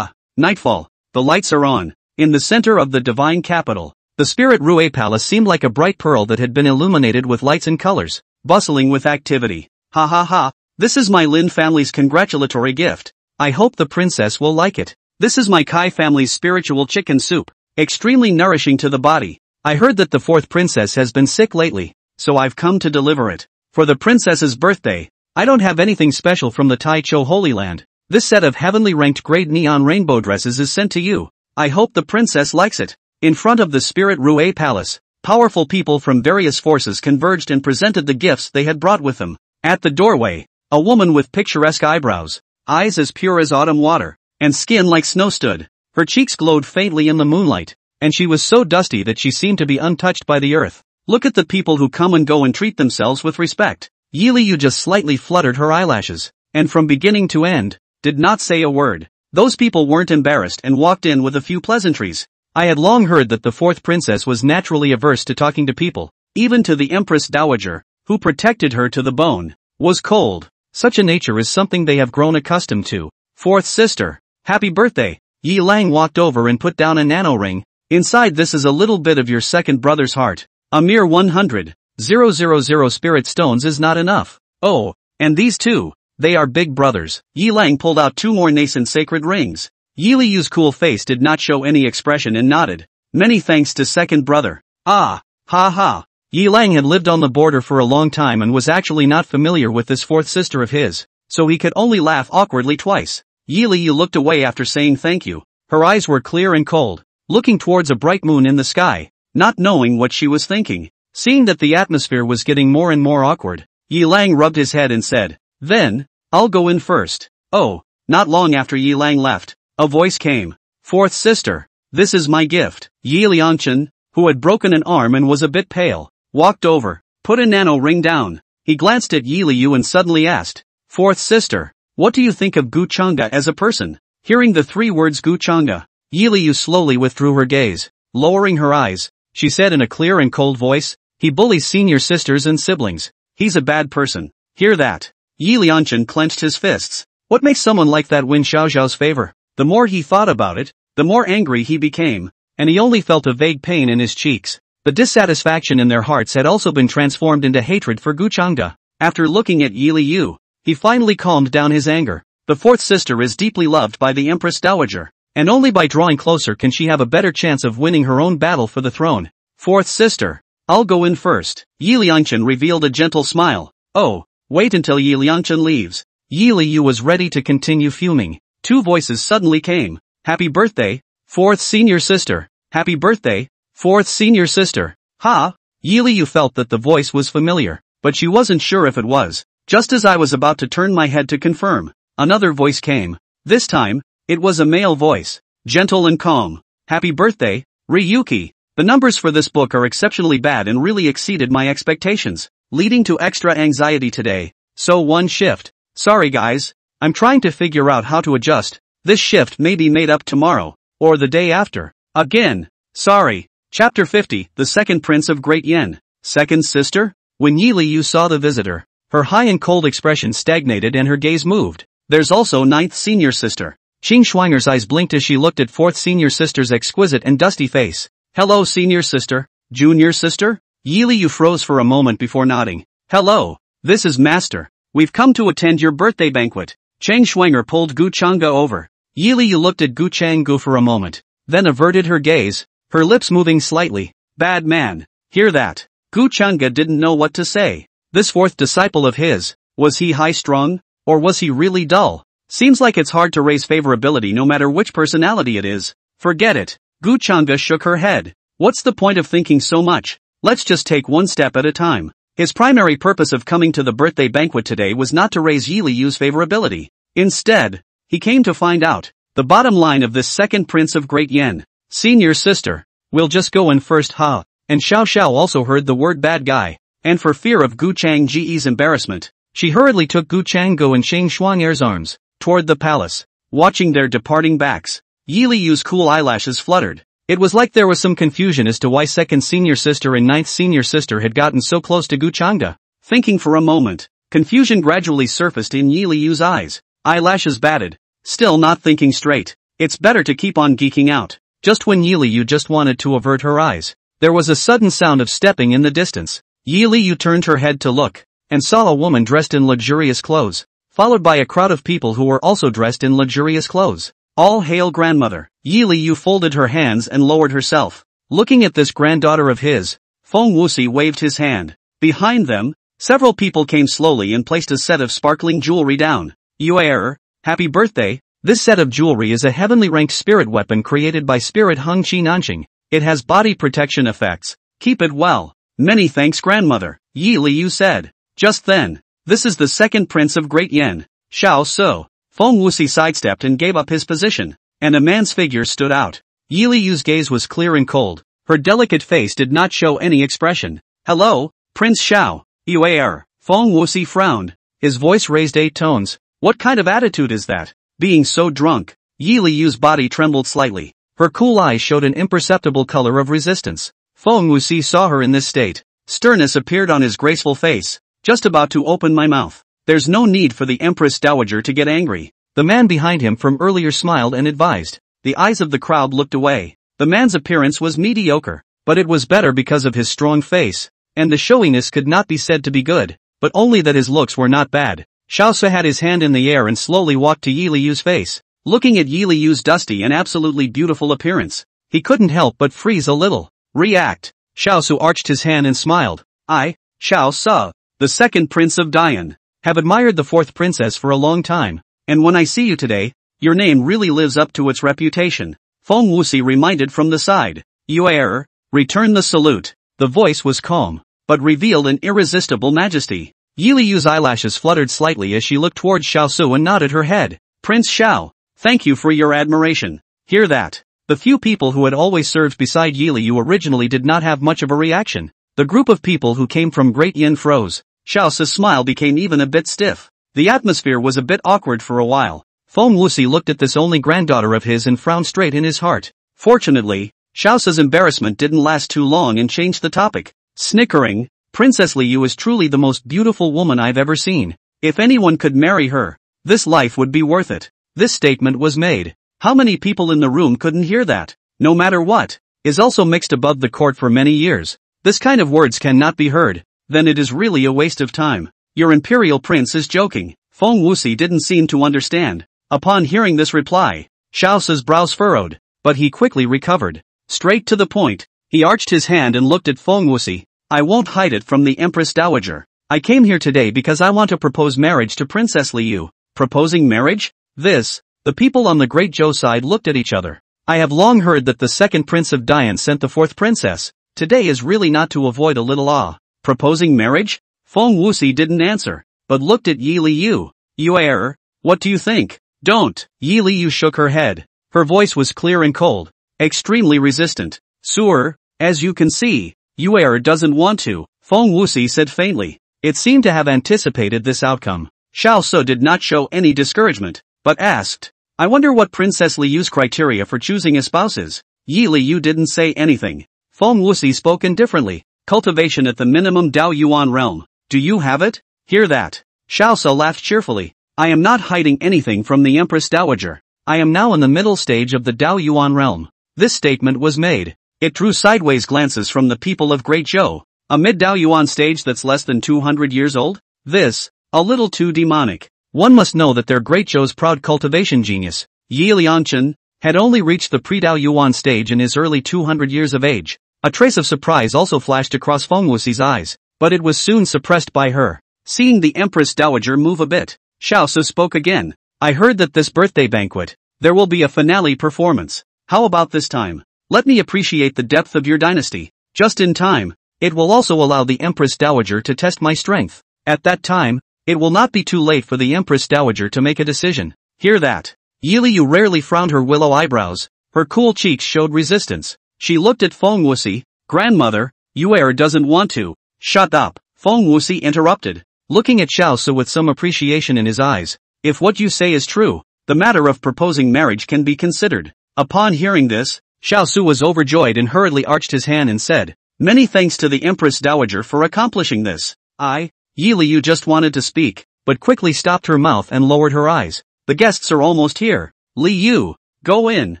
Nightfall. The lights are on. In the center of the divine capital, the Spirit Rue Palace seemed like a bright pearl that had been illuminated with lights and colors, bustling with activity. Ha ha ha, this is my Lin family's congratulatory gift. I hope the princess will like it. This is my Kai family's spiritual chicken soup, extremely nourishing to the body. I heard that the fourth princess has been sick lately, so I've come to deliver it. For the princess's birthday, I don't have anything special from the Tai Cho Holy Land. This set of heavenly ranked grade neon rainbow dresses is sent to you. I hope the princess likes it. In front of the Spirit Rue Palace, powerful people from various forces converged and presented the gifts they had brought with them. At the doorway, a woman with picturesque eyebrows, eyes as pure as autumn water, and skin like snow stood. Her cheeks glowed faintly in the moonlight, and she was so dusty that she seemed to be untouched by the earth. Look at the people who come and go and treat themselves with respect. Yi Liu just slightly fluttered her eyelashes, and from beginning to end, did not say a word. Those people weren't embarrassed and walked in with a few pleasantries. I had long heard that the fourth princess was naturally averse to talking to people, even to the Empress Dowager, who protected her to the bone, was cold. Such a nature is something they have grown accustomed to. Fourth sister, happy birthday. Yi Lang walked over and put down a nano ring. Inside this is a little bit of your second brother's heart. A mere 100,000 spirit stones is not enough. Oh, and these two, they are big brothers. Yi Lang pulled out two more nascent sacred rings. Yi Liu's cool face did not show any expression and nodded. Many thanks to second brother. Ah, ha ha. Yi Lang had lived on the border for a long time and was actually not familiar with this fourth sister of his, so he could only laugh awkwardly twice. Yi Liu looked away after saying thank you. Her eyes were clear and cold, looking towards a bright moon in the sky, not knowing what she was thinking. Seeing that the atmosphere was getting more and more awkward, Yi Lang rubbed his head and said, then, I'll go in first. Oh, not long after Yi Lang left, a voice came. Fourth sister, this is my gift. Yi Liangchen, who had broken an arm and was a bit pale, walked over, put a nano ring down. He glanced at Yi Liu and suddenly asked, fourth sister, what do you think of Gu Chang'e as a person? Hearing the three words Gu Chang'e, Yi Liu slowly withdrew her gaze. Lowering her eyes, she said in a clear and cold voice, he bullies senior sisters and siblings. He's a bad person. Hear that? Yi Liangchen clenched his fists. What makes someone like that win Xiao Zhao's favor? The more he thought about it, the more angry he became, and he only felt a vague pain in his cheeks. The dissatisfaction in their hearts had also been transformed into hatred for Gu Chang'e. After looking at Yi Liu, he finally calmed down his anger. The fourth sister is deeply loved by the Empress Dowager, and only by drawing closer can she have a better chance of winning her own battle for the throne. Fourth sister, I'll go in first. Yi Liangchen revealed a gentle smile. Oh, wait until Yi Liangchen leaves. Yi Liu was ready to continue fuming. Two voices suddenly came. Happy birthday, fourth senior sister. Happy birthday, fourth senior sister. Ha! Yi Liu felt that the voice was familiar, but she wasn't sure if it was. Just as I was about to turn my head to confirm, another voice came. This time, it was a male voice, gentle and calm. Happy birthday, Ryuki. The numbers for this book are exceptionally bad and really exceeded my expectations, leading to extra anxiety today. So one shift. Sorry guys, I'm trying to figure out how to adjust. This shift may be made up tomorrow, or the day after. Again, sorry. Chapter 50, The Second Prince of Great Yen. Second sister? When Yi Liu saw the visitor, her high and cold expression stagnated and her gaze moved. There's also ninth senior sister. Qing Schwanger's eyes blinked as she looked at fourth senior sister's exquisite and dusty face. Hello senior sister, junior sister? Yi Liu froze for a moment before nodding. Hello, this is master. We've come to attend your birthday banquet. Chang Shuanger pulled Gu Changge over. Yi Liu looked at Gu Changge for a moment, then averted her gaze, her lips moving slightly. Bad man. Hear that? Gu Changge didn't know what to say. This fourth disciple of his, was he high-strung, or was he really dull? Seems like it's hard to raise favorability no matter which personality it is. Forget it. Gu Changge shook her head. What's the point of thinking so much? Let's just take one step at a time. His primary purpose of coming to the birthday banquet today was not to raise Yi Liu's favorability. Instead, he came to find out the bottom line of this second prince of Great Yen. Senior sister, we'll just go in first, ha. And Xiao Xiao also heard the word bad guy, and for fear of Gu Changge's embarrassment, she hurriedly took Gu Changge and Chang Shuanger's arms toward the palace. Watching their departing backs, Yi Liu's cool eyelashes fluttered. It was like there was some confusion as to why second senior sister and ninth senior sister had gotten so close to Gu Changge. Thinking for a moment, confusion gradually surfaced in Yi Liu's eyes. Eyelashes batted. Still not thinking straight. It's better to keep on geeking out. Just when Yi Liu just wanted to avert her eyes, there was a sudden sound of stepping in the distance. Yi Liu turned her head to look, and saw a woman dressed in luxurious clothes, followed by a crowd of people who were also dressed in luxurious clothes. All hail grandmother. Yi Liu folded her hands and lowered herself. Looking at this granddaughter of his, Feng Wuxi waved his hand. Behind them, several people came slowly and placed a set of sparkling jewelry down. Yuer, happy birthday. This set of jewelry is a heavenly ranked spirit weapon created by Spirit Hung Chi Nanqing. It has body protection effects. Keep it well. Many thanks grandmother, Yi Liu said. Just then, this is the second prince of Great Yen, Xiao So. Feng Wuxi sidestepped and gave up his position, and a man's figure stood out. Yi Liu's gaze was clear and cold. Her delicate face did not show any expression. Hello, Prince Xiao. Yuer. Feng Wuxi frowned. His voice raised 8 tones. What kind of attitude is that? Being so drunk. Yi Liu's body trembled slightly. Her cool eyes showed an imperceptible color of resistance. Feng Wuxi saw her in this state. Sternness appeared on his graceful face. Just about to open my mouth. There's no need for the Empress Dowager to get angry. The man behind him from earlier smiled and advised. The eyes of the crowd looked away. The man's appearance was mediocre, but it was better because of his strong face, and the showiness could not be said to be good, but only that his looks were not bad. Xiao Se had his hand in the air and slowly walked to Yi Liu's face. Looking at Yi Liu's dusty and absolutely beautiful appearance, he couldn't help but freeze a little. React. Xiao Su arched his hand and smiled. I, Xiao Se, the second prince of Dian, have admired the fourth princess for a long time, and when I see you today, your name really lives up to its reputation. Feng Wuxi reminded from the side. Yuer, return the salute. The voice was calm, but revealed an irresistible majesty. Yi Liu's eyelashes fluttered slightly as she looked towards Xiao Su and nodded her head. Prince Xiao, thank you for your admiration. Hear that? The few people who had always served beside Yi Liu originally did not have much of a reaction. The group of people who came from Great Yin froze. Xiao Su's smile became even a bit stiff. The atmosphere was a bit awkward for a while. Feng Wuxi looked at this only granddaughter of his and frowned straight in his heart. Fortunately, Xiao Su's embarrassment didn't last too long and changed the topic. Snickering, Princess Liu is truly the most beautiful woman I've ever seen. If anyone could marry her, this life would be worth it. This statement was made. How many people in the room couldn't hear that? No matter what, is also mixed above the court for many years. This kind of words cannot be heard. Then it is really a waste of time. Your imperial prince is joking. Feng Wuxi didn't seem to understand. Upon hearing this reply, Xiao Su's brows furrowed, but he quickly recovered. Straight to the point, he arched his hand and looked at Feng Wuxi. I won't hide it from the Empress Dowager. I came here today because I want to propose marriage to Princess Liu. Proposing marriage? The people on the Great Zhou side looked at each other. I have long heard that the second prince of Dian sent the fourth princess. Today is really not to avoid a little awe. Proposing marriage? Feng Wuxi didn't answer, but looked at Yi Liu. Yuer, what do you think? Don't. Yi Liu shook her head. Her voice was clear and cold, extremely resistant. Sir, as you can see, Yuer doesn't want to, Feng Wuxi said faintly. It seemed to have anticipated this outcome. Xiao Su did not show any discouragement, but asked, I wonder what Princess Liu's criteria for choosing a spouse is. Yi Liu didn't say anything. Feng Wuxi spoke indifferently. Cultivation at the minimum Dao Yuan realm. Do you have it? Hear that? Xiao Su laughed cheerfully. I am not hiding anything from the Empress Dowager. I am now in the middle stage of the Dao Yuan realm. This statement was made. It drew sideways glances from the people of Great Zhou. A mid-Dao Yuan stage that's less than 200 years old? This, a little too demonic. One must know that their Great Zhou's proud cultivation genius, Yi Liangchen, had only reached the pre-Dao Yuan stage in his early 200 years of age. A trace of surprise also flashed across Feng Wuxi's eyes, but it was soon suppressed by her. Seeing the Empress Dowager move a bit, Xiao Su spoke again. I heard that this birthday banquet, there will be a finale performance. How about this time? Let me appreciate the depth of your dynasty. Just in time. It will also allow the Empress Dowager to test my strength. At that time, it will not be too late for the Empress Dowager to make a decision. Hear that? Yi Liu rarely frowned her willow eyebrows. Her cool cheeks showed resistance. She looked at Feng Wuxi. Grandmother, Yuer doesn't want to. Shut up, Feng Wuxi interrupted, looking at Xiao Su with some appreciation in his eyes. If what you say is true, the matter of proposing marriage can be considered. Upon hearing this, Xiao Su was overjoyed and hurriedly arched his hand and said, Many thanks to the Empress Dowager for accomplishing this. Yi Liu just wanted to speak, but quickly stopped her mouth and lowered her eyes. The guests are almost here. Li Yu, go in.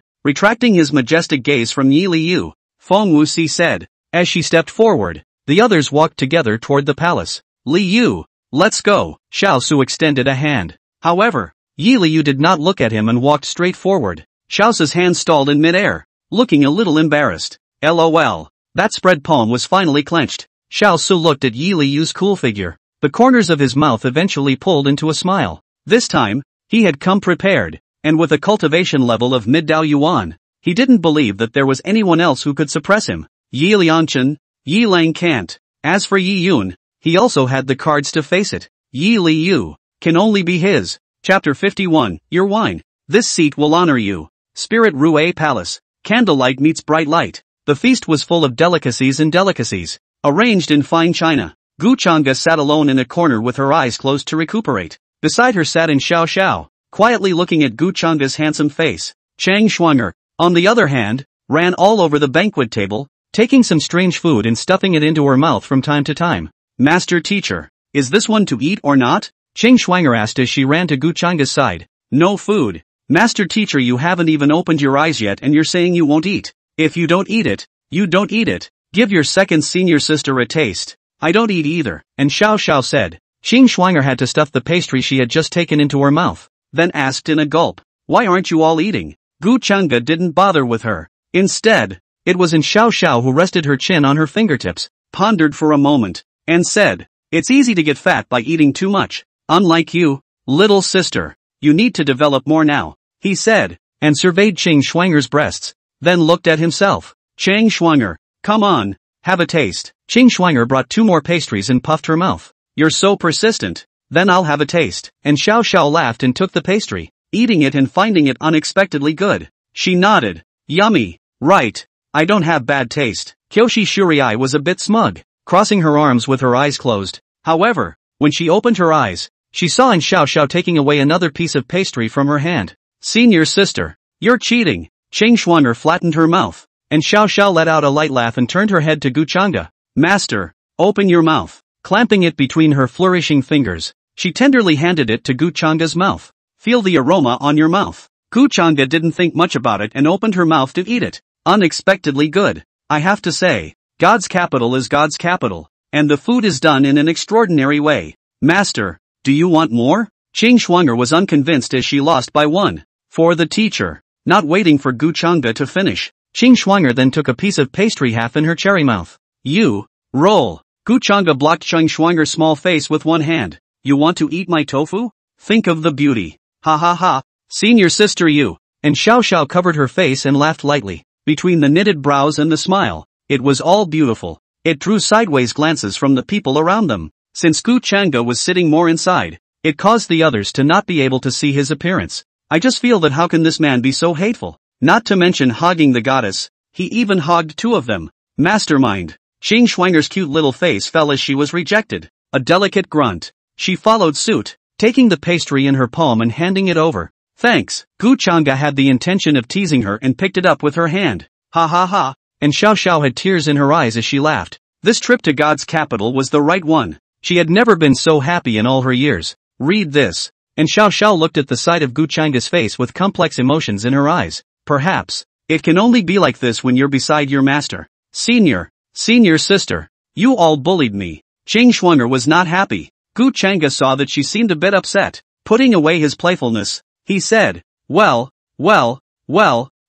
Retracting his majestic gaze from Yi Liu, Feng Wuxi said. As she stepped forward, the others walked together toward the palace. Li Yu, let's go. Xiao Su extended a hand. However, Yi Liu did not look at him and walked straight forward. Xiao Su's hand stalled in midair, looking a little embarrassed. LOL. That spread palm was finally clenched. Xiao Su looked at Yi Liu's cool figure. The corners of his mouth eventually pulled into a smile. This time, he had come prepared, and with a cultivation level of mid-Dao Yuan, he didn't believe that there was anyone else who could suppress him. Yi Liangchen, Yi Lang can't. As for Yi Yun, he also had the cards to face it. Yi Liu can only be his. Chapter 51, Your Wine. This seat will honor you. Spirit Rue Palace. Candlelight meets bright light. The feast was full of delicacies and delicacies, arranged in fine china. Gu Chang'e sat alone in a corner with her eyes closed to recuperate. Beside her sat in Xiao Xiao, quietly looking at Gu Chang'e's handsome face. Chang Shuanger, on the other hand, ran all over the banquet table, taking some strange food and stuffing it into her mouth from time to time. Master teacher, is this one to eat or not? Chang Shuanger asked as she ran to Gu Chang'e's side. No food. Master teacher, you haven't even opened your eyes yet and you're saying you won't eat. If you don't eat it, you don't eat it. Give your second senior sister a taste. I don't eat either. And Xiao Xiao said. Ching Shuanger had to stuff the pastry she had just taken into her mouth, then asked in a gulp, why aren't you all eating? Gu Chang'e didn't bother with her. Instead, it was in Xiao Xiao who rested her chin on her fingertips, pondered for a moment, and said, it's easy to get fat by eating too much. Unlike you, little sister, you need to develop more now, he said, and surveyed Ching Shuanger's breasts, then looked at himself. Chang Shuanger, come on, have a taste. Ching Shuanger brought 2 more pastries and puffed her mouth. You're so persistent. Then I'll have a taste. And Xiao Xiao laughed and took the pastry, eating it and finding it unexpectedly good. She nodded. Yummy. Right. I don't have bad taste. Kyoshi Shurai was a bit smug, crossing her arms with her eyes closed. However, when she opened her eyes, she saw in Xiao Xiao taking away another piece of pastry from her hand. Senior sister, you're cheating. Ching Shuanger flattened her mouth, and Xiao Xiao let out a light laugh and turned her head to Gu Chang'e. Master, open your mouth. Clamping it between her flourishing fingers, she tenderly handed it to Gu Chang'e's mouth. Feel the aroma on your mouth. Gu Chang'e didn't think much about it and opened her mouth to eat it. Unexpectedly good. I have to say, God's capital is God's capital, and the food is done in an extraordinary way. Master, do you want more? Ching Shuanger was unconvinced as she lost by 1. For the teacher. Not waiting for Gu Chang'e to finish, Ching Shuanger then took a piece of pastry half in her cherry mouth. You, roll. Gu Chang'e blocked Ching Shuanger's small face with one hand. You want to eat my tofu? Think of the beauty. Ha ha ha. Senior sister you. And Xiao Xiao covered her face and laughed lightly. Between the knitted brows and the smile, it was all beautiful. It drew sideways glances from the people around them. Since Gu Chang'e was sitting more inside, it caused the others to not be able to see his appearance. I just feel that how can this man be so hateful? Not to mention hogging the goddess, he even hogged 2 of them. Mastermind. Ching Shuanger's cute little face fell as she was rejected. A delicate grunt. She followed suit, taking the pastry in her palm and handing it over. Thanks. Gu Chang'e had the intention of teasing her and picked it up with her hand. Ha ha ha. And Xiao Xiao had tears in her eyes as she laughed. This trip to God's capital was the right one. She had never been so happy in all her years. Read this. And Xiao Xiao looked at the sight of Gu Chang'e's face with complex emotions in her eyes. Perhaps, It can only be like this when you're beside your master. Senior sister. You all bullied me. Ching Schwanger was not happy. Gu Changa saw that she seemed a bit upset. Putting away his playfulness, he said, well,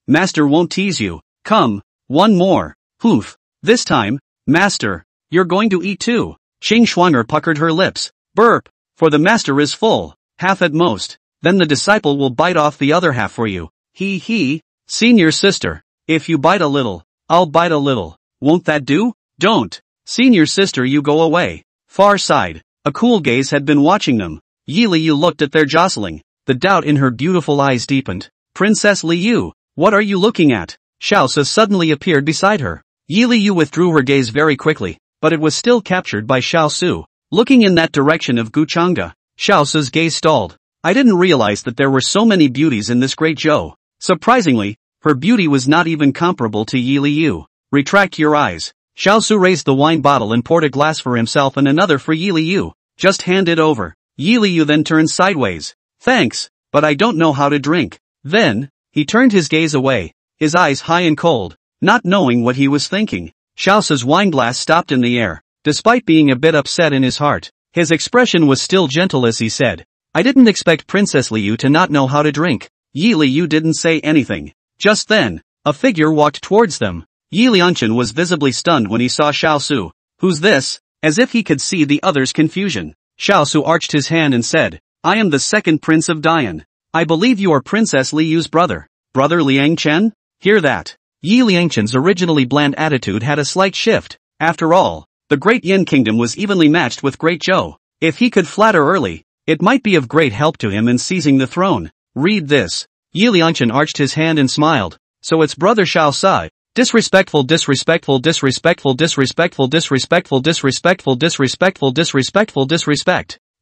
master won't tease you. Come, one more. Hoof. This time, master, you're going to eat too. Ching Schwanger puckered her lips. Burp. For the master is full. Half at most. Then the disciple will bite off the other half for you. He. Senior sister. If you bite a little, I'll bite a little. Won't that do? Don't. Senior sister, you go away. Far side. A cool gaze had been watching them. Yi Liu looked at their jostling. The doubt in her beautiful eyes deepened. Princess Liu, what are you looking at? Xiaosa suddenly appeared beside her. Yi Liu withdrew her gaze very quickly, but it was still captured by Xiaosu. Looking in that direction of Gu Changa, Xiaosa's gaze stalled. I didn't realize that there were so many beauties in this great Zhou. Surprisingly, her beauty was not even comparable to Yi Liu. Retract your eyes. Xiaosu raised the wine bottle and poured a glass for himself and another for Yi Liu. Just hand it over. Yi Liu then turned sideways. Thanks, but I don't know how to drink. Then, he turned his gaze away, his eyes high and cold, not knowing what he was thinking. Xiaosa's wineglass stopped in the air. Despite being a bit upset in his heart, his expression was still gentle as he said, I didn't expect Princess Liu to not know how to drink. Yi Liu didn't say anything. Just then, a figure walked towards them. Yi Liangchen was visibly stunned when he saw Xiaosu. Who's this? As if he could see the other's confusion. Xiaosu arched his hand and said, I am the second prince of Dian. I believe you are Princess Liu's brother. Brother Liang Chen? Hear that. Yi Liangchen's originally bland attitude had a slight shift. After all, the Great Yin Kingdom was evenly matched with Great Zhou. If he could flatter early, it might be of great help to him in seizing the throne. Read this. Yi Liangchen arched his hand and smiled. So it's brother Xiao Sai. Disrespectful.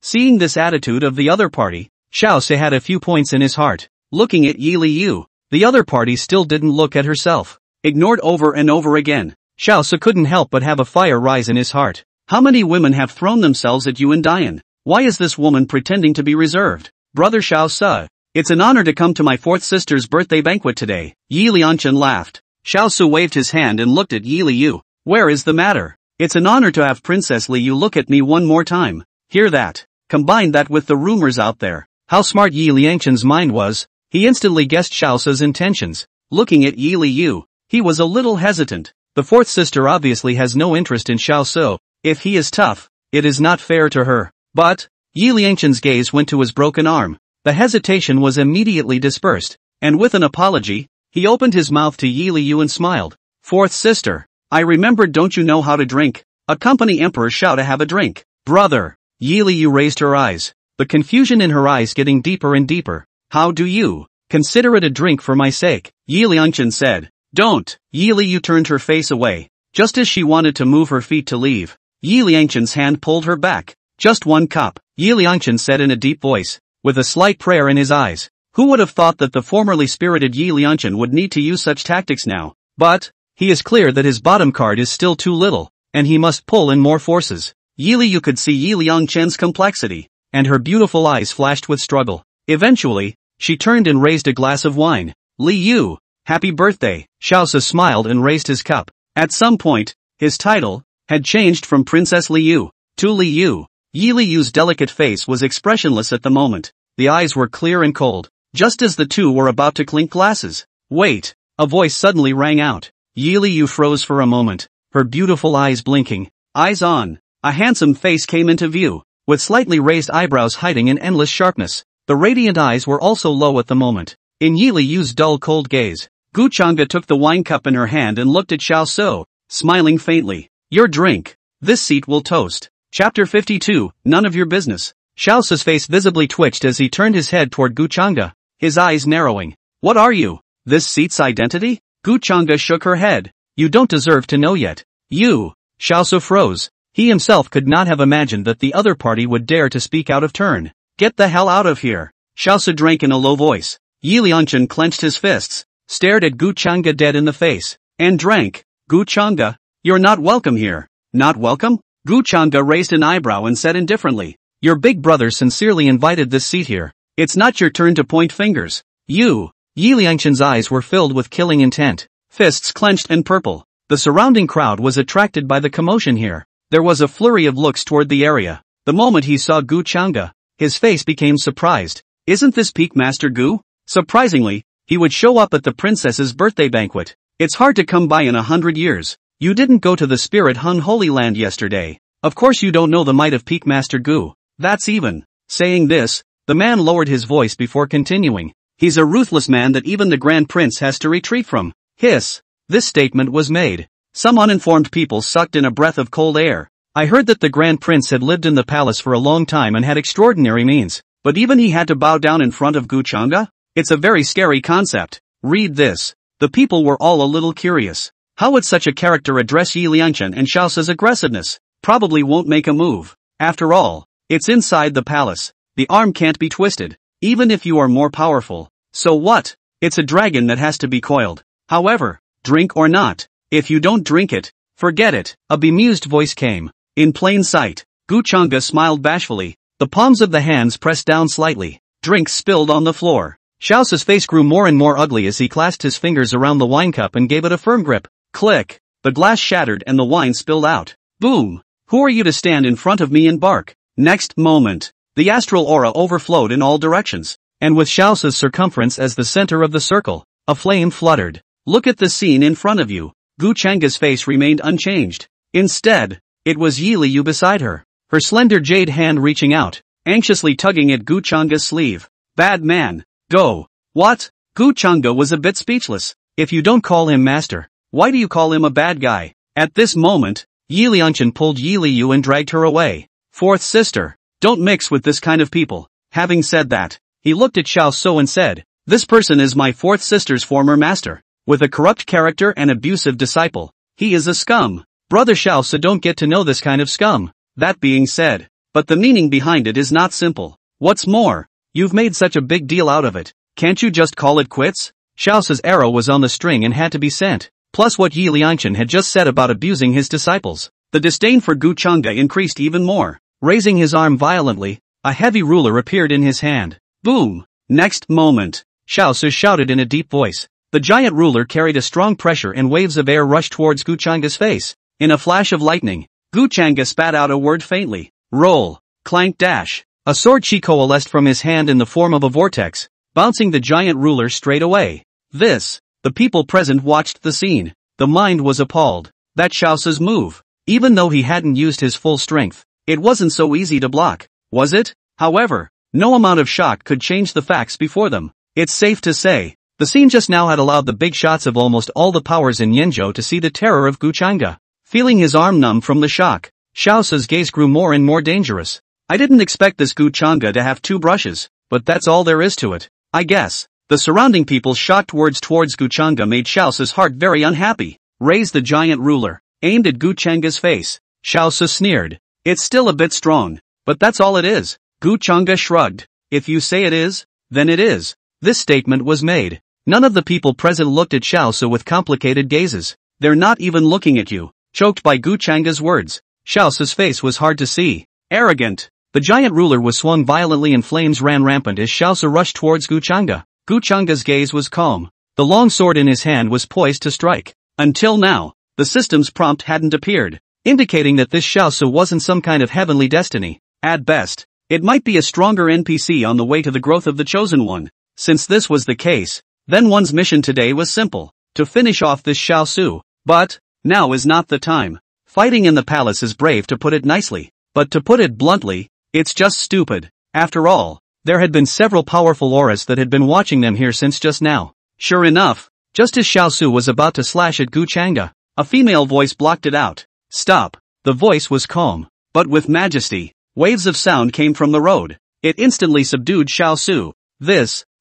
Seeing this attitude of the other party, Xiao Sai had a few points in his heart. Looking at Yi Liu, the other party still didn't look at herself. Ignored over and over again, Xiao Sai couldn't help but have a fire rise in his heart. How many women have thrown themselves at you in Dian? Why is this woman pretending to be reserved? Brother Xiao Sai, it's an honor to come to my fourth sister's birthday banquet today. Yi Liangchen laughed. Xiao Sai waved his hand and looked at Yi Liu. Where is the matter? It's an honor to have Princess Liu look at me one more time. Hear that? Combine that with the rumors out there. How smart Yi Liangchen's mind was. He instantly guessed Xiao Sai's intentions. Looking at Yi Liu, he was a little hesitant. The fourth sister obviously has no interest in Xiao Sai. If he is tough, it is not fair to her. But, Yi Liangchen's gaze went to his broken arm. The hesitation was immediately dispersed, and with an apology, he opened his mouth to Yi Liu and smiled. Fourth sister, I remembered, don't you know how to drink? Accompany Emperor Xiao to have a drink. Brother. Yi Liu raised her eyes, the confusion in her eyes getting deeper and deeper. How do you? Consider it a drink for my sake. Yi Liangchen said. Don't. Yi Liu turned her face away. Just as she wanted to move her feet to leave, Yi Liangchen's hand pulled her back. Just one cup, Yi Liangchen said in a deep voice, with a slight prayer in his eyes. Who would have thought that the formerly spirited Yi Liangchen would need to use such tactics now? But, he is clear that his bottom card is still too little, and he must pull in more forces. Yi Liu could see Yi Liangchen's complexity, and her beautiful eyes flashed with struggle. Eventually, she turned and raised a glass of wine. Liu, happy birthday. Xiao Sai smiled and raised his cup. At some point, his title had changed from Princess Liu to Liu. Yi Liu's delicate face was expressionless at the moment. The eyes were clear and cold, just as the two were about to clink glasses. Wait, a voice suddenly rang out. Yi Liu froze for a moment, her beautiful eyes blinking. Eyes on. A handsome face came into view, with slightly raised eyebrows hiding an endless sharpness. The radiant eyes were also low at the moment. In Yi Liu's dull cold gaze, Gu Changa took the wine cup in her hand and looked at Xiao Sai, smiling faintly. Your drink. This seat will toast. Chapter 52, None of Your Business. Xiao Sai's face visibly twitched as he turned his head toward Gu Changa, his eyes narrowing. What are you? This seat's identity? Gu Changa shook her head. You don't deserve to know yet. You. Xiao Sai froze. He himself could not have imagined that the other party would dare to speak out of turn. Get the hell out of here. Xiao Sai drank in a low voice. Yi Liangchen clenched his fists, stared at Gu Changa dead in the face, and drank. Gu Changa, you're not welcome here. Not welcome? Gu Changa raised an eyebrow and said indifferently. Your big brother sincerely invited this seat here. It's not your turn to point fingers. You. Yi Liangchen's eyes were filled with killing intent, fists clenched and purple. The surrounding crowd was attracted by the commotion here. There was a flurry of looks toward the area. The moment he saw Gu Chang'e, his face became surprised. Isn't this Peak Master Gu? Surprisingly, he would show up at the princess's birthday banquet. It's hard to come by in 100 years. You didn't go to the Spirit Hun Holy Land yesterday. Of course you don't know the might of Peak Master Gu. That's even. Saying this, the man lowered his voice before continuing. He's a ruthless man that even the Grand Prince has to retreat from. Hiss. This statement was made. Some uninformed people sucked in a breath of cold air. I heard that the Grand Prince had lived in the palace for a long time and had extraordinary means. But even he had to bow down in front of Gu Chang'e? It's a very scary concept. Read this. The people were all a little curious. How would such a character address Yi Liangchen and Xiaosu's aggressiveness? Probably won't make a move. After all, it's inside the palace. The arm can't be twisted, even if you are more powerful. So what? It's a dragon that has to be coiled. However, drink or not, if you don't drink it, forget it. A bemused voice came. In plain sight, Gu Chang'e smiled bashfully. The palms of the hands pressed down slightly. Drink spilled on the floor. Xiaosu's face grew more and more ugly as he clasped his fingers around the wine cup and gave it a firm grip. Click. The glass shattered and the wine spilled out. Boom. Who are you to stand in front of me and bark? Next moment, the astral aura overflowed in all directions, and with Xiaosu's circumference as the center of the circle, a flame fluttered. Look at the scene in front of you. Gu Chang'e's face remained unchanged. Instead, it was Yi Liu beside her, her slender jade hand reaching out, anxiously tugging at Gu Chang'e's sleeve. Bad man. Go. What? Gu Chang'e was a bit speechless. If you don't call him master, why do you call him a bad guy? At this moment, Yi Liangchen pulled Yi Liu and dragged her away. Fourth sister, don't mix with this kind of people. Having said that, he looked at Xiao Su and said, this person is my fourth sister's former master, with a corrupt character and abusive disciple. He is a scum. Brother Xiao Su don't get to know this kind of scum. That being said, but the meaning behind it is not simple. What's more, you've made such a big deal out of it. Can't you just call it quits? Xiao Su's arrow was on the string and had to be sent. Plus what Yi Liangchen had just said about abusing his disciples. The disdain for Gu Chang'e increased even more. Raising his arm violently, a heavy ruler appeared in his hand. Boom! Next moment, Xiao Su shouted in a deep voice. The giant ruler carried a strong pressure and waves of air rushed towards Gu Chang'e's face. In a flash of lightning, Gu Chang'e spat out a word faintly. Roll. Clank dash. A sword chi coalesced from his hand in the form of a vortex, bouncing the giant ruler straight away. The people present watched the scene. The mind was appalled. That Xiao Su's move. Even though he hadn't used his full strength, it wasn't so easy to block, was it? However, no amount of shock could change the facts before them. It's safe to say, the scene just now had allowed the big shots of almost all the powers in Yanzhou to see the terror of Gu Chang'e. Feeling his arm numb from the shock, Xiao Su's gaze grew more and more dangerous. I didn't expect this Gu Chang'e to have two brushes, but that's all there is to it, I guess. The surrounding people's shocked words towards Gu Chang'e made Xiao Su's heart very unhappy. Raised the giant ruler, aimed at Gu Chang'e's face. Xiao Su sneered. It's still a bit strong, but that's all it is. Gu Chang'e shrugged. If you say it is, then it is. This statement was made. None of the people present looked at Xiao Su with complicated gazes. They're not even looking at you. Choked by Gu Chang'e's words, Xiao Su's face was hard to see. Arrogant. The giant ruler was swung violently and flames ran rampant as Xiao Su rushed towards Gu Chang'e. Gu Chang'e's gaze was calm. The long sword in his hand was poised to strike. Until now, the system's prompt hadn't appeared, indicating that this Xiao Su wasn't some kind of heavenly destiny. At best, it might be a stronger NPC on the way to the growth of the Chosen One. Since this was the case, then one's mission today was simple, to finish off this Xiao Su. But, now is not the time. Fighting in the palace is brave to put it nicely, but to put it bluntly, it's just stupid. After all, there had been several powerful auras that had been watching them here since just now. Sure enough, just as Xiao Su was about to slash at Gu Chang'e, a female voice blocked it out. Stop. The voice was calm, but with majesty. Waves of sound came from the road. It instantly subdued Xiao Su.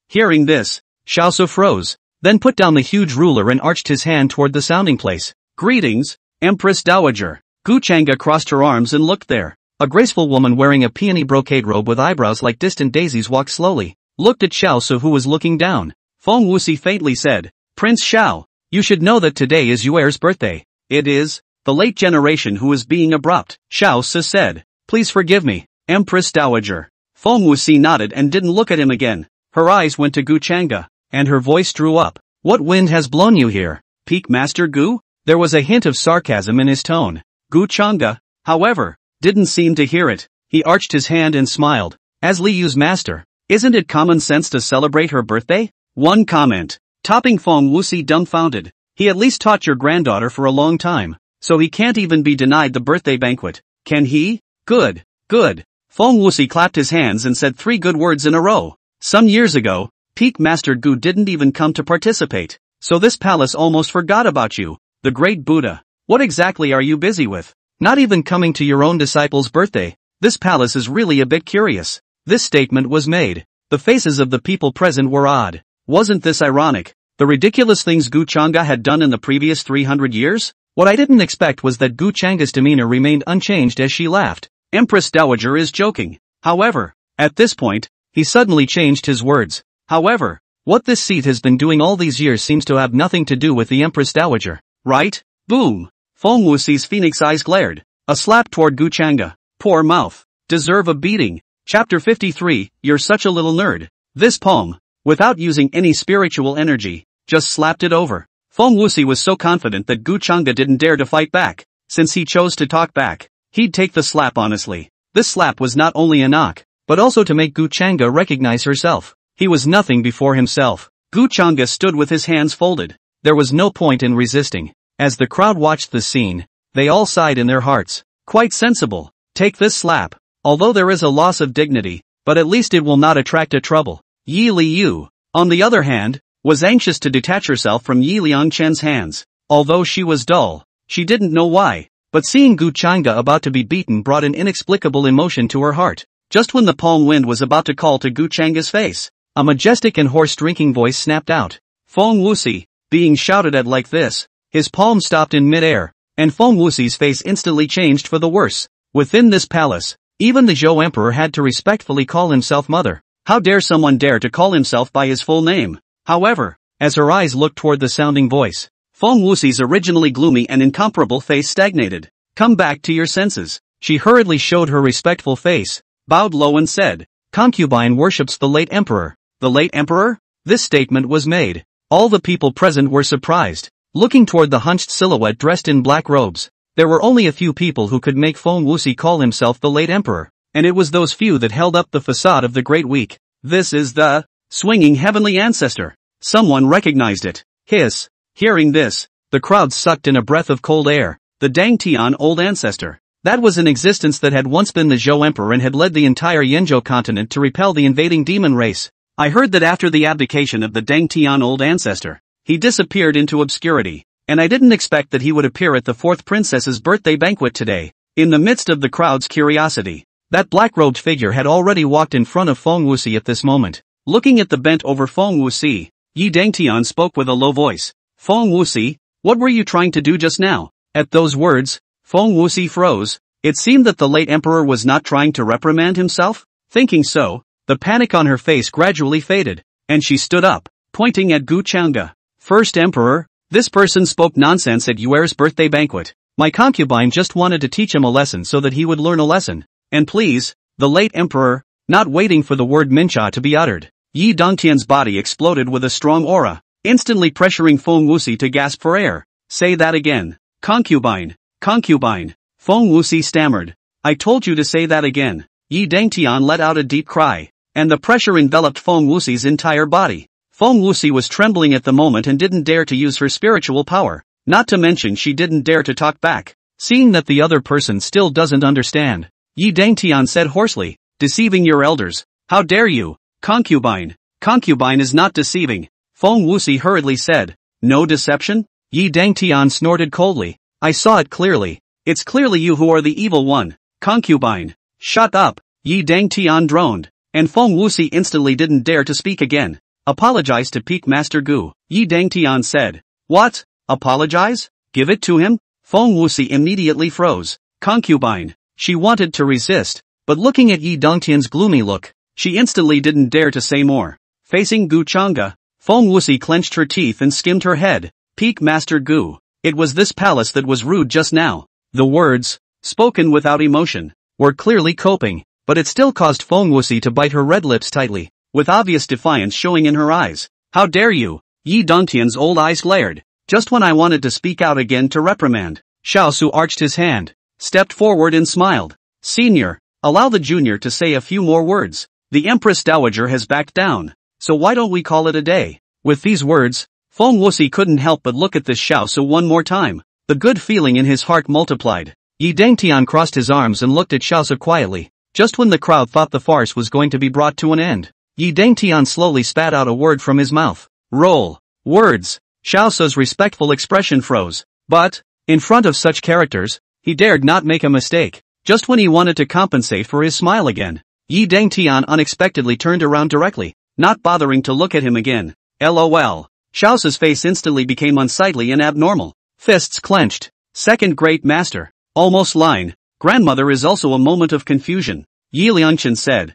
Hearing this, Xiao Su froze, then put down the huge ruler and arched his hand toward the sounding place. Greetings, Empress Dowager. Gu Chang'e crossed her arms and looked there. A graceful woman wearing a peony brocade robe with eyebrows like distant daisies walked slowly, looked at Xiao Su who was looking down. Feng Wuxi faintly said, Prince Xiao, you should know that today is Yuer's birthday. It is, the late generation who is being abrupt. Xiao Su said, please forgive me, Empress Dowager. Feng Wuxi nodded and didn't look at him again. Her eyes went to Gu Chang'e. and her voice drew up. What wind has blown you here, Peak Master Gu? There was a hint of sarcasm in his tone. Gu Chang'e, however, didn't seem to hear it. He arched his hand and smiled. As Liyu's master, isn't it common sense to celebrate her birthday? One comment. Topping Feng Wuxi dumbfounded. He at least taught your granddaughter for a long time, so he can't even be denied the birthday banquet. Can he? Good, good. Feng Wuxi clapped his hands and said 3 good words in a row. Some years ago, Peak Master Gu didn't even come to participate, so this palace almost forgot about you. The great Buddha. What exactly are you busy with? Not even coming to your own disciple's birthday. This palace is really a bit curious. This statement was made. The faces of the people present were odd. Wasn't this ironic? The ridiculous things Gu Chang'e had done in the previous 300 years? What I didn't expect was that Gu Chang'e's demeanor remained unchanged as she laughed. Empress Dowager is joking. However, at this point, he suddenly changed his words. However, what this seat has been doing all these years seems to have nothing to do with the Empress Dowager, right? Boom! Feng Wuxi's phoenix eyes glared. A slap toward Gu Chang'e. Poor mouth. Deserve a beating. Chapter 53, You're such a little nerd. This poem, without using any spiritual energy, just slapped it over. Feng Wuxi was so confident that Gu Chang'e didn't dare to fight back. Since he chose to talk back, he'd take the slap honestly. This slap was not only a knock, but also to make Gu Chang'e recognize herself. He was nothing before himself. Gu Chang'e stood with his hands folded. There was no point in resisting. As the crowd watched the scene, they all sighed in their hearts. Quite sensible. Take this slap. Although there is a loss of dignity, but at least it will not attract a trouble. Yi Liu, on the other hand, was anxious to detach herself from Yi Liangchen's hands. Although she was dull, she didn't know why, but seeing Gu Chang'e about to be beaten brought an inexplicable emotion to her heart. Just when the palm wind was about to call to Gu Chang'e's face, a majestic and hoarse drinking voice snapped out. Feng Wuxi, being shouted at like this, his palm stopped in mid-air, and Feng Wuxi's face instantly changed for the worse. Within this palace, even the Zhou Emperor had to respectfully call himself mother. How dare someone dare to call himself by his full name? However, as her eyes looked toward the sounding voice, Feng Wuxi's originally gloomy and incomparable face stagnated. Come back to your senses. She hurriedly showed her respectful face, bowed low and said, Concubine worships the late emperor. The late emperor? This statement was made. All the people present were surprised. Looking toward the hunched silhouette dressed in black robes, there were only a few people who could make Feng Wuxi call himself the late emperor, and it was those few that held up the facade of the great weak. This is the swinging heavenly ancestor. Someone recognized it. Hiss. Hearing this, the crowd sucked in a breath of cold air. The Dang Tian old ancestor. That was an existence that had once been the Zhou Emperor and had led the entire Yanzhou continent to repel the invading demon race. I heard that after the abdication of the Dang Tian old ancestor, he disappeared into obscurity, and I didn't expect that he would appear at the 4th princess's birthday banquet today. In the midst of the crowd's curiosity, that black-robed figure had already walked in front of Feng Wuxi at this moment. Looking at the bent-over Feng Wuxi, Yi Dangtian spoke with a low voice. Feng Wuxi, what were you trying to do just now? At those words, Feng Wuxi froze. It seemed that the late emperor was not trying to reprimand himself. Thinking so, the panic on her face gradually faded, and she stood up, pointing at Gu Chang'e. First emperor? This person spoke nonsense at Yuer's birthday banquet. My concubine just wanted to teach him a lesson so that he would learn a lesson. And please, the late emperor, not waiting for the word Mincha to be uttered, Yi Dongtian's body exploded with a strong aura, instantly pressuring Feng Wuxi to gasp for air. Say that again. Concubine. Concubine. Feng Wuxi stammered. I told you to say that again. Yi Dangtian let out a deep cry, and the pressure enveloped Feng Wuxi's entire body. Feng Wuxi was trembling at the moment and didn't dare to use her spiritual power, not to mention she didn't dare to talk back. Seeing that the other person still doesn't understand, Yi Dangtian said hoarsely, deceiving your elders. How dare you? Concubine. Concubine is not deceiving. Feng Wuxi hurriedly said. No deception? Yi Dangtian snorted coldly. I saw it clearly. It's clearly you who are the evil one. Concubine. Shut up. Yi Dangtian droned, and Feng Wuxi instantly didn't dare to speak again. Apologize to Peak Master Gu. Yi Dangtian said. What? Apologize? Give it to him? Feng Wuxi immediately froze. Concubine. She wanted to resist, but looking at Yi Dongtian's gloomy look, she instantly didn't dare to say more. Facing Gu Chang'e, Feng Wuxi clenched her teeth and skimmed her head. Peak Master Gu. It was this palace that was rude just now. The words, spoken without emotion, were clearly coping, but it still caused Feng Wuxi to bite her red lips tightly, with obvious defiance showing in her eyes. How dare you? Yi Dongtian's old eyes glared. Just when I wanted to speak out again to reprimand, Xiao Su arched his hand, stepped forward and smiled. Senior, allow the junior to say a few more words. The Empress Dowager has backed down, so why don't we call it a day? With these words, Feng Wuxi couldn't help but look at this Xiao Su one more time. The good feeling in his heart multiplied. Yi Dangtian crossed his arms and looked at Xiao Su quietly. Just when the crowd thought the farce was going to be brought to an end, Yi Dangtian slowly spat out a word from his mouth. Roll. Words. Xiao Su's respectful expression froze. But, in front of such characters, he dared not make a mistake. Just when he wanted to compensate for his smile again, Yi Dangtian unexpectedly turned around directly, not bothering to look at him again. LOL. Xiao Su's face instantly became unsightly and abnormal. Fists clenched. Second great master. Almost line. Grandmother is also a moment of confusion. Yi Liangchen said.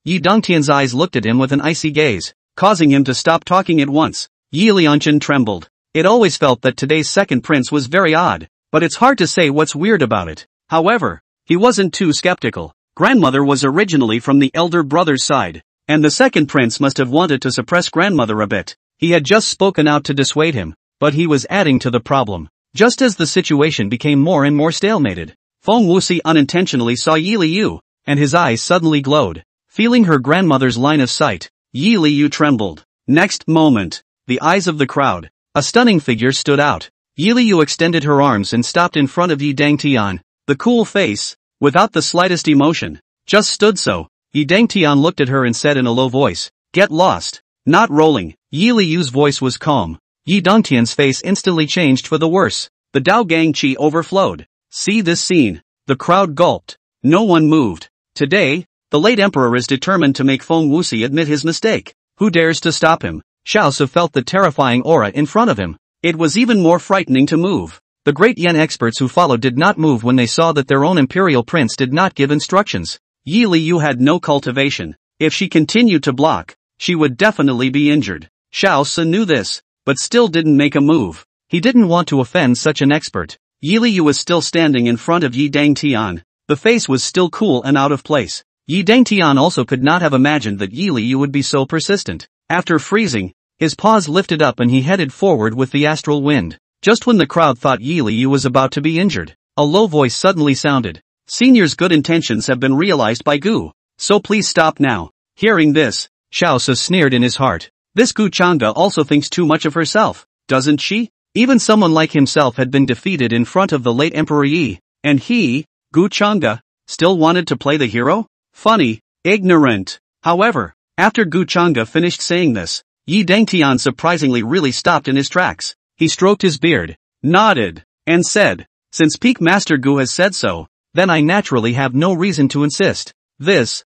Yi Dongtian's eyes looked at him with an icy gaze, causing him to stop talking at once. Yi Liangchen trembled. It always felt that today's second prince was very odd, but it's hard to say what's weird about it. However, he wasn't too skeptical. Grandmother was originally from the elder brother's side, and the second prince must have wanted to suppress grandmother a bit. He had just spoken out to dissuade him, but he was adding to the problem. Just as the situation became more and more stalemated, Feng Wuxi unintentionally saw Yi Liu, and his eyes suddenly glowed. Feeling her grandmother's line of sight, Yi Liu trembled. Next moment, the eyes of the crowd, a stunning figure stood out. Yi Liu extended her arms and stopped in front of Yi Dangtian. The cool face, without the slightest emotion, just stood so. Yi Dangtian looked at her and said in a low voice, "Get lost." Not rolling. Yi Liu's voice was calm. Yi Dongtian's face instantly changed for the worse. The Dao Gang Qi overflowed. See this scene. The crowd gulped. No one moved. Today, the late emperor is determined to make Feng Wuxi admit his mistake. Who dares to stop him? Xiao Su felt the terrifying aura in front of him. It was even more frightening to move. The great Yen experts who followed did not move when they saw that their own imperial prince did not give instructions. Yi Liu had no cultivation. If she continued to block, she would definitely be injured. Xiao Su knew this, but still didn't make a move. He didn't want to offend such an expert. Yi Liu was still standing in front of Yi Dangtian. The face was still cool and out of place. Yi Dangtian also could not have imagined that Yi Liu would be so persistent. After freezing, his paws lifted up and he headed forward with the astral wind. Just when the crowd thought Yi Liu was about to be injured, a low voice suddenly sounded. Senior's good intentions have been realized by Gu, so please stop now. Hearing this, Xiao Su sneered in his heart. This Gu Changde also thinks too much of herself, doesn't she? Even someone like himself had been defeated in front of the late Emperor Yi, and he, Gu Changde, still wanted to play the hero? Funny, ignorant. However, after Gu Changde finished saying this, Yi Dangtian surprisingly really stopped in his tracks. He stroked his beard, nodded, and said, since Peak Master Gu has said so, then I naturally have no reason to insist. This,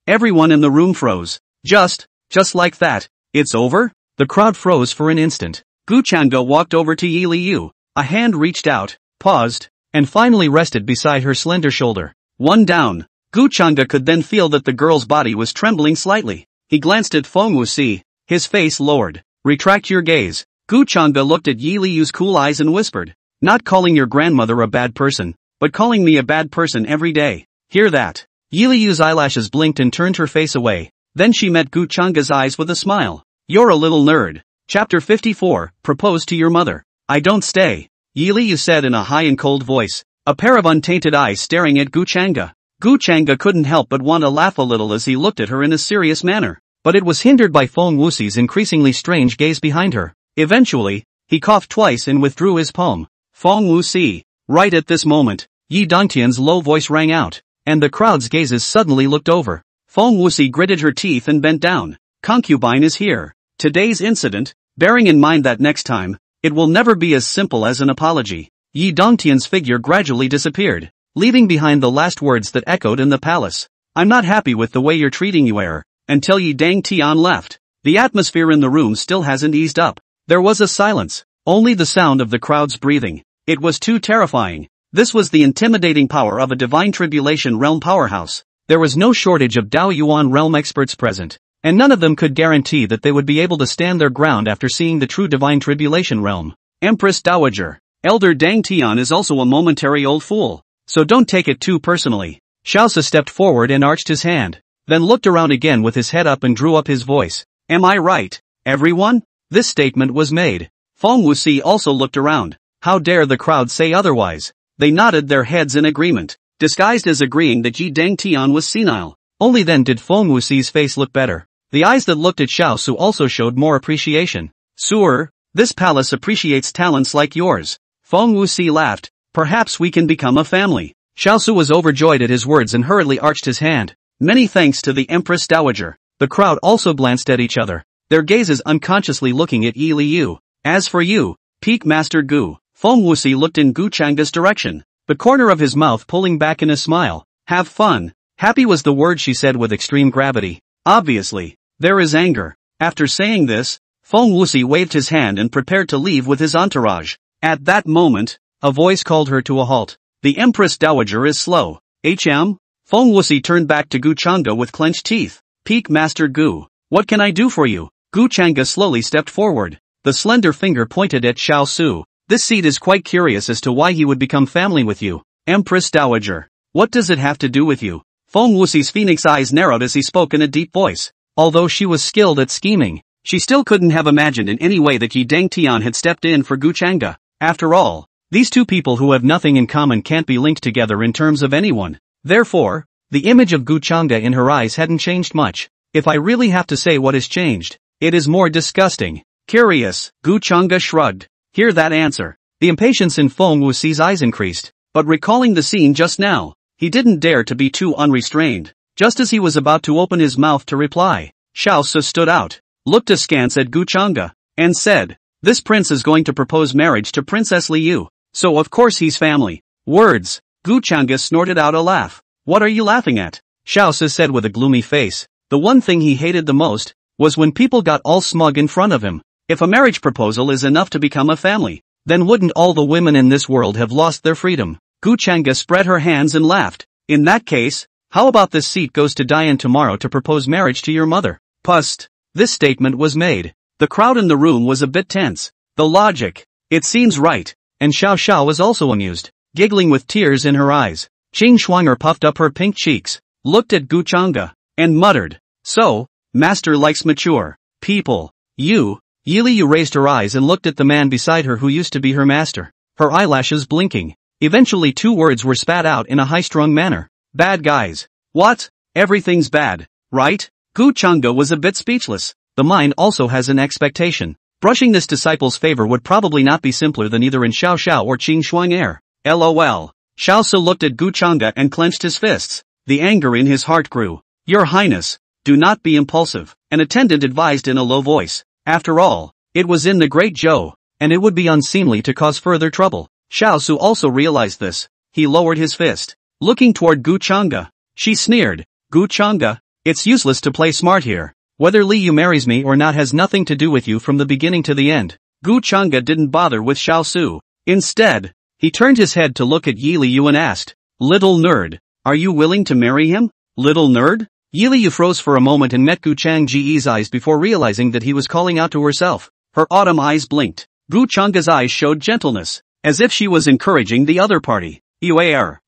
everyone in the room froze. Just like that, it's over? The crowd froze for an instant. Gu Changde walked over to Yi Liu. A hand reached out, paused, and finally rested beside her slender shoulder. One down. Gu Changde could then feel that the girl's body was trembling slightly. He glanced at Feng Wuxi. His face lowered. Retract your gaze. Gu Changde looked at Yi Liu's cool eyes and whispered. Not calling your grandmother a bad person, but calling me a bad person every day. Hear that? Yi Liu's eyelashes blinked and turned her face away. Then she met Gu Changde's eyes with a smile. You're a little nerd. Chapter 54, Propose to your mother. I don't stay. Yi Liu said in a high and cold voice, a pair of untainted eyes staring at Gu Changde. Gu Changde couldn't help but want to laugh a little as he looked at her in a serious manner, but it was hindered by Feng Wuxi's increasingly strange gaze behind her. Eventually, he coughed twice and withdrew his palm. Feng Wuxi. Right at this moment, Yi Dongtian's low voice rang out, and the crowd's gazes suddenly looked over. Feng Wuxi gritted her teeth and bent down. Concubine is here. Today's incident, bearing in mind that next time, it will never be as simple as an apology. Yi Dongtian's figure gradually disappeared, leaving behind the last words that echoed in the palace. I'm not happy with the way you're treating Yuer. Until Yi Dangtian left, the atmosphere in the room still hasn't eased up. There was a silence, only the sound of the crowd's breathing. It was too terrifying. This was the intimidating power of a divine tribulation realm powerhouse. There was no shortage of Dao Yuan realm experts present, and none of them could guarantee that they would be able to stand their ground after seeing the true divine tribulation realm. Empress Dowager. Elder Dang Tian is also a momentary old fool, so don't take it too personally. Xiaosa stepped forward and arched his hand, then looked around again with his head up and drew up his voice. Am I right? Everyone? This statement was made. Feng Wuxi also looked around. How dare the crowd say otherwise? They nodded their heads in agreement, disguised as agreeing that Ji Dangtian was senile. Only then did Feng Wuxi's face look better. The eyes that looked at Xiao Su also showed more appreciation. Sir, this palace appreciates talents like yours. Feng Wuxi laughed. Perhaps we can become a family. Xiao Su was overjoyed at his words and hurriedly arched his hand. Many thanks to the Empress Dowager. The crowd also glanced at each other, their gazes unconsciously looking at Yi Liu. As for you, Peak Master Gu, Feng Wuxi looked in Gu Changa's direction, the corner of his mouth pulling back in a smile. Have fun. Happy was the word she said with extreme gravity. Obviously, there is anger. After saying this, Feng Wuxi waved his hand and prepared to leave with his entourage. At that moment, a voice called her to a halt. The Empress Dowager is slow. Feng Wuxi turned back to Gu Changa with clenched teeth. Peak Master Gu, what can I do for you? Gu Changa slowly stepped forward. The slender finger pointed at Xiao Su. This seed is quite curious as to why he would become family with you. Empress Dowager, what does it have to do with you? Feng Wuxi's phoenix eyes narrowed as he spoke in a deep voice. Although she was skilled at scheming, she still couldn't have imagined in any way that Yi Dangtian had stepped in for Gu Changa. After all, these two people who have nothing in common can't be linked together in terms of anyone. Therefore, the image of Gu Changa in her eyes hadn't changed much. If I really have to say what has changed, it is more disgusting. Curious, Gu Changa shrugged. Hear that answer. The impatience in Feng Wuxi's eyes increased, but recalling the scene just now, he didn't dare to be too unrestrained. Just as he was about to open his mouth to reply, Xiao Su stood out, looked askance at Gu Changa, and said, this prince is going to propose marriage to Princess Liu, so of course he's family. Words. Gu Changa snorted out a laugh. What are you laughing at? Xiao Su said with a gloomy face. The one thing he hated the most was when people got all smug in front of him. If a marriage proposal is enough to become a family, then wouldn't all the women in this world have lost their freedom? Gu Changa spread her hands and laughed. In that case, how about this seat goes to Dian tomorrow to propose marriage to your mother? Pust. This statement was made. The crowd in the room was a bit tense. The logic. It seems right. And Xiao Xiao was also amused, giggling with tears in her eyes. Qing Shuang'er puffed up her pink cheeks, looked at Gu Changa, and muttered, so, master likes mature people. You. Yi Liu raised her eyes and looked at the man beside her who used to be her master, her eyelashes blinking. Eventually 2 words were spat out in a high-strung manner. Bad guys. What? Everything's bad, right? Gu Changa was a bit speechless. The mind also has an expectation. Brushing this disciple's favor would probably not be simpler than either in Xiao Xiao or Qing Shuang'er. LOL. Xiao Su looked at Gu Changa and clenched his fists. The anger in his heart grew. Your Highness, do not be impulsive, an attendant advised in a low voice. After all, it was in the Great Zhou, and it would be unseemly to cause further trouble. Xiao Su also realized this. He lowered his fist, looking toward Gu Changa. She sneered, Gu Changa, it's useless to play smart here. Whether Liu marries me or not has nothing to do with you from the beginning to the end. Gu Changa didn't bother with Xiao Su. Instead, he turned his head to look at Yi Liu and asked, little nerd, are you willing to marry him? Little nerd? Yi Liu froze for a moment and met Gu Chang's eyes before realizing that he was calling out to herself. Her autumn eyes blinked. Gu Changa's eyes showed gentleness, as if she was encouraging the other party.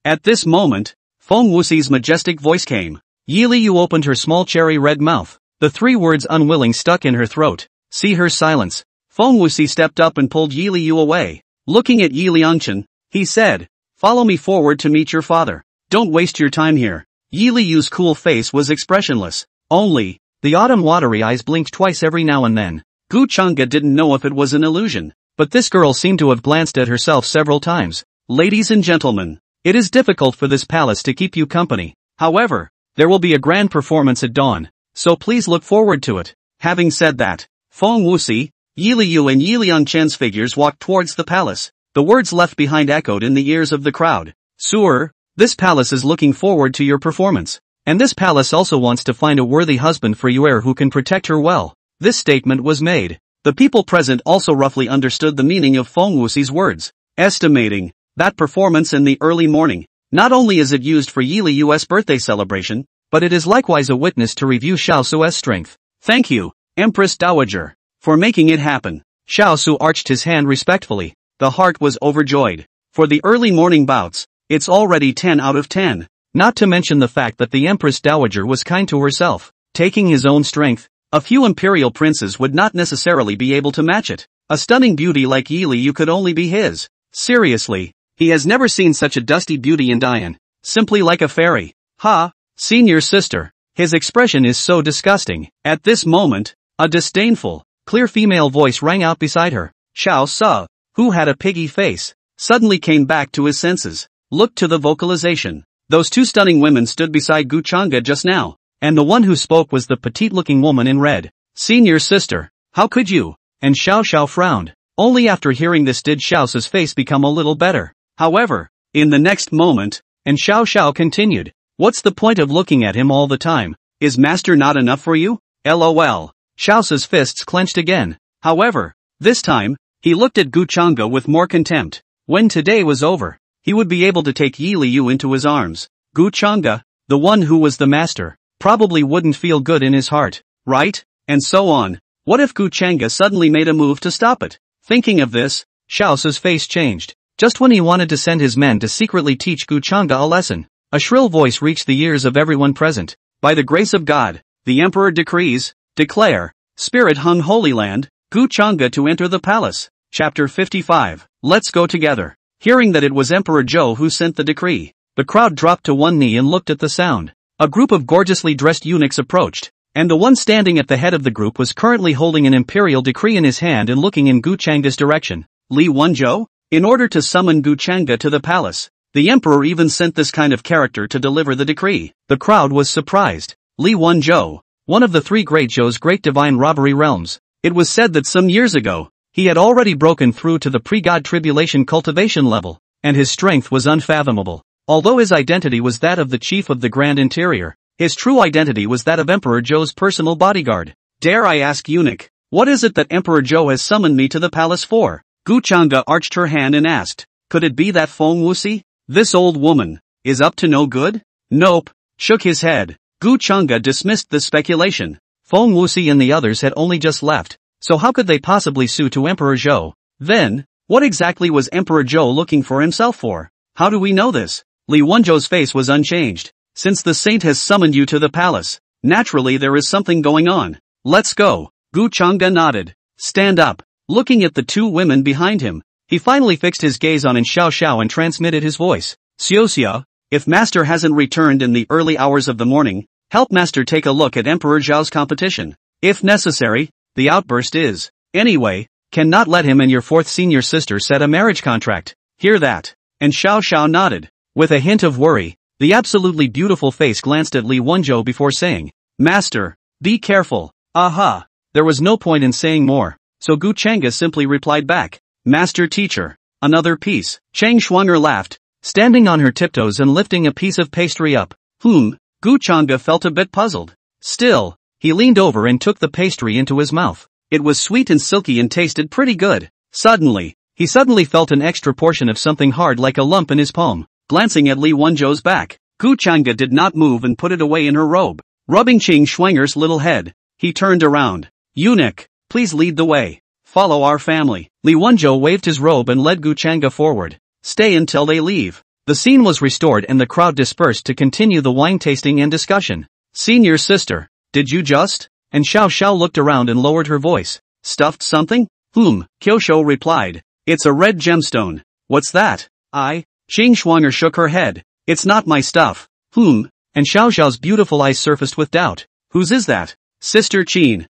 At this moment, Feng Wuxi's majestic voice came. Yi Liu opened her small cherry-red mouth. The 3 words unwilling stuck in her throat. See her silence. Feng Wuxi stepped up and pulled Yi Liu away. Looking at Yi Liangchen, he said, follow me forward to meet your father. Don't waste your time here. Yi Liu's cool face was expressionless. Only, the autumn watery eyes blinked twice every now and then. Gu Changa didn't know if it was an illusion, but this girl seemed to have glanced at herself several times. Ladies and gentlemen, it is difficult for this palace to keep you company. However, there will be a grand performance at dawn, so please look forward to it. Having said that, Feng Wuxi, Yi Liu and Yi Liangchen's figures walked towards the palace. The words left behind echoed in the ears of the crowd. Sir, this palace is looking forward to your performance. And this palace also wants to find a worthy husband for Yuer who can protect her well. This statement was made. The people present also roughly understood the meaning of Feng Wuxi's words. Estimating that performance in the early morning, not only is it used for Yi Liu's birthday celebration, but it is likewise a witness to review Xiao Su's strength. Thank you, Empress Dowager, for making it happen. Xiao Su arched his hand respectfully. The heart was overjoyed. For the early morning bouts, it's already 10 out of 10. Not to mention the fact that the Empress Dowager was kind to herself, taking his own strength, A few imperial princes would not necessarily be able to match it. A stunning beauty like Yi Liu could only be his. Seriously, he has never seen such a dusty beauty in Dian. Simply like a fairy. Ha, senior sister. His expression is so disgusting. At this moment, a disdainful, clear female voice rang out beside her. Xiao Sa, who had a piggy face, suddenly came back to his senses. Look to the vocalization. Those two stunning women stood beside Gu Chang'e just now, and the one who spoke was the petite-looking woman in red. Senior sister, how could you? And Xiao Xiao frowned. Only after hearing this did Xiao's face become a little better. However, in the next moment, and Xiao Xiao continued, what's the point of looking at him all the time? Is master not enough for you? LOL. Xiao's fists clenched again. However, this time, he looked at Gu Chang'e with more contempt. When today was over, he would be able to take Yi Liu into his arms. Gu Chang'e, the one who was the master, probably wouldn't feel good in his heart, right? And so on. What if Gu Chang'e suddenly made a move to stop it? Thinking of this, Xiao's face changed. Just when he wanted to send his men to secretly teach Gu Chang'e a lesson, a shrill voice reached the ears of everyone present. By the grace of God, the emperor decrees, declare, Spirit Hung Holy Land, Gu Chang'e to enter the palace. Chapter 55. Let's go together. Hearing that it was Emperor Zhou who sent the decree, the crowd dropped to one knee and looked at the sound. A group of gorgeously dressed eunuchs approached, and the one standing at the head of the group was currently holding an imperial decree in his hand and looking in Gu Chang'e's direction. Li Wenzhou? In order to summon Gu Chang'e to the palace, the emperor even sent this kind of character to deliver the decree. The crowd was surprised. Li Wenzhou, one of the three great Zhou's great divine robbery realms. It was said that some years ago, he had already broken through to the pre-God tribulation cultivation level, and his strength was unfathomable. Although his identity was that of the chief of the Grand Interior, his true identity was that of Emperor Zhou's personal bodyguard. Dare I ask, eunuch, what is it that Emperor Zhou has summoned me to the palace for? Gu Chang'e arched her hand and asked, could it be that Feng Wuxi? This old woman is up to no good? Nope, shook his head. Gu Chang'e dismissed this speculation. Feng Wuxi and the others had only just left, so how could they possibly sue to Emperor Zhou? Then, what exactly was Emperor Zhou looking for himself for? How do we know this? Li Wenzhou's face was unchanged. Since the saint has summoned you to the palace, naturally there is something going on. Let's go. Gu Chang'e nodded. Stand up. Looking at the two women behind him, he finally fixed his gaze on Xiao Xiao and transmitted his voice. Xiao Xiao, if master hasn't returned in the early hours of the morning, help master take a look at Emperor Zhao's competition. If necessary, the outburst is, anyway, cannot let him and your fourth senior sister set a marriage contract. Hear that? And Xiao Xiao nodded. With a hint of worry, the absolutely beautiful face glanced at Li Wenzhou before saying, Master, be careful. Aha. There was no point in saying more, so Gu Chang'e simply replied back, Master teacher, another piece. Chang Shuang'er laughed, standing on her tiptoes and lifting a piece of pastry up. Gu Chang'e felt a bit puzzled. Still, he leaned over and took the pastry into his mouth. It was sweet and silky and tasted pretty good. He suddenly felt an extra portion of something hard like a lump in his palm. Glancing at Li Wenzhou's back, Gu Chang'e did not move and put it away in her robe. Rubbing Chang Shuang'er's little head, he turned around. Eunuch, please lead the way. Follow our family. Li Wenzhou waved his robe and led Gu Chang'e forward. Stay until they leave. The scene was restored and the crowd dispersed to continue the wine tasting and discussion. Senior sister, did you just? And Xiao Xiao looked around and lowered her voice. Stuffed something? Kyosho replied. It's a red gemstone. What's that? Chang Shuang'er shook her head. It's not my stuff. And Xiao Xiao's beautiful eyes surfaced with doubt. Whose is that? Sister Qin.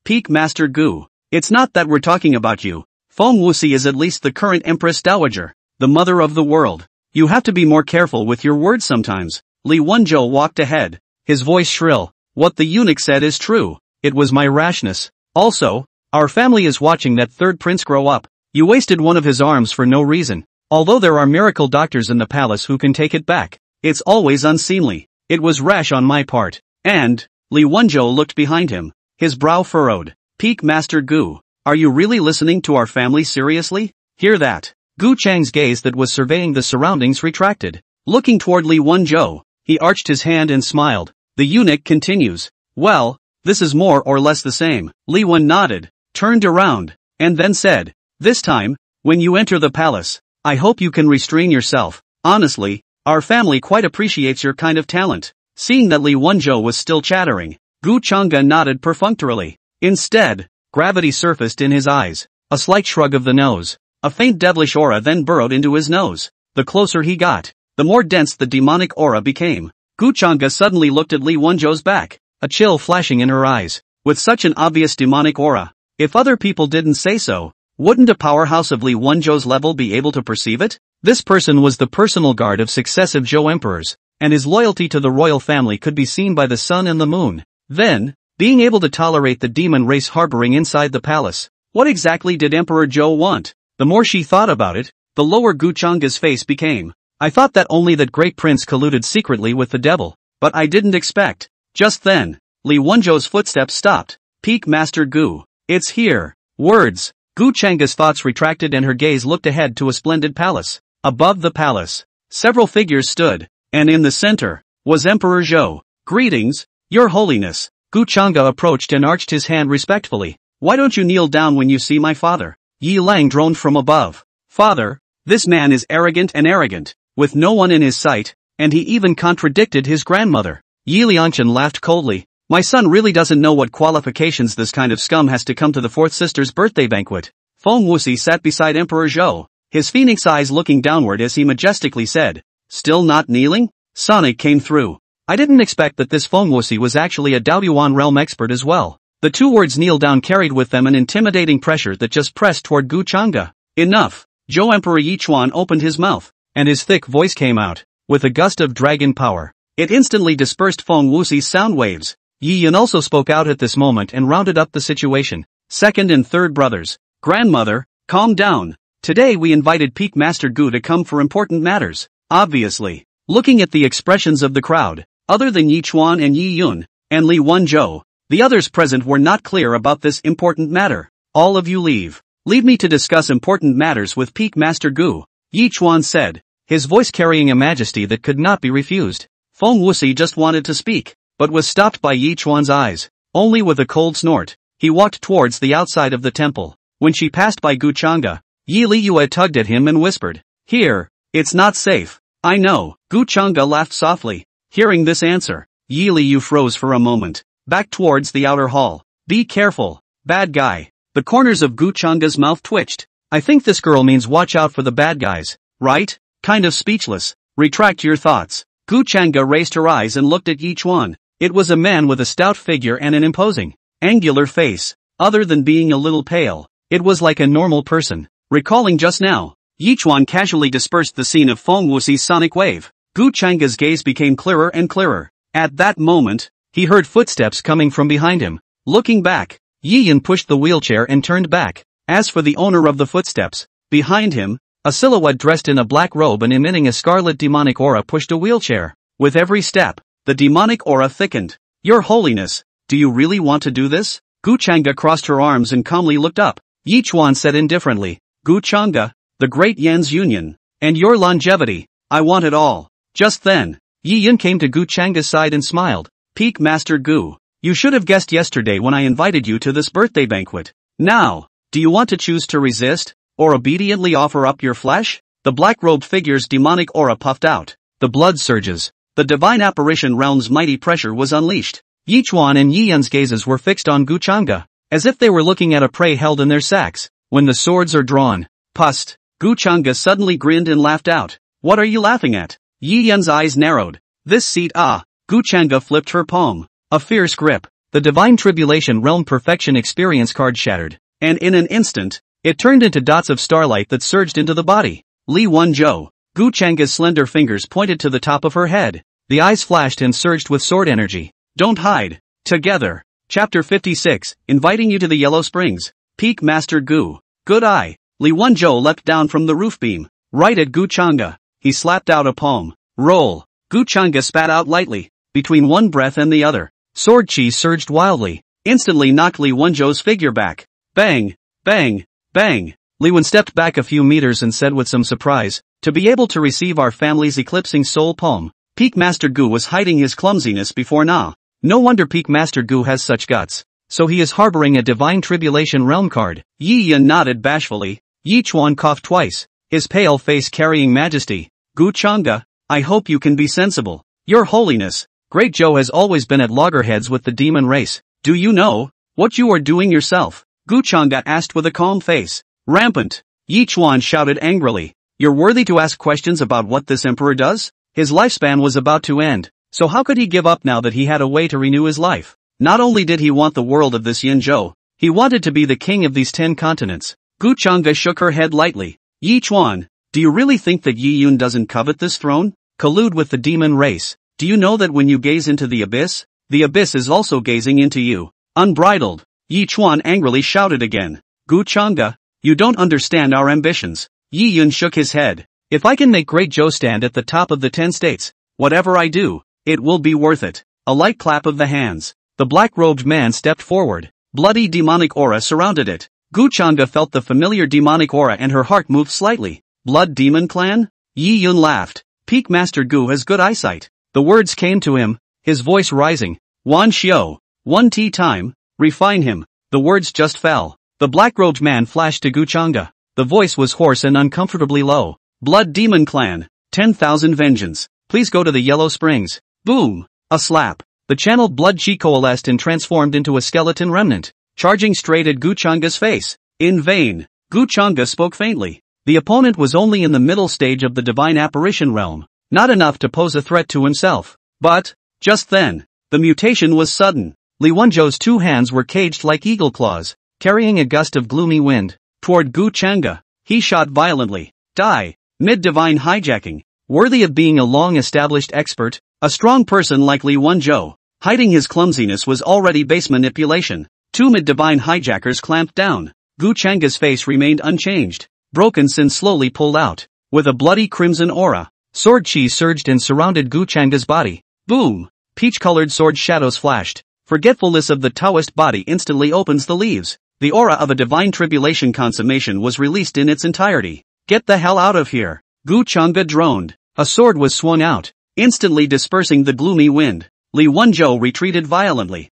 Peak Master Gu. It's not that we're talking about you. Feng Wuxi is at least the current Empress Dowager, the mother of the world. You have to be more careful with your words sometimes. Li Wenzhou walked ahead, his voice shrill. What the eunuch said is true. It was my rashness. Also, our family is watching that third prince grow up. You wasted one of his arms for no reason. Although there are miracle doctors in the palace who can take it back, it's always unseemly. It was rash on my part. And, Li Wenzhou looked behind him, his brow furrowed. Peak Master Gu, are you really listening to our family seriously? Hear that? Gu Chang's gaze that was surveying the surroundings retracted. Looking toward Li Wenzhou, he arched his hand and smiled. The eunuch continues. Well, this is more or less the same. Li Wen nodded, turned around, and then said, this time, when you enter the palace, I hope you can restrain yourself. Honestly, our family quite appreciates your kind of talent. Seeing that Li Wenzhou was still chattering, Gu Chang'e nodded perfunctorily. Instead, gravity surfaced in his eyes, a slight shrug of the nose. A faint devilish aura then burrowed into his nose. The closer he got, the more dense the demonic aura became. Gu Chang'e suddenly looked at Li Wenzhou's back, a chill flashing in her eyes. With such an obvious demonic aura, if other people didn't say so, wouldn't a powerhouse of Li Wenzhou's level be able to perceive it? This person was the personal guard of successive Zhou emperors, and his loyalty to the royal family could be seen by the sun and the moon. Then, being able to tolerate the demon race harboring inside the palace. What exactly did Emperor Zhou want? The more she thought about it, the lower Gu Chang'e's face became. I thought that only that great prince colluded secretly with the devil, but I didn't expect. Just then, Li Wenzhou's footsteps stopped. Peak Master Gu. It's here. Words. Gu Chang'e's thoughts retracted and her gaze looked ahead to a splendid palace. Above the palace, several figures stood, and in the center, was Emperor Zhou. Greetings, Your Holiness. Gu Chang'e approached and arched his hand respectfully. Why don't you kneel down when you see my father? Yi Lang droned from above. Father, this man is arrogant, with no one in his sight, and he even contradicted his grandmother. Yi Liangchen laughed coldly. My son really doesn't know what qualifications this kind of scum has to come to the fourth sister's birthday banquet. Feng Wuxi sat beside Emperor Zhou, his phoenix eyes looking downward as he majestically said, still not kneeling? Sonic came through. I didn't expect that this Feng Wuxi was actually a Daoyuan realm expert as well. The two words kneel down carried with them an intimidating pressure that just pressed toward Gu Chang'e. Enough. Zhou Emperor Yichuan opened his mouth, and his thick voice came out, with a gust of dragon power. It instantly dispersed Feng Wuxi's sound waves. Yi Yan also spoke out at this moment and rounded up the situation. Second and third brothers. Grandmother, calm down. Today we invited Peak Master Gu to come for important matters. Obviously. Looking at the expressions of the crowd, other than Yi Chuan and Yi Yun, and Li Wenzhou, the others present were not clear about this important matter. All of you leave. Leave me to discuss important matters with Peak Master Gu, Yi Chuan said, his voice carrying a majesty that could not be refused. Feng Wuxi just wanted to speak, but was stopped by Yi Chuan's eyes. Only with a cold snort, he walked towards the outside of the temple. When she passed by Gu Chang'e, Yi Liyue tugged at him and whispered, Here, it's not safe. I know. Gu Chang'e laughed softly. Hearing this answer, Yi Liyu froze for a moment, back towards the outer hall. Be careful, bad guy. The corners of Gu Chang'e's mouth twitched. I think this girl means watch out for the bad guys, right? Kind of speechless. Retract your thoughts. Gu Chang'e raised her eyes and looked at Yi Chuan. It was a man with a stout figure and an imposing, angular face. Other than being a little pale, it was like a normal person. Recalling just now, Yi Chuan casually dispersed the scene of Feng Wuxi's sonic wave. Gu Chang'e's gaze became clearer and clearer. At that moment, he heard footsteps coming from behind him. Looking back, Yi Yan pushed the wheelchair and turned back. As for the owner of the footsteps, behind him, a silhouette dressed in a black robe and emitting a scarlet demonic aura pushed a wheelchair. With every step, the demonic aura thickened. Your Holiness, do you really want to do this? Gu Chang'e crossed her arms and calmly looked up. Yi Chuan said indifferently, Gu Chang'e, the great Yan's union, and your longevity, I want it all. Just then, Yi Yan came to Gu Chang'e's side and smiled. Peak Master Gu, you should have guessed yesterday when I invited you to this birthday banquet. Now, do you want to choose to resist, or obediently offer up your flesh? The black-robed figure's demonic aura puffed out. The blood surges. The divine apparition realm's mighty pressure was unleashed. Yi Chuan and Yi Yan's gazes were fixed on Gu Chang'e, as if they were looking at a prey held in their sacks. When the swords are drawn, pust. Gu Chang'e suddenly grinned and laughed out. What are you laughing at? Yi Yan's eyes narrowed. This seat Gu Chang'e flipped her palm. A fierce grip. The divine tribulation realm perfection experience card shattered, and in an instant, it turned into dots of starlight that surged into the body. Li Wenzhou. Gu Chang'e's slender fingers pointed to the top of her head. The eyes flashed and surged with sword energy. Don't hide. Together. Chapter 56, inviting you to the Yellow Springs. Peak Master Gu. Good eye. Li Wenzhou leapt down from the roof beam, right at Gu Chang'e. He slapped out a palm. Roll. Gu Chang'e spat out lightly, between one breath and the other. Sword chi surged wildly, instantly knocked Li Wenzhou's figure back. Bang, bang, bang. Li Wen stepped back a few meters and said with some surprise, to be able to receive our family's eclipsing soul palm. Peak Master Gu was hiding his clumsiness before now. No wonder Peak Master Gu has such guts. So he is harboring a divine tribulation realm card. Yi Yan nodded bashfully. Yi Chuan coughed twice, his pale face carrying majesty. Gu Chang'e, I hope you can be sensible. Your Holiness, Great Joe has always been at loggerheads with the demon race. Do you know what you are doing yourself? Gu Chang'e asked with a calm face. Rampant. Yi Chuan shouted angrily. You're worthy to ask questions about what this emperor does? His lifespan was about to end, so how could he give up now that he had a way to renew his life? Not only did he want the world of this Yin Zhou, he wanted to be the king of these 10 continents. Gu Chang'e shook her head lightly. Yi Chuan, do you really think that Yi Yun doesn't covet this throne? Collude with the demon race. Do you know that when you gaze into the abyss is also gazing into you? Unbridled. Yi Chuan angrily shouted again. Gu Chang'e, you don't understand our ambitions. Yi Yun shook his head. If I can make Great Zhou stand at the top of the 10 states, whatever I do, it will be worth it. A light clap of the hands. The black-robed man stepped forward. Bloody demonic aura surrounded it. Gu Chang'e felt the familiar demonic aura and her heart moved slightly. Blood Demon Clan? Yi Yun laughed. Peak Master Gu has good eyesight. The words came to him, his voice rising. Wan Xiao. 1 tea time. Refine him. The words just fell. The black-robed man flashed to Gu Chang'e. The voice was hoarse and uncomfortably low. Blood Demon Clan. 10,000 vengeance. Please go to the Yellow Springs. Boom. A slap. The channeled blood chi coalesced and transformed into a skeleton remnant, charging straight at Gu Chang'e's face. In vain. Gu Chang'e spoke faintly. The opponent was only in the middle stage of the divine apparition realm, not enough to pose a threat to himself. But, just then, the mutation was sudden. Li Wenzhou's 2 hands were caged like eagle claws, carrying a gust of gloomy wind. Toward Gu Chang'e, he shot violently. Die. Mid-divine hijacking. Worthy of being a long-established expert, a strong person like Li Wenzhou. Hiding his clumsiness was already base manipulation. 2 mid-divine hijackers clamped down. Gu Chang'e's face remained unchanged. Broken sin slowly pulled out. With a bloody crimson aura, sword chi surged and surrounded Gu Chang'e's body. Boom! Peach-colored sword shadows flashed. Forgetfulness of the Taoist body instantly opens the leaves. The aura of a divine tribulation consummation was released in its entirety. Get the hell out of here! Gu Chang'e droned. A sword was swung out, instantly dispersing the gloomy wind. Li Wenzhou retreated violently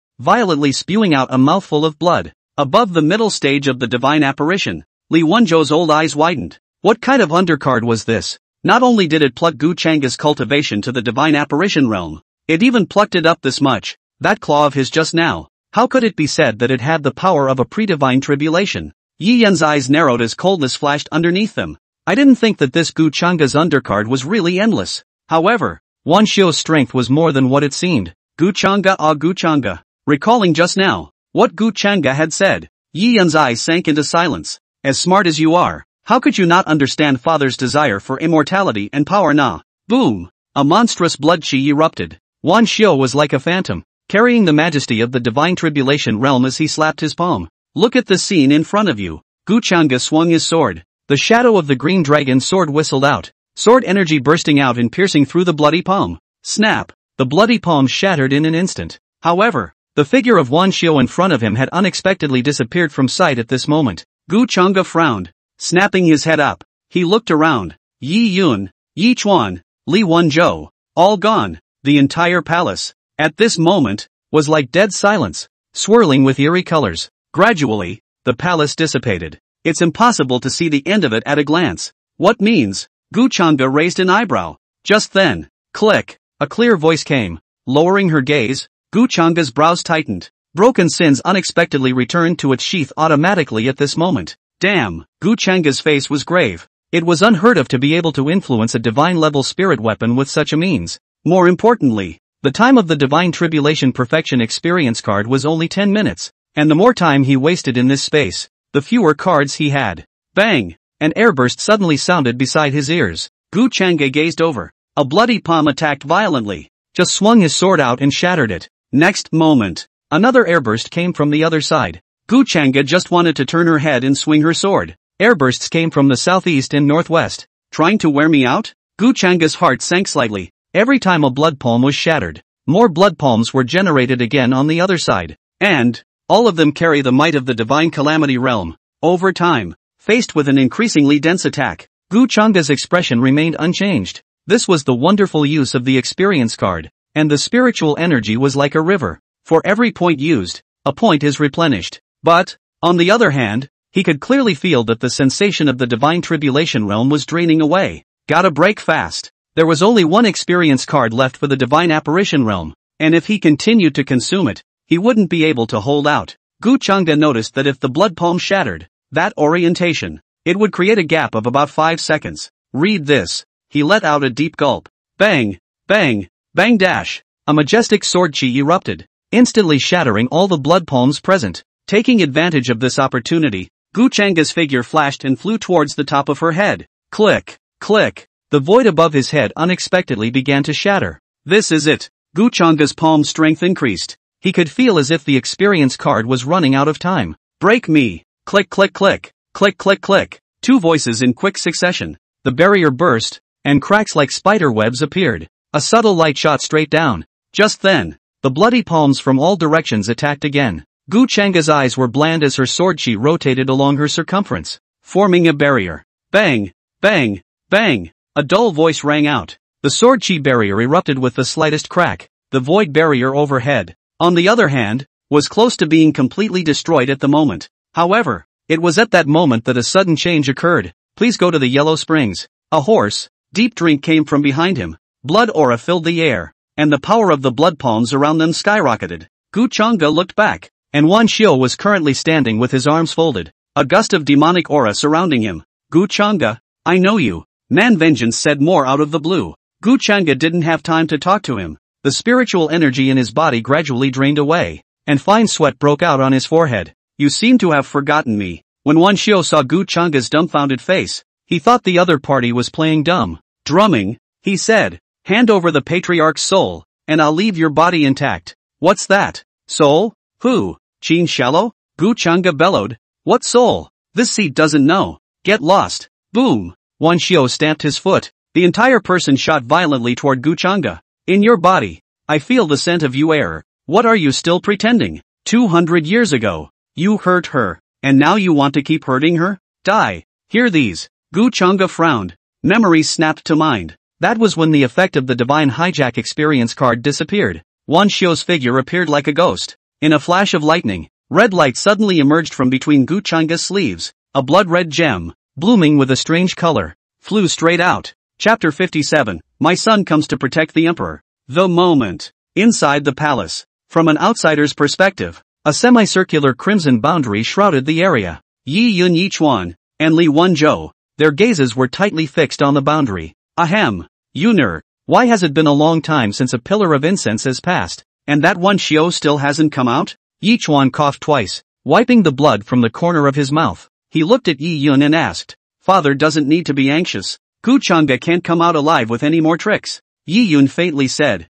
spewing out a mouthful of blood. Above the middle stage of the divine apparition, Li Wenzhou's old eyes widened. What kind of undercard was this? Not only did it pluck Gu Chang'e's cultivation to the divine apparition realm, it even plucked it up this much. That claw of his just now. How could it be said that it had the power of a pre-divine tribulation? Yi Yan's eyes narrowed as coldness flashed underneath them. I didn't think that this Gu Chang'e's undercard was really endless. However, Wan Xiu's strength was more than what it seemed. Gu Chang'e. Recalling just now what Gu Chang'e had said, Yi Yan's eyes sank into silence. As smart as you are, how could you not understand Father's desire for immortality and power? Nah. Boom! A monstrous blood chi erupted. Wan Xiu was like a phantom, carrying the majesty of the divine tribulation realm as he slapped his palm. Look at the scene in front of you. Gu Chang'e swung his sword. The shadow of the green dragon sword whistled out. Sword energy bursting out and piercing through the bloody palm. Snap! The bloody palm shattered in an instant. However, the figure of Wan Xiu in front of him had unexpectedly disappeared from sight at this moment. Gu Chang'e frowned. Snapping his head up, he looked around. Yi Yun, Yi Chuan, Li Wenzhou, all gone. The entire palace, at this moment, was like dead silence, swirling with eerie colors. Gradually, the palace dissipated. It's impossible to see the end of it at a glance. What means? Gu Chang'e raised an eyebrow. Just then, click, a clear voice came. Lowering her gaze, Gu Chang'e's brows tightened. Broken Sins unexpectedly returned to its sheath automatically at this moment. Damn, Gu Chang'e's face was grave. It was unheard of to be able to influence a divine-level spirit weapon with such a means. More importantly, the time of the Divine Tribulation Perfection experience card was only 10 minutes, and the more time he wasted in this space, the fewer cards he had. Bang! An airburst suddenly sounded beside his ears. Gu Chang'e gazed over. A bloody palm attacked violently, just swung his sword out and shattered it. Next moment, another airburst came from the other side. Gu Chang'e just wanted to turn her head and swing her sword. Airbursts came from the southeast and northwest. Trying to wear me out? Gu Chang'e's heart sank slightly. Every time a blood palm was shattered, more blood palms were generated again on the other side. And, all of them carry the might of the divine calamity realm. Over time, faced with an increasingly dense attack, Gu Chang'e's expression remained unchanged. This was the wonderful use of the experience card, and the spiritual energy was like a river. For every point used, a point is replenished. But, on the other hand, he could clearly feel that the sensation of the divine tribulation realm was draining away. Gotta break fast. There was only one experience card left for the divine apparition realm. and if he continued to consume it, he wouldn't be able to hold out. Gu Changde noticed that if the blood palm shattered that orientation, it would create a gap of about 5 seconds. Read this. He let out a deep gulp. Bang, bang, bang dash. A majestic sword chi erupted, instantly shattering all the blood palms present. Taking advantage of this opportunity, Gu Changde's figure flashed and flew towards the top of her head. Click, click. The void above his head unexpectedly began to shatter. This is it. Gu Changde's palm strength increased. He could feel as if the experience card was running out of time. Break me. Click click click. Click click click. 2 voices in quick succession. The barrier burst, and cracks like spider webs appeared. A subtle light shot straight down. Just then, the bloody palms from all directions attacked again. Gu Changde's eyes were bland as her sword chi rotated along her circumference, forming a barrier. Bang, bang, bang. A dull voice rang out. The sword chi barrier erupted with the slightest crack. The void barrier overhead, on the other hand, was close to being completely destroyed at the moment. However, it was at that moment that a sudden change occurred. Please go to the Yellow Springs. A hoarse, deep drink came from behind him. Blood aura filled the air, and the power of the blood palms around them skyrocketed. Gu Changde looked back, and Wan Xiu was currently standing with his arms folded, a gust of demonic aura surrounding him. Gu Changde, I know you. Man Vengeance said more out of the blue. Gu Changde didn't have time to talk to him. The spiritual energy in his body gradually drained away, and fine sweat broke out on his forehead. You seem to have forgotten me. When Wan Xiu saw Gu Changde's dumbfounded face, he thought the other party was playing dumb. Drumming, he said, hand over the patriarch's soul, and I'll leave your body intact. What's that? Soul? Who? Qin Shallow? Gu Changde bellowed. What soul? This seat doesn't know. Get lost. Boom. Wan Xiu stamped his foot. The entire person shot violently toward Gu Changde. In your body, I feel the scent of you air. What are you still pretending? 200 years ago, you hurt her, and now you want to keep hurting her? Die. Hear these. Gu Changde frowned. Memories snapped to mind. That was when the effect of the divine hijack experience card disappeared. Wan Xiu's figure appeared like a ghost. In a flash of lightning, red light suddenly emerged from between Gu Changde's sleeves. A blood-red gem, blooming with a strange color, flew straight out. Chapter 57. My son comes to protect the emperor. The moment. Inside the palace. From an outsider's perspective, a semicircular crimson boundary shrouded the area. Yi Yun Yichuan and Li Wenzhou, their gazes were tightly fixed on the boundary. Ahem. Yuner, why has it been a long time since a pillar of incense has passed, and that Wan Xiu still hasn't come out? Yichuan coughed twice, wiping the blood from the corner of his mouth. He looked at Yi Yun and asked, Father doesn't need to be anxious. Gu Changde can't come out alive with any more tricks. Yi Yun faintly said,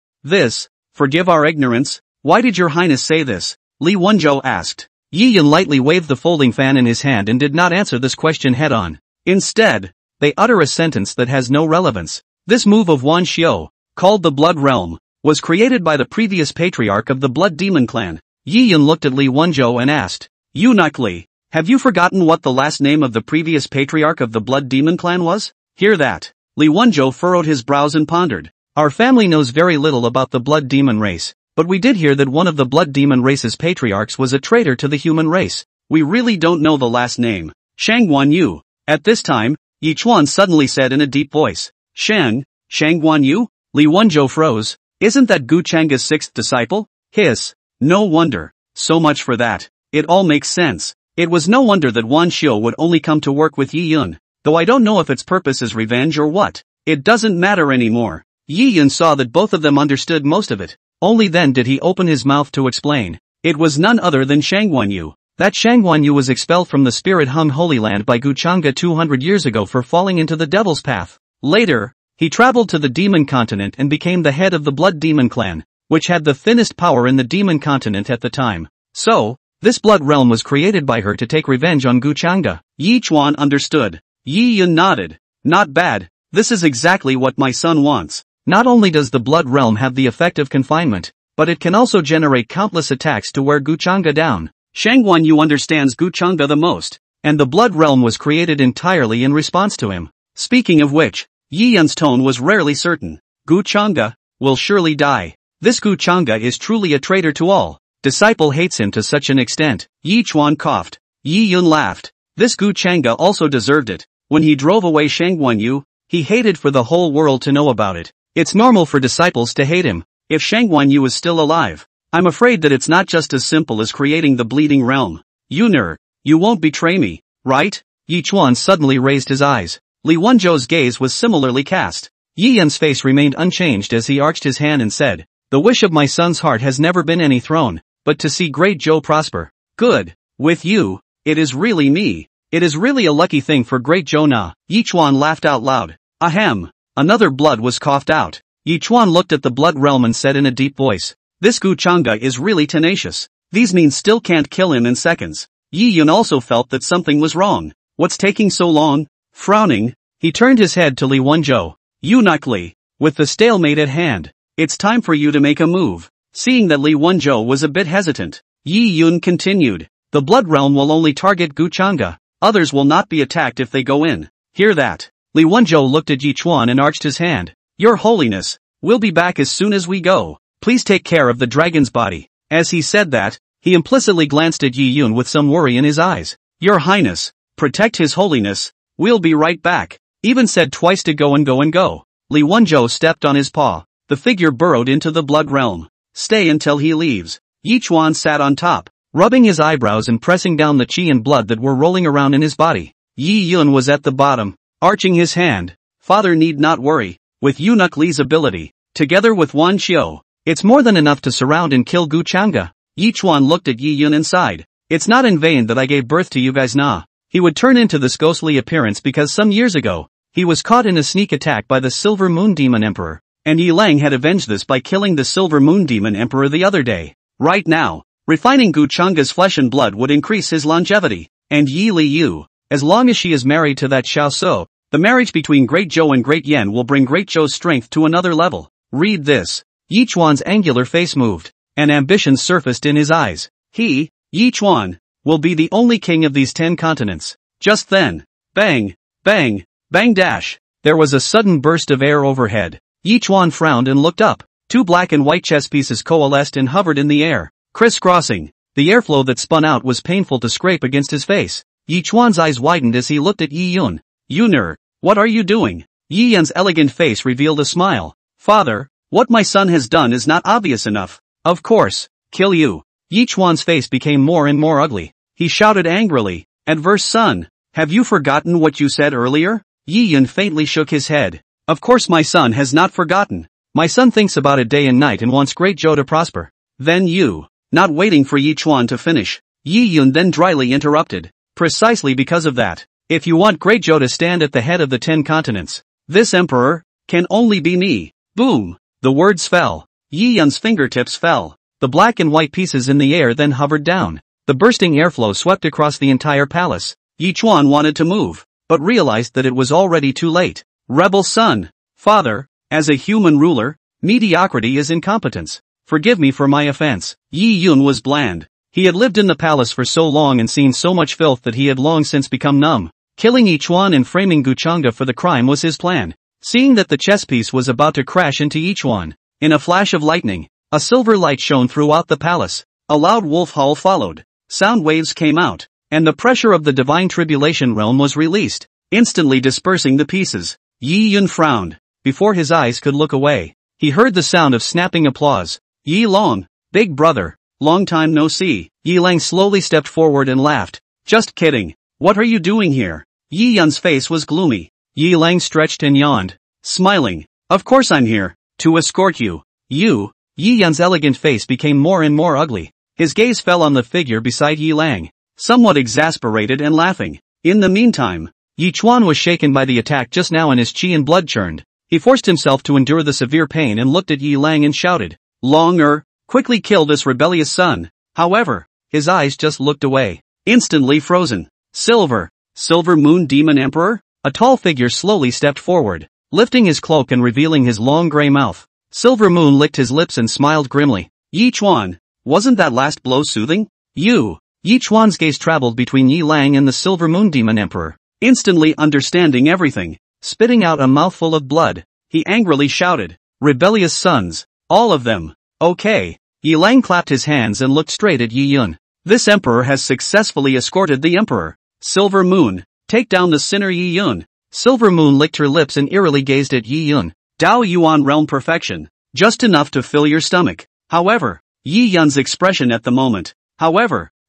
forgive our ignorance. Why did your highness say this? Li Wenzhou asked. Yi Yun lightly waved the folding fan in his hand and did not answer this question head on. Instead, they utter a sentence that has no relevance. This move of Wan Xiu, called the Blood Realm, was created by the previous patriarch of the Blood Demon clan. Yi Yun looked at Li Wenzhou and asked, Eunuch Li, have you forgotten what the last name of the previous patriarch of the Blood Demon clan was? Hear that. Li Wenzhou furrowed his brows and pondered. Our family knows very little about the Blood Demon race, but we did hear that one of the Blood Demon race's patriarchs was a traitor to the human race. We really don't know the last name. Shang Guanyu. At this time, Yichuan suddenly said in a deep voice. Shang Guanyu? Li Wenzhou froze. Isn't that Gu Changde's 6th disciple? Hiss. No wonder. So much for that. It all makes sense. It was no wonder that Wan Xiu would only come to work with Yi Yun. Though I don't know if its purpose is revenge or what. It doesn't matter anymore. Yi Yun saw that both of them understood most of it. Only then did he open his mouth to explain. It was none other than Shang Guanyu. That Shang Guanyu was expelled from the Spirit Hung Holy Land by Gu Changde 200 years ago for falling into the Devil's Path. Later, he traveled to the Demon Continent and became the head of the Blood Demon clan, which had the thinnest power in the Demon Continent at the time. So, this Blood Realm was created by her to take revenge on Gu Changde. Yichuan understood. Yi Yun nodded. Not bad. This is exactly what my son wants. Not only does the Blood Realm have the effect of confinement, but it can also generate countless attacks to wear Gu Changde down. Shang Guanyu understands Gu Changde the most, and the Blood Realm was created entirely in response to him. Speaking of which, Yi Yun's tone was rarely certain. Gu Changde will surely die. This Gu Changde is truly a traitor to all. Disciple hates him to such an extent. Yichuan coughed. Yi Yun laughed. This Gu Changde also deserved it. When he drove away Shang Guanyu, he hated for the whole world to know about it. It's normal for disciples to hate him. if Shangguan Yu is still alive. I'm afraid that it's not just as simple as creating the bleeding realm. Yuner, you won't betray me, right? Yi Chuan suddenly raised his eyes. Li Wenzhou's gaze was similarly cast. Yi Yan's face remained unchanged as he arched his hand and said, the wish of my son's heart has never been any throne, but to see Great Zhou prosper. Good. With you, it is really me. It is really a lucky thing for Great Zhou na. Yi Chuan laughed out loud. Ahem. Another blood was coughed out. Yi Chuan looked at the blood realm and said in a deep voice, this Gu Chang'e is really tenacious. These means still can't kill him in seconds. Yi Yun also felt that something was wrong. What's taking so long? Frowning, he turned his head to Li Wenzhou. Eunuch Li, with the stalemate at hand, it's time for you to make a move. Seeing that Li Wenzhou was a bit hesitant, Yi Yun continued, the blood realm will only target Gu Chang'e. Others will not be attacked if they go in. Hear that? Li Wenzhou looked at Yi Chuan and arched his hand. Your Holiness, we'll be back as soon as we go. Please take care of the dragon's body. As he said that, he implicitly glanced at Yi Yun with some worry in his eyes. Your Highness, protect His Holiness. We'll be right back. Even said twice to go and go and go. Li Wenzhou stepped on his paw. The figure burrowed into the blood realm. Stay until he leaves. Yi Chuan sat on top, rubbing his eyebrows and pressing down the qi and blood that were rolling around in his body. Yi Yun was at the bottom, arching his hand. Father need not worry. With Eunuch Li's ability, together with Wan Qiu, it's more than enough to surround and kill Gu Chang'e. Yi Chuan looked at Yi Yun and sighed. It's not in vain that I gave birth to you guys na. He would turn into this ghostly appearance because some years ago, he was caught in a sneak attack by the Silver Moon Demon Emperor, and Yi Lang had avenged this by killing the Silver Moon Demon Emperor the other day. Right now, refining Gu Chang'e's flesh and blood would increase his longevity, and Yi Li Yu, as long as she is married to that Xiao So, the marriage between Great Zhou and Great Yan will bring Great Zhou's strength to another level. Read this. Yi Chuan's angular face moved, and ambition surfaced in his eyes. He, Yi Chuan, will be the only king of these 10 continents. Just then, bang, bang, bang dash, there was a sudden burst of air overhead. Yi Chuan frowned and looked up. 2 black and white chess pieces coalesced and hovered in the air, crisscrossing. The airflow that spun out was painful to scrape against his face. Yi Chuan's eyes widened as he looked at Yi Yun. Yuner, what are you doing? Yi Yan's elegant face revealed a smile. Father, what my son has done is not obvious enough. Of course, kill you. Yi Chuan's face became more and more ugly. He shouted angrily, adverse son, have you forgotten what you said earlier? Yi Yun faintly shook his head. Of course my son has not forgotten. My son thinks about it day and night and wants Great Zhou to prosper. Then you, not waiting for Yi Chuan to finish, Yi Yun then dryly interrupted. Precisely because of that, if you want Great Zhou to stand at the head of the 10 continents, this emperor, can only be me. Boom! The words fell. Yi Yun's fingertips fell. The black and white pieces in the air then hovered down. The bursting airflow swept across the entire palace. Yi Chuan wanted to move, but realized that it was already too late. Rebel son, father, as a human ruler, mediocrity is incompetence. Forgive me for my offense. Yi Yun was bland. He had lived in the palace for so long and seen so much filth that he had long since become numb. Killing Yi Chuan and framing Gu Chang'e for the crime was his plan. Seeing that the chess piece was about to crash into Yi Chuan, in a flash of lightning, a silver light shone throughout the palace. A loud wolf howl followed. Sound waves came out, and the pressure of the divine tribulation realm was released, instantly dispersing the pieces. Yi Yun frowned. Before his eyes could look away, he heard the sound of snapping applause. Yi Long, big brother, long time no see. Yi Lang slowly stepped forward and laughed. Just kidding. What are you doing here? Yi Yun's face was gloomy. Yi Lang stretched and yawned, smiling. Of course I'm here, to escort you. You. Yi Yun's elegant face became more and more ugly. His gaze fell on the figure beside Yi Lang, somewhat exasperated and laughing. In the meantime, Yi Chuan was shaken by the attack just now and his qi and blood churned. He forced himself to endure the severe pain and looked at Yi Lang and shouted, Longer, quickly kill this rebellious son. However, his eyes just looked away, instantly frozen. Silver Moon Demon Emperor? A tall figure slowly stepped forward, lifting his cloak and revealing his long gray mouth. Silver Moon licked his lips and smiled grimly. Yi Chuan, wasn't that last blow soothing? You. Yi Chuan's gaze traveled between Yi Lang and the Silver Moon Demon Emperor, instantly understanding everything. Spitting out a mouthful of blood, he angrily shouted, Rebellious sons, all of them. Okay. Yi Lang clapped his hands and looked straight at Yi Yun. This emperor has successfully escorted the emperor. Silver Moon, take down the sinner Yi Yun. Silver Moon licked her lips and eerily gazed at Yi Yun. Dao Yuan realm perfection. Just enough to fill your stomach. However, Yi Yun's expression at the moment,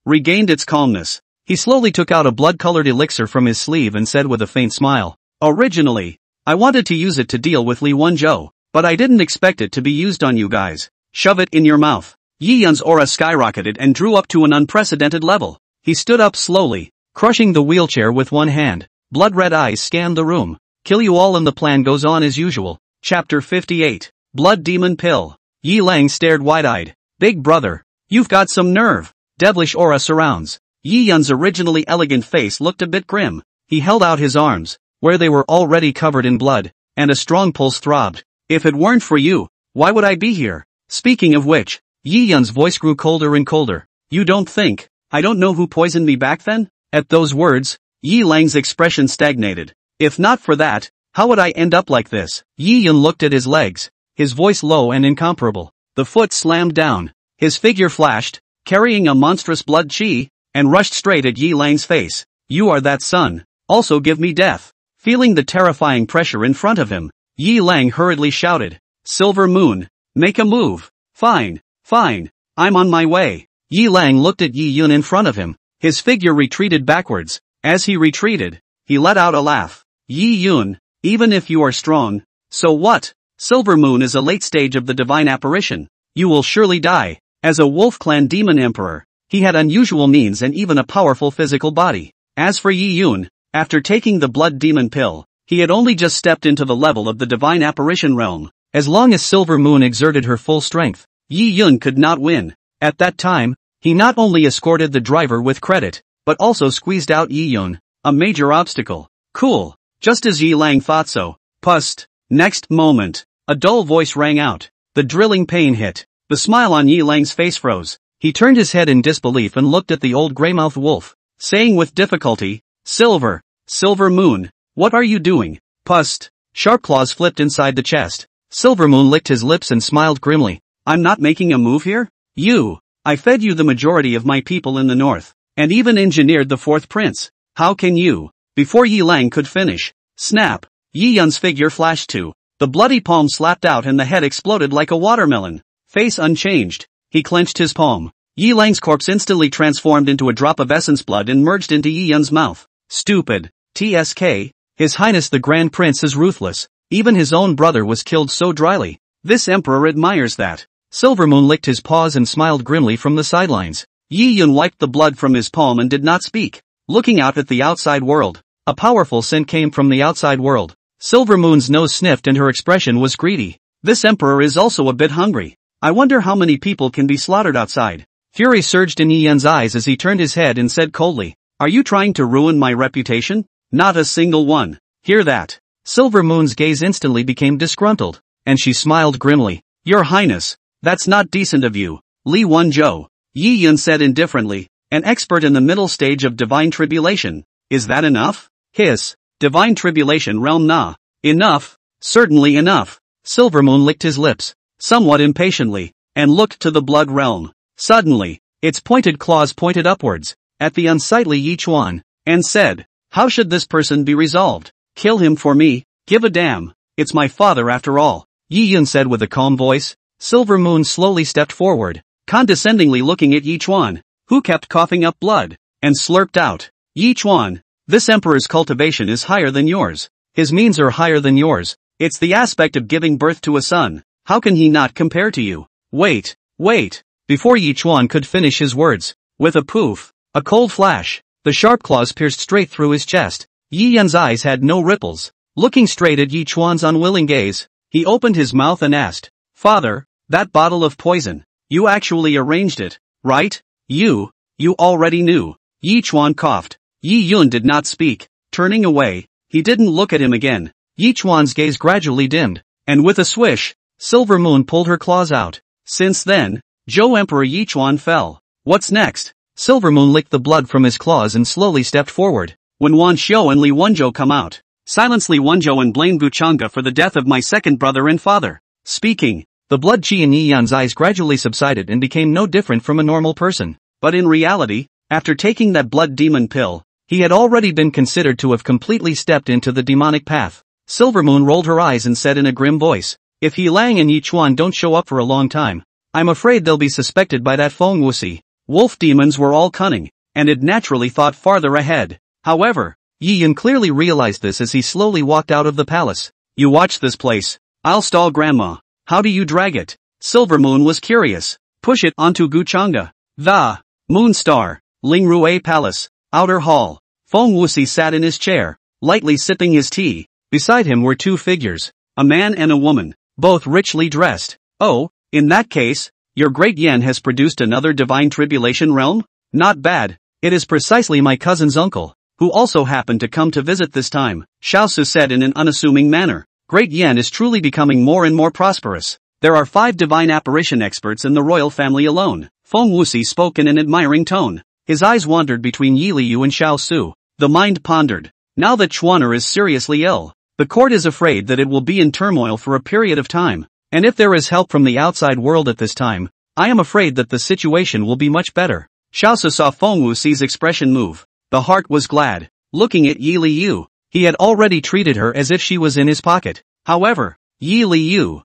regained its calmness. He slowly took out a blood-colored elixir from his sleeve and said with a faint smile, "Originally, I wanted to use it to deal with Li Wenzhou, but I didn't expect it to be used on you guys. Shove it in your mouth." Yi Yun's aura skyrocketed and drew up to an unprecedented level. He stood up slowly, crushing the wheelchair with one hand. Blood-red eyes scanned the room. Kill you all and the plan goes on as usual. Chapter 58. Blood Demon Pill. Yi Lang stared wide-eyed. "Big brother, you've got some nerve." Devilish aura surrounds. Yi Yun's originally elegant face looked a bit grim. He held out his arms, where they were already covered in blood, and a strong pulse throbbed. "If it weren't for you, why would I be here? Speaking of which," Yi Yun's voice grew colder and colder. "You don't think I don't know who poisoned me back then?" At those words, Yi Lang's expression stagnated. "If not for that, how would I end up like this?" Yi Yun looked at his legs, his voice low and incomparable. The foot slammed down. His figure flashed, carrying a monstrous blood chi, and rushed straight at Yi Lang's face. "You are that son. Also give me death." Feeling the terrifying pressure in front of him, Yi Lang hurriedly shouted, "Silver Moon, make a move." Fine, I'm on my way." Yi Lang looked at Yi Yun in front of him. His figure retreated backwards. As he retreated, he let out a laugh. "Yi Yun, even if you are strong, so what? Silver Moon is a late stage of the divine apparition. You will surely die." As a Wolf Clan demon emperor, he had unusual means and even a powerful physical body. As for Yi Yun, after taking the blood demon pill, he had only just stepped into the level of the divine apparition realm. As long as Silver Moon exerted her full strength, Yi Yun could not win. At that time, he not only escorted the driver with credit, but also squeezed out Yi Yun, a major obstacle. Cool. Just as Yi Lang thought so. Pust. Next moment, a dull voice rang out. The drilling pain hit. The smile on Yi Lang's face froze. He turned his head in disbelief and looked at the old grey-mouthed wolf, saying with difficulty, Silver Moon, what are you doing?" Pust. Sharp claws flipped inside the chest. Silver Moon licked his lips and smiled grimly. "I'm not making a move here? I fed you the majority of my people in the north, and even engineered the fourth prince. How can you?" Before Yi Lang could finish, snap, Yi Yun's figure flashed too. The bloody palm slapped out and the head exploded like a watermelon. Face unchanged, he clenched his palm. Yi Lang's corpse instantly transformed into a drop of essence blood and merged into Yi Yun's mouth. Stupid. TSK, His Highness the Grand Prince is ruthless. Even his own brother was killed so dryly. This emperor admires that. Silver Moon licked his paws and smiled grimly from the sidelines. Yi Yun wiped the blood from his palm and did not speak. Looking out at the outside world, a powerful scent came from the outside world. Silver Moon's nose sniffed and her expression was greedy. This emperor is also a bit hungry. I wonder how many people can be slaughtered outside. Fury surged in Yi Yun's eyes as he turned his head and said coldly, "Are you trying to ruin my reputation?" "Not a single one." "Hear that?" Silver Moon's gaze instantly became disgruntled, and she smiled grimly. "Your Highness, that's not decent of you." Li Wenzhou, Yi Yun said indifferently, an expert in the middle stage of divine tribulation. "Is that enough?" Hiss. Divine tribulation realm nah. "Enough, certainly enough." Silver Moon licked his lips, somewhat impatiently, and looked to the blood realm. Suddenly, its pointed claws pointed upwards, at the unsightly Yi Chuan, and said, "How should this person be resolved? Kill him for me, give a damn, it's my father after all." Yi Yun said with a calm voice. Silver Moon slowly stepped forward, condescendingly looking at Yi Chuan, who kept coughing up blood, and slurped out, "Yi Chuan, this emperor's cultivation is higher than yours. His means are higher than yours. It's the aspect of giving birth to a son. How can he not compare to you?" Wait. Before Yi Chuan could finish his words, with a poof, a cold flash, the sharp claws pierced straight through his chest. Yi Yun's eyes had no ripples. Looking straight at Yi Chuan's unwilling gaze, he opened his mouth and asked, "Father, that bottle of poison, you actually arranged it, right? You already knew." Yi Chuan coughed. Yi Yun did not speak. Turning away, he didn't look at him again. Yi Chuan's gaze gradually dimmed, and with a swish, Silver Moon pulled her claws out. Since then, Zhou Emperor Yi Chuan fell. What's next? Silver Moon licked the blood from his claws and slowly stepped forward. "When Wan Xiu and Li Wenzhou come out, silence Li Wenzhou and blame Wuchanga for the death of my second brother and father." Speaking, the blood chi in Yi Yun's eyes gradually subsided and became no different from a normal person. But in reality, after taking that blood demon pill, he had already been considered to have completely stepped into the demonic path. Silver Moon rolled her eyes and said in a grim voice, If Yi Lang and Yi Chuan don't show up for a long time, I'm afraid they'll be suspected by that Feng Wuxi. Wolf demons were all cunning, and had naturally thought farther ahead. However, Yi Yan clearly realized this as he slowly walked out of the palace. You watch this place. I'll stall Grandma. How do you drag it? Silver Moon was curious. Push it onto Guchanga. The Moon Star. Lingrue Palace. Outer Hall. Feng Wuxi sat in his chair, lightly sipping his tea. Beside him were two figures, a man and a woman, both richly dressed. Oh, in that case, your great Yen has produced another divine tribulation realm? Not bad. It is precisely my cousin's uncle, who also happened to come to visit this time, Xiao Su said in an unassuming manner. Great Yen is truly becoming more and more prosperous. There are 5 divine apparition experts in the royal family alone. Feng Wuxi spoke in an admiring tone. His eyes wandered between Yi Liu and Xiao Su. The mind pondered. Now that Chuaner is seriously ill, the court is afraid that it will be in turmoil for a period of time. And if there is help from the outside world at this time, I am afraid that the situation will be much better. Xiao Su saw Feng Wuxi's expression move. The heart was glad. Looking at Yi Liu, he had already treated her as if she was in his pocket. However, Yi Liu,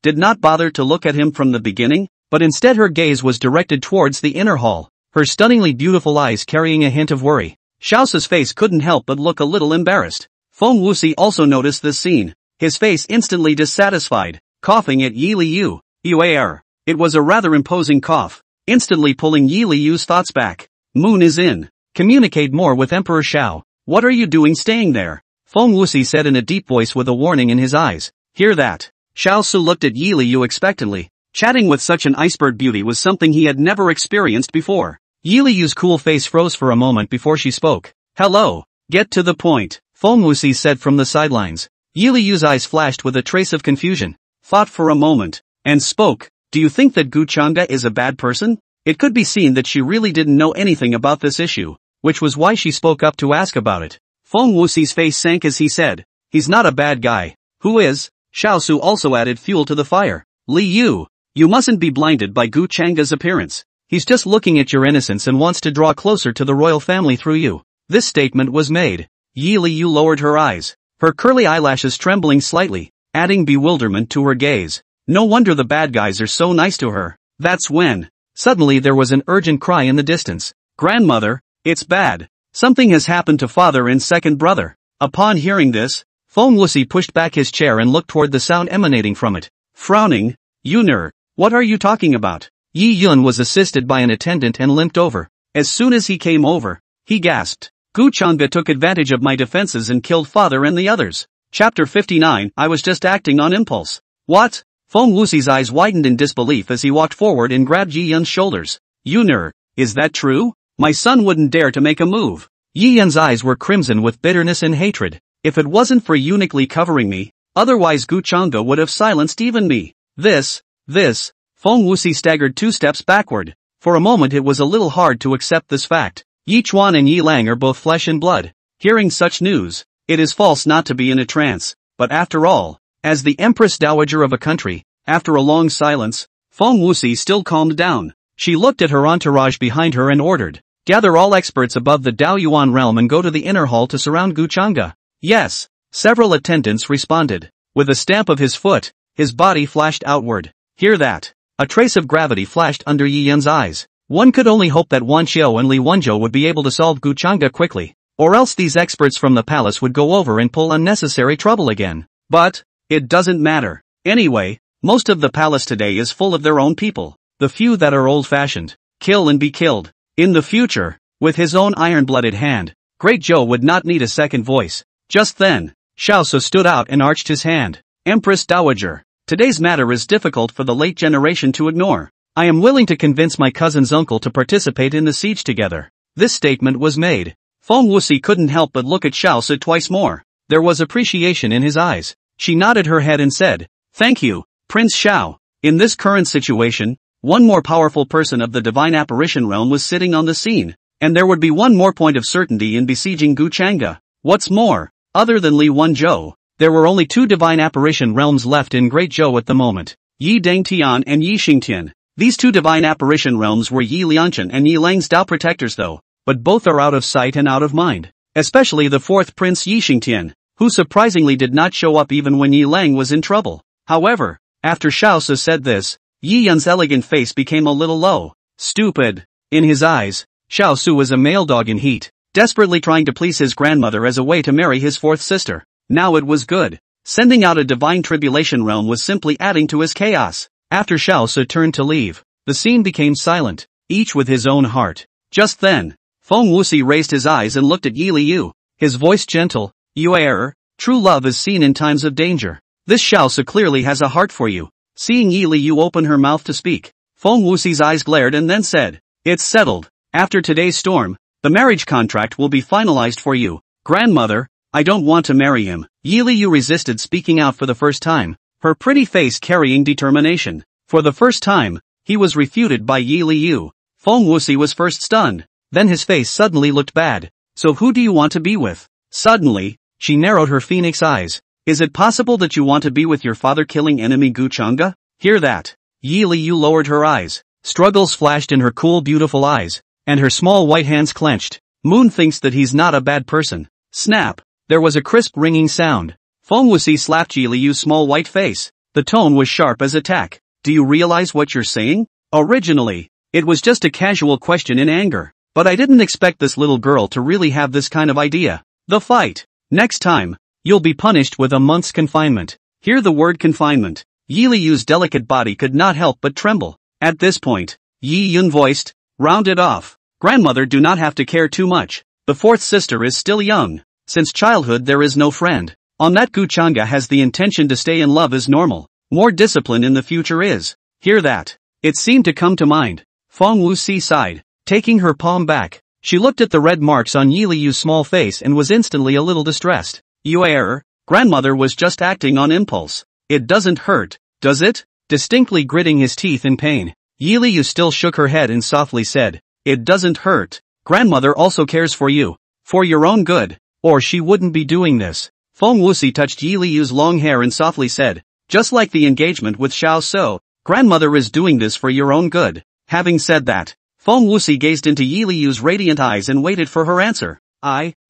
did not bother to look at him from the beginning, but instead her gaze was directed towards the inner hall, her stunningly beautiful eyes carrying a hint of worry. Xiao Su's face couldn't help but look a little embarrassed. Feng Wuxi also noticed this scene. His face instantly dissatisfied, coughing at Yi Liu. Yuer. It was a rather imposing cough, instantly pulling Yi Liu's thoughts back. Moon is in. Communicate more with Emperor Xiao. What are you doing staying there? Feng Wuxi said in a deep voice with a warning in his eyes. Hear that? Xiao Su looked at Yi Liu expectantly. Chatting with such an iceberg beauty was something he had never experienced before. Yi Liu's cool face froze for a moment before she spoke. Hello. Get to the point, Feng Wuxi said from the sidelines. Yi Liu's eyes flashed with a trace of confusion, thought for a moment, and spoke. Do you think that Guchanga is a bad person? It could be seen that she really didn't know anything about this issue, which was why she spoke up to ask about it. Feng Wuxi's face sank as he said, he's not a bad guy. Who is? Xiao Su also added fuel to the fire. Li Yu, you mustn't be blinded by Guchanga's appearance. He's just looking at your innocence and wants to draw closer to the royal family through you. This statement was made. Yi Liu lowered her eyes, her curly eyelashes trembling slightly, adding bewilderment to her gaze. No wonder the bad guys are so nice to her. That's when, suddenly there was an urgent cry in the distance. Grandmother, it's bad. Something has happened to father and second brother. Upon hearing this, Feng Wuxi pushed back his chair and looked toward the sound emanating from it. Frowning, Yuner, what are you talking about? Yi Yun was assisted by an attendant and limped over. As soon as he came over, he gasped. Guchanga took advantage of my defenses and killed father and the others. Chapter 59. I was just acting on impulse. What? Feng Wuxi's eyes widened in disbelief as he walked forward and grabbed Yi Yun's shoulders. Yuner, is that true? My son wouldn't dare to make a move. Yi Yun's eyes were crimson with bitterness and hatred. If it wasn't for uniquely covering me, otherwise Guchanga would have silenced even me. This, Feng Wuxi staggered 2 steps backward. For a moment it was a little hard to accept this fact. Yi Chuan and Yi Lang are both flesh and blood. Hearing such news, it is false not to be in a trance, but after all, as the Empress Dowager of a country, after a long silence, Feng Wuxi still calmed down. She looked at her entourage behind her and ordered, gather all experts above the Daoyuan realm and go to the inner hall to surround Guchanga. Yes, several attendants responded. With a stamp of his foot, his body flashed outward. Hear that? A trace of gravity flashed under Yi Yun's eyes. One could only hope that Wan Qiu and Li Wenzhou would be able to solve Guchanga quickly, or else these experts from the palace would go over and pull unnecessary trouble again. But, it doesn't matter. Anyway, most of the palace today is full of their own people. The few that are old-fashioned, kill and be killed. In the future, with his own iron-blooded hand, Great Zhou would not need a second voice. Just then, Xiao Su stood out and arched his hand. Empress Dowager, today's matter is difficult for the late generation to ignore. I am willing to convince my cousin's uncle to participate in the siege together. This statement was made. Feng Wuxi couldn't help but look at Xiao Su twice more. There was appreciation in his eyes. She nodded her head and said, Thank you, Prince Xiao. In this current situation, one more powerful person of the divine apparition realm was sitting on the scene, and there would be one more point of certainty in besieging Guchanga. What's more, other than Li Wenzhou, there were only 2 divine apparition realms left in Great Zhou at the moment, Yi Dangtian and Yi Xingtian. These 2 divine apparition realms were Yi Lianchen and Yi Lang's Dao protectors though, but both are out of sight and out of mind. Especially the 4th Prince Yi Xingtian, who surprisingly did not show up even when Yi Lang was in trouble. However, after Xiao Su said this, Yi Yun's elegant face became a little low. Stupid. In his eyes, Xiao Su was a male dog in heat, desperately trying to please his grandmother as a way to marry his fourth sister. Now it was good. Sending out a divine tribulation realm was simply adding to his chaos. After Xiao Su turned to leave, the scene became silent, each with his own heart. Just then, Feng Wuxi raised his eyes and looked at Yi Liu, his voice gentle. You err, true love is seen in times of danger. This Xiao Su clearly has a heart for you. Seeing Yi Liu open her mouth to speak, Feng Wuxi's eyes glared and then said, It's settled. After today's storm, the marriage contract will be finalized for you. Grandmother, I don't want to marry him. Yi Liu resisted speaking out for the first time, her pretty face carrying determination. For the first time, he was refuted by Yi Liu. Feng Wuxi was first stunned, then his face suddenly looked bad. So who do you want to be with? Suddenly, she narrowed her phoenix eyes. Is it possible that you want to be with your father-killing enemy Gu Chang'e? Hear that? Yi Liu lowered her eyes. Struggles flashed in her cool beautiful eyes, and her small white hands clenched. Moon thinks that he's not a bad person. Snap! There was a crisp ringing sound. Feng Wuxi slapped Yi Liu's small white face. The tone was sharp as attack. Do you realize what you're saying? Originally, it was just a casual question in anger. But I didn't expect this little girl to really have this kind of idea. The fight. Next time, you'll be punished with a month's confinement. Hear the word confinement. Yi Liu's delicate body could not help but tremble. At this point, Yi Yun voiced, round it off. Grandmother do not have to care too much. The fourth sister is still young. Since childhood there is no friend. On that Gu Chang'e has the intention to stay in love is normal. More discipline in the future is. Hear that? It seemed to come to mind. Feng Wuxi sighed. Taking her palm back, she looked at the red marks on Yi Liu's small face and was instantly a little distressed. You err, grandmother was just acting on impulse. It doesn't hurt, does it? Distinctly gritting his teeth in pain, Yi Liu still shook her head and softly said, It doesn't hurt. Grandmother also cares for you. For your own good. Or she wouldn't be doing this. Feng Wuxi touched Yi Liu's long hair and softly said, Just like the engagement with Xiao Su, grandmother is doing this for your own good. Having said that, Feng Wuxi gazed into Yi Liu's radiant eyes and waited for her answer.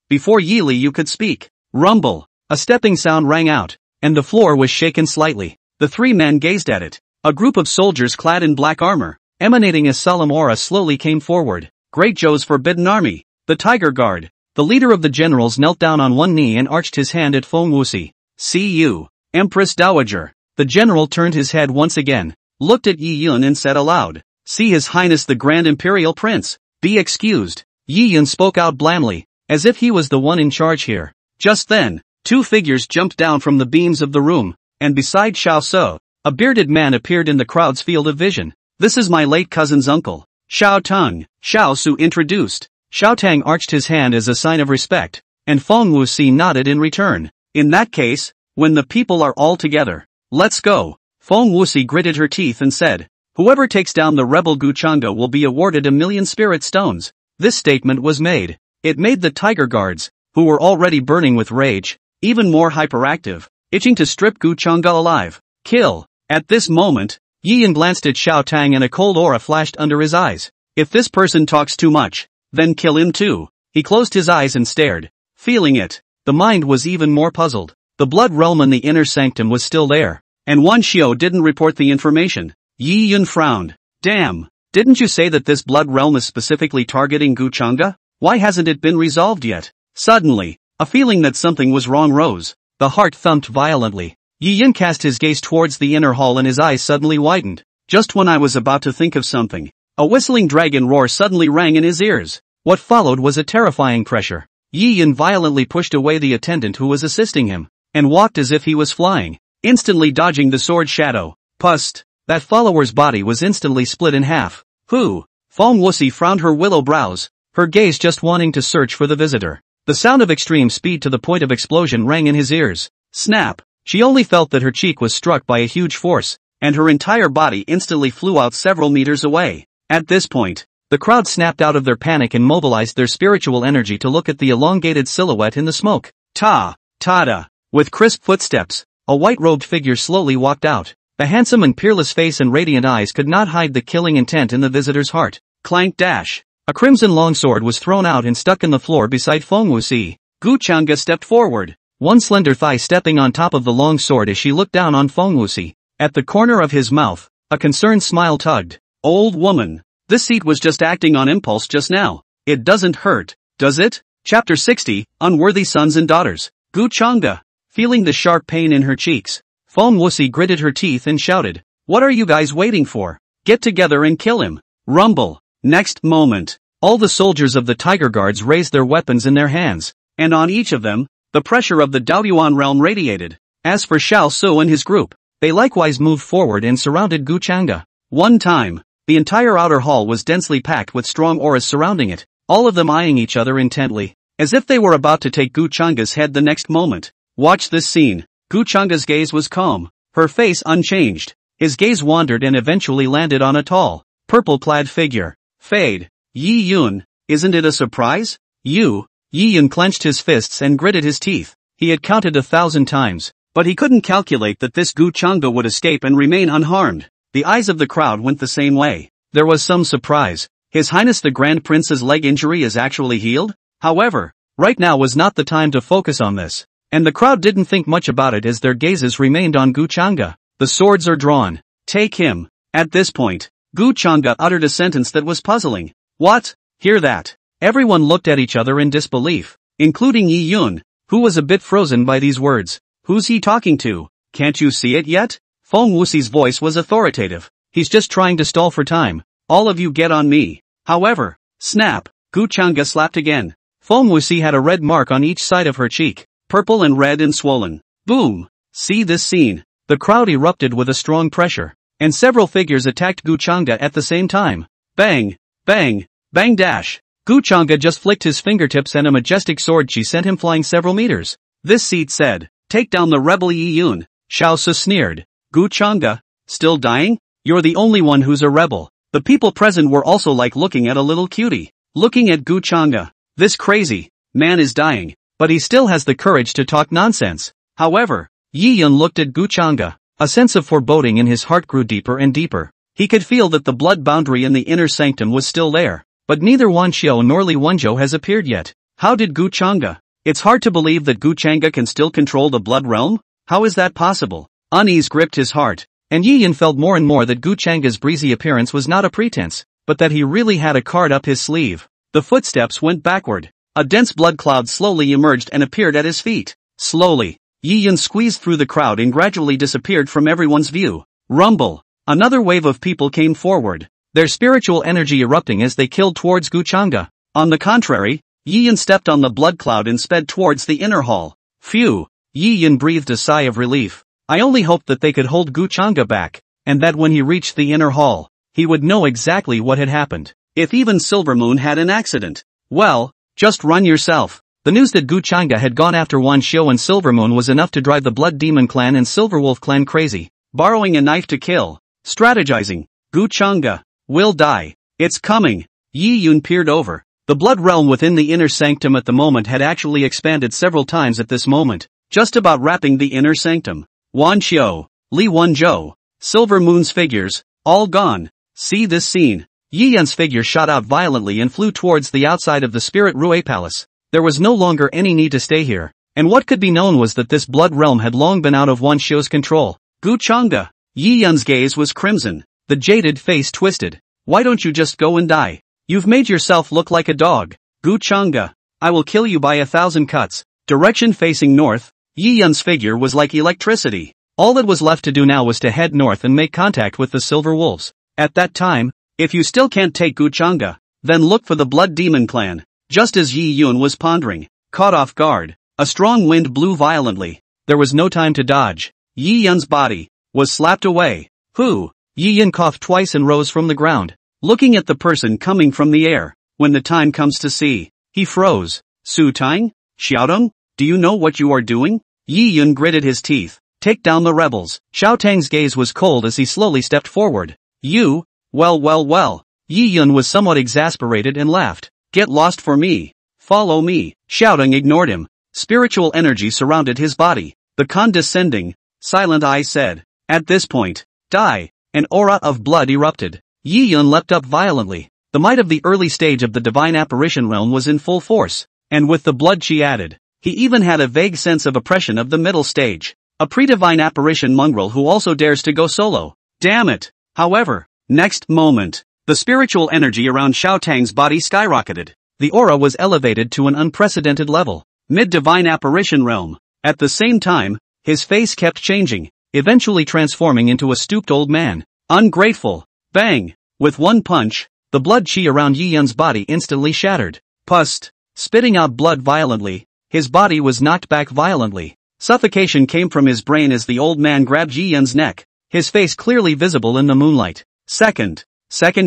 Before Yi Liu could speak. Rumble. A stepping sound rang out, and the floor was shaken slightly. The three men gazed at it. A group of soldiers clad in black armor, emanating a solemn aura slowly came forward. Great Zhou's forbidden army. The Tiger Guard. The leader of the generals knelt down on one knee and arched his hand at Feng Wuxi. See you, Empress Dowager. The general turned his head once again, looked at Yi Yun and said aloud. See His Highness the Grand Imperial Prince. Be excused. Yi Yun spoke out blandly, as if he was the one in charge here. Just then, two figures jumped down from the beams of the room, and beside Xiao Su, a bearded man appeared in the crowd's field of vision. This is my late cousin's uncle, Xiao Tang, Xiao Su introduced. Xiao Tang arched his hand as a sign of respect, and Feng Wuxi nodded in return. In that case, when the people are all together, let's go. Feng Wuxi gritted her teeth and said, Whoever takes down the rebel Gu Chang'e will be awarded 1,000,000 spirit stones. This statement was made. It made the Tiger Guards, who were already burning with rage, even more hyperactive, itching to strip Gu Chang'e alive. Kill. At this moment, Yi Yun glanced at Xiao Tang and a cold aura flashed under his eyes. If this person talks too much, then kill him too. He closed his eyes and stared. Feeling it, the mind was even more puzzled. The blood realm in the inner sanctum was still there, and Wan Xiao didn't report the information. Yi Yun frowned. Damn, didn't you say that this blood realm is specifically targeting Gu Chang'e? Why hasn't it been resolved yet? Suddenly, a feeling that something was wrong rose. The heart thumped violently. Yi Yun cast his gaze towards the inner hall and his eyes suddenly widened. Just when I was about to think of something, a whistling dragon roar suddenly rang in his ears. What followed was a terrifying pressure. Yi Yun violently pushed away the attendant who was assisting him, and walked as if he was flying, instantly dodging the sword shadow. Pust! That follower's body was instantly split in half. Who? Feng Wuxi frowned her willow brows, her gaze just wanting to search for the visitor. The sound of extreme speed to the point of explosion rang in his ears. Snap! She only felt that her cheek was struck by a huge force, and her entire body instantly flew out several meters away. At this point, the crowd snapped out of their panic and mobilized their spiritual energy to look at the elongated silhouette in the smoke. Ta-da! With crisp footsteps, a white-robed figure slowly walked out. The handsome and peerless face and radiant eyes could not hide the killing intent in the visitor's heart. Clank dash! A crimson longsword was thrown out and stuck in the floor beside Feng Wuxi. Gu Chang'e stepped forward. one slender thigh stepping on top of the long sword as she looked down on Feng Wuxi. At the corner of his mouth, a concerned smile tugged. Old woman. This seat was just acting on impulse just now. It doesn't hurt, does it? Chapter 60, Unworthy Sons and Daughters. Gu Chang'e. Feeling the sharp pain in her cheeks, Feng Wuxi gritted her teeth and shouted, "What are you guys waiting for? Get together and kill him." Rumble. Next moment, all the soldiers of the Tiger Guards raised their weapons in their hands, and on each of them, the pressure of the Daoyuan realm radiated. As for Xiao Su and his group, they likewise moved forward and surrounded Gu Chang'e. One time, the entire outer hall was densely packed with strong auras surrounding it, all of them eyeing each other intently, as if they were about to take Gu Chang'e's head the next moment. Watch this scene. Gu Chang'e's gaze was calm, her face unchanged. His gaze wandered and eventually landed on a tall, purple-clad figure. Fade. Yi Yun, isn't it a surprise? Yi Yun clenched his fists and gritted his teeth. He had counted 1,000 times, but he couldn't calculate that this Gu Chang'e would escape and remain unharmed. The eyes of the crowd went the same way. There was some surprise. His Highness the Grand Prince's leg injury is actually healed? However, right now was not the time to focus on this. And the crowd didn't think much about it as their gazes remained on Gu Chang'e. The swords are drawn. Take him. At this point, Gu Chang'e uttered a sentence that was puzzling. What? Hear that? Everyone looked at each other in disbelief, including Yi Yun, who was a bit frozen by these words. Who's he talking to? Can't you see it yet? Feng Wuxi's voice was authoritative. He's just trying to stall for time. All of you get on me. However, snap. Gu Chang'e slapped again. Feng Wuxi had a red mark on each side of her cheek. Purple and red and swollen. Boom! See this scene. The crowd erupted with a strong pressure, and several figures attacked Gu Chang'e at the same time. Bang! Bang! Bang dash! Gu Chang'e just flicked his fingertips and a majestic sword chi sent him flying several meters. This seat said, "Take down the rebel Yi Yun." Xiao Su sneered. Gu Chang'e? Still dying? You're the only one who's a rebel. The people present were also like looking at a little cutie. Looking at Gu Chang'e. This crazy man is dying, but he still has the courage to talk nonsense. However, Yi Yun looked at Gu Chang'e. A sense of foreboding in his heart grew deeper and deeper. He could feel that the blood boundary in the inner sanctum was still there, but neither Wan Xiao nor Li Wenzhou has appeared yet. How did Gu Chang'e? It's hard to believe that Gu Chang'e can still control the blood realm? How is that possible? Unease gripped his heart, and Yi Yun felt more and more that Gu Chang'e's breezy appearance was not a pretense, but that he really had a card up his sleeve. The footsteps went backward. A dense blood cloud slowly emerged and appeared at his feet. Slowly, Yi Yun squeezed through the crowd and gradually disappeared from everyone's view. Rumble. Another wave of people came forward, their spiritual energy erupting as they killed towards Gu Chang'e. On the contrary, Yi Yun stepped on the blood cloud and sped towards the inner hall. Phew! Yi Yun breathed a sigh of relief. I only hoped that they could hold Gu Chang'e back, and that when he reached the inner hall, he would know exactly what had happened. If even Silvermoon had an accident, well, just run yourself. The news that Gu Chang'e had gone after Wan Xiao and Silvermoon was enough to drive the Blood Demon clan and Silverwolf clan crazy. Borrowing a knife to kill. Strategizing. Gu Chang'e will die. It's coming. Yi Yun peered over. The blood realm within the inner sanctum at the moment had actually expanded several times at this moment, just about wrapping the inner sanctum. Wan Xiao, Li Wenzhou, Silvermoon's figures, all gone. See this scene. Yi Yun's figure shot out violently and flew towards the outside of the Spirit Rue Palace. There was no longer any need to stay here, and what could be known was that this blood realm had long been out of Wan Xiao's control. Gu Chang'e. Yi Yun's gaze was crimson, the jaded face twisted. Why don't you just go and die? You've made yourself look like a dog. Gu Chang'e. I will kill you by 1,000 cuts. Direction facing north. Yi Yun's figure was like electricity. All that was left to do now was to head north and make contact with the Silver Wolves. At that time, if you still can't take Gu Chang'e, then look for the Blood Demon clan. Just as Yi Yun was pondering, caught off guard, a strong wind blew violently. There was no time to dodge. Yi Yun's body was slapped away. Who? Yi Yun coughed twice and rose from the ground, looking at the person coming from the air. When the time comes to see, he froze. Su Tang? Xiaodong? Do you know what you are doing? Yi Yun gritted his teeth. Take down the rebels. Xiao Tang's gaze was cold as he slowly stepped forward. You? Well. Yi Yun was somewhat exasperated and laughed. Get lost for me. Follow me. Xiaodong ignored him. Spiritual energy surrounded his body. The condescending, silent eye said, at this point, die. An aura of blood erupted. Yi Yun leapt up violently. The might of the early stage of the divine apparition realm was in full force, and with the blood chi added, He even had a vague sense of oppression of the middle stage. A pre-divine apparition mongrel who also dares to go solo. Damn it. However, next moment, the spiritual energy around Xiao Tang's body skyrocketed. The aura was elevated to an unprecedented level. Mid-divine apparition realm. At the same time, his face kept changing, eventually transforming into a stooped old man. Ungrateful. Bang! With one punch, the blood chi around Yi Yun's body instantly shattered. Pust. Spitting out blood violently, his body was knocked back violently. Suffocation came from his brain as the old man grabbed Yi Yun's neck, his face clearly visible in the moonlight. Second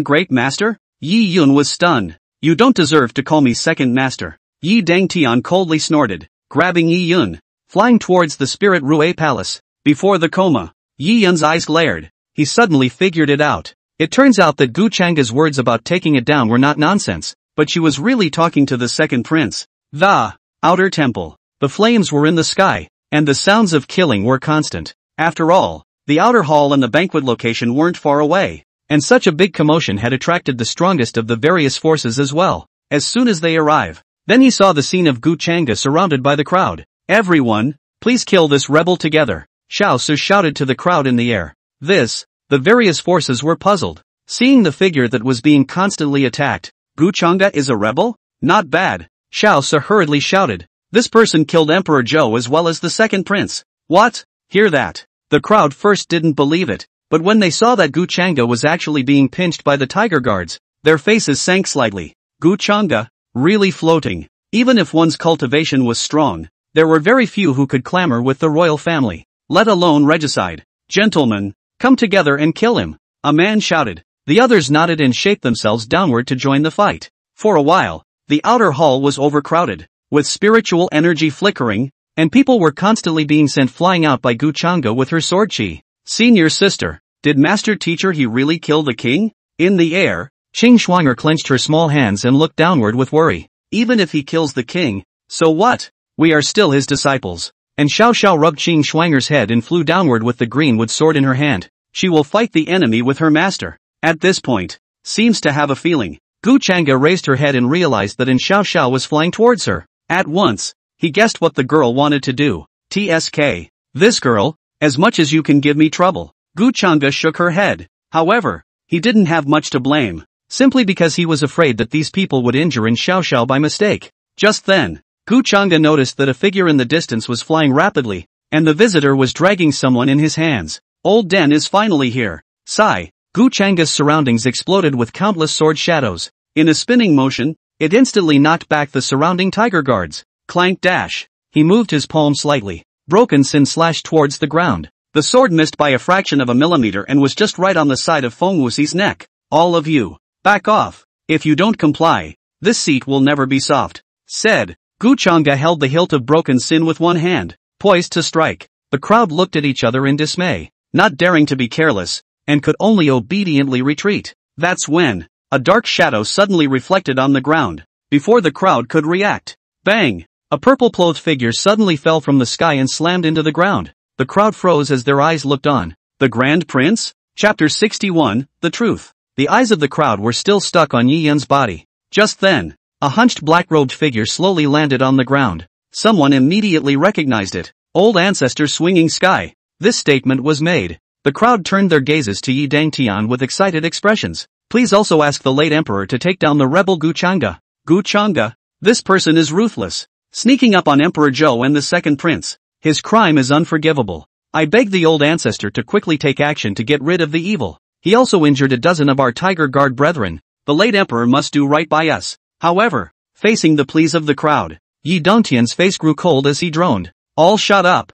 great master? Yi Yun was stunned. You don't deserve to call me second master. Yi Dangtian coldly snorted, grabbing Yi Yun, flying towards the Spirit Rue Palace. Before the coma, Yi Yun's eyes glared. He suddenly figured it out. It turns out that Gu Changa's words about taking it down were not nonsense, but she was really talking to the second prince. The outer temple. The flames were in the sky, and the sounds of killing were constant. After all, the outer hall and the banquet location weren't far away, and such a big commotion had attracted the strongest of the various forces as well. As soon as they arrive, then he saw the scene of Gu Changa surrounded by the crowd. Everyone, please kill this rebel together, Xiao Su shouted to the crowd in the air. The various forces were puzzled, seeing the figure that was being constantly attacked. Gu Changa is a rebel? Not bad, Xiao Su hurriedly shouted. This person killed Emperor Zhou as well as the second prince. What? Hear that? The crowd first didn't believe it, but when they saw that Gu Changa was actually being pinched by the tiger guards, their faces sank slightly. Gu Changa? Really floating? Even if one's cultivation was strong, there were very few who could clamor with the royal family, let alone regicide. Gentlemen, come together and kill him, a man shouted. The others nodded and shaped themselves downward to join the fight. For a while, the outer hall was overcrowded, with spiritual energy flickering, and people were constantly being sent flying out by Gu Changa with her sword chi. Senior sister, did master teacher he really kill the king? In the air, Qing Shuang'er clenched her small hands and looked downward with worry. Even if he kills the king, so what? We are still his disciples. And Xiao Xiao rubbed Qing Shuang'er's head and flew downward with the greenwood sword in her hand. She will fight the enemy with her master. At this point, seems to have a feeling. Gu Changa raised her head and realized that Xiao Xiao was flying towards her. At once, he guessed what the girl wanted to do. TSK. This girl, as much as you can give me trouble. Gu Changa shook her head. However, he didn't have much to blame, simply because he was afraid that these people would injure Xiao Xiao by mistake. Just then, Gu Changa noticed that a figure in the distance was flying rapidly, and the visitor was dragging someone in his hands. Old Den is finally here. Sigh. Gu Changa's surroundings exploded with countless sword shadows. In a spinning motion, it instantly knocked back the surrounding tiger guards. Clank dash. He moved his palm slightly. Broken Sin slashed towards the ground. The sword missed by a fraction of a millimeter and was just right on the side of Feng Wuxi's neck. All of you, back off. If you don't comply, this seat will never be soft. Said. Gu Changa held the hilt of Broken Sin with one hand, poised to strike. The crowd looked at each other in dismay, not daring to be careless, and could only obediently retreat. That's when a dark shadow suddenly reflected on the ground. Before the crowd could react, bang! A purple-clothed figure suddenly fell from the sky and slammed into the ground. The crowd froze as their eyes looked on. The Grand Prince? Chapter 61, The Truth. The eyes of the crowd were still stuck on Yi Yun's body. Just then, a hunched black-robed figure slowly landed on the ground. Someone immediately recognized it. Old ancestor swinging sky. This statement was made. The crowd turned their gazes to Yi Dangtian with excited expressions. Please also ask the late emperor to take down the rebel Gu Changa. Gu Changa? This person is ruthless. Sneaking up on Emperor Zhou and the second prince. His crime is unforgivable. I beg the old ancestor to quickly take action to get rid of the evil. He also injured a dozen of our tiger guard brethren. The late emperor must do right by us. However, facing the pleas of the crowd, Yi Dongtian's face grew cold as he droned. All shut up.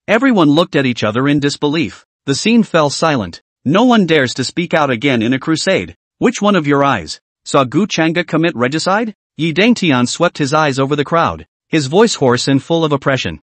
Everyone looked at each other in disbelief. The scene fell silent. No one dares to speak out again in a crusade. Which one of your eyes saw Gu Changa commit regicide? Yi Dangtian swept his eyes over the crowd, his voice hoarse and full of oppression.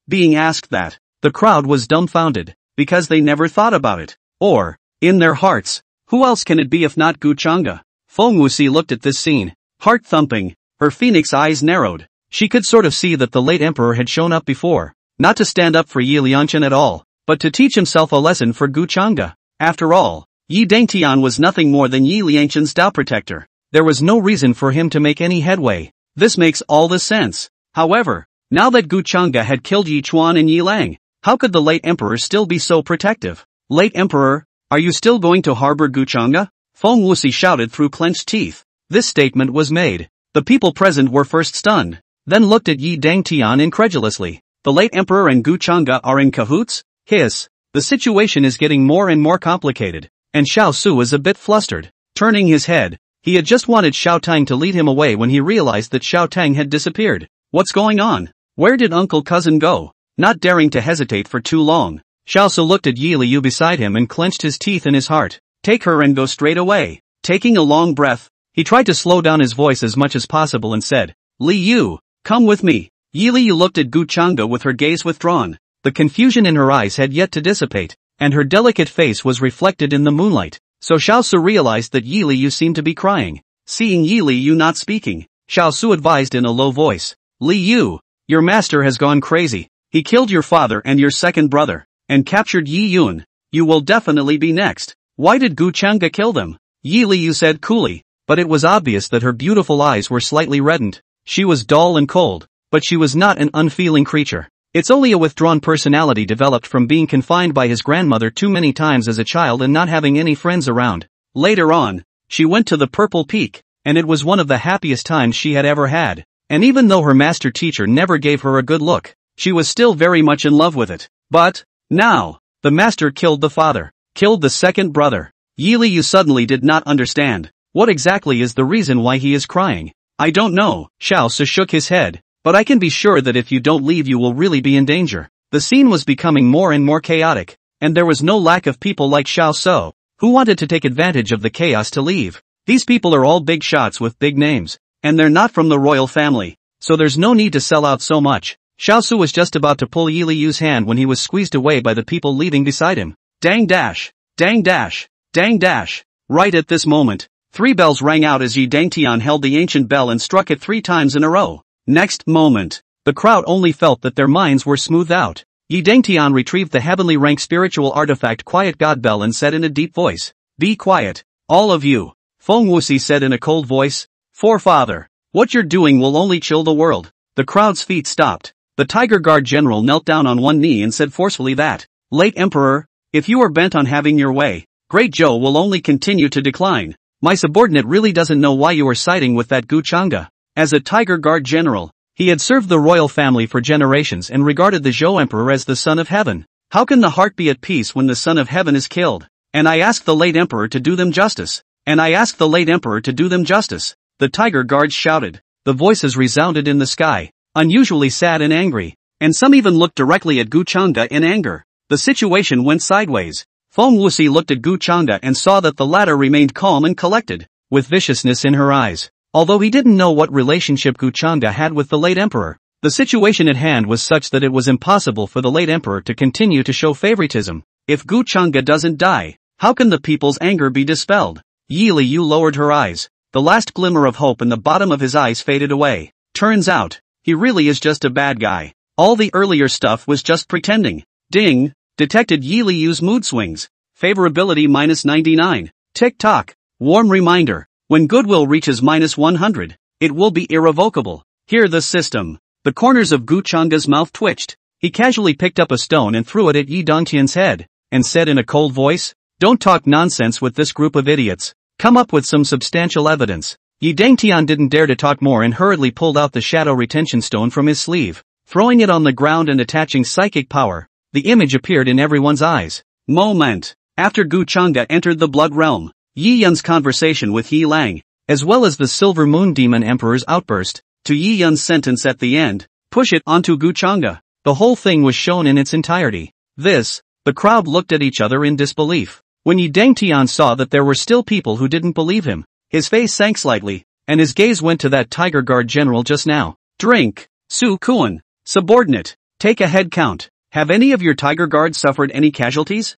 Being asked that, the crowd was dumbfounded, because they never thought about it. Or, in their hearts, who else can it be if not Gu Changa? Feng Wuxi looked at this scene, heart thumping, her phoenix eyes narrowed. She could sort of see that the late emperor had shown up before, not to stand up for Yi Liangchen at all, but to teach himself a lesson for Gu Changa. After all, Yi Dangtian was nothing more than Yi Liangchen's Tao protector. There was no reason for him to make any headway. This makes all the sense. However, now that Gu Chang'e had killed Yi Chuan and Yi Lang, how could the late emperor still be so protective? Late emperor, are you still going to harbor Gu Chang'e? Feng Wuxi shouted through clenched teeth. This statement was made. The people present were first stunned, then looked at Yi Dangtian incredulously. The late emperor and Gu Chang'e are in cahoots? Hiss. The situation is getting more and more complicated, and Xiao Su is a bit flustered. Turning his head, he had just wanted Xiao Tang to lead him away when he realized that Xiao Tang had disappeared. What's going on? Where did Uncle Cousin go? Not daring to hesitate for too long, Xiao Su looked at Yi Liu beside him and clenched his teeth in his heart. Take her and go straight away. Taking a long breath, he tried to slow down his voice as much as possible and said, Li Yu, come with me. Yi Liu looked at Gu Chang'e with her gaze withdrawn. The confusion in her eyes had yet to dissipate, and her delicate face was reflected in the moonlight, so Xiao Su realized that Yi Liu seemed to be crying. Seeing Yi Liu not speaking, Xiao Su advised in a low voice, Li Yu, your master has gone crazy. He killed your father and your second brother, and captured Yi Yun. You will definitely be next. Why did Gu Chang'e kill them? Yi Liu said coolly, but it was obvious that her beautiful eyes were slightly reddened. She was dull and cold, but she was not an unfeeling creature. It's only a withdrawn personality developed from being confined by his grandmother too many times as a child and not having any friends around. Later on, she went to the Purple Peak, and it was one of the happiest times she had ever had. And even though her master teacher never gave her a good look, she was still very much in love with it. But, now, the master killed the father, killed the second brother. Yi Liu suddenly did not understand. What exactly is the reason why he is crying? I don't know, Xiao Su shook his head, but I can be sure that if you don't leave you will really be in danger. The scene was becoming more and more chaotic, and there was no lack of people like Xiao Su, who wanted to take advantage of the chaos to leave. These people are all big shots with big names, and they're not from the royal family, so there's no need to sell out so much. Xiao Su was just about to pull Yi Liu's hand when he was squeezed away by the people leaving beside him. Dang dash! Dang dash! Dang dash! Right at this moment, 3 bells rang out as Yi Dangtian held the ancient bell and struck it 3 times in a row. Next moment, the crowd only felt that their minds were smoothed out. Yi Dangtian retrieved the heavenly rank spiritual artifact Quiet God Bell and said in a deep voice, Be quiet, all of you. Feng Wuxi said in a cold voice, Forefather, what you're doing will only chill the world. The crowd's feet stopped. The Tiger Guard General knelt down on one knee and said forcefully that, Late Emperor, if you are bent on having your way, Great Zhou will only continue to decline. My subordinate really doesn't know why you are siding with that Gu Chang'e. As a Tiger Guard General, he had served the royal family for generations and regarded the Zhou Emperor as the son of heaven. How can the heart be at peace when the son of heaven is killed? And I ask the late Emperor to do them justice. And I ask the late Emperor to do them justice. The Tiger Guards shouted. The voices resounded in the sky, unusually sad and angry, and some even looked directly at Gu Chang'e in anger. The situation went sideways. Feng Wuxi looked at Gu Chang'e and saw that the latter remained calm and collected, with viciousness in her eyes. Although he didn't know what relationship Gu Chang'e had with the late emperor, the situation at hand was such that it was impossible for the late emperor to continue to show favoritism. If Gu Chang'e doesn't die, how can the people's anger be dispelled? Yi Liu lowered her eyes. The last glimmer of hope in the bottom of his eyes faded away. Turns out, he really is just a bad guy. All the earlier stuff was just pretending. Ding! Detected Yi Liu's mood swings. Favorability -99. Tick-tock. Warm reminder. When goodwill reaches -100, it will be irrevocable. Hear the system. The corners of Gu Chang'e's mouth twitched. He casually picked up a stone and threw it at Yi Dangtian's head, and said in a cold voice, Don't talk nonsense with this group of idiots. Come up with some substantial evidence. Yi Dangtian didn't dare to talk more and hurriedly pulled out the shadow retention stone from his sleeve. Throwing it on the ground and attaching psychic power, the image appeared in everyone's eyes. Moment. After Gu Chang'e entered the blood realm, Yi Yun's conversation with Yi Lang, as well as the Silver Moon Demon Emperor's outburst, to Yi Yun's sentence at the end, push it onto Gu Chang'e. The whole thing was shown in its entirety. The crowd looked at each other in disbelief. When Yi Dangtian saw that there were still people who didn't believe him, his face sank slightly, and his gaze went to that Tiger Guard general just now. Drink. Su Kuan. Subordinate. Take a head count. Have any of your Tiger Guards suffered any casualties?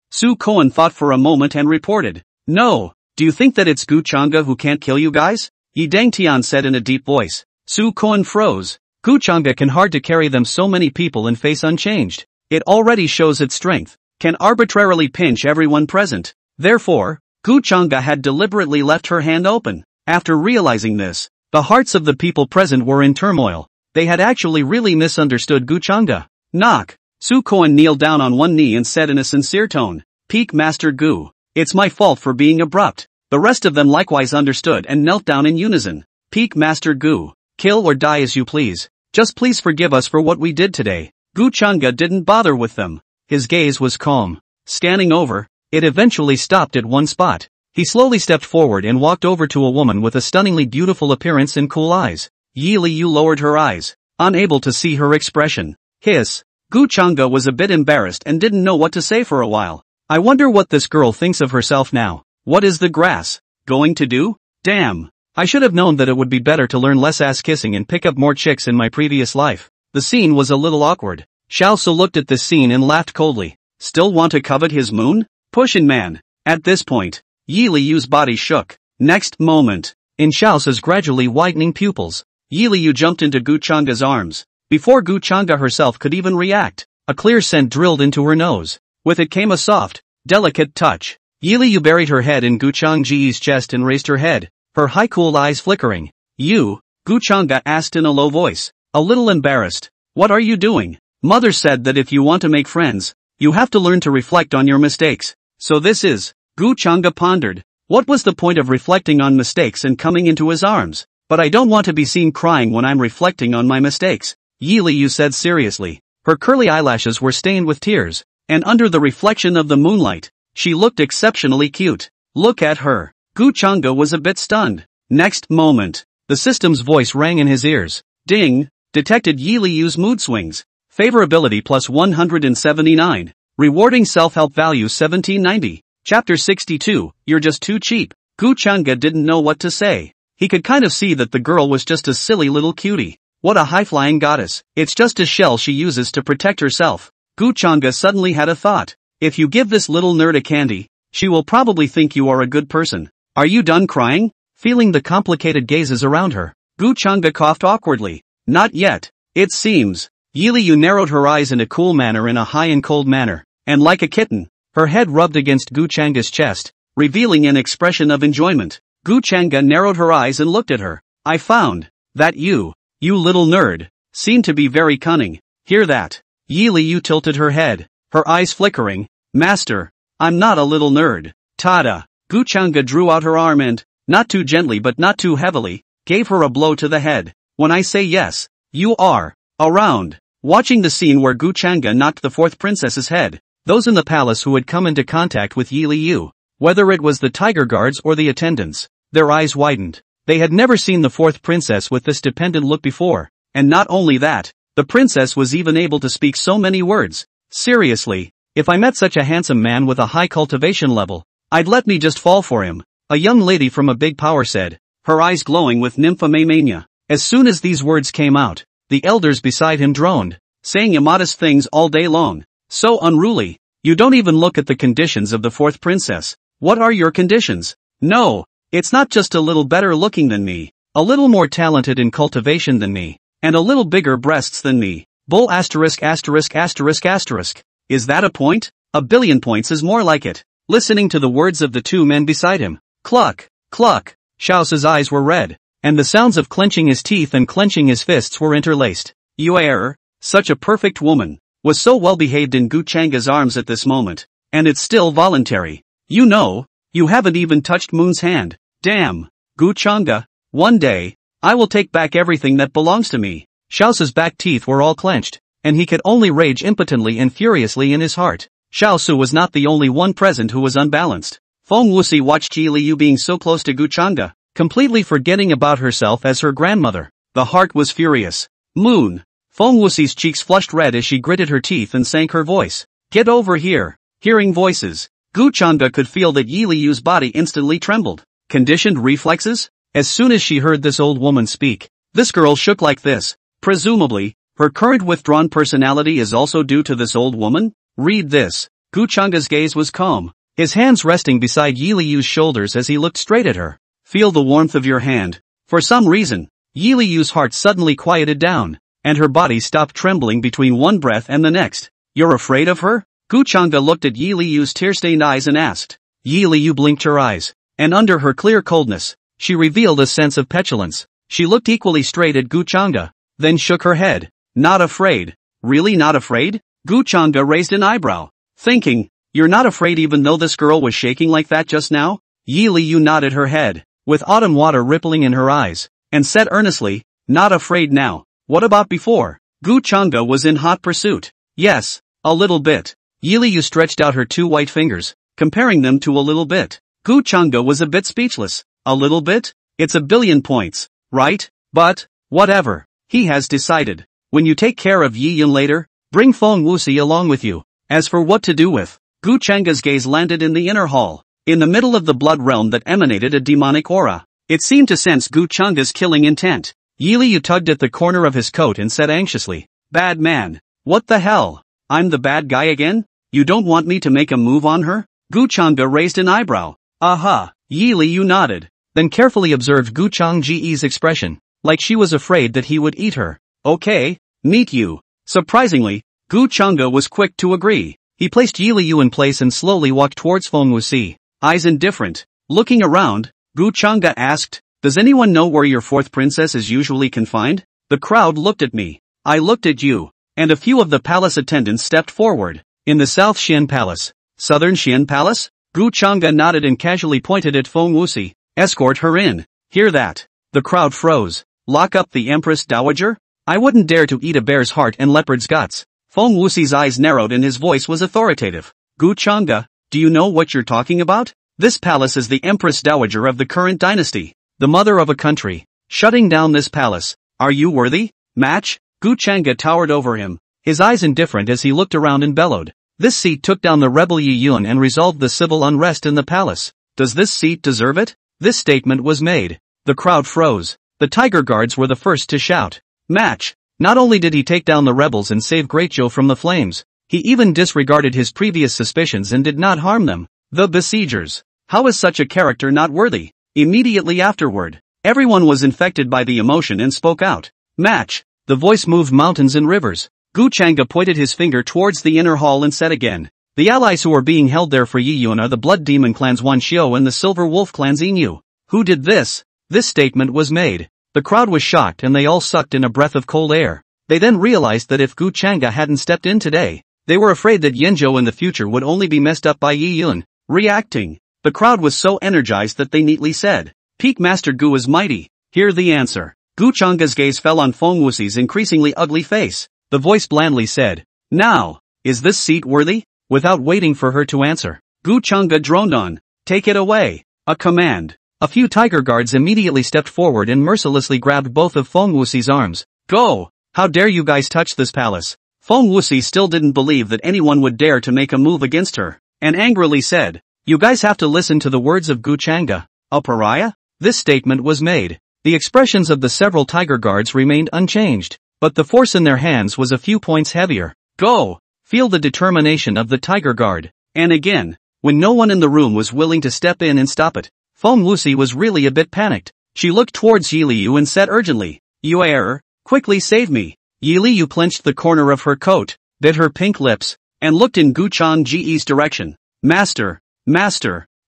Su Kuan thought for a moment and reported. No. Do you think that it's Gu Chang'e who can't kill you guys? Yi Dangtian said in a deep voice. Su Kuan froze. Gu Chang'e can hard to carry them so many people and face unchanged. It already shows its strength. Can arbitrarily pinch everyone present. Therefore, Gu Chang'e had deliberately left her hand open. After realizing this, the hearts of the people present were in turmoil. They had actually really misunderstood Guchanga. Knock. Su Koan kneeled down on one knee and said in a sincere tone, "Peak Master Gu. It's my fault for being abrupt." The rest of them likewise understood and knelt down in unison. "Peak Master Gu. Kill or die as you please. Just please forgive us for what we did today." Guchanga didn't bother with them. His gaze was calm. Scanning over, it eventually stopped at one spot. He slowly stepped forward and walked over to a woman with a stunningly beautiful appearance and cool eyes. Yi Liu lowered her eyes, unable to see her expression. Hiss. Guchanga was a bit embarrassed and didn't know what to say for a while. I wonder what this girl thinks of herself now. What is the grass going to do? Damn. I should have known that it would be better to learn less ass kissing and pick up more chicks in my previous life. The scene was a little awkward. Xiao Su looked at this scene and laughed coldly. Still want to covet his moon? Pushin' man. At this point, Yi Liu's body shook. Next moment, in Xiao Su's gradually widening pupils, Yi Liu jumped into Guchanga's arms. Before Guchanga herself could even react, a clear scent drilled into her nose. With it came a soft, delicate touch. Yi Liu buried her head in Guchangji's chest and raised her head, her high cool eyes flickering. "You?" Guchanga asked in a low voice, a little embarrassed. "What are you doing?" "Mother said that if you want to make friends, you have to learn to reflect on your mistakes. So this is..." Guchanga pondered. What was the point of reflecting on mistakes and coming into his arms? "But I don't want to be seen crying when I'm reflecting on my mistakes," Yi Liu said seriously. Her curly eyelashes were stained with tears, and under the reflection of the moonlight, she looked exceptionally cute. "Look at her." Guchanga was a bit stunned. Next moment, the system's voice rang in his ears. Ding! Detected Yi Liu's mood swings. Favorability plus 179. Rewarding self-help value 1790. Chapter 62, You're Just Too Cheap. Guchanga didn't know what to say. He could kind of see that the girl was just a silly little cutie. What a high-flying goddess. It's just a shell she uses to protect herself. Guchanga suddenly had a thought. If you give this little nerd a candy, she will probably think you are a good person. Are you done crying? Feeling the complicated gazes around her, Guchanga coughed awkwardly. Not yet. It seems. Yi Liu narrowed her eyes in a cool manner, in a high and cold manner, and like a kitten, her head rubbed against Guchanga's chest, revealing an expression of enjoyment. Guchanga narrowed her eyes and looked at her. I found that you little nerd, seem to be very cunning. Hear that? Yi Liu tilted her head, her eyes flickering. Master, I'm not a little nerd. Tada! Guchanga drew out her arm and, not too gently but not too heavily, gave her a blow to the head. When I say yes, you are around. Watching the scene where Guchanga knocked the fourth princess's head, those in the palace who had come into contact with Yi Liu, whether it was the tiger guards or the attendants, their eyes widened. They had never seen the fourth princess with this dependent look before, and not only that, the princess was even able to speak so many words. Seriously, if I met such a handsome man with a high cultivation level, I'd let me just fall for him, a young lady from a big power said, her eyes glowing with nymphomania. As soon as these words came out, the elders beside him droned, saying immodest things all day long. So unruly. You don't even look at the conditions of the fourth princess. What are your conditions? No, it's not just a little better looking than me, a little more talented in cultivation than me, and a little bigger breasts than me. Bull asterisk asterisk asterisk asterisk. Is that a point? A billion points is more like it. Listening to the words of the two men beside him. Cluck, cluck. Xiao's eyes were red, and the sounds of clenching his teeth and clenching his fists were interlaced. You are such a perfect woman, was so well behaved in Guchanga's arms at this moment, and it's still voluntary. You know, you haven't even touched Moon's hand. Damn, Guchanga, one day, I will take back everything that belongs to me. Xiao's back teeth were all clenched, and he could only rage impotently and furiously in his heart. Xiao Su was not the only one present who was unbalanced. Feng Wuxi watched Yi Liu being so close to Guchanga, completely forgetting about herself as her grandmother. The heart was furious. Moon. Feng Wuxi's cheeks flushed red as she gritted her teeth and sank her voice. Get over here. Hearing voices, Guchanga could feel that Yi Liu's body instantly trembled. Conditioned reflexes? As soon as she heard this old woman speak, this girl shook like this. Presumably, her current withdrawn personality is also due to this old woman? Read this. Guchanga's gaze was calm, his hands resting beside Yi Liu's shoulders as he looked straight at her. Feel the warmth of your hand. For some reason, Yi Liu's heart suddenly quieted down, and her body stopped trembling between one breath and the next. You're afraid of her? Guchanga looked at Yi Liu's tear-stained eyes and asked. Yi Liu blinked her eyes, and under her clear coldness, she revealed a sense of petulance. She looked equally straight at Guchanga. then shook her head. Not afraid. Really not afraid? Gu Chang'e raised an eyebrow, thinking, you're not afraid even though this girl was shaking like that just now? Yi Liu nodded her head, with autumn water rippling in her eyes, and said earnestly, not afraid now. What about before? Gu Chang'e was in hot pursuit. Yes, a little bit. Yi Liu stretched out her 2 white fingers, comparing them to a little bit. Gu Chang'e was a bit speechless. A little bit? It's a billion points, right? But, whatever. He has decided. When you take care of Yi Yun later, bring Feng Wuxi along with you. As for what to do with, Gu Chang'e's gaze landed in the inner hall, in the middle of the blood realm that emanated a demonic aura. It seemed to sense Gu Chang'e's killing intent. Yi Liu tugged at the corner of his coat and said anxiously, bad man. What the hell? I'm the bad guy again? You don't want me to make a move on her? Gu Chang'e raised an eyebrow. Aha. Yi Liu nodded, then carefully observed Gu Chang'e's expression, like she was afraid that he would eat her. Okay, meet you. Surprisingly, Gu Chang'e was quick to agree. He placed Yi Liu in place and slowly walked towards Feng Wuxi, eyes indifferent. Looking around, Gu Chang'e asked, does anyone know where your 4th princess is usually confined? The crowd looked at me. I looked at you. And a few of the palace attendants stepped forward. In the South Xian Palace. Southern Xian Palace? Gu Chang'e nodded and casually pointed at Feng Wuxi. Escort her in. Hear that? The crowd froze. Lock up the Empress Dowager? I wouldn't dare to eat a bear's heart and leopard's guts. Feng Wuxi's eyes narrowed and his voice was authoritative. Gu Chang'e, do you know what you're talking about? This palace is the Empress Dowager of the current dynasty. The mother of a country. Shutting down this palace. Are you worthy? Match? Gu Chang'e towered over him, his eyes indifferent as he looked around and bellowed. This seat took down the rebel Yi Yun and resolved the civil unrest in the palace. Does this seat deserve it? This statement was made. The crowd froze. The tiger guards were the first to shout. Match. Not only did he take down the rebels and save Greatjo from the flames, he even disregarded his previous suspicions and did not harm them. The besiegers. How is such a character not worthy? Immediately afterward, everyone was infected by the emotion and spoke out. Match. The voice moved mountains and rivers. Gu Chang'e pointed his finger towards the inner hall and said again, the allies who are being held there for Yi Yun are the Blood Demon clans Wan Xiu and the Silver Wolf clan Xinyu. Who did this? This statement was made. The crowd was shocked and they all sucked in a breath of cold air. They then realized that if Gu Chang'e hadn't stepped in today, they were afraid that Yanzhou in the future would only be messed up by Yi Yun. Reacting. The crowd was so energized that they neatly said, Peak Master Gu is mighty. Hear the answer. Gu Chang'e's gaze fell on Feng Wuxi's increasingly ugly face. The voice blandly said, now, is this seat worthy? Without waiting for her to answer, Gu Chang'e droned on, take it away. A command. A few tiger guards immediately stepped forward and mercilessly grabbed both of Feng Wuxi's arms. Go! How dare you guys touch this palace? Feng Wuxi still didn't believe that anyone would dare to make a move against her, and angrily said, you guys have to listen to the words of Gu Chang'e. A pariah? This statement was made. The expressions of the several tiger guards remained unchanged, but the force in their hands was a few points heavier. Go! Feel the determination of the tiger guard. And again, when no one in the room was willing to step in and stop it, Feng Wuxi was really a bit panicked. She looked towards Yi Liu and said urgently, you error, quickly save me. Yi Liu clenched the corner of her coat, bit her pink lips, and looked in Gu Chang'e's direction. Master,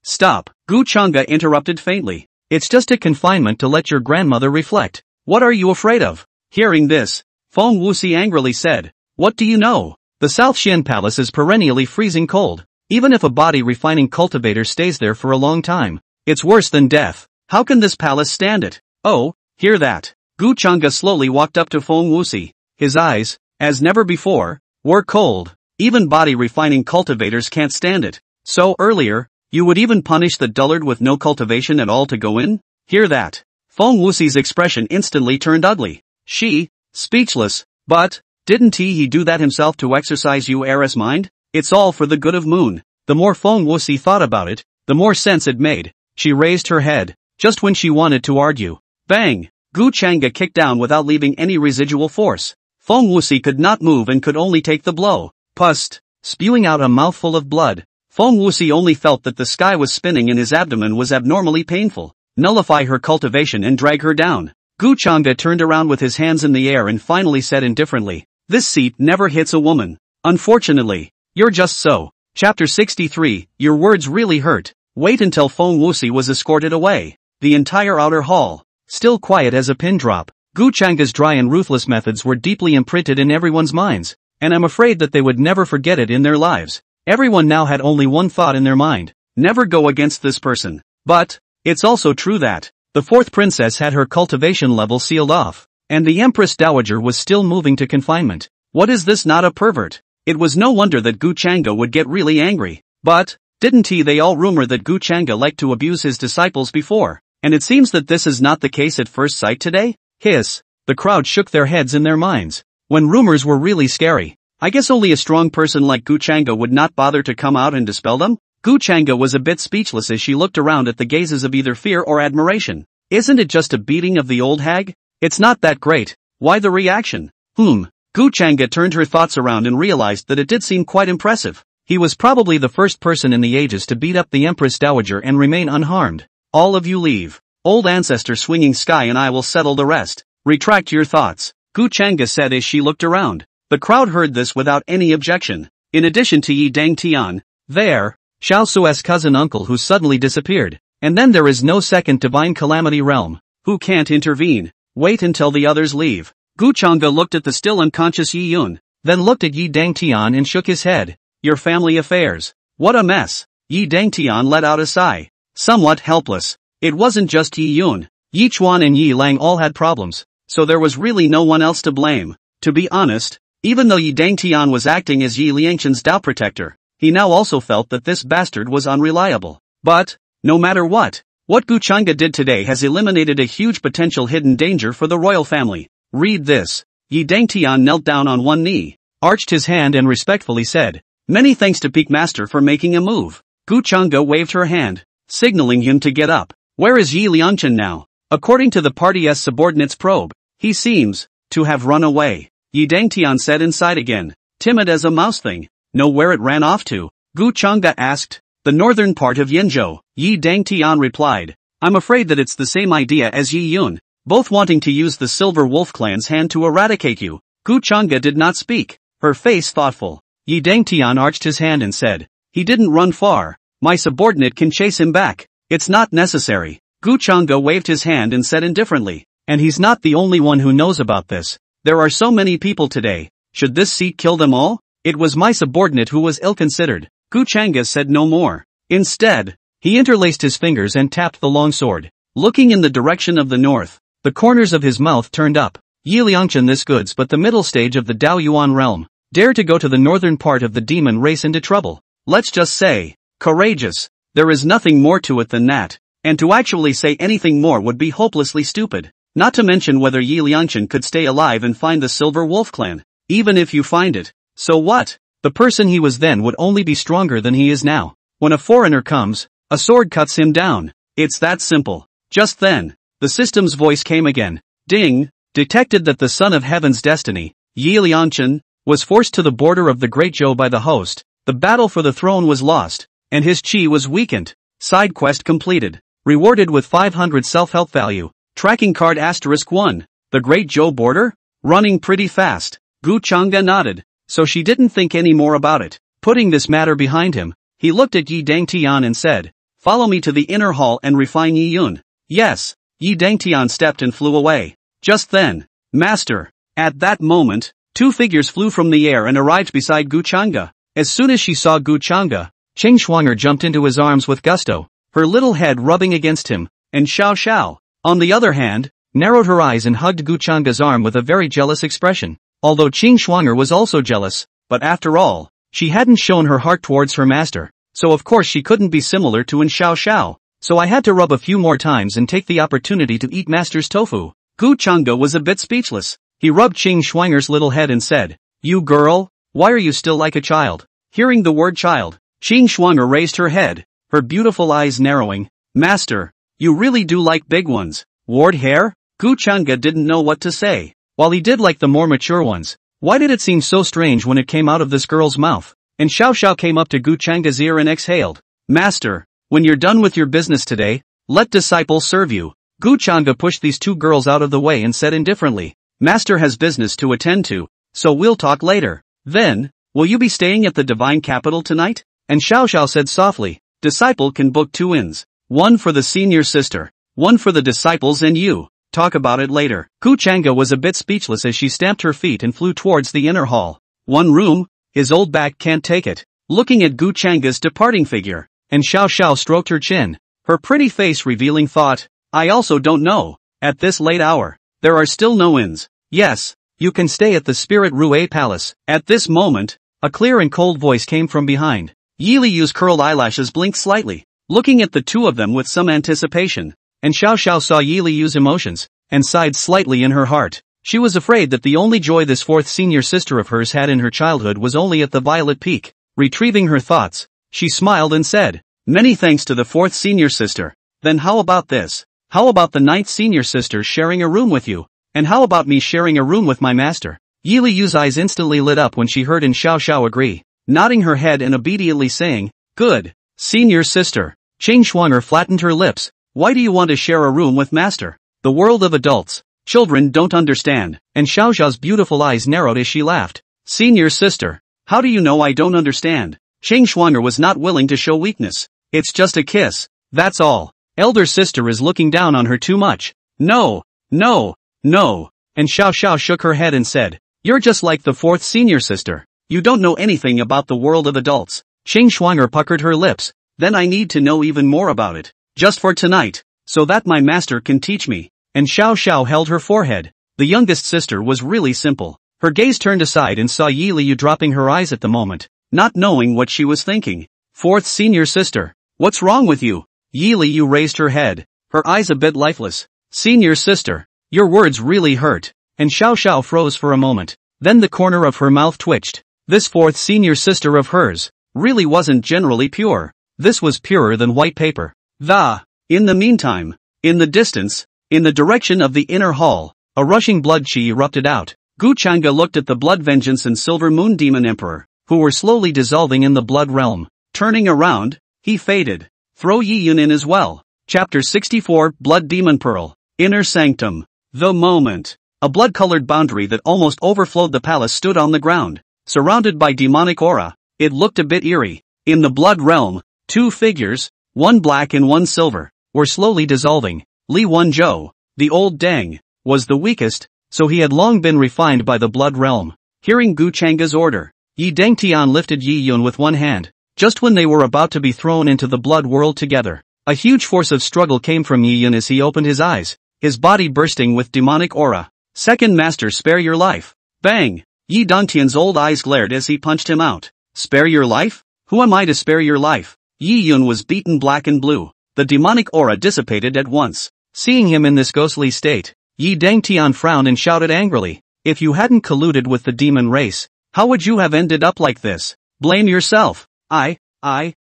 stop. Gu Chang'e interrupted faintly. It's just a confinement to let your grandmother reflect. What are you afraid of? Hearing this, Feng Wuxi angrily said, what do you know? The South Xian Palace is perennially freezing cold. Even if a body refining cultivator stays there for a long time, it's worse than death. How can this palace stand it? Oh, hear that. Gu Chang'e slowly walked up to Feng Wuxi. His eyes, as never before, were cold. Even body refining cultivators can't stand it. So earlier, you would even punish the dullard with no cultivation at all to go in? Hear that. Feng Wuxi's expression instantly turned ugly. She, speechless, but, didn't he do that himself to exercise Yu's mind? It's all for the good of Moon. The more Feng Wuxi thought about it, the more sense it made. She raised her head, just when she wanted to argue. Bang! Gu Chang'e kicked down without leaving any residual force. Feng Wuxi could not move and could only take the blow. Pust! Spewing out a mouthful of blood. Feng Wuxi only felt that the sky was spinning and his abdomen was abnormally painful. Nullify her cultivation and drag her down. Gu Chang'e turned around with his hands in the air and finally said indifferently, this seat never hits a woman. Unfortunately. You're just so. Chapter 63, your words really hurt. Wait until Feng Wuxi was escorted away. The entire outer hall, still quiet as a pin drop. Gu Changa's dry and ruthless methods were deeply imprinted in everyone's minds, and I'm afraid that they would never forget it in their lives. Everyone now had only one thought in their mind: never go against this person. But it's also true that the fourth princess had her cultivation level sealed off, and the Empress Dowager was still moving to confinement. What is this, not a pervert? It was no wonder that Gu Changa would get really angry. But didn't they all rumor that Gu Changa liked to abuse his disciples before? And it seems that this is not the case at first sight today? Hiss. The crowd shook their heads in their minds. When rumors were really scary, I guess only a strong person like Gu Changa would not bother to come out and dispel them? Gu Changa was a bit speechless as she looked around at the gazes of either fear or admiration. Isn't it just a beating of the old hag? It's not that great. Why the reaction? Gu Changa turned her thoughts around and realized that it did seem quite impressive. He was probably the first person in the ages to beat up the Empress Dowager and remain unharmed. All of you leave. Old ancestor swinging sky and I will settle the rest. Retract your thoughts, Gu Changa said as she looked around. The crowd heard this without any objection. In addition to Yi Dang Tian, there, Xiao Su's cousin uncle who suddenly disappeared. And then there is no second divine calamity realm. Who can't intervene? Wait until the others leave. Gu Changa looked at the still unconscious Yi Yun, then looked at Yi Dang Tian and shook his head. Your family affairs. What a mess. Yi Dang Tian let out a sigh. Somewhat helpless. It wasn't just Yi Yun. Yi Chuan and Yi Lang all had problems, so there was really no one else to blame. To be honest, even though Yi Dang Tian was acting as Yi Liangchen's Dao protector, he now also felt that this bastard was unreliable. But no matter what Gu Changa did today has eliminated a huge potential hidden danger for the royal family. Read this. Yi Dang Tian knelt down on one knee, arched his hand and respectfully said, "Many thanks to Peak Master for making a move." Gu Changa waved her hand, signaling him to get up. Where is Yi Liangchen now? According to the party's subordinates probe, he seems to have run away. Yi Dang Tian said inside again, timid as a mouse thing. Know where it ran off to? Gu Changa asked. The northern part of Yinzhou, Yi Dang Tian replied. I'm afraid that it's the same idea as Yi Yun, both wanting to use the Silver Wolf clan's hand to eradicate you. Gu Changa did not speak, her face thoughtful. Yi Dang Tian arched his hand and said, he didn't run far. My subordinate can chase him back. It's not necessary. Gu Changa waved his hand and said indifferently, and he's not the only one who knows about this. There are so many people today. Should this seat kill them all? It was my subordinate who was ill-considered. Gu Changa said no more. Instead, he interlaced his fingers and tapped the long sword. Looking in the direction of the north, the corners of his mouth turned up. Yi Liangchen, this goods but the middle stage of the Dao Yuan realm. Dare to go to the northern part of the demon race into trouble. Let's just say, courageous. There is nothing more to it than that. And to actually say anything more would be hopelessly stupid. Not to mention whether Yi Liangchen could stay alive and find the Silver Wolf clan. Even if you find it, so what? The person he was then would only be stronger than he is now. When a foreigner comes, a sword cuts him down. It's that simple. Just then, the system's voice came again. Ding! Detected that the son of heaven's destiny, Yi Liangchen, was forced to the border of the Great Zhou by the host. The battle for the throne was lost, and his chi was weakened. Side quest completed. Rewarded with 500 self-help value. Tracking card *1. The Great Zhou border? Running pretty fast. Gu Changa nodded, so she didn't think any more about it. Putting this matter behind him, he looked at Yi Dang Tian and said, follow me to the inner hall and refine Yi Yun. Yes. Yi Dang Tian stepped and flew away. Just then, Master. At that moment, two figures flew from the air and arrived beside Gu Changa. As soon as she saw Gu Changa, Qing Shuang'er jumped into his arms with gusto, her little head rubbing against him, and Xiao Xiao, on the other hand, narrowed her eyes and hugged Gu Changa's arm with a very jealous expression. Although Qing Shuang'er was also jealous, but after all, she hadn't shown her heart towards her master, so of course she couldn't be similar to an Xiao Xiao. So I had to rub a few more times and take the opportunity to eat master's tofu. Gu Changa was a bit speechless. He rubbed Qing Shuang'er's little head and said, you girl, why are you still like a child? Hearing the word child, Qing Shuang'er raised her head, her beautiful eyes narrowing. Master, you really do like big ones. Ward hair? Gu Changa didn't know what to say. While he did like the more mature ones, why did it seem so strange when it came out of this girl's mouth? And Xiao Xiao came up to Gu Changa's ear and exhaled. Master, when you're done with your business today, let disciples serve you. Gu Changa pushed these two girls out of the way and said indifferently, Master has business to attend to, so we'll talk later. Then, will you be staying at the divine capital tonight? And Xiao Xiao said softly, disciple can book 2 inns. One for the senior sister, one for the disciples and you. talk about it later. Gu Changa was a bit speechless as she stamped her feet and flew towards the inner hall. One room? His old back can't take it. Looking at Gu Changa's departing figure, and Xiao Xiao stroked her chin, her pretty face revealing thought, I also don't know. At this late hour, there are still no inns. Yes, you can stay at the Spirit Rue Palace. At this moment, a clear and cold voice came from behind. Yi Liyu's curled eyelashes blinked slightly, looking at the two of them with some anticipation, and Xiao Xiao saw Yi Liyu's emotions, and sighed slightly in her heart. She was afraid that the only joy this fourth senior sister of hers had in her childhood was only at the Violet Peak. Retrieving her thoughts, she smiled and said, many thanks to the fourth senior sister. Then how about this? How about the ninth senior sister sharing a room with you? And how about me sharing a room with my master? Yi Liyu's eyes instantly lit up when she heard Xiao Xiao agree, nodding her head and obediently saying, good, senior sister. Ching Shuang'er flattened her lips. Why do you want to share a room with master? The world of adults, children don't understand, and Xiao Xiao's beautiful eyes narrowed as she laughed. Senior sister, how do you know I don't understand? Ching Shuang'er was not willing to show weakness. It's just a kiss, that's all. Elder sister is looking down on her too much. No, no, no. And Xiao Xiao shook her head and said, you're just like the fourth senior sister. You don't know anything about the world of adults. Ching Shuang'er puckered her lips. Then I need to know even more about it. Just for tonight, so that my master can teach me. And Xiao Xiao held her forehead. The youngest sister was really simple. Her gaze turned aside and saw Yi Liyu dropping her eyes at the moment, not knowing what she was thinking. Fourth senior sister, what's wrong with you? Yi Liyu raised her head, her eyes a bit lifeless. Senior sister, your words really hurt. And Xiao Xiao froze for a moment. Then the corner of her mouth twitched. This fourth senior sister of hers really wasn't generally pure. This was purer than white paper. In the meantime, in the distance, in the direction of the inner hall, a rushing blood chi erupted out. Gu Changa looked at the Blood Vengeance and Silver Moon Demon Emperor, who were slowly dissolving in the blood realm. Turning around, he faded. Throw Yi Yun in as well. Chapter 64, Blood Demon Pearl. Inner Sanctum. The moment a blood-colored boundary that almost overflowed the palace stood on the ground, surrounded by demonic aura. It looked a bit eerie. In the blood realm, two figures, one black and one silver, were slowly dissolving. Li Wenzhou, the old Deng, was the weakest, so he had long been refined by the blood realm. Hearing Gu Changa's order, Yi Dengtian lifted Yi Yun with one hand. Just when they were about to be thrown into the blood world together, a huge force of struggle came from Yi Yun as he opened his eyes, his body bursting with demonic aura. Second master, spare your life. Bang! Yi Dongtian's old eyes glared as he punched him out. Spare your life? Who am I to spare your life? Yi Yun was beaten black and blue. The demonic aura dissipated at once. Seeing him in this ghostly state, Yi Dengtian frowned and shouted angrily, if you hadn't colluded with the demon race, how would you have ended up like this? Blame yourself.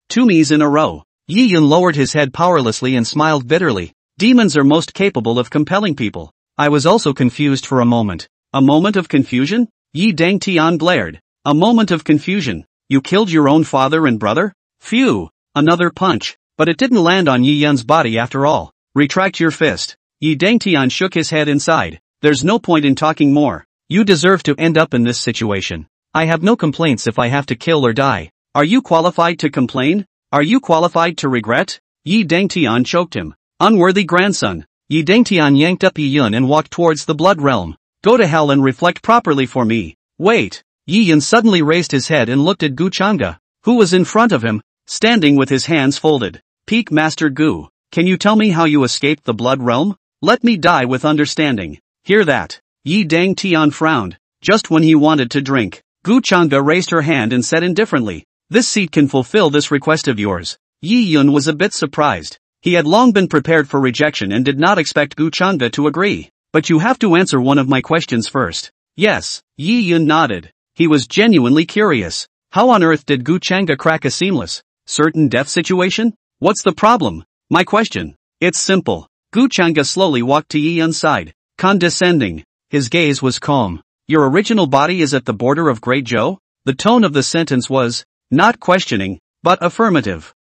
Two me's in a row. Yi Yun lowered his head powerlessly and smiled bitterly. Demons are most capable of compelling people. I was also confused for a moment. A moment of confusion? Yi Dengtian glared. A moment of confusion. You killed your own father and brother? Phew. Another punch. But it didn't land on Yi Yun's body after all. Retract your fist. Yi Dengtian shook his head and sighed. There's no point in talking more. You deserve to end up in this situation. I have no complaints if I have to kill or die. Are you qualified to complain? Are you qualified to regret? Yi Dengtian choked him. Unworthy grandson. Yi Dengtian yanked up Yi Yun and walked towards the blood realm. Go to hell and reflect properly for me. Wait. Yi Yun suddenly raised his head and looked at Gu Changa, who was in front of him, standing with his hands folded. Peak Master Gu, can you tell me how you escaped the blood realm? Let me die with understanding. Hear that? Yi Dengtian frowned. Just when he wanted to drink, Gu Changa raised her hand and said indifferently, this seat can fulfill this request of yours. Yi Yun was a bit surprised. He had long been prepared for rejection and did not expect Gu Changa to agree. But you have to answer one of my questions first. Yes, Yi Yun nodded. He was genuinely curious. How on earth did Gu Changa crack a seamless, certain death situation? What's the problem? My question. It's simple. Gu Changa slowly walked to Yi Yun's side, condescending. His gaze was calm. Your original body is at the border of Great Zhou? The tone of the sentence was, not questioning, but affirmative.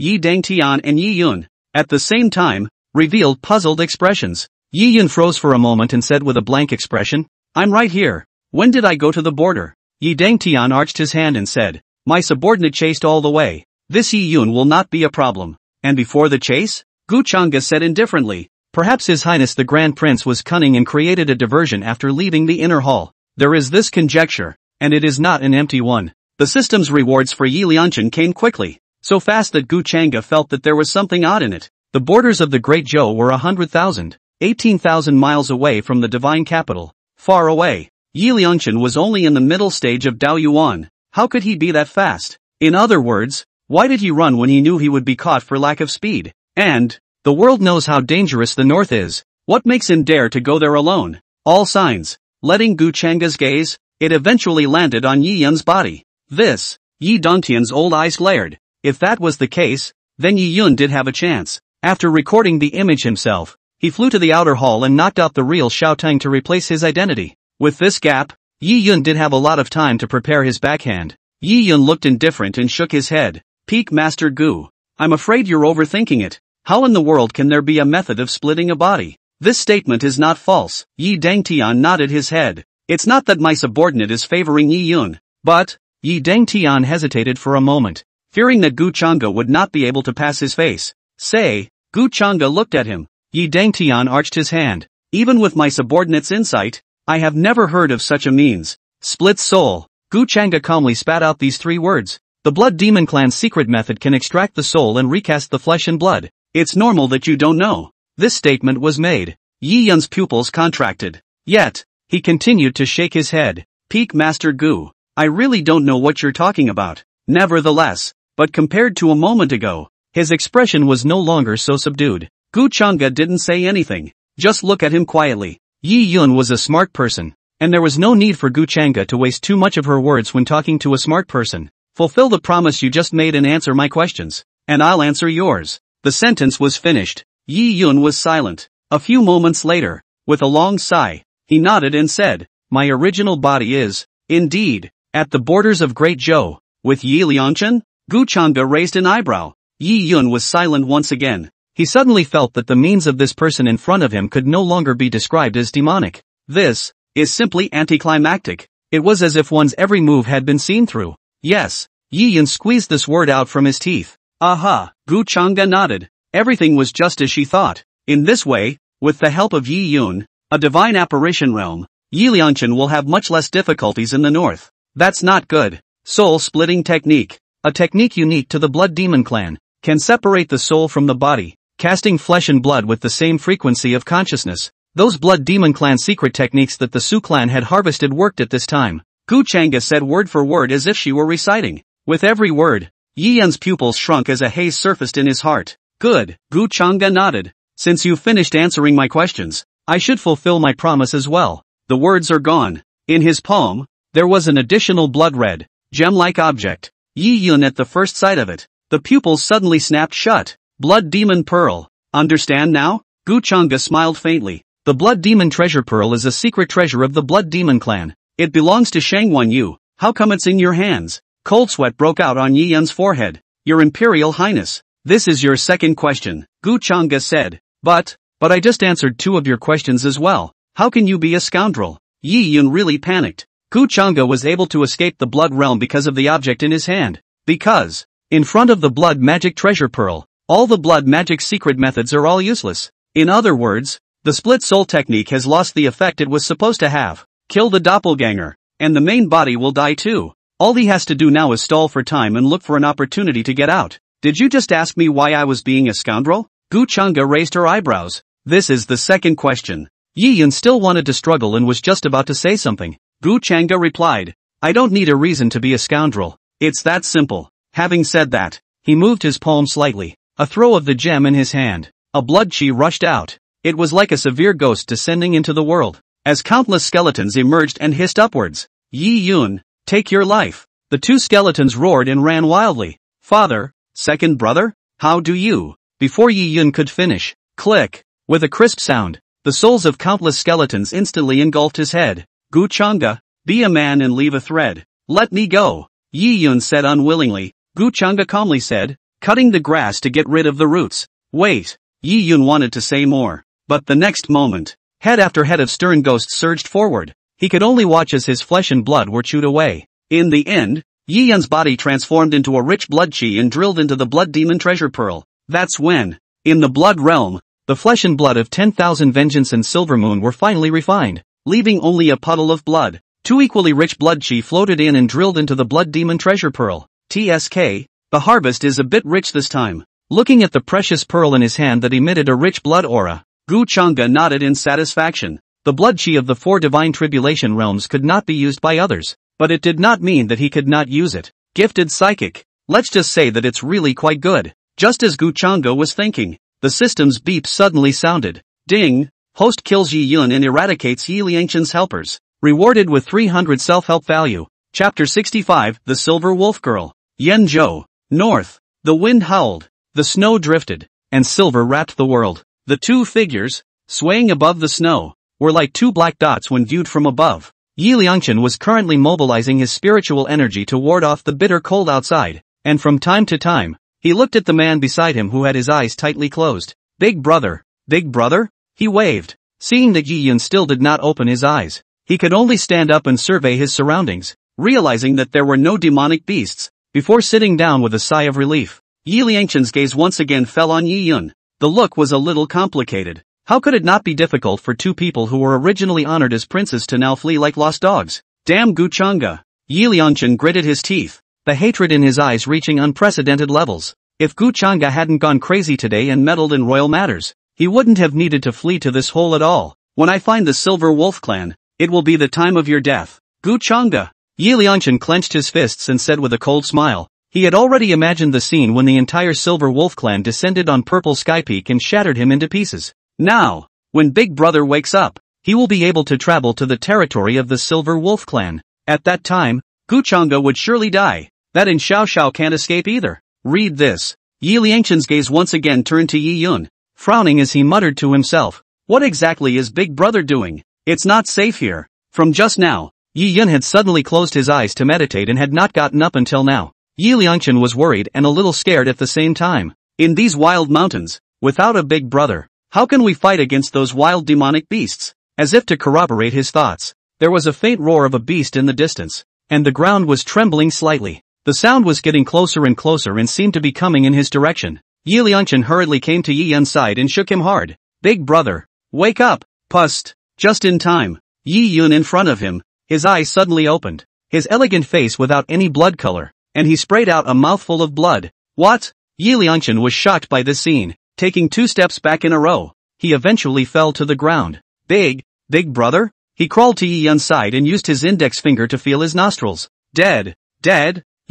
Yi Dengtian and Yi Yun, at the same time, revealed puzzled expressions. Yi Yun froze for a moment and said with a blank expression, I'm right here. When did I go to the border? Yi Dengtian arched his hand and said, my subordinate chased all the way. This Yi Yun will not be a problem. And before the chase? Gu Changa said indifferently, Perhaps His Highness the Grand Prince was cunning and created a diversion after leaving the inner hall. There is this conjecture, and it is not an empty one. The system's rewards for Yi Lianchen came quickly, so fast that Gu Changa felt that there was something odd in it. The borders of the Great Zhou were 100,000, 18,000 miles away from the divine capital. Far away. Yi Lianchen was only in the middle stage of Dao Yuan. How could he be that fast? In other words, why did he run when he knew he would be caught for lack of speed? And, the world knows how dangerous the north is. What makes him dare to go there alone? All signs. Letting Gu Changa's gaze, it eventually landed on Yi Yun's body. This, Yi Dongtian's old eyes glared. If that was the case, then Yi Yun did have a chance. After recording the image himself, he flew to the outer hall and knocked out the real Xiaotang to replace his identity. With this gap, Yi Yun did have a lot of time to prepare his backhand. Yi Yun looked indifferent and shook his head. Peak Master Gu. I'm afraid you're overthinking it. How in the world can there be a method of splitting a body? This statement is not false. Yi Dangtian nodded his head. It's not that my subordinate is favoring Yi Yun, but, Yi Dangtian hesitated for a moment, fearing that Gu Changa would not be able to pass his face. Say, Gu Changa looked at him. Yi Dangtian arched his hand. Even with my subordinate's insight, I have never heard of such a means. Split soul. Gu Changa calmly spat out these 3 words. The Blood Demon Clan's secret method can extract the soul and recast the flesh and blood. It's normal that you don't know. This statement was made. Yi Yun's pupils contracted. Yet, he continued to shake his head. Peak Master Gu. I really don't know what you're talking about. Nevertheless, but compared to a moment ago, his expression was no longer so subdued. Gu Changa didn't say anything. Just look at him quietly. Yi Yun was a smart person, and there was no need for Gu Changa to waste too much of her words when talking to a smart person. Fulfill the promise you just made and answer my questions, and I'll answer yours. The sentence was finished. Yi Yun was silent. A few moments later, with a long sigh, he nodded and said, my original body is, indeed, at the borders of Great Zhou, with Yi Lianchen? Gu Changa raised an eyebrow. Yi Yun was silent once again. He suddenly felt that the means of this person in front of him could no longer be described as demonic. This is simply anticlimactic. It was as if one's every move had been seen through. Yes, Yi Yun squeezed this word out from his teeth. Aha, Gu Changa nodded. Everything was just as she thought. In this way, with the help of Yi Yun, a divine apparition realm, Yi Lianchen will have much less difficulties in the north. That's not good. Soul-splitting technique. A technique unique to the Blood Demon Clan, can separate the soul from the body, casting flesh and blood with the same frequency of consciousness. Those Blood Demon Clan secret techniques that the Su clan had harvested worked at this time. Gu Changa said word for word as if she were reciting. With every word, Yi Yun's pupils shrunk as a haze surfaced in his heart. Good, Gu Changa nodded. Since you've finished answering my questions, I should fulfill my promise as well. The words are gone. In his palm, there was an additional blood-red, gem-like object. Yi Yun at the first sight of it, the pupils suddenly snapped shut. Blood Demon Pearl. Understand now? Gu Changa smiled faintly. The Blood Demon Treasure Pearl is a secret treasure of the Blood Demon Clan. It belongs to Shangwan Yu. How come it's in your hands? Cold sweat broke out on Yi Yun's forehead. Your Imperial Highness. This is your second question, Gu Changa said. But I just answered 2 of your questions as well. How can you be a scoundrel? Yi Yun really panicked. Gu Changa was able to escape the blood realm because of the object in his hand. Because, in front of the blood magic treasure pearl, all the blood magic secret methods are all useless. In other words, the split soul technique has lost the effect it was supposed to have. Kill the doppelganger, and the main body will die too. All he has to do now is stall for time and look for an opportunity to get out. Did you just ask me why I was being a scoundrel? Gu Changa raised her eyebrows. This is the second question. Yi Yun still wanted to struggle and was just about to say something. Gu Changa replied, I don't need a reason to be a scoundrel. It's that simple. Having said that, he moved his palm slightly, a throw of the gem in his hand. A blood chi rushed out. It was like a severe ghost descending into the world, as countless skeletons emerged and hissed upwards. Yi Yun, take your life. The 2 skeletons roared and ran wildly. Father, second brother, how do you? Before Yi Yun could finish, click, with a crisp sound, the souls of countless skeletons instantly engulfed his head. Gu Changa, be a man and leave a thread. Let me go. Yi Yun said unwillingly. Gu Changa calmly said, cutting the grass to get rid of the roots. Wait. Yi Yun wanted to say more, but the next moment, head after head of stern ghosts surged forward. He could only watch as his flesh and blood were chewed away. In the end, Yi Yun's body transformed into a rich blood chi and drilled into the blood demon treasure pearl. That's when, in the blood realm, The flesh and blood of 10,000 Vengeance and Silver Moon were finally refined, leaving only a puddle of blood. 2 equally rich blood chi floated in and drilled into the blood demon treasure pearl. TSK, the harvest is a bit rich this time. Looking at the precious pearl in his hand that emitted a rich blood aura, Gu Chang'e nodded in satisfaction. The blood chi of the 4 divine tribulation realms could not be used by others, but it did not mean that he could not use it. Gifted psychic. Let's just say that it's really quite good. Just as Gu Chang'e was thinking, the system's beep suddenly sounded. Ding! Host kills Yi Yun and eradicates Yi Liangchen's helpers. Rewarded with 300 self-help value. Chapter 65, The Silver Wolf Girl. Yenzhou. North. The wind howled, the snow drifted, and silver wrapped the world. The 2 figures, swaying above the snow, were like 2 black dots when viewed from above. Yi Liangchen was currently mobilizing his spiritual energy to ward off the bitter cold outside, and from time to time, he looked at the man beside him who had his eyes tightly closed. Big brother? Big brother? He waved. Seeing that Yi Yun still did not open his eyes, he could only stand up and survey his surroundings, realizing that there were no demonic beasts, before sitting down with a sigh of relief. Yi Liangchen's gaze once again fell on Yi Yun. The look was a little complicated. How could it not be difficult for 2 people who were originally honored as princes to now flee like lost dogs? Damn Gu Chang'e! Yi Liangchen gritted his teeth, the hatred in his eyes reaching unprecedented levels. If Gu Chang'e hadn't gone crazy today and meddled in royal matters, he wouldn't have needed to flee to this hole at all. When I find the Silver Wolf clan, it will be the time of your death. Gu Chang'e! Yi Liangchen clenched his fists and said with a cold smile. He had already imagined the scene when the entire Silver Wolf clan descended on Purple Sky Peak and shattered him into pieces. Now, when Big Brother wakes up, he will be able to travel to the territory of the Silver Wolf clan. At that time, Gu Chang'e would surely die. That in Xiao Xiao can't escape either. Read this. Yi Liangchen's gaze once again turned to Yi Yun, frowning as he muttered to himself. What exactly is Big Brother doing? It's not safe here. From just now, Yi Yun had suddenly closed his eyes to meditate and had not gotten up until now. Yi Liangchen was worried and a little scared at the same time. In these wild mountains, without a Big Brother, how can we fight against those wild demonic beasts? As if to corroborate his thoughts, there was a faint roar of a beast in the distance, and the ground was trembling slightly. The sound was getting closer and closer and seemed to be coming in his direction. Yi Liangchen hurriedly came to Yi Yun's side and shook him hard. Big Brother, wake up! Pust! Just in time. Yi Yun in front of him, his eyes suddenly opened, his elegant face without any blood color, and he sprayed out a mouthful of blood. What? Yi Liangchen was shocked by this scene. Taking 2 steps back in a row, he eventually fell to the ground. Big Brother? He crawled to Yi Yun's side and used his index finger to feel his nostrils. Dead?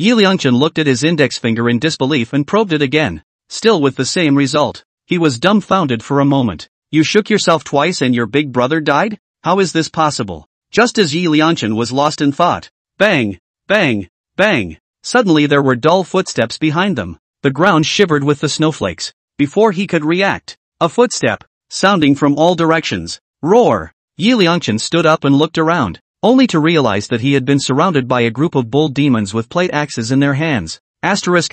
Yi Liangchen looked at his index finger in disbelief and probed it again. Still with the same result. He was dumbfounded for a moment. You shook yourself twice and your Big Brother died? How is this possible? Just as Yi Liangchen was lost in thought. Bang! Bang! Bang! Suddenly there were dull footsteps behind them. The ground shivered with the snowflakes. Before he could react, a footstep, sounding from all directions. Roar! Yi Liangchen stood up and looked around, only to realize that he had been surrounded by a group of bull demons with plate axes in their hands. Asterisk.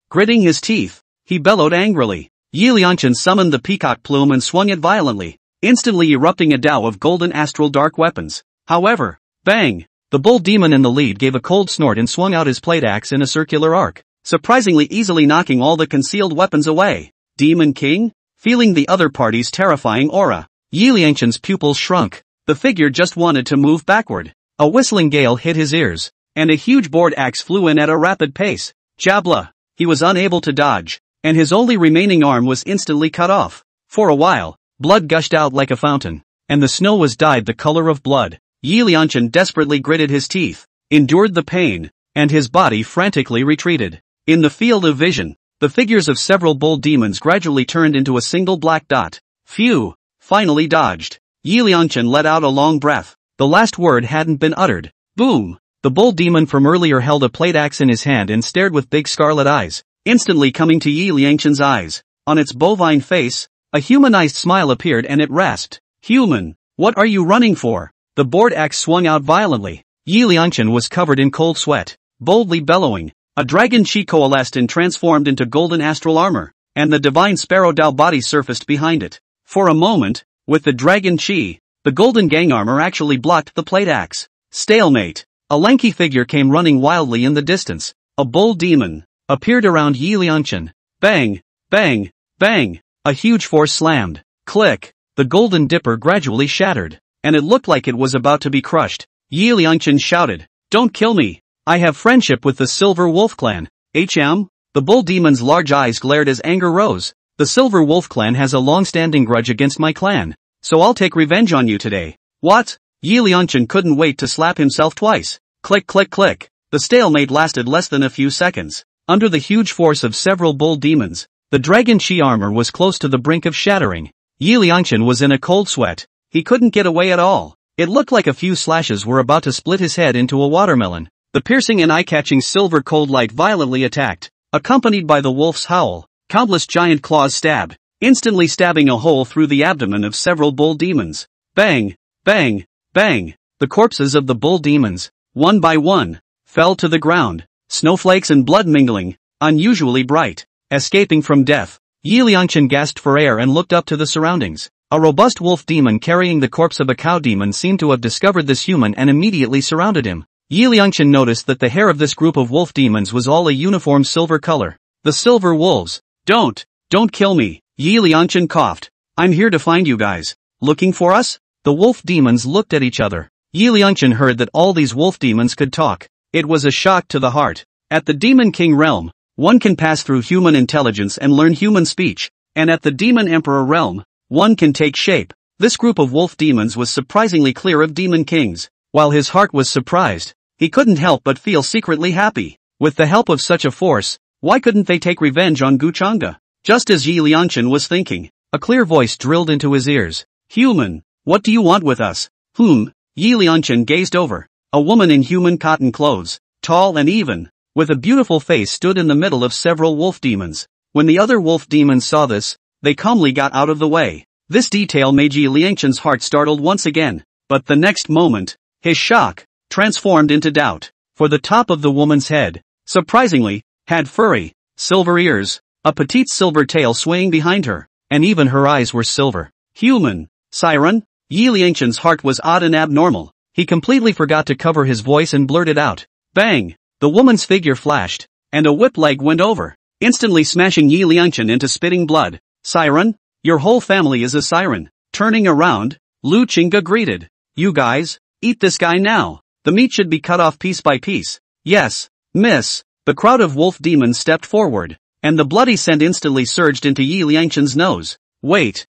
Gritting his teeth, he bellowed angrily. Yi Liangchen summoned the peacock plume and swung it violently, instantly erupting a Tao of golden astral dark weapons. However, bang! The bull demon in the lead gave a cold snort and swung out his plate axe in a circular arc, surprisingly easily knocking all the concealed weapons away. Demon King? Feeling the other party's terrifying aura, Yi Liangchen's pupils shrunk. The figure just wanted to move backward. A whistling gale hit his ears, and a huge board axe flew in at a rapid pace. Jabla! He was unable to dodge, and his only remaining arm was instantly cut off. For a while, blood gushed out like a fountain, and the snow was dyed the color of blood. Yi Liangchen desperately gritted his teeth, endured the pain, and his body frantically retreated. In the field of vision, the figures of several bull demons gradually turned into a single black dot. Phew! Finally dodged. Yi Liangchen let out a long breath. The last word hadn't been uttered. Boom! The bull demon from earlier held a plate axe in his hand and stared with big scarlet eyes, instantly coming to Yi Liangchen's eyes. On its bovine face, a humanized smile appeared and it rasped. Human, what are you running for? The board axe swung out violently. Yi Liangchen was covered in cold sweat, boldly bellowing. A dragon chi coalesced and transformed into golden astral armor, and the divine sparrow Tao body surfaced behind it. For a moment, with the dragon chi, the golden gang armor actually blocked the plate axe. Stalemate. A lanky figure came running wildly in the distance. A bull demon appeared around Yi Liangchen. Bang! Bang! Bang! a huge force slammed. Click! The golden dipper gradually shattered, and it looked like it was about to be crushed. Yi Liangchen shouted, "Don't kill me! I have friendship with the Silver Wolf Clan." The bull demon's large eyes glared as anger rose. "The Silver Wolf Clan has a long-standing grudge against my clan, so I'll take revenge on you today." What? Yi Liangchen couldn't wait to slap himself twice. Click click click. The stalemate lasted less than a few seconds. Under the huge force of several bull demons, the dragon chi armor was close to the brink of shattering. Yi Liangchen was in a cold sweat. He couldn't get away at all. It looked like a few slashes were about to split his head into a watermelon. The piercing and eye-catching silver cold light violently attacked, accompanied by the wolf's howl. Countless giant claws stabbed, instantly stabbing a hole through the abdomen of several bull demons. Bang! Bang! Bang! The corpses of the bull demons, one by one, fell to the ground, snowflakes and blood mingling, unusually bright. Escaping from death, Yi Liangchen gasped for air and looked up to the surroundings. A robust wolf demon carrying the corpse of a cow demon seemed to have discovered this human and immediately surrounded him. Yi Liangchen noticed that the hair of this group of wolf demons was all a uniform silver color. The silver wolves. Don't kill me, Yi Liangchen coughed. "I'm here to find you guys. Looking for us?" The wolf demons looked at each other. Yi Liangchen heard that all these wolf demons could talk. It was a shock to the heart. At the Demon King realm, one can pass through human intelligence and learn human speech, and at the Demon Emperor realm, one can take shape. This group of wolf demons was surprisingly clear of demon kings. While his heart was surprised, he couldn't help but feel secretly happy. With the help of such a force, why couldn't they take revenge on Guchanga? Just as Yi Liangchen was thinking, a clear voice drilled into his ears. "Human, what do you want with us?" Yi Liangchen gazed over. A woman in human cotton clothes, tall and even, with a beautiful face, stood in the middle of several wolf demons. When the other wolf demons saw this, they calmly got out of the way. This detail made Yi Liangchen's heart startled once again, but the next moment, his shock transformed into doubt. For the top of the woman's head, surprisingly, had furry, silver ears, a petite silver tail swaying behind her, and even her eyes were silver. Human, siren? Yi Liangchen's heart was odd and abnormal. He completely forgot to cover his voice and blurted out. Bang! The woman's figure flashed, and a whip leg went over, instantly smashing Yi Liangchen into spitting blood. "Siren? Your whole family is a siren." Turning around, Lu Qingge greeted. "You guys, eat this guy now. The meat should be cut off piece by piece." "Yes, miss." The crowd of wolf demons stepped forward, and the bloody scent instantly surged into Yi Liangchen's nose. Wait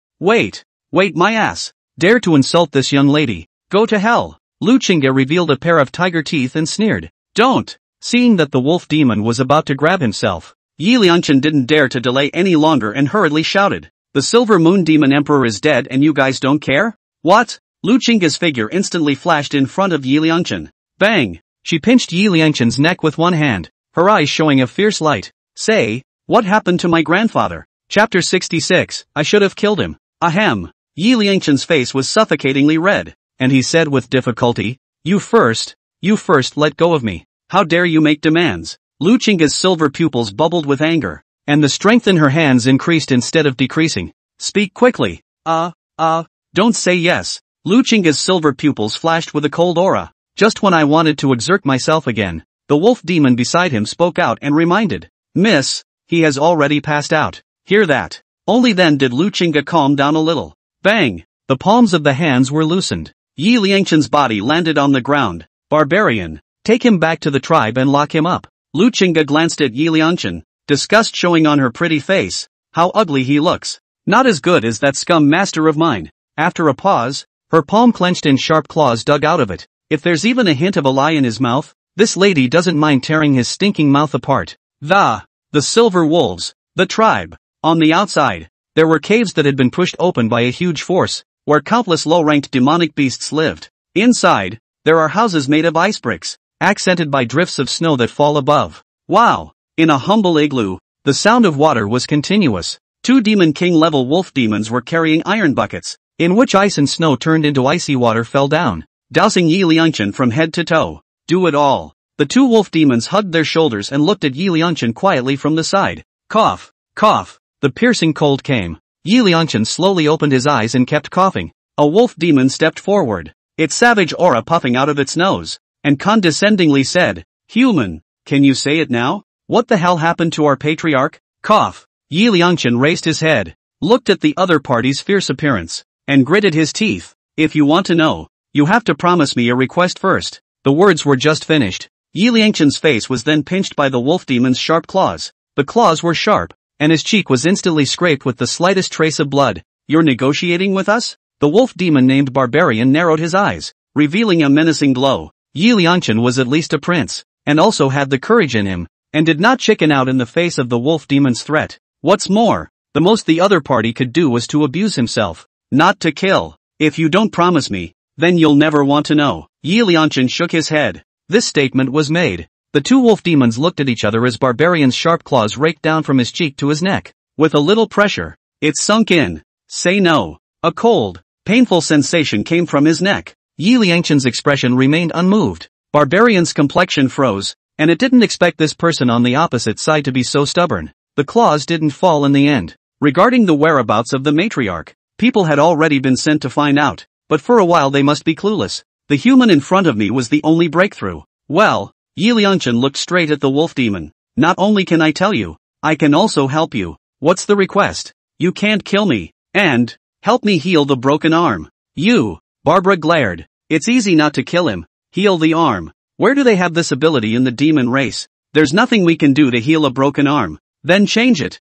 my ass. Dare to insult this young lady. Go to hell." Lu Qingge revealed a pair of tiger teeth and sneered. "Don't." Seeing that the wolf demon was about to grab himself, Yi Liangchen didn't dare to delay any longer and hurriedly shouted. "The Silver Moon Demon Emperor is dead and you guys don't care? What?" Lu Qingge's figure instantly flashed in front of Yi Liangchen. Bang! She pinched Yi Liangchen's neck with one hand, her eyes showing a fierce light. "Say, what happened to my grandfather?" Chapter 66, I should have killed him. Ahem. Yi Liangchen's face was suffocatingly red, and he said with difficulty, You first let go of me. How dare you make demands?" Lu Qingge's silver pupils bubbled with anger, and the strength in her hands increased instead of decreasing. "Speak quickly." Don't say yes." Lu Qingge's silver pupils flashed with a cold aura. "Just when I wanted to exert myself again, the wolf demon beside him spoke out and reminded. Miss, he has already passed out." Hear that? Only then did Lu Qingge calm down a little. Bang! The palms of the hands were loosened. Yi Liangchen's body landed on the ground. "Barbarian, take him back to the tribe and lock him up." Lu Qingge glanced at Yi Liangchen, disgust showing on her pretty face. "How ugly he looks. Not as good as that scum master of mine." After a pause, her palm clenched and sharp claws dug out of it. If there's even a hint of a lie in his mouth, this lady doesn't mind tearing his stinking mouth apart. The silver wolves, the tribe. On the outside, there were caves that had been pushed open by a huge force, where countless low-ranked demonic beasts lived. Inside, there are houses made of ice bricks, accented by drifts of snow that fall above. Wow! In a humble igloo, the sound of water was continuous. 2 Demon King-level wolf demons were carrying iron buckets, in which ice and snow turned into icy water fell down, dousing Yi Liangchen from head to toe. Do it all. The 2 wolf demons hugged their shoulders and looked at Yi Liangchen quietly from the side. Cough, cough. The piercing cold came. Yi Liangchen slowly opened his eyes and kept coughing. A wolf demon stepped forward, its savage aura puffing out of its nose, and condescendingly said, "Human, can you say it now? What the hell happened to our patriarch?" Cough. Yi Liangchen raised his head. looked at the other party's fierce appearance, and gritted his teeth. If you want to know, you have to promise me a request first. The words were just finished. Yi Liangchen's face was then pinched by the wolf demon's sharp claws. The claws were sharp, and his cheek was instantly scraped with the slightest trace of blood. You're negotiating with us? The wolf demon named Barbarian narrowed his eyes, revealing a menacing glow. Yi Liangchen was at least a prince, and also had the courage in him, and did not chicken out in the face of the wolf demon's threat. What's more, the most the other party could do was to abuse himself, not to kill. If you don't promise me, then you'll never want to know. Yi Liangchen shook his head. This statement was made. The two wolf demons looked at each other as Barbarian's sharp claws raked down from his cheek to his neck. With a little pressure, it sunk in. Say no. A cold, painful sensation came from his neck. Yi Liangchen's expression remained unmoved. Barbarian's complexion froze, and it didn't expect this person on the opposite side to be so stubborn. The claws didn't fall in the end. Regarding the whereabouts of the matriarch, people had already been sent to find out, but for a while they must be clueless. The human in front of me was the only breakthrough. Well, Yi Liangchen looked straight at the wolf demon. Not only can I tell you, I can also help you. What's the request? You can't kill me, and help me heal the broken arm. You, Barbara glared. It's easy not to kill him. Heal the arm. Where do they have this ability in the demon race? There's nothing we can do to heal a broken arm. Then change it.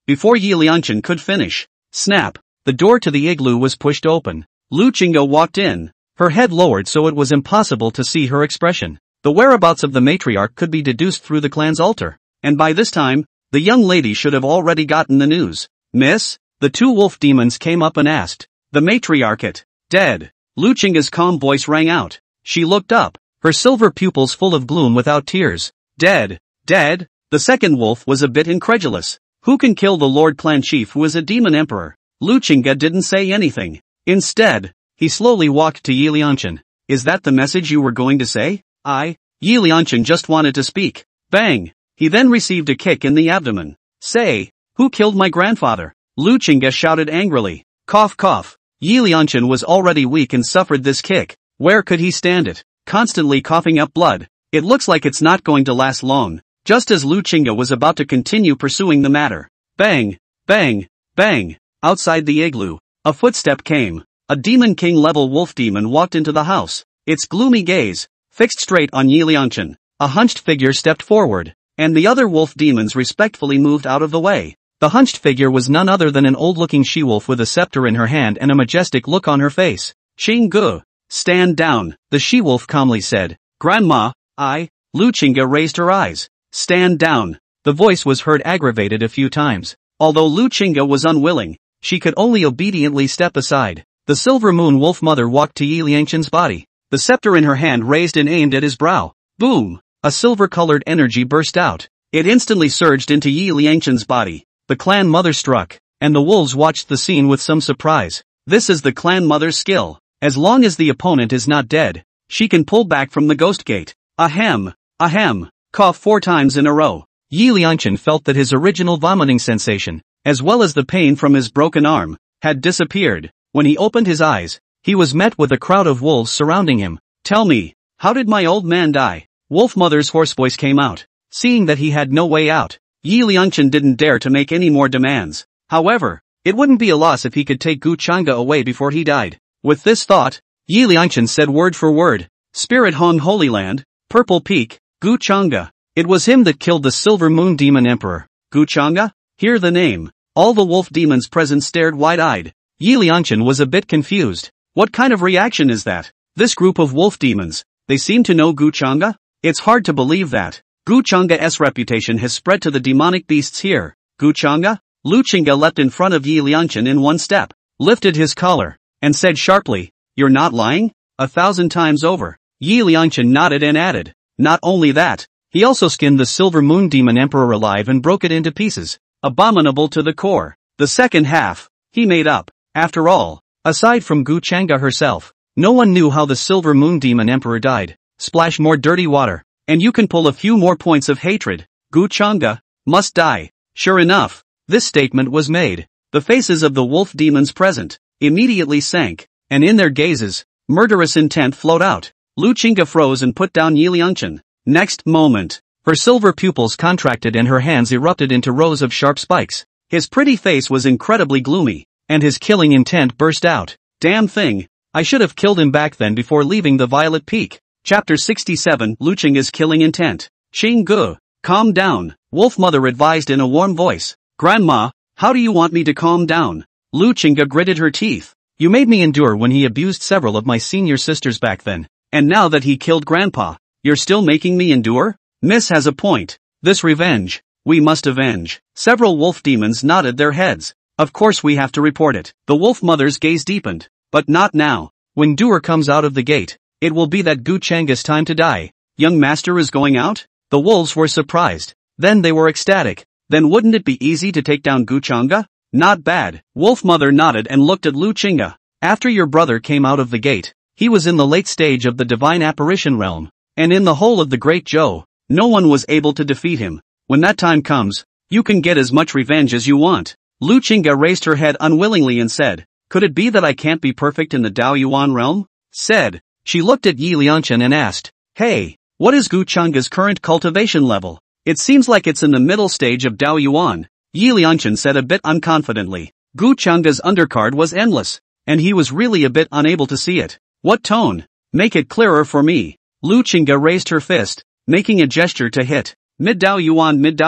Before Yi Liangchen could finish. Snap. The door to the igloo was pushed open. Lu Qingge walked in. Her head lowered so it was impossible to see her expression. The whereabouts of the matriarch could be deduced through the clan's altar. And by this time, the young lady should have already gotten the news. Miss? The two wolf demons came up and asked. The matriarchate. Dead. Lu Qingge's calm voice rang out. She looked up, her silver pupils full of gloom without tears. Dead. Dead? The second wolf was a bit incredulous. Who can kill the Lord Clan Chief who is a demon emperor? Lu Qingge didn't say anything. Instead, he slowly walked to Yi Liangchen. Is that the message you were going to say? Yi Liangchen just wanted to speak. Bang! He then received a kick in the abdomen. Say, who killed my grandfather? Lu Qingge shouted angrily. Cough cough. Yi Liangchen was already weak and suffered this kick. Where could he stand it? Constantly coughing up blood. It looks like it's not going to last long. Just as Lu Qingge was about to continue pursuing the matter. Bang! Bang! Bang! Outside the igloo, a footstep came. A demon king-level wolf demon walked into the house, its gloomy gaze fixed straight on Yi Liangchen. A hunched figure stepped forward, and the other wolf demons respectfully moved out of the way. The hunched figure was none other than an old-looking she-wolf with a scepter in her hand and a majestic look on her face. Qingge, stand down, the she-wolf calmly said. Grandma, Lu Qingge raised her eyes. Stand down. The voice was heard aggravated a few times. Although Lu Qingge was unwilling, she could only obediently step aside. The silver moon wolf mother walked to Yi Liangchen's body, the scepter in her hand raised and aimed at his brow. Boom! A silver-colored energy burst out. It instantly surged into Yi Liangchen's body. The clan mother struck, and the wolves watched the scene with some surprise. This is the clan mother's skill. As long as the opponent is not dead, she can pull back from the ghost gate. Ahem! Ahem! Cough 4 times in a row. Yi Liangchen felt that his original vomiting sensation, as well as the pain from his broken arm, had disappeared. When he opened his eyes, he was met with a crowd of wolves surrounding him. Tell me, how did my old man die? Wolf Mother's hoarse voice came out. Seeing that he had no way out, Yi Liangchen didn't dare to make any more demands. However, it wouldn't be a loss if he could take Gu Chang'e away before he died. With this thought, Yi Liangchen said word for word. Spirit Hong Holy Land, Purple Peak, Gu Chang'e. It was him that killed the Silver Moon Demon Emperor. Gu Chang'e? Hear the name. All the wolf demons present stared wide-eyed. Yi Liangchen was a bit confused. What kind of reaction is that? This group of wolf demons, they seem to know Gu Chang'e? It's hard to believe that. Gu Chang'e's reputation has spread to the demonic beasts here. Gu Chang'e? Lu Qingge leapt in front of Yi Liangchen in one step, lifted his collar, and said sharply, "You're not lying?" 1,000 times over. Yi Liangchen nodded and added, "Not only that, he also skinned the Silver Moon Demon Emperor alive and broke it into pieces. Abominable to the core. The second half, he made up. After all, aside from Gu Chang'e herself, no one knew how the Silver Moon Demon Emperor died. Splash more dirty water, and you can pull a few more points of hatred. Gu Chang'e must die." Sure enough, this statement was made. The faces of the wolf demons present immediately sank, and in their gazes, murderous intent flowed out. Lu Qingge froze and put down Yi Liangchen. Next moment, her silver pupils contracted and her hands erupted into rows of sharp spikes. His pretty face was incredibly gloomy, and his killing intent burst out. Damn thing. I should have killed him back then before leaving the Violet Peak. Chapter 67 Luchinga's Killing Intent. Xing, calm down, Wolf Mother advised in a warm voice. Grandma, how do you want me to calm down? Luchinga gritted her teeth. You made me endure when he abused several of my senior sisters back then, and now that he killed Grandpa, you're still making me endure? Miss has a point. This revenge, we must avenge. Several wolf demons nodded their heads. Of course we have to report it. The Wolf Mother's gaze deepened. But not now. When Doer comes out of the gate, it will be that Gu Changa's time to die. Young master is going out? The wolves were surprised. Then they were ecstatic. Then wouldn't it be easy to take down Gu Changa? Not bad. Wolf Mother nodded and looked at Luchinga. After your brother came out of the gate, he was in the late stage of the divine apparition realm. And in the whole of the Great Zhou, no one was able to defeat him. When that time comes, you can get as much revenge as you want. Luchinga raised her head unwillingly and said, could it be that I can't be perfect in the Dao Yuan realm? Said. She looked at Yi Lianchen and asked, hey, what is Gu Changa's current cultivation level? It seems like it's in the middle stage of Dao Yuan. Yi Lianchen said a bit unconfidently. Gu Changa's undercard was endless, and he was really a bit unable to see it. What tone? Make it clearer for me. Luchinga raised her fist, making a gesture to hit. Mid-Dao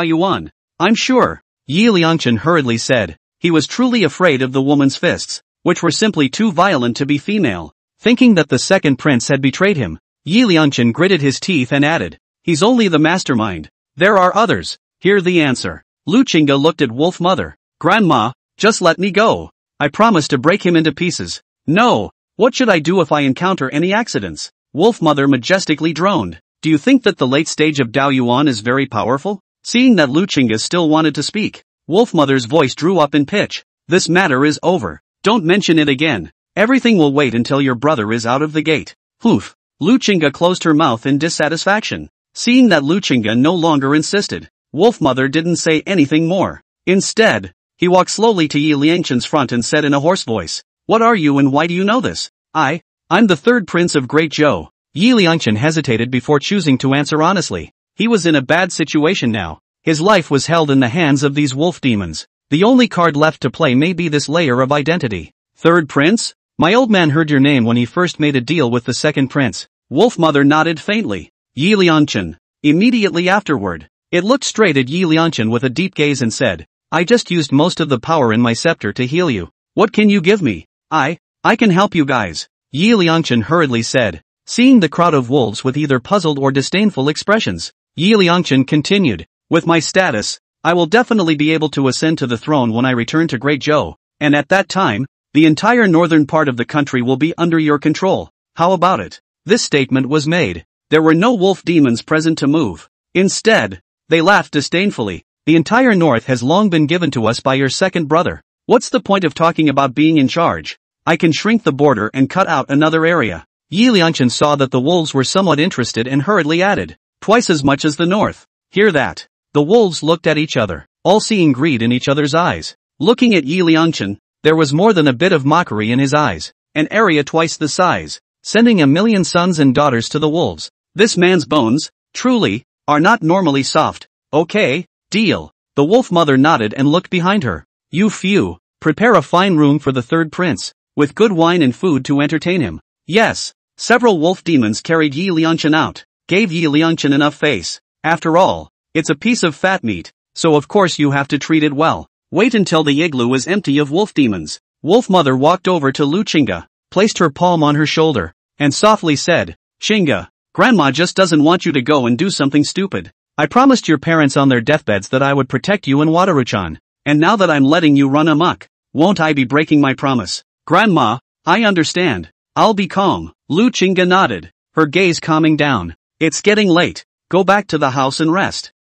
Yuan. I'm sure. Yi Lianchen hurriedly said. He was truly afraid of the woman's fists, which were simply too violent to be female. Thinking that the second prince had betrayed him, Yi Lianchen gritted his teeth and added, he's only the mastermind. There are others. Hear the answer. Luchinga looked at Wolf Mother. Grandma, just let me go. I promise to break him into pieces. No. What should I do if I encounter any accidents? Wolf Mother majestically droned. Do you think that the late stage of Dao Yuan is very powerful? Seeing that Luchinga still wanted to speak, Wolf Mother's voice drew up in pitch. This matter is over. Don't mention it again. Everything will wait until your brother is out of the gate. Poof. Luchinga closed her mouth in dissatisfaction. Seeing that Luchinga no longer insisted, Wolf Mother didn't say anything more. Instead, he walked slowly to Yi Lianchen's front and said in a hoarse voice, what are you and why do you know this? I'm the third prince of Great Zhou. Yi Lianchen hesitated before choosing to answer honestly. He was in a bad situation now. His life was held in the hands of these wolf demons. The only card left to play may be this layer of identity. Third prince? My old man heard your name when he first made a deal with the second prince. Wolf Mother nodded faintly. Yi Lianchen. Immediately afterward, it looked straight at Yi Lianchen with a deep gaze and said, I just used most of the power in my scepter to heal you. What can you give me? I can help you guys. Yi Lianchen hurriedly said. Seeing the crowd of wolves with either puzzled or disdainful expressions, Yi Lianchen continued, with my status, I will definitely be able to ascend to the throne when I return to Great Zhou, and at that time, the entire northern part of the country will be under your control. How about it? This statement was made. There were no wolf demons present to move. Instead, they laughed disdainfully. The entire north has long been given to us by your second brother. What's the point of talking about being in charge? I can shrink the border and cut out another area. Yi Lianchen saw that the wolves were somewhat interested and hurriedly added, twice as much as the north. Hear that? The wolves looked at each other, all seeing greed in each other's eyes. Looking at Yi Lianchen, there was more than a bit of mockery in his eyes. An area twice the size, sending 1,000,000 sons and daughters to the wolves. This man's bones, truly, are not normally soft. Okay, deal. The Wolf Mother nodded and looked behind her. You few, prepare a fine room for the third prince, with good wine and food to entertain him. Yes. Several wolf demons carried Yi Lianchen out, gave Yi Lianchen enough face. After all, it's a piece of fat meat, so of course you have to treat it well. Wait until the igloo is empty of wolf demons. Wolf Mother walked over to Luchinga, placed her palm on her shoulder, and softly said, Chinga, Grandma just doesn't want you to go and do something stupid. I promised your parents on their deathbeds that I would protect you and Wataruchan, and now that I'm letting you run amok, won't I be breaking my promise? Grandma, I understand. I'll be calm. Luchinga nodded, her gaze calming down. It's getting late. Go back to the house and rest.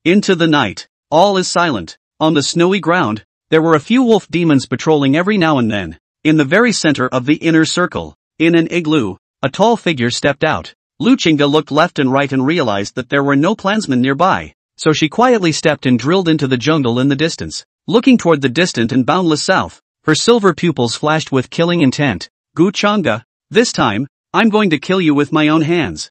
Into the night. All is silent. On the snowy ground, there were a few wolf demons patrolling every now and then. In the very center of the inner circle, in an igloo, a tall figure stepped out. Luchinga looked left and right and realized that there were no clansmen nearby, so she quietly stepped and drilled into the jungle in the distance. Looking toward the distant and boundless south, her silver pupils flashed with killing intent. Gu Changa, this time, I'm going to kill you with my own hands.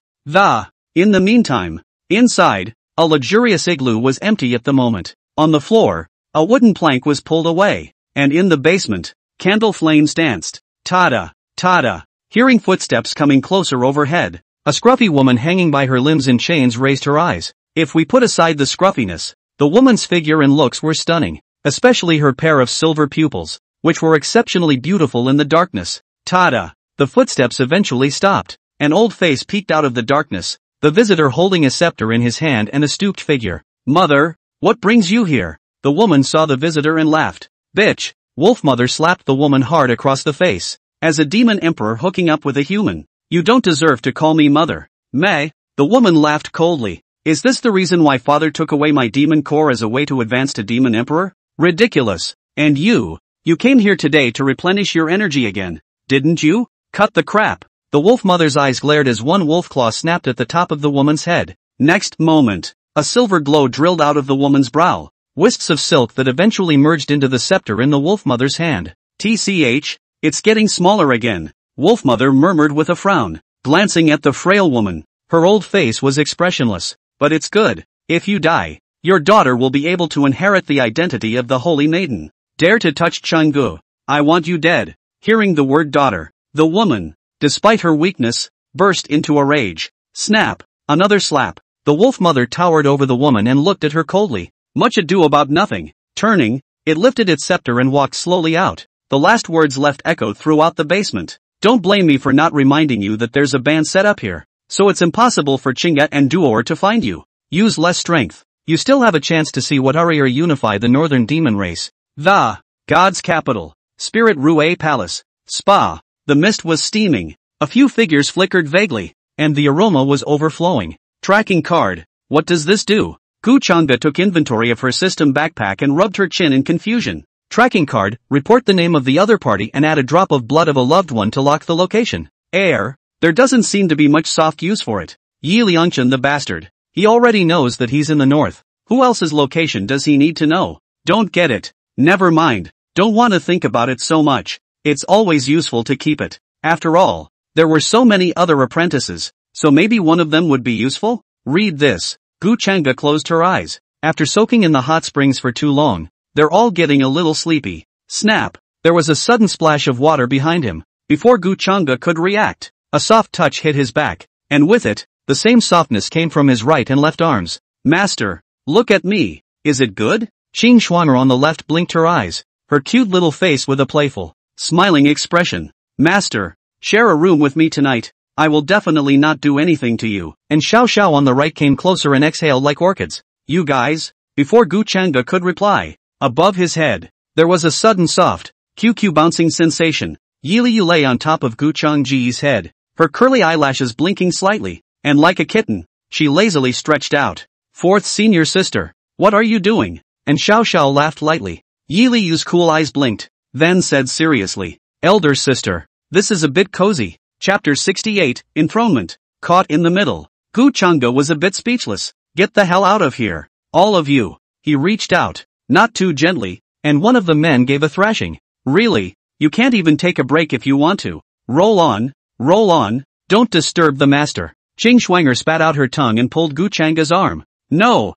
In the meantime, inside, a luxurious igloo was empty at the moment. On the floor, A wooden plank was pulled away, and in the basement, candle flames danced. Tada! Tada! Hearing footsteps coming closer overhead, a scruffy woman hanging by her limbs in chains raised her eyes. If we put aside the scruffiness, the woman's figure and looks were stunning, especially her pair of silver pupils, which were exceptionally beautiful in the darkness. Tada! The footsteps eventually stopped. An old face peeked out of the darkness, the visitor holding a scepter in his hand and a stooped figure. Mother, what brings you here? The woman saw the visitor and laughed. Bitch! Wolfmother slapped the woman hard across the face. As a demon emperor hooking up with a human, you don't deserve to call me mother. Meh? The woman laughed coldly. Is this the reason why father took away my demon core as a way to advance to demon emperor? Ridiculous. And you came here today to replenish your energy again, didn't you? Cut the crap. The wolfmother's eyes glared as one wolf claw snapped at the top of the woman's head. Next moment, a silver glow drilled out of the woman's brow. Wisps of silk that eventually merged into the scepter in the wolfmother's hand. TCH, it's getting smaller again, wolfmother murmured with a frown, glancing at the frail woman. Her old face was expressionless. But it's good. If you die, your daughter will be able to inherit the identity of the holy maiden. Dare to touch Changgu. I want you dead. Hearing the word daughter, the woman, despite her weakness, burst into a rage. Snap. Another slap. The wolf mother towered over the woman and looked at her coldly. Much ado about nothing. Turning, it lifted its scepter and walked slowly out. The last words left echoed throughout the basement. Don't blame me for not reminding you that there's a band set up here. So it's impossible for Chingat and Duor to find you. Use less strength. You still have a chance to see what Arier unify the northern demon race. The God's capital. Spirit Rue Palace. Spa. The mist was steaming. A few figures flickered vaguely, and the aroma was overflowing. Tracking card. What does this do? Gu Changba took inventory of her system backpack and rubbed her chin in confusion. Tracking card. Report the name of the other party and add a drop of blood of a loved one to lock the location. Air. There doesn't seem to be much soft use for it. Yi Liangchen the bastard. He already knows that he's in the north. Who else's location does he need to know? Don't get it. Never mind. Don't want to think about it so much. It's always useful to keep it. After all, there were so many other apprentices, so maybe one of them would be useful? Read this. Gu Changba closed her eyes. After soaking in the hot springs for too long, they're all getting a little sleepy. Snap. There was a sudden splash of water behind him. Before Gu Changba could react, a soft touch hit his back, and with it, the same softness came from his right and left arms. Master, look at me. Is it good? Qing Shuanger on the left blinked her eyes, her cute little face with a playful, smiling expression. Master, share a room with me tonight. I will definitely not do anything to you. And Xiao Xiao on the right came closer and exhaled like orchids. You guys? Before Gu Changba could reply, above his head, there was a sudden soft, QQ bouncing sensation. Yili Yu lay on top of Gu Changji's head, her curly eyelashes blinking slightly, and like a kitten, she lazily stretched out. Fourth senior sister, what are you doing? And Xiao Xiao laughed lightly. Yi Liyu's cool eyes blinked, then said seriously, elder sister, this is a bit cozy. Chapter 68, Enthronement. Caught in the middle. Gu Changba was a bit speechless. Get the hell out of here. All of you. He reached out, not too gently, and one of the men gave a thrashing. Really? You can't even take a break if you want to. Roll on, don't disturb the master. Qing Shuanger spat out her tongue and pulled Gu Changba's arm. No,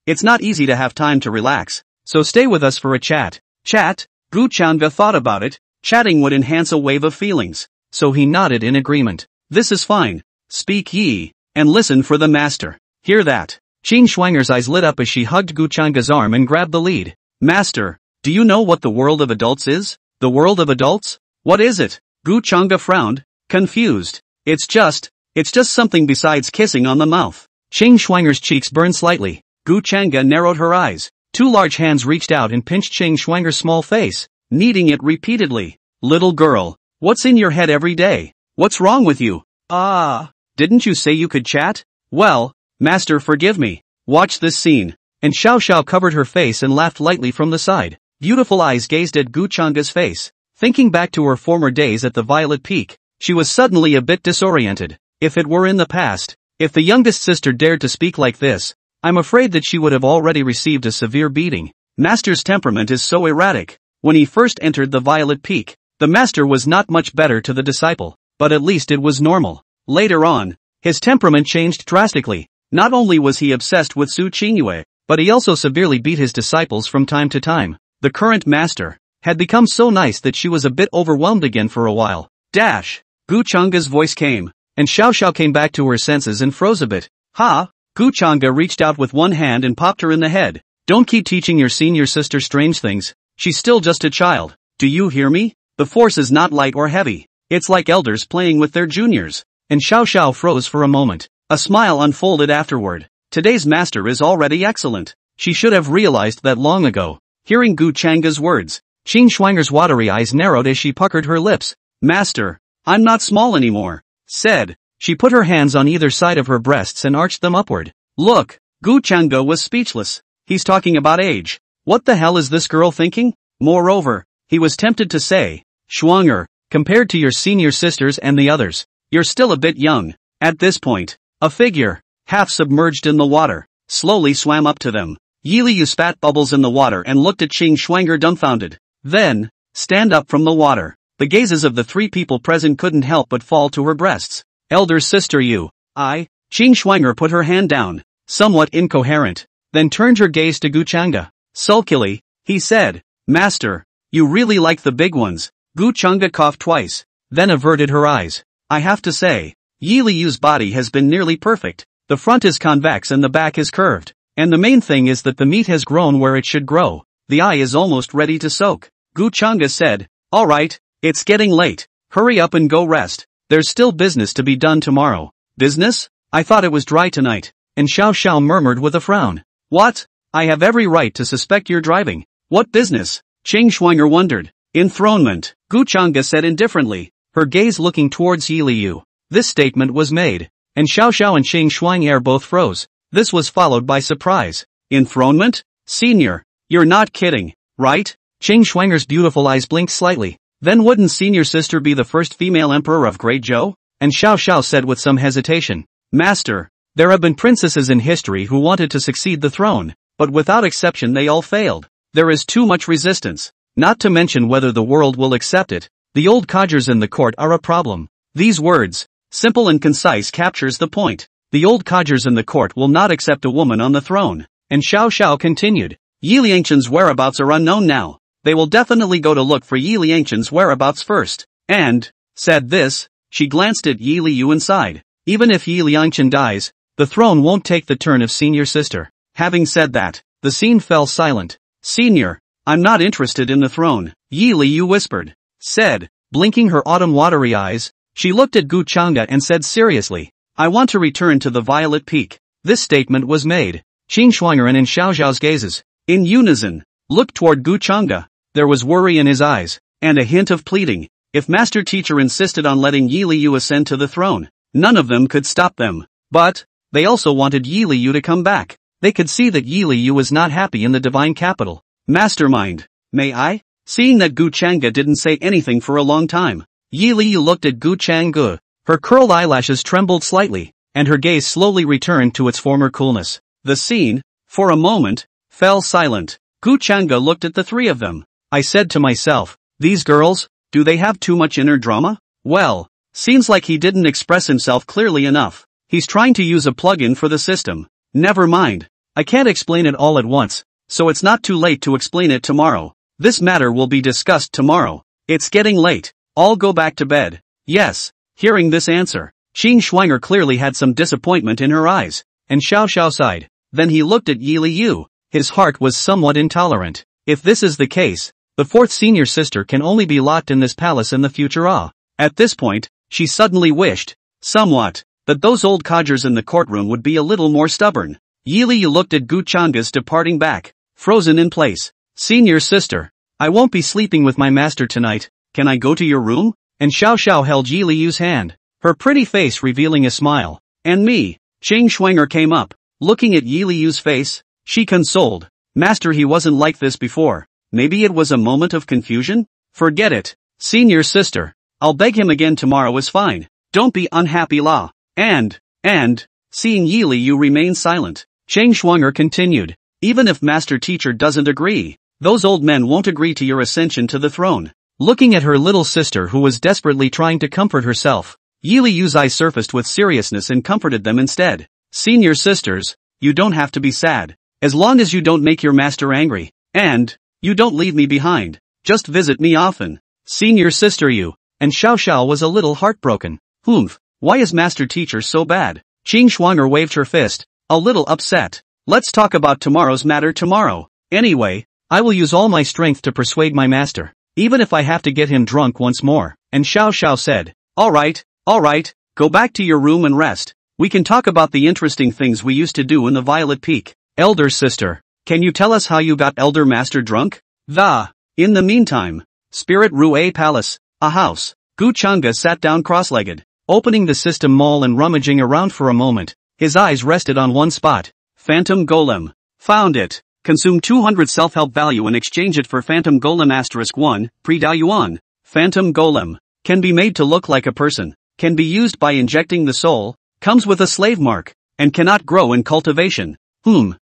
it's not easy to have time to relax, so stay with us for a chat. Chat? Gu Changba thought about it, chatting would enhance a wave of feelings, so he nodded in agreement. This is fine. Speak ye, and listen for the master. Hear that? Qing Shuanger's eyes lit up as she hugged Gu Changba's arm and grabbed the lead. Master, do you know what the world of adults is? The world of adults? What is it? Gu Changba frowned, confused. It's just something besides kissing on the mouth. Qing Shuanger's cheeks burned slightly. Gu Changba narrowed her eyes. Two large hands reached out and pinched Qing Shuanger's small face, kneading it repeatedly. Little girl, what's in your head every day? What's wrong with you? Didn't you say you could chat? Well, master, forgive me. Watch this scene. And Xiao Xiao covered her face and laughed lightly from the side. Beautiful eyes gazed at Gu Changba's face. Thinking back to her former days at the Violet Peak, she was suddenly a bit disoriented. If it were in the past, if the youngest sister dared to speak like this, I'm afraid that she would have already received a severe beating. Master's temperament is so erratic. When he first entered the Violet Peak, the master was not much better to the disciple, but at least it was normal. Later on, his temperament changed drastically. Not only was he obsessed with Su Qingyue, but he also severely beat his disciples from time to time. The current master had become so nice that she was a bit overwhelmed again for a while. Dash! Gu Changa's voice came, and Xiao Xiao came back to her senses and froze a bit. Ha! Gu Changa reached out with one hand and popped her in the head. Don't keep teaching your senior sister strange things. She's still just a child. Do you hear me? The force is not light or heavy. It's like elders playing with their juniors. And Xiao Xiao froze for a moment. A smile unfolded afterward. Today's master is already excellent. She should have realized that long ago. Hearing Gu Changa's words, Qing Shuang'er's watery eyes narrowed as she puckered her lips. Master, I'm not small anymore, said. She put her hands on either side of her breasts and arched them upward. Look, Gu Changa was speechless. He's talking about age. What the hell is this girl thinking? Moreover, he was tempted to say, Shuang'er, compared to your senior sisters and the others, you're still a bit young. At this point, a figure, half submerged in the water, slowly swam up to them. Yiliu spat bubbles in the water and looked at Qing Shuang'er dumbfounded. Then, stand up from the water. The gazes of the three people present couldn't help but fall to her breasts. Elder sister you, Qing Shuang'er put her hand down, somewhat incoherent, then turned her gaze to Gu Changa. Sulkily, he said, Master, you really like the big ones. Gu Changa coughed twice, then averted her eyes. I have to say, Yi Liu's body has been nearly perfect. The front is convex and the back is curved. And the main thing is that the meat has grown where it should grow. The eye is almost ready to soak. Gu Changa said, alright, it's getting late. Hurry up and go rest. There's still business to be done tomorrow. Business? I thought it was dry tonight. And Xiao Xiao murmured with a frown. What? I have every right to suspect you're driving. What business? Qing Shuang'er wondered. Enthronement, Gu Changa said indifferently, her gaze looking towards Yi Liu. This statement was made, and Xiao Xiao and Qing Shuang'er both froze. This was followed by surprise. Enthronement? Senior, you're not kidding, right? Qing Shuang'er's beautiful eyes blinked slightly. Then wouldn't senior sister be the first female emperor of Great Zhou? And Xiao Xiao said with some hesitation. Master, there have been princesses in history who wanted to succeed the throne, but without exception they all failed. There is too much resistance. Not to mention whether the world will accept it. The old codgers in the court are a problem. These words, simple and concise, captures the point. The old codgers in the court will not accept a woman on the throne. And Xiao Xiao continued. Yi Liangchen's whereabouts are unknown now. They will definitely go to look for Yi Liangchen's whereabouts first. And, said this, she glanced at Yi Liu and sighed. Even if Yi Liangchen dies, the throne won't take the turn of senior sister. Having said that, the scene fell silent. Senior, I'm not interested in the throne, Yi Liu whispered. Said, blinking her autumn watery eyes, she looked at Gu Changa and said seriously, I want to return to the Violet Peak. This statement was made. Qing Shuang'er and in Xiao Xiao's gazes, in unison, looked toward Gu Changa. There was worry in his eyes, and a hint of pleading. If Master Teacher insisted on letting Yi Liu ascend to the throne, none of them could stop them. But, they also wanted Yi Liu to come back. They could see that Yi Liu was not happy in the divine capital. Mastermind, may I? Seeing that Gu Changa didn't say anything for a long time, Yi Liu looked at Gu Changa. Her curled eyelashes trembled slightly, and her gaze slowly returned to its former coolness. The scene, for a moment, fell silent. Gu Changa looked at the three of them. I said to myself, these girls, do they have too much inner drama? Well, seems like he didn't express himself clearly enough. He's trying to use a plugin for the system. Never mind. I can't explain it all at once, so it's not too late to explain it tomorrow. This matter will be discussed tomorrow. It's getting late. I'll go back to bed. Yes. Hearing this answer, Qing Shuang'er clearly had some disappointment in her eyes, and Xiao Xiao sighed. Then he looked at Yi Liu. His heart was somewhat intolerant. If this is the case, the fourth senior sister can only be locked in this palace in the future. At this point, she suddenly wished, somewhat, that those old codgers in the courtroom would be a little more stubborn. Yi Liu looked at Gu Changa's departing back, frozen in place. Senior sister, I won't be sleeping with my master tonight. Can I go to your room? And Xiao Xiao held Yi Liu's hand, her pretty face revealing a smile. And me. Qing Shuang'er came up, looking at Yi Liu's face. She consoled. Master, he wasn't like this before. Maybe it was a moment of confusion? Forget it. Senior sister, I'll beg him again tomorrow is fine. Don't be unhappy la. And, seeing Yi Liu remain silent, Qing Shuang'er continued. Even if Master Teacher doesn't agree, those old men won't agree to your ascension to the throne. Looking at her little sister who was desperately trying to comfort herself, Yi Liu's eyes surfaced with seriousness and comforted them instead. Senior sisters, you don't have to be sad. as long as you don't make your master angry, and you don't leave me behind. Just visit me often. Senior sister Yu. And Xiao Xiao was a little heartbroken. Humph, why is master teacher so bad? Qing Shuang'er waved her fist, a little upset. Let's talk about tomorrow's matter tomorrow. Anyway, I will use all my strength to persuade my master, even if I have to get him drunk once more. And Xiao Xiao said, Alright, go back to your room and rest. We can talk about the interesting things we used to do in the Violet Peak. Elder sister, can you tell us how you got Elder Master drunk? In the meantime, Spirit Rue Palace, a house. Gu Chang'e sat down cross-legged, opening the system mall and rummaging around for a moment. His eyes rested on one spot. Phantom Golem. Found it. Consume 200 self-help value and exchange it for Phantom Golem *1, pre-Yuan. Phantom Golem. Can be made to look like a person. Can be used by injecting the soul. Comes with a slave mark. And cannot grow in cultivation.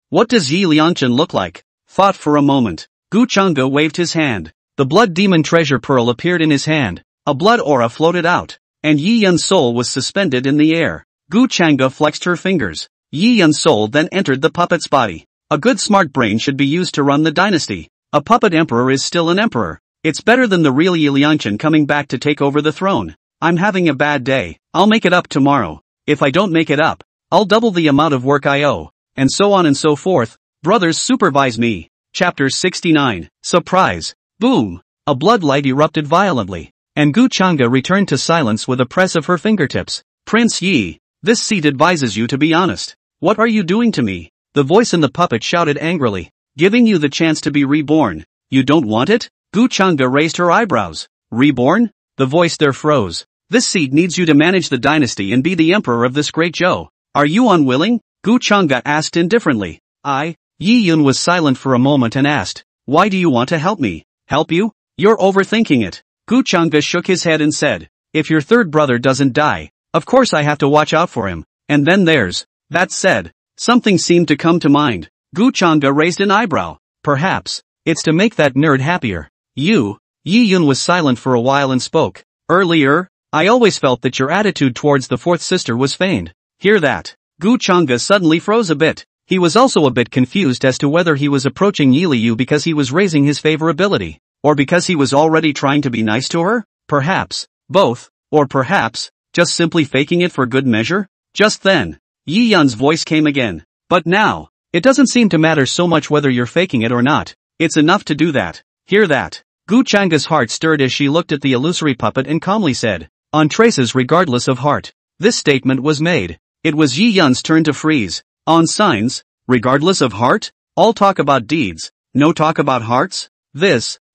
What does Yi Liangchen look like? Thought for a moment. Gu Chang'e waved his hand. The blood demon treasure pearl appeared in his hand. A blood aura floated out. And Yi Yun's soul was suspended in the air. Gu Chang'e flexed her fingers. Yi Yun's soul then entered the puppet's body. A good smart brain should be used to run the dynasty. A puppet emperor is still an emperor. It's better than the real Yi Liangchen coming back to take over the throne. I'm having a bad day. I'll make it up tomorrow. If I don't make it up, I'll double the amount of work I owe. And so on and so forth. Brothers supervise me. Chapter 69. Surprise. Boom. A blood light erupted violently. And Gu Chang'e returned to silence with a press of her fingertips. Prince Yi, this seat advises you to be honest. What are you doing to me? The voice in the puppet shouted angrily. Giving you the chance to be reborn. You don't want it? Gu Chang'e raised her eyebrows. Reborn? The voice there froze. This seat needs you to manage the dynasty and be the emperor of this great Zhou. Are you unwilling? Gu Chang'e asked indifferently. Yi Yun was silent for a moment and asked, why do you want to help me? Help you? You're overthinking it. Gu Chang'e shook his head and said, if your third brother doesn't die, of course I have to watch out for him. And then there's, that said, something seemed to come to mind. Gu Chang'e raised an eyebrow. Perhaps, it's to make that nerd happier. Yi Yun was silent for a while and spoke. Earlier, I always felt that your attitude towards the fourth sister was feigned. Hear that? Gu Chang'e suddenly froze a bit. He was also a bit confused as to whether he was approaching Yi Liu because he was raising his favorability, or because he was already trying to be nice to her? Perhaps, both, or perhaps, just simply faking it for good measure? Just then, Yi Yun's voice came again. But now, it doesn't seem to matter so much whether you're faking it or not. It's enough to do that. Hear that? Gu Chang'e's heart stirred as she looked at the illusory puppet and calmly said, on traces regardless of heart. This statement was made. It was Yi Yun's turn to freeze. On signs, regardless of heart? All talk about deeds, no talk about hearts?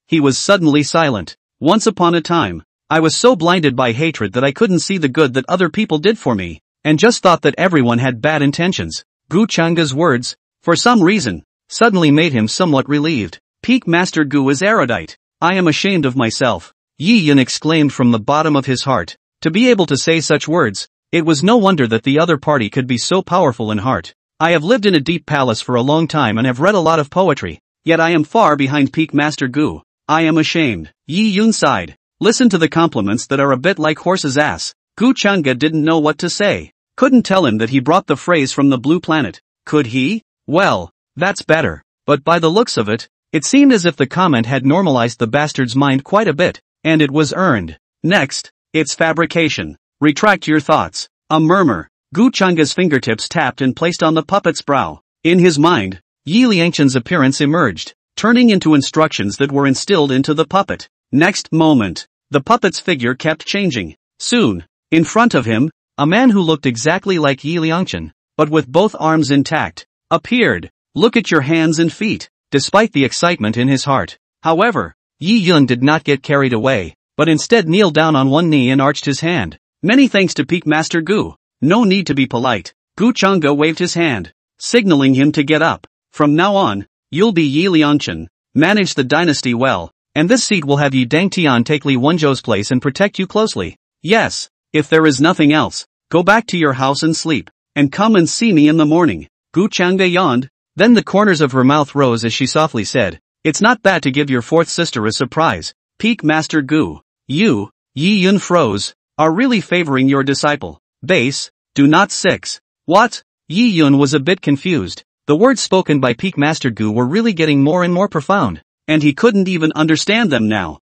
He was suddenly silent. Once upon a time, I was so blinded by hatred that I couldn't see the good that other people did for me, and just thought that everyone had bad intentions. Gu Chang'e's words, for some reason, suddenly made him somewhat relieved. Peak Master Gu is erudite. I am ashamed of myself. Yi Yun exclaimed from the bottom of his heart. To be able to say such words, it was no wonder that the other party could be so powerful in heart. I have lived in a deep palace for a long time and have read a lot of poetry, yet I am far behind Peak Master Gu. I am ashamed. Yi Yun sighed. Listen to the compliments that are a bit like horse's ass. Gu Chang'e didn't know what to say. Couldn't tell him that he brought the phrase from the blue planet. Could he? Well, that's better. But by the looks of it, it seemed as if the comment had normalized the bastard's mind quite a bit, and it was earned. Next, it's fabrication. Retract your thoughts. A murmur. Gu Chang'e's fingertips tapped and placed on the puppet's brow. In his mind, Yi Liangchen's appearance emerged, turning into instructions that were instilled into the puppet. Next moment, the puppet's figure kept changing. Soon, in front of him, a man who looked exactly like Yi Liangchen, but with both arms intact, appeared. Look at your hands and feet. Despite the excitement in his heart, however, Yi Yun did not get carried away, but instead kneeled down on one knee and arched his hand. Many thanks to Peak Master Gu. No need to be polite. Gu Chang'e waved his hand, signaling him to get up. From now on, you'll be Yi Liangchen. Manage the dynasty well, and this seat will have Yi Dangtian take Li Wenzhou's place and protect you closely. Yes, if there is nothing else, go back to your house and sleep, and come and see me in the morning. Gu Chang'e yawned. Then the corners of her mouth rose as she softly said, it's not bad to give your fourth sister a surprise. Peak Master Gu, you, Yi Yun froze, are really favoring your disciple. Base, do not 6. What? Yi Yun was a bit confused. The words spoken by Peak Master Gu were really getting more and more profound, and he couldn't even understand them now.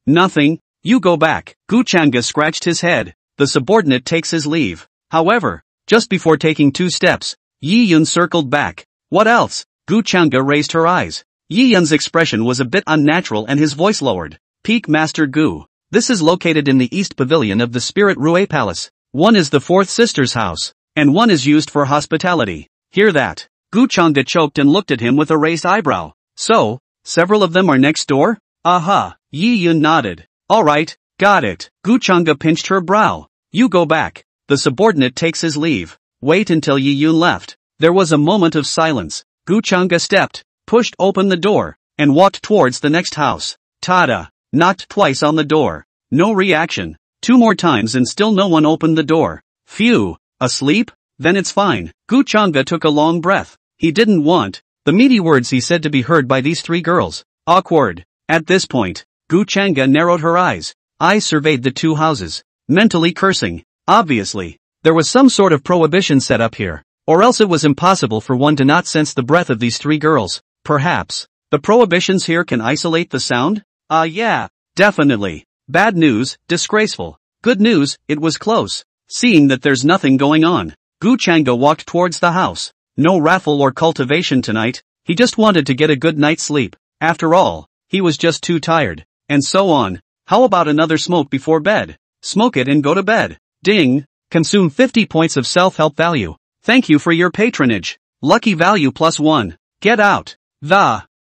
Nothing, you go back. Gu Changa scratched his head. The subordinate takes his leave. However, just before taking 2 steps, Yi Yun circled back. What else? Gu Changa raised her eyes. Yi Yun's expression was a bit unnatural and his voice lowered. Peak Master Gu. This is located in the East Pavilion of the Spirit Rue Palace. One is the 4th sister's house, and one is used for hospitality. Hear that? Gu Changa choked and looked at him with a raised eyebrow. So, several of them are next door? Aha. Yi Yun nodded. Alright, got it. Gu Changa pinched her brow. You go back. The subordinate takes his leave. Wait until Yi Yun left. There was a moment of silence. Gu Changa stepped, pushed open the door, and walked towards the next house. Tada! Knocked twice on the door. No reaction. 2 more times and still no one opened the door. Phew. Asleep? Then it's fine. Gu Changa took a long breath. He didn't want the meaty words he said to be heard by these 3 girls. Awkward. At this point, Gu Changa narrowed her eyes. Eyes surveyed the 2 houses, mentally cursing. Obviously, there was some sort of prohibition set up here, or else it was impossible for one to not sense the breath of these 3 girls. Perhaps the prohibitions here can isolate the sound? Yeah, definitely. Bad news, disgraceful. Good news, it was close. Seeing that there's nothing going on, Gu Changa walked towards the house. No raffle or cultivation tonight, he just wanted to get a good night's sleep. After all, he was just too tired. And so on. How about another smoke before bed? Smoke it and go to bed. Ding. Consume 50 points of self-help value. Thank you for your patronage. Lucky value +1. Get out.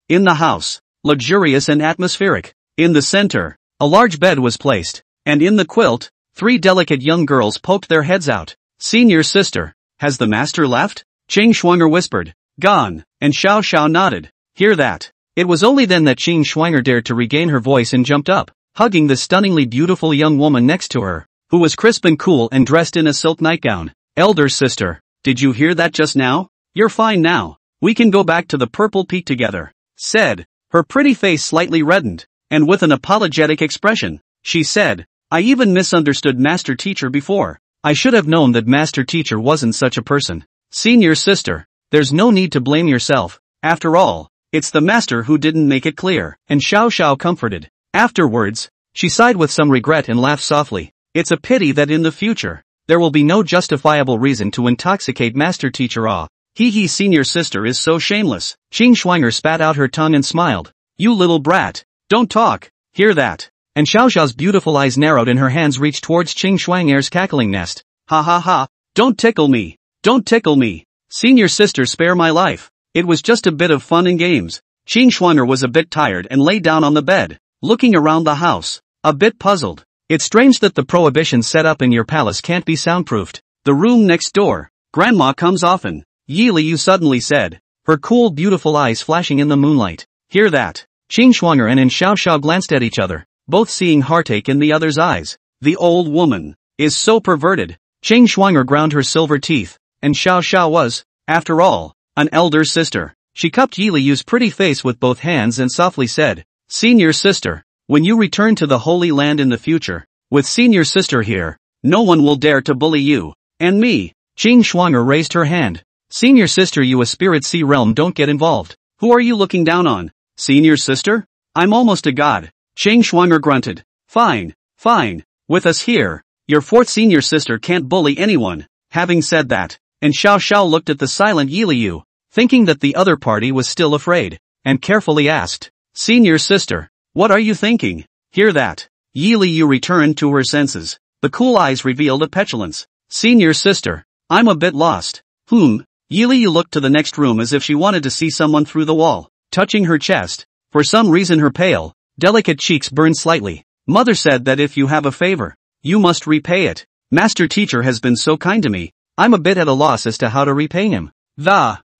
In the house. Luxurious and atmospheric. In the center, a large bed was placed, and in the quilt, 3 delicate young girls poked their heads out. Senior sister, has the master left? Qing Shuanger whispered. Gone, and Xiao Xiao nodded. Hear that? It was only then that Qing Shuanger dared to regain her voice and jumped up, hugging the stunningly beautiful young woman next to her, who was crisp and cool and dressed in a silk nightgown. Elder sister, did you hear that just now? You're fine now. We can go back to the Purple Peak together, said. Her pretty face slightly reddened, and with an apologetic expression, she said, I even misunderstood Master Teacher before. I should have known that Master Teacher wasn't such a person. Senior sister, there's no need to blame yourself. After all, it's the master who didn't make it clear. And Xiao Xiao comforted. Afterwards, she sighed with some regret and laughed softly. It's a pity that in the future, there will be no justifiable reason to intoxicate Master Teacher. He senior sister is so shameless. Qing Shuanger spat out her tongue and smiled. You little brat. Don't talk. Hear that? And Xiao Xiao's beautiful eyes narrowed and her hands reached towards Qing Shuanger's cackling nest. Ha ha ha. Don't tickle me. Don't tickle me. Senior sister, spare my life. It was just a bit of fun and games. Qing Shuanger was a bit tired and lay down on the bed, looking around the house, a bit puzzled. It's strange that the prohibitions set up in your palace can't be soundproofed. The room next door. Grandma comes often. Yi Liu suddenly said, her cool beautiful eyes flashing in the moonlight. Hear that? Qing Shuanger and Xiao Xiao glanced at each other, both seeing heartache in the other's eyes. The old woman is so perverted. Qing Shuanger ground her silver teeth, and Xiao Xiao was, after all, an elder sister. She cupped Yi Liu's pretty face with both hands and softly said, Senior sister, when you return to the Holy Land in the future, with senior sister here, no one will dare to bully you. And me. Qing Shuanger raised her hand. Senior sister, you a spirit sea realm, don't get involved. Who are you looking down on? Senior sister? I'm almost a god. Qing Shuanger grunted. Fine. With us here, your 4th senior sister can't bully anyone. Having said that, and Xiao Xiao looked at the silent Yi Liu, thinking that the other party was still afraid, and carefully asked, Senior sister, what are you thinking? Hear that? Yi Liu returned to her senses. The cool eyes revealed a petulance. Senior sister, I'm a bit lost. Yi Liu looked to the next room as if she wanted to see someone through the wall. Touching her chest, for some reason her pale, delicate cheeks burned slightly. Mother said that if you have a favor, you must repay it. Master Teacher has been so kind to me, I'm a bit at a loss as to how to repay him.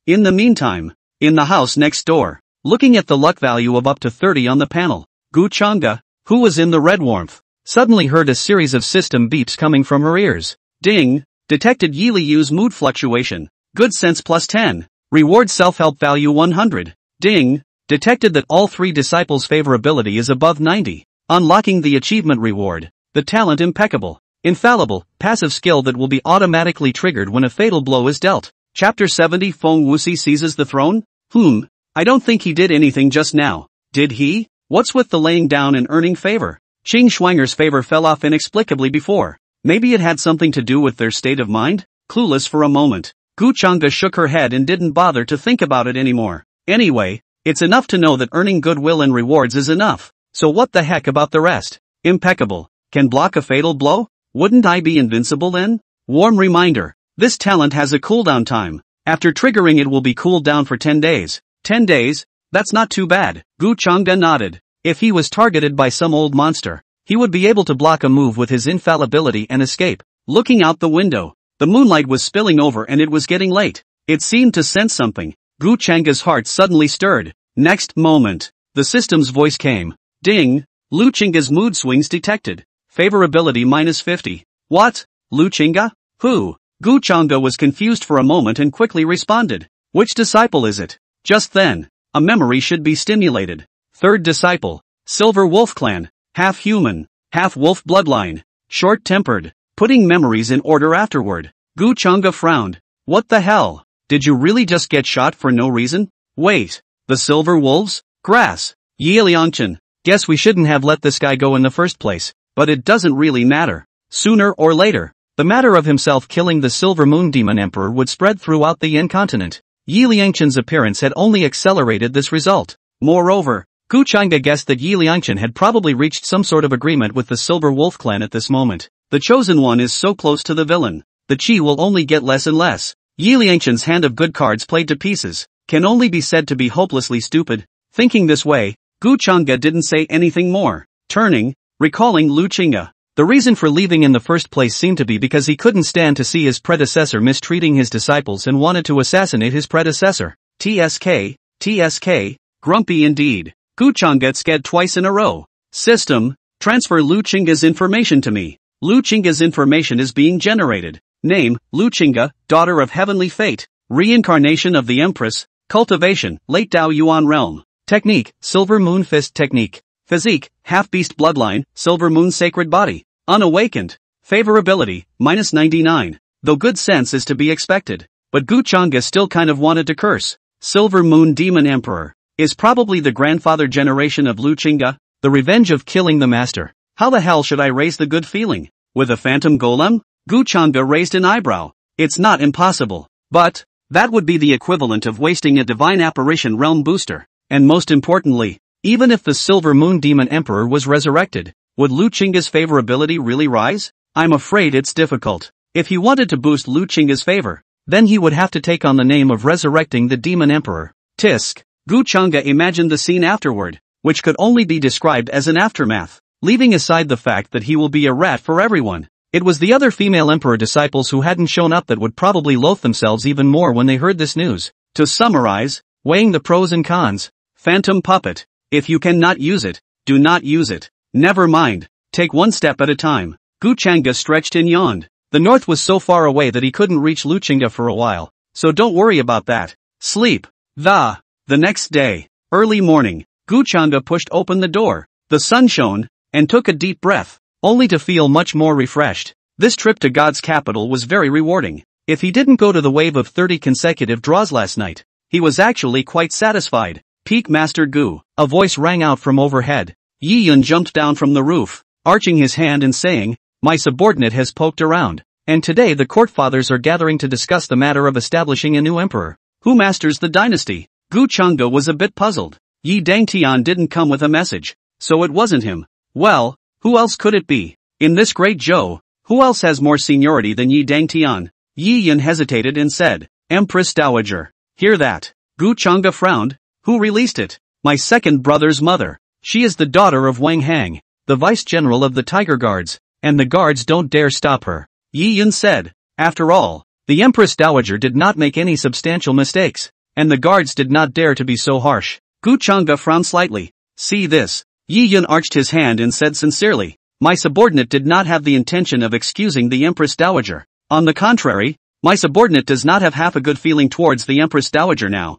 In the meantime, in the house next door, looking at the luck value of up to 30 on the panel, Gu Changa, who was in the red warmth, suddenly heard a series of system beeps coming from her ears. Ding! Detected Yi Liu's mood fluctuation. Good sense +10. Reward self-help value 100. Ding! Detected that all 3 disciples' favorability is above 90. Unlocking the achievement reward. The talent impeccable. Infallible, passive skill that will be automatically triggered when a fatal blow is dealt. Chapter 70 Feng Wuxi seizes the throne? I don't think he did anything just now. Did he? What's with the laying down and earning favor? Qing Schwanger's favor fell off inexplicably before. Maybe it had something to do with their state of mind? Clueless for a moment, Gu Changge shook her head and didn't bother to think about it anymore. Anyway, it's enough to know that earning goodwill and rewards is enough. So what the heck about the rest? Impeccable. Can block a fatal blow? Wouldn't I be invincible then? Warm reminder. This talent has a cooldown time. After triggering it will be cooled down for 10 days. 10 days? That's not too bad. Gu Changge nodded. If he was targeted by some old monster, he would be able to block a move with his infallibility and escape. Looking out the window, the moonlight was spilling over and it was getting late. It seemed to sense something. Gu Changge's heart suddenly stirred. Next moment, the system's voice came. Ding! Lu Chinga's mood swings detected. Favorability -50. What? Lu Chinga? Who? Gu Changge was confused for a moment and quickly responded. Which disciple is it? Just then, a memory should be stimulated. Third disciple. Silver Wolf Clan. Half human, half wolf bloodline. Short-tempered. Putting memories in order afterward. Gu Changge frowned. What the hell? Did you really just get shot for no reason? Wait. The Silver Wolves? Grass. Yi Liangchen. Guess we shouldn't have let this guy go in the first place, but it doesn't really matter. Sooner or later, the matter of himself killing the Silver Moon Demon Emperor would spread throughout the Yin continent. Yi Liangchen's appearance had only accelerated this result. Moreover, Gu Changge guessed that Yi Liangchen had probably reached some sort of agreement with the Silver Wolf Clan at this moment. The chosen one is so close to the villain. The chi will only get less and less. Yi Liangchen's hand of good cards played to pieces can only be said to be hopelessly stupid. Thinking this way, Gu Changge didn't say anything more. Turning, recalling Lu Chinga. The reason for leaving in the first place seemed to be because he couldn't stand to see his predecessor mistreating his disciples and wanted to assassinate his predecessor. TSK, grumpy indeed. Gu Changge scared twice in a row. System, transfer Lu Chinga's information to me. Lu Chinga's information is being generated. Name, Lu Chinga, daughter of heavenly fate. Reincarnation of the Empress. Cultivation, late Dao Yuan realm. Technique, Silver Moon Fist technique. Physique, half-beast bloodline, Silver Moon sacred body. Unawakened. Favorability, -99. Though good sense is to be expected. But Gu Changge still kind of wanted to curse. Silver Moon Demon Emperor. Is probably the grandfather generation of Lu Chinga. The revenge of killing the master. How the hell should I raise the good feeling? With a phantom golem? Gu Changge raised an eyebrow. It's not impossible. But, that would be the equivalent of wasting a divine apparition realm booster. And most importantly, even if the Silver Moon Demon Emperor was resurrected, would Lu Chinga's favorability really rise? I'm afraid it's difficult. If he wanted to boost Lu Chinga's favor, then he would have to take on the name of resurrecting the Demon Emperor. Tisk. Gu Changge imagined the scene afterward, which could only be described as an aftermath. Leaving aside the fact that he will be a rat for everyone. It was the other female emperor disciples who hadn't shown up that would probably loathe themselves even more when they heard this news. To summarize, weighing the pros and cons. Phantom puppet. If you cannot use it, do not use it. Never mind. Take one step at a time. Gu Changge stretched and yawned. The north was so far away that he couldn't reach Lu Chinga for a while. So don't worry about that. Sleep. The next day, early morning, Gu Changge pushed open the door. The sun shone, and took a deep breath, only to feel much more refreshed. This trip to God's capital was very rewarding. If he didn't go to the wave of 30 consecutive draws last night, he was actually quite satisfied. Peak Master Gu. A voice rang out from overhead. Yi Yun jumped down from the roof, arching his hand and saying, "My subordinate has poked around, and today the court fathers are gathering to discuss the matter of establishing a new emperor. Who masters the dynasty?" Gu Changge was a bit puzzled. Yi Dangtian didn't come with a message, so it wasn't him. Well, who else could it be? In this great Zhou, who else has more seniority than Yi Dangtian? Yi Yun hesitated and said, "Empress Dowager." Hear that? Gu Changge frowned. Who released it? My second brother's mother. She is the daughter of Wang Hang, the vice-general of the Tiger Guards, and the guards don't dare stop her. Yi Yun said. After all, the Empress Dowager did not make any substantial mistakes, and the guards did not dare to be so harsh. Gu Changge frowned slightly. See this? Yi Yun arched his hand and said sincerely, "My subordinate did not have the intention of excusing the Empress Dowager. On the contrary, my subordinate does not have half a good feeling towards the Empress Dowager now."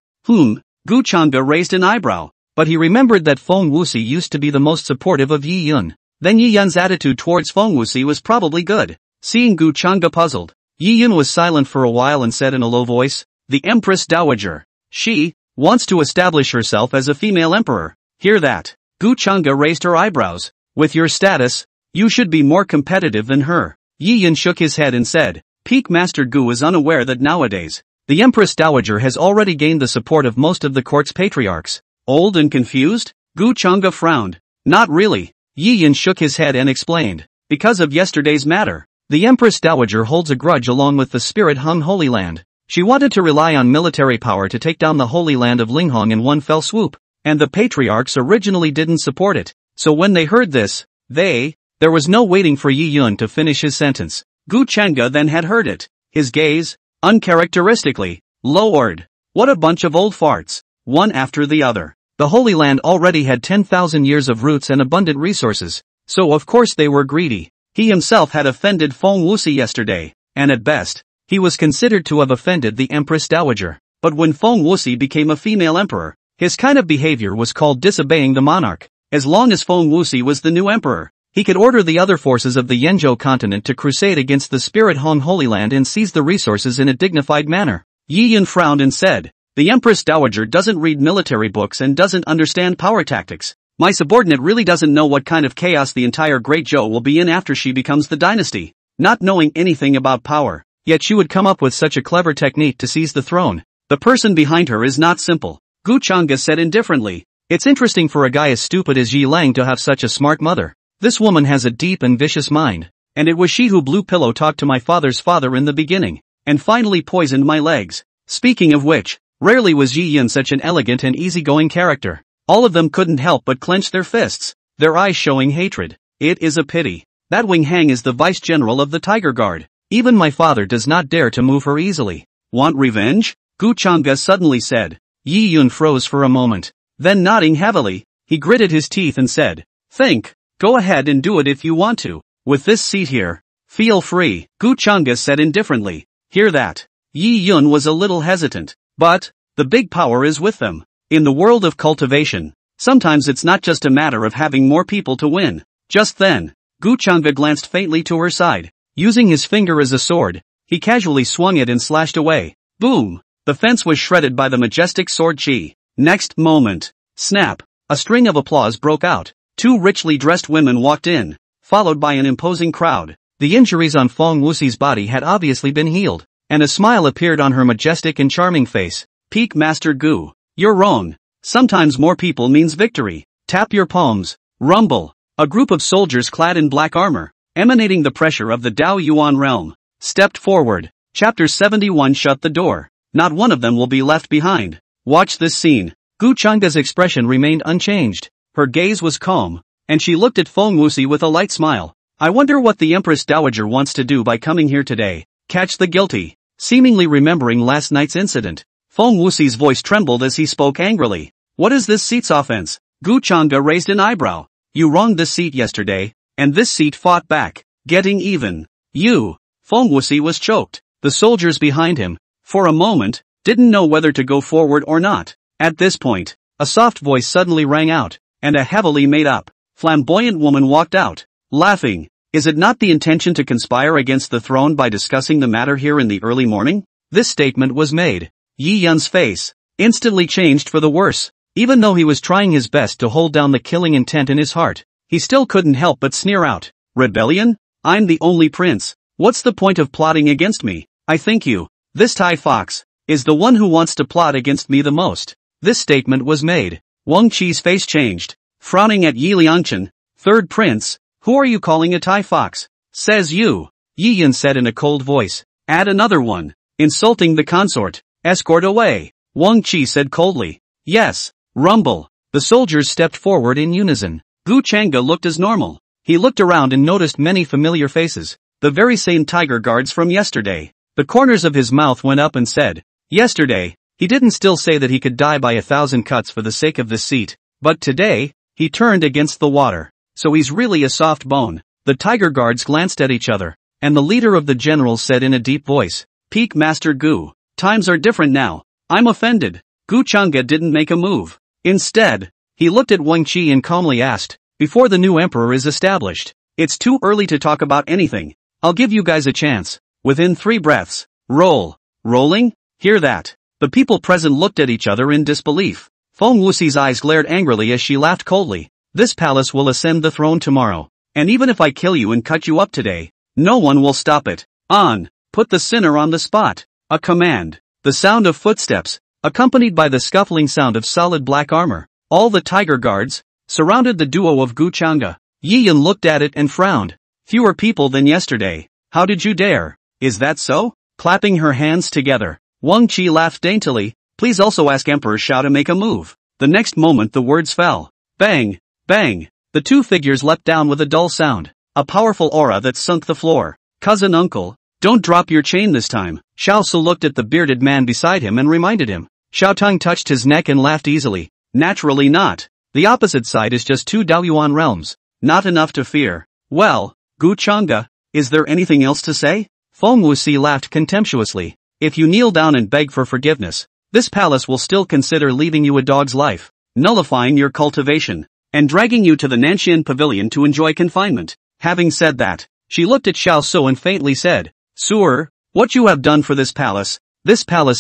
Gu Changge raised an eyebrow, but he remembered that Feng Wuxi used to be the most supportive of Yi Yun. Then Yi Yun's attitude towards Feng Wuxi was probably good. Seeing Gu Changge puzzled, Yi Yun was silent for a while and said in a low voice, "The Empress Dowager. She wants to establish herself as a female emperor. Hear that?" Gu Chang'e raised her eyebrows. "With your status, you should be more competitive than her." Yi Yun shook his head and said, "Peak Master Gu is unaware that nowadays, the Empress Dowager has already gained the support of most of the court's patriarchs." Old and confused? Gu Chang'e frowned. "Not really." Yi Yun shook his head and explained, "Because of yesterday's matter, the Empress Dowager holds a grudge along with the spirit-hung Holy Land. She wanted to rely on military power to take down the Holy Land of Linghong in one fell swoop, and the patriarchs originally didn't support it. So when they heard this, there was no waiting for Yi Yun to finish his sentence. Gu Chang'e then had heard it. His gaze, uncharacteristically, lowered. What a bunch of old farts, one after the other. The Holy Land already had 10,000 years of roots and abundant resources, so of course they were greedy. He himself had offended Feng Wuxi yesterday, and at best, he was considered to have offended the Empress Dowager. But when Feng Wuxi became a female emperor, his kind of behavior was called disobeying the monarch. As long as Feng Wuxi was the new emperor, he could order the other forces of the Yanzhou continent to crusade against the spirit-hung Holy Land and seize the resources in a dignified manner. Yi Yun frowned and said, "The Empress Dowager doesn't read military books and doesn't understand power tactics. My subordinate really doesn't know what kind of chaos the entire Great Zhou will be in after she becomes the dynasty. Not knowing anything about power, yet she would come up with such a clever technique to seize the throne. The person behind her is not simple." Gu Chang'e said indifferently, "It's interesting for a guy as stupid as Yi Lang to have such a smart mother. This woman has a deep and vicious mind, and it was she who blue pillow talked to my father's father in the beginning, and finally poisoned my legs. Speaking of which, rarely was Yi Yun such an elegant and easygoing character." All of them couldn't help but clench their fists, their eyes showing hatred. "It is a pity. That Wing Hang is the vice general of the Tiger Guard. Even my father does not dare to move her easily." "Want revenge?" Gu Chang'e suddenly said. Yi Yun froze for a moment. Then nodding heavily, he gritted his teeth and said, "Think. Go ahead and do it if you want to. With this seat here, feel free." Gu Chang'e said indifferently, "Hear that?" Yi Yun was a little hesitant. But the big power is with them. In the world of cultivation, sometimes it's not just a matter of having more people to win. Just then, Gu Chang'e glanced faintly to her side. Using his finger as a sword, he casually swung it and slashed away. Boom! The fence was shredded by the majestic sword chi. Next moment, snap! A string of applause broke out. Two richly dressed women walked in, followed by an imposing crowd. The injuries on Feng Wuxi's body had obviously been healed, and a smile appeared on her majestic and charming face. "Peak Master Gu. You're wrong. Sometimes more people means victory. Tap your palms. Rumble." A group of soldiers clad in black armor, emanating the pressure of the Dao Yuan realm, stepped forward. Chapter 71. Shut the door. Not one of them will be left behind. Watch this scene. Gu Chang'e's expression remained unchanged. Her gaze was calm, and she looked at Feng Wuxi with a light smile. "I wonder what the Empress Dowager wants to do by coming here today. Catch the guilty." Seemingly remembering last night's incident, Feng Wuxi's voice trembled as he spoke angrily. "What is this seat's offense?" Gu Chang'e raised an eyebrow. "You wronged this seat yesterday, and this seat fought back, getting even. You." Feng Wuxi was choked. The soldiers behind him, for a moment, didn't know whether to go forward or not. At this point, a soft voice suddenly rang out, and a heavily made-up, flamboyant woman walked out, laughing. "Is it not the intention to conspire against the throne by discussing the matter here in the early morning?" This statement was made. Yi Yun's face instantly changed for the worse. Even though he was trying his best to hold down the killing intent in his heart, he still couldn't help but sneer out. "Rebellion? I'm the only prince. What's the point of plotting against me? I think you, this Tai Fox, is the one who wants to plot against me the most." This statement was made. Wang Qi's face changed, frowning at Yi Liangchen. "Third prince, who are you calling a Tai Fox?" "Says you," Yi Yun said in a cold voice. "Add another one. Insulting the consort. Escort away," Wang Qi said coldly. "Yes." Rumble. The soldiers stepped forward in unison. Gu Chang'e looked as normal. He looked around and noticed many familiar faces, the very same tiger guards from yesterday. The corners of his mouth went up and said, "Yesterday, he didn't still say that he could die by 1,000 cuts for the sake of this seat, but today, he turned against the water. So he's really a soft bone." The tiger guards glanced at each other, and the leader of the generals said in a deep voice, "Peak Master Gu. Times are different now. I'm offended." Gu Chang'e didn't make a move. Instead, he looked at Wang Qi and calmly asked, "Before the new emperor is established, it's too early to talk about anything. I'll give you guys a chance. within 3 breaths. Rolling? Hear that? The people present looked at each other in disbelief. Feng Wuxi's eyes glared angrily as she laughed coldly. This palace will ascend the throne tomorrow. And even if I kill you and cut you up today, no one will stop it. On! Put the sinner on the spot. A command. The sound of footsteps, accompanied by the scuffling sound of solid black armor. All the tiger guards surrounded the duo of Gu Chang'e. Yi Yun looked at it and frowned. Fewer people than yesterday. How did you dare? Is that so? Clapping her hands together, Wang Qi laughed daintily. Please also ask Emperor Shao to make a move. The next moment the words fell. Bang! Bang! The 2 figures leapt down with a dull sound. A powerful aura that sunk the floor. Cousin uncle, don't drop your chain this time. Xiao Su looked at the bearded man beside him and reminded him. Xiao Tong touched his neck and laughed easily. Naturally not. The opposite side is just 2 Daoyuan realms. Not enough to fear. Well, Gu Chang'e, is there anything else to say? Feng Wuxi laughed contemptuously. If you kneel down and beg for forgiveness, this palace will still consider leaving you a dog's life, nullifying your cultivation, and dragging you to the Nanxian pavilion to enjoy confinement. Having said that, she looked at Xiao Su and faintly said, Suer, what you have done for this palace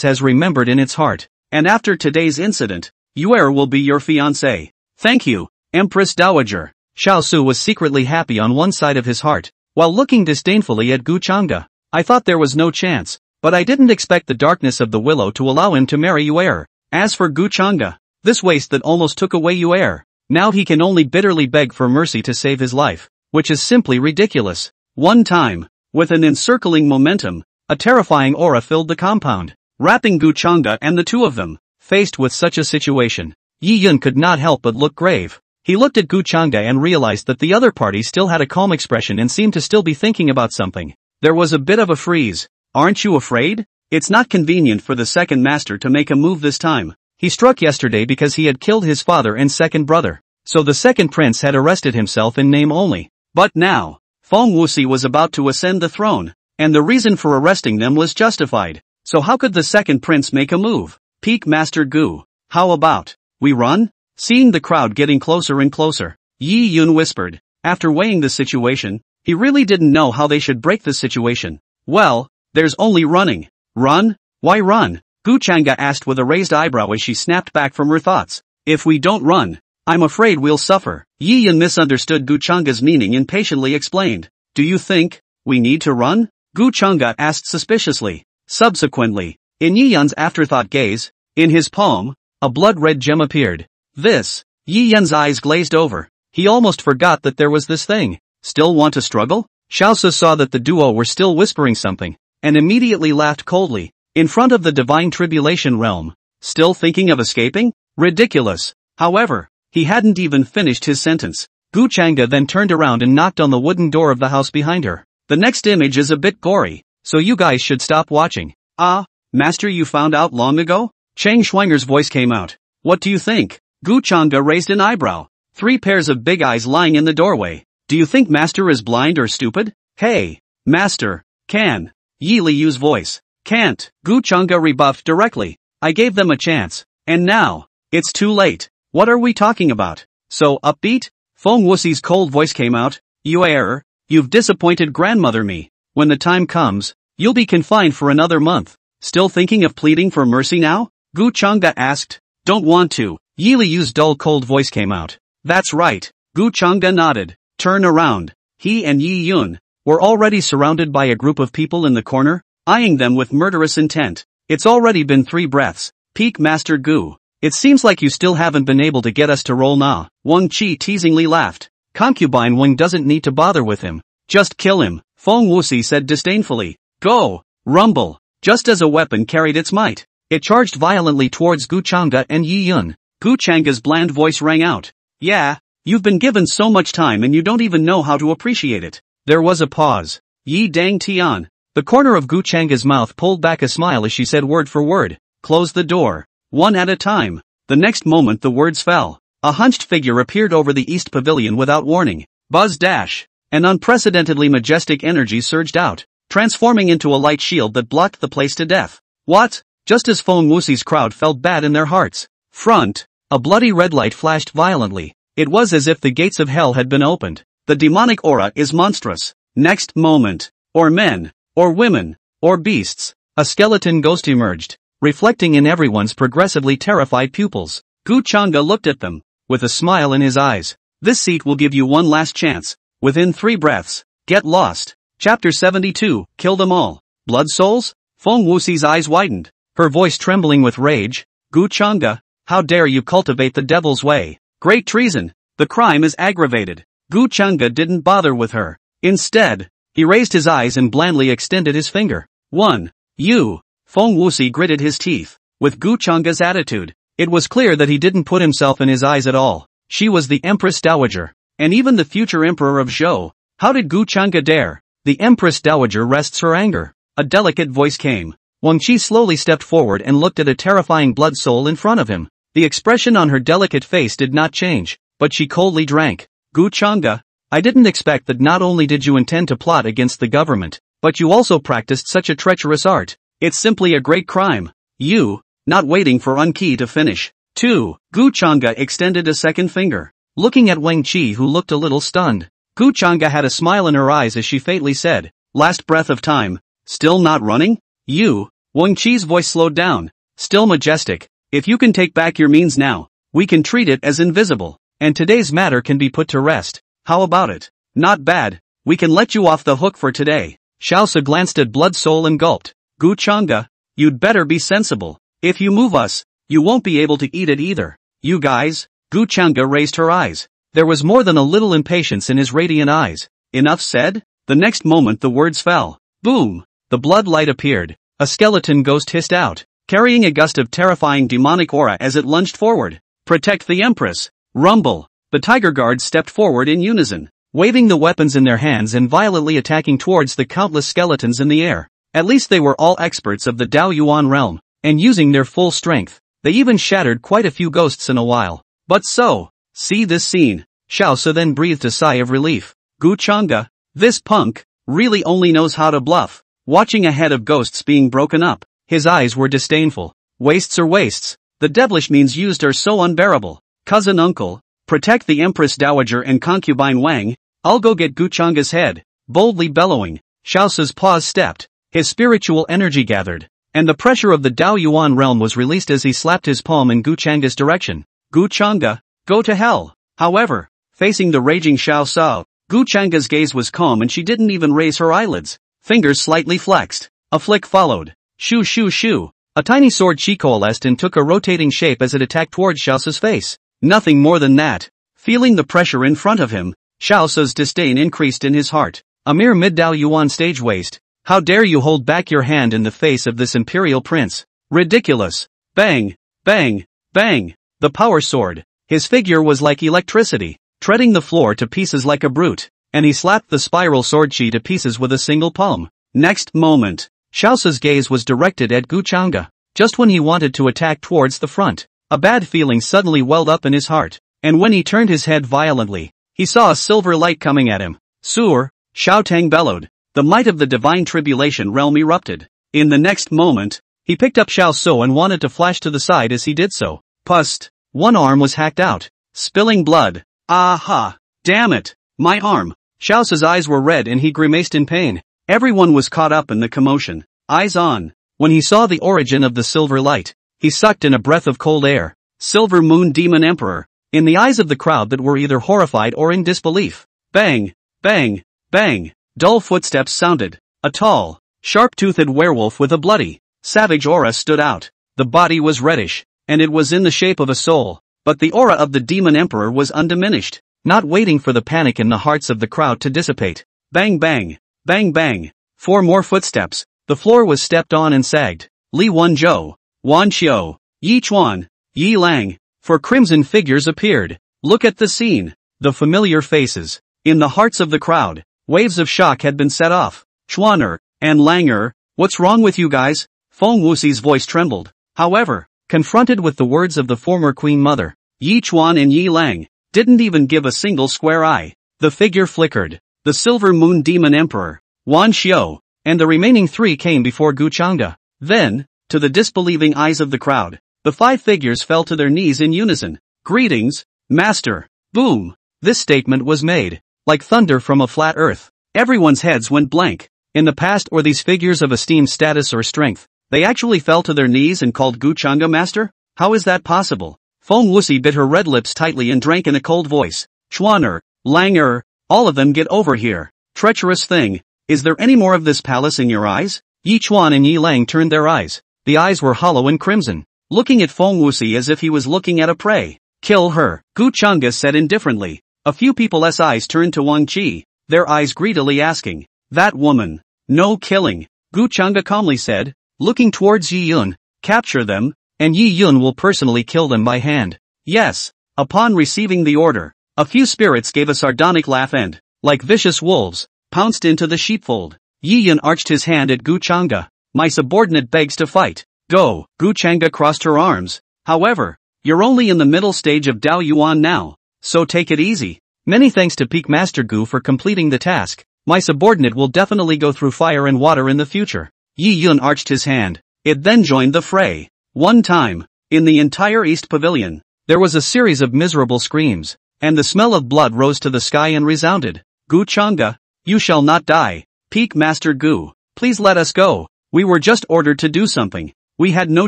has remembered in its heart, and after today's incident, Yuer will be your fiancé. Thank you, Empress Dowager. Xiao Su was secretly happy on one side of his heart, while looking disdainfully at Gu Chang'e. I thought there was no chance, but I didn't expect the darkness of the willow to allow him to marry Yuer. As for Gu Chang'e, this waste that almost took away Yuer, now he can only bitterly beg for mercy to save his life, which is simply ridiculous. One time, with an encircling momentum, a terrifying aura filled the compound, wrapping Gu Chang'e and the 2 of them. Faced with such a situation, Yi Yun could not help but look grave. He looked at Gu Chang'e and realized that the other party still had a calm expression and seemed to still be thinking about something. There was a bit of a freeze. Aren't you afraid? It's not convenient for the second master to make a move this time. He struck yesterday because he had killed his father and second brother. So the second prince had arrested himself in name only. But now, Feng Wuxi was about to ascend the throne, and the reason for arresting them was justified. So how could the second prince make a move? Peak Master Gu, how about we run? Seeing the crowd getting closer and closer, Yi Yun whispered. After weighing the situation, he really didn't know how they should break the situation. Well, there's only running. Run? Why run? Gu Chang'e asked with a raised eyebrow as she snapped back from her thoughts. If we don't run, I'm afraid we'll suffer. Yi Yun misunderstood Gu Chang'e's meaning and patiently explained. Do you think we need to run? Gu Chang'e asked suspiciously. Subsequently, in Yi Yun's afterthought gaze, in his palm, a blood-red gem appeared. This, Yi Yun's eyes glazed over. He almost forgot that there was this thing. Still want to struggle? Xiao Su saw that the duo were still whispering something, and immediately laughed coldly. In front of the divine tribulation realm. Still thinking of escaping? Ridiculous. However, he hadn't even finished his sentence. Gu Chang'e then turned around and knocked on the wooden door of the house behind her. The next image is a bit gory, so you guys should stop watching. Ah, master, you found out long ago? Chang Schwinger's voice came out. What do you think? Gu Chang'e raised an eyebrow. 3 pairs of big eyes lying in the doorway. Do you think master is blind or stupid? Hey, master, can Yi Liyu's voice. Can't, Gu Chang'e rebuffed directly. I gave them a chance, and now, it's too late. What are we talking about? So upbeat? Feng Wuxi's cold voice came out. You've disappointed grandmother me. When the time comes, you'll be confined for another month. Still thinking of pleading for mercy now? Gu Chang'e asked. Don't want to. Yi Liyu's dull cold voice came out. That's right. Gu Chang'e nodded. Turn around. He and Yi Yun were already surrounded by a group of people in the corner, eyeing them with murderous intent. It's already been 3 breaths. Peak Master Gu. It seems like you still haven't been able to get us to roll na. Wang Qi teasingly laughed. Concubine Wang doesn't need to bother with him. Just kill him, Feng Wuxi said disdainfully. Go! Rumble! Just as a weapon carried its might, it charged violently towards Gu Chang'e and Yi Yun. Gu Chang'e's bland voice rang out. Yeah, you've been given so much time and you don't even know how to appreciate it. There was a pause. Yi Dang Tian. The corner of Gu Chang'e's mouth pulled back a smile as she said word for word. Close the door. One at a time. The next moment the words fell. A hunched figure appeared over the east pavilion without warning. Buzz dash. An unprecedentedly majestic energy surged out, transforming into a light shield that blocked the place to death. What? Just as Feng Wuxi's crowd felt bad in their hearts. Front. A bloody red light flashed violently. It was as if the gates of hell had been opened. The demonic aura is monstrous. Next moment. Or men. or women, or beasts. A skeleton ghost emerged, reflecting in everyone's progressively terrified pupils. Gu Changa looked at them, with a smile in his eyes. This seat will give you one last chance. Within 3 breaths, get lost. Chapter 72, Kill them all. Blood souls? Feng Wuxi's eyes widened, her voice trembling with rage. Gu Changa, how dare you cultivate the devil's way? Great treason. The crime is aggravated. Gu Changa didn't bother with her. Instead, he raised his eyes and blandly extended his finger. 1. You. Feng Wuxi gritted his teeth. With Gu Changa's attitude, it was clear that he didn't put himself in his eyes at all. She was the Empress Dowager, and even the future Emperor of Zhou. How did Gu Changa dare? The Empress Dowager rests her anger. A delicate voice came. Wang Qi slowly stepped forward and looked at a terrifying blood soul in front of him. The expression on her delicate face did not change, but she coldly drank. Gu Changa, I didn't expect that not only did you intend to plot against the government, but you also practiced such a treacherous art. It's simply a great crime. You, not waiting for Wang Qi to finish. 2. Gu Changa extended a second finger, looking at Wang Qi, who looked a little stunned. Gu Changa had a smile in her eyes as she faintly said, last breath of time. Still not running? You. Wang Qi's voice slowed down. Still majestic. If you can take back your means now, we can treat it as invisible, and today's matter can be put to rest. How about it? Not bad. We can let you off the hook for today. Xiaosa glanced at Blood Soul and gulped. Gu Changa, you'd better be sensible. If you move us, you won't be able to eat it either. You guys? Gu Changa raised her eyes. There was more than a little impatience in his radiant eyes. Enough said? The next moment the words fell. Boom! The blood light appeared. A skeleton ghost hissed out, carrying a gust of terrifying demonic aura as it lunged forward. Protect the Empress! Rumble! The Tiger Guards stepped forward in unison, waving the weapons in their hands and violently attacking towards the countless skeletons in the air. At least they were all experts of the Dao Yuan realm, and using their full strength, they even shattered quite a few ghosts in a while. But so, see this scene. Xiaosa then breathed a sigh of relief. Gu Changa, this punk, really only knows how to bluff. Watching a head of ghosts being broken up, his eyes were disdainful. Wastes are wastes. The devilish means used are so unbearable. Cousin uncle, protect the Empress Dowager and concubine Wang. I'll go get Gu Changa's head. Boldly bellowing, Xiaosa's paws stepped. His spiritual energy gathered, and the pressure of the Dao Yuan realm was released as he slapped his palm in Gu Changa's direction. Gu Changa, go to hell. However, facing the raging Xiaosa, Gu Changa's gaze was calm and she didn't even raise her eyelids. Fingers slightly flexed. A flick followed. Shoo shoo shoo. A tiny sword she coalesced and took a rotating shape as it attacked towards Xiaosa's face. Nothing more than that. Feeling the pressure in front of him, Xiaosa's disdain increased in his heart. A mere mid-Dao Yuan stage waste. How dare you hold back your hand in the face of this imperial prince? Ridiculous. Bang, bang, bang. The power sword. His figure was like electricity, treading the floor to pieces like a brute, and he slapped the spiral sword chi to pieces with a single palm. Next moment, Xiaosa's gaze was directed at Gu Changa. Just when he wanted to attack towards the front, a bad feeling suddenly welled up in his heart, and when he turned his head violently, he saw a silver light coming at him. Sur, Xiao Tang bellowed. The might of the divine tribulation realm erupted. In the next moment, he picked up Xiao So and wanted to flash to the side as he did so. Pust! One arm was hacked out, spilling blood. Aha! Damn it! My arm! Xiao's eyes were red and he grimaced in pain. Everyone was caught up in the commotion. Eyes on. When he saw the origin of the silver light, he sucked in a breath of cold air. Silver Moon Demon Emperor. In the eyes of the crowd that were either horrified or in disbelief. Bang! Bang! Bang! Dull footsteps sounded. A tall, sharp-toothed werewolf with a bloody, savage aura stood out. The body was reddish, and it was in the shape of a soul, but the aura of the demon emperor was undiminished, not waiting for the panic in the hearts of the crowd to dissipate. Bang bang, bang bang. 4 more footsteps. The floor was stepped on and sagged. Li Wanzhou, Wan Xiao, Yi Chuan, Yi Lang. 4 crimson figures appeared. Look at the scene. The familiar faces. In the hearts of the crowd, waves of shock had been set off. Chuaner and Langer, what's wrong with you guys? Feng Wuxi's voice trembled. However, confronted with the words of the former Queen Mother, Yi Chuan and Yi Lang didn't even give a single square eye. The figure flickered. The Silver Moon Demon Emperor, Wan Xiao, and the remaining 3 came before Gu Changa. Then, to the disbelieving eyes of the crowd, the 5 figures fell to their knees in unison. Greetings, Master. Boom. This statement was made like thunder from a flat earth. Everyone's heads went blank. In the past, or these figures of esteemed status or strength, they actually fell to their knees and called Gu Changa master? How is that possible? Feng Wuxi bit her red lips tightly and drank in a cold voice. Chuan Lang all of them get over here. Treacherous thing. Is there any more of this palace in your eyes? Yi Chuan and Yi Lang turned their eyes. The eyes were hollow and crimson, looking at Feng Wuxi as if he was looking at a prey. Kill her, Gu Changa said indifferently. A few people's eyes turned to Wang Qi, their eyes greedily asking, that woman. No killing, Gu Changa calmly said, looking towards Yi Yun. Capture them, and Yi Yun will personally kill them by hand. Yes. Upon receiving the order, a few spirits gave a sardonic laugh and, like vicious wolves, pounced into the sheepfold. Yi Yun arched his hand at Gu Changa. My subordinate begs to fight. Go. Gu Changa crossed her arms. However, you're only in the middle stage of Dao Yuan now, so take it easy. Many thanks to Peak Master Gu for completing the task. My subordinate will definitely go through fire and water in the future. Yi Yun arched his hand. It then joined the fray. One time, in the entire East Pavilion, there was a series of miserable screams, and the smell of blood rose to the sky and resounded. Gu Changa, you shall not die. Peak Master Gu, please let us go. We were just ordered to do something. We had no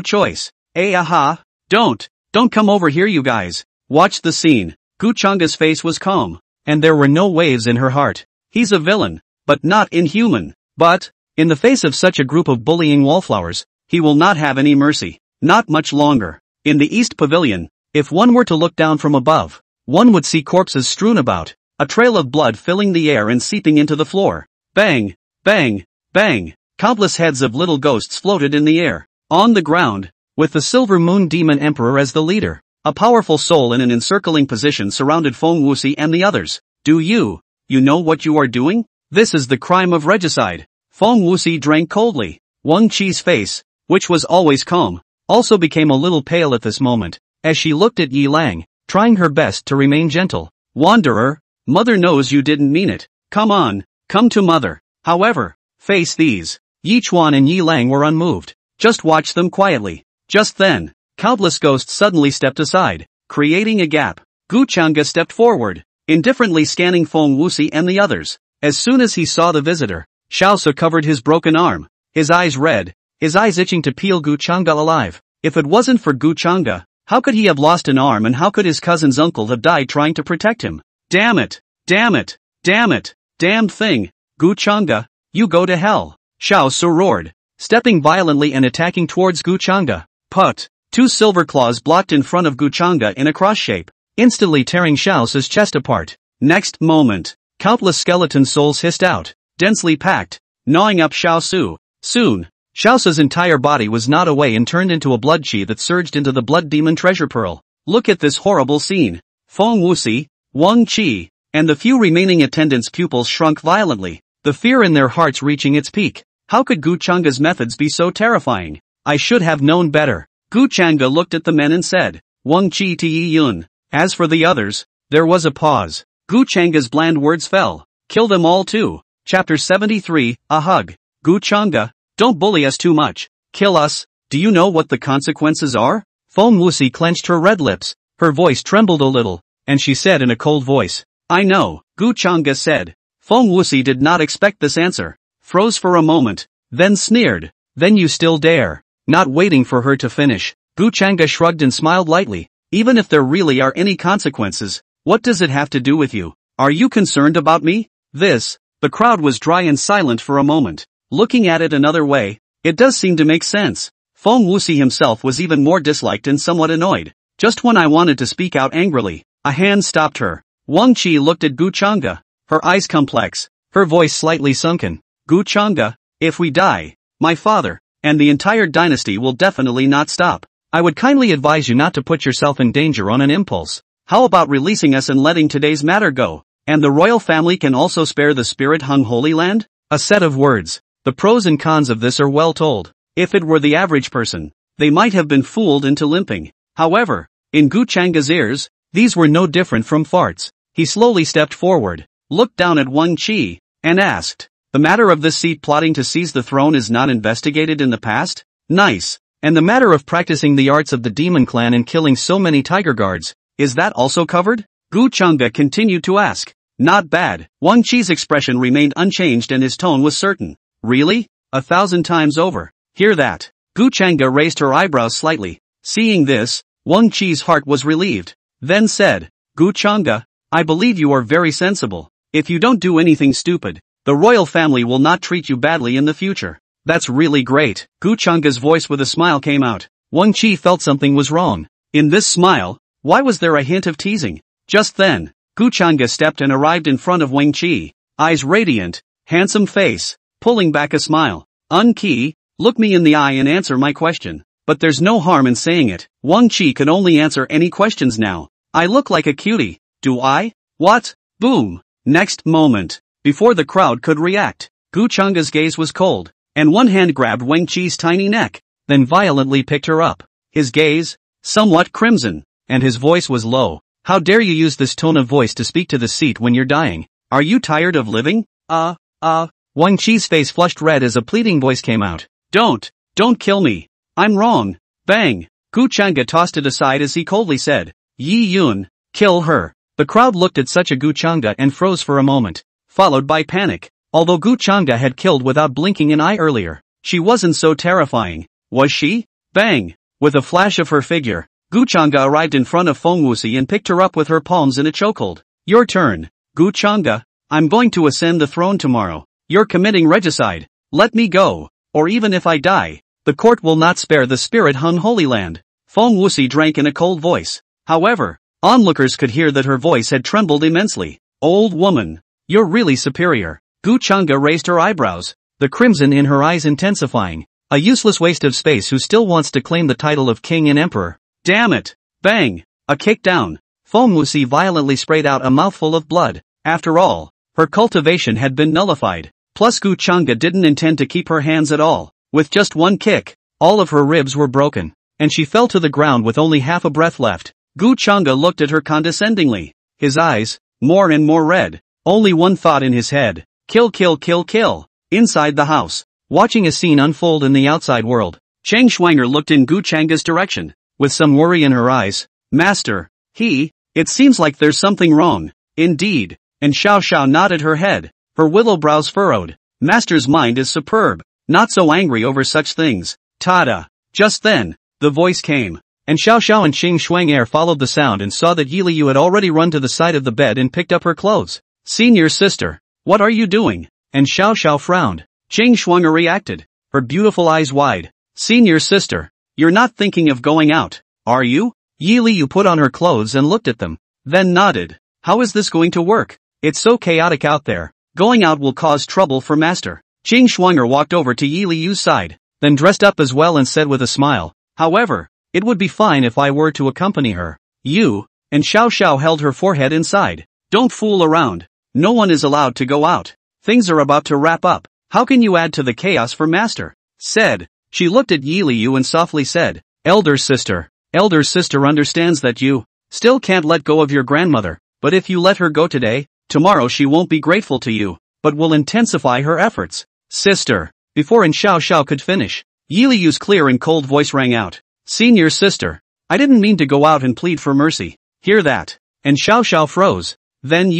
choice. Aha. Don't come over here you guys. Watch the scene. Gu Changa's face was calm, and there were no waves in her heart. He's a villain, but not inhuman. But, in the face of such a group of bullying wallflowers, he will not have any mercy. Not much longer. In the East Pavilion, if one were to look down from above, one would see corpses strewn about, a trail of blood filling the air and seeping into the floor. Bang, bang, bang. Countless heads of little ghosts floated in the air. On the ground, with the Silver Moon Demon Emperor as the leader, a powerful soul in an encircling position surrounded Feng Wuxi and the others. Do you know what you are doing? This is the crime of regicide. Feng Wuxi drank coldly. Wang Qi's face, which was always calm, also became a little pale at this moment, as she looked at Yi Lang, trying her best to remain gentle. Wanderer, mother knows you didn't mean it. Come on, come to mother. However, face these. Yi Chuan and Yi Lang were unmoved. Just watch them quietly. Just then, countless ghosts suddenly stepped aside, creating a gap. Gu Changa stepped forward, indifferently scanning Feng Wuxi and the others. As soon as he saw the visitor, Xiaosu covered his broken arm, his eyes red, his eyes itching to peel Gu Changa alive. If it wasn't for Gu Changa, how could he have lost an arm and how could his cousin's uncle have died trying to protect him? Damn it! Damn it! Damn it! Damned thing! Gu Changa, you go to hell! Xiaosu roared, stepping violently and attacking towards Gu Changa. Put! Two silver claws blocked in front of Gu Changa in a cross shape, instantly tearing Xiaosu's chest apart. Next moment, countless skeleton souls hissed out, densely packed, gnawing up Xiaosu. Soon, Xiaosu's entire body was gnawed away and turned into a blood chi that surged into the blood demon treasure pearl. Look at this horrible scene. Feng Wuxi, Wang Qi, and the few remaining attendants' pupils shrunk violently, the fear in their hearts reaching its peak. How could Gu Changa's methods be so terrifying? I should have known better. Gu Changa looked at the men and said, Wang Qi to Yi Yun. As for the others, there was a pause. Gu Changa's bland words fell. Kill them all too. Chapter 73, A Hug. Gu Changa, don't bully us too much. Kill us. Do you know what the consequences are? Feng Wuxi clenched her red lips. Her voice trembled a little, and she said in a cold voice, I know, Gu Changa said. Feng Wuxi did not expect this answer, froze for a moment, then sneered. Then you still dare? Not waiting for her to finish, Gu Changa shrugged and smiled lightly. Even if there really are any consequences, what does it have to do with you? Are you concerned about me? The crowd was dry and silent for a moment. Looking at it another way, it does seem to make sense. Feng Wuxi himself was even more disliked and somewhat annoyed. Just when I wanted to speak out angrily, a hand stopped her. Wang Qi looked at Gu Changa, her eyes complex, her voice slightly sunken. Gu Changa, if we die, my father, and the entire dynasty will definitely not stop. I would kindly advise you not to put yourself in danger on an impulse. How about releasing us and letting today's matter go? And the royal family can also spare the spirit-hung Holy Land? A set of words. The pros and cons of this are well told. If it were the average person, they might have been fooled into limping. However, in Gu Changa's ears, these were no different from farts. He slowly stepped forward, looked down at Wang Qi, and asked, the matter of this seat plotting to seize the throne is not investigated in the past? Nice. And the matter of practicing the arts of the demon clan and killing so many tiger guards, is that also covered? Gu Changa continued to ask. Not bad. Wang Qi's expression remained unchanged and his tone was certain. Really? 1,000 times over. Hear that? Gu Changa raised her eyebrows slightly. Seeing this, Wang Qi's heart was relieved. Then said, Gu Changa, I believe you are very sensible. If you don't do anything stupid, the royal family will not treat you badly in the future. That's really great. Gu Changa's voice with a smile came out. Wang Qi felt something was wrong. In this smile, why was there a hint of teasing? Just then, Gu Changa stepped and arrived in front of Wang Qi, eyes radiant, handsome face, pulling back a smile. Qi, look me in the eye and answer my question. But there's no harm in saying it. Wang Qi could only answer any questions now. I look like a cutie, do I? What? Boom. Next moment, before the crowd could react, Gu Changa's gaze was cold, and one hand grabbed Wang Qi's tiny neck, then violently picked her up. His gaze, somewhat crimson, and his voice was low. How dare you use this tone of voice to speak to the seat when you're dying? Are you tired of living? Wang Qi's face flushed red as a pleading voice came out. Don't kill me. I'm wrong. Bang. Gu Changa tossed it aside as he coldly said, Yi Yun, kill her. The crowd looked at such a Gu Changa and froze for a moment, followed by panic. Although Gu Changa had killed without blinking an eye earlier, she wasn't so terrifying, was she? Bang! With a flash of her figure, Gu Changa arrived in front of Feng Wuxi and picked her up with her palms in a chokehold. Your turn, Gu Changa. I'm going to ascend the throne tomorrow. You're committing regicide. Let me go. Or even if I die, the court will not spare the spirit Hun Holy Land. Feng Wuxi drank in a cold voice. However, onlookers could hear that her voice had trembled immensely. Old woman, you're really superior. Gu Changa raised her eyebrows, the crimson in her eyes intensifying. A useless waste of space who still wants to claim the title of king and emperor. Damn it! Bang! A kick down. Feng Wuxi violently sprayed out a mouthful of blood. After all, her cultivation had been nullified. Plus Gu Changa didn't intend to keep her hands at all. With just one kick, all of her ribs were broken, and she fell to the ground with only half a breath left. Gu Changa looked at her condescendingly. His eyes, more and more red. Only one thought in his head. Kill, kill, kill, kill. Inside the house, watching a scene unfold in the outside world, Cheng Shuang'er looked in Gu Changa's direction, with some worry in her eyes. Master, it seems like there's something wrong. Indeed. And Xiao Xiao nodded her head, her willow brows furrowed. Master's mind is superb, not so angry over such things. Tada! Just then, the voice came, and Xiao Xiao and Cheng Shuang'er followed the sound and saw that Yi Liu had already run to the side of the bed and picked up her clothes. Senior sister, what are you doing? And Xiao Xiao frowned. Cheng Shuang'er reacted, her beautiful eyes wide. Senior sister, you're not thinking of going out, are you? Yi Liu put on her clothes and looked at them, then nodded. How is this going to work? It's so chaotic out there. Going out will cause trouble for master. Cheng Shuang'er walked over to Yi Liu's side, then dressed up as well and said with a smile, however, it would be fine if I were to accompany her. You, and Xiao Xiao held her forehead inside. Don't fool around. No one is allowed to go out. Things are about to wrap up. How can you add to the chaos for master? Said. She looked at Yi Liu and softly said, Elder sister understands that you still can't let go of your grandmother, but if you let her go today, tomorrow she won't be grateful to you, but will intensify her efforts. Sister. Before Xiao Xiao could finish, Yi Liu's clear and cold voice rang out. Senior sister, I didn't mean to go out and plead for mercy. Hear that? And Xiao Xiao froze. Then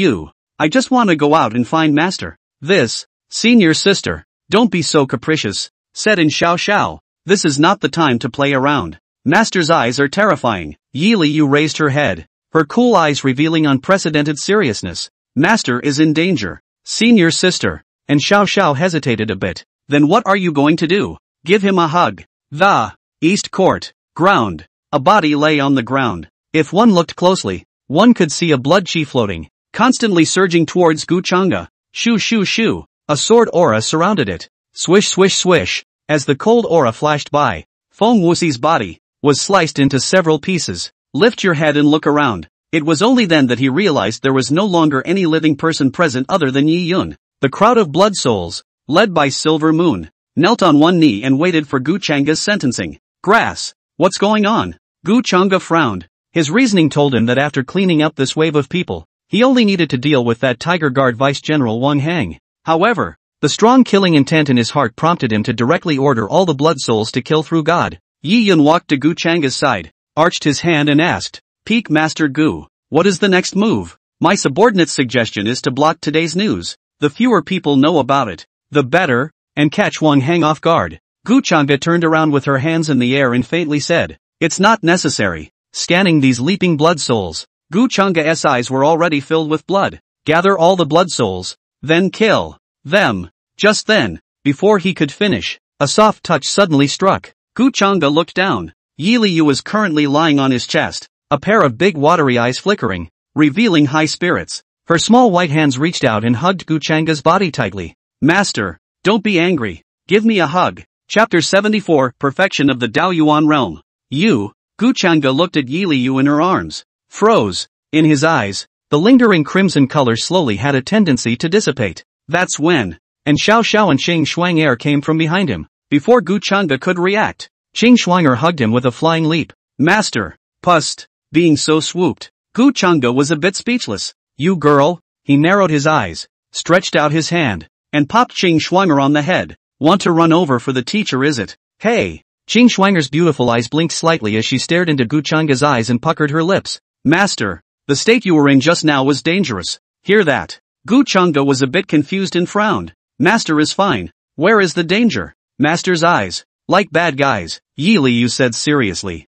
I just want to go out and find master. This, senior sister, don't be so capricious, said Xiao Xiao. This is not the time to play around. Master's eyes are terrifying. Yi Liu raised her head, her cool eyes revealing unprecedented seriousness. Master is in danger. Senior sister. And Xiao Xiao hesitated a bit. Then what are you going to do? Give him a hug. The East Court. Ground. A body lay on the ground. If one looked closely, one could see a blood chi floating, constantly surging towards Gu Changa. Shoo shoo shoo. A sword aura surrounded it. Swish swish swish. As the cold aura flashed by, Feng Wuxi's body was sliced into several pieces. Lift your head and look around. It was only then that he realized there was no longer any living person present other than Yi Yun. The crowd of blood souls, led by Silver Moon, knelt on one knee and waited for Gu Changa's sentencing. Grass. What's going on? Gu Changa frowned. His reasoning told him that after cleaning up this wave of people, he only needed to deal with that Tiger Guard Vice General Wang Hang. However, the strong killing intent in his heart prompted him to directly order all the blood souls to kill through God. Yi Yun walked to Gu Changa's side, arched his hand and asked, Peak Master Gu, what is the next move? My subordinate's suggestion is to block today's news. The fewer people know about it, the better, and catch Wang Hang off guard. Gu Chang'e turned around with her hands in the air and faintly said, "It's not necessary." Scanning these leaping blood souls, Gu Chang'e's eyes were already filled with blood. Gather all the blood souls, then kill them. Just then, before he could finish, a soft touch suddenly struck. Gu Chang'e looked down. Yi Liu was currently lying on his chest, a pair of big watery eyes flickering, revealing high spirits. Her small white hands reached out and hugged Gu Chang'e's body tightly. "Master, don't be angry. Give me a hug." Chapter 74, Perfection of the Daoyuan Realm. Gu Chang'e looked at Yi Liu in her arms. Froze. In his eyes, the lingering crimson color slowly had a tendency to dissipate. That's when. And Xiao Xiao and Qing Shuang'er came from behind him. Before Gu Chang'e could react, Qing Shuang'er hugged him with a flying leap. "Master." Pust. Being so swooped, Gu Chang'e was a bit speechless. "You girl." He narrowed his eyes, stretched out his hand, and popped Qing Shuang'er on the head. "Want to run over for the teacher, is it?" "Hey." Qing Shuang'er's beautiful eyes blinked slightly as she stared into Gu Chang'e's eyes and puckered her lips. "Master, the state you were in just now was dangerous." "Hear that?" Gu Chang'e was a bit confused and frowned. "Master is fine. Where is the danger?" "Master's eyes. Like bad guys," Yi Liu said seriously.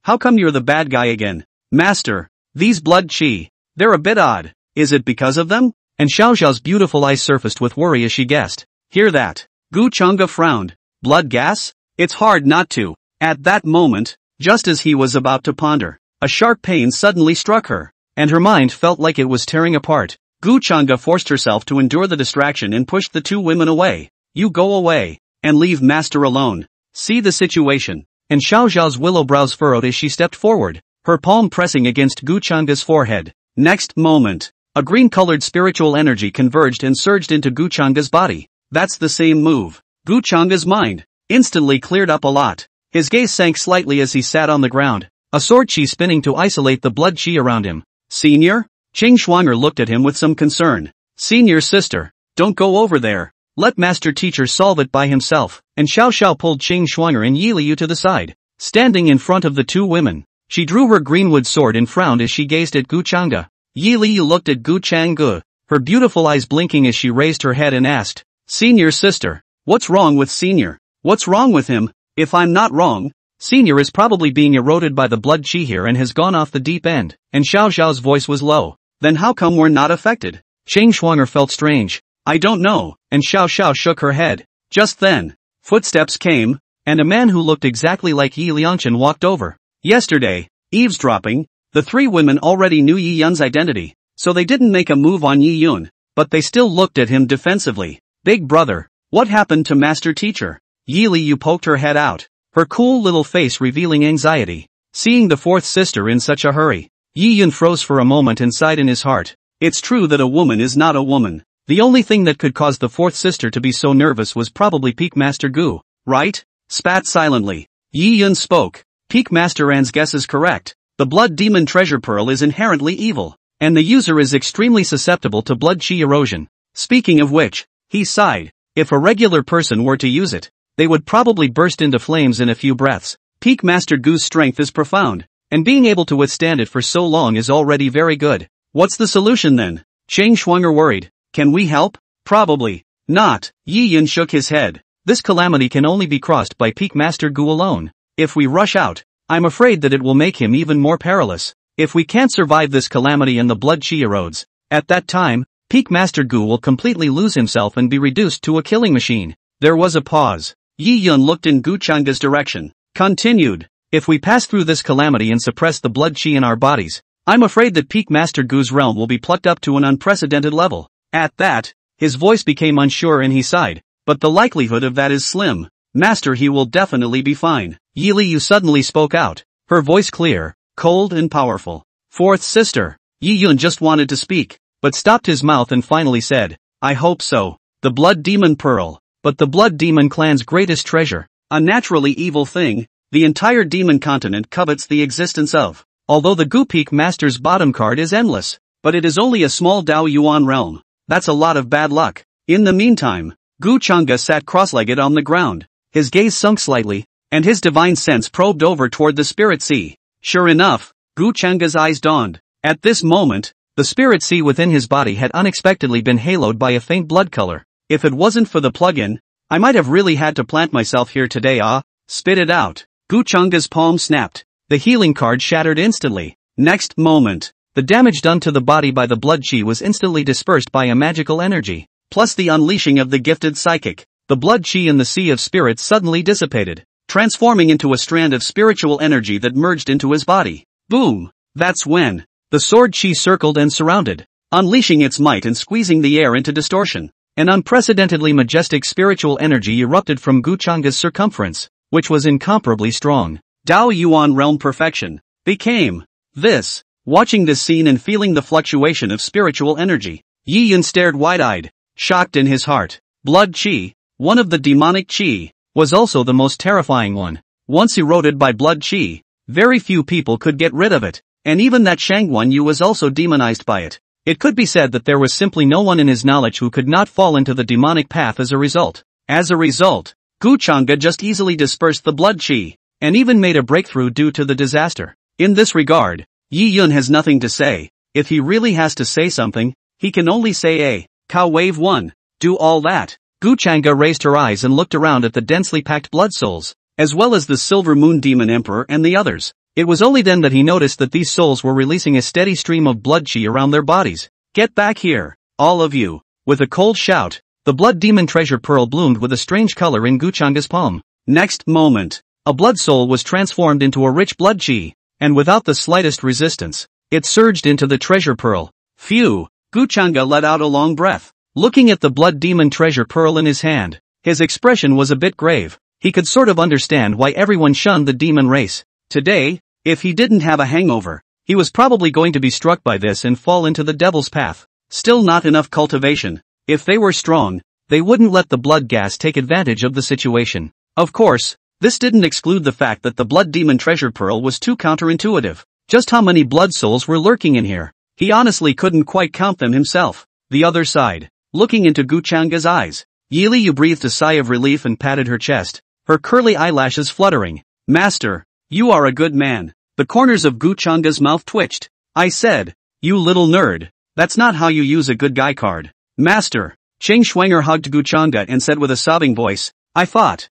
How come you're the bad guy again?" "Master, these blood chi. They're a bit odd. Is it because of them?" And Xiao Xiao's beautiful eyes surfaced with worry as she guessed. "Hear that?" Gu Chang'e frowned. "Blood gas? It's hard not to." At that moment, just as he was about to ponder, a sharp pain suddenly struck her, and her mind felt like it was tearing apart. Gu Chang'e forced herself to endure the distraction and pushed the two women away. "You go away, and leave Master alone. See the situation." And Xiao Xiao's willow brows furrowed as she stepped forward, her palm pressing against Gu Chang'e's forehead. Next moment, a green-colored spiritual energy converged and surged into Gu Chang'e's body. "That's the same move." Gu Chang'e's mind instantly cleared up a lot. His gaze sank slightly as he sat on the ground, a sword chi spinning to isolate the blood chi around him. "Senior?" Qing Shuang'er looked at him with some concern. "Senior sister, don't go over there. Let Master Teacher solve it by himself." And Xiao Xiao pulled Qing Shuang'er and Yi Liu to the side. Standing in front of the two women, she drew her greenwood sword and frowned as she gazed at Gu Chang'e. Yi Liu looked at Gu Chang'e, her beautiful eyes blinking as she raised her head and asked, "Senior sister, what's wrong with Senior? What's wrong with him? If I'm not wrong, Senior is probably being eroded by the blood chi here and has gone off the deep end." And Xiao Xiao's voice was low. "Then how come we're not affected?" Qing Shuang'er felt strange. "I don't know." And Xiao Xiao shook her head. Just then, footsteps came, and a man who looked exactly like Yi Liangchen walked over. Yesterday, eavesdropping, the three women already knew Yi Yun's identity, so they didn't make a move on Yi Yun, but they still looked at him defensively. "Big brother, what happened to Master Teacher?" Yi Liu poked her head out, her cool little face revealing anxiety. Seeing the fourth sister in such a hurry, Yi Yun froze for a moment and sighed in his heart. It's true that a woman is not a woman. The only thing that could cause the fourth sister to be so nervous was probably Peak Master Gu, right? Spat silently. Yi Yun spoke. Peak Master An's guess is correct. The blood demon treasure pearl is inherently evil, and the user is extremely susceptible to blood chi erosion. Speaking of which, he sighed. If a regular person were to use it, they would probably burst into flames in a few breaths. Peak Master Gu's strength is profound, and being able to withstand it for so long is already very good. What's the solution then? Qing Shuang'er worried. Can we help? Probably not. Yi Yun shook his head. This calamity can only be crossed by Peak Master Gu alone. If we rush out, I'm afraid that it will make him even more perilous. If we can't survive this calamity and the blood chi erodes, at that time, Peak Master Gu will completely lose himself and be reduced to a killing machine. There was a pause. Yi Yun looked in Gu Chang'e's direction. Continued. If we pass through this calamity and suppress the blood chi in our bodies, I'm afraid that Peak Master Gu's realm will be plucked up to an unprecedented level. At that, his voice became unsure and he sighed. But the likelihood of that is slim. Master, he will definitely be fine. Yi Liu suddenly spoke out, her voice clear, cold and powerful. Fourth sister. Yi Yun just wanted to speak, but stopped his mouth and finally said, I hope so. The blood demon pearl. But the blood demon clan's greatest treasure. A naturally evil thing, the entire demon continent covets the existence of. Although the Gu Peak Master's bottom card is endless, but it is only a small Dao Yuan realm. That's a lot of bad luck. In the meantime, Gu Chang'e sat cross-legged on the ground. His gaze sunk slightly, and his divine sense probed over toward the spirit sea. Sure enough, Gu Chang'e's eyes dawned. At this moment, the spirit sea within his body had unexpectedly been haloed by a faint blood color. If it wasn't for the plug-in, I might have really had to plant myself here today, ah? Spit it out. Gu Changga's palm snapped. The healing card shattered instantly. Next moment, the damage done to the body by the blood chi was instantly dispersed by a magical energy, plus the unleashing of the gifted psychic. The blood chi in the sea of spirits suddenly dissipated, transforming into a strand of spiritual energy that merged into his body. Boom! That's when the sword chi circled and surrounded, unleashing its might and squeezing the air into distortion. An unprecedentedly majestic spiritual energy erupted from Gu Changga's circumference, which was incomparably strong. Dao Yuan realm perfection became this. Watching this scene and feeling the fluctuation of spiritual energy, Yi Yun stared wide-eyed, shocked in his heart. Blood chi, one of the demonic chi, was also the most terrifying one. Once eroded by blood chi, very few people could get rid of it, and even that Shangguan Yu was also demonized by it. It could be said that there was simply no one in his knowledge who could not fall into the demonic path as a result. As a result, Gu Changga just easily dispersed the blood chi, and even made a breakthrough due to the disaster. In this regard, Yi Yun has nothing to say. If he really has to say something, he can only say a cow wave 1. Do all that. Gu Changga raised her eyes and looked around at the densely packed blood souls, as well as the Silver Moon Demon Emperor and the others. It was only then that he noticed that these souls were releasing a steady stream of blood chi around their bodies. Get back here, all of you. With a cold shout, the blood demon treasure pearl bloomed with a strange color in Gu Changga's palm. Next moment, a blood soul was transformed into a rich blood chi, and without the slightest resistance, it surged into the treasure pearl. Phew! Gu Changga let out a long breath. Looking at the blood demon treasure pearl in his hand, his expression was a bit grave. He could sort of understand why everyone shunned the demon race. Today, if he didn't have a hangover, he was probably going to be struck by this and fall into the devil's path. Still not enough cultivation. If they were strong, they wouldn't let the blood gas take advantage of the situation. Of course, this didn't exclude the fact that the blood demon treasure pearl was too counterintuitive. Just how many blood souls were lurking in here? He honestly couldn't quite count them himself. The other side, looking into Gu Changga's eyes, Yi Liu breathed a sigh of relief and patted her chest, her curly eyelashes fluttering. Master, you are a good man. The corners of Gu Changga's mouth twitched. I said, you little nerd, that's not how you use a good guy card. Master, Cheng Schwanger hugged Gu Changga and said with a sobbing voice, I thought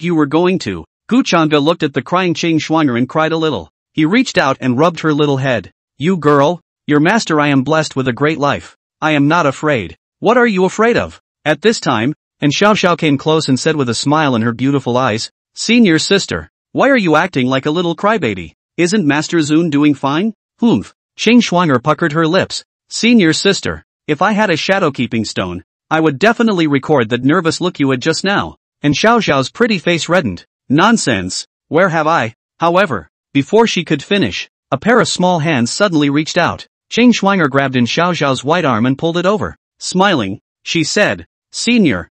you were going to. Gu Changga looked at the crying Cheng Schwanger and cried a little. He reached out and rubbed her little head. You girl, your master, I am blessed with a great life. I am not afraid. What are you afraid of? At this time, and Xiao Xiao came close and said with a smile in her beautiful eyes, Senior sister, why are you acting like a little crybaby? Isn't Master Zun doing fine? Humph. Cheng Schwanger puckered her lips. Senior sister, if I had a shadow-keeping stone, I would definitely record that nervous look you had just now. And Xiao Xiao's pretty face reddened. Nonsense. Where have I? However, before she could finish, a pair of small hands suddenly reached out. Cheng Schwanger grabbed in Xiao Xiao's white arm and pulled it over. Smiling, she said, Senior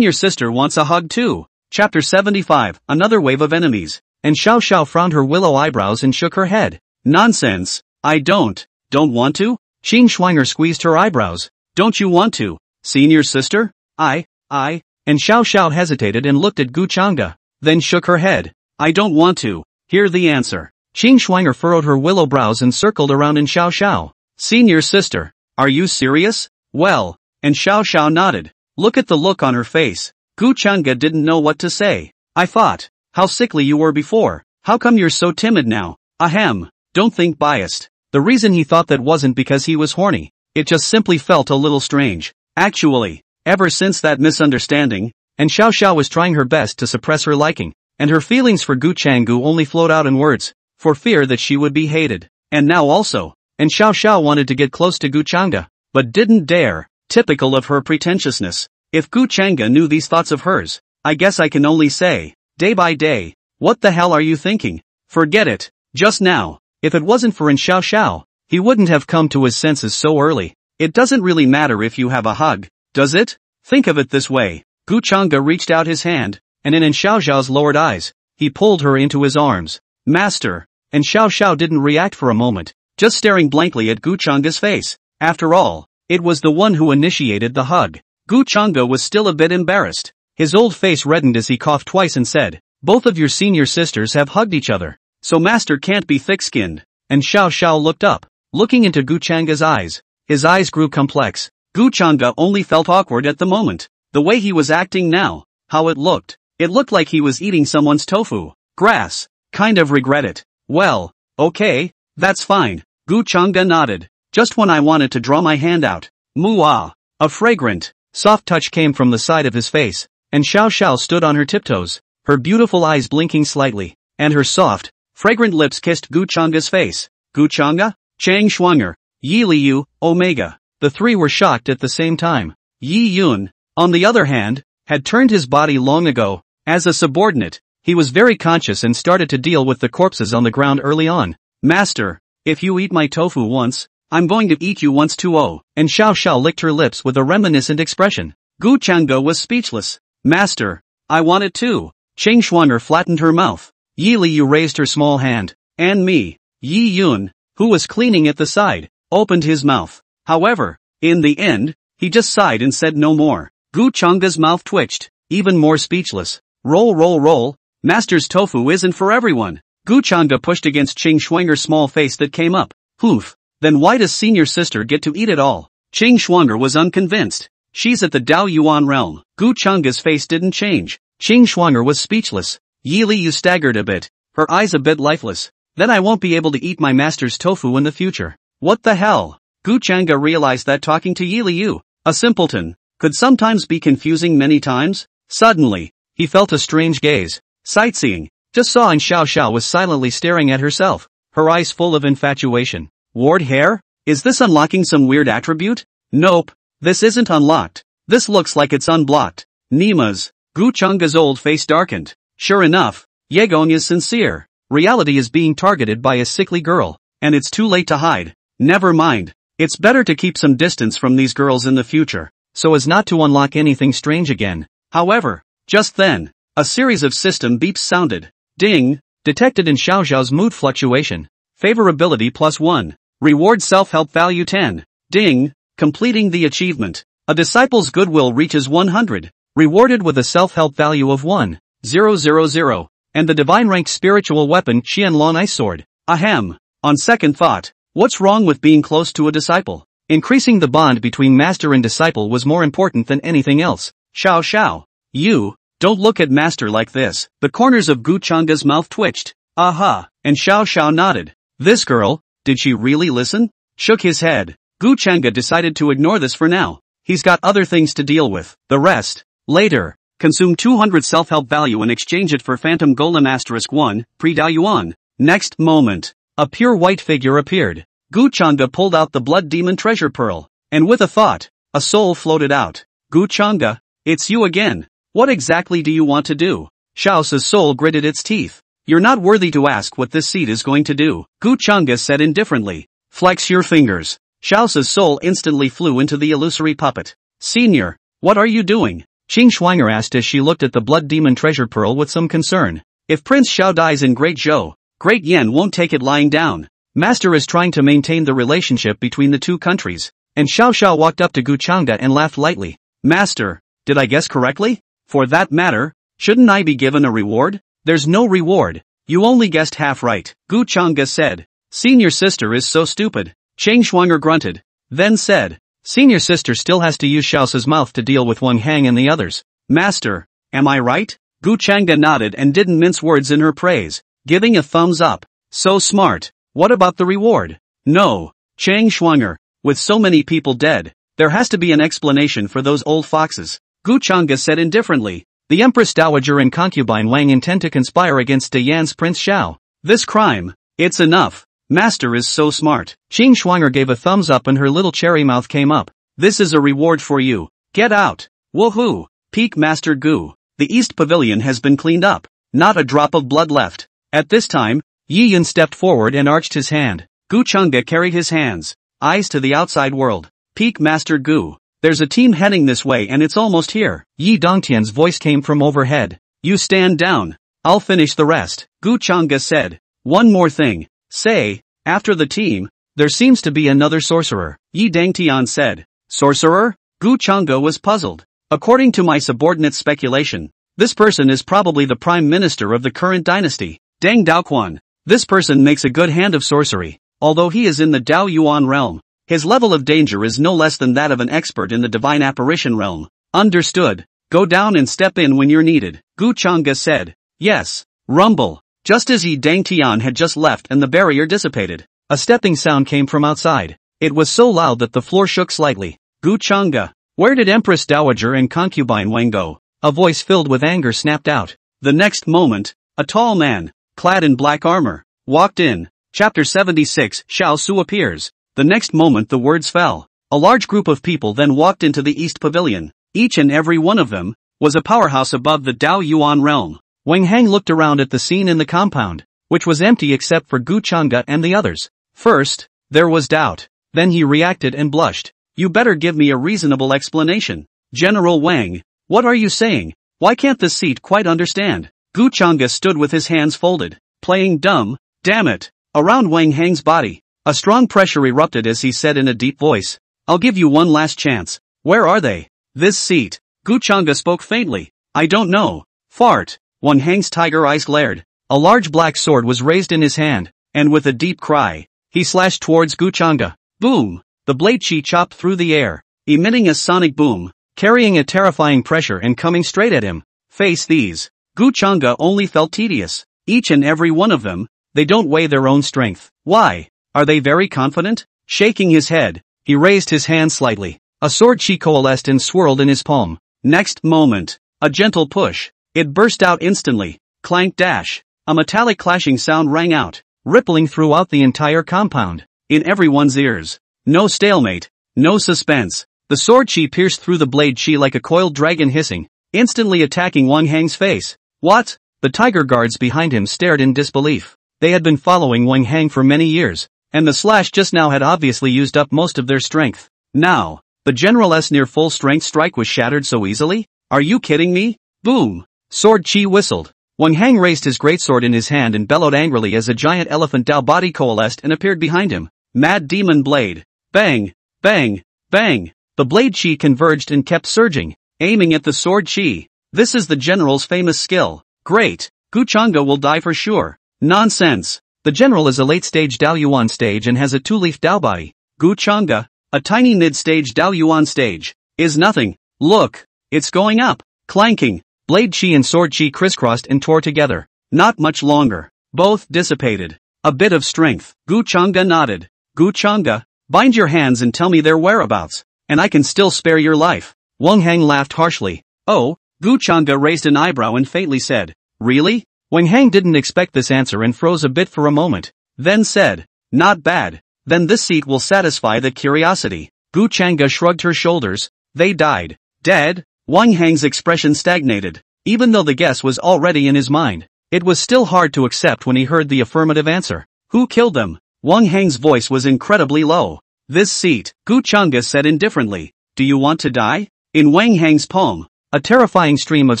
sister wants a hug too. Chapter 75, Another Wave of Enemies. And Xiao Xiao frowned her willow eyebrows and shook her head. Nonsense. I don't want to? Cheng Schwanger squeezed her eyebrows. Don't you want to, senior sister? I. And Xiao Xiao hesitated and looked at Gu Changga, then shook her head. I don't want to. Hear the answer. Cheng Schwanger furrowed her willow brows and circled around in Xiao Xiao. Senior sister, are you serious? Well, and Xiao Xiao nodded. Look at the look on her face. Gu Changga didn't know what to say. I thought, how sickly you were before. How come you're so timid now? Ahem. Don't think biased. The reason he thought that wasn't because he was horny. It just simply felt a little strange. Actually, ever since that misunderstanding, and Xiao Xiao was trying her best to suppress her liking, and her feelings for Gu Changgu only flowed out in words, for fear that she would be hated. And now also, and Xiao Xiao wanted to get close to Gu Changga, but didn't dare, typical of her pretentiousness. If Gu Changga knew these thoughts of hers, I guess I can only say, day by day, what the hell are you thinking? Forget it. Just now, if it wasn't for Xiao Xiao, he wouldn't have come to his senses so early. It doesn't really matter if you have a hug, does it? Think of it this way. Gu Changga reached out his hand, and in Xiao Xiao's lowered eyes, he pulled her into his arms. Master, and Xiao Xiao didn't react for a moment, just staring blankly at Gu Changga's face. After all, it was the one who initiated the hug. Gu Changga was still a bit embarrassed. His old face reddened as he coughed twice and said, both of your senior sisters have hugged each other, so master can't be thick-skinned. And Xiao Xiao looked up, looking into Gu Changga's eyes. His eyes grew complex. Gu Changga only felt awkward at the moment. The way he was acting now, how it looked. It looked like he was eating someone's tofu. Grass. Kind of regret it. Well, okay, that's fine. Gu Changge nodded. Just when I wanted to draw my hand out. Muah. A fragrant, soft touch came from the side of his face, and Xiao Xiao stood on her tiptoes, her beautiful eyes blinking slightly, and her soft, fragrant lips kissed Gu Changge's face. Gu Changge? Chang Schwanger, Yi Liu, Omega. The three were shocked at the same time. Yi Yun, on the other hand, had turned his body long ago. As a subordinate, he was very conscious and started to deal with the corpses on the ground early on. Master, if you eat my tofu once, I'm going to eat you once too. Oh, and Xiao Xiao licked her lips with a reminiscent expression. Gu Changge was speechless. Master, I want it too. Chang Schwanger flattened her mouth. Yi Liu raised her small hand. And me. Yi Yun, who was cleaning at the side, opened his mouth. However, in the end, he just sighed and said no more. Gu Changge's mouth twitched, even more speechless. Roll. Master's tofu isn't for everyone. Gu Changge pushed against Chang Schwanger's small face that came up. Poof. Then why does senior sister get to eat it all? Chang Schwanger was unconvinced. She's at the Dao Yuan realm. Gu Changge's face didn't change. Chang Schwanger was speechless. Yi Liu staggered a bit, her eyes a bit lifeless. Then I won't be able to eat my master's tofu in the future. What the hell? Gu Changge realized that talking to Yi Liu, a simpleton, could sometimes be confusing many times. Suddenly, he felt a strange gaze. Sightseeing. Just saw and Xiao Xiao was silently staring at herself, her eyes full of infatuation. Ward hair? Is this unlocking some weird attribute? Nope. This isn't unlocked. This looks like it's unblocked. Nima's. Gu Changge's old face darkened. Sure enough, Yegong is sincere. Reality is being targeted by a sickly girl, and it's too late to hide. Never mind. It's better to keep some distance from these girls in the future, so as not to unlock anything strange again. However, just then, a series of system beeps sounded. Ding, detected in Xiao Xiao's mood fluctuation. Favorability +1. Reward self-help value 10. Ding, completing the achievement. A disciple's goodwill reaches 100. Rewarded with a self-help value of 1,000. And the divine ranked spiritual weapon Qianlong Ice Sword. Ahem. On second thought, what's wrong with being close to a disciple? Increasing the bond between master and disciple was more important than anything else. Xiao Xiao. You, don't look at master like this. The corners of Gu Changge's mouth twitched. Aha. And Xiao Xiao nodded. This girl, did she really listen? Shook his head. Gu Changge decided to ignore this for now. He's got other things to deal with. The rest, later. Consume 200 self-help value and exchange it for Phantom Golem *1, pre-Dao Yuan. Next moment, a pure white figure appeared. Gu Changge pulled out the blood demon treasure pearl, and with a thought, a soul floated out. Gu Changge, it's you again. What exactly do you want to do? Xiao's soul gritted its teeth. You're not worthy to ask what this seed is going to do, Gu Changge said indifferently. Flex your fingers. Xiao's soul instantly flew into the illusory puppet. Senior, what are you doing? Qing Schwanger asked as she looked at the blood demon treasure pearl with some concern. If Prince Xiao dies in Great Zhou, Great Yan won't take it lying down. Master is trying to maintain the relationship between the two countries. And Xiao Xiao walked up to Gu Changge and laughed lightly. Master, did I guess correctly? For that matter, shouldn't I be given a reward? There's no reward. You only guessed half right, Gu Changge said. Senior sister is so stupid. Chang Schwanger grunted. Then said. Senior sister still has to use Xiao's mouth to deal with Wang Hang and the others. Master, am I right? Gu Changge nodded and didn't mince words in her praise, giving a thumbs up. So smart. What about the reward? No. Chang Schwanger, with so many people dead, there has to be an explanation for those old foxes. Gu Changge said indifferently. The Empress Dowager and concubine Wang intend to conspire against Dayan's Prince Xiao. This crime, it's enough. Master is so smart. Qing Schwanger gave a thumbs up and her little cherry mouth came up. This is a reward for you. Get out. Woohoo. Peak Master Gu. The East Pavilion has been cleaned up. Not a drop of blood left. At this time, Yi Yun stepped forward and arched his hand. Gu Changge carried his hands, eyes to the outside world. Peak Master Gu. There's a team heading this way and it's almost here. Yi Dongtian's voice came from overhead. You stand down. I'll finish the rest. Gu Changge said. One more thing. Say, after the team, there seems to be another sorcerer. Yi Dangtian said. Sorcerer? Gu Changge was puzzled. According to my subordinate's speculation, this person is probably the prime minister of the current dynasty. Deng Daoquan. This person makes a good hand of sorcery, although he is in the Dao Yuan realm. His level of danger is no less than that of an expert in the divine apparition realm. Understood. Go down and step in when you're needed, Gu Chang'e said. Yes. Rumble. Just as Yi Dang Tian had just left and the barrier dissipated, a stepping sound came from outside. It was so loud that the floor shook slightly. Gu Chang'e. Where did Empress Dowager and concubine Wang go? A voice filled with anger snapped out. The next moment, a tall man, clad in black armor, walked in. Chapter 76, Xiao Su appears. The next moment the words fell. A large group of people then walked into the East Pavilion. Each and every one of them was a powerhouse above the Dao Yuan realm. Wang Hang looked around at the scene in the compound, which was empty except for Gu Chang'e and the others. First, there was doubt. Then he reacted and blushed. You better give me a reasonable explanation. General Wang, what are you saying? Why can't this seat quite understand? Gu Chang'e stood with his hands folded, playing dumb. Damn it. Around Wang Hang's body, a strong pressure erupted as he said in a deep voice. I'll give you one last chance. Where are they? This seat. Gu Chang'e spoke faintly. I don't know. Fart. Wang Hang's tiger eyes glared. A large black sword was raised in his hand, and with a deep cry, he slashed towards Gu Chang'e. Boom! The blade chi chopped through the air, emitting a sonic boom, carrying a terrifying pressure and coming straight at him. Face these. Gu Chang'e only felt tedious. Each and every one of them, they don't weigh their own strength. Why? Are they very confident? Shaking his head, he raised his hand slightly. A sword chi coalesced and swirled in his palm. Next moment, a gentle push. It burst out instantly. Clank dash. A metallic clashing sound rang out, rippling throughout the entire compound. In everyone's ears. No stalemate. No suspense. The sword chi pierced through the blade chi like a coiled dragon hissing, instantly attacking Wang Hang's face. What? The tiger guards behind him stared in disbelief. They had been following Wang Hang for many years, and the slash just now had obviously used up most of their strength. Now, the general's near full strength strike was shattered so easily? Are you kidding me? Boom! Sword chi whistled. Wang Hang raised his greatsword in his hand and bellowed angrily as a giant elephant Dao body coalesced and appeared behind him. Mad demon blade. Bang! Bang! Bang! The blade chi converged and kept surging, aiming at the sword chi. This is the general's famous skill. Great! Gu Chang'e will die for sure. Nonsense! The general is a late-stage Dao Yuan stage and has a two-leaf Dao body. Gu Chang'e, a tiny mid-stage Dao Yuan stage, is nothing. Look! It's going up. Clanking. Blade chi and sword chi crisscrossed and tore together. Not much longer. Both dissipated. A bit of strength. Gu Chang'e nodded. Gu Chang'e, bind your hands and tell me their whereabouts, and I can still spare your life. Wang Hang laughed harshly. Oh, Gu Chang'e raised an eyebrow and faintly said, really? Wang Hang didn't expect this answer and froze a bit for a moment, then said, not bad. Then this seat will satisfy the curiosity. Gu Chang'e shrugged her shoulders. They died. Dead? Wang Hang's expression stagnated. Even though the guess was already in his mind, it was still hard to accept when he heard the affirmative answer. Who killed them? Wang Hang's voice was incredibly low. This seat, Gu Chang'e said indifferently. Do you want to die? In Wang Hang's palm, a terrifying stream of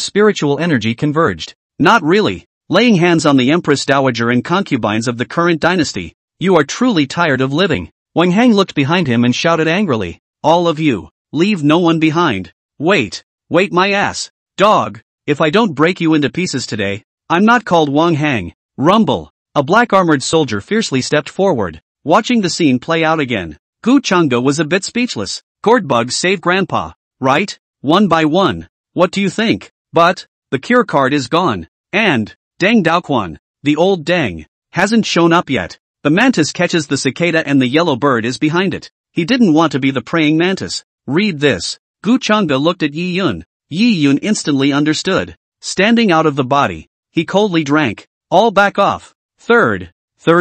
spiritual energy converged. Not really. Laying hands on the Empress Dowager and concubines of the current dynasty. You are truly tired of living. Wang Hang looked behind him and shouted angrily. All of you, leave no one behind. Wait my ass. Dog, if I don't break you into pieces today, I'm not called Wang Hang. Rumble. A black armored soldier fiercely stepped forward, watching the scene play out again. Gu Chang'e was a bit speechless. Gourd bugs save grandpa, right? One by one. What do you think? But, the cure card is gone. And, Deng Daoquan, the old Deng, hasn't shown up yet. The mantis catches the cicada and the yellow bird is behind it. He didn't want to be the praying mantis. Read this. Gu Chang'e looked at Yi Yun. Yi Yun instantly understood. Standing out of the body, he coldly drank. All back off. Third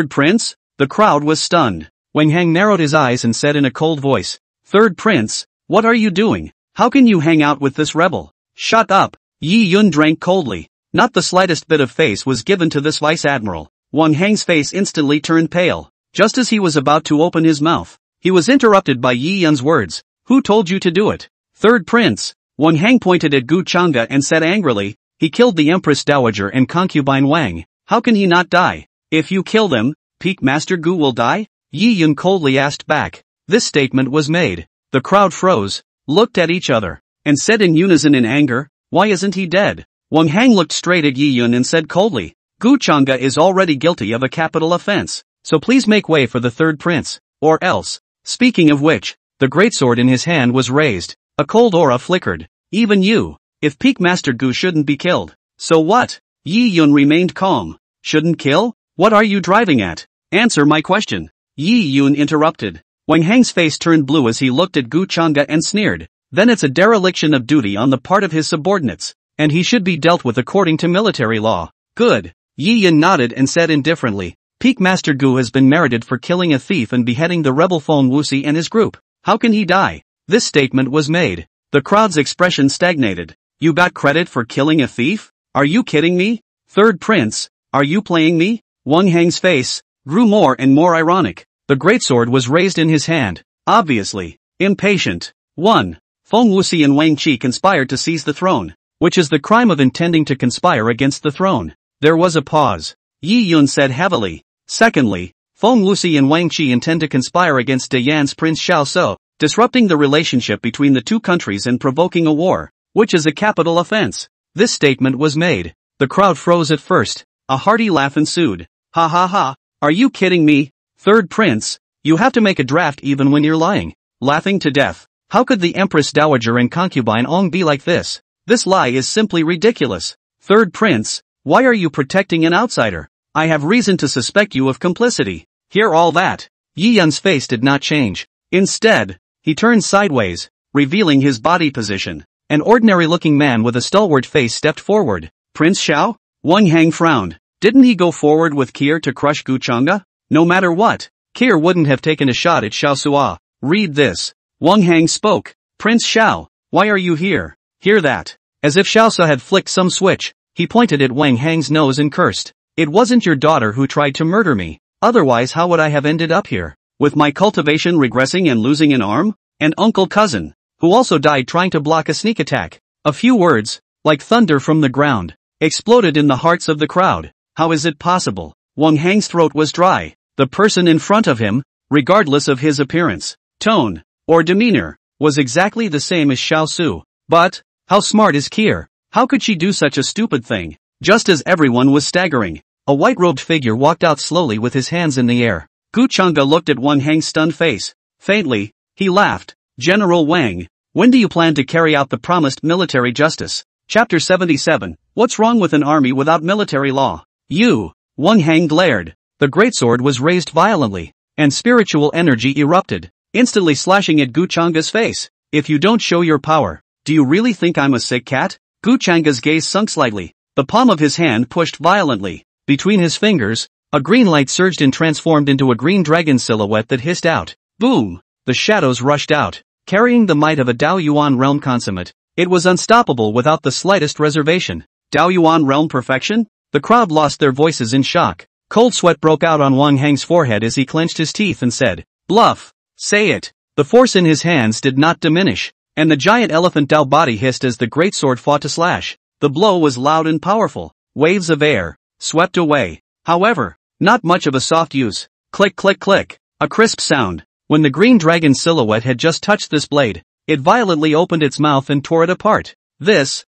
prince? The crowd was stunned. Wang Hang narrowed his eyes and said in a cold voice. Third prince? What are you doing? How can you hang out with this rebel? Shut up. Yi Yun drank coldly. Not the slightest bit of face was given to this vice admiral. Wang Hang's face instantly turned pale. Just as he was about to open his mouth, he was interrupted by Yi Yun's words. Who told you to do it? Third prince. Wang Hang pointed at Gu Chang'e and said angrily, he killed the Empress Dowager and concubine Wang. How can he not die? If you kill them, Peak Master Gu will die? Yi Yun coldly asked back. This statement was made. The crowd froze, looked at each other, and said in unison in anger, why isn't he dead? Wang Hang looked straight at Yi Yun and said coldly, Gu Chang'e is already guilty of a capital offense, so please make way for the third prince, or else. Speaking of which, the greatsword in his hand was raised. A cold aura flickered. Even you, If Peak Master Gu shouldn't be killed, so what? Yi Yun remained calm. Shouldn't kill? What are you driving at? Answer my question. Yi Yun interrupted. Wang Hang's face turned blue as he looked at Gu Chang'e and sneered. Then it's a dereliction of duty on the part of his subordinates, and he should be dealt with according to military law. Good. Yi Yun nodded and said indifferently. Peak Master Gu has been merited for killing a thief and beheading the rebel Feng Wuxi and his group. How can he die? This statement was made. The crowd's expression stagnated. You got credit for killing a thief? Are you kidding me? Third Prince, are you playing me? Wang Hang's face grew more and more ironic. The greatsword was raised in his hand, obviously impatient. 1. Feng Wuxi and Wang Qi conspired to seize the throne, which is the crime of intending to conspire against the throne. There was a pause. Yi Yun said heavily. Secondly, Feng Wuxi and Wang Qi intend to conspire against Dayan's Prince Xiao So, disrupting the relationship between the two countries and provoking a war, which is a capital offense. This statement was made. The crowd froze at first. A hearty laugh ensued. Ha ha ha, are you kidding me? Third Prince, you have to make a draft even when you're lying. Laughing to death. How could the Empress Dowager and concubine Ong be like this? This lie is simply ridiculous. Third Prince, why are you protecting an outsider? I have reason to suspect you of complicity. Hear all that. Yi Yun's face did not change. Instead, he turned sideways, revealing his body position. An ordinary-looking man with a stalwart face stepped forward. Prince Xiao? Wang Hang frowned. Didn't he go forward with Kier to crush Gu Chang'e? No matter what, Kier wouldn't have taken a shot at Xiao Sua. Read this. Wang Hang spoke. Prince Xiao, why are you here? Hear that. As if Xiao Sua had flicked some switch, he pointed at Wang Hang's nose and cursed. It wasn't your daughter who tried to murder me. Otherwise how would I have ended up here? With my cultivation regressing and losing an arm? And Uncle Cousin, who also died trying to block a sneak attack. A few words, like thunder from the ground, exploded in the hearts of the crowd. How is it possible? Wang Hang's throat was dry. The person in front of him, regardless of his appearance, tone, or demeanor, was exactly the same as Xiao Su. But, how smart is Kier? How could she do such a stupid thing? Just as everyone was staggering, a white-robed figure walked out slowly with his hands in the air. Gu Chang'e looked at Wang Hang's stunned face. Faintly, he laughed. General Wang, when do you plan to carry out the promised military justice? Chapter 77. What's wrong with an army without military law? You. Wang Hang glared. The greatsword was raised violently, and spiritual energy erupted, instantly slashing at Gu Chang'e's face. If you don't show your power, do you really think I'm a sick cat? Gu Chang'e's gaze sunk slightly. The palm of his hand pushed violently. Between his fingers, a green light surged and transformed into a green dragon silhouette that hissed out. Boom! The shadows rushed out, carrying the might of a Dao Yuan realm consummate. It was unstoppable without the slightest reservation. Dao Yuan realm perfection? The crowd lost their voices in shock. Cold sweat broke out on Wang Hang's forehead as he clenched his teeth and said, "Bluff! Say it!" The force in his hands did not diminish, and the giant elephant Dao body hissed as the greatsword fought to slash. The blow was loud and powerful. Waves of air swept away. However, not much of a soft use. Click click click. A crisp sound. When the green dragon silhouette had just touched this blade, it violently opened its mouth and tore it apart. This,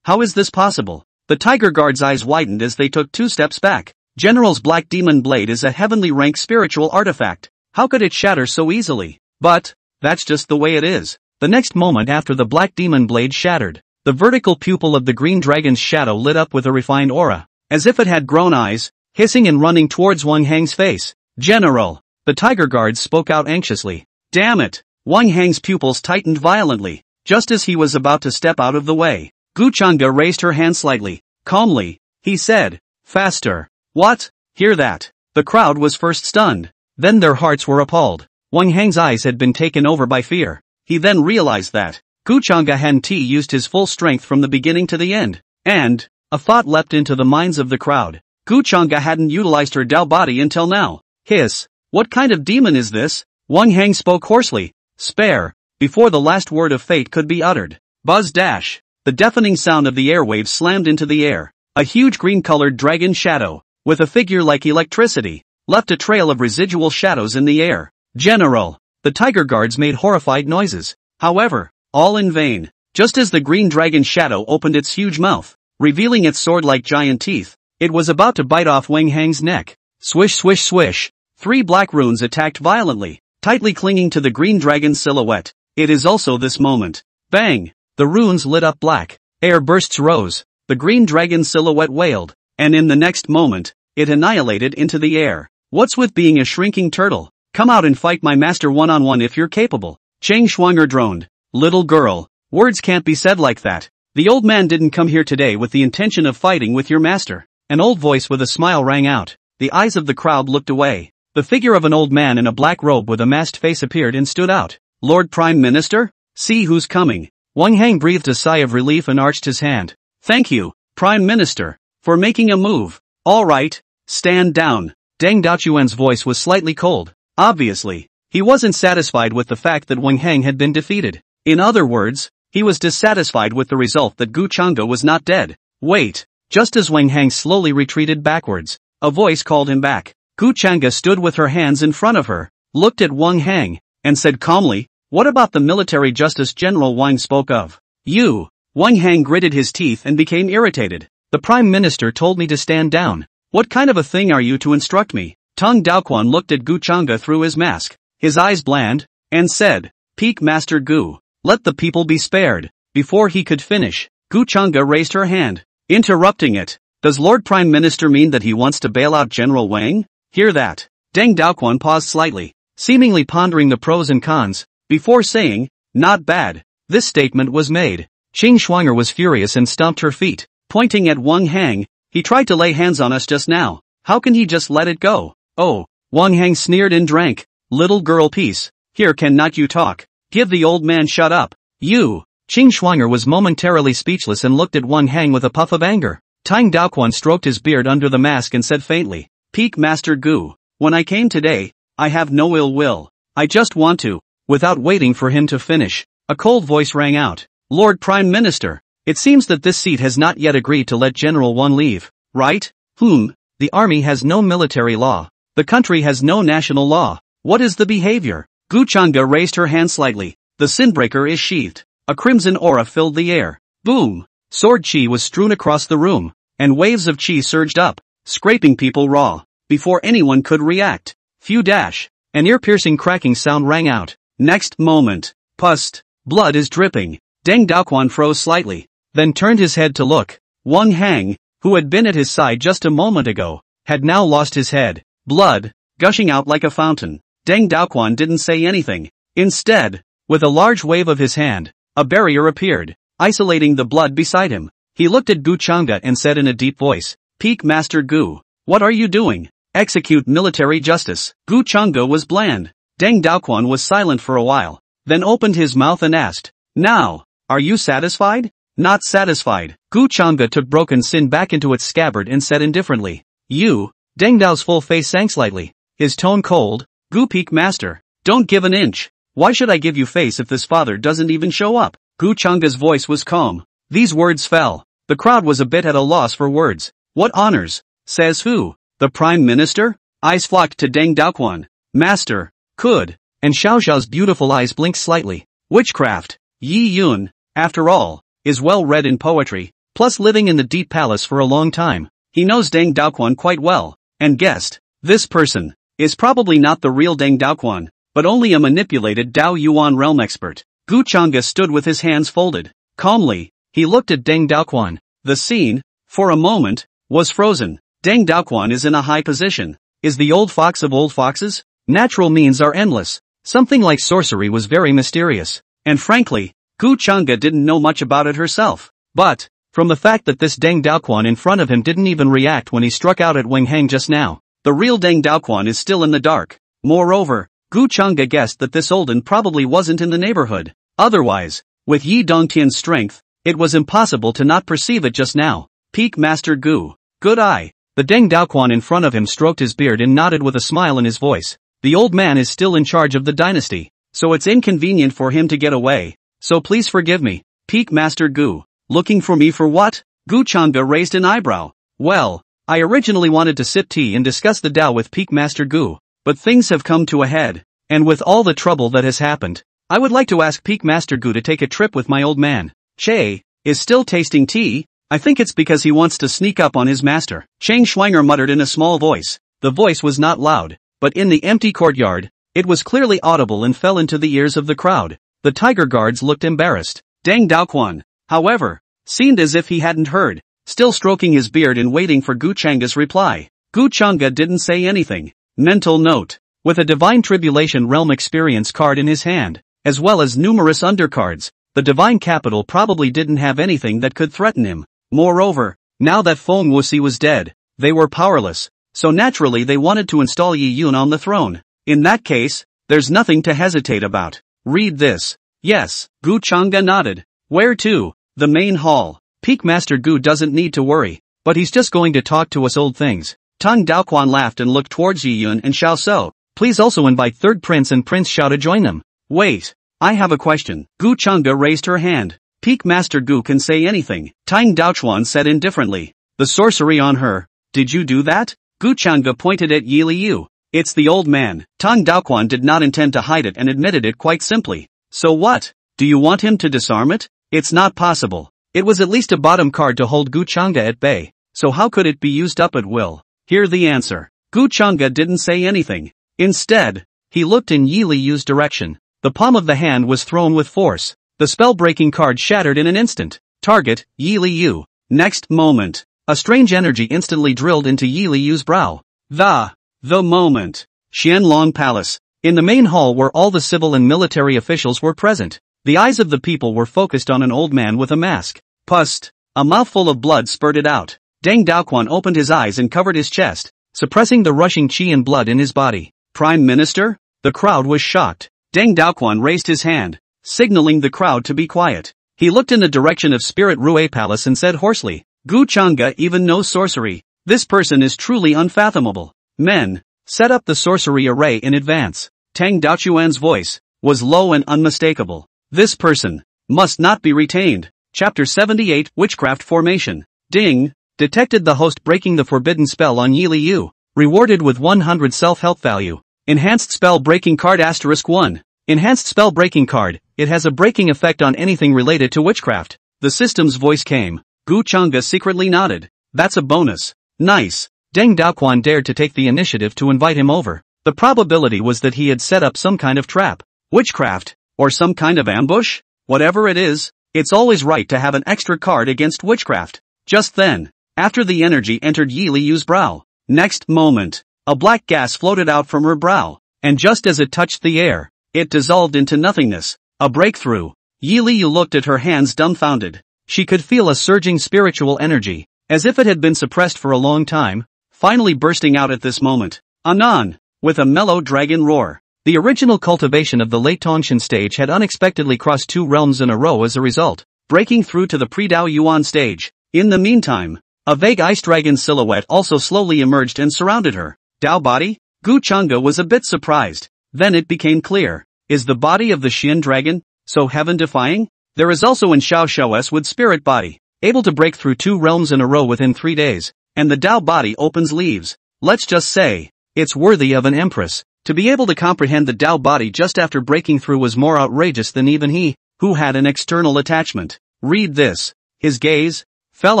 how is this possible? The tiger guard's eyes widened as they took 2 steps back. General's black demon blade is a heavenly rank spiritual artifact. How could it shatter so easily? But, that's just the way it is. The next moment after the black demon blade shattered, the vertical pupil of the green dragon's shadow lit up with a refined aura, as if it had grown eyes, hissing and running towards Wang Hang's face. General! The tiger guard spoke out anxiously. Damn it! Wang Hang's pupils tightened violently, just as he was about to step out of the way. Gu Chang'e raised her hand slightly. Calmly, he said, "Faster." What? Hear that? The crowd was first stunned, then their hearts were appalled. Wang Hang's eyes had been taken over by fear. He then realized that Gu Chang'e hadn't used his full strength from the beginning to the end. And a thought leapt into the minds of the crowd. Gu Chang'e hadn't utilized her Dao body until now. Hiss! What kind of demon is this? Wang Hang spoke hoarsely. Spare! Before the last word of fate could be uttered. Buzz dash! The deafening sound of the airwaves slammed into the air. A huge green-colored dragon shadow, with a figure like electricity, left a trail of residual shadows in the air. General! The tiger guards made horrified noises. However, all in vain. Just as the green dragon shadow opened its huge mouth, revealing its sword-like giant teeth, it was about to bite off Wang Hang's neck. Swish swish swish! 3 black runes attacked violently, tightly clinging to the green dragon's silhouette. It is also this moment. Bang! The runes lit up black. Air bursts rose. The green dragon silhouette wailed. And in the next moment, it annihilated into the air. What's with being a shrinking turtle? Come out and fight my master one-on-one if you're capable. Chang Schwanger droned. Little girl. Words can't be said like that. The old man didn't come here today with the intention of fighting with your master. An old voice with a smile rang out. The eyes of the crowd looked away. The figure of an old man in a black robe with a masked face appeared and stood out. Lord Prime Minister? See who's coming. Wang Hang breathed a sigh of relief and arched his hand. Thank you, Prime Minister, for making a move. All right, stand down. Deng Daochuan's voice was slightly cold. Obviously, he wasn't satisfied with the fact that Wang Hang had been defeated. In other words, he was dissatisfied with the result that Gu Chang'e was not dead. Wait. Just as Wang Hang slowly retreated backwards, a voice called him back. Gu Chang'e stood with her hands in front of her, looked at Wang Hang, and said calmly, what about the military justice General Wang spoke of? You. Wang Hang gritted his teeth and became irritated. The Prime Minister told me to stand down. What kind of a thing are you to instruct me? Tang Daoquan looked at Gu Chang'e through his mask, his eyes bland, and said, Peak Master Gu, let the people be spared. Before he could finish, Gu Chang'e raised her hand, interrupting it. Does Lord Prime Minister mean that he wants to bail out General Wang? Hear that. Deng Daoquan paused slightly, seemingly pondering the pros and cons, before saying, not bad. This statement was made. Qing Schwanger was furious and stomped her feet, pointing at Wang Hang. He tried to lay hands on us just now. How can he just let it go? Oh, Wang Hang sneered and drank. Little girl peace. Here cannot you talk. Give the old man shut up. You. Qing Schwanger was momentarily speechless and looked at Wang Hang with a puff of anger. Tang Daoquan stroked his beard under the mask and said faintly, Peak Master Gu, when I came today, I have no ill will. I just want to. Without waiting for him to finish, a cold voice rang out. Lord Prime Minister, it seems that this seat has not yet agreed to let General Wang leave, right? The army has no military law. The country has no national law. What is the behavior? Gu Chang'e raised her hand slightly. The Sinbreaker is sheathed. A crimson aura filled the air. Boom! Sword chi was strewn across the room, and waves of chi surged up, scraping people raw, before anyone could react. Phew dash! An ear-piercing cracking sound rang out. Next moment, pust, blood is dripping. Deng Daoquan froze slightly, then turned his head to look. Wang Hang, who had been at his side just a moment ago, had now lost his head. Blood, gushing out like a fountain. Deng Daoquan didn't say anything. Instead, with a large wave of his hand, a barrier appeared, isolating the blood beside him. He looked at Gu Chang'e and said in a deep voice, Peak Master Gu, what are you doing? Execute military justice. Gu Chang'e was bland. Deng Daoquan was silent for a while, then opened his mouth and asked, Now, are you satisfied? Not satisfied. Gu Chang'e took Broken Sin back into its scabbard and said indifferently, You. Deng Dao's full face sank slightly, his tone cold. Gu Peak Master, don't give an inch. Why should I give you face if this father doesn't even show up? Gu Chang'e's voice was calm. These words fell. The crowd was a bit at a loss for words. What honors? Says who? The Prime Minister? Eyes flocked to Deng Daoquan. Master, could. And Xiao Xiao's beautiful eyes blinked slightly. Witchcraft. Yi Yun, after all, is well read in poetry, plus living in the Deep Palace for a long time. He knows Deng Daoquan quite well, and guessed, this person is probably not the real Deng Daoquan, but only a manipulated Dao Yuan realm expert. Gu Chang'e stood with his hands folded. Calmly, he looked at Deng Daoquan. The scene, for a moment, was frozen. Deng Daoquan is in a high position. Is the old fox of old foxes? Natural means are endless. Something like sorcery was very mysterious. And frankly, Gu Chang'e didn't know much about it herself. But, from the fact that this Deng Daoquan in front of him didn't even react when he struck out at Wang Hang just now, the real Deng Daoquan is still in the dark. Moreover, Gu Chang'e guessed that this Olden probably wasn't in the neighborhood. Otherwise, with Yi Dongtian's strength, it was impossible to not perceive it just now. Peak Master Gu. Good eye. The Deng Daoquan in front of him stroked his beard and nodded with a smile in his voice. The old man is still in charge of the dynasty, so it's inconvenient for him to get away. So please forgive me. Peak Master Gu. Looking for me for what? Gu Chang'e raised an eyebrow. Well, I originally wanted to sip tea and discuss the Dao with Peak Master Gu, but things have come to a head, and with all the trouble that has happened, I would like to ask Peak Master Gu to take a trip with my old man. Che is still tasting tea. I think it's because he wants to sneak up on his master. Chang Schwanger muttered in a small voice. The voice was not loud, but in the empty courtyard, it was clearly audible and fell into the ears of the crowd. The tiger guards looked embarrassed. Deng Daoquan, however, seemed as if he hadn't heard, still stroking his beard and waiting for Gu Changa's reply. Gu Changa didn't say anything. Mental note. With a Divine Tribulation Realm experience card in his hand, as well as numerous undercards, the Divine Capital probably didn't have anything that could threaten him. Moreover, now that Feng Wuxi was dead, they were powerless, so naturally they wanted to install Yi Yun on the throne. In that case, there's nothing to hesitate about. Read this. Yes, Gu Changa nodded. Where to? The main hall. Peak Master Gu doesn't need to worry, but he's just going to talk to us old things. Tang Daoquan laughed and looked towards Yi Yun and Xiao So. Please also invite Third Prince and Prince Xiao to join them. Wait. I have a question. Gu Changa raised her hand. Peak Master Gu can say anything. Tang Daoquan said indifferently. The sorcery on her. Did you do that? Gu Changa pointed at Yi Liu. It's the old man. Tang Daoquan did not intend to hide it and admitted it quite simply. So what? Do you want him to disarm it? It's not possible. It was at least a bottom card to hold Gu Changa at bay, so how could it be used up at will? Hear the answer. Gu Changa didn't say anything. Instead, he looked in Yi Liu's direction. The palm of the hand was thrown with force. The spell-breaking card shattered in an instant. Target, Yi Liu. Next moment, a strange energy instantly drilled into Yi Liu's brow. The moment. Xianlong Palace. In the main hall where all the civil and military officials were present, the eyes of the people were focused on an old man with a mask. Pust. A mouthful of blood spurted out. Deng Daoquan opened his eyes and covered his chest, suppressing the rushing qi and blood in his body. Prime Minister? The crowd was shocked. Deng Daoquan raised his hand, signaling the crowd to be quiet. He looked in the direction of Spirit Rue Palace and said hoarsely, Gu Changa even knows sorcery. This person is truly unfathomable. Men, set up the sorcery array in advance. Tang Daoquan's voice was low and unmistakable. This person must not be retained. Chapter 78 Witchcraft Formation. Ding. Detected the host breaking the forbidden spell on Yi Liu. Rewarded with 100 self-help value. Enhanced Spell Breaking Card *1. Enhanced Spell Breaking Card. It has a breaking effect on anything related to witchcraft. The system's voice came. Gu Changa secretly nodded. That's a bonus. Nice. Deng Daoquan dared to take the initiative to invite him over. The probability was that he had set up some kind of trap. Witchcraft. Or some kind of ambush? Whatever it is, it's always right to have an extra card against witchcraft. Just then, after the energy entered Yi Liu's brow, next moment, a black gas floated out from her brow, and just as it touched the air, it dissolved into nothingness. A breakthrough. Yi Liu looked at her hands dumbfounded. She could feel a surging spiritual energy, as if it had been suppressed for a long time, finally bursting out at this moment. Anon, with a mellow dragon roar. The original cultivation of the late Tongshan stage had unexpectedly crossed 2 realms in a row as a result, breaking through to the pre-Dao Yuan stage. In the meantime, a vague ice dragon silhouette also slowly emerged and surrounded her. Dao body? Gu Changa was a bit surprised. Then it became clear. Is the body of the Xian dragon so heaven-defying? There is also an Xiao Xiao's wood spirit body, able to break through 2 realms in a row within 3 days, and the Dao body opens leaves. Let's just say, it's worthy of an empress. To be able to comprehend the Dao body just after breaking through was more outrageous than even he, who had an external attachment. Read this. His gaze fell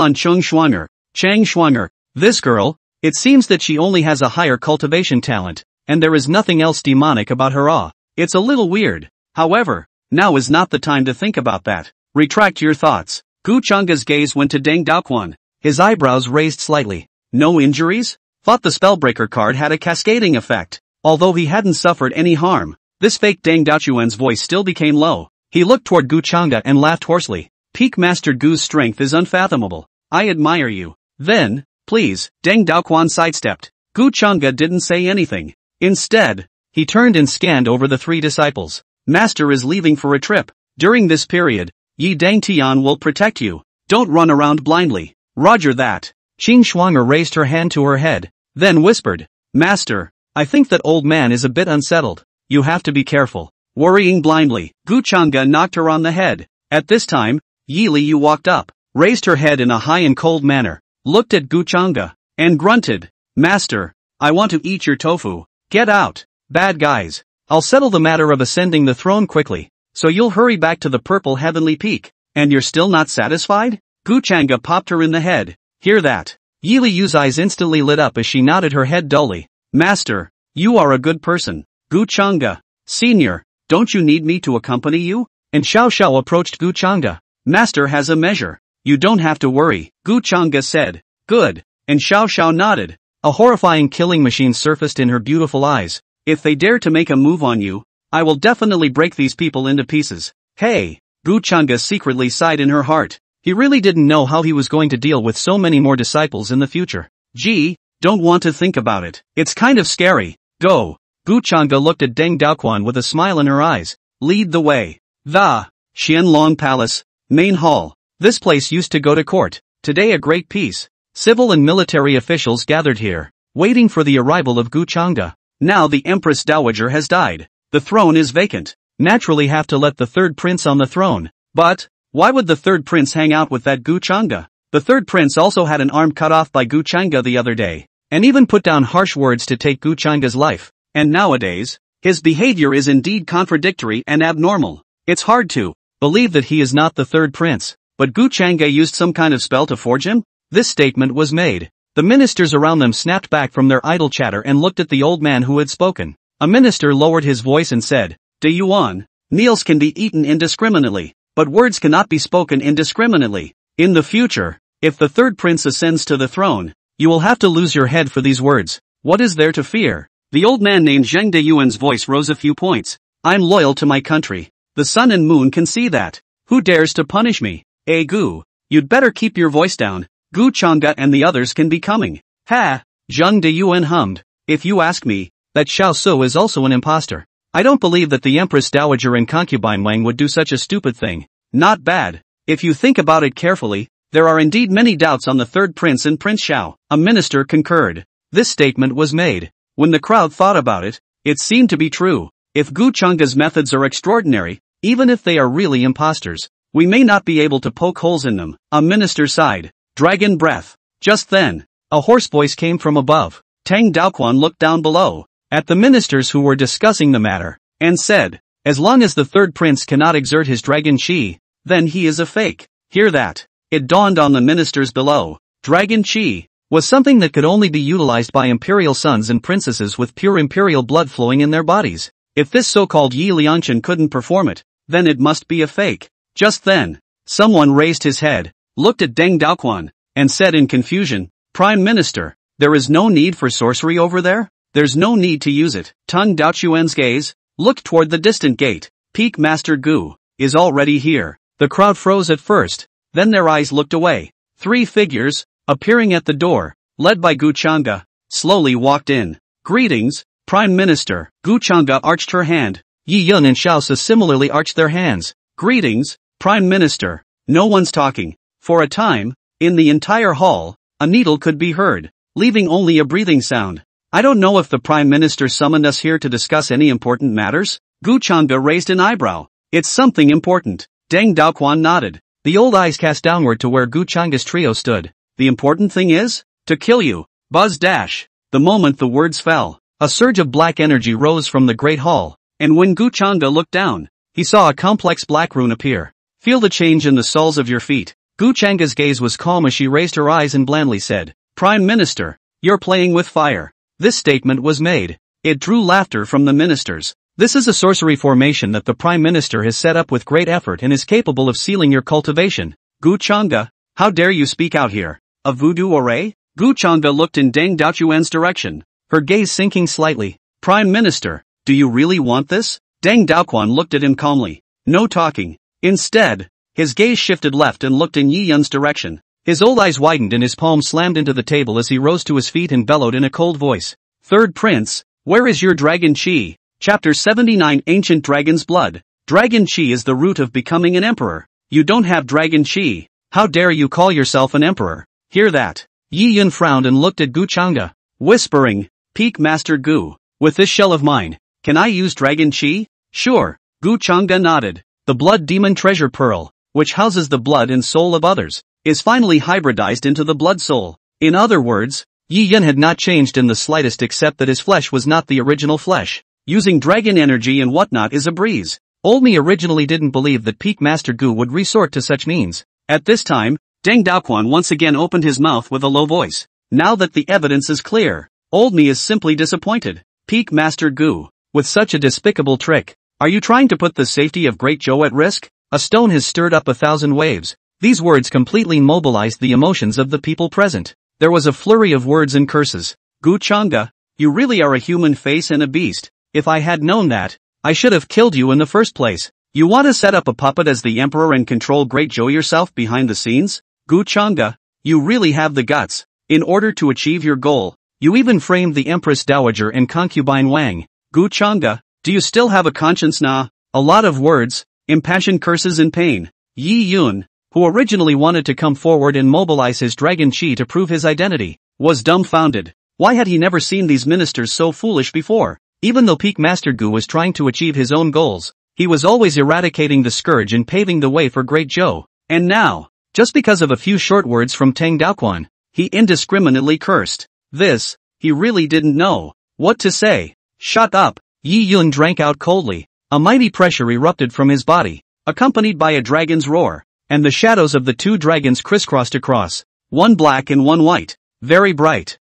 on Chang Shuanger. This girl, it seems that she only has a higher cultivation talent, and there is nothing else demonic about her awe. It's a little weird. However, now is not the time to think about that. Retract your thoughts. Gu Changa's gaze went to Deng Daoquan. His eyebrows raised slightly. No injuries? Thought the Spellbreaker card had a cascading effect. Although he hadn't suffered any harm, this fake Deng Daoquan's voice still became low. He looked toward Gu Changa and laughed hoarsely. Peak Master Gu's strength is unfathomable. I admire you. Then, please, Deng Daoquan sidestepped. Gu Changa didn't say anything. Instead, he turned and scanned over the 3 disciples. Master is leaving for a trip. During this period, Yi Dang Tian will protect you. Don't run around blindly. Roger that. Qing Shuanger raised her hand to her head, then whispered, Master, I think that old man is a bit unsettled. You have to be careful. Worrying blindly. Gu Changa knocked her on the head. At this time, Yi Liu walked up, raised her head in a high and cold manner, looked at Gu Changa, and grunted, Master, I want to eat your tofu. Get out. Bad guys. I'll settle the matter of ascending the throne quickly, so you'll hurry back to the purple heavenly peak. And you're still not satisfied? Gu Changa popped her in the head. Hear that? Yi Liu's eyes instantly lit up as she nodded her head dully. Master, you are a good person. Gu Changa, Senior, don't you need me to accompany you? and Xiao Xiao approached Gu Chang'e. Master has a measure. You don't have to worry, Gu Chang'e said. Good. And Xiao Xiao nodded. A horrifying killing machine surfaced in her beautiful eyes. If they dare to make a move on you, I will definitely break these people into pieces. Hey! Gu Chang'e secretly sighed in her heart. He really didn't know how he was going to deal with so many more disciples in the future. Gee, don't want to think about it. It's kind of scary. Go. Gu Chang'e looked at Deng Daoquan with a smile in her eyes. Lead the way. The Qianlong Palace, Main Hall. This place used to go to court. Today a great peace. Civil and military officials gathered here, waiting for the arrival of Gu Chang'e. Now the Empress Dowager has died. The throne is vacant. Naturally have to let the third prince on the throne. But why would the third prince hang out with that Gu Chang'e? The third prince also had an arm cut off by Gu Chang'e the other day, and even put down harsh words to take Gu Chang'e's life. And nowadays, his behavior is indeed contradictory and abnormal. It's hard to believe that he is not the third prince. But Gu Chang'e used some kind of spell to forge him? This statement was made. The ministers around them snapped back from their idle chatter and looked at the old man who had spoken. A minister lowered his voice and said, De Yuan, meals can be eaten indiscriminately, but words cannot be spoken indiscriminately. In the future, if the third prince ascends to the throne, you will have to lose your head for these words. What is there to fear? The old man named Zheng Deyuan's voice rose a few points. I'm loyal to my country. The sun and moon can see that. Who dares to punish me? Gu, you'd better keep your voice down. Gu Chang'e and the others can be coming. Ha! Zheng Deyuan hummed. If you ask me, that Xiao Su is also an imposter. I don't believe that the Empress Dowager and concubine Wang would do such a stupid thing. Not bad. If you think about it carefully, there are indeed many doubts on the third prince and Prince Xiao. A minister concurred. This statement was made. When the crowd thought about it, it seemed to be true. If Gu Chang'e's methods are extraordinary, even if they are really imposters, we may not be able to poke holes in them. A minister sighed. Dragon breath. Just then, a hoarse voice came from above. Tang Daoquan looked down below, at the ministers who were discussing the matter, and said, as long as the third prince cannot exert his dragon chi, then he is a fake. Hear that? It dawned on the ministers below. Dragon chi was something that could only be utilized by imperial sons and princesses with pure imperial blood flowing in their bodies. If this so-called Yi Liangchen couldn't perform it, then it must be a fake. Just then, someone raised his head, looked at Deng Daoquan, and said in confusion, Prime Minister, there is no need for sorcery over there? There's no need to use it. Tung Daoquan's gaze looked toward the distant gate. Peak Master Gu is already here. The crowd froze at first, then their eyes looked away. 3 figures, appearing at the door, led by Gu Chang'e, slowly walked in. Greetings, Prime Minister. Gu Chang'e arched her hand. Yi Yun and Xiao Su similarly arched their hands. Greetings, Prime Minister. No one's talking. For a time, in the entire hall, a needle could be heard, leaving only a breathing sound. I don't know if the Prime Minister summoned us here to discuss any important matters? Gu Chang'e raised an eyebrow. It's something important. Deng Daoquan nodded. The old eyes cast downward to where Gu Chang'e's trio stood. The important thing is, to kill you. Buzz dash. The moment the words fell, a surge of black energy rose from the great hall, and when Gu Chang'e looked down, he saw a complex black rune appear. Feel the change in the soles of your feet. Gu Chang'e's gaze was calm as she raised her eyes and blandly said, Prime Minister, you're playing with fire. This statement was made. It drew laughter from the ministers. This is a sorcery formation that the Prime Minister has set up with great effort and is capable of sealing your cultivation. Gu Chang'e, how dare you speak out here? A voodoo array? Gu Chang'e looked in Deng Daoquan's direction, her gaze sinking slightly. Prime Minister, do you really want this? Deng Daoquan looked at him calmly. No talking. Instead, his gaze shifted left and looked in Yi Yun's direction. His old eyes widened and his palm slammed into the table as he rose to his feet and bellowed in a cold voice. Third Prince, where is your dragon chi? Chapter 79 Ancient Dragon's Blood. Dragon chi is the root of becoming an emperor. You don't have dragon chi. How dare you call yourself an emperor? Hear that? Yi Yun frowned and looked at Gu Chang'e, whispering, Peak Master Gu, with this shell of mine, can I use dragon chi? Sure. Gu Chang'e nodded. The blood demon treasure pearl, which houses the blood and soul of others, is finally hybridized into the blood soul. In other words, Yi Yun had not changed in the slightest except that his flesh was not the original flesh. Using dragon energy and whatnot is a breeze. Old me originally didn't believe that Peak Master Gu would resort to such means. At this time, Deng Daoquan once again opened his mouth with a low voice. Now that the evidence is clear, old me is simply disappointed. Peak Master Gu, with such a despicable trick, Are you trying to put the safety of Great Zhou at risk? A stone has stirred up 1,000 waves. These words completely mobilized the emotions of the people present. There was a flurry of words and curses. Gu Chang'e, you really are a human face and a beast. If I had known that, I should have killed you in the first place. You want to set up a puppet as the emperor and control Great Zhou yourself behind the scenes? Gu Chang'e, you really have the guts. In order to achieve your goal, you even framed the Empress Dowager and concubine Wang. Gu Chang'e, do you still have a conscience? Nah. A lot of words, impassioned curses and pain. Yi Yun, who originally wanted to come forward and mobilize his dragon chi to prove his identity, was dumbfounded. Why had he never seen these ministers so foolish before? Even though Peak Master Gu was trying to achieve his own goals, he was always eradicating the scourge and paving the way for Great Zhou. And now, just because of a few short words from Tang Daoquan, he indiscriminately cursed. This, he really didn't know what to say. Shut up. Yi Yun drank out coldly. A mighty pressure erupted from his body, accompanied by a dragon's roar, and the shadows of the two dragons crisscrossed across, one black and one white, very bright.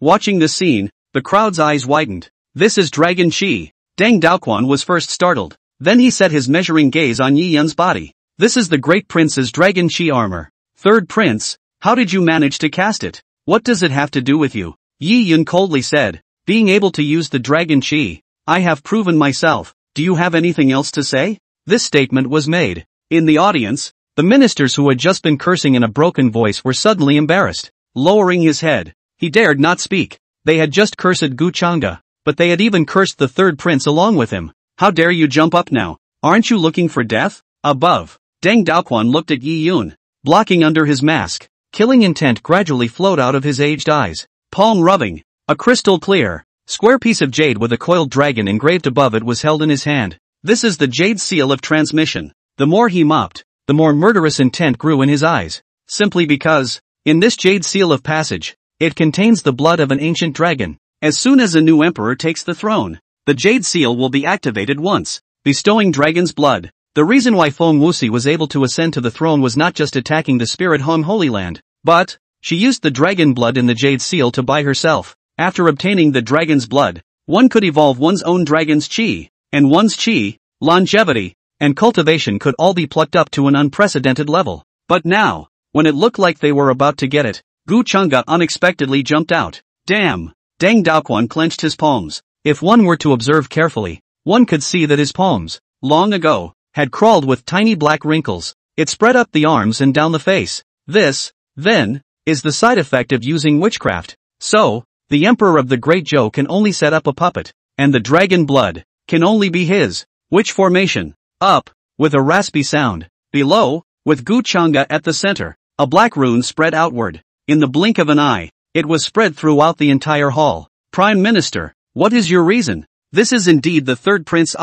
Watching the scene, the crowd's eyes widened. This is dragon chi. Deng Daoquan was first startled. Then he set his measuring gaze on Yi Yun's body. This is the great prince's dragon chi armor. Third prince, how did you manage to cast it? What does it have to do with you? Yi Yun coldly said, being able to use the dragon chi. I have proven myself. Do you have anything else to say? This statement was made. In the audience, the ministers who had just been cursing in a broken voice were suddenly embarrassed. Lowering his head, he dared not speak. They had just cursed Gu Chang'e, but they had even cursed the third prince along with him. How dare you jump up now? Aren't you looking for death? Above, Deng Daoquan looked at Yi Yun, blocking under his mask. Killing intent gradually flowed out of his aged eyes. Palm rubbing. A crystal clear, square piece of jade with a coiled dragon engraved above it was held in his hand. This is the jade seal of transmission. The more he mopped, the more murderous intent grew in his eyes. Simply because, in this jade seal of passage, it contains the blood of an ancient dragon. As soon as a new emperor takes the throne, the jade seal will be activated once, bestowing dragon's blood. The reason why Feng Wuxi was able to ascend to the throne was not just attacking the spirit home Holy Land, but she used the dragon blood in the jade seal to buy herself. After obtaining the dragon's blood, one could evolve one's own dragon's chi, and one's chi, longevity, and cultivation could all be plucked up to an unprecedented level. But now, when it looked like they were about to get it, Gu Chang'e unexpectedly jumped out. Damn! Deng Daoquan clenched his palms. If one were to observe carefully, one could see that his palms, long ago, had crawled with tiny black wrinkles. It spread up the arms and down the face. This, then, is the side effect of using witchcraft. So, the emperor of the Great Zhou can only set up a puppet, and the dragon blood can only be his. Which formation? Up, with a raspy sound. Below, with Gu Chang'e at the center, a black rune spread outward. In the blink of an eye, it was spread throughout the entire hall. Prime Minister, what is your reason? This is indeed the third prince.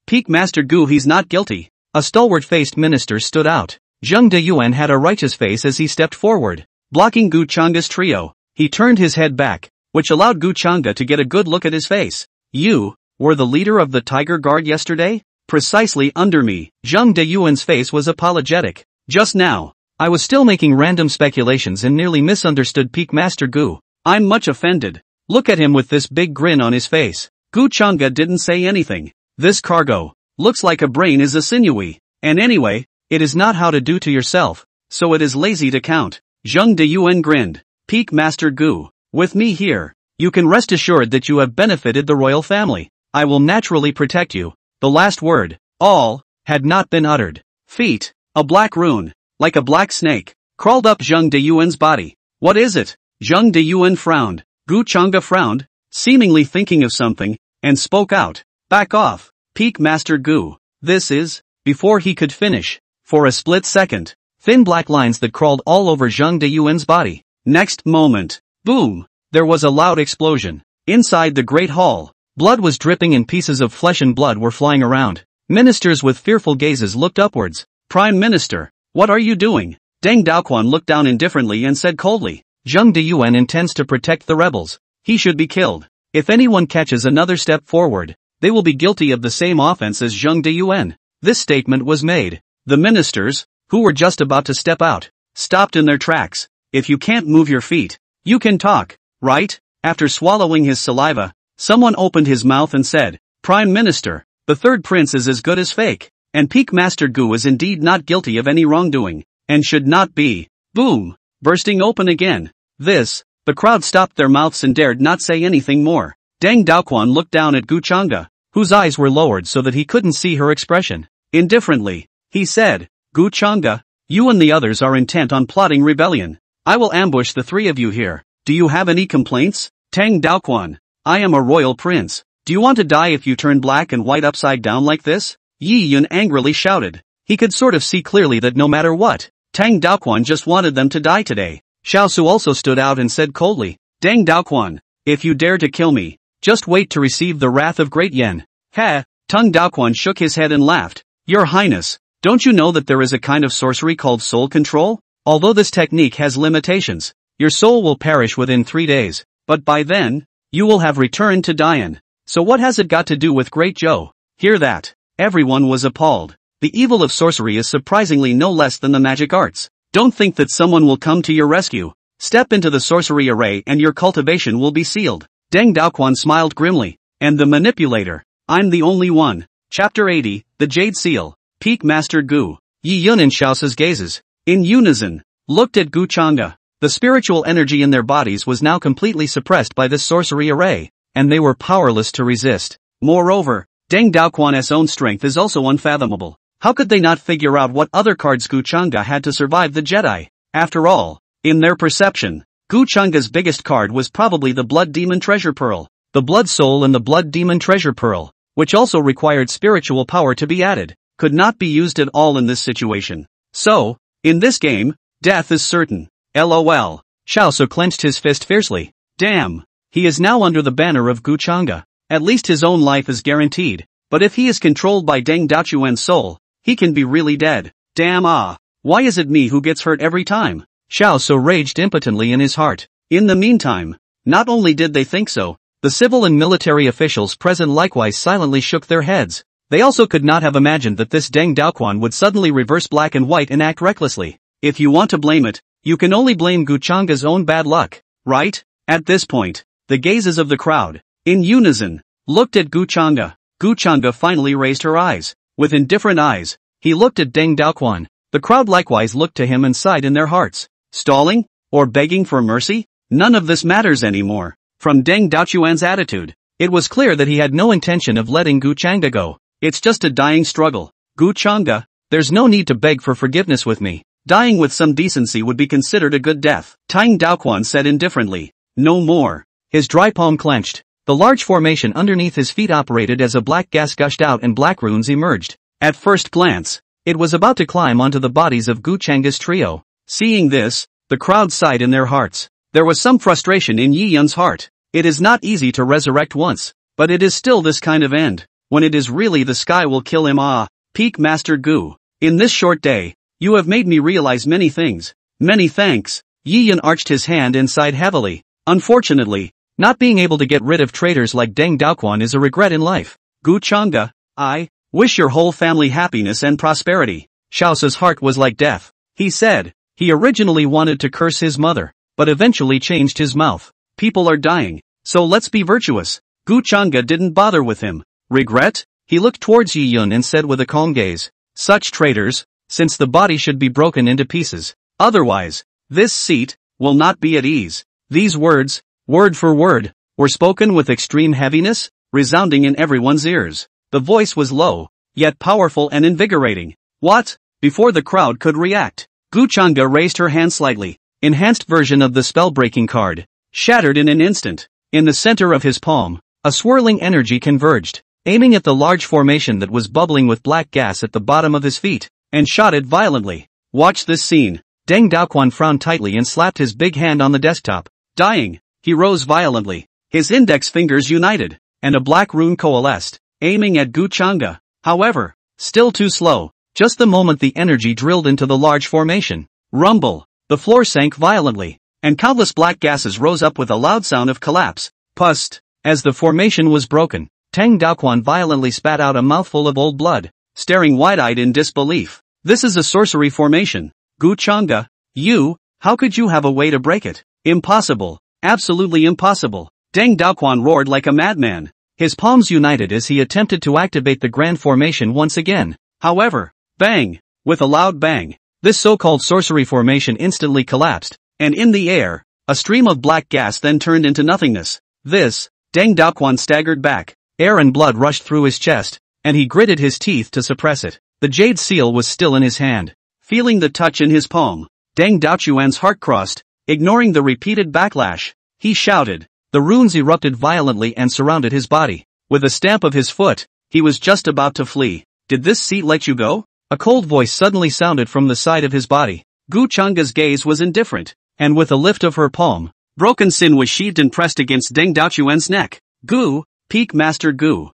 Peak Master Gu, he's not guilty. A stalwart-faced minister stood out. Zheng Deyuan had a righteous face as he stepped forward, blocking Gu Chang'e's trio. He turned his head back, which allowed Gu Chang'e to get a good look at his face. You were the leader of the Tiger Guard yesterday? Precisely under me. Zheng Deyuan's face was apologetic. Just now, I was still making random speculations and nearly misunderstood Peak Master Gu. I'm much offended. Look at him with this big grin on his face. Gu Chang'e didn't say anything. This cargo looks like a brain is a sinewy. And anyway, it is not how to do to yourself, so it is lazy to count. Zheng Deyuan grinned. Peak Master Gu, with me here, you can rest assured that you have benefited the royal family. I will naturally protect you. The last word, all, had not been uttered. Feet, a black rune, like a black snake, crawled up Zheng Deyuan's body. What is it? Zheng Deyuan frowned. Gu Chang'e frowned, seemingly thinking of something, and spoke out. Back off, Peak Master Gu. This is, before he could finish, for a split second, thin black lines that crawled all over Zheng Deyuan's body. Next moment, boom, there was a loud explosion. Inside the great hall, blood was dripping and pieces of flesh and blood were flying around. Ministers with fearful gazes looked upwards. Prime Minister, what are you doing? Deng Daoquan looked down indifferently and said coldly, Zheng Deyuan intends to protect the rebels. He should be killed. If anyone catches another step forward, they will be guilty of the same offense as Zheng Deyuan. This statement was made. The ministers, who were just about to step out, stopped in their tracks. If you can't move your feet, you can talk, right? After swallowing his saliva, someone opened his mouth and said, Prime Minister, The third prince is as good as fake. And Peak Master Gu is indeed not guilty of any wrongdoing. And should not be. Boom! Bursting open again. The crowd stopped their mouths and dared not say anything more. Deng Daoquan looked down at Gu Chang'e, whose eyes were lowered so that he couldn't see her expression. Indifferently, he said, Gu Chang'e, you and the others are intent on plotting rebellion. I will ambush the three of you here. Do you have any complaints? Tang Daoquan, I am a royal prince. Do you want to die if you turn black and white upside down like this? Yi Yun angrily shouted. He could sort of see clearly that no matter what, Tang Daoquan just wanted them to die today. Xiao Su also stood out and said coldly, Deng Daoquan, if you dare to kill me, just wait to receive the wrath of Great Yen. Ha! Tang Daoquan shook his head and laughed. Your Highness, don't you know that there is a kind of sorcery called soul control? Although this technique has limitations, your soul will perish within 3 days, but by then, you will have returned to Dian. So what has it got to do with Great Zhou? Hear that. Everyone was appalled. The evil of sorcery is surprisingly no less than the magic arts. Don't think that someone will come to your rescue. Step into the sorcery array and your cultivation will be sealed. Deng Daoquan smiled grimly. And the manipulator. I'm the only one. Chapter 80, The Jade Seal. Peak Master Gu. Yi Yun and Xiao's gazes, in unison, looked at Gu Chang'e. The spiritual energy in their bodies was now completely suppressed by this sorcery array, and they were powerless to resist. Moreover, Deng Daoquan's own strength is also unfathomable. How could they not figure out what other cards Gu Chang'e had to survive the Jedi? After all, in their perception, Gu Chang'e's biggest card was probably the Blood Demon Treasure Pearl. The Blood Soul and the Blood Demon Treasure Pearl, which also required spiritual power to be added, could not be used at all in this situation. So, in this game, death is certain. LOL. Xiao Su clenched his fist fiercely. Damn. He is now under the banner of Gu Chang'e. At least his own life is guaranteed. But if he is controlled by Deng Daoquan's soul, he can be really dead. Damn why is it me who gets hurt every time? Xiao Su raged impotently in his heart. In the meantime, not only did they think so, the civil and military officials present likewise silently shook their heads. They also could not have imagined that this Deng Daoquan would suddenly reverse black and white and act recklessly. If you want to blame it, you can only blame Gu Chang'e's own bad luck, right? At this point, the gazes of the crowd, in unison, looked at Gu Chang'e. Gu Chang'e finally raised her eyes. With indifferent eyes, he looked at Deng Daoquan. The crowd likewise looked to him and sighed in their hearts. Stalling? Or begging for mercy? None of this matters anymore. From Deng Daoquan's attitude, it was clear that he had no intention of letting Gu Chang'e go. It's just a dying struggle. Gu Chang'e, there's no need to beg for forgiveness with me. Dying with some decency would be considered a good death. Tang Daoquan said indifferently. No more. His dry palm clenched. The large formation underneath his feet operated as a black gas gushed out and black runes emerged. At first glance, it was about to climb onto the bodies of Gu Chang'e's trio. Seeing this, the crowd sighed in their hearts. There was some frustration in Yi Yun's heart. It is not easy to resurrect once, but it is still this kind of end. When it is really the sky will kill him. Peak Master Gu. In this short day, you have made me realize many things. Many thanks. Yi Yun arched his hand and sighed heavily. Unfortunately, not being able to get rid of traitors like Deng Daoquan is a regret in life. Gu Chang'e, I wish your whole family happiness and prosperity. Xiao Su's heart was like death. He said, he originally wanted to curse his mother, but eventually changed his mouth. People are dying, so let's be virtuous. Gu Chang'e didn't bother with him. Regret? He looked towards Yi Yun and said with a calm gaze, such traitors, since the body should be broken into pieces. Otherwise, this seat will not be at ease. These words, word for word, were spoken with extreme heaviness, resounding in everyone's ears. The voice was low, yet powerful and invigorating. What? Before the crowd could react, Gu Chang'e raised her hand slightly. Enhanced version of the spell-breaking card, shattered in an instant. In the center of his palm, a swirling energy converged, aiming at the large formation that was bubbling with black gas at the bottom of his feet, and shot it violently. Watch this scene. Deng Daoquan frowned tightly and slapped his big hand on the desktop. Dying, he rose violently. His index fingers united, and a black rune coalesced, aiming at Gu Chang'e. However, still too slow. Just the moment the energy drilled into the large formation. Rumble. The floor sank violently, and countless black gases rose up with a loud sound of collapse. Pust. As the formation was broken, Deng Daoquan violently spat out a mouthful of old blood, staring wide-eyed in disbelief. This is a sorcery formation. Gu Chang'e, how could you have a way to break it? Impossible. Absolutely impossible. Deng Daoquan roared like a madman. His palms united as he attempted to activate the grand formation once again. However, bang! With a loud bang, this so-called sorcery formation instantly collapsed, and in the air, a stream of black gas then turned into nothingness. Deng Daoquan staggered back, air and blood rushed through his chest, and he gritted his teeth to suppress it. The jade seal was still in his hand. Feeling the touch in his palm, Deng Daoquan's heart crossed, ignoring the repeated backlash. He shouted. The runes erupted violently and surrounded his body. With a stamp of his foot, he was just about to flee. Did this seat let you go? A cold voice suddenly sounded from the side of his body. Gu Chang'e's gaze was indifferent, and with a lift of her palm, broken sin was sheathed and pressed against Deng Daoquan's neck. Gu, Peak Master Gu,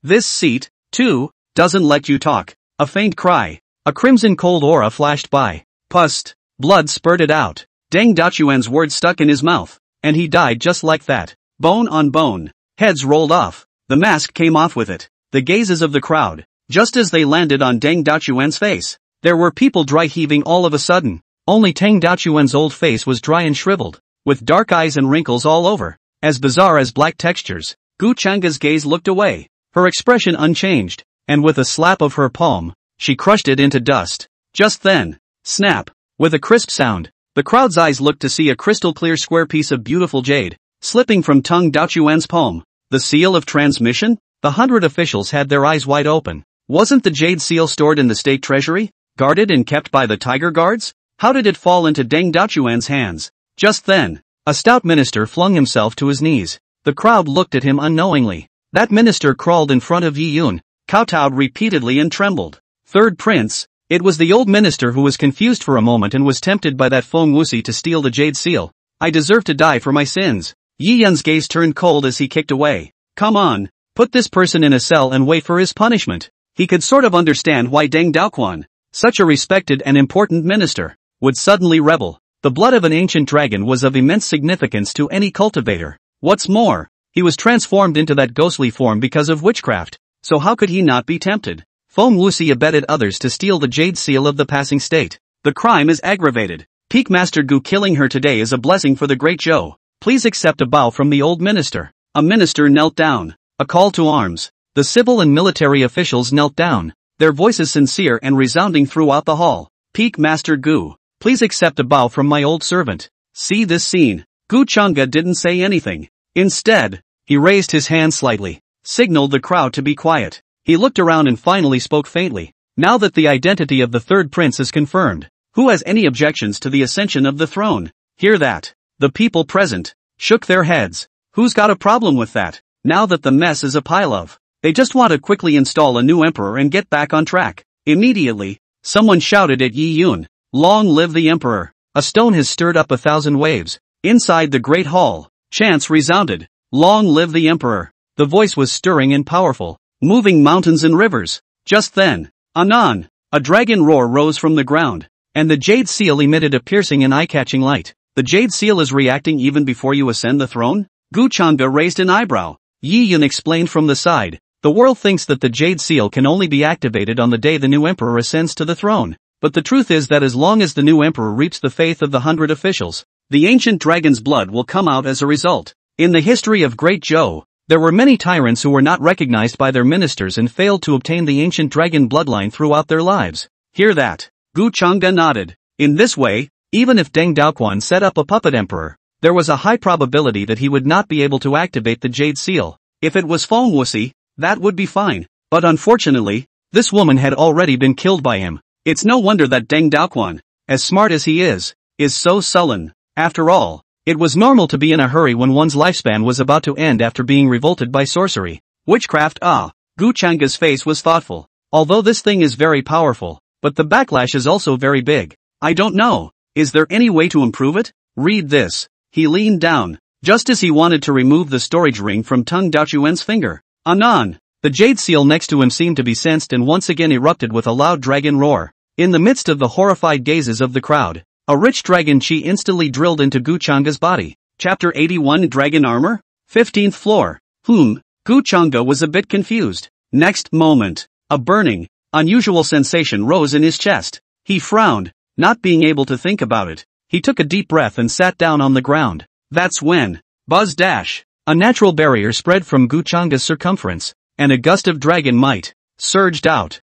this seat, too, doesn't let you talk. A faint cry, a crimson cold aura flashed by. Pust, blood spurted out. Deng Daoquan's words stuck in his mouth, and he died just like that. Bone on bone, heads rolled off, the mask came off with it. The gazes of the crowd, just as they landed on Deng Daoquan's face. There were people dry heaving all of a sudden. Only Deng Daoquan's old face was dry and shriveled, with dark eyes and wrinkles all over, as bizarre as black textures. Gu Chang'e's gaze looked away, her expression unchanged, and with a slap of her palm, she crushed it into dust. Just then, snap, with a crisp sound, the crowd's eyes looked to see a crystal-clear square piece of beautiful jade, slipping from Deng Daoquan's palm. The seal of transmission? The 100 officials had their eyes wide open. Wasn't the jade seal stored in the state treasury, guarded and kept by the tiger guards? How did it fall into Deng Daoquan's hands? Just then, a stout minister flung himself to his knees. The crowd looked at him unknowingly. That minister crawled in front of Yi Yun, kowtowed repeatedly and trembled. Third prince, it was the old minister who was confused for a moment and was tempted by that Feng Wuxi to steal the jade seal. I deserve to die for my sins. Yi Yun's gaze turned cold as he kicked away. Come on, put this person in a cell and wait for his punishment. He could sort of understand why Deng Daoquan, such a respected and important minister, would suddenly rebel. The blood of an ancient dragon was of immense significance to any cultivator. What's more, he was transformed into that ghostly form because of witchcraft, so how could he not be tempted? Feng Wuxi abetted others to steal the jade seal of the passing state. The crime is aggravated. Peak Master Gu killing her today is a blessing for the great Zhou. Please accept a bow from the old minister. A minister knelt down. A call to arms. The civil and military officials knelt down, their voices sincere and resounding throughout the hall. Peak Master Gu, please accept a bow from my old servant. See this scene. Gu Chang'e didn't say anything. Instead, he raised his hand slightly, signaled the crowd to be quiet. He looked around and finally spoke faintly. Now that the identity of the third prince is confirmed, who has any objections to the ascension of the throne? Hear that. The people present shook their heads. Who's got a problem with that? Now that the mess is a pile of, they just want to quickly install a new emperor and get back on track. Immediately, someone shouted at Yi Yun, long live the emperor. A stone has stirred up 1,000 waves. Inside the great hall, chants resounded, long live the emperor. The voice was stirring and powerful, moving mountains and rivers. Just then, anon, a dragon roar rose from the ground, and the jade seal emitted a piercing and eye-catching light. The jade seal is reacting even before you ascend the throne? Gu Chang'e raised an eyebrow. Yi Yun explained from the side. The world thinks that the jade seal can only be activated on the day the new emperor ascends to the throne. But the truth is that as long as the new emperor reaps the faith of the 100 officials, the ancient dragon's blood will come out as a result. In the history of Great Zhou, there were many tyrants who were not recognized by their ministers and failed to obtain the ancient dragon bloodline throughout their lives. Hear that? Gu Chang'e nodded. In this way, even if Deng Daoquan set up a puppet emperor, there was a high probability that he would not be able to activate the jade seal. If it was Feng Wuxi, that would be fine. But unfortunately, this woman had already been killed by him. It's no wonder that Deng Daoquan, as smart as he is so sullen. After all, it was normal to be in a hurry when one's lifespan was about to end after being revolted by sorcery. Witchcraft. Gu Chang'e's face was thoughtful. Although this thing is very powerful, but the backlash is also very big. I don't know. Is there any way to improve it? Read this. He leaned down, just as he wanted to remove the storage ring from Deng Daoquan's finger. Anon, the jade seal next to him seemed to be sensed and once again erupted with a loud dragon roar. In the midst of the horrified gazes of the crowd, a rich dragon chi instantly drilled into Gu Chang'e's body. Chapter 81 Dragon Armor? 15th floor. Gu Chang'e was a bit confused. Next moment, a burning, unusual sensation rose in his chest. He frowned, not being able to think about it. He took a deep breath and sat down on the ground. That's when, buzz dash, A natural barrier spread from Guchanga's circumference, and a gust of dragon might surged out.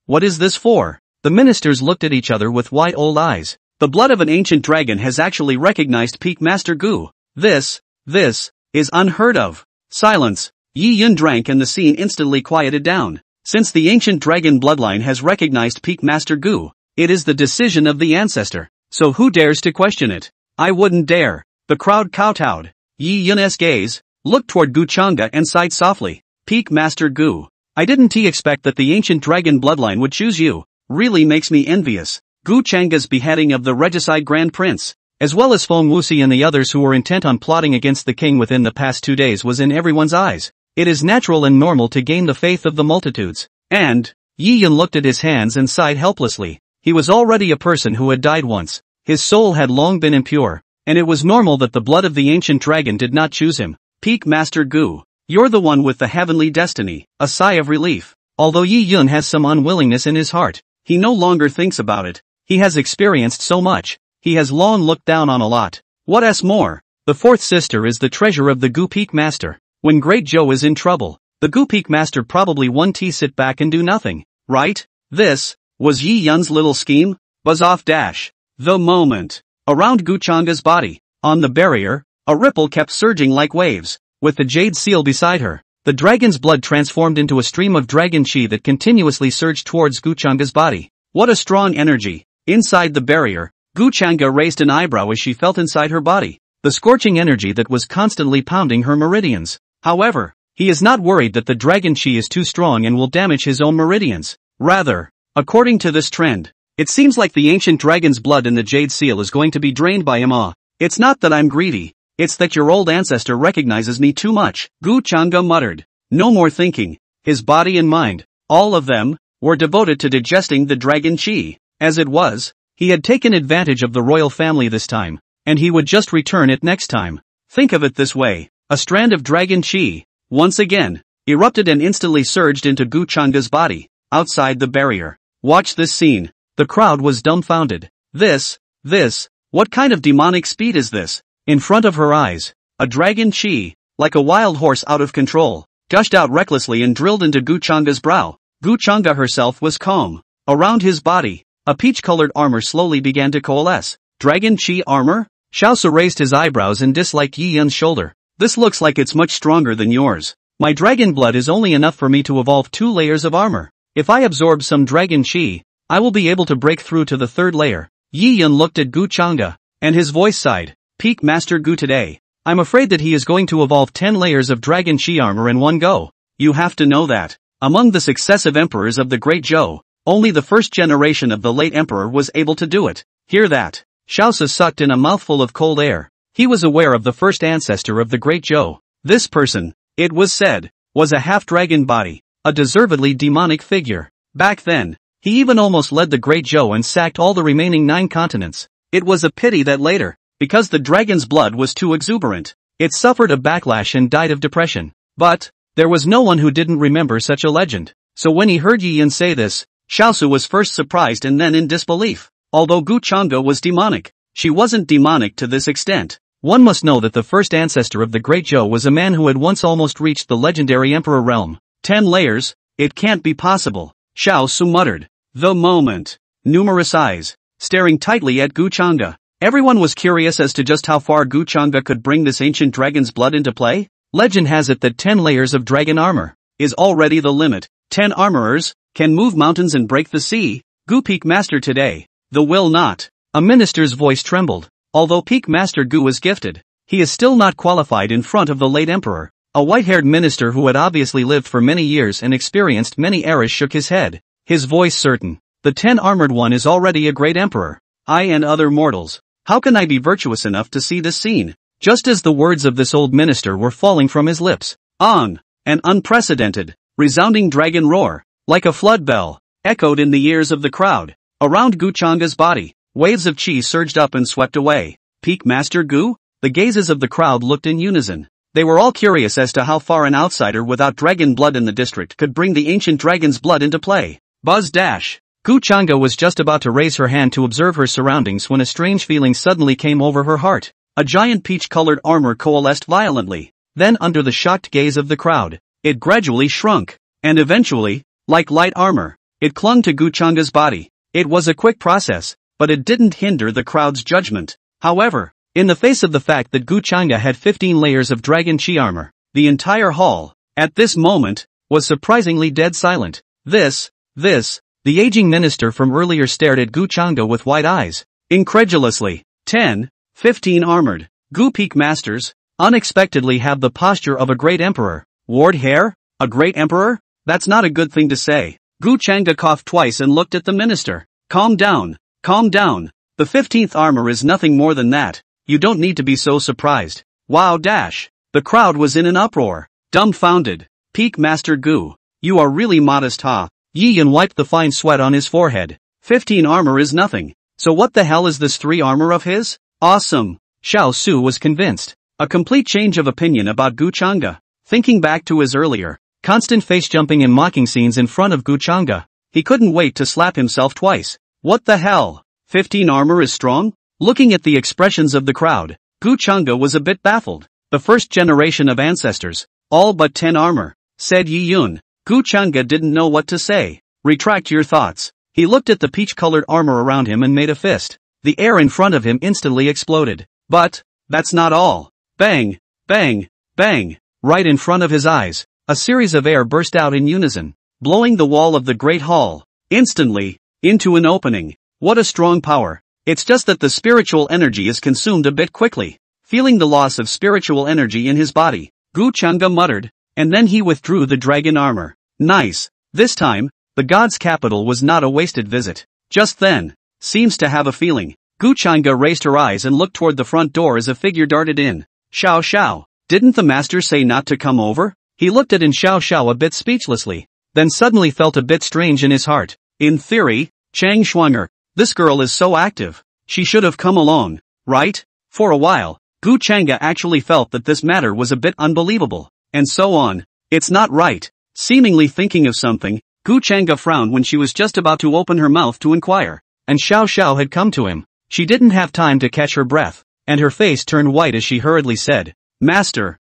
What is this for? The ministers looked at each other with wide old eyes. The blood of an ancient dragon has actually recognized Peak Master Gu. This is unheard of. Silence. Yi Yun drank and the scene instantly quieted down. Since the ancient dragon bloodline has recognized Peak Master Gu, it is the decision of the ancestor. So who dares to question it? I wouldn't dare. The crowd kowtowed. Yi Yun's gaze looked toward Guchanga and sighed softly. Peak Master Gu. I didn't expect that the ancient dragon bloodline would choose you. Really makes me envious. Guchanga's beheading of the regicide Grand Prince, as well as Feng Wuxi and the others who were intent on plotting against the king within the past 2 days, was in everyone's eyes. It is natural and normal to gain the faith of the multitudes. And Yi Yun looked at his hands and sighed helplessly. He was already a person who had died once. His soul had long been impure, and it was normal that the blood of the ancient dragon did not choose him. Peak Master Gu, you're the one with the heavenly destiny. A sigh of relief. Although Yi Yun has some unwillingness in his heart, he no longer thinks about it. He has experienced so much. He has long looked down on a lot. What's more, the fourth sister is the treasure of the Gu Peak Master. When Great Zhou is in trouble, the Gu Peak Master probably won't sit back and do nothing, right? This was Yi Yun's little scheme. Buzz off dash. The moment. Around Guchanga's body, on the barrier, a ripple kept surging like waves. With the jade seal beside her, the dragon's blood transformed into a stream of dragon chi that continuously surged towards Guchanga's body. What a strong energy. Inside the barrier, Guchanga raised an eyebrow as she felt inside her body the scorching energy that was constantly pounding her meridians. However, he is not worried that the dragon chi is too strong and will damage his own meridians. Rather, according to this trend, it seems like the ancient dragon's blood in the jade seal is going to be drained by him. It's not that I'm greedy, it's that your old ancestor recognizes me too much. Guchanga muttered. No more thinking. His body and mind, all of them, were devoted to digesting the dragon chi. As it was, he had taken advantage of the royal family this time, and he would just return it next time. Think of it this way. A strand of dragon chi, once again, erupted and instantly surged into Guchanga's body, outside the barrier. Watch this scene. The crowd was dumbfounded. What kind of demonic speed is this? In front of her eyes, a dragon chi, like a wild horse out of control, gushed out recklessly and drilled into Guchanga's brow. Guchanga herself was calm. Around his body, a peach-colored armor slowly began to coalesce. Dragon chi armor? Xiaosu raised his eyebrows and disliked Yi Yun's shoulder. This looks like it's much stronger than yours. My dragon blood is only enough for me to evolve 2 layers of armor. If I absorb some dragon chi, I will be able to break through to the 3rd layer. Yi Yun looked at Guchanga, and his voice sighed. Peak Master Gu today. I'm afraid that he is going to evolve 10 layers of dragon chi armor in one go. You have to know that, among the successive emperors of the Great Zhou, only the first generation of the late emperor was able to do it. Hear that? Xiaosu sucked in a mouthful of cold air. He was aware of the first ancestor of the Great Zhou. This person, it was said, was a half-dragon body, a deservedly demonic figure. Back then, he even almost led the Great Zhou and sacked all the remaining 9 continents. It was a pity that later, because the dragon's blood was too exuberant, it suffered a backlash and died of depression. But there was no one who didn't remember such a legend. So when he heard Yi Yun say this, Xiaosu was first surprised and then in disbelief. Although Guchanga was demonic, she wasn't demonic to this extent. One must know that the first ancestor of the Great Zhou was a man who had once almost reached the legendary emperor realm. 10 layers? It can't be possible. Xiaosu muttered. The moment. Numerous eyes, staring tightly at Guchanga. Everyone was curious as to just how far Guchanga could bring this ancient dragon's blood into play. Legend has it that 10 layers of dragon armor is already the limit. 10 armorers can move mountains and break the sea. Gu Peak Master today. The will not. A minister's voice trembled. Although Peak Master Gu was gifted, he is still not qualified in front of the late emperor. A white-haired minister who had obviously lived for many years and experienced many eras shook his head. His voice certain. The 10 armored one is already a great emperor. I and other mortals. How can I be virtuous enough to see this scene? Just as the words of this old minister were falling from his lips, an unprecedented, resounding dragon roar, like a flood bell, echoed in the ears of the crowd. Around Guchanga's body, waves of chi surged up and swept away. Peak Master Gu? The gazes of the crowd looked in unison. They were all curious as to how far an outsider without dragon blood in the district could bring the ancient dragon's blood into play. Buzz dash. Guchanga was just about to raise her hand to observe her surroundings when a strange feeling suddenly came over her heart. A giant peach-colored armor coalesced violently. Then under the shocked gaze of the crowd, it gradually shrunk. And eventually, like light armor, it clung to Guchanga's body. It was a quick process, but it didn't hinder the crowd's judgment. However, in the face of the fact that Guchanga had 15 layers of dragon chi armor, the entire hall, at this moment, was surprisingly dead silent. The aging minister from earlier stared at Guchanga with wide eyes, incredulously. 10, 15 armored, Gu Peak Masters, unexpectedly have the posture of a great emperor. Ward hair? A great emperor? That's not a good thing to say. Guchanga coughed twice and looked at the minister. Calm down. Calm down. The 15th armor is nothing more than that. You don't need to be so surprised. Wow dash. The crowd was in an uproar. Dumbfounded. Peak Master Gu. You are really modest, huh? Yi Yun wiped the fine sweat on his forehead. 15 armor is nothing. So what the hell is this 3 armor of his? Awesome. Xiao Su was convinced. A complete change of opinion about Guchanga. Thinking back to his earlier, constant face-jumping and mocking scenes in front of Guchanga, he couldn't wait to slap himself twice. What the hell? 15 armor is strong? Looking at the expressions of the crowd, Guchanga was a bit baffled. The first generation of ancestors, all but 10 armor, said Yi Yun. Guchanga didn't know what to say. Retract your thoughts. He looked at the peach-colored armor around him and made a fist. The air in front of him instantly exploded. But, that's not all. Bang, bang, bang. Right in front of his eyes, a series of air burst out in unison, blowing the wall of the great hall, instantly, into an opening. What a strong power. It's just that the spiritual energy is consumed a bit quickly. Feeling the loss of spiritual energy in his body, Guchanga muttered, and then he withdrew the dragon armor. Nice. This time, the god's capital was not a wasted visit. Just then, seems to have a feeling. Guchanga raised her eyes and looked toward the front door as a figure darted in. Xiao Xiao. Didn't the master say not to come over? He looked at Xiao Xiao a bit speechlessly, then suddenly felt a bit strange in his heart. In theory, Chang Schwanger, this girl is so active. She should have come along, right? For a while, Guchanga actually felt that this matter was a bit unbelievable, and so on. It's not right. Seemingly thinking of something, Guchanga frowned when she was just about to open her mouth to inquire, and Xiao Xiao had come to him. She didn't have time to catch her breath, and her face turned white as she hurriedly said, Master,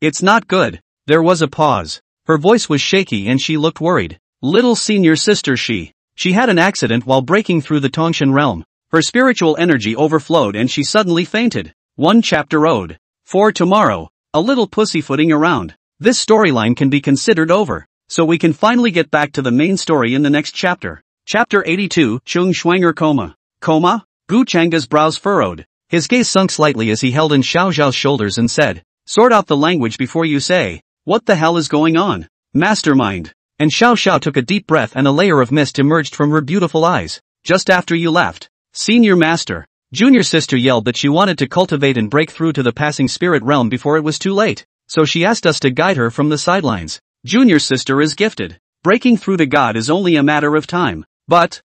it's not good. There was a pause. Her voice was shaky and she looked worried. Little senior sister she had an accident while breaking through the Tongshan realm. Her spiritual energy overflowed and she suddenly fainted. 1 chapter owed. For tomorrow, a little pussyfooting around. This storyline can be considered over, so we can finally get back to the main story in the next chapter. Chapter 82, Chung Schwanger Coma. Coma? Guchanga's brows furrowed. His gaze sunk slightly as he held in Xiao Zhao's shoulders and said, Sort out the language before you say, what the hell is going on? Mastermind. And Xiao Zhao took a deep breath and a layer of mist emerged from her beautiful eyes. Just after you left, Senior Master, Junior Sister yelled that she wanted to cultivate and break through to the passing spirit realm before it was too late, so she asked us to guide her from the sidelines. Junior Sister is gifted. Breaking through to God is only a matter of time. But,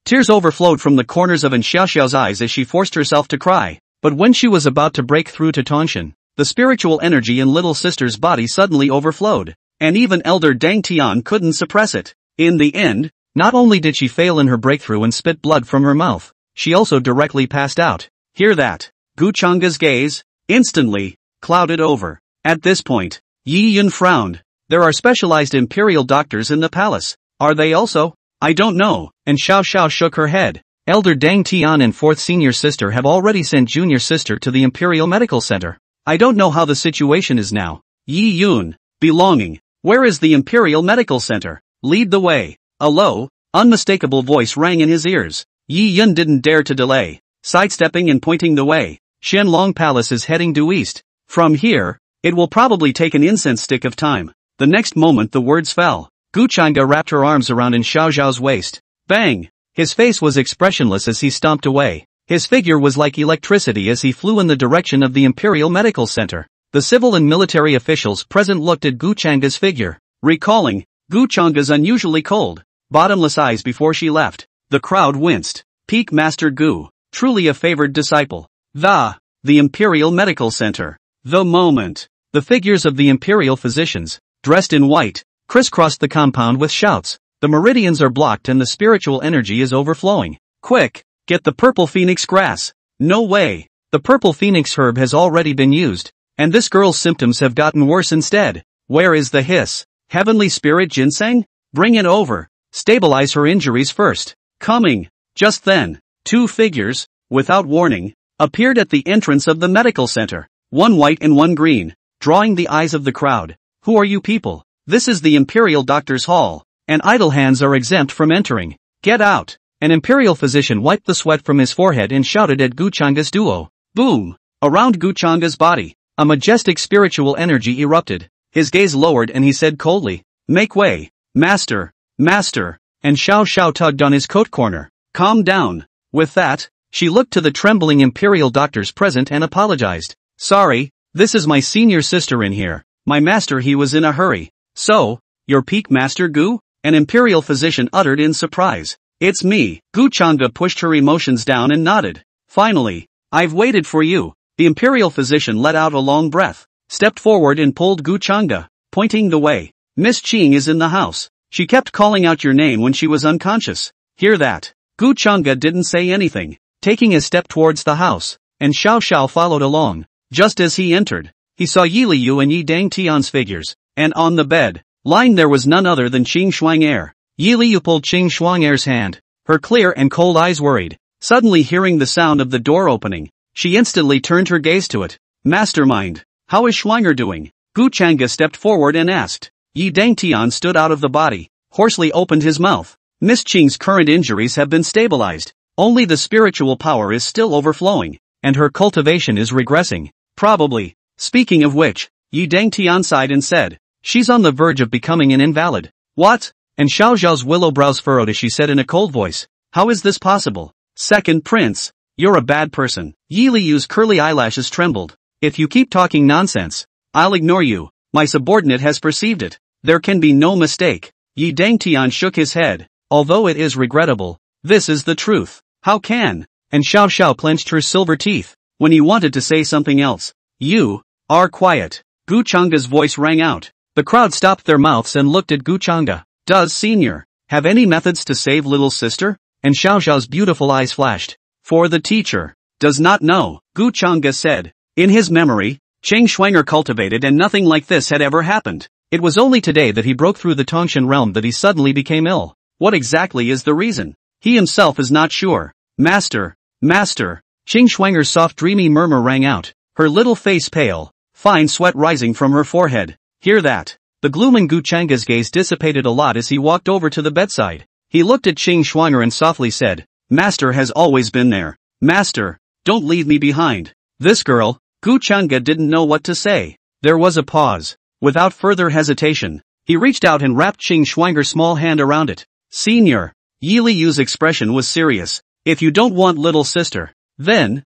tears overflowed from the corners of Xiao Xiao's eyes as she forced herself to cry. But when she was about to break through to Tongshan, the spiritual energy in little sister's body suddenly overflowed, and even Elder Dang Tian couldn't suppress it. In the end, not only did she fail in her breakthrough and spit blood from her mouth, she also directly passed out. Hear that? Guchanga's gaze, instantly, clouded over. At this point, Yi Yun frowned. There are specialized imperial doctors in the palace. Are they also? I don't know, and Xiao Xiao shook her head. Elder Dang Tian and 4th Senior Sister have already sent Junior Sister to the Imperial Medical Center. I don't know how the situation is now. Yi Yun, belonging. Where is the Imperial Medical Center? Lead the way. A low, unmistakable voice rang in his ears. Yi Yun didn't dare to delay. Sidestepping and pointing the way. Shenlong Palace is heading due east. From here, it will probably take an incense stick of time. The next moment the words fell. Guchanga wrapped her arms around in Xiao Zhao's waist. Bang! His face was expressionless as he stomped away. His figure was like electricity as he flew in the direction of the Imperial Medical Center. The civil and military officials present looked at Guchanga's figure, recalling Guchanga's unusually cold, bottomless eyes before she left. The crowd winced. Peak Master Gu, truly a favored disciple. The Imperial Medical Center. The moment. The figures of the Imperial physicians, dressed in white, crisscrossed the compound with shouts. The meridians are blocked and the spiritual energy is overflowing. Quick, get the purple phoenix grass. No way. The purple phoenix herb has already been used. and this girl's symptoms have gotten worse instead. Where is the hiss? Heavenly spirit ginseng? Bring it over. Stabilize her injuries first. Coming. Just then, two figures, without warning, appeared at the entrance of the medical center, one white and one green, drawing the eyes of the crowd. Who are you people? This is the Imperial Doctor's Hall, and idle hands are exempt from entering. Get out! An Imperial physician wiped the sweat from his forehead and shouted at Guchanga's duo. Boom! Around Guchanga's body, a majestic spiritual energy erupted. His gaze lowered and he said coldly, "Make way, master, master," and Xiao Xiao tugged on his coat corner. "Calm down." With that, she looked to the trembling Imperial doctors present and apologized. "Sorry, this is my senior sister in here. My master, he was in a hurry." "So, your peak master Gu?" an Imperial physician uttered in surprise. "It's me." Guchanga pushed her emotions down and nodded. "Finally, I've waited for you." The Imperial physician let out a long breath, stepped forward and pulled Guchanga, pointing the way. "Miss Qing is in the house. She kept calling out your name when she was unconscious." Hear that? Guchanga didn't say anything, taking a step towards the house, and Xiao Xiao followed along. Just as he entered, he saw Yi Liu and Yi Dang Tian's figures, and on the bed, lying there was none other than Qing Shuang'er. Yi Liu pulled Qing Shuang'er's hand, her clear and cold eyes worried. Suddenly hearing the sound of the door opening, she instantly turned her gaze to it. "Mastermind, how is Shuang'er doing?" Guchanga stepped forward and asked. Yi Dang Tian stood out of the body, hoarsely opened his mouth. "Miss Qing's current injuries have been stabilized. Only the spiritual power is still overflowing, and her cultivation is regressing. Probably." Speaking of which, Yi Dang Tian sighed and said, "She's on the verge of becoming an invalid." "What?" And Xiao Zhao's willow brows furrowed as she said in a cold voice, "How is this possible?" "Second prince, you're a bad person." Yi Liu's curly eyelashes trembled. "If you keep talking nonsense, I'll ignore you. My subordinate has perceived it. There can be no mistake." Yi Dang Tian shook his head. "Although it is regrettable, this is the truth." "How can?" And Xiao Xiao clenched her silver teeth, when he wanted to say something else. "You are quiet." Guchanga's voice rang out. The crowd stopped their mouths and looked at Guchanga. "Does Senior have any methods to save little sister?" And Xiao Xiao's beautiful eyes flashed. "For the teacher does not know," Guchanga said. In his memory, Qing Shuang'er cultivated and nothing like this had ever happened. It was only today that he broke through the Tongshan realm that he suddenly became ill. What exactly is the reason? He himself is not sure. "Master, master." Qing Shuang'er's soft dreamy murmur rang out, her little face pale, fine sweat rising from her forehead. Hear that? The gloom in Guchanga's gaze dissipated a lot as he walked over to the bedside. He looked at Qing Shuang'er and softly said, "Master has always been there. Master, don't leave me behind." This girl, Guchanga didn't know what to say. There was a pause. Without further hesitation, he reached out and wrapped Qing Shuang'er's small hand around it. "Senior." Yi Liu's expression was serious. "If you don't want little sister, then,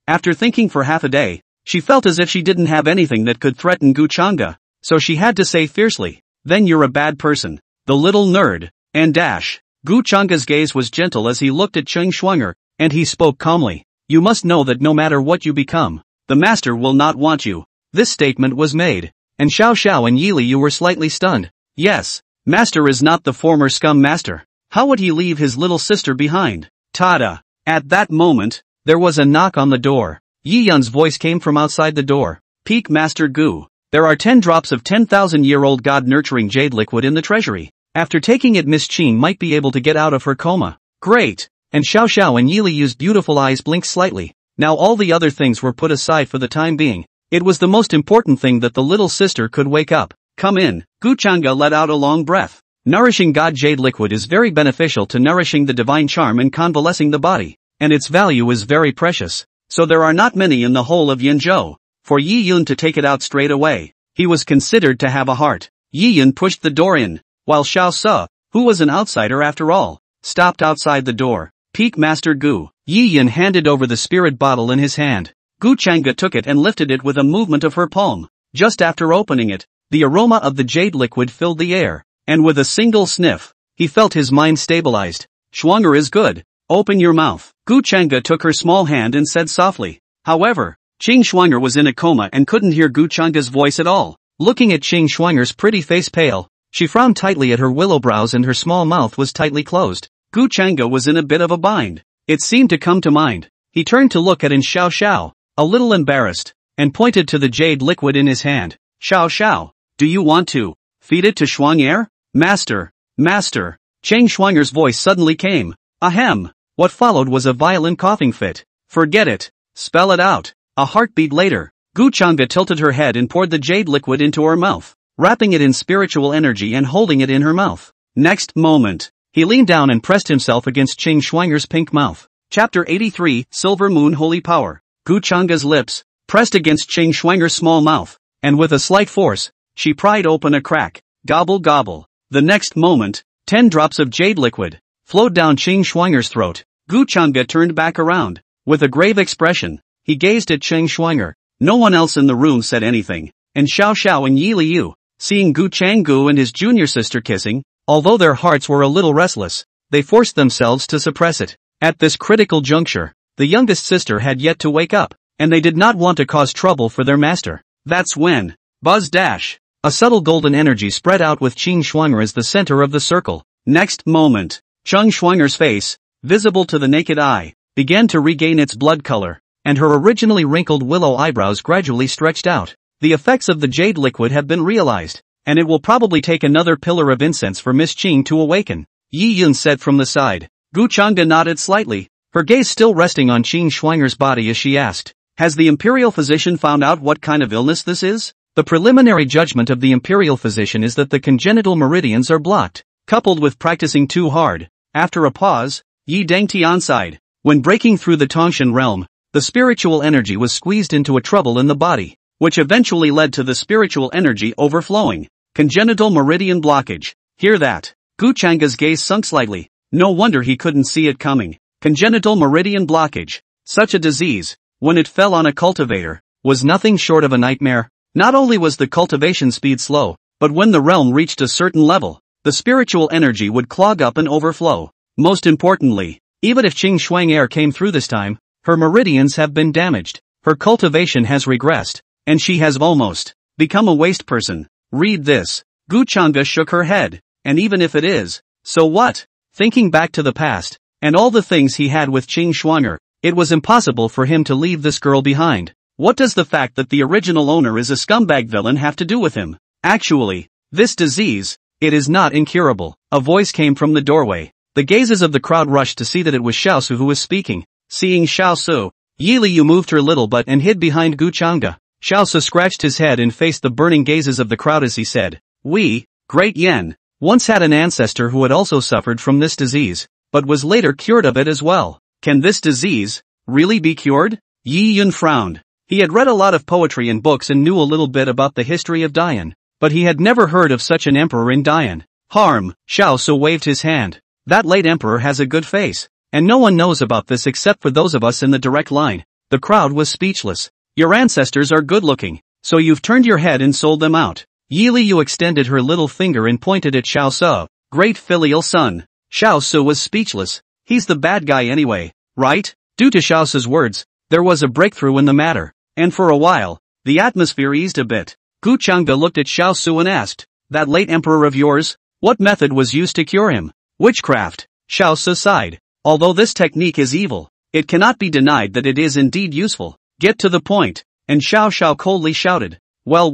after thinking for half a day, she felt as if she didn't have anything that could threaten Guchanga. So she had to say fiercely, "Then you're a bad person. The little nerd." And dash. Guchanga's gaze was gentle as he looked at Qing Shuang'er, and he spoke calmly. "You must know that no matter what you become, the master will not want you." This statement was made, and Xiao Xiao and Yi Liu were slightly stunned. Yes, master is not the former scum master. How would he leave his little sister behind? Tada! At that moment, there was a knock on the door. Yi Yun's voice came from outside the door. "Peak Master Gu, there are 10 drops of 10,000-year-old god-nurturing jade liquid in the treasury. After taking it, Miss Qing might be able to get out of her coma." "Great!" And Xiao Xiao and Yi Liu's beautiful eyes blinked slightly. Now all the other things were put aside for the time being. It was the most important thing that the little sister could wake up. "Come in." Guchanga let out a long breath. Nourishing god jade liquid is very beneficial to nourishing the divine charm and convalescing the body, and its value is very precious. So there are not many in the whole of Yinzhou. For Yi Yun to take it out straight away, he was considered to have a heart. Yi Yun pushed the door in, while Xiao Se, who was an outsider after all, stopped outside the door. "Peak Master Gu." Yi Yun handed over the spirit bottle in his hand. Guchanga took it and lifted it with a movement of her palm. Just after opening it, the aroma of the jade liquid filled the air, and with a single sniff, he felt his mind stabilized. "Shuang'er is good. Open your mouth." Guchanga took her small hand and said softly. However, Qing Shuang'er was in a coma and couldn't hear Guchanga's voice at all. Looking at Qing Shuang'er's pretty face pale, she frowned tightly at her willow brows and her small mouth was tightly closed. Guchanga was in a bit of a bind. It seemed to come to mind. He turned to look at Xiao Xiao, a little embarrassed, and pointed to the jade liquid in his hand. Xiao Xiao, do you want to feed it to Shuang'er? Master, master. Chang Shuang'er's voice suddenly came. Ahem. What followed was a violent coughing fit. Forget it. Spell it out. A heartbeat later, Gu Chang'e tilted her head and poured the jade liquid into her mouth, wrapping it in spiritual energy and holding it in her mouth. Next moment, he leaned down and pressed himself against Chang Shuang'er's pink mouth. Chapter 83, Silver Moon Holy Power. Gu Chang'e's lips pressed against Chang Shuang'er's small mouth, and with a slight force, she pried open a crack. Gobble gobble. The next moment, 10 drops of jade liquid flowed down Chang Shuang'er's throat. Gu Chang'e turned back around. With a grave expression, he gazed at Chang Shuang'er. No one else in the room said anything, and Xiao Xiao and Yi Liu, seeing Gu Chang'e and his junior sister kissing, although their hearts were a little restless, they forced themselves to suppress it. At this critical juncture, the youngest sister had yet to wake up, and they did not want to cause trouble for their master. That's when, buzz dash, a subtle golden energy spread out with Chang Shuang'er as the center of the circle. Next moment, Chang Shuang'er's face, visible to the naked eye, began to regain its blood color, and her originally wrinkled willow eyebrows gradually stretched out. The effects of the jade liquid have been realized, and it will probably take another pillar of incense for Miss Qing to awaken, Yi Yun said from the side. Gu Chang'e nodded slightly, her gaze still resting on Chang Shuang'er's body as she asked, has the imperial physician found out what kind of illness this is? The preliminary judgment of the imperial physician is that the congenital meridians are blocked, coupled with practicing too hard. After a pause, Yi Dangtian sighed. When breaking through the Tongshan realm, the spiritual energy was squeezed into a trouble in the body, which eventually led to the spiritual energy overflowing. Congenital meridian blockage. Hear that? Gu Chang'e's gaze sunk slightly. No wonder he couldn't see it coming. Congenital meridian blockage. Such a disease, when it fell on a cultivator, was nothing short of a nightmare. Not only was the cultivation speed slow, but when the realm reached a certain level, the spiritual energy would clog up and overflow. Most importantly, even if Chang Shuang'er came through this time, her meridians have been damaged, her cultivation has regressed, and she has almost become a waste person. Read this. Gu Chang'e shook her head. And even if it is, so what? Thinking back to the past, and all the things he had with Chang Shuang'er, it was impossible for him to leave this girl behind. What does the fact that the original owner is a scumbag villain have to do with him? Actually, this disease, it is not incurable. A voice came from the doorway. The gazes of the crowd rushed to see that it was Xiao Su who was speaking. Seeing Xiao Su, Yi Liu moved her little butt and hid behind Gu Chang'e. Xiao Su scratched his head and faced the burning gazes of the crowd as he said, "We, Great Yen, once had an ancestor who had also suffered from this disease, but was later cured of it as well. Can this disease really be cured?" Yi Yun frowned. He had read a lot of poetry and books and knew a little bit about the history of Dian, but he had never heard of such an emperor in Dian. Harm, Xiao Su waved his hand. That late emperor has a good face, and no one knows about this except for those of us in the direct line. The crowd was speechless. Your ancestors are good looking, so you've turned your head and sold them out. Yi Liu extended her little finger and pointed at Xiao Su. Great filial son. Xiao Su was speechless. He's the bad guy anyway, right? Due to Xiao Su's words, there was a breakthrough in the matter, and for a while, the atmosphere eased a bit. Gu Chang'e looked at Xiao Su and asked, that late emperor of yours, what method was used to cure him? Witchcraft. Xiao Su sighed. Although this technique is evil, it cannot be denied that it is indeed useful. Get to the point. And Xiao Xiao coldly shouted. Well.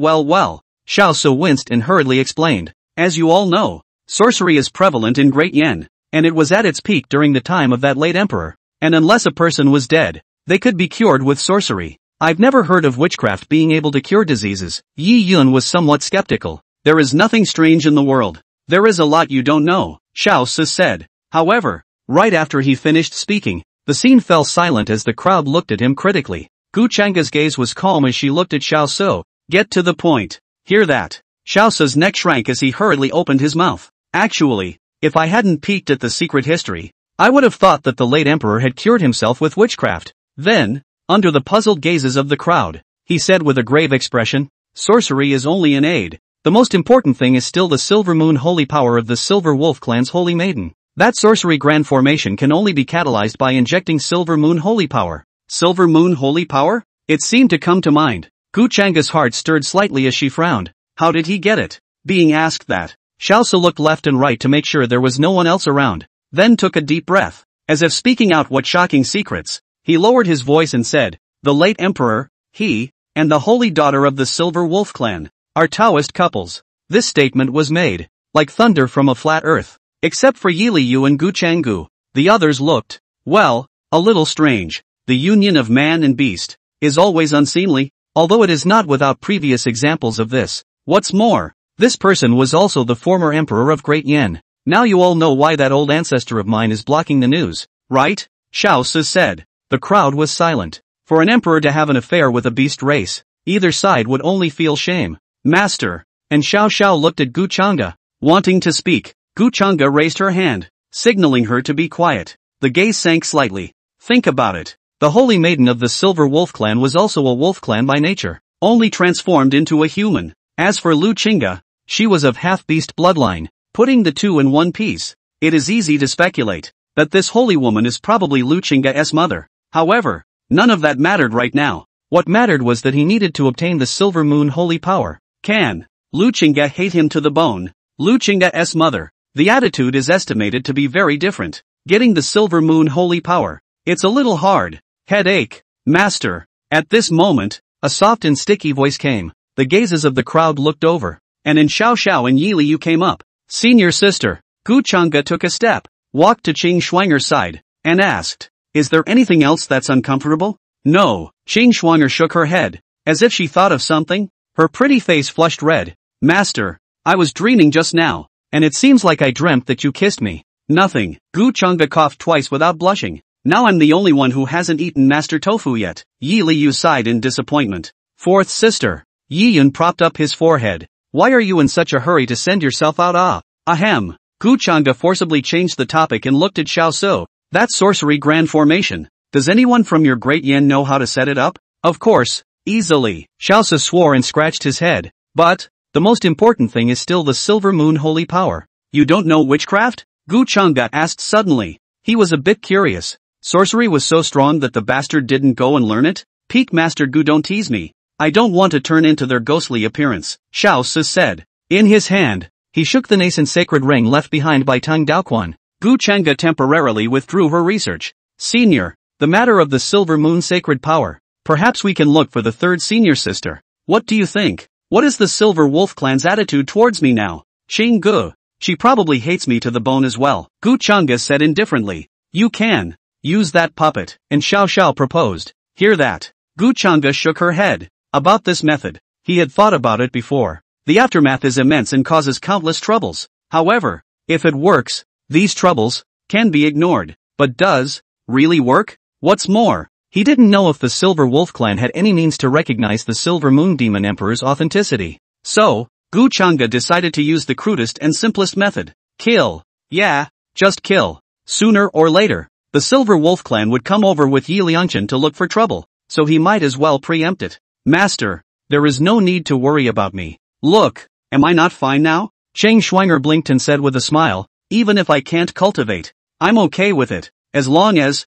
Xiao Su winced and hurriedly explained. As you all know, sorcery is prevalent in Great Yen, and it was at its peak during the time of that late emperor, and unless a person was dead, they could be cured with sorcery. I've never heard of witchcraft being able to cure diseases. Yi Yun was somewhat skeptical. There is nothing strange in the world. There is a lot you don't know, Xiao Su said. However, right after he finished speaking, the scene fell silent as the crowd looked at him critically. Gu Chang'e's gaze was calm as she looked at Xiao Su. Get to the point. Hear that? Xiao Su's neck shrank as he hurriedly opened his mouth. Actually, if I hadn't peeked at the secret history, I would have thought that the late emperor had cured himself with witchcraft. Then, under the puzzled gazes of the crowd, he said with a grave expression, sorcery is only an aid. The most important thing is still the Silver Moon holy power of the Silver Wolf clan's holy maiden. That sorcery grand formation can only be catalyzed by injecting Silver Moon holy power. Silver Moon holy power? It seemed to come to mind. Gu Chang'e's heart stirred slightly as she frowned. How did he get it? Being asked that, Xiao Su looked left and right to make sure there was no one else around, then took a deep breath. As if speaking out what shocking secrets, he lowered his voice and said, the late emperor, he and the holy daughter of the Silver Wolf clan, are Taoist couples. This statement was made, like thunder from a flat earth. Except for Yi Liu and Gu Changgu, the others looked, well, a little strange. The union of man and beast is always unseemly, although it is not without previous examples of this. What's more, this person was also the former emperor of Great Yen. Now you all know why that old ancestor of mine is blocking the news, right? Xiao Su said. The crowd was silent. For an emperor to have an affair with a beast race, either side would only feel shame. Master. And Xiao Xiao looked at Gu Changge, wanting to speak. Gu Changge raised her hand, signaling her to be quiet. The gaze sank slightly. Think about it. The holy maiden of the Silver Wolf clan was also a wolf clan by nature, only transformed into a human. As for Lu Qingge, she was of half-beast bloodline. Putting the two in one piece, it is easy to speculate that this holy woman is probably Lu Qingge's mother. However, none of that mattered right now. What mattered was that he needed to obtain the Silver Moon holy power. Can Lu Qingge hate him to the bone? Lu Qingge's mother. The attitude is estimated to be very different. Getting the Silver Moon holy power, it's a little hard. Headache. Master. At this moment, a soft and sticky voice came. The gazes of the crowd looked over, and in Xiao Xiao and Yi Liu came up. Senior sister. Gu Changge took a step, walked to Qing Shuang'er's side, and asked, is there anything else that's uncomfortable? No. Qing Shuang'er shook her head, as if she thought of something. Her pretty face flushed red. Master, I was dreaming just now, and it seems like I dreamt that you kissed me. Nothing. Gu Changge coughed twice without blushing. Now I'm the only one who hasn't eaten master tofu yet. Yi Liu sighed in disappointment. Fourth sister. Yi Yun propped up his forehead. Why are you in such a hurry to send yourself out? Ahem. Gu Changge forcibly changed the topic and looked at Xiao Su. That sorcery grand formation. Does anyone from your Great Yen know how to set it up? Of course. Easily. Xiao Su swore and scratched his head. But, the most important thing is still the Silver Moon holy power. You don't know witchcraft? Gu Changge asked suddenly. He was a bit curious. Sorcery was so strong that the bastard didn't go and learn it? Peak Master Gu, don't tease me. I don't want to turn into their ghostly appearance, Xiao Su said. In his hand, he shook the nascent sacred ring left behind by Tang Daoquan. Gu Changge temporarily withdrew her research. Senior, the matter of the Silver Moon sacred power. Perhaps we can look for the third senior sister. What do you think? What is the Silver Wolf clan's attitude towards me now? Qing Gu. She probably hates me to the bone as well. Gu Changge said indifferently. You can use that puppet, and Xiao Xiao proposed. Hear that? Gu Changge shook her head. About this method, he had thought about it before. The aftermath is immense and causes countless troubles. However, if it works, these troubles can be ignored. But does really work? What's more, he didn't know if the Silver Wolf clan had any means to recognize the Silver Moon Demon Emperor's authenticity. So, Gu Changge decided to use the crudest and simplest method. Kill. Yeah, just kill. Sooner or later, the Silver Wolf clan would come over with Yi Liangchen to look for trouble, so he might as well preempt it. Master, there is no need to worry about me. Look, am I not fine now? Qing Shuang'er blinked and said with a smile, even if I can't cultivate, I'm okay with it, as long as,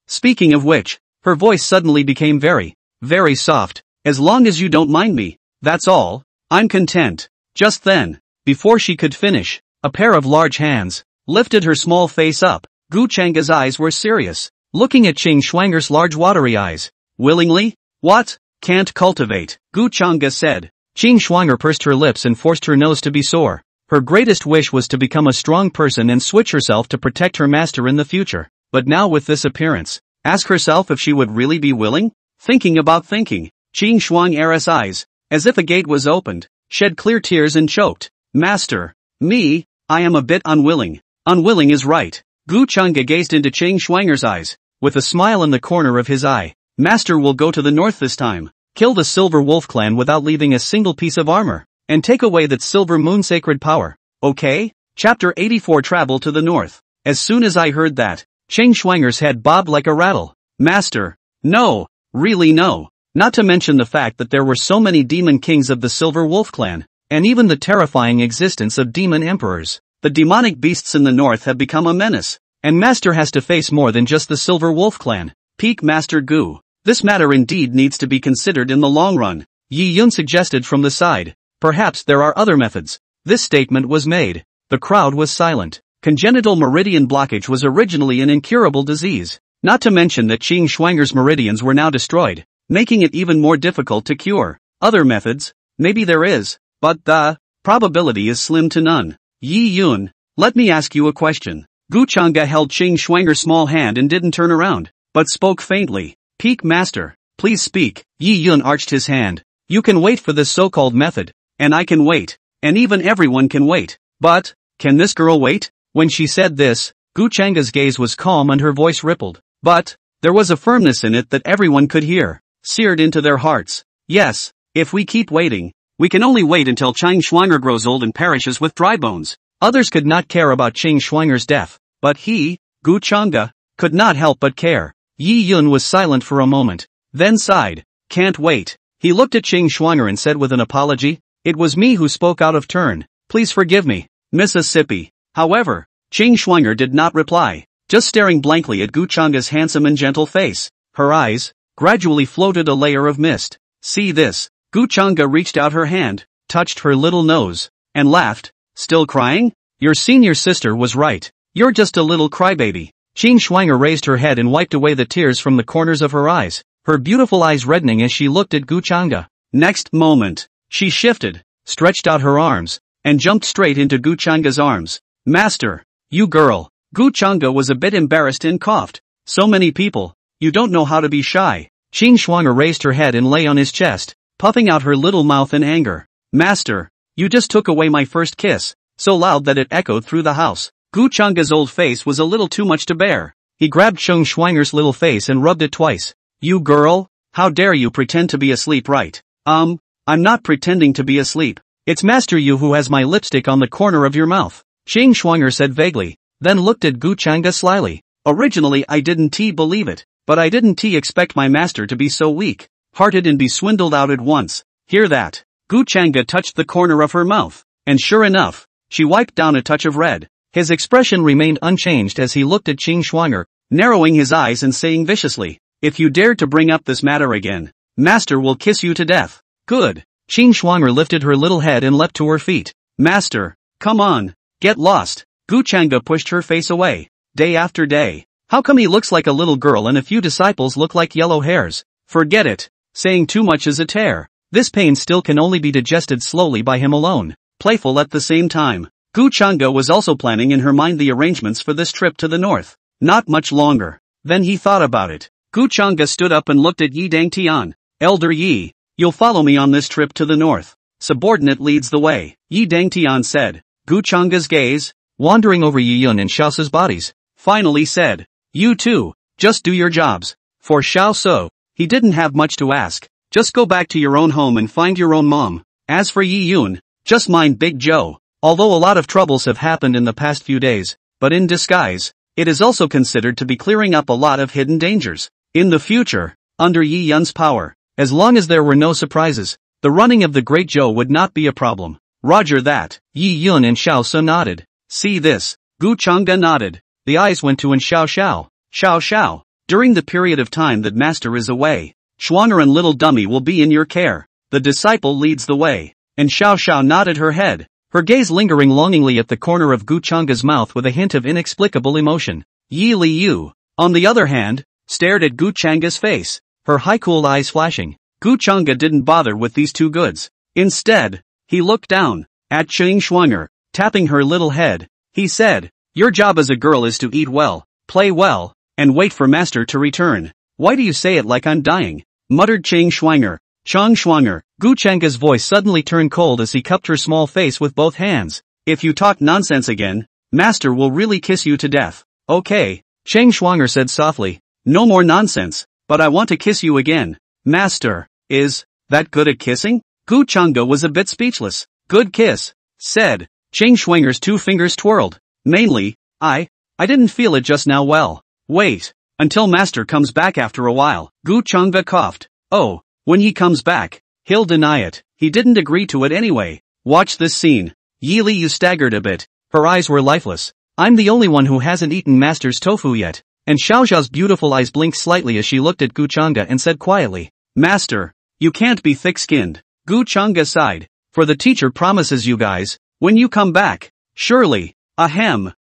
speaking of which, her voice suddenly became very, very soft, as long as you don't mind me, that's all, I'm content. Just then, before she could finish, a pair of large hands lifted her small face up. Gu Changge's eyes were serious, looking at Qing Shuang'er's large watery eyes. Willingly? What? Can't cultivate, Gu Changge said. Qing Shuang'er pursed her lips and forced her nose to be sore. Her greatest wish was to become a strong person and switch herself to protect her master in the future. But now with this appearance, ask herself if she would really be willing? Thinking about thinking, Qing Shuang'er's eyes, as if a gate was opened, shed clear tears and choked. Master, me, I am a bit unwilling. Unwilling is right. Gu Changge gazed into Qing Shuang'er's eyes, with a smile in the corner of his eye. Master will go to the north this time, kill the Silver Wolf clan without leaving a single piece of armor, and take away that Silver Moon sacred power. Okay? Chapter 84. Travel to the north. As soon as I heard that, Qing Shuang'er's head bobbed like a rattle. Master, no, really no. Not to mention the fact that there were so many demon kings of the Silver Wolf clan, and even the terrifying existence of demon emperors. The demonic beasts in the north have become a menace, and Master has to face more than just the Silver Wolf clan. Peak Master Gu. This matter indeed needs to be considered in the long run, Yi Yun suggested from the side. Perhaps there are other methods. This statement was made. The crowd was silent. Congenital meridian blockage was originally an incurable disease. Not to mention that Qing Shuang'er's meridians were now destroyed. making it even more difficult to cure. Other methods? Maybe there is, but the probability is slim to none. Yi Yun, let me ask you a question. Gu Chang'e held Qing Shuang'er's small hand and didn't turn around, but spoke faintly. Peak Master, please speak. Yi Yun arched his hand. You can wait for this so-called method, and I can wait, and even everyone can wait. But, can this girl wait? When she said this, Gu Chang'e's gaze was calm and her voice rippled. But, there was a firmness in it that everyone could hear, seared into their hearts. Yes, if we keep waiting, we can only wait until Qing Shuang'er grows old and perishes with dry bones. Others could not care about Qing Shuang'er's death, but he, Gu Chang'e, could not help but care. Yi Yun was silent for a moment, then sighed. Can't wait. He looked at Qing Shuang'er and said with an apology, it was me who spoke out of turn. Please forgive me, Mississippi. However, Qing Shuang'er did not reply, just staring blankly at Gu Chang'e's handsome and gentle face. Her eyes gradually floated a layer of mist. See this. Gu Chang'e reached out her hand, touched her little nose, and laughed. Still crying? Your senior sister was right. You're just a little crybaby. Qing Shuang'er raised her head and wiped away the tears from the corners of her eyes, her beautiful eyes reddening as she looked at Gu Chang'e. Next moment, she shifted, stretched out her arms, and jumped straight into Gu Chang'e's arms. Master, you girl. Gu Chang'e was a bit embarrassed and coughed. So many people, you don't know how to be shy. Qing Shuang'er raised her head and lay on his chest, puffing out her little mouth in anger. Master, you just took away my first kiss, so loud that it echoed through the house. Gu Chang'e's old face was a little too much to bear. He grabbed Qing Shuang'er's little face and rubbed it twice. You girl, how dare you pretend to be asleep, right? I'm not pretending to be asleep. It's Master Yu who has my lipstick on the corner of your mouth. Qing Shuang'er said vaguely, then looked at Gu Chang'e slyly. Originally I didn't believe it, but I didn't expect my master to be so weak-hearted and be swindled out at once. Hear that? Gu Chang'e touched the corner of her mouth, and sure enough, she wiped down a touch of red. His expression remained unchanged as he looked at Qing Shuang'er, narrowing his eyes and saying viciously, if you dare to bring up this matter again, Master will kiss you to death. Good. Qing Shuang'er lifted her little head and leapt to her feet. Master, come on, get lost. Gu Chang'e pushed her face away. Day after day. How come he looks like a little girl and a few disciples look like yellow hairs? Forget it. Saying too much is a tear. This pain still can only be digested slowly by him alone. Playful at the same time. Gu Chang'e was also planning in her mind the arrangements for this trip to the north. Not much longer. Then he thought about it. Gu Chang'e stood up and looked at Yi Dangtian. Elder Yi, you'll follow me on this trip to the north. Subordinate leads the way. Yi Dangtian said. Gu Chang'e's gaze, wandering over Yi Yun and Xiao Su's bodies, finally said, you two, just do your jobs. For Xiao Su, he didn't have much to ask. Just go back to your own home and find your own mom. As for Yi Yun, just mind Big Joe. Although a lot of troubles have happened in the past few days, but in disguise, it is also considered to be clearing up a lot of hidden dangers. In the future, under Yi Yun's power, as long as there were no surprises, the running of the Great Joe would not be a problem. Roger that. Yi Yun and Xiao Su nodded. See this. Gu Chang'e nodded. The eyes went to Xiao Xiao. Xiao Xiao. During the period of time that Master is away, Shuang'er and Little Dummy will be in your care. The disciple leads the way. And Xiao Xiao nodded her head, her gaze lingering longingly at the corner of Gu Chang'e's mouth with a hint of inexplicable emotion. Yi Liu, on the other hand, stared at Gu Chang'e's face, her high-cool eyes flashing. Gu Chang'e didn't bother with these two goods. Instead, he looked down at Qing Shuang'er, tapping her little head. He said, your job as a girl is to eat well, play well, and wait for Master to return. Why do you say it like I'm dying? Muttered Qing Shuang'er. Chang Shuang'er. Gu Chang'e's voice suddenly turned cold as he cupped her small face with both hands. If you talk nonsense again, Master will really kiss you to death. Okay, Qing Shuang'er said softly. No more nonsense, but I want to kiss you again. Master, is that good at kissing? Gu Chang'e was a bit speechless. Good kiss, said. Qing Shuang'er's two fingers twirled. Mainly, I didn't feel it just now well. Wait, until Master comes back after a while. Gu Chang'e coughed. Oh, when he comes back, he'll deny it. He didn't agree to it anyway. Watch this scene. Yi Liu staggered a bit. Her eyes were lifeless. I'm the only one who hasn't eaten Master's tofu yet. And Xiao Xiao's beautiful eyes blinked slightly as she looked at Gu Chang'e and said quietly, Master, you can't be thick-skinned. Gu Chang'e sighed. For the teacher promises you guys, when you come back, surely,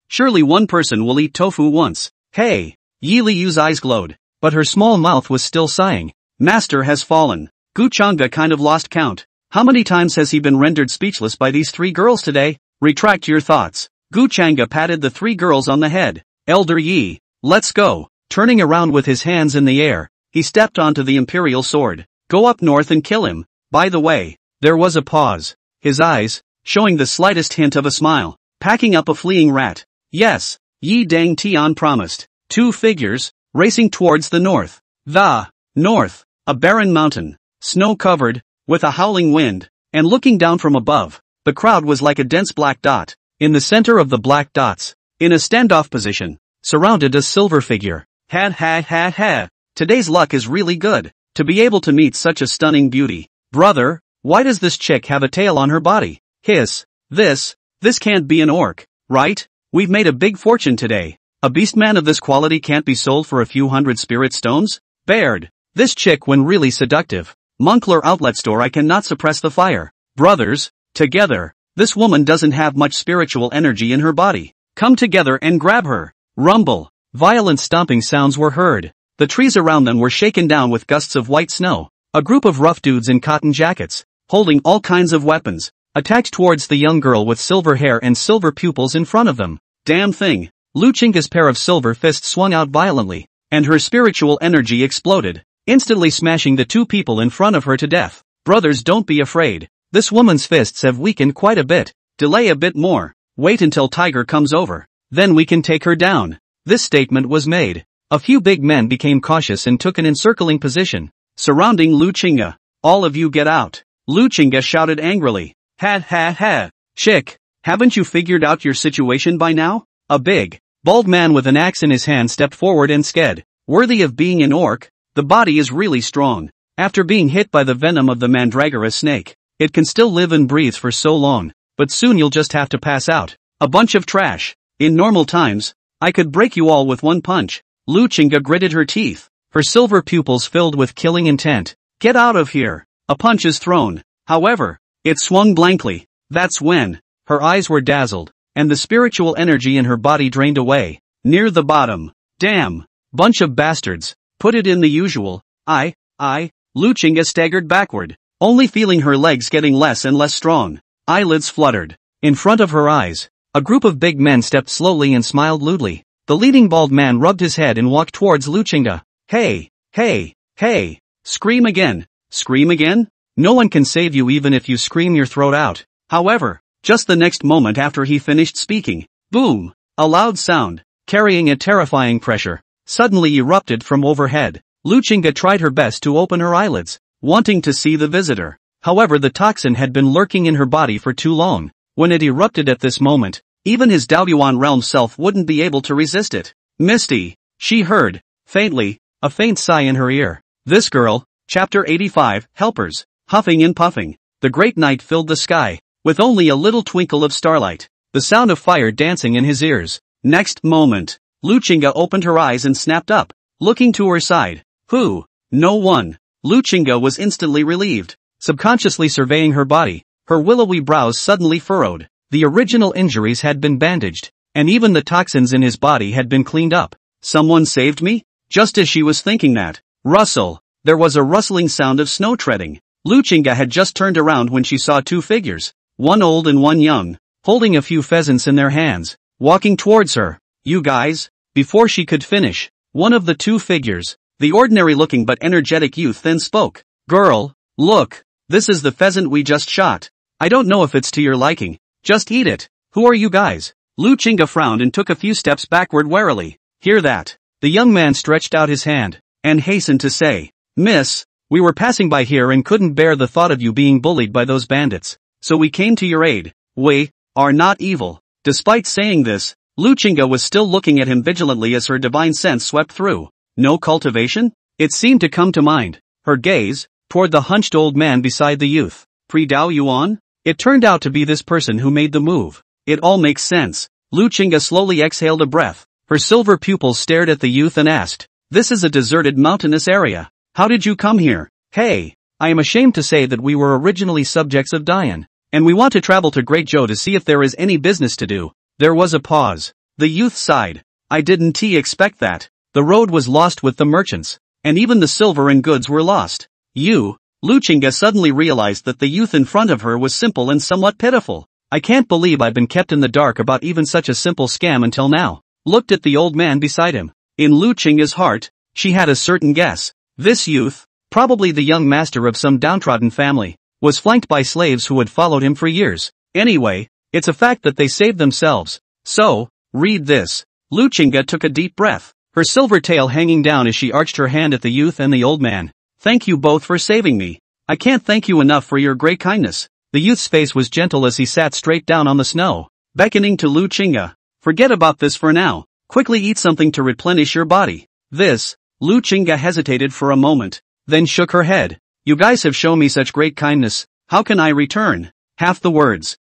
surely one person will eat tofu once. Hey! Yi Liu's eyes glowed, but her small mouth was still sighing. Master has fallen. Gu Chang'e kind of lost count. How many times has he been rendered speechless by these three girls today? Retract your thoughts. Gu Chang'e patted the three girls on the head. Elder Yi, let's go. Turning around with his hands in the air, he stepped onto the imperial sword. Go up north and kill him. By the way, there was a pause. His eyes, showing the slightest hint of a smile. Packing up a fleeing rat. Yes, Yi Dang Tian promised. Two figures, racing towards the north. The north, a barren mountain, snow-covered, with a howling wind, and looking down from above, the crowd was like a dense black dot. In the center of the black dots, in a standoff position, surrounded a silver figure. Ha ha ha ha. Today's luck is really good, to be able to meet such a stunning beauty. Brother, why does this chick have a tail on her body? Hiss. This can't be an orc, right? We've made a big fortune today. A beastman of this quality can't be sold for a few hundred spirit stones? Baird. This chick when really seductive. Moncler outlet store. I cannot suppress the fire. Brothers, together. This woman doesn't have much spiritual energy in her body. Come together and grab her. Rumble. Violent stomping sounds were heard. The trees around them were shaken down with gusts of white snow. A group of rough dudes in cotton jackets, holding all kinds of weapons, attacked towards the young girl with silver hair and silver pupils in front of them. Damn thing. Lu Chinga's pair of silver fists swung out violently, and her spiritual energy exploded, instantly smashing the two people in front of her to death. Brothers, don't be afraid. This woman's fists have weakened quite a bit. Delay a bit more. Wait until Tiger comes over. Then we can take her down. This statement was made. A few big men became cautious and took an encircling position, surrounding Lu Chinga. All of you get out. Lu Chinga shouted angrily. Ha ha ha. Chick, haven't you figured out your situation by now? A big, bald man with an axe in his hand stepped forward and said, worthy of being an orc, the body is really strong. After being hit by the venom of the mandragora snake, it can still live and breathe for so long, but soon you'll just have to pass out. A bunch of trash. In normal times, I could break you all with one punch. Lu Chinga gritted her teeth, her silver pupils filled with killing intent. Get out of here. A punch is thrown. However, it swung blankly. That's when her eyes were dazzled, and the spiritual energy in her body drained away. Near the bottom. Damn. Bunch of bastards. Put it in the usual. Lu Chinga staggered backward, only feeling her legs getting less and less strong. Eyelids fluttered. In front of her eyes, a group of big men stepped slowly and smiled lewdly. The leading bald man rubbed his head and walked towards Lu Chinga. Hey, hey, hey. Scream again. Scream again? No one can save you even if you scream your throat out. However, just the next moment after he finished speaking, boom, a loud sound, carrying a terrifying pressure, suddenly erupted from overhead. Lu Chinga tried her best to open her eyelids, wanting to see the visitor. However, the toxin had been lurking in her body for too long. When it erupted at this moment, even his Daoyuan realm self wouldn't be able to resist it. Misty, she heard, faintly, a faint sigh in her ear. This girl, Chapter 85, Helpers, huffing and puffing. The great night filled the sky, with only a little twinkle of starlight, the sound of fire dancing in his ears. Next moment, Lu Chinga opened her eyes and snapped up, looking to her side. Who? No one. Lu Chinga was instantly relieved, subconsciously surveying her body. Her willowy brows suddenly furrowed. The original injuries had been bandaged, and even the toxins in his body had been cleaned up. Someone saved me? Just as she was thinking that, rustle, there was a rustling sound of snow treading. Lu Chinga had just turned around when she saw two figures, one old and one young, holding a few pheasants in their hands, walking towards her. You guys? Before she could finish, one of the two figures, the ordinary-looking but energetic youth, then spoke. Girl, look, this is the pheasant we just shot. I don't know if it's to your liking. Just eat it. Who are you guys? Lu Chinga frowned and took a few steps backward warily. Hear that? The young man stretched out his hand, and hastened to say, Miss, we were passing by here and couldn't bear the thought of you being bullied by those bandits, so we came to your aid. We are not evil. Despite saying this, Lu Chinga was still looking at him vigilantly as her divine sense swept through. No cultivation? It seemed to come to mind. Her gaze, toward the hunched old man beside the youth. Pre-Dao Yuan? It turned out to be this person who made the move. It all makes sense. Lu Chinga slowly exhaled a breath. Her silver pupils stared at the youth and asked, This is a deserted mountainous area. How did you come here? Hey, I am ashamed to say that we were originally subjects of Dian, and we want to travel to Great Zhou to see if there is any business to do. There was a pause. The youth sighed. I didn't expect that. The road was lost with the merchants, and even the silver and goods were lost. Luchinga suddenly realized that the youth in front of her was simple and somewhat pitiful. I can't believe I've been kept in the dark about even such a simple scam until now. Looked at the old man beside him. In Luchinga's heart, she had a certain guess. This youth, probably the young master of some downtrodden family, was flanked by slaves who had followed him for years. Anyway, it's a fact that they saved themselves. So, read this. Luchinga took a deep breath, her silver tail hanging down as she arched her hand at the youth and the old man. Thank you both for saving me. I can't thank you enough for your great kindness. The youth's face was gentle as he sat straight down on the snow, beckoning to Luchinga. Forget about this for now. Quickly eat something to replenish your body. Luchinga hesitated for a moment, then shook her head. You guys have shown me such great kindness. How can I return? Half the words.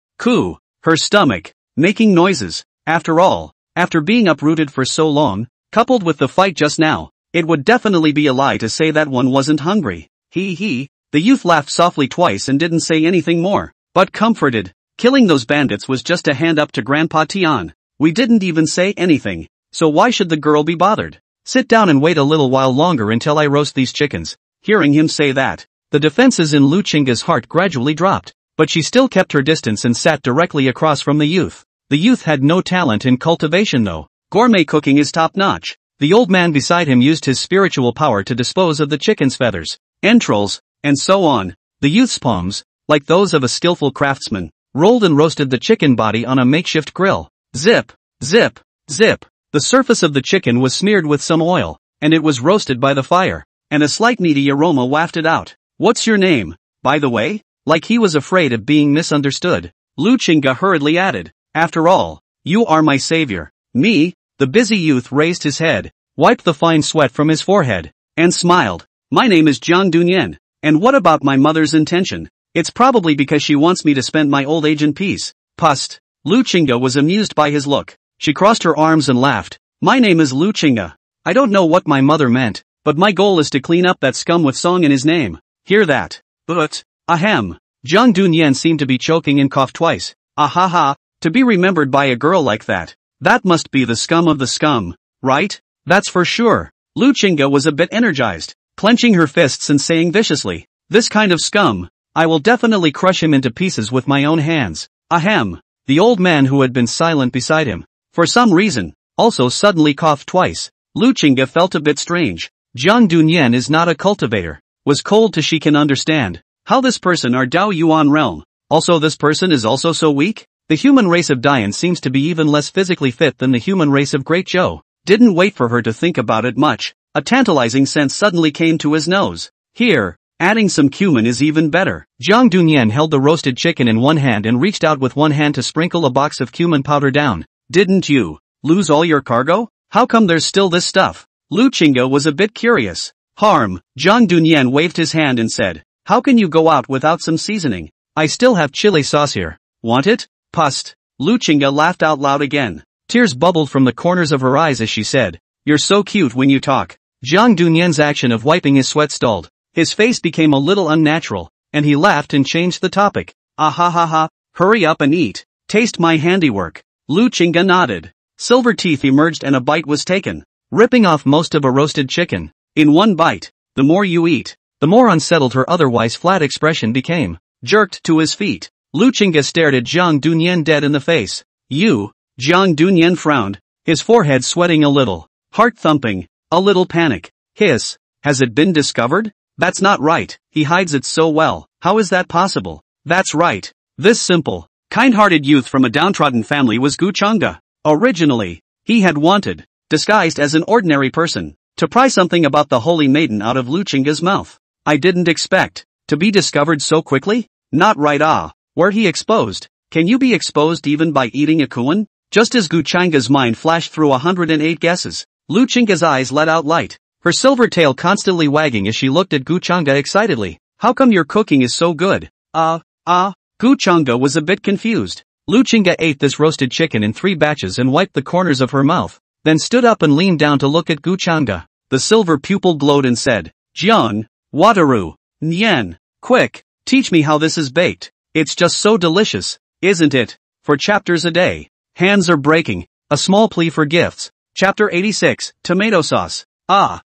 Her stomach, making noises. After all, after being uprooted for so long, coupled with the fight just now, it would definitely be a lie to say that one wasn't hungry. The youth laughed softly twice and didn't say anything more, but comforted. Killing those bandits was just a hand up to Grandpa Tian. We didn't even say anything, so why should the girl be bothered? Sit down and wait a little while longer until I roast these chickens. Hearing him say that, the defenses in Luchinga's heart gradually dropped, but she still kept her distance and sat directly across from the youth. The youth had no talent in cultivation though. Gourmet cooking is top-notch. The old man beside him used his spiritual power to dispose of the chicken's feathers, entrails, and so on. The youth's palms, like those of a skillful craftsman, rolled and roasted the chicken body on a makeshift grill. Zip, zip, zip. The surface of the chicken was smeared with some oil, and it was roasted by the fire, and a slight meaty aroma wafted out. What's your name, by the way? Like he was afraid of being misunderstood, Luchinga hurriedly added. After all, you are my savior. Me? The busy youth raised his head, wiped the fine sweat from his forehead, and smiled. My name is Jiang Dunyan, and what about my mother's intention? It's probably because she wants me to spend my old age in peace. Pust. Luchinga was amused by his look. She crossed her arms and laughed. My name is Luchinga. I don't know what my mother meant, but my goal is to clean up that scum with song in his name. Hear that? But, ahem. Jiang Dunyan seemed to be choking and coughed twice. Ahaha, to be remembered by a girl like that. That must be the scum of the scum, right? That's for sure. Luchinga was a bit energized, clenching her fists and saying viciously, this kind of scum, I will definitely crush him into pieces with my own hands. Ahem. The old man who had been silent beside him, for some reason, also suddenly coughed twice. Luchinga felt a bit strange. Jiang Dunyan is not a cultivator. Was cold to she can understand. How this person are Dao Yuan realm. Also this person is also so weak? The human race of Dian seems to be even less physically fit than the human race of Great Zhou. Didn't wait for her to think about it much. A tantalizing scent suddenly came to his nose. Here, adding some cumin is even better. Jiang Dunyan held the roasted chicken in one hand and reached out with one hand to sprinkle a box of cumin powder down. Didn't you lose all your cargo? How come there's still this stuff? Luchinga was a bit curious. Harm. Jiang Dunyan waved his hand and said, how can you go out without some seasoning? I still have chili sauce here. Want it? Pust. Luchinga laughed out loud again. Tears bubbled from the corners of her eyes as she said, you're so cute when you talk. Jiang Dunyan's action of wiping his sweat stalled. His face became a little unnatural, and he laughed and changed the topic. Ahahaha, hurry up and eat. Taste my handiwork. Luchinga nodded. Silver teeth emerged and a bite was taken, ripping off most of a roasted chicken. In one bite, the more you eat, the more unsettled her otherwise flat expression became. Jerked to his feet, Luchinga stared at Jiang Dunyan dead in the face. You? Jiang Dunyan frowned, his forehead sweating a little, heart thumping, a little panic. Hiss. Has it been discovered? That's not right. He hides it so well. How is that possible? That's right. This simple, kind-hearted youth from a downtrodden family was Guchanga. Originally, he had wanted, disguised as an ordinary person, to pry something about the holy maiden out of Luchinga's mouth. I didn't expect to be discovered so quickly. Not right. Were he exposed? Can you be exposed even by eating a kuan? Just as Guchanga's mind flashed through 108 guesses, Luchinga's eyes let out light, her silver tail constantly wagging as she looked at Guchanga excitedly. How come your cooking is so good? Guchanga was a bit confused. Luchinga ate this roasted chicken in 3 batches and wiped the corners of her mouth, then stood up and leaned down to look at Guchanga. The silver pupil glowed and said, Jiang, Wataru, Nyen, quick, teach me how this is baked. It's just so delicious, isn't it? For chapters a day. Hands are breaking. A small plea for gifts. Chapter 86, Tomato Sauce.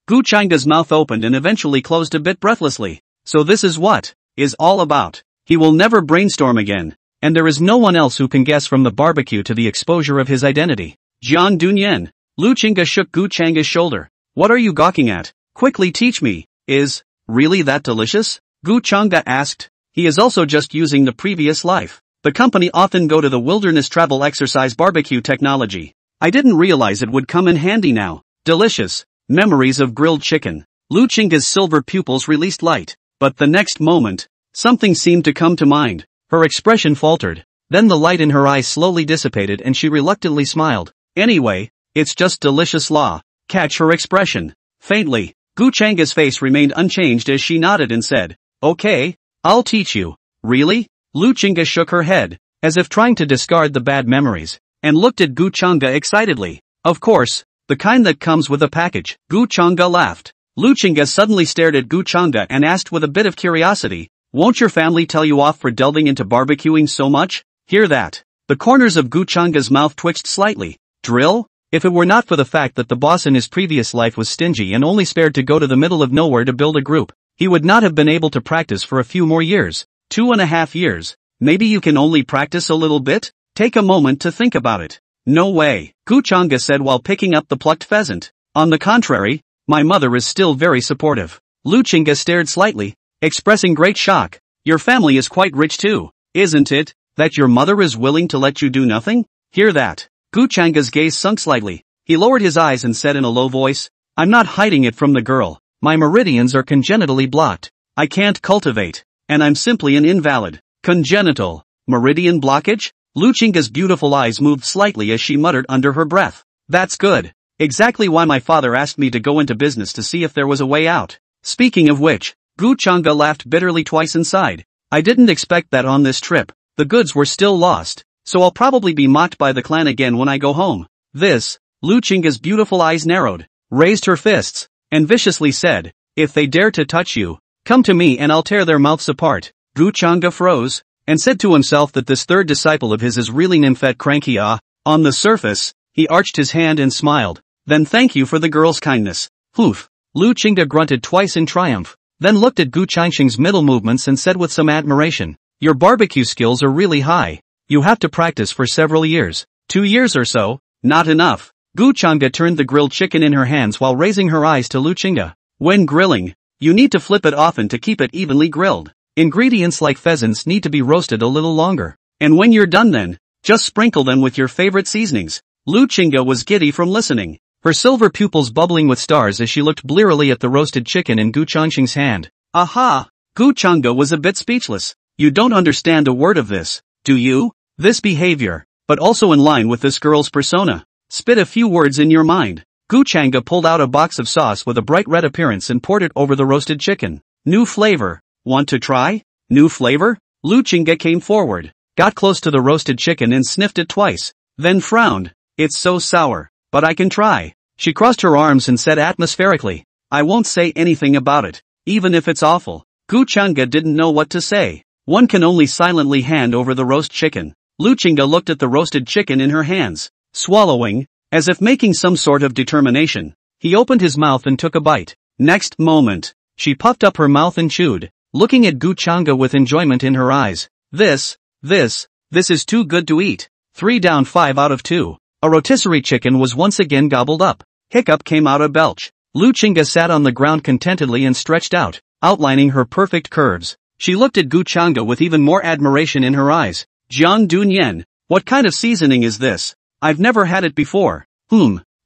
Gu Changa's mouth opened and eventually closed a bit breathlessly. So this is what is all about. He will never brainstorm again. And there is no one else who can guess from the barbecue to the exposure of his identity. Jian Dunyan. Lu Chinga shook Gu Changa's shoulder. What are you gawking at? Quickly teach me. Is really that delicious? Gu Changa asked. He is also just using the previous life. The company often go to the wilderness travel exercise barbecue technology. I didn't realize it would come in handy now. Delicious. Memories of grilled chicken. Lu Chinga's silver pupils released light. But the next moment, something seemed to come to mind. Her expression faltered. Then the light in her eyes slowly dissipated and she reluctantly smiled. Anyway, it's just delicious law. Catch her expression. Faintly, Gu Changa's face remained unchanged as she nodded and said, okay, I'll teach you. Really? Lu Chinga shook her head, as if trying to discard the bad memories, and looked at Gu Changa excitedly. Of course, the kind that comes with a package. Gu Changa laughed. Lu Chinga suddenly stared at Gu Changa and asked with a bit of curiosity, won't your family tell you off for delving into barbecuing so much? Hear that? The corners of Gu Changa's mouth twitched slightly. Drill? If it were not for the fact that the boss in his previous life was stingy and only spared to go to the middle of nowhere to build a group, he would not have been able to practice for a few more years. 2.5 years. Maybe you can only practice a little bit? Take a moment to think about it. No way, Gu Changa said while picking up the plucked pheasant. On the contrary, my mother is still very supportive. Lu Chinga stared slightly, expressing great shock. Your family is quite rich too, isn't it, that your mother is willing to let you do nothing? Hear that? Gu Changa's gaze sunk slightly. He lowered his eyes and said in a low voice, I'm not hiding it from the girl. My meridians are congenitally blocked. I can't cultivate. And I'm simply an invalid. Congenital. Meridian blockage? Lu Chinga's beautiful eyes moved slightly as she muttered under her breath. That's good. Exactly why my father asked me to go into business to see if there was a way out. Speaking of which, Gu Changa laughed bitterly twice and sighed. I didn't expect that on this trip. The goods were still lost. So I'll probably be mocked by the clan again when I go home. This, Lu Chinga's beautiful eyes narrowed, raised her fists, and viciously said, if they dare to touch you, come to me and I'll tear their mouths apart. Gu Changa froze, and said to himself that this third disciple of his is really nymphet cranky. On the surface, he arched his hand and smiled. Then thank you for the girl's kindness. Hoof. Lu Chinga grunted twice in triumph, then looked at Gu Changxing's middle movements and said with some admiration, your barbecue skills are really high. You have to practice for several years. 2 years or so, not enough. Gu Changa turned the grilled chicken in her hands while raising her eyes to Lu Chinga. When grilling, you need to flip it often to keep it evenly grilled. Ingredients like pheasants need to be roasted a little longer. And when you're done then, just sprinkle them with your favorite seasonings. Lu Chinga was giddy from listening, her silver pupils bubbling with stars as she looked blearily at the roasted chicken in Gu Changxing's hand. Aha! Gu Changa was a bit speechless. You don't understand a word of this, do you? This behavior, but also in line with this girl's persona. Spit a few words in your mind. Gu Changa pulled out a box of sauce with a bright red appearance and poured it over the roasted chicken. New flavor. Want to try? New flavor? Lu Chinga came forward, got close to the roasted chicken and sniffed it twice, then frowned. It's so sour, but I can try. She crossed her arms and said atmospherically, I won't say anything about it, even if it's awful. Gu Changa didn't know what to say. One can only silently hand over the roast chicken. Lu Chinga looked at the roasted chicken in her hands, swallowing, as if making some sort of determination. He opened his mouth and took a bite. Next moment, she puffed up her mouth and chewed, looking at Gu Changa with enjoyment in her eyes. This is too good to eat. 3 down 5 out of 2. A rotisserie chicken was once again gobbled up. Hiccup came out a belch. Lu Chinga sat on the ground contentedly and stretched out, outlining her perfect curves. She looked at Gu Changa with even more admiration in her eyes. Jian Dunyan, what kind of seasoning is this? I've never had it before.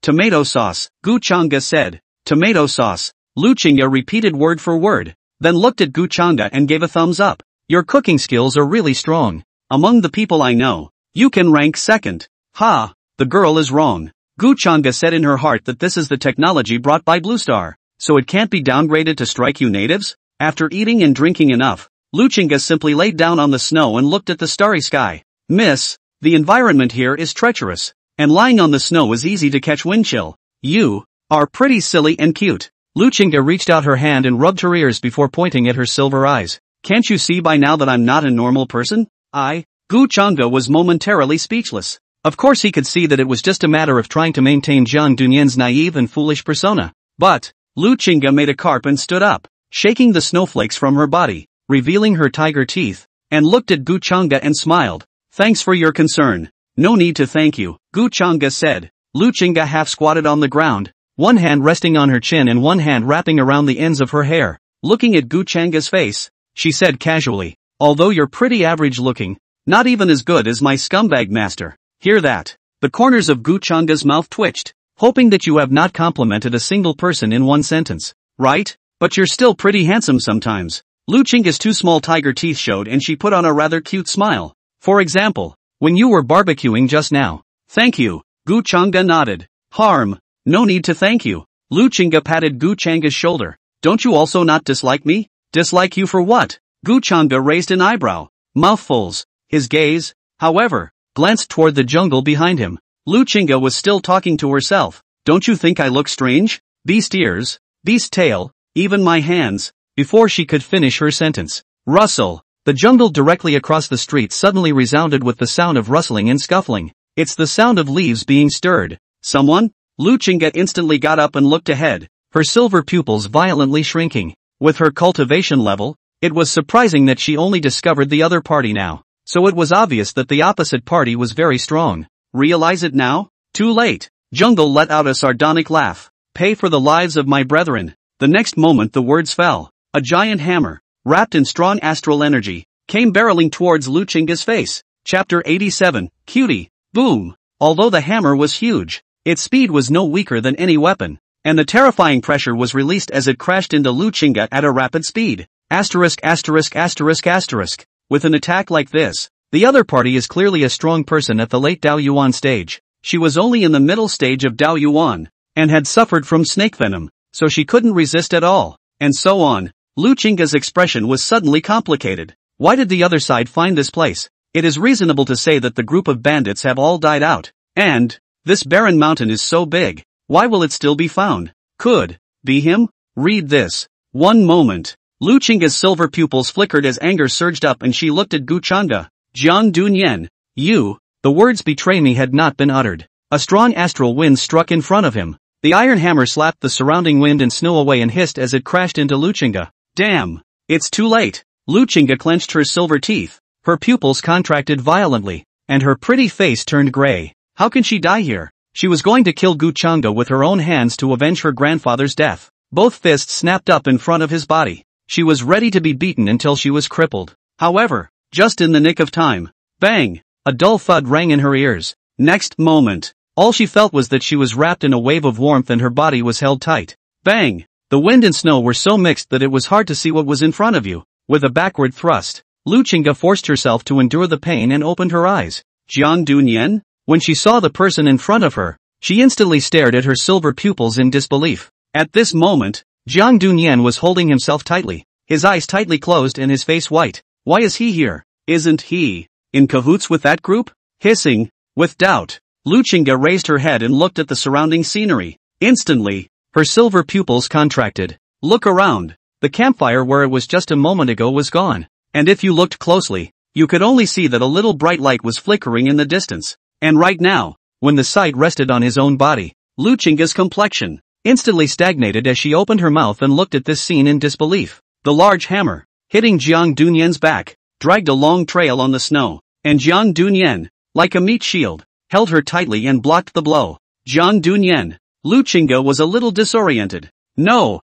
Tomato sauce, Gu Changa said. Tomato sauce. Lu Chinga repeated word for word, then looked at Gu Changa and gave a thumbs up. Your cooking skills are really strong. Among the people I know, you can rank second. Ha, the girl is wrong. Gu Changa said in her heart that this is the technology brought by Blue Star, so it can't be downgraded to strike you natives? After eating and drinking enough, Lu Chinga simply laid down on the snow and looked at the starry sky. Miss, the environment here is treacherous, and lying on the snow is easy to catch wind chill. You are pretty silly and cute. Lu Chinga reached out her hand and rubbed her ears before pointing at her silver eyes. Can't you see by now that I'm not a normal person? Gu Changa was momentarily speechless. Of course he could see that it was just a matter of trying to maintain Jian Dunyan's naive and foolish persona. But, Lu Chinga made a carp and stood up, shaking the snowflakes from her body, revealing her tiger teeth, and looked at Gu Changa and smiled. Thanks for your concern. No need to thank you, Gu Changa said. Lu Chinga half squatted on the ground, one hand resting on her chin and one hand wrapping around the ends of her hair. Looking at Gu Changa's face, she said casually, although you're pretty average looking, not even as good as my scumbag master. Hear that? The corners of Gu Changa's mouth twitched, hoping that you have not complimented a single person in one sentence, right? But you're still pretty handsome sometimes. Lu Chinga's two small tiger teeth showed and she put on a rather cute smile. For example, when you were barbecuing just now. Thank you, Gu Changa nodded. Harm. No need to thank you. Lu Chinga patted Gu Changa's shoulder. Don't you also not dislike me? Dislike you for what? Gu Changa raised an eyebrow. Mouthfuls. His gaze, however, glanced toward the jungle behind him. Lu Chinga was still talking to herself. Don't you think I look strange? Beast ears, beast tail, even my hands. Before she could finish her sentence, rustle. The jungle directly across the street suddenly resounded with the sound of rustling and scuffling. It's the sound of leaves being stirred. Someone? Lu Chinga instantly got up and looked ahead, her silver pupils violently shrinking. With her cultivation level, it was surprising that she only discovered the other party now. So it was obvious that the opposite party was very strong. Realize it now? Too late. Jungle let out a sardonic laugh. Pay for the lives of my brethren. The next moment the words fell. A giant hammer, wrapped in strong astral energy, came barreling towards Lu Chinga's face. Chapter 87, Cutie. Boom. Although the hammer was huge, its speed was no weaker than any weapon, and the terrifying pressure was released as it crashed into Lu Chinga at a rapid speed. Asterisk asterisk asterisk asterisk. With an attack like this, the other party is clearly a strong person at the late Dao Yuan stage. She was only in the middle stage of Dao Yuan, and had suffered from snake venom, so she couldn't resist at all, and so on. Lu Chinga's expression was suddenly complicated. Why did the other side find this place? It is reasonable to say that the group of bandits have all died out, and this barren mountain is so big, why will it still be found? Could be him? Read this. One moment. Lu Chinga's silver pupils flickered as anger surged up and she looked at Gu Changa. Jiang Dunyan, you, the words betray me had not been uttered. A strong astral wind struck in front of him. The iron hammer slapped the surrounding wind and snow away and hissed as it crashed into Lu Chinga. Damn! It's too late. Lu Chinga clenched her silver teeth. Her pupils contracted violently, and her pretty face turned gray. How can she die here? She was going to kill Gu Changa with her own hands to avenge her grandfather's death. Both fists snapped up in front of his body. She was ready to be beaten until she was crippled. However, just in the nick of time, bang! A dull thud rang in her ears. Next moment, all she felt was that she was wrapped in a wave of warmth and her body was held tight. Bang! The wind and snow were so mixed that it was hard to see what was in front of you. With a backward thrust, Lu Chinga forced herself to endure the pain and opened her eyes. Jiang Dunyan? When she saw the person in front of her, she instantly stared at her silver pupils in disbelief. At this moment, Jiang Dunyan was holding himself tightly, his eyes tightly closed and his face white. Why is he here? Isn't he in cahoots with that group? Hissing, with doubt, Lu Chinga raised her head and looked at the surrounding scenery. Instantly, her silver pupils contracted. Look around. The campfire where it was just a moment ago was gone. And if you looked closely, you could only see that a little bright light was flickering in the distance. And right now, when the sight rested on his own body, Lu Chinga's complexion instantly stagnated as she opened her mouth and looked at this scene in disbelief. The large hammer, hitting Jiang Dunyan's back, dragged a long trail on the snow, and Jiang Dunyan, like a meat shield, held her tightly and blocked the blow. Jiang Dunyan. Lu Chinga was a little disoriented. No,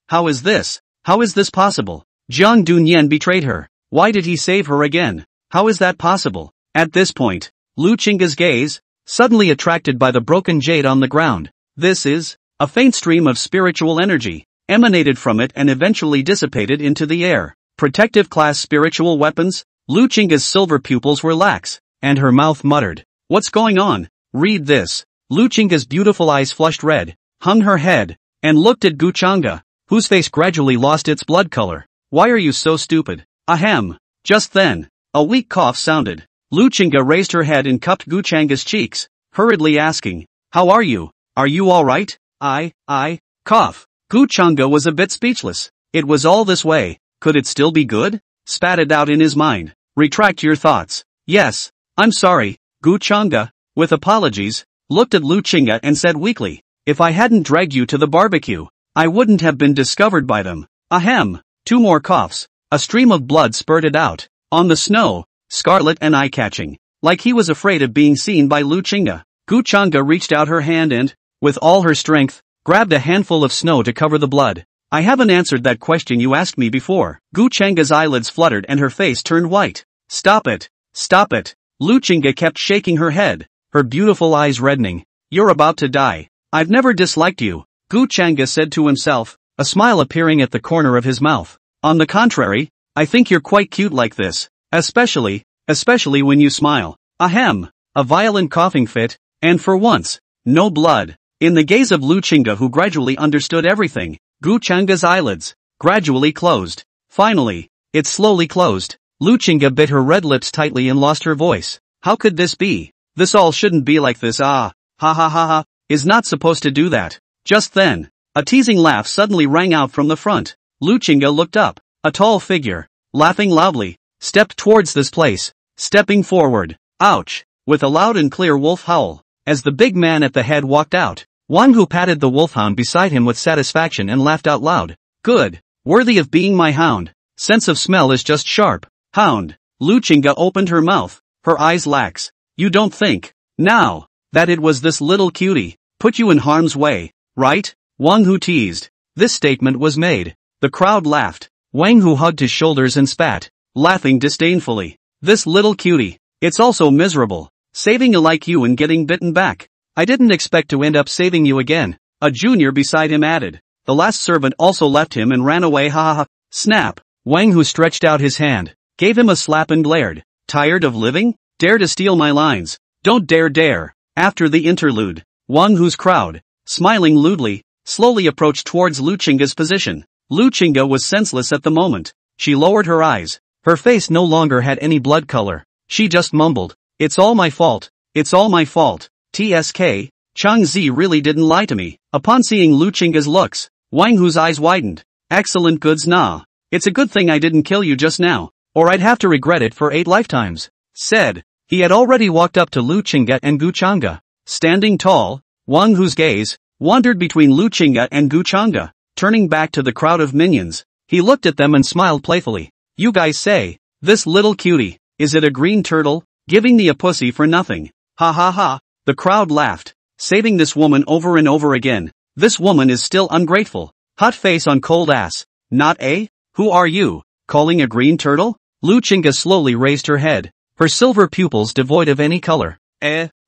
how is this? How is this possible? Jiang Dunyan betrayed her. Why did he save her again? How is that possible? At this point, Lu Chinga's gaze, suddenly attracted by the broken jade on the ground. This is a faint stream of spiritual energy, emanated from it and eventually dissipated into the air. Protective class spiritual weapons? Lu Chinga's silver pupils were lax, and her mouth muttered. What's going on? Read this. Lu Chinga's beautiful eyes flushed red, hung her head, and looked at Gu Changa, whose face gradually lost its blood color. Why are you so stupid? Ahem. Just then, a weak cough sounded. Lu Chinga raised her head and cupped Gu Changa's cheeks, hurriedly asking, how are you? Are you alright? Cough. Gu Changa was a bit speechless. It was all this way. Could it still be good? Spat it out in his mind. Retract your thoughts. Yes, I'm sorry, Gu Changa, with apologies, looked at Lu Chinga and said weakly, if I hadn't dragged you to the barbecue, I wouldn't have been discovered by them. Ahem. 2 more coughs. A stream of blood spurted out. On the snow, scarlet and eye-catching. Like he was afraid of being seen by Lu Chinga. Gu Changa reached out her hand and, with all her strength, grabbed a handful of snow to cover the blood. I haven't answered that question you asked me before. Gu Changa's eyelids fluttered and her face turned white. Stop it. Stop it. Lu Chinga kept shaking her head, her beautiful eyes reddening. You're about to die. I've never disliked you, Gu Changa said to himself, a smile appearing at the corner of his mouth. On the contrary, I think you're quite cute like this. Especially when you smile. Ahem. A violent coughing fit, and for once, no blood. In the gaze of Lu Chinga, who gradually understood everything, Gu Changa's eyelids gradually closed. Finally, it slowly closed. Lu Chinga bit her red lips tightly and lost her voice. How could this be? This all shouldn't be like this. Ha ha ha ha, is not supposed to do that. Just then, a teasing laugh suddenly rang out from the front. Lu Chinga looked up. A tall figure, laughing loudly, stepped towards this place, stepping forward. Ouch! With a loud and clear wolf howl, as the big man at the head walked out, Wang Hu patted the wolfhound beside him with satisfaction and laughed out loud. Good. Worthy of being my hound. Sense of smell is just sharp. Hound. Lu Chinga opened her mouth, her eyes lax. You don't think, now, that it was this little cutie, put you in harm's way, right? Wang Hu teased. This statement was made. The crowd laughed. Wang Hu hugged his shoulders and spat, laughing disdainfully. This little cutie, it's also miserable, saving you like you and getting bitten back. I didn't expect to end up saving you again, a junior beside him added. The last servant also left him and ran away. Ha ha ha. Snap. Wang Hu stretched out his hand, gave him a slap and glared. Tired of living? Dare to steal my lines. Don't dare. After the interlude, Wang Hu's crowd, smiling lewdly, slowly approached towards Lu Chinga's position. Lu Chinga was senseless at the moment. She lowered her eyes. Her face no longer had any blood color. She just mumbled, "It's all my fault. It's all my fault. TSK, Chang Zi really didn't lie to me." Upon seeing Lu Chinga's looks, Wang Hu's eyes widened. Excellent goods nah. It's a good thing I didn't kill you just now, or I'd have to regret it for 8 lifetimes. Said. He had already walked up to Lu Chinga and Gu Changa. Standing tall, Wang Hu's gaze wandered between Lu Chinga and Gu Changa. Turning back to the crowd of minions, he looked at them and smiled playfully. You guys say, this little cutie, is it a green turtle, giving me a pussy for nothing? Ha ha ha. The crowd laughed, saving this woman over and over again. This woman is still ungrateful. Hot face on cold ass. Not a? Who are you, calling a green turtle? Lu Chinga slowly raised her head, her silver pupils devoid of any color.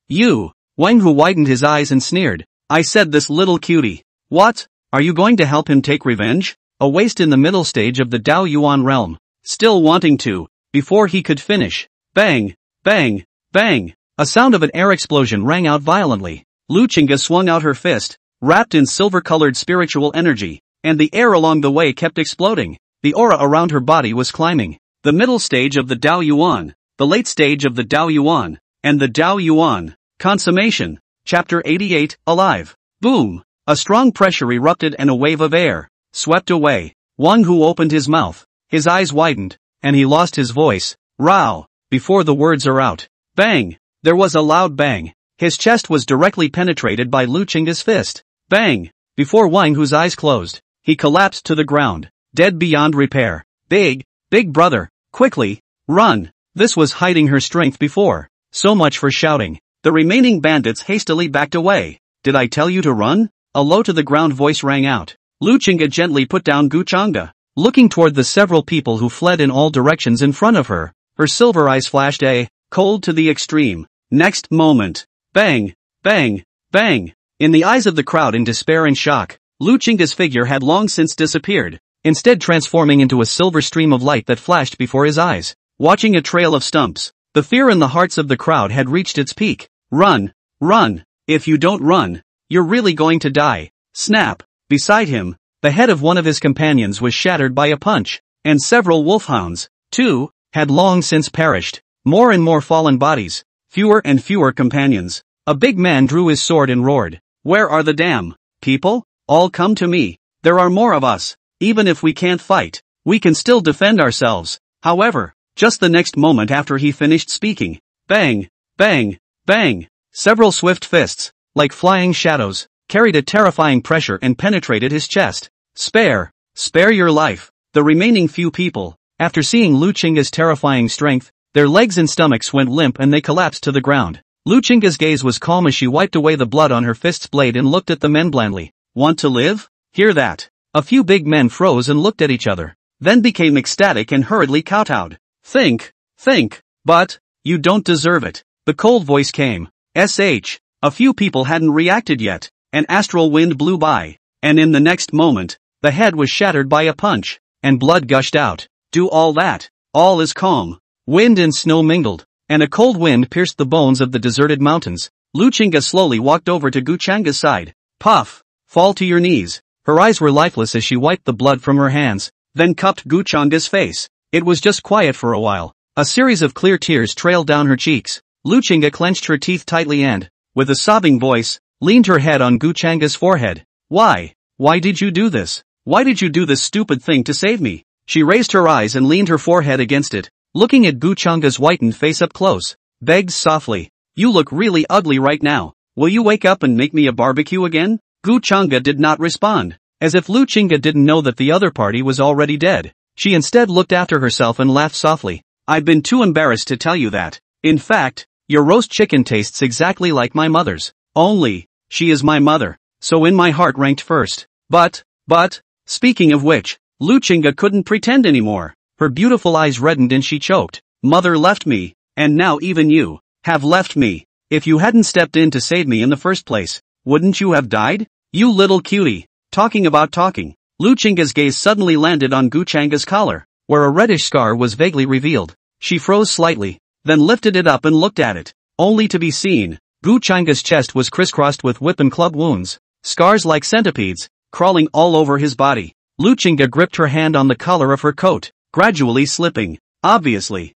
You. Wang Hu widened his eyes and sneered. I said this little cutie. What? Are you going to help him take revenge? A waste in the middle stage of the Dao Yuan realm. Still wanting to, before he could finish. Bang, bang, bang. A sound of an air explosion rang out violently. Lu Chinga swung out her fist, wrapped in silver-colored spiritual energy, and the air along the way kept exploding. The aura around her body was climbing. The middle stage of the Dao Yuan, the late stage of the Dao Yuan, and the Dao Yuan. Consummation. Chapter 88, Alive. Boom. A strong pressure erupted and a wave of air swept away. Wang Hu opened his mouth, his eyes widened, and he lost his voice. Row. Before the words are out. Bang. There was a loud bang. His chest was directly penetrated by Lu Chinga's fist. Bang. Before Wang Hu's eyes closed, he collapsed to the ground, dead beyond repair. Big brother, quickly, run. This was hiding her strength before. So much for shouting. The remaining bandits hastily backed away. Did I tell you to run? A low to the ground voice rang out. Lu Chinga gently put down Gu Changa, looking toward the several people who fled in all directions in front of her. Her silver eyes flashed cold to the extreme. Next moment. Bang, bang, bang. In the eyes of the crowd in despair and shock, Lu Chinga's figure had long since disappeared, instead transforming into a silver stream of light that flashed before his eyes. Watching a trail of stumps, the fear in the hearts of the crowd had reached its peak. Run, run. If you don't run, you're really going to die. Snap. Beside him, the head of one of his companions was shattered by a punch, and several wolfhounds, too, had long since perished. More and more fallen bodies, fewer and fewer companions. A big man drew his sword and roared. Where are the damn people? All come to me. There are more of us. Even if we can't fight, we can still defend ourselves. However, just the next moment after he finished speaking, bang, bang, bang, several swift fists, like flying shadows, carried a terrifying pressure and penetrated his chest. Spare your life. The remaining few people, after seeing Lu Chinga's terrifying strength, their legs and stomachs went limp and they collapsed to the ground. Lu Chinga's gaze was calm as she wiped away the blood on her fist's blade and looked at the men blandly. Want to live? Hear that? A few big men froze and looked at each other, then became ecstatic and hurriedly kowtowed. Think, but, you don't deserve it. The cold voice came. A few people hadn't reacted yet. An astral wind blew by, and in the next moment, the head was shattered by a punch, and blood gushed out. Do all that. All is calm. Wind and snow mingled, and a cold wind pierced the bones of the deserted mountains. Lu Chinga slowly walked over to Gu Changa's side. Puff. Fall to your knees. Her eyes were lifeless as she wiped the blood from her hands, then cupped Gu Changa's face. It was just quiet for a while. A series of clear tears trailed down her cheeks. Lu Chinga clenched her teeth tightly and, with a sobbing voice, leaned her head on Gu Changa's forehead. Why? Why did you do this? Why did you do this stupid thing to save me? She raised her eyes and leaned her forehead against it, looking at Gu Changa's whitened face up close, begged softly. You look really ugly right now. Will you wake up and make me a barbecue again? Gu Changa did not respond, as if Lu Chinga didn't know that the other party was already dead. She instead looked after herself and laughed softly. I've been too embarrassed to tell you that. In fact, your roast chicken tastes exactly like my mother's. Only, she is my mother, so in my heart ranked first. But, speaking of which, Lu Chinga couldn't pretend anymore. Her beautiful eyes reddened and she choked. Mother left me, and now even you have left me. If you hadn't stepped in to save me in the first place, wouldn't you have died? You little cutie. Talking about talking. Lu Chinga's gaze suddenly landed on Gu Changa's collar, where a reddish scar was vaguely revealed. She froze slightly, then lifted it up and looked at it, only to be seen. Gu Changa's chest was crisscrossed with whip and club wounds, scars like centipedes, crawling all over his body. Lu Chinga gripped her hand on the collar of her coat, gradually slipping. Obviously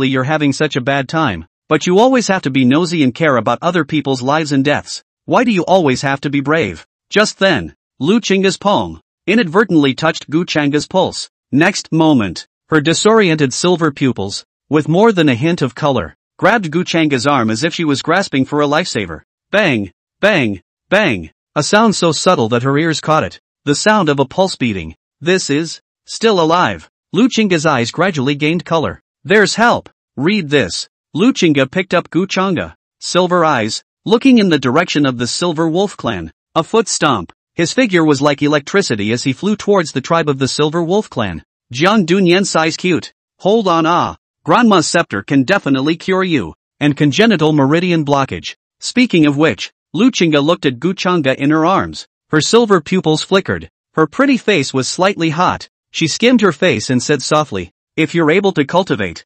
you're having such a bad time, but you always have to be nosy and care about other people's lives and deaths. Why do you always have to be brave? Just then, Lu Chinga's palm inadvertently touched Gu Changa's pulse. Next moment, her disoriented silver pupils, with more than a hint of color, grabbed Gu Changa's arm as if she was grasping for a lifesaver. Bang, bang, bang. A sound so subtle that her ears caught it. The sound of a pulse beating. This is still alive. Lu Chinga's eyes gradually gained color. There's help. Read this. Lu Chinga picked up Gu Changa. Silver eyes, looking in the direction of the Silver Wolf clan. A foot stomp. His figure was like electricity as he flew towards the tribe of the Silver Wolf clan. Jiang Dunyan size cute. Hold on Grandma's scepter can definitely cure you. And congenital meridian blockage. Speaking of which, Lu Chinga looked at Gu Changa in her arms. Her silver pupils flickered. Her pretty face was slightly hot. She skimmed her face and said softly, if you're able to cultivate,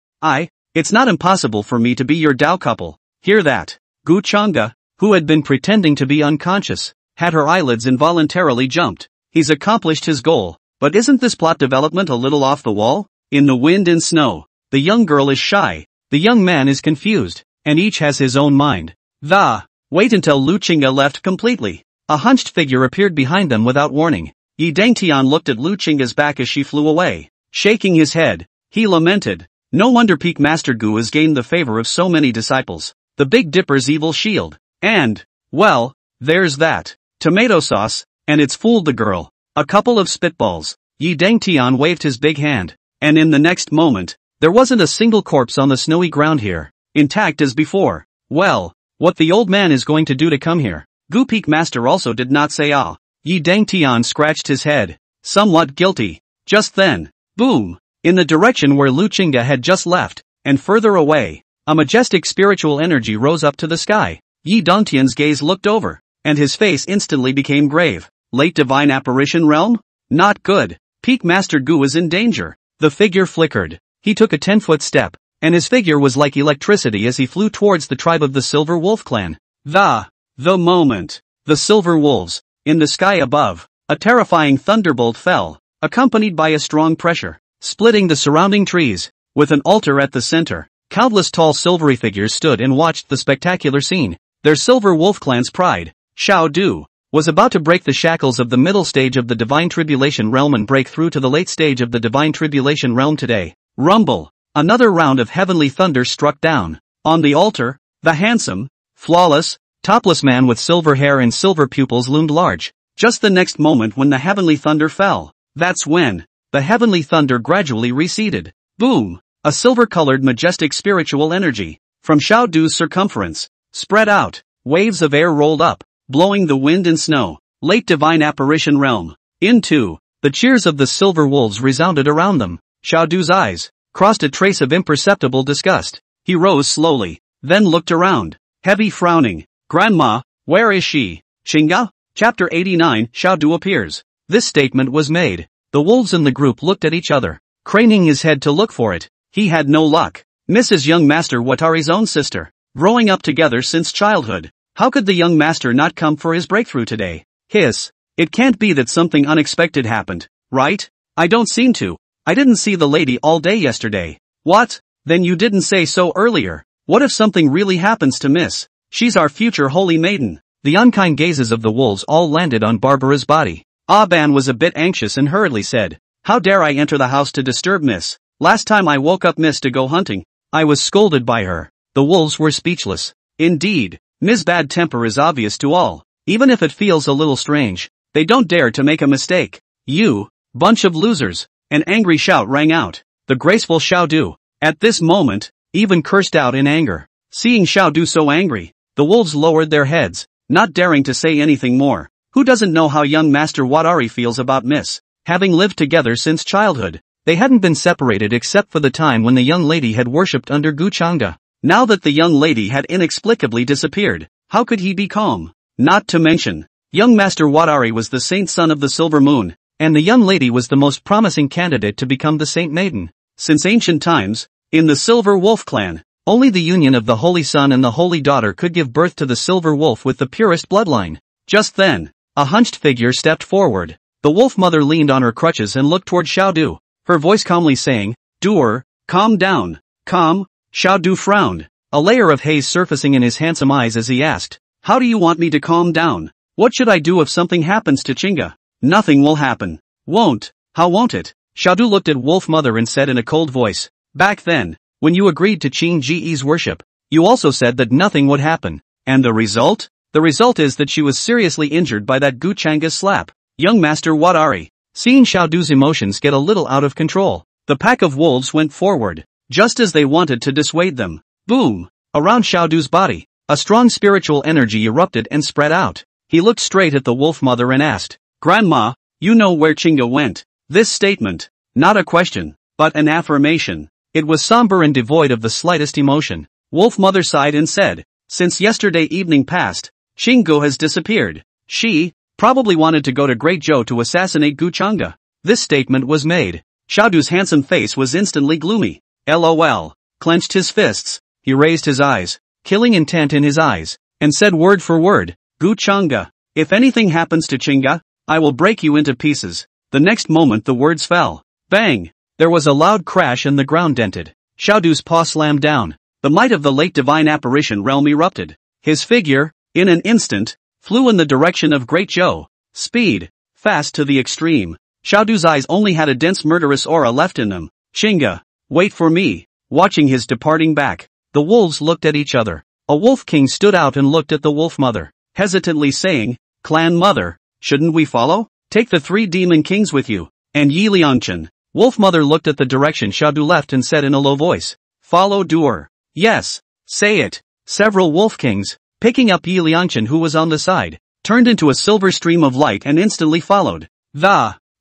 it's not impossible for me to be your Dao couple. Hear that? Gu Changa, who had been pretending to be unconscious, had her eyelids involuntarily jumped. He's accomplished his goal, but isn't this plot development a little off the wall? In the wind and snow, the young girl is shy, the young man is confused, and each has his own mind. Wait until Lu Chinga left completely. A hunched figure appeared behind them without warning. Yi Dangtian looked at Lu Chinga's back as she flew away. Shaking his head, he lamented. No wonder Peak Master Gu has gained the favor of so many disciples. The Big Dipper's evil shield. And, well, there's that tomato sauce, and it's fooled the girl. A couple of spitballs. Yi Dangtian waved his big hand, and in the next moment, there wasn't a single corpse on the snowy ground here, intact as before. Well, what the old man is going to do to come here? Gu Peak Master also did not say ah. Yi Dangtian scratched his head, somewhat guilty. Just then, boom! In the direction where Lu Chinga had just left, and further away, a majestic spiritual energy rose up to the sky. Yi Dangtian's gaze looked over, and his face instantly became grave. Late divine apparition realm? Not good. Peak Master Gu is in danger. The figure flickered. He took a 10-foot step, and his figure was like electricity as he flew towards the tribe of the Silver Wolf clan. The moment, the Silver Wolves, in the sky above, a terrifying thunderbolt fell, accompanied by a strong pressure, splitting the surrounding trees. With an altar at the center, countless tall silvery figures stood and watched the spectacular scene. Their Silver Wolf clan's pride, Shao Du, was about to break the shackles of the middle stage of the Divine Tribulation realm and break through to the late stage of the Divine Tribulation realm today. Rumble! Another round of heavenly thunder struck down. On the altar, the handsome, flawless, Topless man with silver hair and silver pupils loomed large. Just the next moment when the heavenly thunder fell. That's when the heavenly thunder gradually receded. Boom! A silver-colored majestic spiritual energy from Xiao Du's circumference spread out. Waves of air rolled up, blowing the wind and snow. Late divine apparition realm. Into the cheers of the silver wolves resounded around them. Xiao Du's eyes crossed a trace of imperceptible disgust. He rose slowly, then looked around, heavy frowning. Grandma, where is she? Qingga? Chapter 89 Xiao Du appears. This statement was made. The wolves in the group looked at each other, craning his head to look for it. He had no luck. Mrs. Young Master Watari's own sister. Growing up together since childhood. How could the young master not come for his breakthrough today? Hiss. It can't be that something unexpected happened, right? I don't seem to. I didn't see the lady all day yesterday. What? Then you didn't say so earlier. What if something really happens to Miss? She's our future holy maiden. The unkind gazes of the wolves all landed on Barbara's body. Ban was a bit anxious and hurriedly said, "How dare I enter the house to disturb Miss? Last time I woke up Miss to go hunting, I was scolded by her." The wolves were speechless. Indeed, Miss' bad temper is obvious to all. Even if it feels a little strange, they don't dare to make a mistake. "You bunch of losers!" An angry shout rang out. The graceful Xiao Du, at this moment, even cursed out in anger. Seeing Xiao Du so angry, the wolves lowered their heads, not daring to say anything more. Who doesn't know how young Master Watari feels about Miss? Having lived together since childhood, they hadn't been separated except for the time when the young lady had worshipped under Guchanga. Now that the young lady had inexplicably disappeared, how could he be calm? Not to mention, young Master Watari was the saint son of the Silver Moon, and the young lady was the most promising candidate to become the Saint Maiden. Since ancient times, in the Silver Wolf clan, only the union of the Holy Son and the Holy Daughter could give birth to the Silver Wolf with the purest bloodline. Just then, a hunched figure stepped forward. The wolf mother leaned on her crutches and looked toward Xiao Du, her voice calmly saying, "Doer, calm down." "Calm?" Xiao Du frowned, a layer of haze surfacing in his handsome eyes as he asked, "How do you want me to calm down? What should I do if something happens to Qingga?" "Nothing will happen." "Won't? How won't it?" Xiao Du looked at Wolf Mother and said in a cold voice, "Back then, when you agreed to Qing Ji's worship, you also said that nothing would happen. And the result? The result is that she was seriously injured by that Guchanga's slap." Young Master Watari, seeing Xiao Du's emotions get a little out of control, the pack of wolves went forward, just as they wanted to dissuade them. Boom! Around Xiao Du's body, a strong spiritual energy erupted and spread out. He looked straight at the wolf mother and asked, "Grandma, you know where Qingga went?" This statement, not a question, but an affirmation. It was somber and devoid of the slightest emotion. Wolf Mother sighed and said, "Since yesterday evening past, Qingga has disappeared. She probably wanted to go to Great Zhou to assassinate Guchanga." This statement was made. Xiao Du's handsome face was instantly gloomy. LOL. Clenched his fists. He raised his eyes, killing intent in his eyes, and said word for word, "Guchanga, if anything happens to Qingga, I will break you into pieces." The next moment the words fell. Bang! There was a loud crash and the ground dented. Xiao Du's paw slammed down. The might of the late divine apparition realm erupted. His figure, in an instant, flew in the direction of Great Zhou. Speed, fast to the extreme. Xiao Du's eyes only had a dense murderous aura left in them. "Qingga, wait for me." Watching his departing back, the wolves looked at each other. A wolf king stood out and looked at the wolf mother, hesitantly saying, "Clan mother, shouldn't we follow? Take the 3 demon kings with you, and Yi Liangchen." Wolf Mother looked at the direction Xiao Du left and said in a low voice, "Follow Doer." "Yes, say it." Several wolf kings, picking up Yi Liangchen who was on the side, turned into a silver stream of light and instantly followed.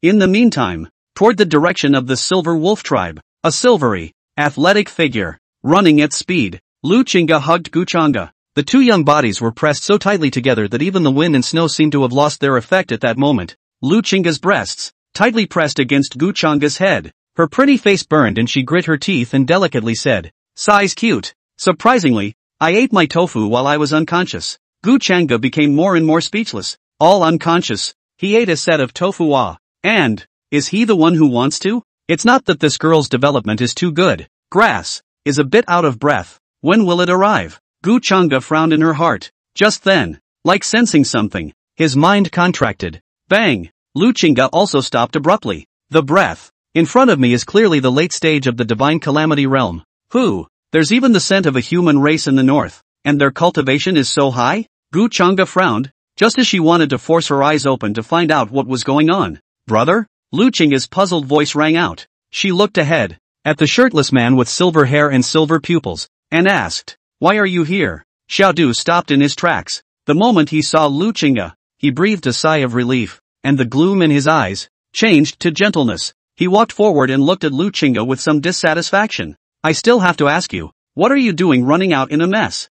In the meantime, toward the direction of the silver wolf tribe, a silvery, athletic figure, running at speed, Lu Qingga hugged Guchanga. The two young bodies were pressed so tightly together that even the wind and snow seemed to have lost their effect at that moment. Lu Qingga's breasts, tightly pressed against Guchanga's head. Her pretty face burned and she grit her teeth and delicately said, "Size cute. Surprisingly, I ate my tofu while I was unconscious." Guchanga became more and more speechless. All unconscious, he ate a set of tofu. And, is he the one who wants to? It's not that this girl's development is too good. Grass is a bit out of breath. When will it arrive? Guchanga frowned in her heart. Just then, like sensing something, his mind contracted. Bang! Lu Qingga also stopped abruptly. The breath in front of me is clearly the late stage of the divine calamity realm. There's even the scent of a human race in the north, and their cultivation is so high? Gu Changa frowned, just as she wanted to force her eyes open to find out what was going on. Brother? Lu Chinga's puzzled voice rang out. She looked ahead, at the shirtless man with silver hair and silver pupils, and asked, "Why are you here?" Xiaodu stopped in his tracks. The moment he saw Lu Chinga, he breathed a sigh of relief, and the gloom in his eyes changed to gentleness. He walked forward and looked at Lu Chinga with some dissatisfaction. "I still have to ask you, what are you doing running out in a mess?"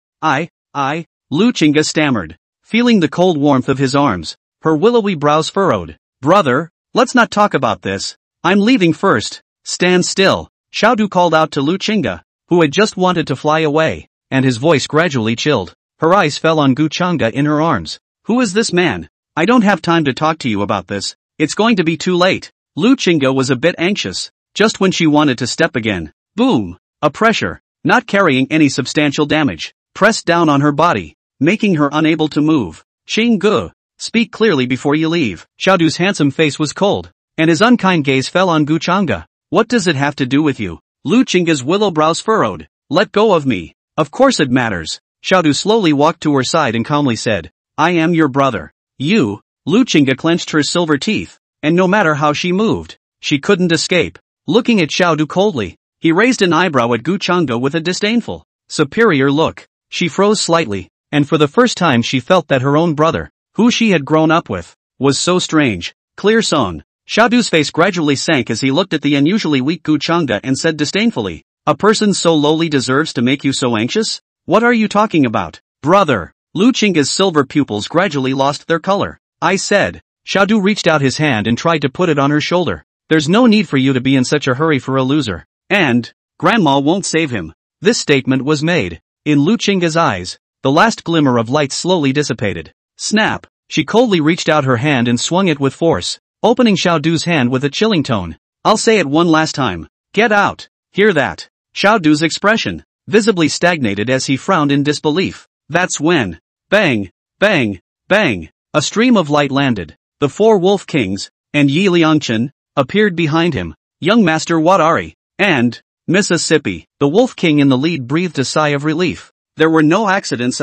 Lu Chinga stammered, feeling the cold warmth of his arms. Her willowy brows furrowed. "Brother, let's not talk about this. I'm leaving first." "Stand still," Xiaodu called out to Lu Chinga, who had just wanted to fly away, and his voice gradually chilled. Her eyes fell on Gu Changa in her arms. "Who is this man? I don't have time to talk to you about this. It's going to be too late." Lu Chinga was a bit anxious, just when she wanted to step again. Boom! A pressure, not carrying any substantial damage, pressed down on her body, making her unable to move. "Xing Gu, speak clearly before you leave." Xiaodu's handsome face was cold, and his unkind gaze fell on Gu Changa. "What does it have to do with you?" Lu Chinga's willow brows furrowed. "Let go of me." "Of course it matters." Xiaodu slowly walked to her side and calmly said, "I am your brother." "You?" Lu Chinga clenched her silver teeth, and no matter how she moved, she couldn't escape. Looking at Xiaodu coldly, he raised an eyebrow at Gu Changa with a disdainful, superior look. She froze slightly, and for the first time she felt that her own brother, who she had grown up with, was so strange. "Clear song." Xiaodu's face gradually sank as he looked at the unusually weak Gu Changa and said disdainfully, "A person so lowly deserves to make you so anxious? What are you talking about, brother?" Lu Chinga's silver pupils gradually lost their color. "I said." Xiaodu reached out his hand and tried to put it on her shoulder. "There's no need for you to be in such a hurry for a loser. And Grandma won't save him." This statement was made. In Lu Chinga's eyes, the last glimmer of light slowly dissipated. Snap! She coldly reached out her hand and swung it with force, opening Xiaodu's hand with a chilling tone. "I'll say it one last time. Get out." "Hear that?" Xiaodu's expression visibly stagnated as he frowned in disbelief. That's when, bang, bang, bang, a stream of light landed. The four wolf kings, and Yi Liangchen, appeared behind him. Young Master Wadari, and Mississippi. The wolf king in the lead breathed a sigh of relief. There were no accidents.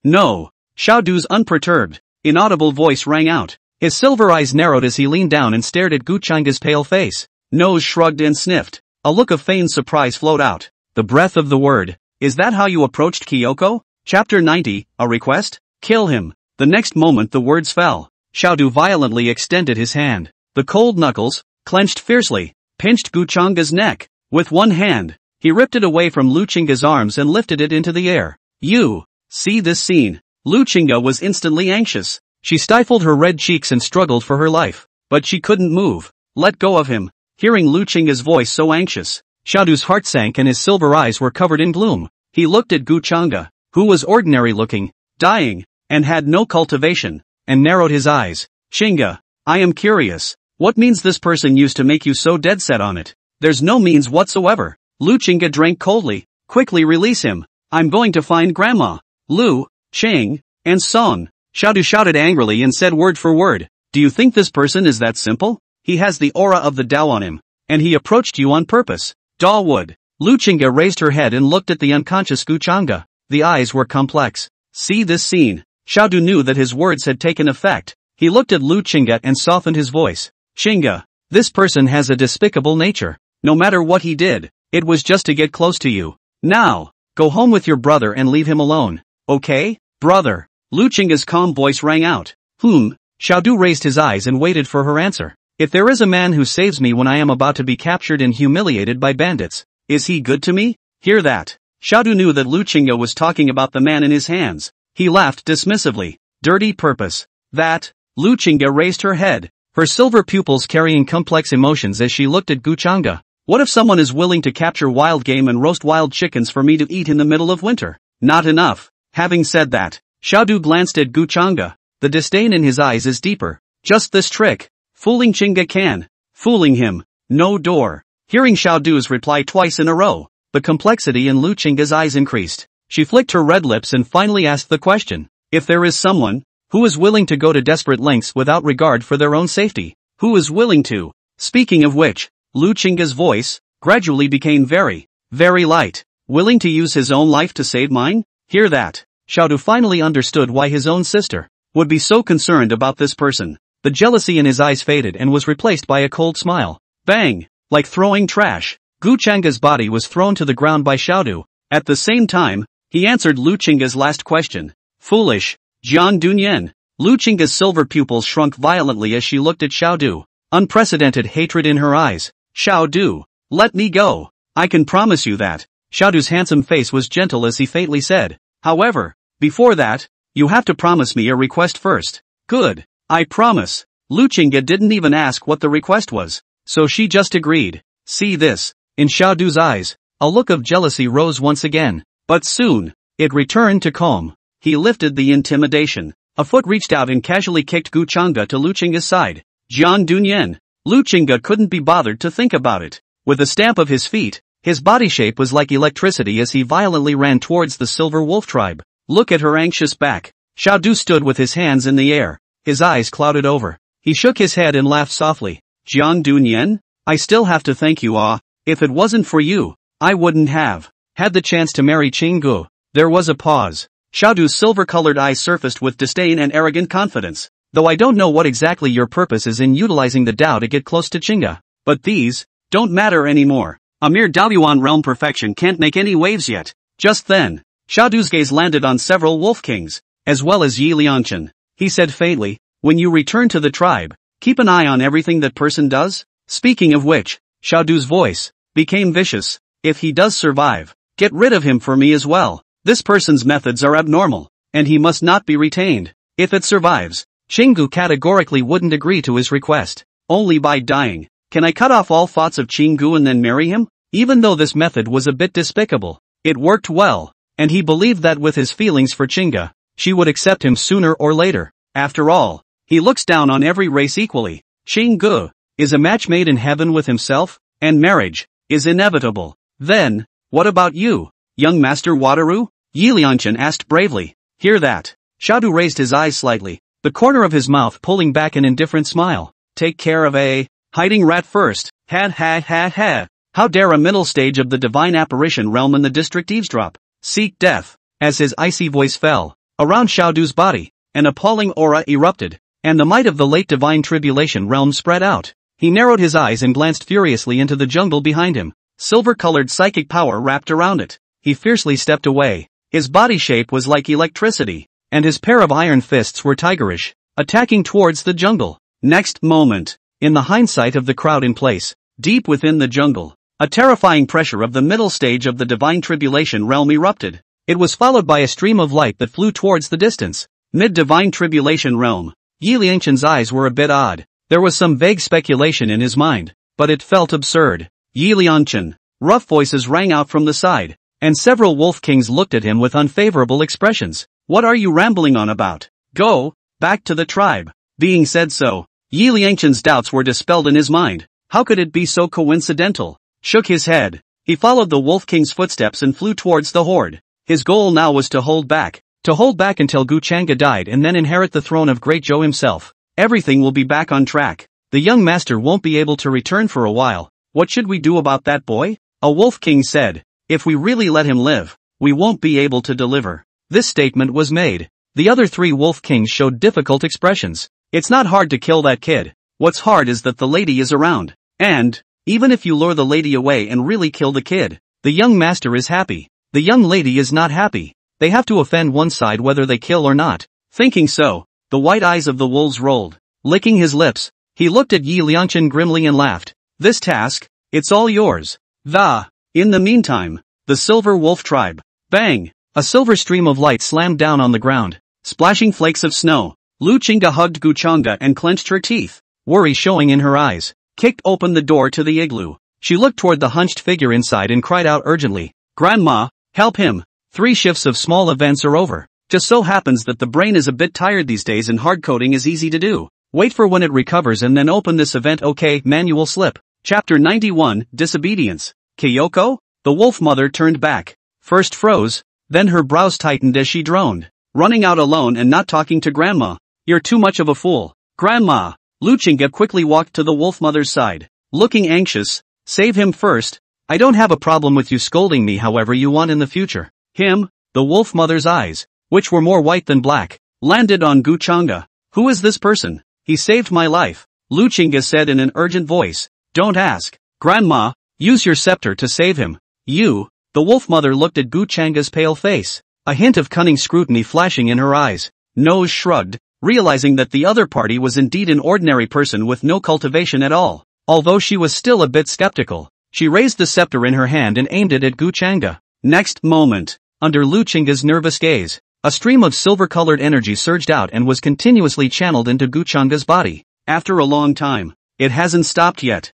No. Xiaodu's unperturbed, inaudible voice rang out. His silver eyes narrowed as he leaned down and stared at Gu Changa's pale face. Nose shrugged and sniffed. A look of feigned surprise flowed out. The breath of the word. "Is that how you approached Kyoko?" Chapter 90, A Request? "Kill him." The next moment the words fell. Xiaodu violently extended his hand. The cold knuckles, clenched fiercely, pinched Gu Changa's neck. With one hand, he ripped it away from Lu Chinga's arms and lifted it into the air. "You see this scene?" Lu Chinga was instantly anxious. She stifled her red cheeks and struggled for her life. But she couldn't move. "Let go of him." Hearing Lu Chinga's voice so anxious, Xiaodu's heart sank and his silver eyes were covered in gloom. He looked at Gu Changa, who was ordinary looking, dying, and had no cultivation, and narrowed his eyes. "Chinga, I am curious. What means this person used to make you so dead set on it?" "There's no means whatsoever." Lu Chinga drank coldly. "Quickly release him. I'm going to find Grandma, Lu, Ching, and Song." Xiaodu shouted angrily and said word for word, "Do you think this person is that simple? He has the aura of the Tao on him, and he approached you on purpose." "Dawood." Lu Chinga raised her head and looked at the unconscious Gu Changa. The eyes were complex. "See this scene." Xiaodu knew that his words had taken effect. He looked at Lu Chinga and softened his voice. "Chinga, this person has a despicable nature. No matter what he did, it was just to get close to you. Now, go home with your brother and leave him alone. Okay, brother?" Lu Chinga's calm voice rang out. Xiaodu raised his eyes and waited for her answer. "If there is a man who saves me when I am about to be captured and humiliated by bandits, is he good to me?" "Hear that?" Xiaodu knew that Lu Chinga was talking about the man in his hands. He laughed dismissively. "Dirty purpose. That?" Lu Chinga raised her head, her silver pupils carrying complex emotions as she looked at Gu Changa. "What if someone is willing to capture wild game and roast wild chickens for me to eat in the middle of winter? Not enough." Having said that, Xiaodu glanced at Gu Changa. The disdain in his eyes is deeper. "Just this trick. Fooling Chinga can. Fooling him. No door." Hearing Xiaodu's reply twice in a row, the complexity in Lu Chinga's eyes increased. She flicked her red lips and finally asked the question. "If there is someone who is willing to go to desperate lengths without regard for their own safety, who is willing to?" Speaking of which, Lu Chinga's voice gradually became very, very light. "Willing to use his own life to save mine?" "Hear that?" Xiaodu finally understood why his own sister would be so concerned about this person. The jealousy in his eyes faded and was replaced by a cold smile. Bang! Like throwing trash, Gu Changa's body was thrown to the ground by Xiaodu. At the same time, he answered Lu Chinga's last question. Foolish, Jiang Dunyan. Lu Chinga's silver pupils shrunk violently as she looked at Xiaodu. Unprecedented hatred in her eyes. Xiaodu, let me go. I can promise you that. Xiaodu's handsome face was gentle as he faintly said. However, before that, you have to promise me a request first. Good. I promise. Lu Chinga didn't even ask what the request was, so she just agreed. See this. In Xiaodu's eyes, a look of jealousy rose once again, but soon, it returned to calm. He lifted the intimidation. A foot reached out and casually kicked Gu Changa to Lu Chinga's side. Jiang Dunyan. Lu Chinga couldn't be bothered to think about it. With a stamp of his feet, his body shape was like electricity as he violently ran towards the silver wolf tribe. Look at her anxious back. Xiaodu stood with his hands in the air, his eyes clouded over. He shook his head and laughed softly. Jiang Dunyan, I still have to thank you. If it wasn't for you, I wouldn't have had the chance to marry Qinggu. There was a pause. Xiaodu's silver-colored eyes surfaced with disdain and arrogant confidence. Though I don't know what exactly your purpose is in utilizing the Dao to get close to Qingga, but these don't matter anymore. A mere Daoyuan realm perfection can't make any waves yet. Just then, Xiaodu's gaze landed on several wolf kings, as well as Yi Liangchen. He said faintly, when you return to the tribe, keep an eye on everything that person does. Speaking of which, Xiaodu's voice became vicious. If he does survive, get rid of him for me as well. This person's methods are abnormal, and he must not be retained. If it survives, Qinggu categorically wouldn't agree to his request. Only by dying can I cut off all thoughts of Qinggu and then marry him? Even though this method was a bit despicable, it worked well, and he believed that with his feelings for Qingga, she would accept him sooner or later. After all, he looks down on every race equally. Qinggu is a match made in heaven with himself, and marriage is inevitable. Then, what about you, young Master Wataru? Yi Liangchen asked bravely. Hear that? Xiaodu raised his eyes slightly, the corner of his mouth pulling back an indifferent smile. Take care of a hiding rat first. Ha ha ha ha. How dare a middle stage of the divine apparition realm in the district eavesdrop? Seek death. As his icy voice fell around Xiaodu's body, an appalling aura erupted, and the might of the late divine tribulation realm spread out. He narrowed his eyes and glanced furiously into the jungle behind him. Silver-colored psychic power wrapped around it. He fiercely stepped away. His body shape was like electricity, and his pair of iron fists were tigerish, attacking towards the jungle. Next moment, in the hindsight of the crowd in place, deep within the jungle, a terrifying pressure of the middle stage of the divine tribulation realm erupted. It was followed by a stream of light that flew towards the distance. Mid-divine tribulation realm. Yi Liangchen's eyes were a bit odd. There was some vague speculation in his mind, but it felt absurd. Yi Liangchen. Rough voices rang out from the side, and several wolf kings looked at him with unfavorable expressions. What are you rambling on about? Go back to the tribe. Being said so, Yi Liangchen's doubts were dispelled in his mind. How could it be so coincidental? Shook his head. He followed the wolf king's footsteps and flew towards the horde. His goal now was to hold back until Gu Changa died and then inherit the throne of Great Zhou himself. Everything will be back on track. The young master won't be able to return for a while. What should we do about that boy? A wolf king said. If we really let him live, we won't be able to deliver. This statement was made. The other three wolf kings showed difficult expressions. It's not hard to kill that kid. What's hard is that the lady is around. And, even if you lure the lady away and really kill the kid, the young master is happy. The young lady is not happy. They have to offend one side whether they kill or not. Thinking so, the white eyes of the wolves rolled. Licking his lips, he looked at Yi Liangchen grimly and laughed. This task, it's all yours. In the meantime, the silver wolf tribe. Bang! A silver stream of light slammed down on the ground, splashing flakes of snow. Lu Qingga hugged Gu Changa and clenched her teeth, worry showing in her eyes. Kicked open the door to the igloo. She looked toward the hunched figure inside and cried out urgently. Grandma, help him. 3 shifts of small events are over. Just so happens that the brain is a bit tired these days and hard coding is easy to do. Wait for when it recovers and then open this event. Okay, manual slip. Chapter 91, Disobedience. Kyoko? The wolf mother turned back. First froze, then her brows tightened as she droned. Running out alone and not talking to Grandma. You're too much of a fool. Grandma. Lu Qingga quickly walked to the wolf mother's side. Looking anxious. Save him first. I don't have a problem with you scolding me however you want in the future. Him? The wolf mother's eyes which were more white than black, landed on Gu Changa. "Who is this person? He saved my life," Lu Chinga said in an urgent voice. "Don't ask, Grandma. Use your scepter to save him." "You?" The wolf mother looked at Gu Changa's pale face, a hint of cunning scrutiny flashing in her eyes. Nose shrugged, realizing that the other party was indeed an ordinary person with no cultivation at all. Although she was still a bit skeptical, she raised the scepter in her hand and aimed it at Gu Changa. Next moment, under Lu Chinga's nervous gaze, a stream of silver-colored energy surged out and was continuously channeled into Gu Changa's body. After a long time, "It hasn't stopped yet."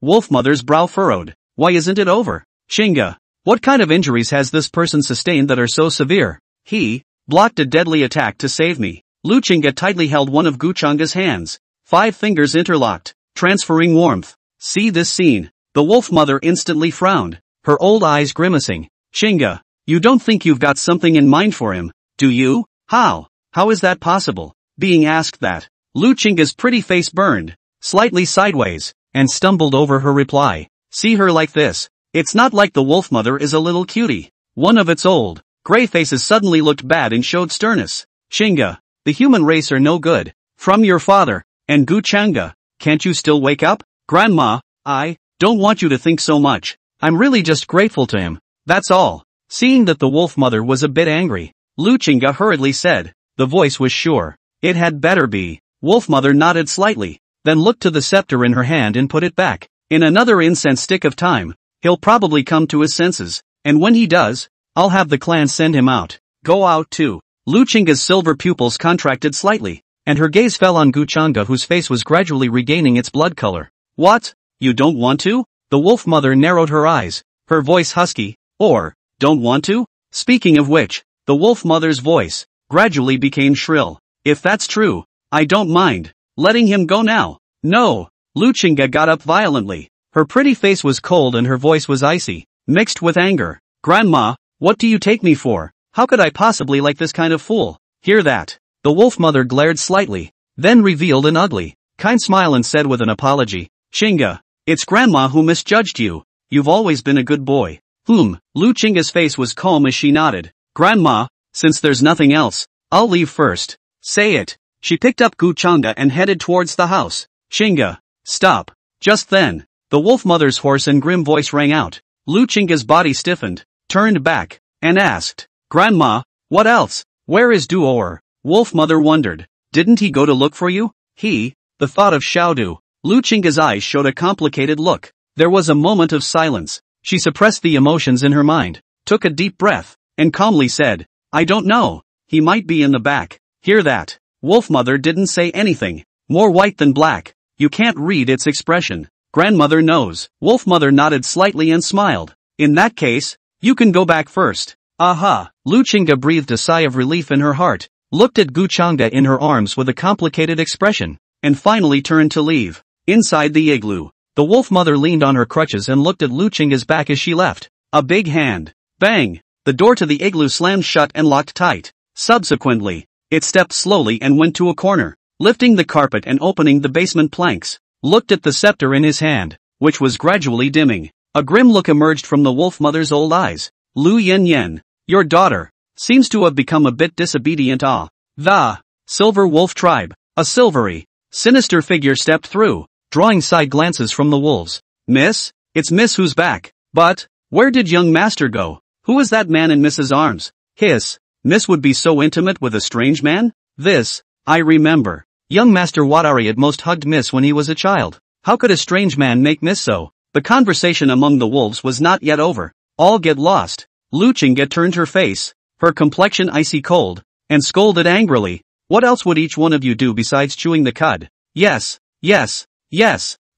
Wolf Mother's brow furrowed. "Why isn't it over? Chinga, what kind of injuries has this person sustained that are so severe?" "He blocked a deadly attack to save me." Lu Chinga tightly held one of Gu Changa's hands, 5 fingers interlocked, transferring warmth. "See this scene?" The wolf mother instantly frowned, her old eyes grimacing. "Chinga, you don't think you've got something in mind for him, do you?" How is that possible?" Being asked that, Lu Chinga's pretty face burned, slightly sideways, and stumbled over her reply. "See her like this. It's not like the wolf mother is a little cutie." One of its old, gray faces suddenly looked bad and showed sternness. "Chinga, the human race are no good. From your father, and Gu Changa, can't you still wake up?" "Grandma, I don't want you to think so much. I'm really just grateful to him, that's all." Seeing that the wolf mother was a bit angry, Lu Chinga hurriedly said. The voice was sure. "It had better be." Wolf mother nodded slightly, then looked to the scepter in her hand and put it back. "In another incense stick of time, he'll probably come to his senses, and when he does, I'll have the clan send him out." "Go out too." Lu Chinga's silver pupils contracted slightly, and her gaze fell on Gu Changa, whose face was gradually regaining its blood color. "What? You don't want to?" The wolf mother narrowed her eyes, her voice husky. "Or, don't want to?" Speaking of which, the wolf mother's voice gradually became shrill. "If that's true, I don't mind letting him go now." "No." Lu Chinga got up violently. Her pretty face was cold and her voice was icy, mixed with anger. "Grandma, what do you take me for? How could I possibly like this kind of fool?" "Hear that?" The wolf mother glared slightly, then revealed an ugly, kind smile and said with an apology. "Chinga, it's Grandma who misjudged you. You've always been a good boy." Lu Chinga's face was calm as she nodded. "Grandma, since there's nothing else, I'll leave first." "Say it." She picked up Gu Changa and headed towards the house. "Chinga, stop." Just then, the wolf mother's hoarse and grim voice rang out. Lu Chinga's body stiffened, turned back, and asked, "Grandma, what else? Where is Duor?" Wolf mother wondered. "Didn't he go to look for you?" The thought of Xiaodu. Lu Chinga's eyes showed a complicated look. There was a moment of silence. She suppressed the emotions in her mind, took a deep breath, and calmly said, "I don't know. He might be in the back." "Hear that?" Wolf mother didn't say anything. "More white than black. You can't read its expression." "Grandmother knows." Wolf mother nodded slightly and smiled. "In that case, you can go back first." "Aha." Lu Chinga breathed a sigh of relief in her heart, looked at Gu Changa in her arms with a complicated expression, and finally turned to leave. Inside the igloo, the wolf mother leaned on her crutches and looked at Lu Chinga's back as she left. A big hand. Bang! The door to the igloo slammed shut and locked tight. Subsequently, it stepped slowly and went to a corner, lifting the carpet and opening the basement planks, looked at the scepter in his hand, which was gradually dimming. A grim look emerged from the wolf mother's old eyes. "Lu Yen, your daughter seems to have become a bit disobedient." The Silver Wolf Tribe. A silvery, sinister figure stepped through, drawing side glances from the wolves. "Miss? It's Miss who's back. But, where did young master go? Who is that man in Miss's arms?" Miss would be so intimate with a strange man? I remember. Young Master Wadari at most hugged Miss when he was a child. How could a strange man make Miss so? The conversation among the wolves was not yet over. "All get lost." Lu Chinga turned her face, her complexion icy cold, and scolded angrily. "What else would each one of you do besides chewing the cud?" Yes,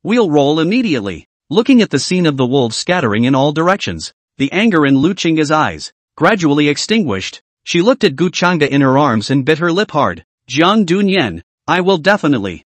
we'll roll immediately." Looking at the scene of the wolves scattering in all directions, the anger in Lu Chinga's eyes gradually extinguished. She looked at Gu Changa in her arms and bit her lip hard. "Jiang Dunyan, I will definitely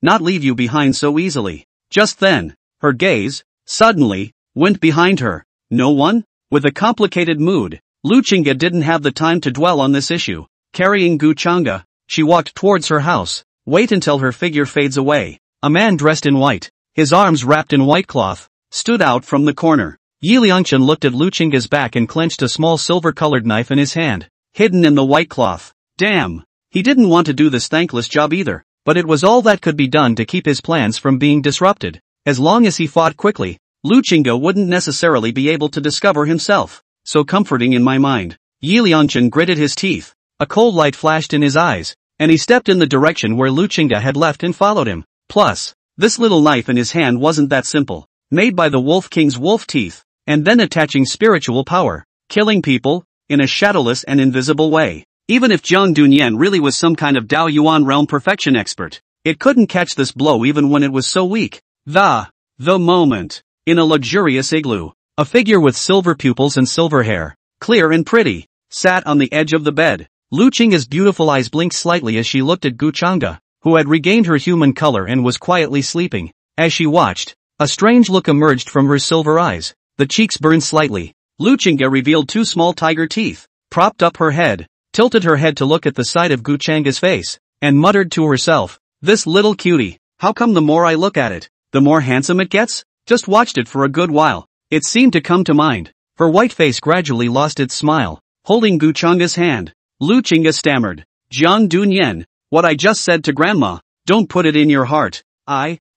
not leave you behind so easily." Just then, her gaze, suddenly, went behind her. No one? With a complicated mood, Lu Chinga didn't have the time to dwell on this issue. Carrying Gu Changa, she walked towards her house. Wait until her figure fades away. A man dressed in white, his arms wrapped in white cloth, stood out from the corner. Yi Liangchen looked at Lu Chinga's back and clenched a small silver-colored knife in his hand. hidden in the white cloth. Damn. He didn't want to do this thankless job either, but it was all that could be done to keep his plans from being disrupted. As long as he fought quickly, Luchinga wouldn't necessarily be able to discover himself. So comforting in my mind. Yi Liangchen gritted his teeth. A cold light flashed in his eyes, and he stepped in the direction where Luchinga had left and followed him. Plus, this little knife in his hand wasn't that simple. Made by the Wolf King's wolf teeth, and then attaching spiritual power, killing people, in a shadowless and invisible way. Even if Jiang Dunyan really was some kind of Dao Yuan realm perfection expert, it couldn't catch this blow even when it was so weak. The moment. In a luxurious igloo, a figure with silver pupils and silver hair, clear and pretty, sat on the edge of the bed. Luchinga's beautiful eyes blinked slightly as she looked at Guchanga, who had regained her human color and was quietly sleeping. As she watched, a strange look emerged from her silver eyes. The cheeks burned slightly. Luchinga revealed two small tiger teeth, propped up her head, tilted her head to look at the side of Guchanga's face, and muttered to herself, "This little cutie, how come the more I look at it, the more handsome it gets?" Just watched it for a good while. It seemed to come to mind. Her white face gradually lost its smile, holding Guchanga's hand. Luchinga stammered, "Jiang Dunyan, what I just said to Grandma, don't put it in your heart."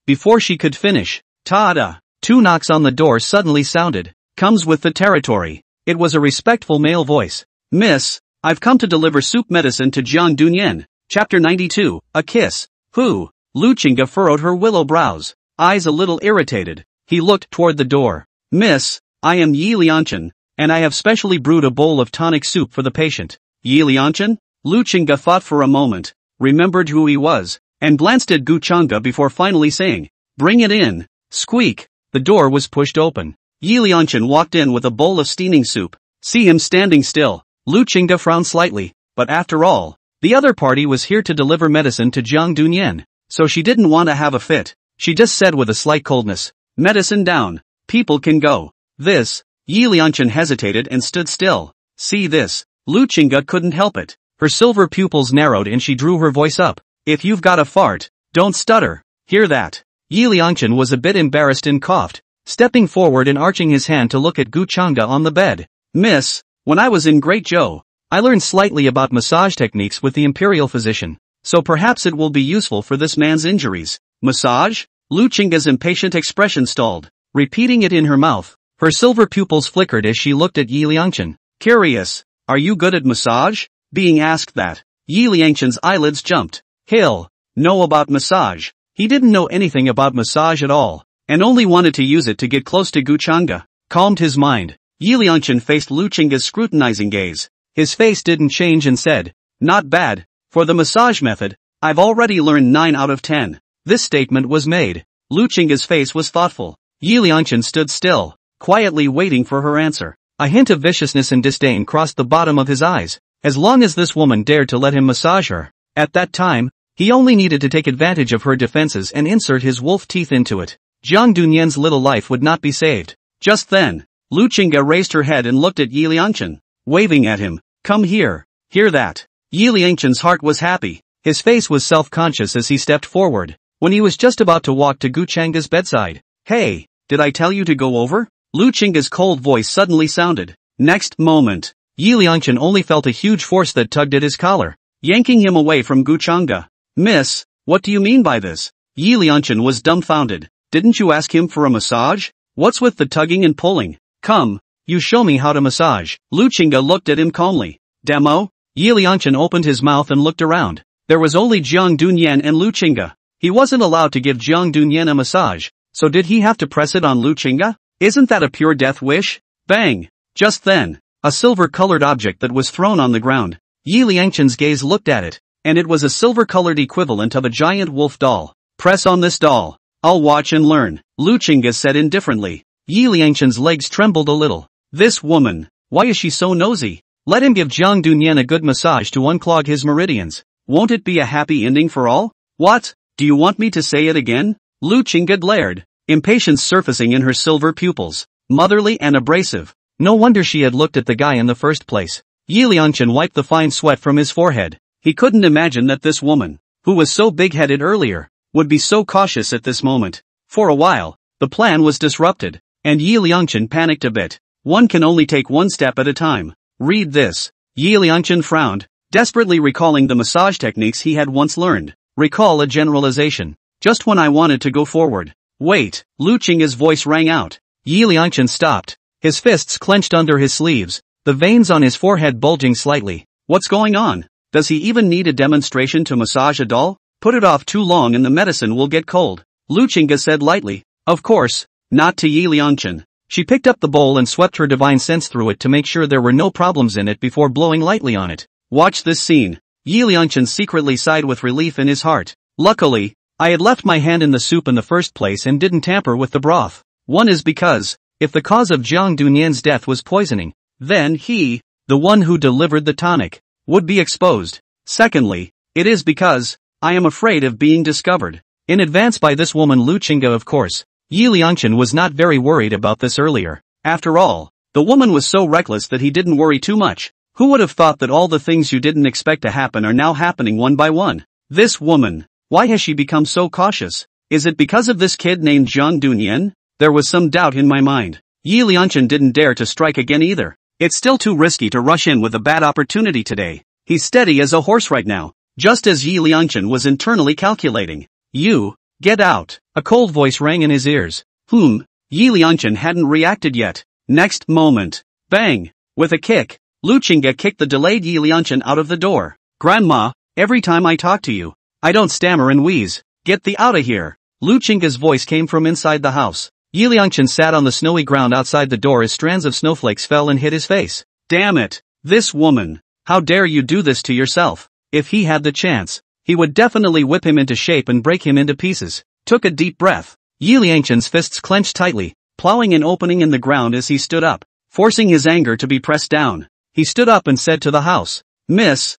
Before she could finish, ta-da! Two knocks on the door suddenly sounded. Comes with the territory. It was a respectful male voice. "Miss, I've come to deliver soup medicine to Jiang Dunyan." Chapter 92, A Kiss. Who? Luchinga furrowed her willow brows, eyes a little irritated. He looked toward the door. "Miss, I am Yi Liangchen, and I have specially brewed a bowl of tonic soup for the patient." Yi Liangchen? Luchinga thought for a moment, remembered who he was, and glanced at Guchanga before finally saying, "Bring it in." Squeak. The door was pushed open. Yi Liangchen walked in with a bowl of steaming soup. See him standing still. Luchinga frowned slightly, but after all, the other party was here to deliver medicine to Jiang Dunyan, so she didn't want to have a fit. She just said with a slight coldness, "Medicine down. People can go." Yi Liangchen hesitated and stood still. See this. Luchinga couldn't help it. Her silver pupils narrowed and she drew her voice up. "If you've got a fart, don't stutter. Hear that?" Yi Liangchen was a bit embarrassed and coughed, stepping forward and arching his hand to look at Guchanga on the bed. "Miss, when I was in Great Zhou, I learned slightly about massage techniques with the imperial physician, so perhaps it will be useful for this man's injuries." "Massage?" Luchinga's impatient expression stalled, repeating it in her mouth. Her silver pupils flickered as she looked at Yi Liangchen. "Curious, are you good at massage?" Being asked that, Yi Liangchen's eyelids jumped. He'll know about massage. He didn't know anything about massage at all, and only wanted to use it to get close to Guchanga. Calmed his mind, Yi Liangchen faced Luchinga's scrutinizing gaze. His face didn't change and said, "Not bad. For the massage method, I've already learned 9 out of 10. This statement was made. Luchinga's face was thoughtful. Yi Liangchen stood still, quietly waiting for her answer. A hint of viciousness and disdain crossed the bottom of his eyes. As long as this woman dared to let him massage her, at that time, he only needed to take advantage of her defenses and insert his wolf teeth into it. Jiang Dunyan's little life would not be saved. Just then, Luchinga raised her head and looked at Yi Liangchen, waving at him. "Come here. Hear that?" Yi Liangchen's heart was happy. His face was self-conscious as he stepped forward, when he was just about to walk to Guchanga's bedside. "Hey, did I tell you to go over?" Luchinga's cold voice suddenly sounded. Next moment, Yi Liangchen only felt a huge force that tugged at his collar, yanking him away from Guchanga. "Miss, what do you mean by this?" Yi Liangchen was dumbfounded. "Didn't you ask him for a massage? What's with the tugging and pulling? Come, you show me how to massage." Luchinga looked at him calmly. "Demo?" Yi Liangchen opened his mouth and looked around. There was only Jiang Dunyan and Luchinga. He wasn't allowed to give Jiang Dunyan a massage, so did he have to press it on Luchinga? Isn't that a pure death wish? Bang! Just then, a silver-colored object that was thrown on the ground. Yi Liangchen's gaze looked at it, and it was a silver-colored equivalent of a giant wolf doll. "Press on this doll. I'll watch and learn," Luchinga said indifferently. Yi Liangchen's legs trembled a little. This woman, why is she so nosy? Let him give Jiang Dunyan a good massage to unclog his meridians. Won't it be a happy ending for all? "What? Do you want me to say it again?" Luchinga glared, impatience surfacing in her silver pupils, motherly and abrasive. No wonder she had looked at the guy in the first place. Yi Liangchen wiped the fine sweat from his forehead. He couldn't imagine that this woman, who was so big-headed earlier, would be so cautious at this moment. For a while, the plan was disrupted, and Yi Liangchen panicked a bit. One can only take one step at a time. Read this. Yi Liangchen frowned, desperately recalling the massage techniques he had once learned. Recall a generalization. Just when I wanted to go forward. Wait, Lu Qingga's voice rang out. Yi Liangchen stopped, his fists clenched under his sleeves, the veins on his forehead bulging slightly. What's going on? Does he even need a demonstration to massage a doll? Put it off too long and the medicine will get cold. Lu Qingga said lightly. Of course, not to Yi Liangchen. She picked up the bowl and swept her divine sense through it to make sure there were no problems in it before blowing lightly on it. Watch this scene. Yi Liangchen secretly sighed with relief in his heart. Luckily, I had left my hand in the soup in the first place and didn't tamper with the broth. One is because, if the cause of Jiang Dunyan's death was poisoning, then he, the one who delivered the tonic, would be exposed. Secondly, it is because, I am afraid of being discovered in advance by this woman Lu Qingga of course. Yi Liangchen was not very worried about this earlier. After all, the woman was so reckless that he didn't worry too much. Who would have thought that all the things you didn't expect to happen are now happening one by one? This woman, why has she become so cautious? Is it because of this kid named Jiang Dunyan? There was some doubt in my mind. Yi Liangchen didn't dare to strike again either. It's still too risky to rush in with a bad opportunity today. He's steady as a horse right now. Just as Yi Liangchen was internally calculating. You, get out. A cold voice rang in his ears. Yi Liangchen hadn't reacted yet. Next moment. Bang! With a kick, Lu Qingga kicked the delayed Yi Liangchen out of the door. Grandma, every time I talk to you, I don't stammer and wheeze. Get the outta here. Lu Qingga's voice came from inside the house. Yi Liangchen sat on the snowy ground outside the door as strands of snowflakes fell and hit his face. Damn it! This woman! How dare you do this to yourself? If he had the chance, he would definitely whip him into shape and break him into pieces. Took a deep breath. Yi Liangchen's fists clenched tightly, plowing an opening in the ground as he stood up, forcing his anger to be pressed down. He stood up and said to the house, Miss,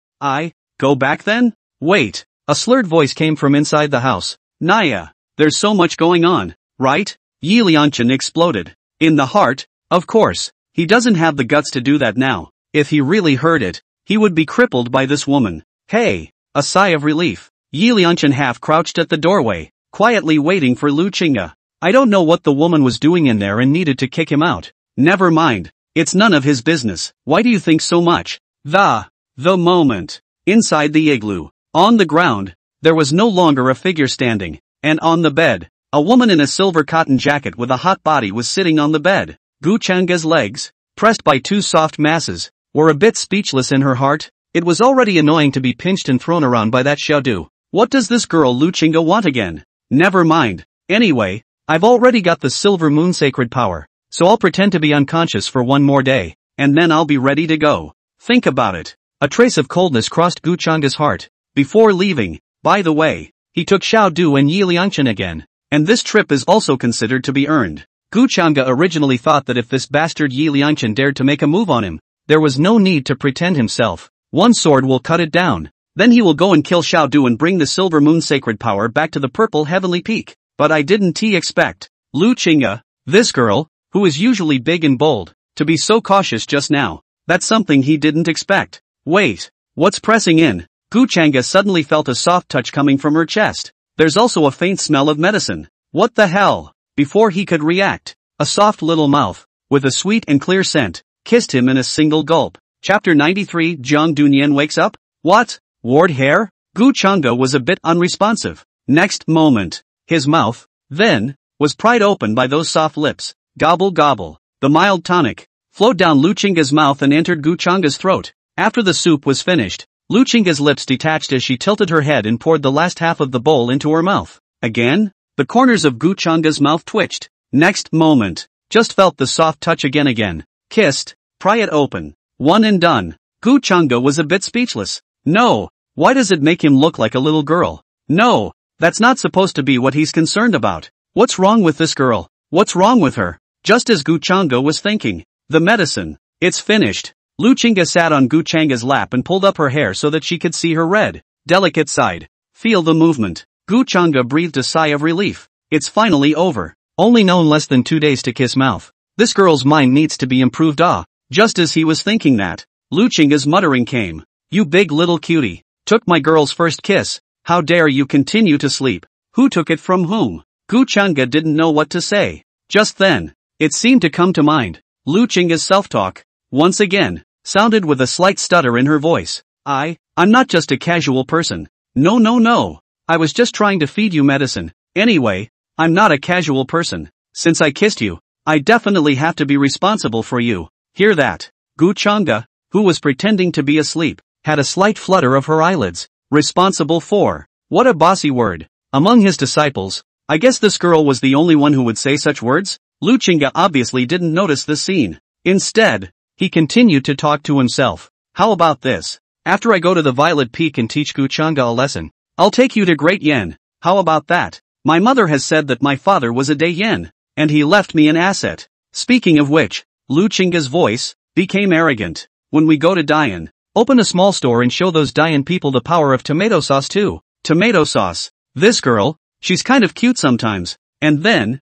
go back then? Wait. A slurred voice came from inside the house. Naya, there's so much going on, right? Yi Liangchen exploded. In the heart, of course. He doesn't have the guts to do that now. If he really heard it, he would be crippled by this woman. Hey! A sigh of relief. Yi Liangchen half crouched at the doorway, quietly waiting for Lu Qingga. I don't know what the woman was doing in there and needed to kick him out. Never mind. It's none of his business. Why do you think so much? The moment. Inside the igloo, on the ground, there was no longer a figure standing, and on the bed, a woman in a silver cotton jacket with a hot body was sitting on the bed. Gu Changga's legs, pressed by two soft masses, were a bit speechless in her heart. It was already annoying to be pinched and thrown around by that Xiaodu. What does this girl Lu Qingga want again? Never mind. Anyway, I've already got the silver moon sacred power, so I'll pretend to be unconscious for one more day, and then I'll be ready to go. Think about it. A trace of coldness crossed Gu Changga's heart. Before leaving, by the way, he took Xiaodu and Yi Liangchen again, and this trip is also considered to be earned. Gu Changga originally thought that if this bastard Yi Liangchen dared to make a move on him, there was no need to pretend himself. One sword will cut it down. Then he will go and kill Xiaodu and bring the silver moon sacred power back to the purple heavenly peak. But I didn't expect Lu Qingga, this girl, who is usually big and bold, to be so cautious just now. That's something he didn't expect. Wait, what's pressing in? Gu Changga suddenly felt a soft touch coming from her chest. There's also a faint smell of medicine. What the hell? Before he could react, a soft little mouth, with a sweet and clear scent, kissed him in a single gulp. Chapter 93 Jiang Dunyan wakes up? What? Ward hair? Gu Changga was a bit unresponsive. Next moment, his mouth, then, was pried open by those soft lips. Gobble gobble. The mild tonic flowed down Lu Qingga's mouth and entered Gu Changga's throat. After the soup was finished, Lu Qingga's lips detached as she tilted her head and poured the last half of the bowl into her mouth. Again? The corners of Gu Changga's mouth twitched. Next moment, just felt the soft touch again. Kissed, pry it open. One and done. Gu Changga was a bit speechless. No, why does it make him look like a little girl? No, that's not supposed to be what he's concerned about. What's wrong with this girl? What's wrong with her? Just as Gu Changga was thinking. The medicine. It's finished. Lu Qingga sat on Gu Changga's lap and pulled up her hair so that she could see her red, delicate side. Feel the movement. Gu Changga breathed a sigh of relief. It's finally over. Only known less than 2 days to kiss mouth. This girl's mind needs to be improved. Just as he was thinking that, Lu Qingga's muttering came. You big little cutie. Took my girl's first kiss. How dare you continue to sleep? Who took it from whom? Gu Changga didn't know what to say. Just then, it seemed to come to mind. Lu Qingga's self-talk. Once again, sounded with a slight stutter in her voice. I'm not just a casual person. No. I was just trying to feed you medicine. Anyway, I'm not a casual person. Since I kissed you, I definitely have to be responsible for you. Hear that? Gu Changa, who was pretending to be asleep, had a slight flutter of her eyelids. Responsible for? What a bossy word. Among his disciples, I guess this girl was the only one who would say such words? Lu Chinga obviously didn't notice the scene. Instead, he continued to talk to himself. How about this? After I go to the Violet Peak and teach Gu Changa a lesson, I'll take you to Great Yen. How about that? My mother has said that my father was a Day Yen, and he left me an asset. Speaking of which, Lu Chinga's voice became arrogant. When we go to Dayan, open a small store and show those Dayan people the power of tomato sauce too. Tomato sauce. This girl, she's kind of cute sometimes. And then,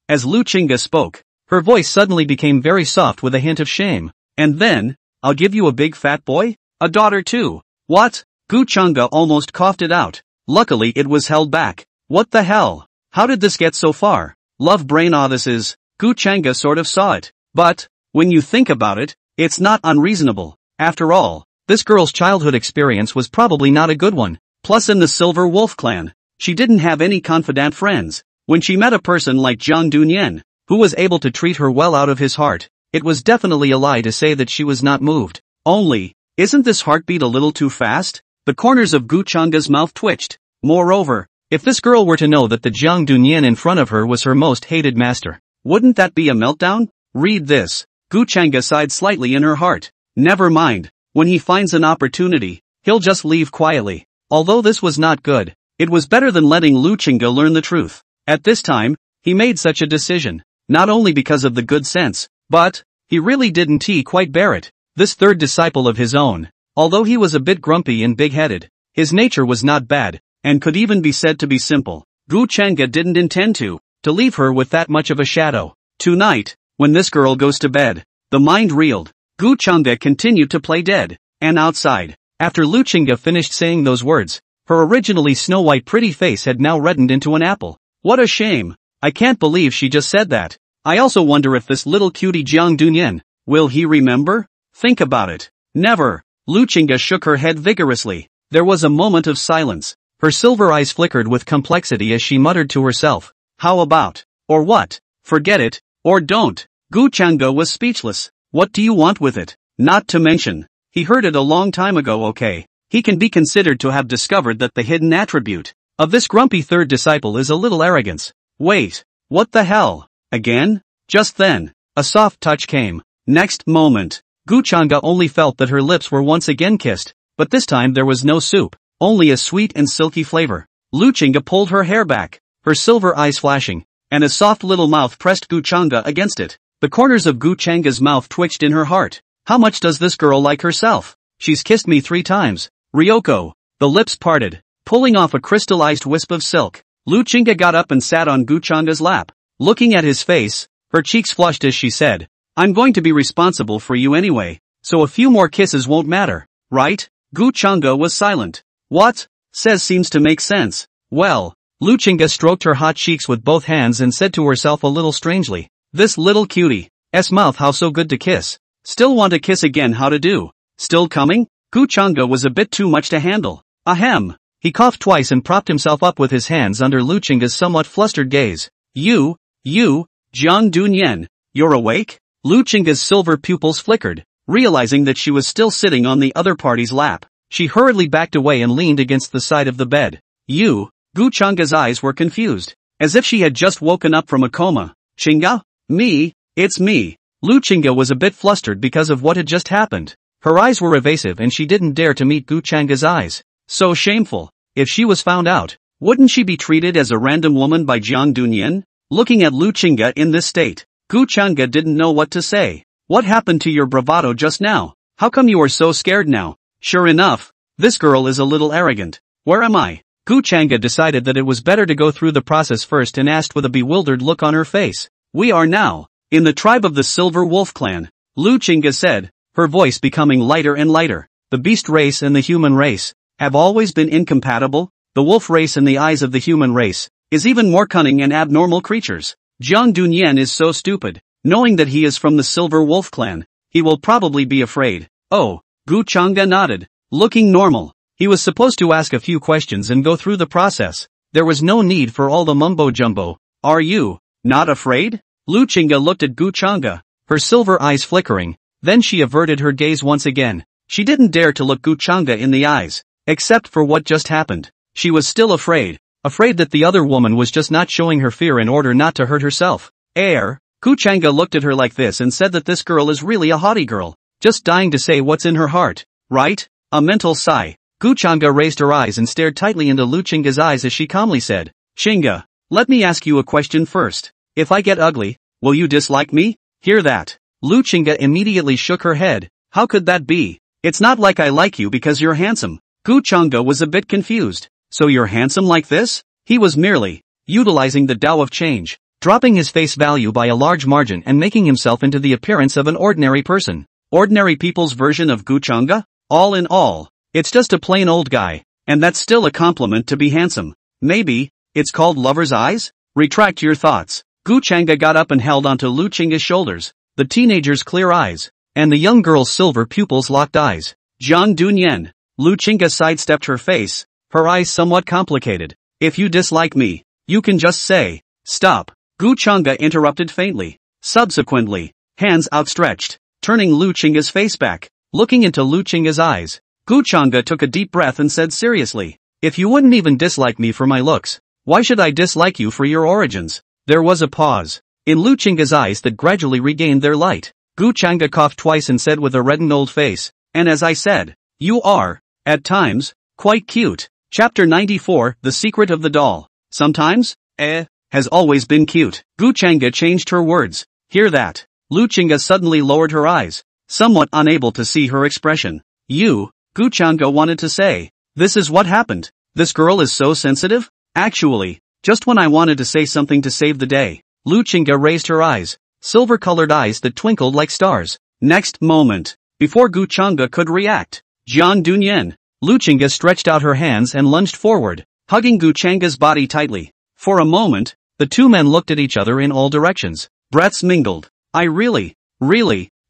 as Lu Chinga spoke, her voice suddenly became very soft with a hint of shame. And then, I'll give you a big fat boy? A daughter too. What? Gu Changa almost coughed it out. Luckily it was held back. What the hell? How did this get so far? Love brain. This is. Gu Changa sort of saw it. But, when you think about it, it's not unreasonable. After all, this girl's childhood experience was probably not a good one. Plus in the Silver Wolf clan, she didn't have any confidant friends. When she met a person like Jiang Dunyan, who was able to treat her well out of his heart, it was definitely a lie to say that she was not moved. Only, isn't this heartbeat a little too fast? The corners of Gu Changa's mouth twitched. Moreover, if this girl were to know that the Jiang Dunyan in front of her was her most hated master, wouldn't that be a meltdown? Read this. Gu Changa sighed slightly in her heart. Never mind. When he finds an opportunity, he'll just leave quietly. Although this was not good, it was better than letting Lu Chinga learn the truth. At this time, he made such a decision, not only because of the good sense, but, he really didn't quite bear it. This third disciple of his own, although he was a bit grumpy and big-headed, his nature was not bad, and could even be said to be simple. Gu Changa didn't intend to leave her with that much of a shadow. Tonight, when this girl goes to bed, the mind reeled. Gu Changa continued to play dead, and outside, after Lu Chinga finished saying those words, her originally snow-white pretty face had now reddened into an apple. What a shame. I can't believe she just said that. I also wonder if this little cutie Jiang Dunyan, will he remember? Think about it. Never. Lu Chinga shook her head vigorously. There was a moment of silence. Her silver eyes flickered with complexity as she muttered to herself. How about? Or what? Forget it. Or don't. Gu Changa was speechless. What do you want with it? Not to mention, he heard it a long time ago. Okay. He can be considered to have discovered that the hidden attribute of this grumpy third disciple is a little arrogance. Wait. What the hell? Again? Just then, a soft touch came. Next moment, Gu Changa only felt that her lips were once again kissed, but this time there was no soup, only a sweet and silky flavor. Lu Chinga pulled her hair back, her silver eyes flashing, and a soft little mouth pressed Gu Changa against it. The corners of Gu Changa's mouth twitched in her heart. How much does this girl like herself? She's kissed me 3 times. Ryoko. The lips parted, pulling off a crystallized wisp of silk. Lu Chinga got up and sat on Gu Changa's lap. Looking at his face, her cheeks flushed as she said, I'm going to be responsible for you anyway, so a few more kisses won't matter, right? Gu Changa was silent. What? Seems to make sense. Well, Lu Chinga stroked her hot cheeks with both hands and said to herself a little strangely, this little cutie's mouth, how so good to kiss. Still want to kiss again, how to do? Still coming? Gu Changa was a bit too much to handle. Ahem. He coughed twice and propped himself up with his hands under Lu Chinga's somewhat flustered gaze. You, Jiang Dunyan, you're awake? Lu Chinga's silver pupils flickered, realizing that she was still sitting on the other party's lap. She hurriedly backed away and leaned against the side of the bed. You? Gu Changa's eyes were confused, as if she had just woken up from a coma. Chinga? Me? It's me. Lu Chinga was a bit flustered because of what had just happened. Her eyes were evasive and she didn't dare to meet Gu Changa's eyes. So shameful. If she was found out, wouldn't she be treated as a random woman by Jiang Dunyan? Looking at Lu Chinga in this state, Gu Changa didn't know what to say. What happened to your bravado just now? How come you are so scared now? Sure enough, this girl is a little arrogant. Where am I? Gu Changa decided that it was better to go through the process first and asked with a bewildered look on her face. We are now in the tribe of the Silver Wolf clan, Lu Chinga said, her voice becoming lighter and lighter. The beast race and the human race have always been incompatible. The wolf race in the eyes of the human race is even more cunning and abnormal creatures. Jiang Dunyan is so stupid. Knowing that he is from the Silver Wolf clan, he will probably be afraid. Oh, Gu Chang'e nodded, looking normal. He was supposed to ask a few questions and go through the process. There was no need for all the mumbo-jumbo. Are you not afraid? Lu Qingge looked at Gu Chang'e, her silver eyes flickering. Then she averted her gaze once again. She didn't dare to look Gu Chang'e in the eyes, except for what just happened. She was still afraid that the other woman was just not showing her fear in order not to hurt herself. Gu Chang'e looked at her like this and said that this girl is really a haughty girl, just dying to say what's in her heart, right? A mental sigh. Gu Chang'e raised her eyes and stared tightly into Lu Qingge's eyes as she calmly said, Qingge, let me ask you a question first. If I get ugly, will you dislike me? Hear that? Lu Qingge immediately shook her head. How could that be? It's not like I like you because you're handsome. Gu Chang'e was a bit confused. So you're handsome like this? He was merely utilizing the Tao of change, dropping his face value by a large margin and making himself into the appearance of an ordinary person. Ordinary people's version of Gu Chang'e? All in all, it's just a plain old guy, and that's still a compliment to be handsome. Maybe it's called lover's eyes? Retract your thoughts. Gu Chang'e got up and held onto Lu Qingge's shoulders, the teenager's clear eyes, and the young girl's silver pupils locked eyes. Jiang Dunyan. Lu Qingge sidestepped her face, her eyes somewhat complicated. If you dislike me, you can just say, stop. Gu Chang'e interrupted faintly. Subsequently, hands outstretched, turning Lu Qingge's face back, looking into Lu Qingge's eyes. Gu Chang'e took a deep breath and said seriously, if you wouldn't even dislike me for my looks, why should I dislike you for your origins? There was a pause. In Lu Qingge's eyes that gradually regained their light, Gu Chang'e coughed twice and said with a reddened old face, and as I said, you are, at times, quite cute. Chapter 94, The Secret of the Doll. Sometimes, has always been cute. Gu Chang'e changed her words. Hear that? Lu Qingge suddenly lowered her eyes, somewhat unable to see her expression. Gu Chang'e wanted to say, this is what happened. This girl is so sensitive? Actually, just when I wanted to say something to save the day, Lu Qingge raised her eyes, silver-colored eyes that twinkled like stars. Next moment, before Gu Chang'e could react, Jiang Dunyan, Lu Qingge stretched out her hands and lunged forward, hugging Gu Chang'e's body tightly. For a moment, the two men looked at each other in all directions. Breaths mingled. I really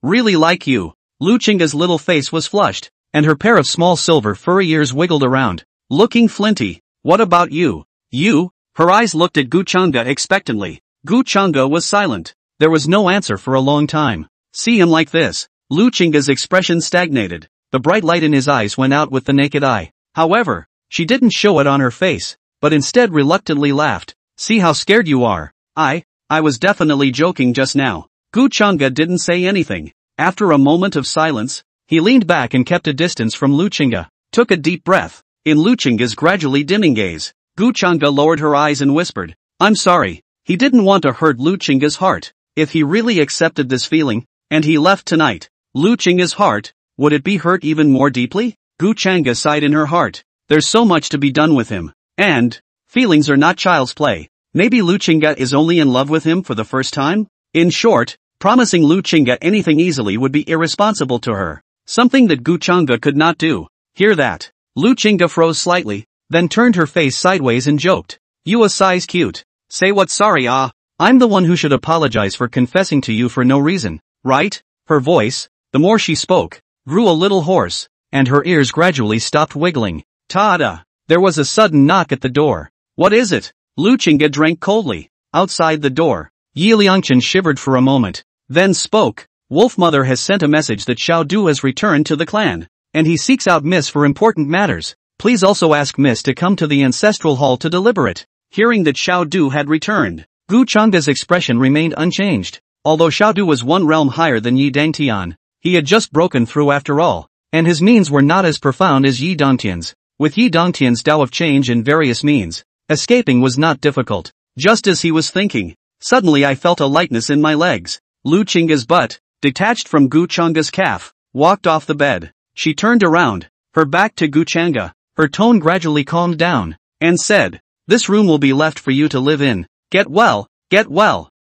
like you. Lu Qingge's little face was flushed, and her pair of small silver furry ears wiggled around, looking flinty. What about you? You? Her eyes looked at Gu Chang'e expectantly. Gu Chang'e was silent. There was no answer for a long time. See him like this. Lu Qingge's expression stagnated. The bright light in his eyes went out with the naked eye. However, she didn't show it on her face, but instead reluctantly laughed. See how scared you are. I was definitely joking just now. Gu Chang'e didn't say anything. After a moment of silence, he leaned back and kept a distance from Lu Qingge, took a deep breath. In Lu Qingge's gradually dimming gaze, Gu Chang'e lowered her eyes and whispered, I'm sorry. He didn't want to hurt Lu Qingge's heart. If he really accepted this feeling, and he left tonight, Lu Qingge's heart, would it be hurt even more deeply? Gu Chang'e sighed in her heart. There's so much to be done with him. And feelings are not child's play. Maybe Lu Qingge is only in love with him for the first time? In short, promising Lu Qingge anything easily would be irresponsible to her. Something that Gu Chang'e could not do. Hear that? Lu Qingge froze slightly, then turned her face sideways and joked. You a size cute. Say what's sorry I'm the one who should apologize for confessing to you for no reason, right? Her voice, the more she spoke, grew a little hoarse, and her ears gradually stopped wiggling. Ta-da! There was a sudden knock at the door. What is it? Lu Qingge drank coldly. Outside the door, Yi Liangchen shivered for a moment, then spoke. Wolfmother has sent a message that Xiao Du has returned to the clan, and he seeks out Miss for important matters. Please also ask Miss to come to the ancestral hall to deliberate. Hearing that Xiao Du had returned, Gu Chang'e's expression remained unchanged. Although Xiao Du was one realm higher than Yi Dangtian, he had just broken through after all, and his means were not as profound as Yi Dongtian's. With Yi Dongtian's Tao of change and various means, escaping was not difficult. Just as he was thinking, suddenly I felt a lightness in my legs. Lu Qingge's butt, detached from Gu Chang'e's calf, walked off the bed. She turned around, her back to Gu Chang'e, her tone gradually calmed down, and said, this room will be left for you to live in. Get well.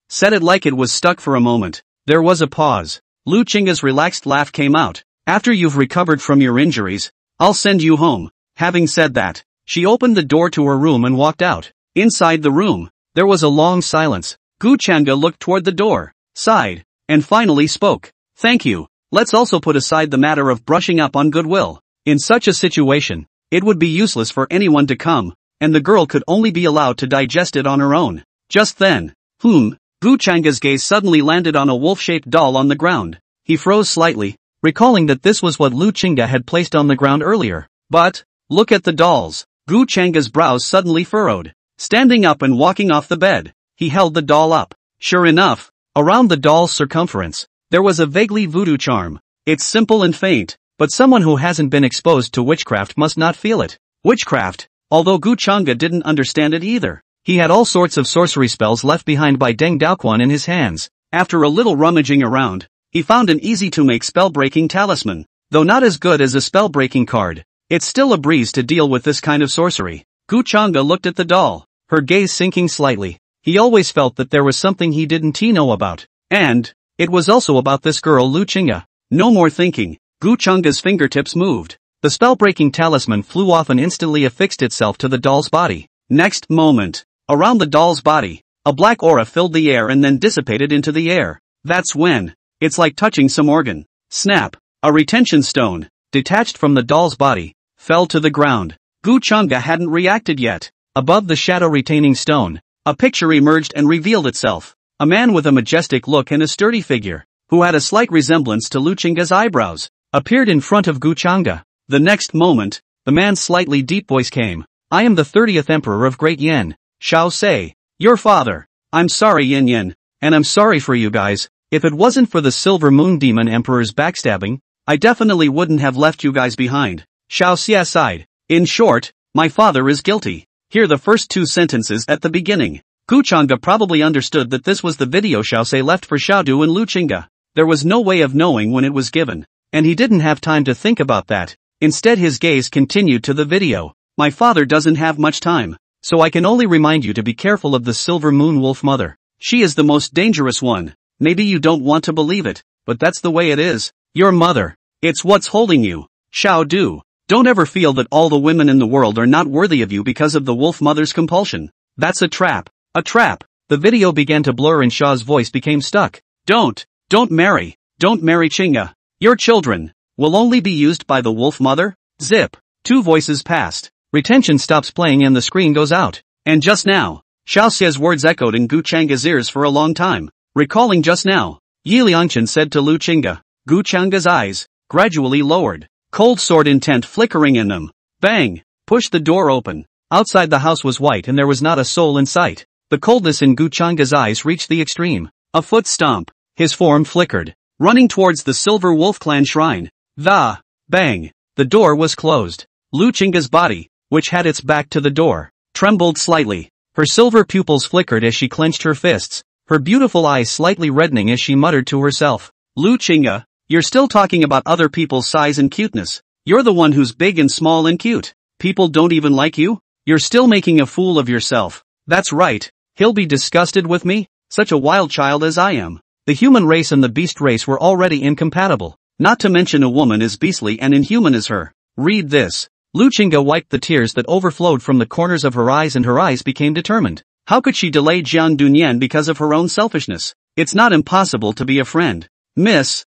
Said it like it was stuck for a moment. There was a pause. Lu Qingge's relaxed laugh came out. After you've recovered from your injuries, I'll send you home. Having said that, she opened the door to her room and walked out. Inside the room, there was a long silence. Gu Chang'e looked toward the door, sighed, and finally spoke. Thank you. Let's also put aside the matter of brushing up on goodwill. In such a situation, it would be useless for anyone to come, and the girl could only be allowed to digest it on her own. Just then, Gu Changa's gaze suddenly landed on a wolf-shaped doll on the ground. He froze slightly, recalling that this was what Lu Chinga had placed on the ground earlier. But, look at the dolls. Gu Changa's brows suddenly furrowed. Standing up and walking off the bed, he held the doll up. Sure enough, around the doll's circumference, there was a vaguely voodoo charm. It's simple and faint, but someone who hasn't been exposed to witchcraft must not feel it. Witchcraft, although Gu Changa didn't understand it either. He had all sorts of sorcery spells left behind by Deng Daoquan in his hands. After a little rummaging around, he found an easy-to-make spell-breaking talisman. Though not as good as a spell-breaking card, it's still a breeze to deal with this kind of sorcery. Gu Changa looked at the doll, her gaze sinking slightly. He always felt that there was something he didn't know about. And it was also about this girl Lu Chinga. No more thinking, Gu Changa's fingertips moved. The spell-breaking talisman flew off and instantly affixed itself to the doll's body. Next moment, around the doll's body, a black aura filled the air and then dissipated into the air. That's when, it's like touching some organ. Snap, a retention stone, detached from the doll's body, fell to the ground. Gu Changa hadn't reacted yet. Above the shadow-retaining stone, a picture emerged and revealed itself. A man with a majestic look and a sturdy figure, who had a slight resemblance to Lu Chinga's eyebrows, appeared in front of Gu Changa. The next moment, the man's slightly deep voice came. I am the 30th Emperor of Great Yen, Shao Sei, your father. I'm sorry Yin Yin, and I'm sorry for you guys. If it wasn't for the Silver Moon Demon Emperor's backstabbing, I definitely wouldn't have left you guys behind. Shao Xia sighed. In short, my father is guilty. Hear the first two sentences at the beginning. Gu Changa probably understood that this was the video Shao Sei left for Xiaodu and Lu Chinga. There was no way of knowing when it was given, and he didn't have time to think about that. Instead his gaze continued to the video. My father doesn't have much time, so I can only remind you to be careful of the Silver Moon Wolf Mother. She is the most dangerous one. Maybe you don't want to believe it, but that's the way it is. Your mother. It's what's holding you. Xiaodu. Don't ever feel that all the women in the world are not worthy of you because of the Wolf Mother's compulsion. That's a trap. A trap. The video began to blur and Shaw's voice became stuck. Don't marry Chinga. Your children will only be used by the Wolf Mother. Zip. Two voices passed. Retention stops playing and the screen goes out. And just now, Shao Xia's words echoed in Gu Changa's ears for a long time. Recalling just now, Yi Liangchen said to Lu Chinga. Gu Changa's eyes gradually lowered, cold sword intent flickering in them. Bang! Pushed the door open. Outside the house was white and there was not a soul in sight. The coldness in Gu Changa's eyes reached the extreme. A foot stomp. His form flickered, running towards the Silver Wolf Clan shrine. Bang! The door was closed. Lu Chinga's body, which had its back to the door, trembled slightly. Her silver pupils flickered as she clenched her fists, her beautiful eyes slightly reddening as she muttered to herself. Lu Chinga, you're still talking about other people's size and cuteness. You're the one who's big and small and cute. People don't even like you? You're still making a fool of yourself. That's right. He'll be disgusted with me? Such a wild child as I am. The human race and the beast race were already incompatible. Not to mention a woman as beastly and inhuman as her. Read this. Lu Chinga wiped the tears that overflowed from the corners of her eyes and her eyes became determined. How could she delay Jian Dunyan because of her own selfishness? It's not impossible to be a friend. Miss?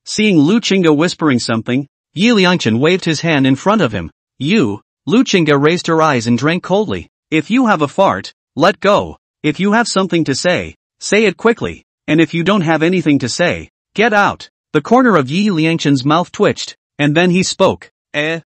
Seeing Lu Chinga whispering something, Yi Liangchen waved his hand in front of him. You? Lu Chinga raised her eyes and drank coldly. If you have a fart, let go. If you have something to say it quickly. And if you don't have anything to say, get out. The corner of Yi Liangchen's mouth twitched, and then he spoke.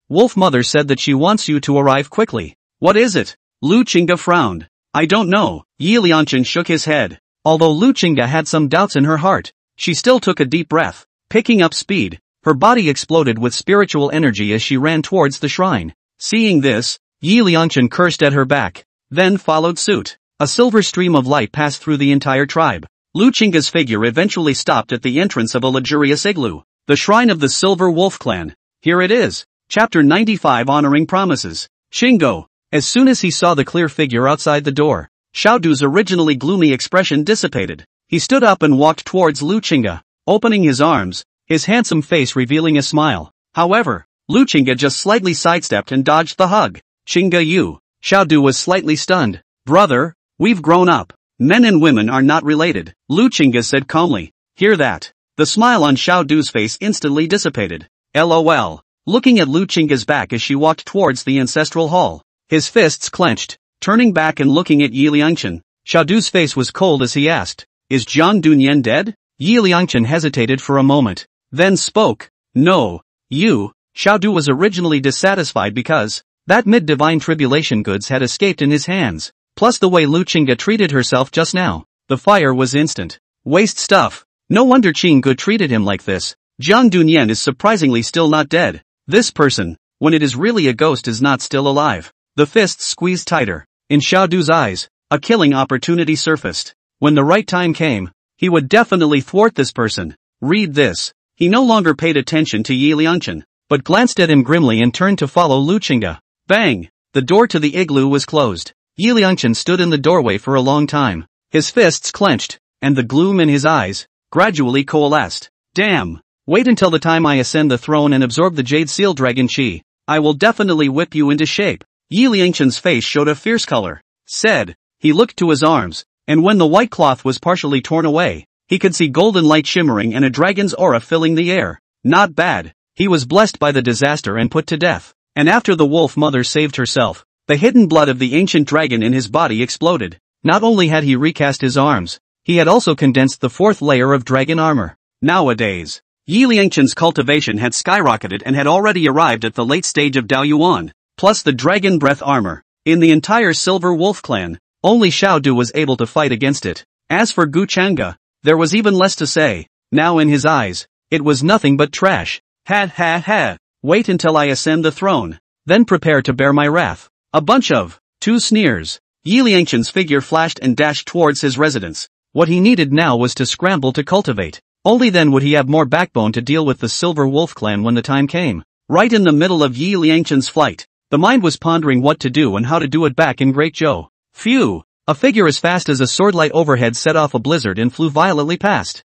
Wolf Mother said that she wants you to arrive quickly. What is it? Lu Chinga frowned. I don't know. Yi Liangchen shook his head. Although Lu Chinga had some doubts in her heart, she still took a deep breath. Picking up speed, her body exploded with spiritual energy as she ran towards the shrine. Seeing this, Yi Liangchen cursed at her back, then followed suit. A silver stream of light passed through the entire tribe. Lu Chinga's figure eventually stopped at the entrance of a luxurious igloo. The shrine of the Silver Wolf Clan. Here it is. Chapter 95 Honoring Promises. Shingo. As soon as he saw the clear figure outside the door, Xiaodu's originally gloomy expression dissipated. He stood up and walked towards Lu Chinga, opening his arms, his handsome face revealing a smile. However, Lu Chinga just slightly sidestepped and dodged the hug. Chinga you. Xiaodu was slightly stunned. Brother, we've grown up. Men and women are not related, Lu Chinga said calmly. Hear that? The smile on Xiao Du's face instantly dissipated. LOL. Looking at Lu Qingga's back as she walked towards the ancestral hall. His fists clenched. Turning back and looking at Yi Liangchen, Xiao Du's face was cold as he asked, "Is Jiang Dunyan dead?" Yi Liangchen hesitated for a moment, then spoke, "No. You." Xiao Du was originally dissatisfied because that mid-divine tribulation goods had escaped in his hands, plus the way Lu Qingga treated herself just now. The fire was instant. Waste stuff. No wonder Qingga treated him like this. Jiang Dunyan is surprisingly still not dead. This person, when it is really a ghost, is not still alive. The fists squeezed tighter. In Xiao Du's eyes, a killing opportunity surfaced. When the right time came, he would definitely thwart this person. Read this. He no longer paid attention to Yi Liangchen, but glanced at him grimly and turned to follow Lu Qingga. Bang! The door to the igloo was closed. Yi Liangchen stood in the doorway for a long time. His fists clenched, and the gloom in his eyes gradually coalesced. Damn! Wait until the time I ascend the throne and absorb the Jade Seal Dragon Chi. I will definitely whip you into shape. Yi Liangchen's face showed a fierce color. Said. He looked to his arms, and when the white cloth was partially torn away, he could see golden light shimmering and a dragon's aura filling the air. Not bad. He was blessed by the disaster and put to death. And after the wolf mother saved herself, the hidden blood of the ancient dragon in his body exploded. Not only had he recast his arms, he had also condensed the fourth layer of dragon armor. Nowadays, Yi Liangchen's cultivation had skyrocketed and had already arrived at the late stage of Daoyuan, plus the dragon breath armor. In the entire Silver Wolf clan, only Xiao Du was able to fight against it. As for Gu Chang'e, there was even less to say. Now in his eyes, it was nothing but trash. Ha ha ha. Wait until I ascend the throne, then prepare to bear my wrath. A bunch of two sneers. Yi Liangchen's figure flashed and dashed towards his residence. What he needed now was to scramble to cultivate. Only then would he have more backbone to deal with the Silver Wolf clan when the time came. Right in the middle of Yi Liangchen's flight, the mind was pondering what to do and how to do it back in Great Zhou. Phew! A figure as fast as a swordlight overhead set off a blizzard and flew violently past.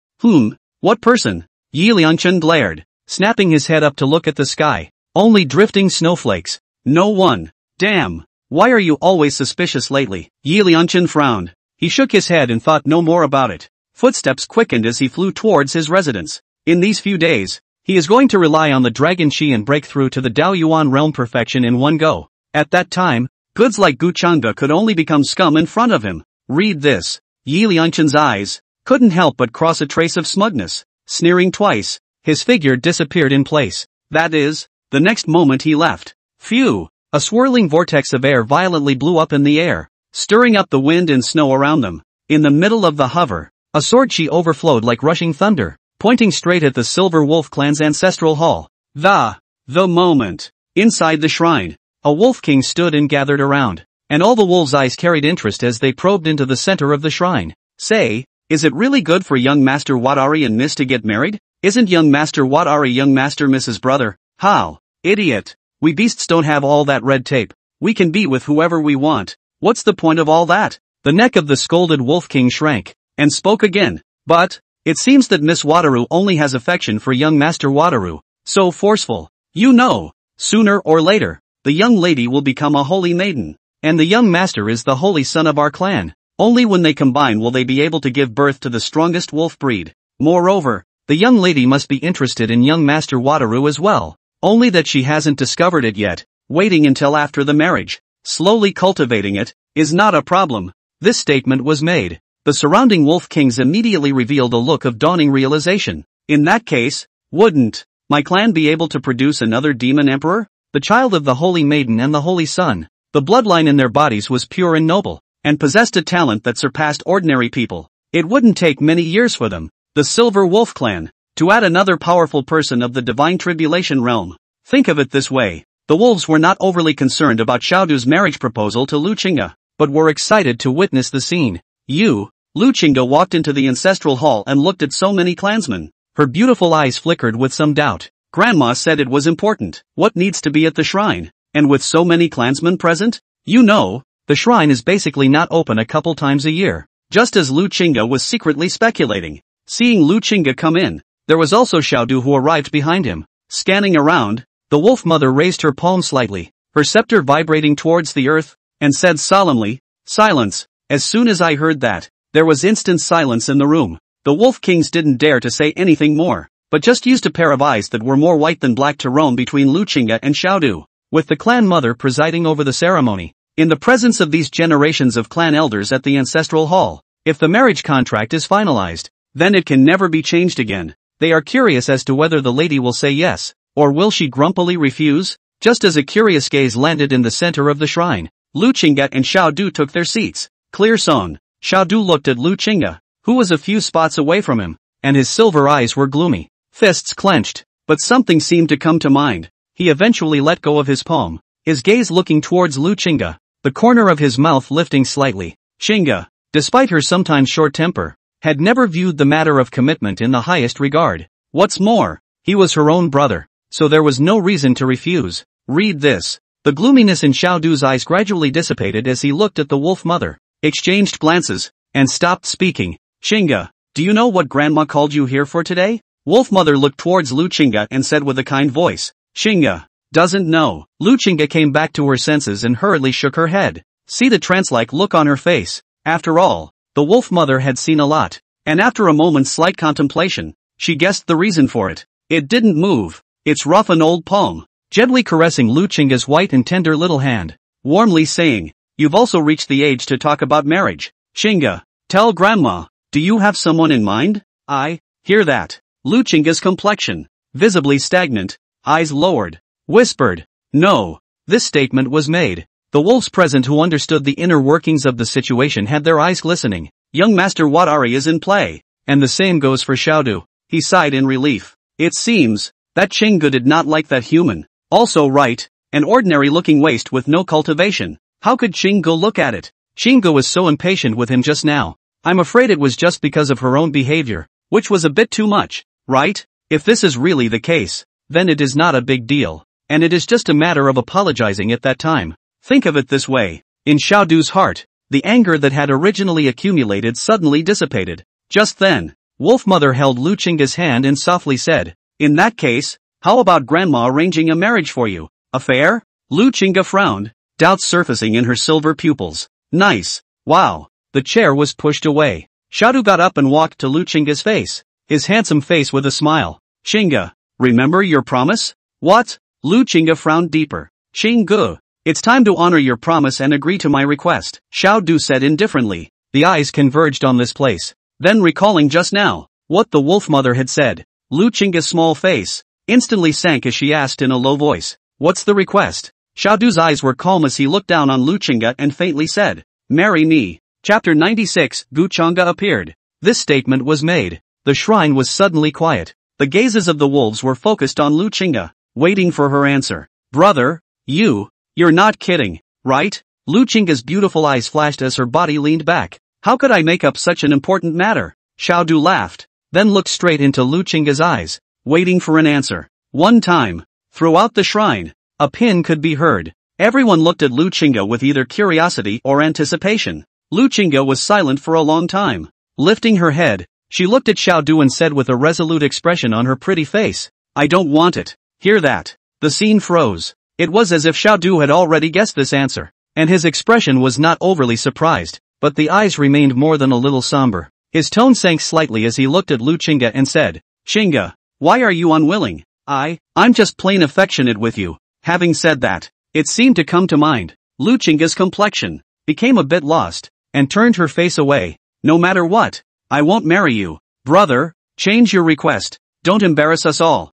What person? Yi Liangchen glared, snapping his head up to look at the sky. Only drifting snowflakes. No one. Damn! Why are you always suspicious lately? Yi Liangchen frowned. He shook his head and thought no more about it. Footsteps quickened as he flew towards his residence. In these few days, he is going to rely on the Dragon Chi and break through to the Daoyuan realm perfection in one go. At that time, goods like Gu Chang'e could only become scum in front of him. Read this. Yi Liangchen's eyes couldn't help but cross a trace of smugness. Sneering twice, his figure disappeared in place. That is, the next moment he left. Phew! A swirling vortex of air violently blew up in the air, stirring up the wind and snow around them. In the middle of the hover, a sword chi overflowed like rushing thunder, pointing straight at the Silver Wolf clan's ancestral hall. The moment. Inside the shrine, a wolf king stood and gathered around, and all the wolves' eyes carried interest as they probed into the center of the shrine. Say, is it really good for young Master Watari and Miss to get married? Isn't young Master Watari young Master Miss's brother? How? Idiot. We beasts don't have all that red tape. We can be with whoever we want. What's the point of all that? The neck of the scolded wolf king shrank, and spoke again. But, it seems that Miss Wataru only has affection for young Master Wataru. So forceful. You know, sooner or later, the young lady will become a holy maiden. And the young master is the holy son of our clan. Only when they combine will they be able to give birth to the strongest wolf breed. Moreover, the young lady must be interested in young Master Wataru as well. Only that she hasn't discovered it yet. Waiting until after the marriage, slowly cultivating it, is not a problem. This statement was made. The surrounding wolf kings immediately revealed a look of dawning realization. In that case, wouldn't my clan be able to produce another demon emperor? The child of the holy maiden and the holy son. The bloodline in their bodies was pure and noble, and possessed a talent that surpassed ordinary people. It wouldn't take many years for them, the Silver Wolf clan, to add another powerful person of the divine tribulation realm. Think of it this way. The wolves were not overly concerned about Xiao Du's marriage proposal to Lu Qingga, but were excited to witness the scene. Lu Qingga walked into the ancestral hall and looked at so many clansmen. Her beautiful eyes flickered with some doubt. Grandma said it was important. What needs to be at the shrine? And with so many clansmen present? You know, the shrine is basically not open a couple times a year. Just as Lu Qingga was secretly speculating. Seeing Lu Qingga come in, there was also Xiao Du who arrived behind him. Scanning around, the wolf mother raised her palm slightly, her scepter vibrating towards the earth, and said solemnly, "Silence." As soon as I heard that, there was instant silence in the room. The wolf kings didn't dare to say anything more, but just used a pair of eyes that were more white than black to roam between Luchinga and Xiaodu, with the clan mother presiding over the ceremony. In the presence of these generations of clan elders at the ancestral hall, if the marriage contract is finalized, then it can never be changed again. They are curious as to whether the lady will say yes, or will she grumpily refuse? Just as a curious gaze landed in the center of the shrine, Luchinga and Xiaodu took their seats. Clear song. Xiaodu looked at Luchinga, who was a few spots away from him, and his silver eyes were gloomy, fists clenched, but something seemed to come to mind. He eventually let go of his palm, his gaze looking towards Luchinga, the corner of his mouth lifting slightly. Shinga, despite her sometimes short temper, had never viewed the matter of commitment in the highest regard. What's more, he was her own brother, so there was no reason to refuse. Read this. The gloominess in Xiaodu's eyes gradually dissipated as he looked at the wolf mother, exchanged glances, and stopped speaking. Shinga, do you know what grandma called you here for today? Wolf mother looked towards Luchinga and said with a kind voice. Shinga doesn't know. Luchinga came back to her senses and hurriedly shook her head. See the trance-like look on her face. After all, the wolf mother had seen a lot, and after a moment's slight contemplation, she guessed the reason for it. It didn't move, its rough and old palm, gently caressing Luchinga's white and tender little hand, warmly saying, "You've also reached the age to talk about marriage. Shinga, tell grandma, do you have someone in mind?" I hear that. Luchinga's complexion, visibly stagnant, eyes lowered, whispered, "No." This statement was made. The wolves present who understood the inner workings of the situation had their eyes glistening. Young Master Watari is in play, and the same goes for Xiaodu. He sighed in relief. It seems that Chingu did not like that human. Also right, an ordinary-looking waste with no cultivation. How could Chingu look at it? Chingu was so impatient with him just now. I'm afraid it was just because of her own behavior, which was a bit too much, right? If this is really the case, then it is not a big deal, and it is just a matter of apologizing at that time. Think of it this way. In Xiaodu's heart, the anger that had originally accumulated suddenly dissipated. Just then, Wolf Mother held Luchinga's hand and softly said, "In that case, how about grandma arranging a marriage for you? Affair?" Luchinga frowned, doubts surfacing in her silver pupils. Nice. Wow. The chair was pushed away. Xiaodu got up and walked to Luchinga's face, his handsome face with a smile. "Shinga, remember your promise?" "What?" Luchinga frowned deeper. "Shingu, it's time to honor your promise and agree to my request," Xiaodu said indifferently. The eyes converged on this place. Then recalling just now, what the wolf mother had said, Luchinga's small face instantly sank as she asked in a low voice, "What's the request?" Xiaodu's eyes were calm as he looked down on Luchinga and faintly said, "Marry me." Chapter 96, Guchanga appeared. This statement was made. The shrine was suddenly quiet. The gazes of the wolves were focused on Luchinga, waiting for her answer. "Brother, you're not kidding, right?" Luchinga's beautiful eyes flashed as her body leaned back. "How could I make up such an important matter?" Xiaodu laughed, then looked straight into Luchinga's eyes, waiting for an answer. One time, throughout the shrine, a pin could be heard. Everyone looked at Luchinga with either curiosity or anticipation. Luchinga was silent for a long time. Lifting her head, she looked at Xiaodu and said with a resolute expression on her pretty face, "I don't want it." Hear that? The scene froze. It was as if Xiaodu had already guessed this answer, and his expression was not overly surprised, but the eyes remained more than a little somber. His tone sank slightly as he looked at Luchinga and said, "Shinga, why are you unwilling?" I'm just plain affectionate with you." Having said that, it seemed to come to mind. Luchinga's complexion became a bit lost, and turned her face away. "No matter what, I won't marry you. Brother, change your request. Don't embarrass us all."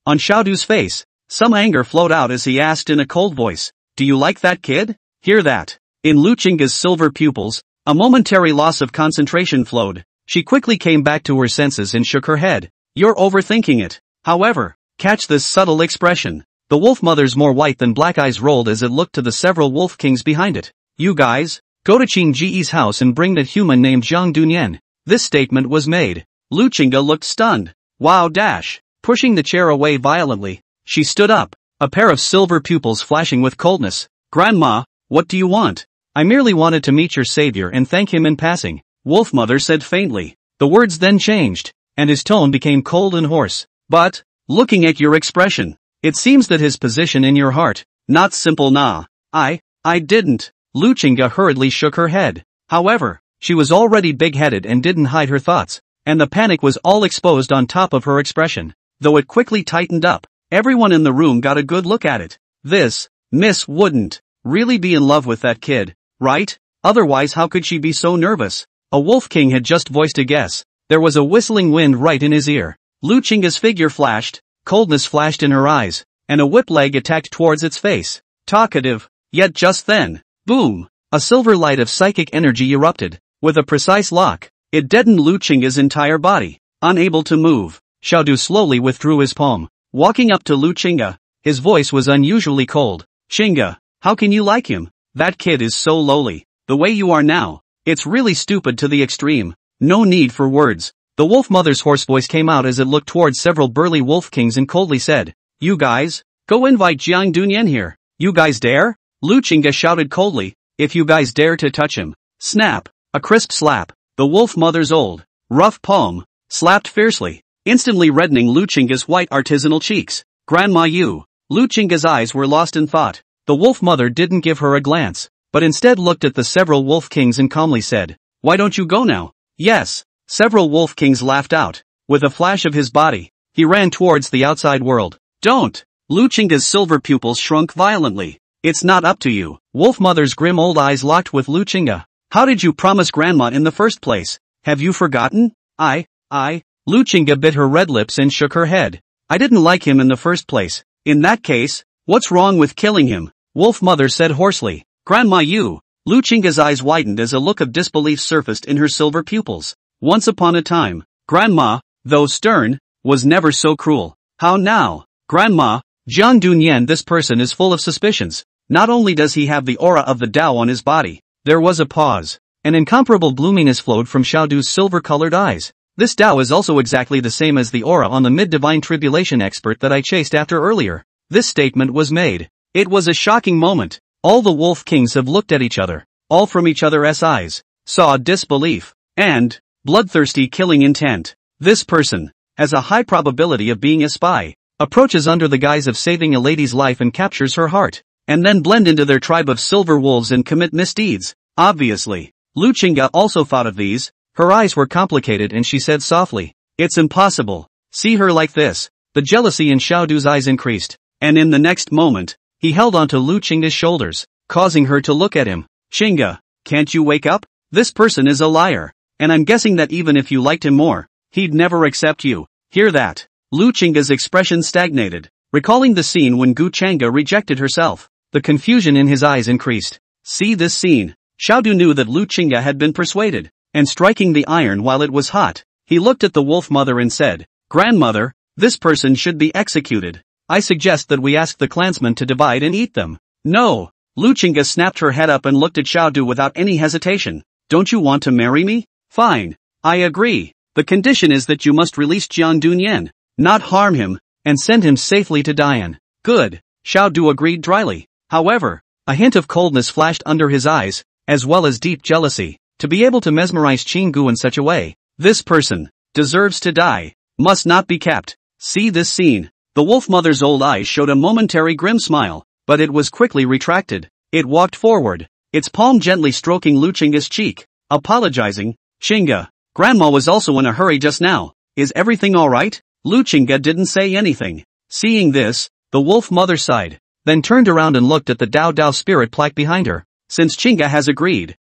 On Xiaodu's face, some anger flowed out as he asked in a cold voice, "Do you like that kid?" Hear that? In Luchinga's silver pupils, a momentary loss of concentration flowed. She quickly came back to her senses and shook her head. "You're overthinking it." However, catch this subtle expression. The wolf mother's more white than black eyes rolled as it looked to the several wolf kings behind it. "You guys, go to Qing Ji's house and bring that human named Zhang Dunyan." This statement was made. Luchinga looked stunned. "Wow dash." Pushing the chair away violently, she stood up, a pair of silver pupils flashing with coldness. "Grandma, what do you want?" "I merely wanted to meet your savior and thank him in passing," Wolf Mother said faintly. The words then changed, and his tone became cold and hoarse. "But, looking at your expression, it seems that his position in your heart, not simple nah." I didn't." Luchinga hurriedly shook her head. However, she was already big-headed and didn't hide her thoughts. and the panic was all exposed on top of her expression. Though it quickly tightened up, everyone in the room got a good look at it. This miss wouldn't really be in love with that kid, right? Otherwise how could she be so nervous? A wolf king had just voiced a guess. There was a whistling wind right in his ear. Lu Chinga's figure flashed, coldness flashed in her eyes, and a whip leg attacked towards its face. Talkative. Yet just then, boom! A silver light of psychic energy erupted. With a precise lock, it deadened Lu Chinga's entire body. Unable to move, Xiaodu slowly withdrew his palm. Walking up to Lu Chinga, his voice was unusually cold. Chinga, how can you like him? That kid is so lowly. The way you are now, it's really stupid to the extreme. No need for words. The wolf mother's hoarse voice came out as it looked towards several burly wolf kings and coldly said, "You guys, go invite Jiang Dunyan here. You guys dare?" Lu Chinga shouted coldly, "If you guys dare to touch him." Snap. A crisp slap. The wolf mother's old, rough palm, slapped fiercely, instantly reddening Lu Chinga's white artisanal cheeks. "Grandma you." Lu Chinga's eyes were lost in thought. The wolf mother didn't give her a glance, but instead looked at the several wolf kings and calmly said, "Why don't you go now?" "Yes." Several wolf kings laughed out. With a flash of his body, he ran towards the outside world. "Don't!" Lu Chinga's silver pupils shrunk violently. "It's not up to you." Wolf mother's grim old eyes locked with Lu Chinga. "How did you promise grandma in the first place? Have you forgotten?" Lu Chinga bit her red lips and shook her head. "I didn't like him in the first place." "In that case, what's wrong with killing him?" Wolf mother said hoarsely. "Grandma you." Lu Chinga's eyes widened as a look of disbelief surfaced in her silver pupils. "Once upon a time, grandma, though stern, was never so cruel. How now?" "Grandma, Jiang Dunyan, this person is full of suspicions. Not only does he have the aura of the Tao on his body." There was a pause. An incomparable bloominess flowed from Xiaodu's silver-colored eyes. "This Tao is also exactly the same as the aura on the mid-divine tribulation expert that I chased after earlier." This statement was made. It was a shocking moment. All the wolf kings have looked at each other, all from each other's eyes, saw disbelief, and bloodthirsty killing intent. This person has a high probability of being a spy, approaches under the guise of saving a lady's life and captures her heart, and then blend into their tribe of silver wolves and commit misdeeds. Obviously, Lu Chinga also thought of these. Her eyes were complicated and she said softly, "It's impossible." See her like this. The jealousy in Xiaodu's eyes increased, and in the next moment, he held onto Lu Chinga's shoulders, causing her to look at him. "Chinga, can't you wake up? This person is a liar, and I'm guessing that even if you liked him more, he'd never accept you." Hear that? Lu Chinga's expression stagnated, recalling the scene when Gu Changa rejected herself. The confusion in his eyes increased. See this scene. Xiaodu knew that Lu Chinga had been persuaded, and striking the iron while it was hot, he looked at the wolf mother and said, "Grandmother, this person should be executed. I suggest that we ask the clansmen to divide and eat them." "No." Lu Chinga snapped her head up and looked at Xiaodu without any hesitation. "Don't you want to marry me? Fine. I agree. The condition is that you must release Jiang Dunyan, not harm him, and send him safely to Dian." "Good." Xiaodu agreed dryly. However, a hint of coldness flashed under his eyes, as well as deep jealousy. To be able to mesmerize Qinggu in such a way, this person deserves to die, must not be kept. See this scene. The wolf mother's old eyes showed a momentary grim smile, but it was quickly retracted. It walked forward, its palm gently stroking Lu Chinga's cheek, apologizing. "Chinga, grandma was also in a hurry just now. Is everything alright?" Lu Chinga didn't say anything. Seeing this, the wolf mother sighed, then turned around and looked at the Dao Dao spirit plaque behind her. "Since Chinga has agreed,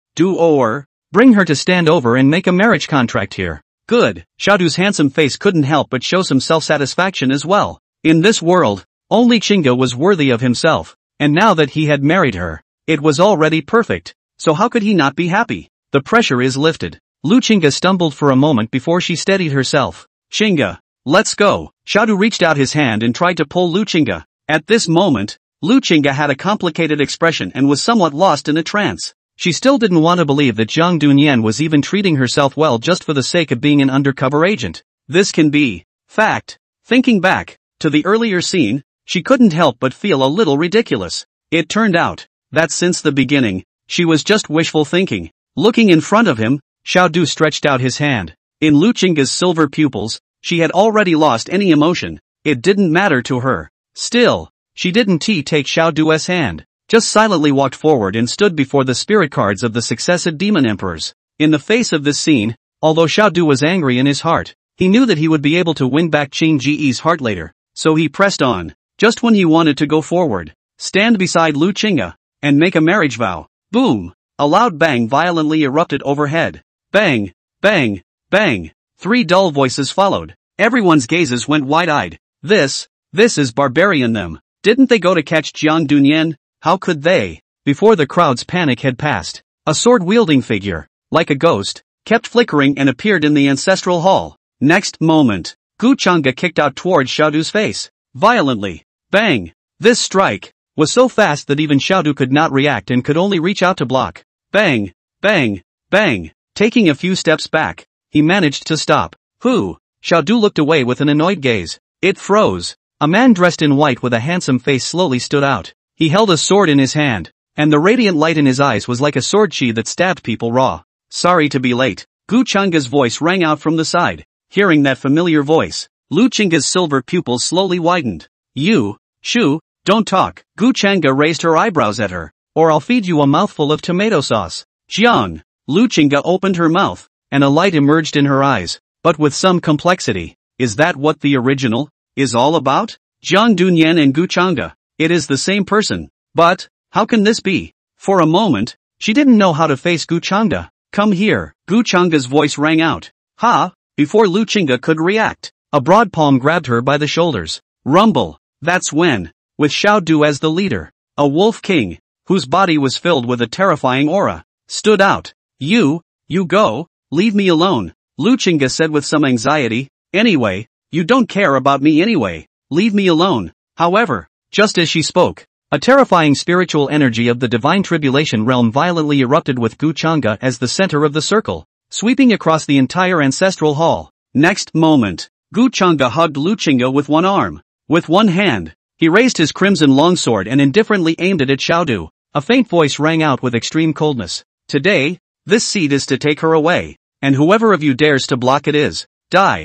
bring her to stand over and make a marriage contract here." "Good." Xiaodu's handsome face couldn't help but show some self-satisfaction as well. In this world, only Chinga was worthy of himself, and now that he had married her, it was already perfect, so how could he not be happy? The pressure is lifted. Lu Chinga stumbled for a moment before she steadied herself. "Chinga, let's go." Xiaodu reached out his hand and tried to pull Lu Chinga. At this moment, Lu Chinga had a complicated expression and was somewhat lost in a trance. She still didn't want to believe that Jiang Dunyan was even treating herself well just for the sake of being an undercover agent. This can be fact. Thinking back to the earlier scene, she couldn't help but feel a little ridiculous. It turned out that since the beginning, she was just wishful thinking. Looking in front of him, Xiaodu stretched out his hand. In Lu Chinga's silver pupils, she had already lost any emotion. It didn't matter to her. Still, she didn't take Xiaodu's hand, just silently walked forward and stood before the spirit cards of the successive demon emperors. In the face of this scene, Although Xiaodu was angry in his heart, he knew that he would be able to win back Qing Ji's heart later, so he pressed on. Just when he wanted to go forward, stand beside Lu Qingge, and make a marriage vow, boom! A loud bang violently erupted overhead. Bang! Bang! Bang! 3 dull voices followed. Everyone's gazes went wide-eyed. This is barbarian them. Didn't they go to catch Jiang Dunyan? How could they? Before the crowd's panic had passed, a sword-wielding figure, like a ghost, kept flickering and appeared in the ancestral hall. Next moment, Gu Changge kicked out towards Xiaodu's face, violently. Bang! This strike was so fast that even Xiaodu could not react and could only reach out to block. Bang! Bang! Bang! Taking a few steps back, he managed to stop. Who? Xiaodu looked away with an annoyed gaze. It froze. A man dressed in white with a handsome face slowly stood out. He held a sword in his hand, and the radiant light in his eyes was like a sword chi that stabbed people raw. Sorry to be late. Gu Changge's voice rang out from the side. Hearing that familiar voice, Lu Qingge's silver pupils slowly widened. You, Shu, don't talk. Gu Changge raised her eyebrows at her, or I'll feed you a mouthful of tomato sauce. Jiang. Lu Qingge opened her mouth, and a light emerged in her eyes, but with some complexity. Is that what the original is all about? Jiang Dunyan and Gu Changge. It is the same person. But, how can this be? For a moment, she didn't know how to face Gu Changge. Come here. Gu Changge's voice rang out. Ha! Before Lu Qingge could react, a broad palm grabbed her by the shoulders. Rumble. That's when, with Xiaodu as the leader, a wolf king, whose body was filled with a terrifying aura, stood out. You go, leave me alone, Lu Qingge said with some anxiety. Anyway, you don't care about me anyway, leave me alone. However, just as she spoke, a terrifying spiritual energy of the divine tribulation realm violently erupted with Gu Changge as the center of the circle, sweeping across the entire ancestral hall. Next moment, Gu Changge hugged Lu Qingge with one arm. With one hand, he raised his crimson longsword and indifferently aimed it at Xiaodu. A faint voice rang out with extreme coldness. Today, this seed is to take her away, and whoever of you dares to block it is, die.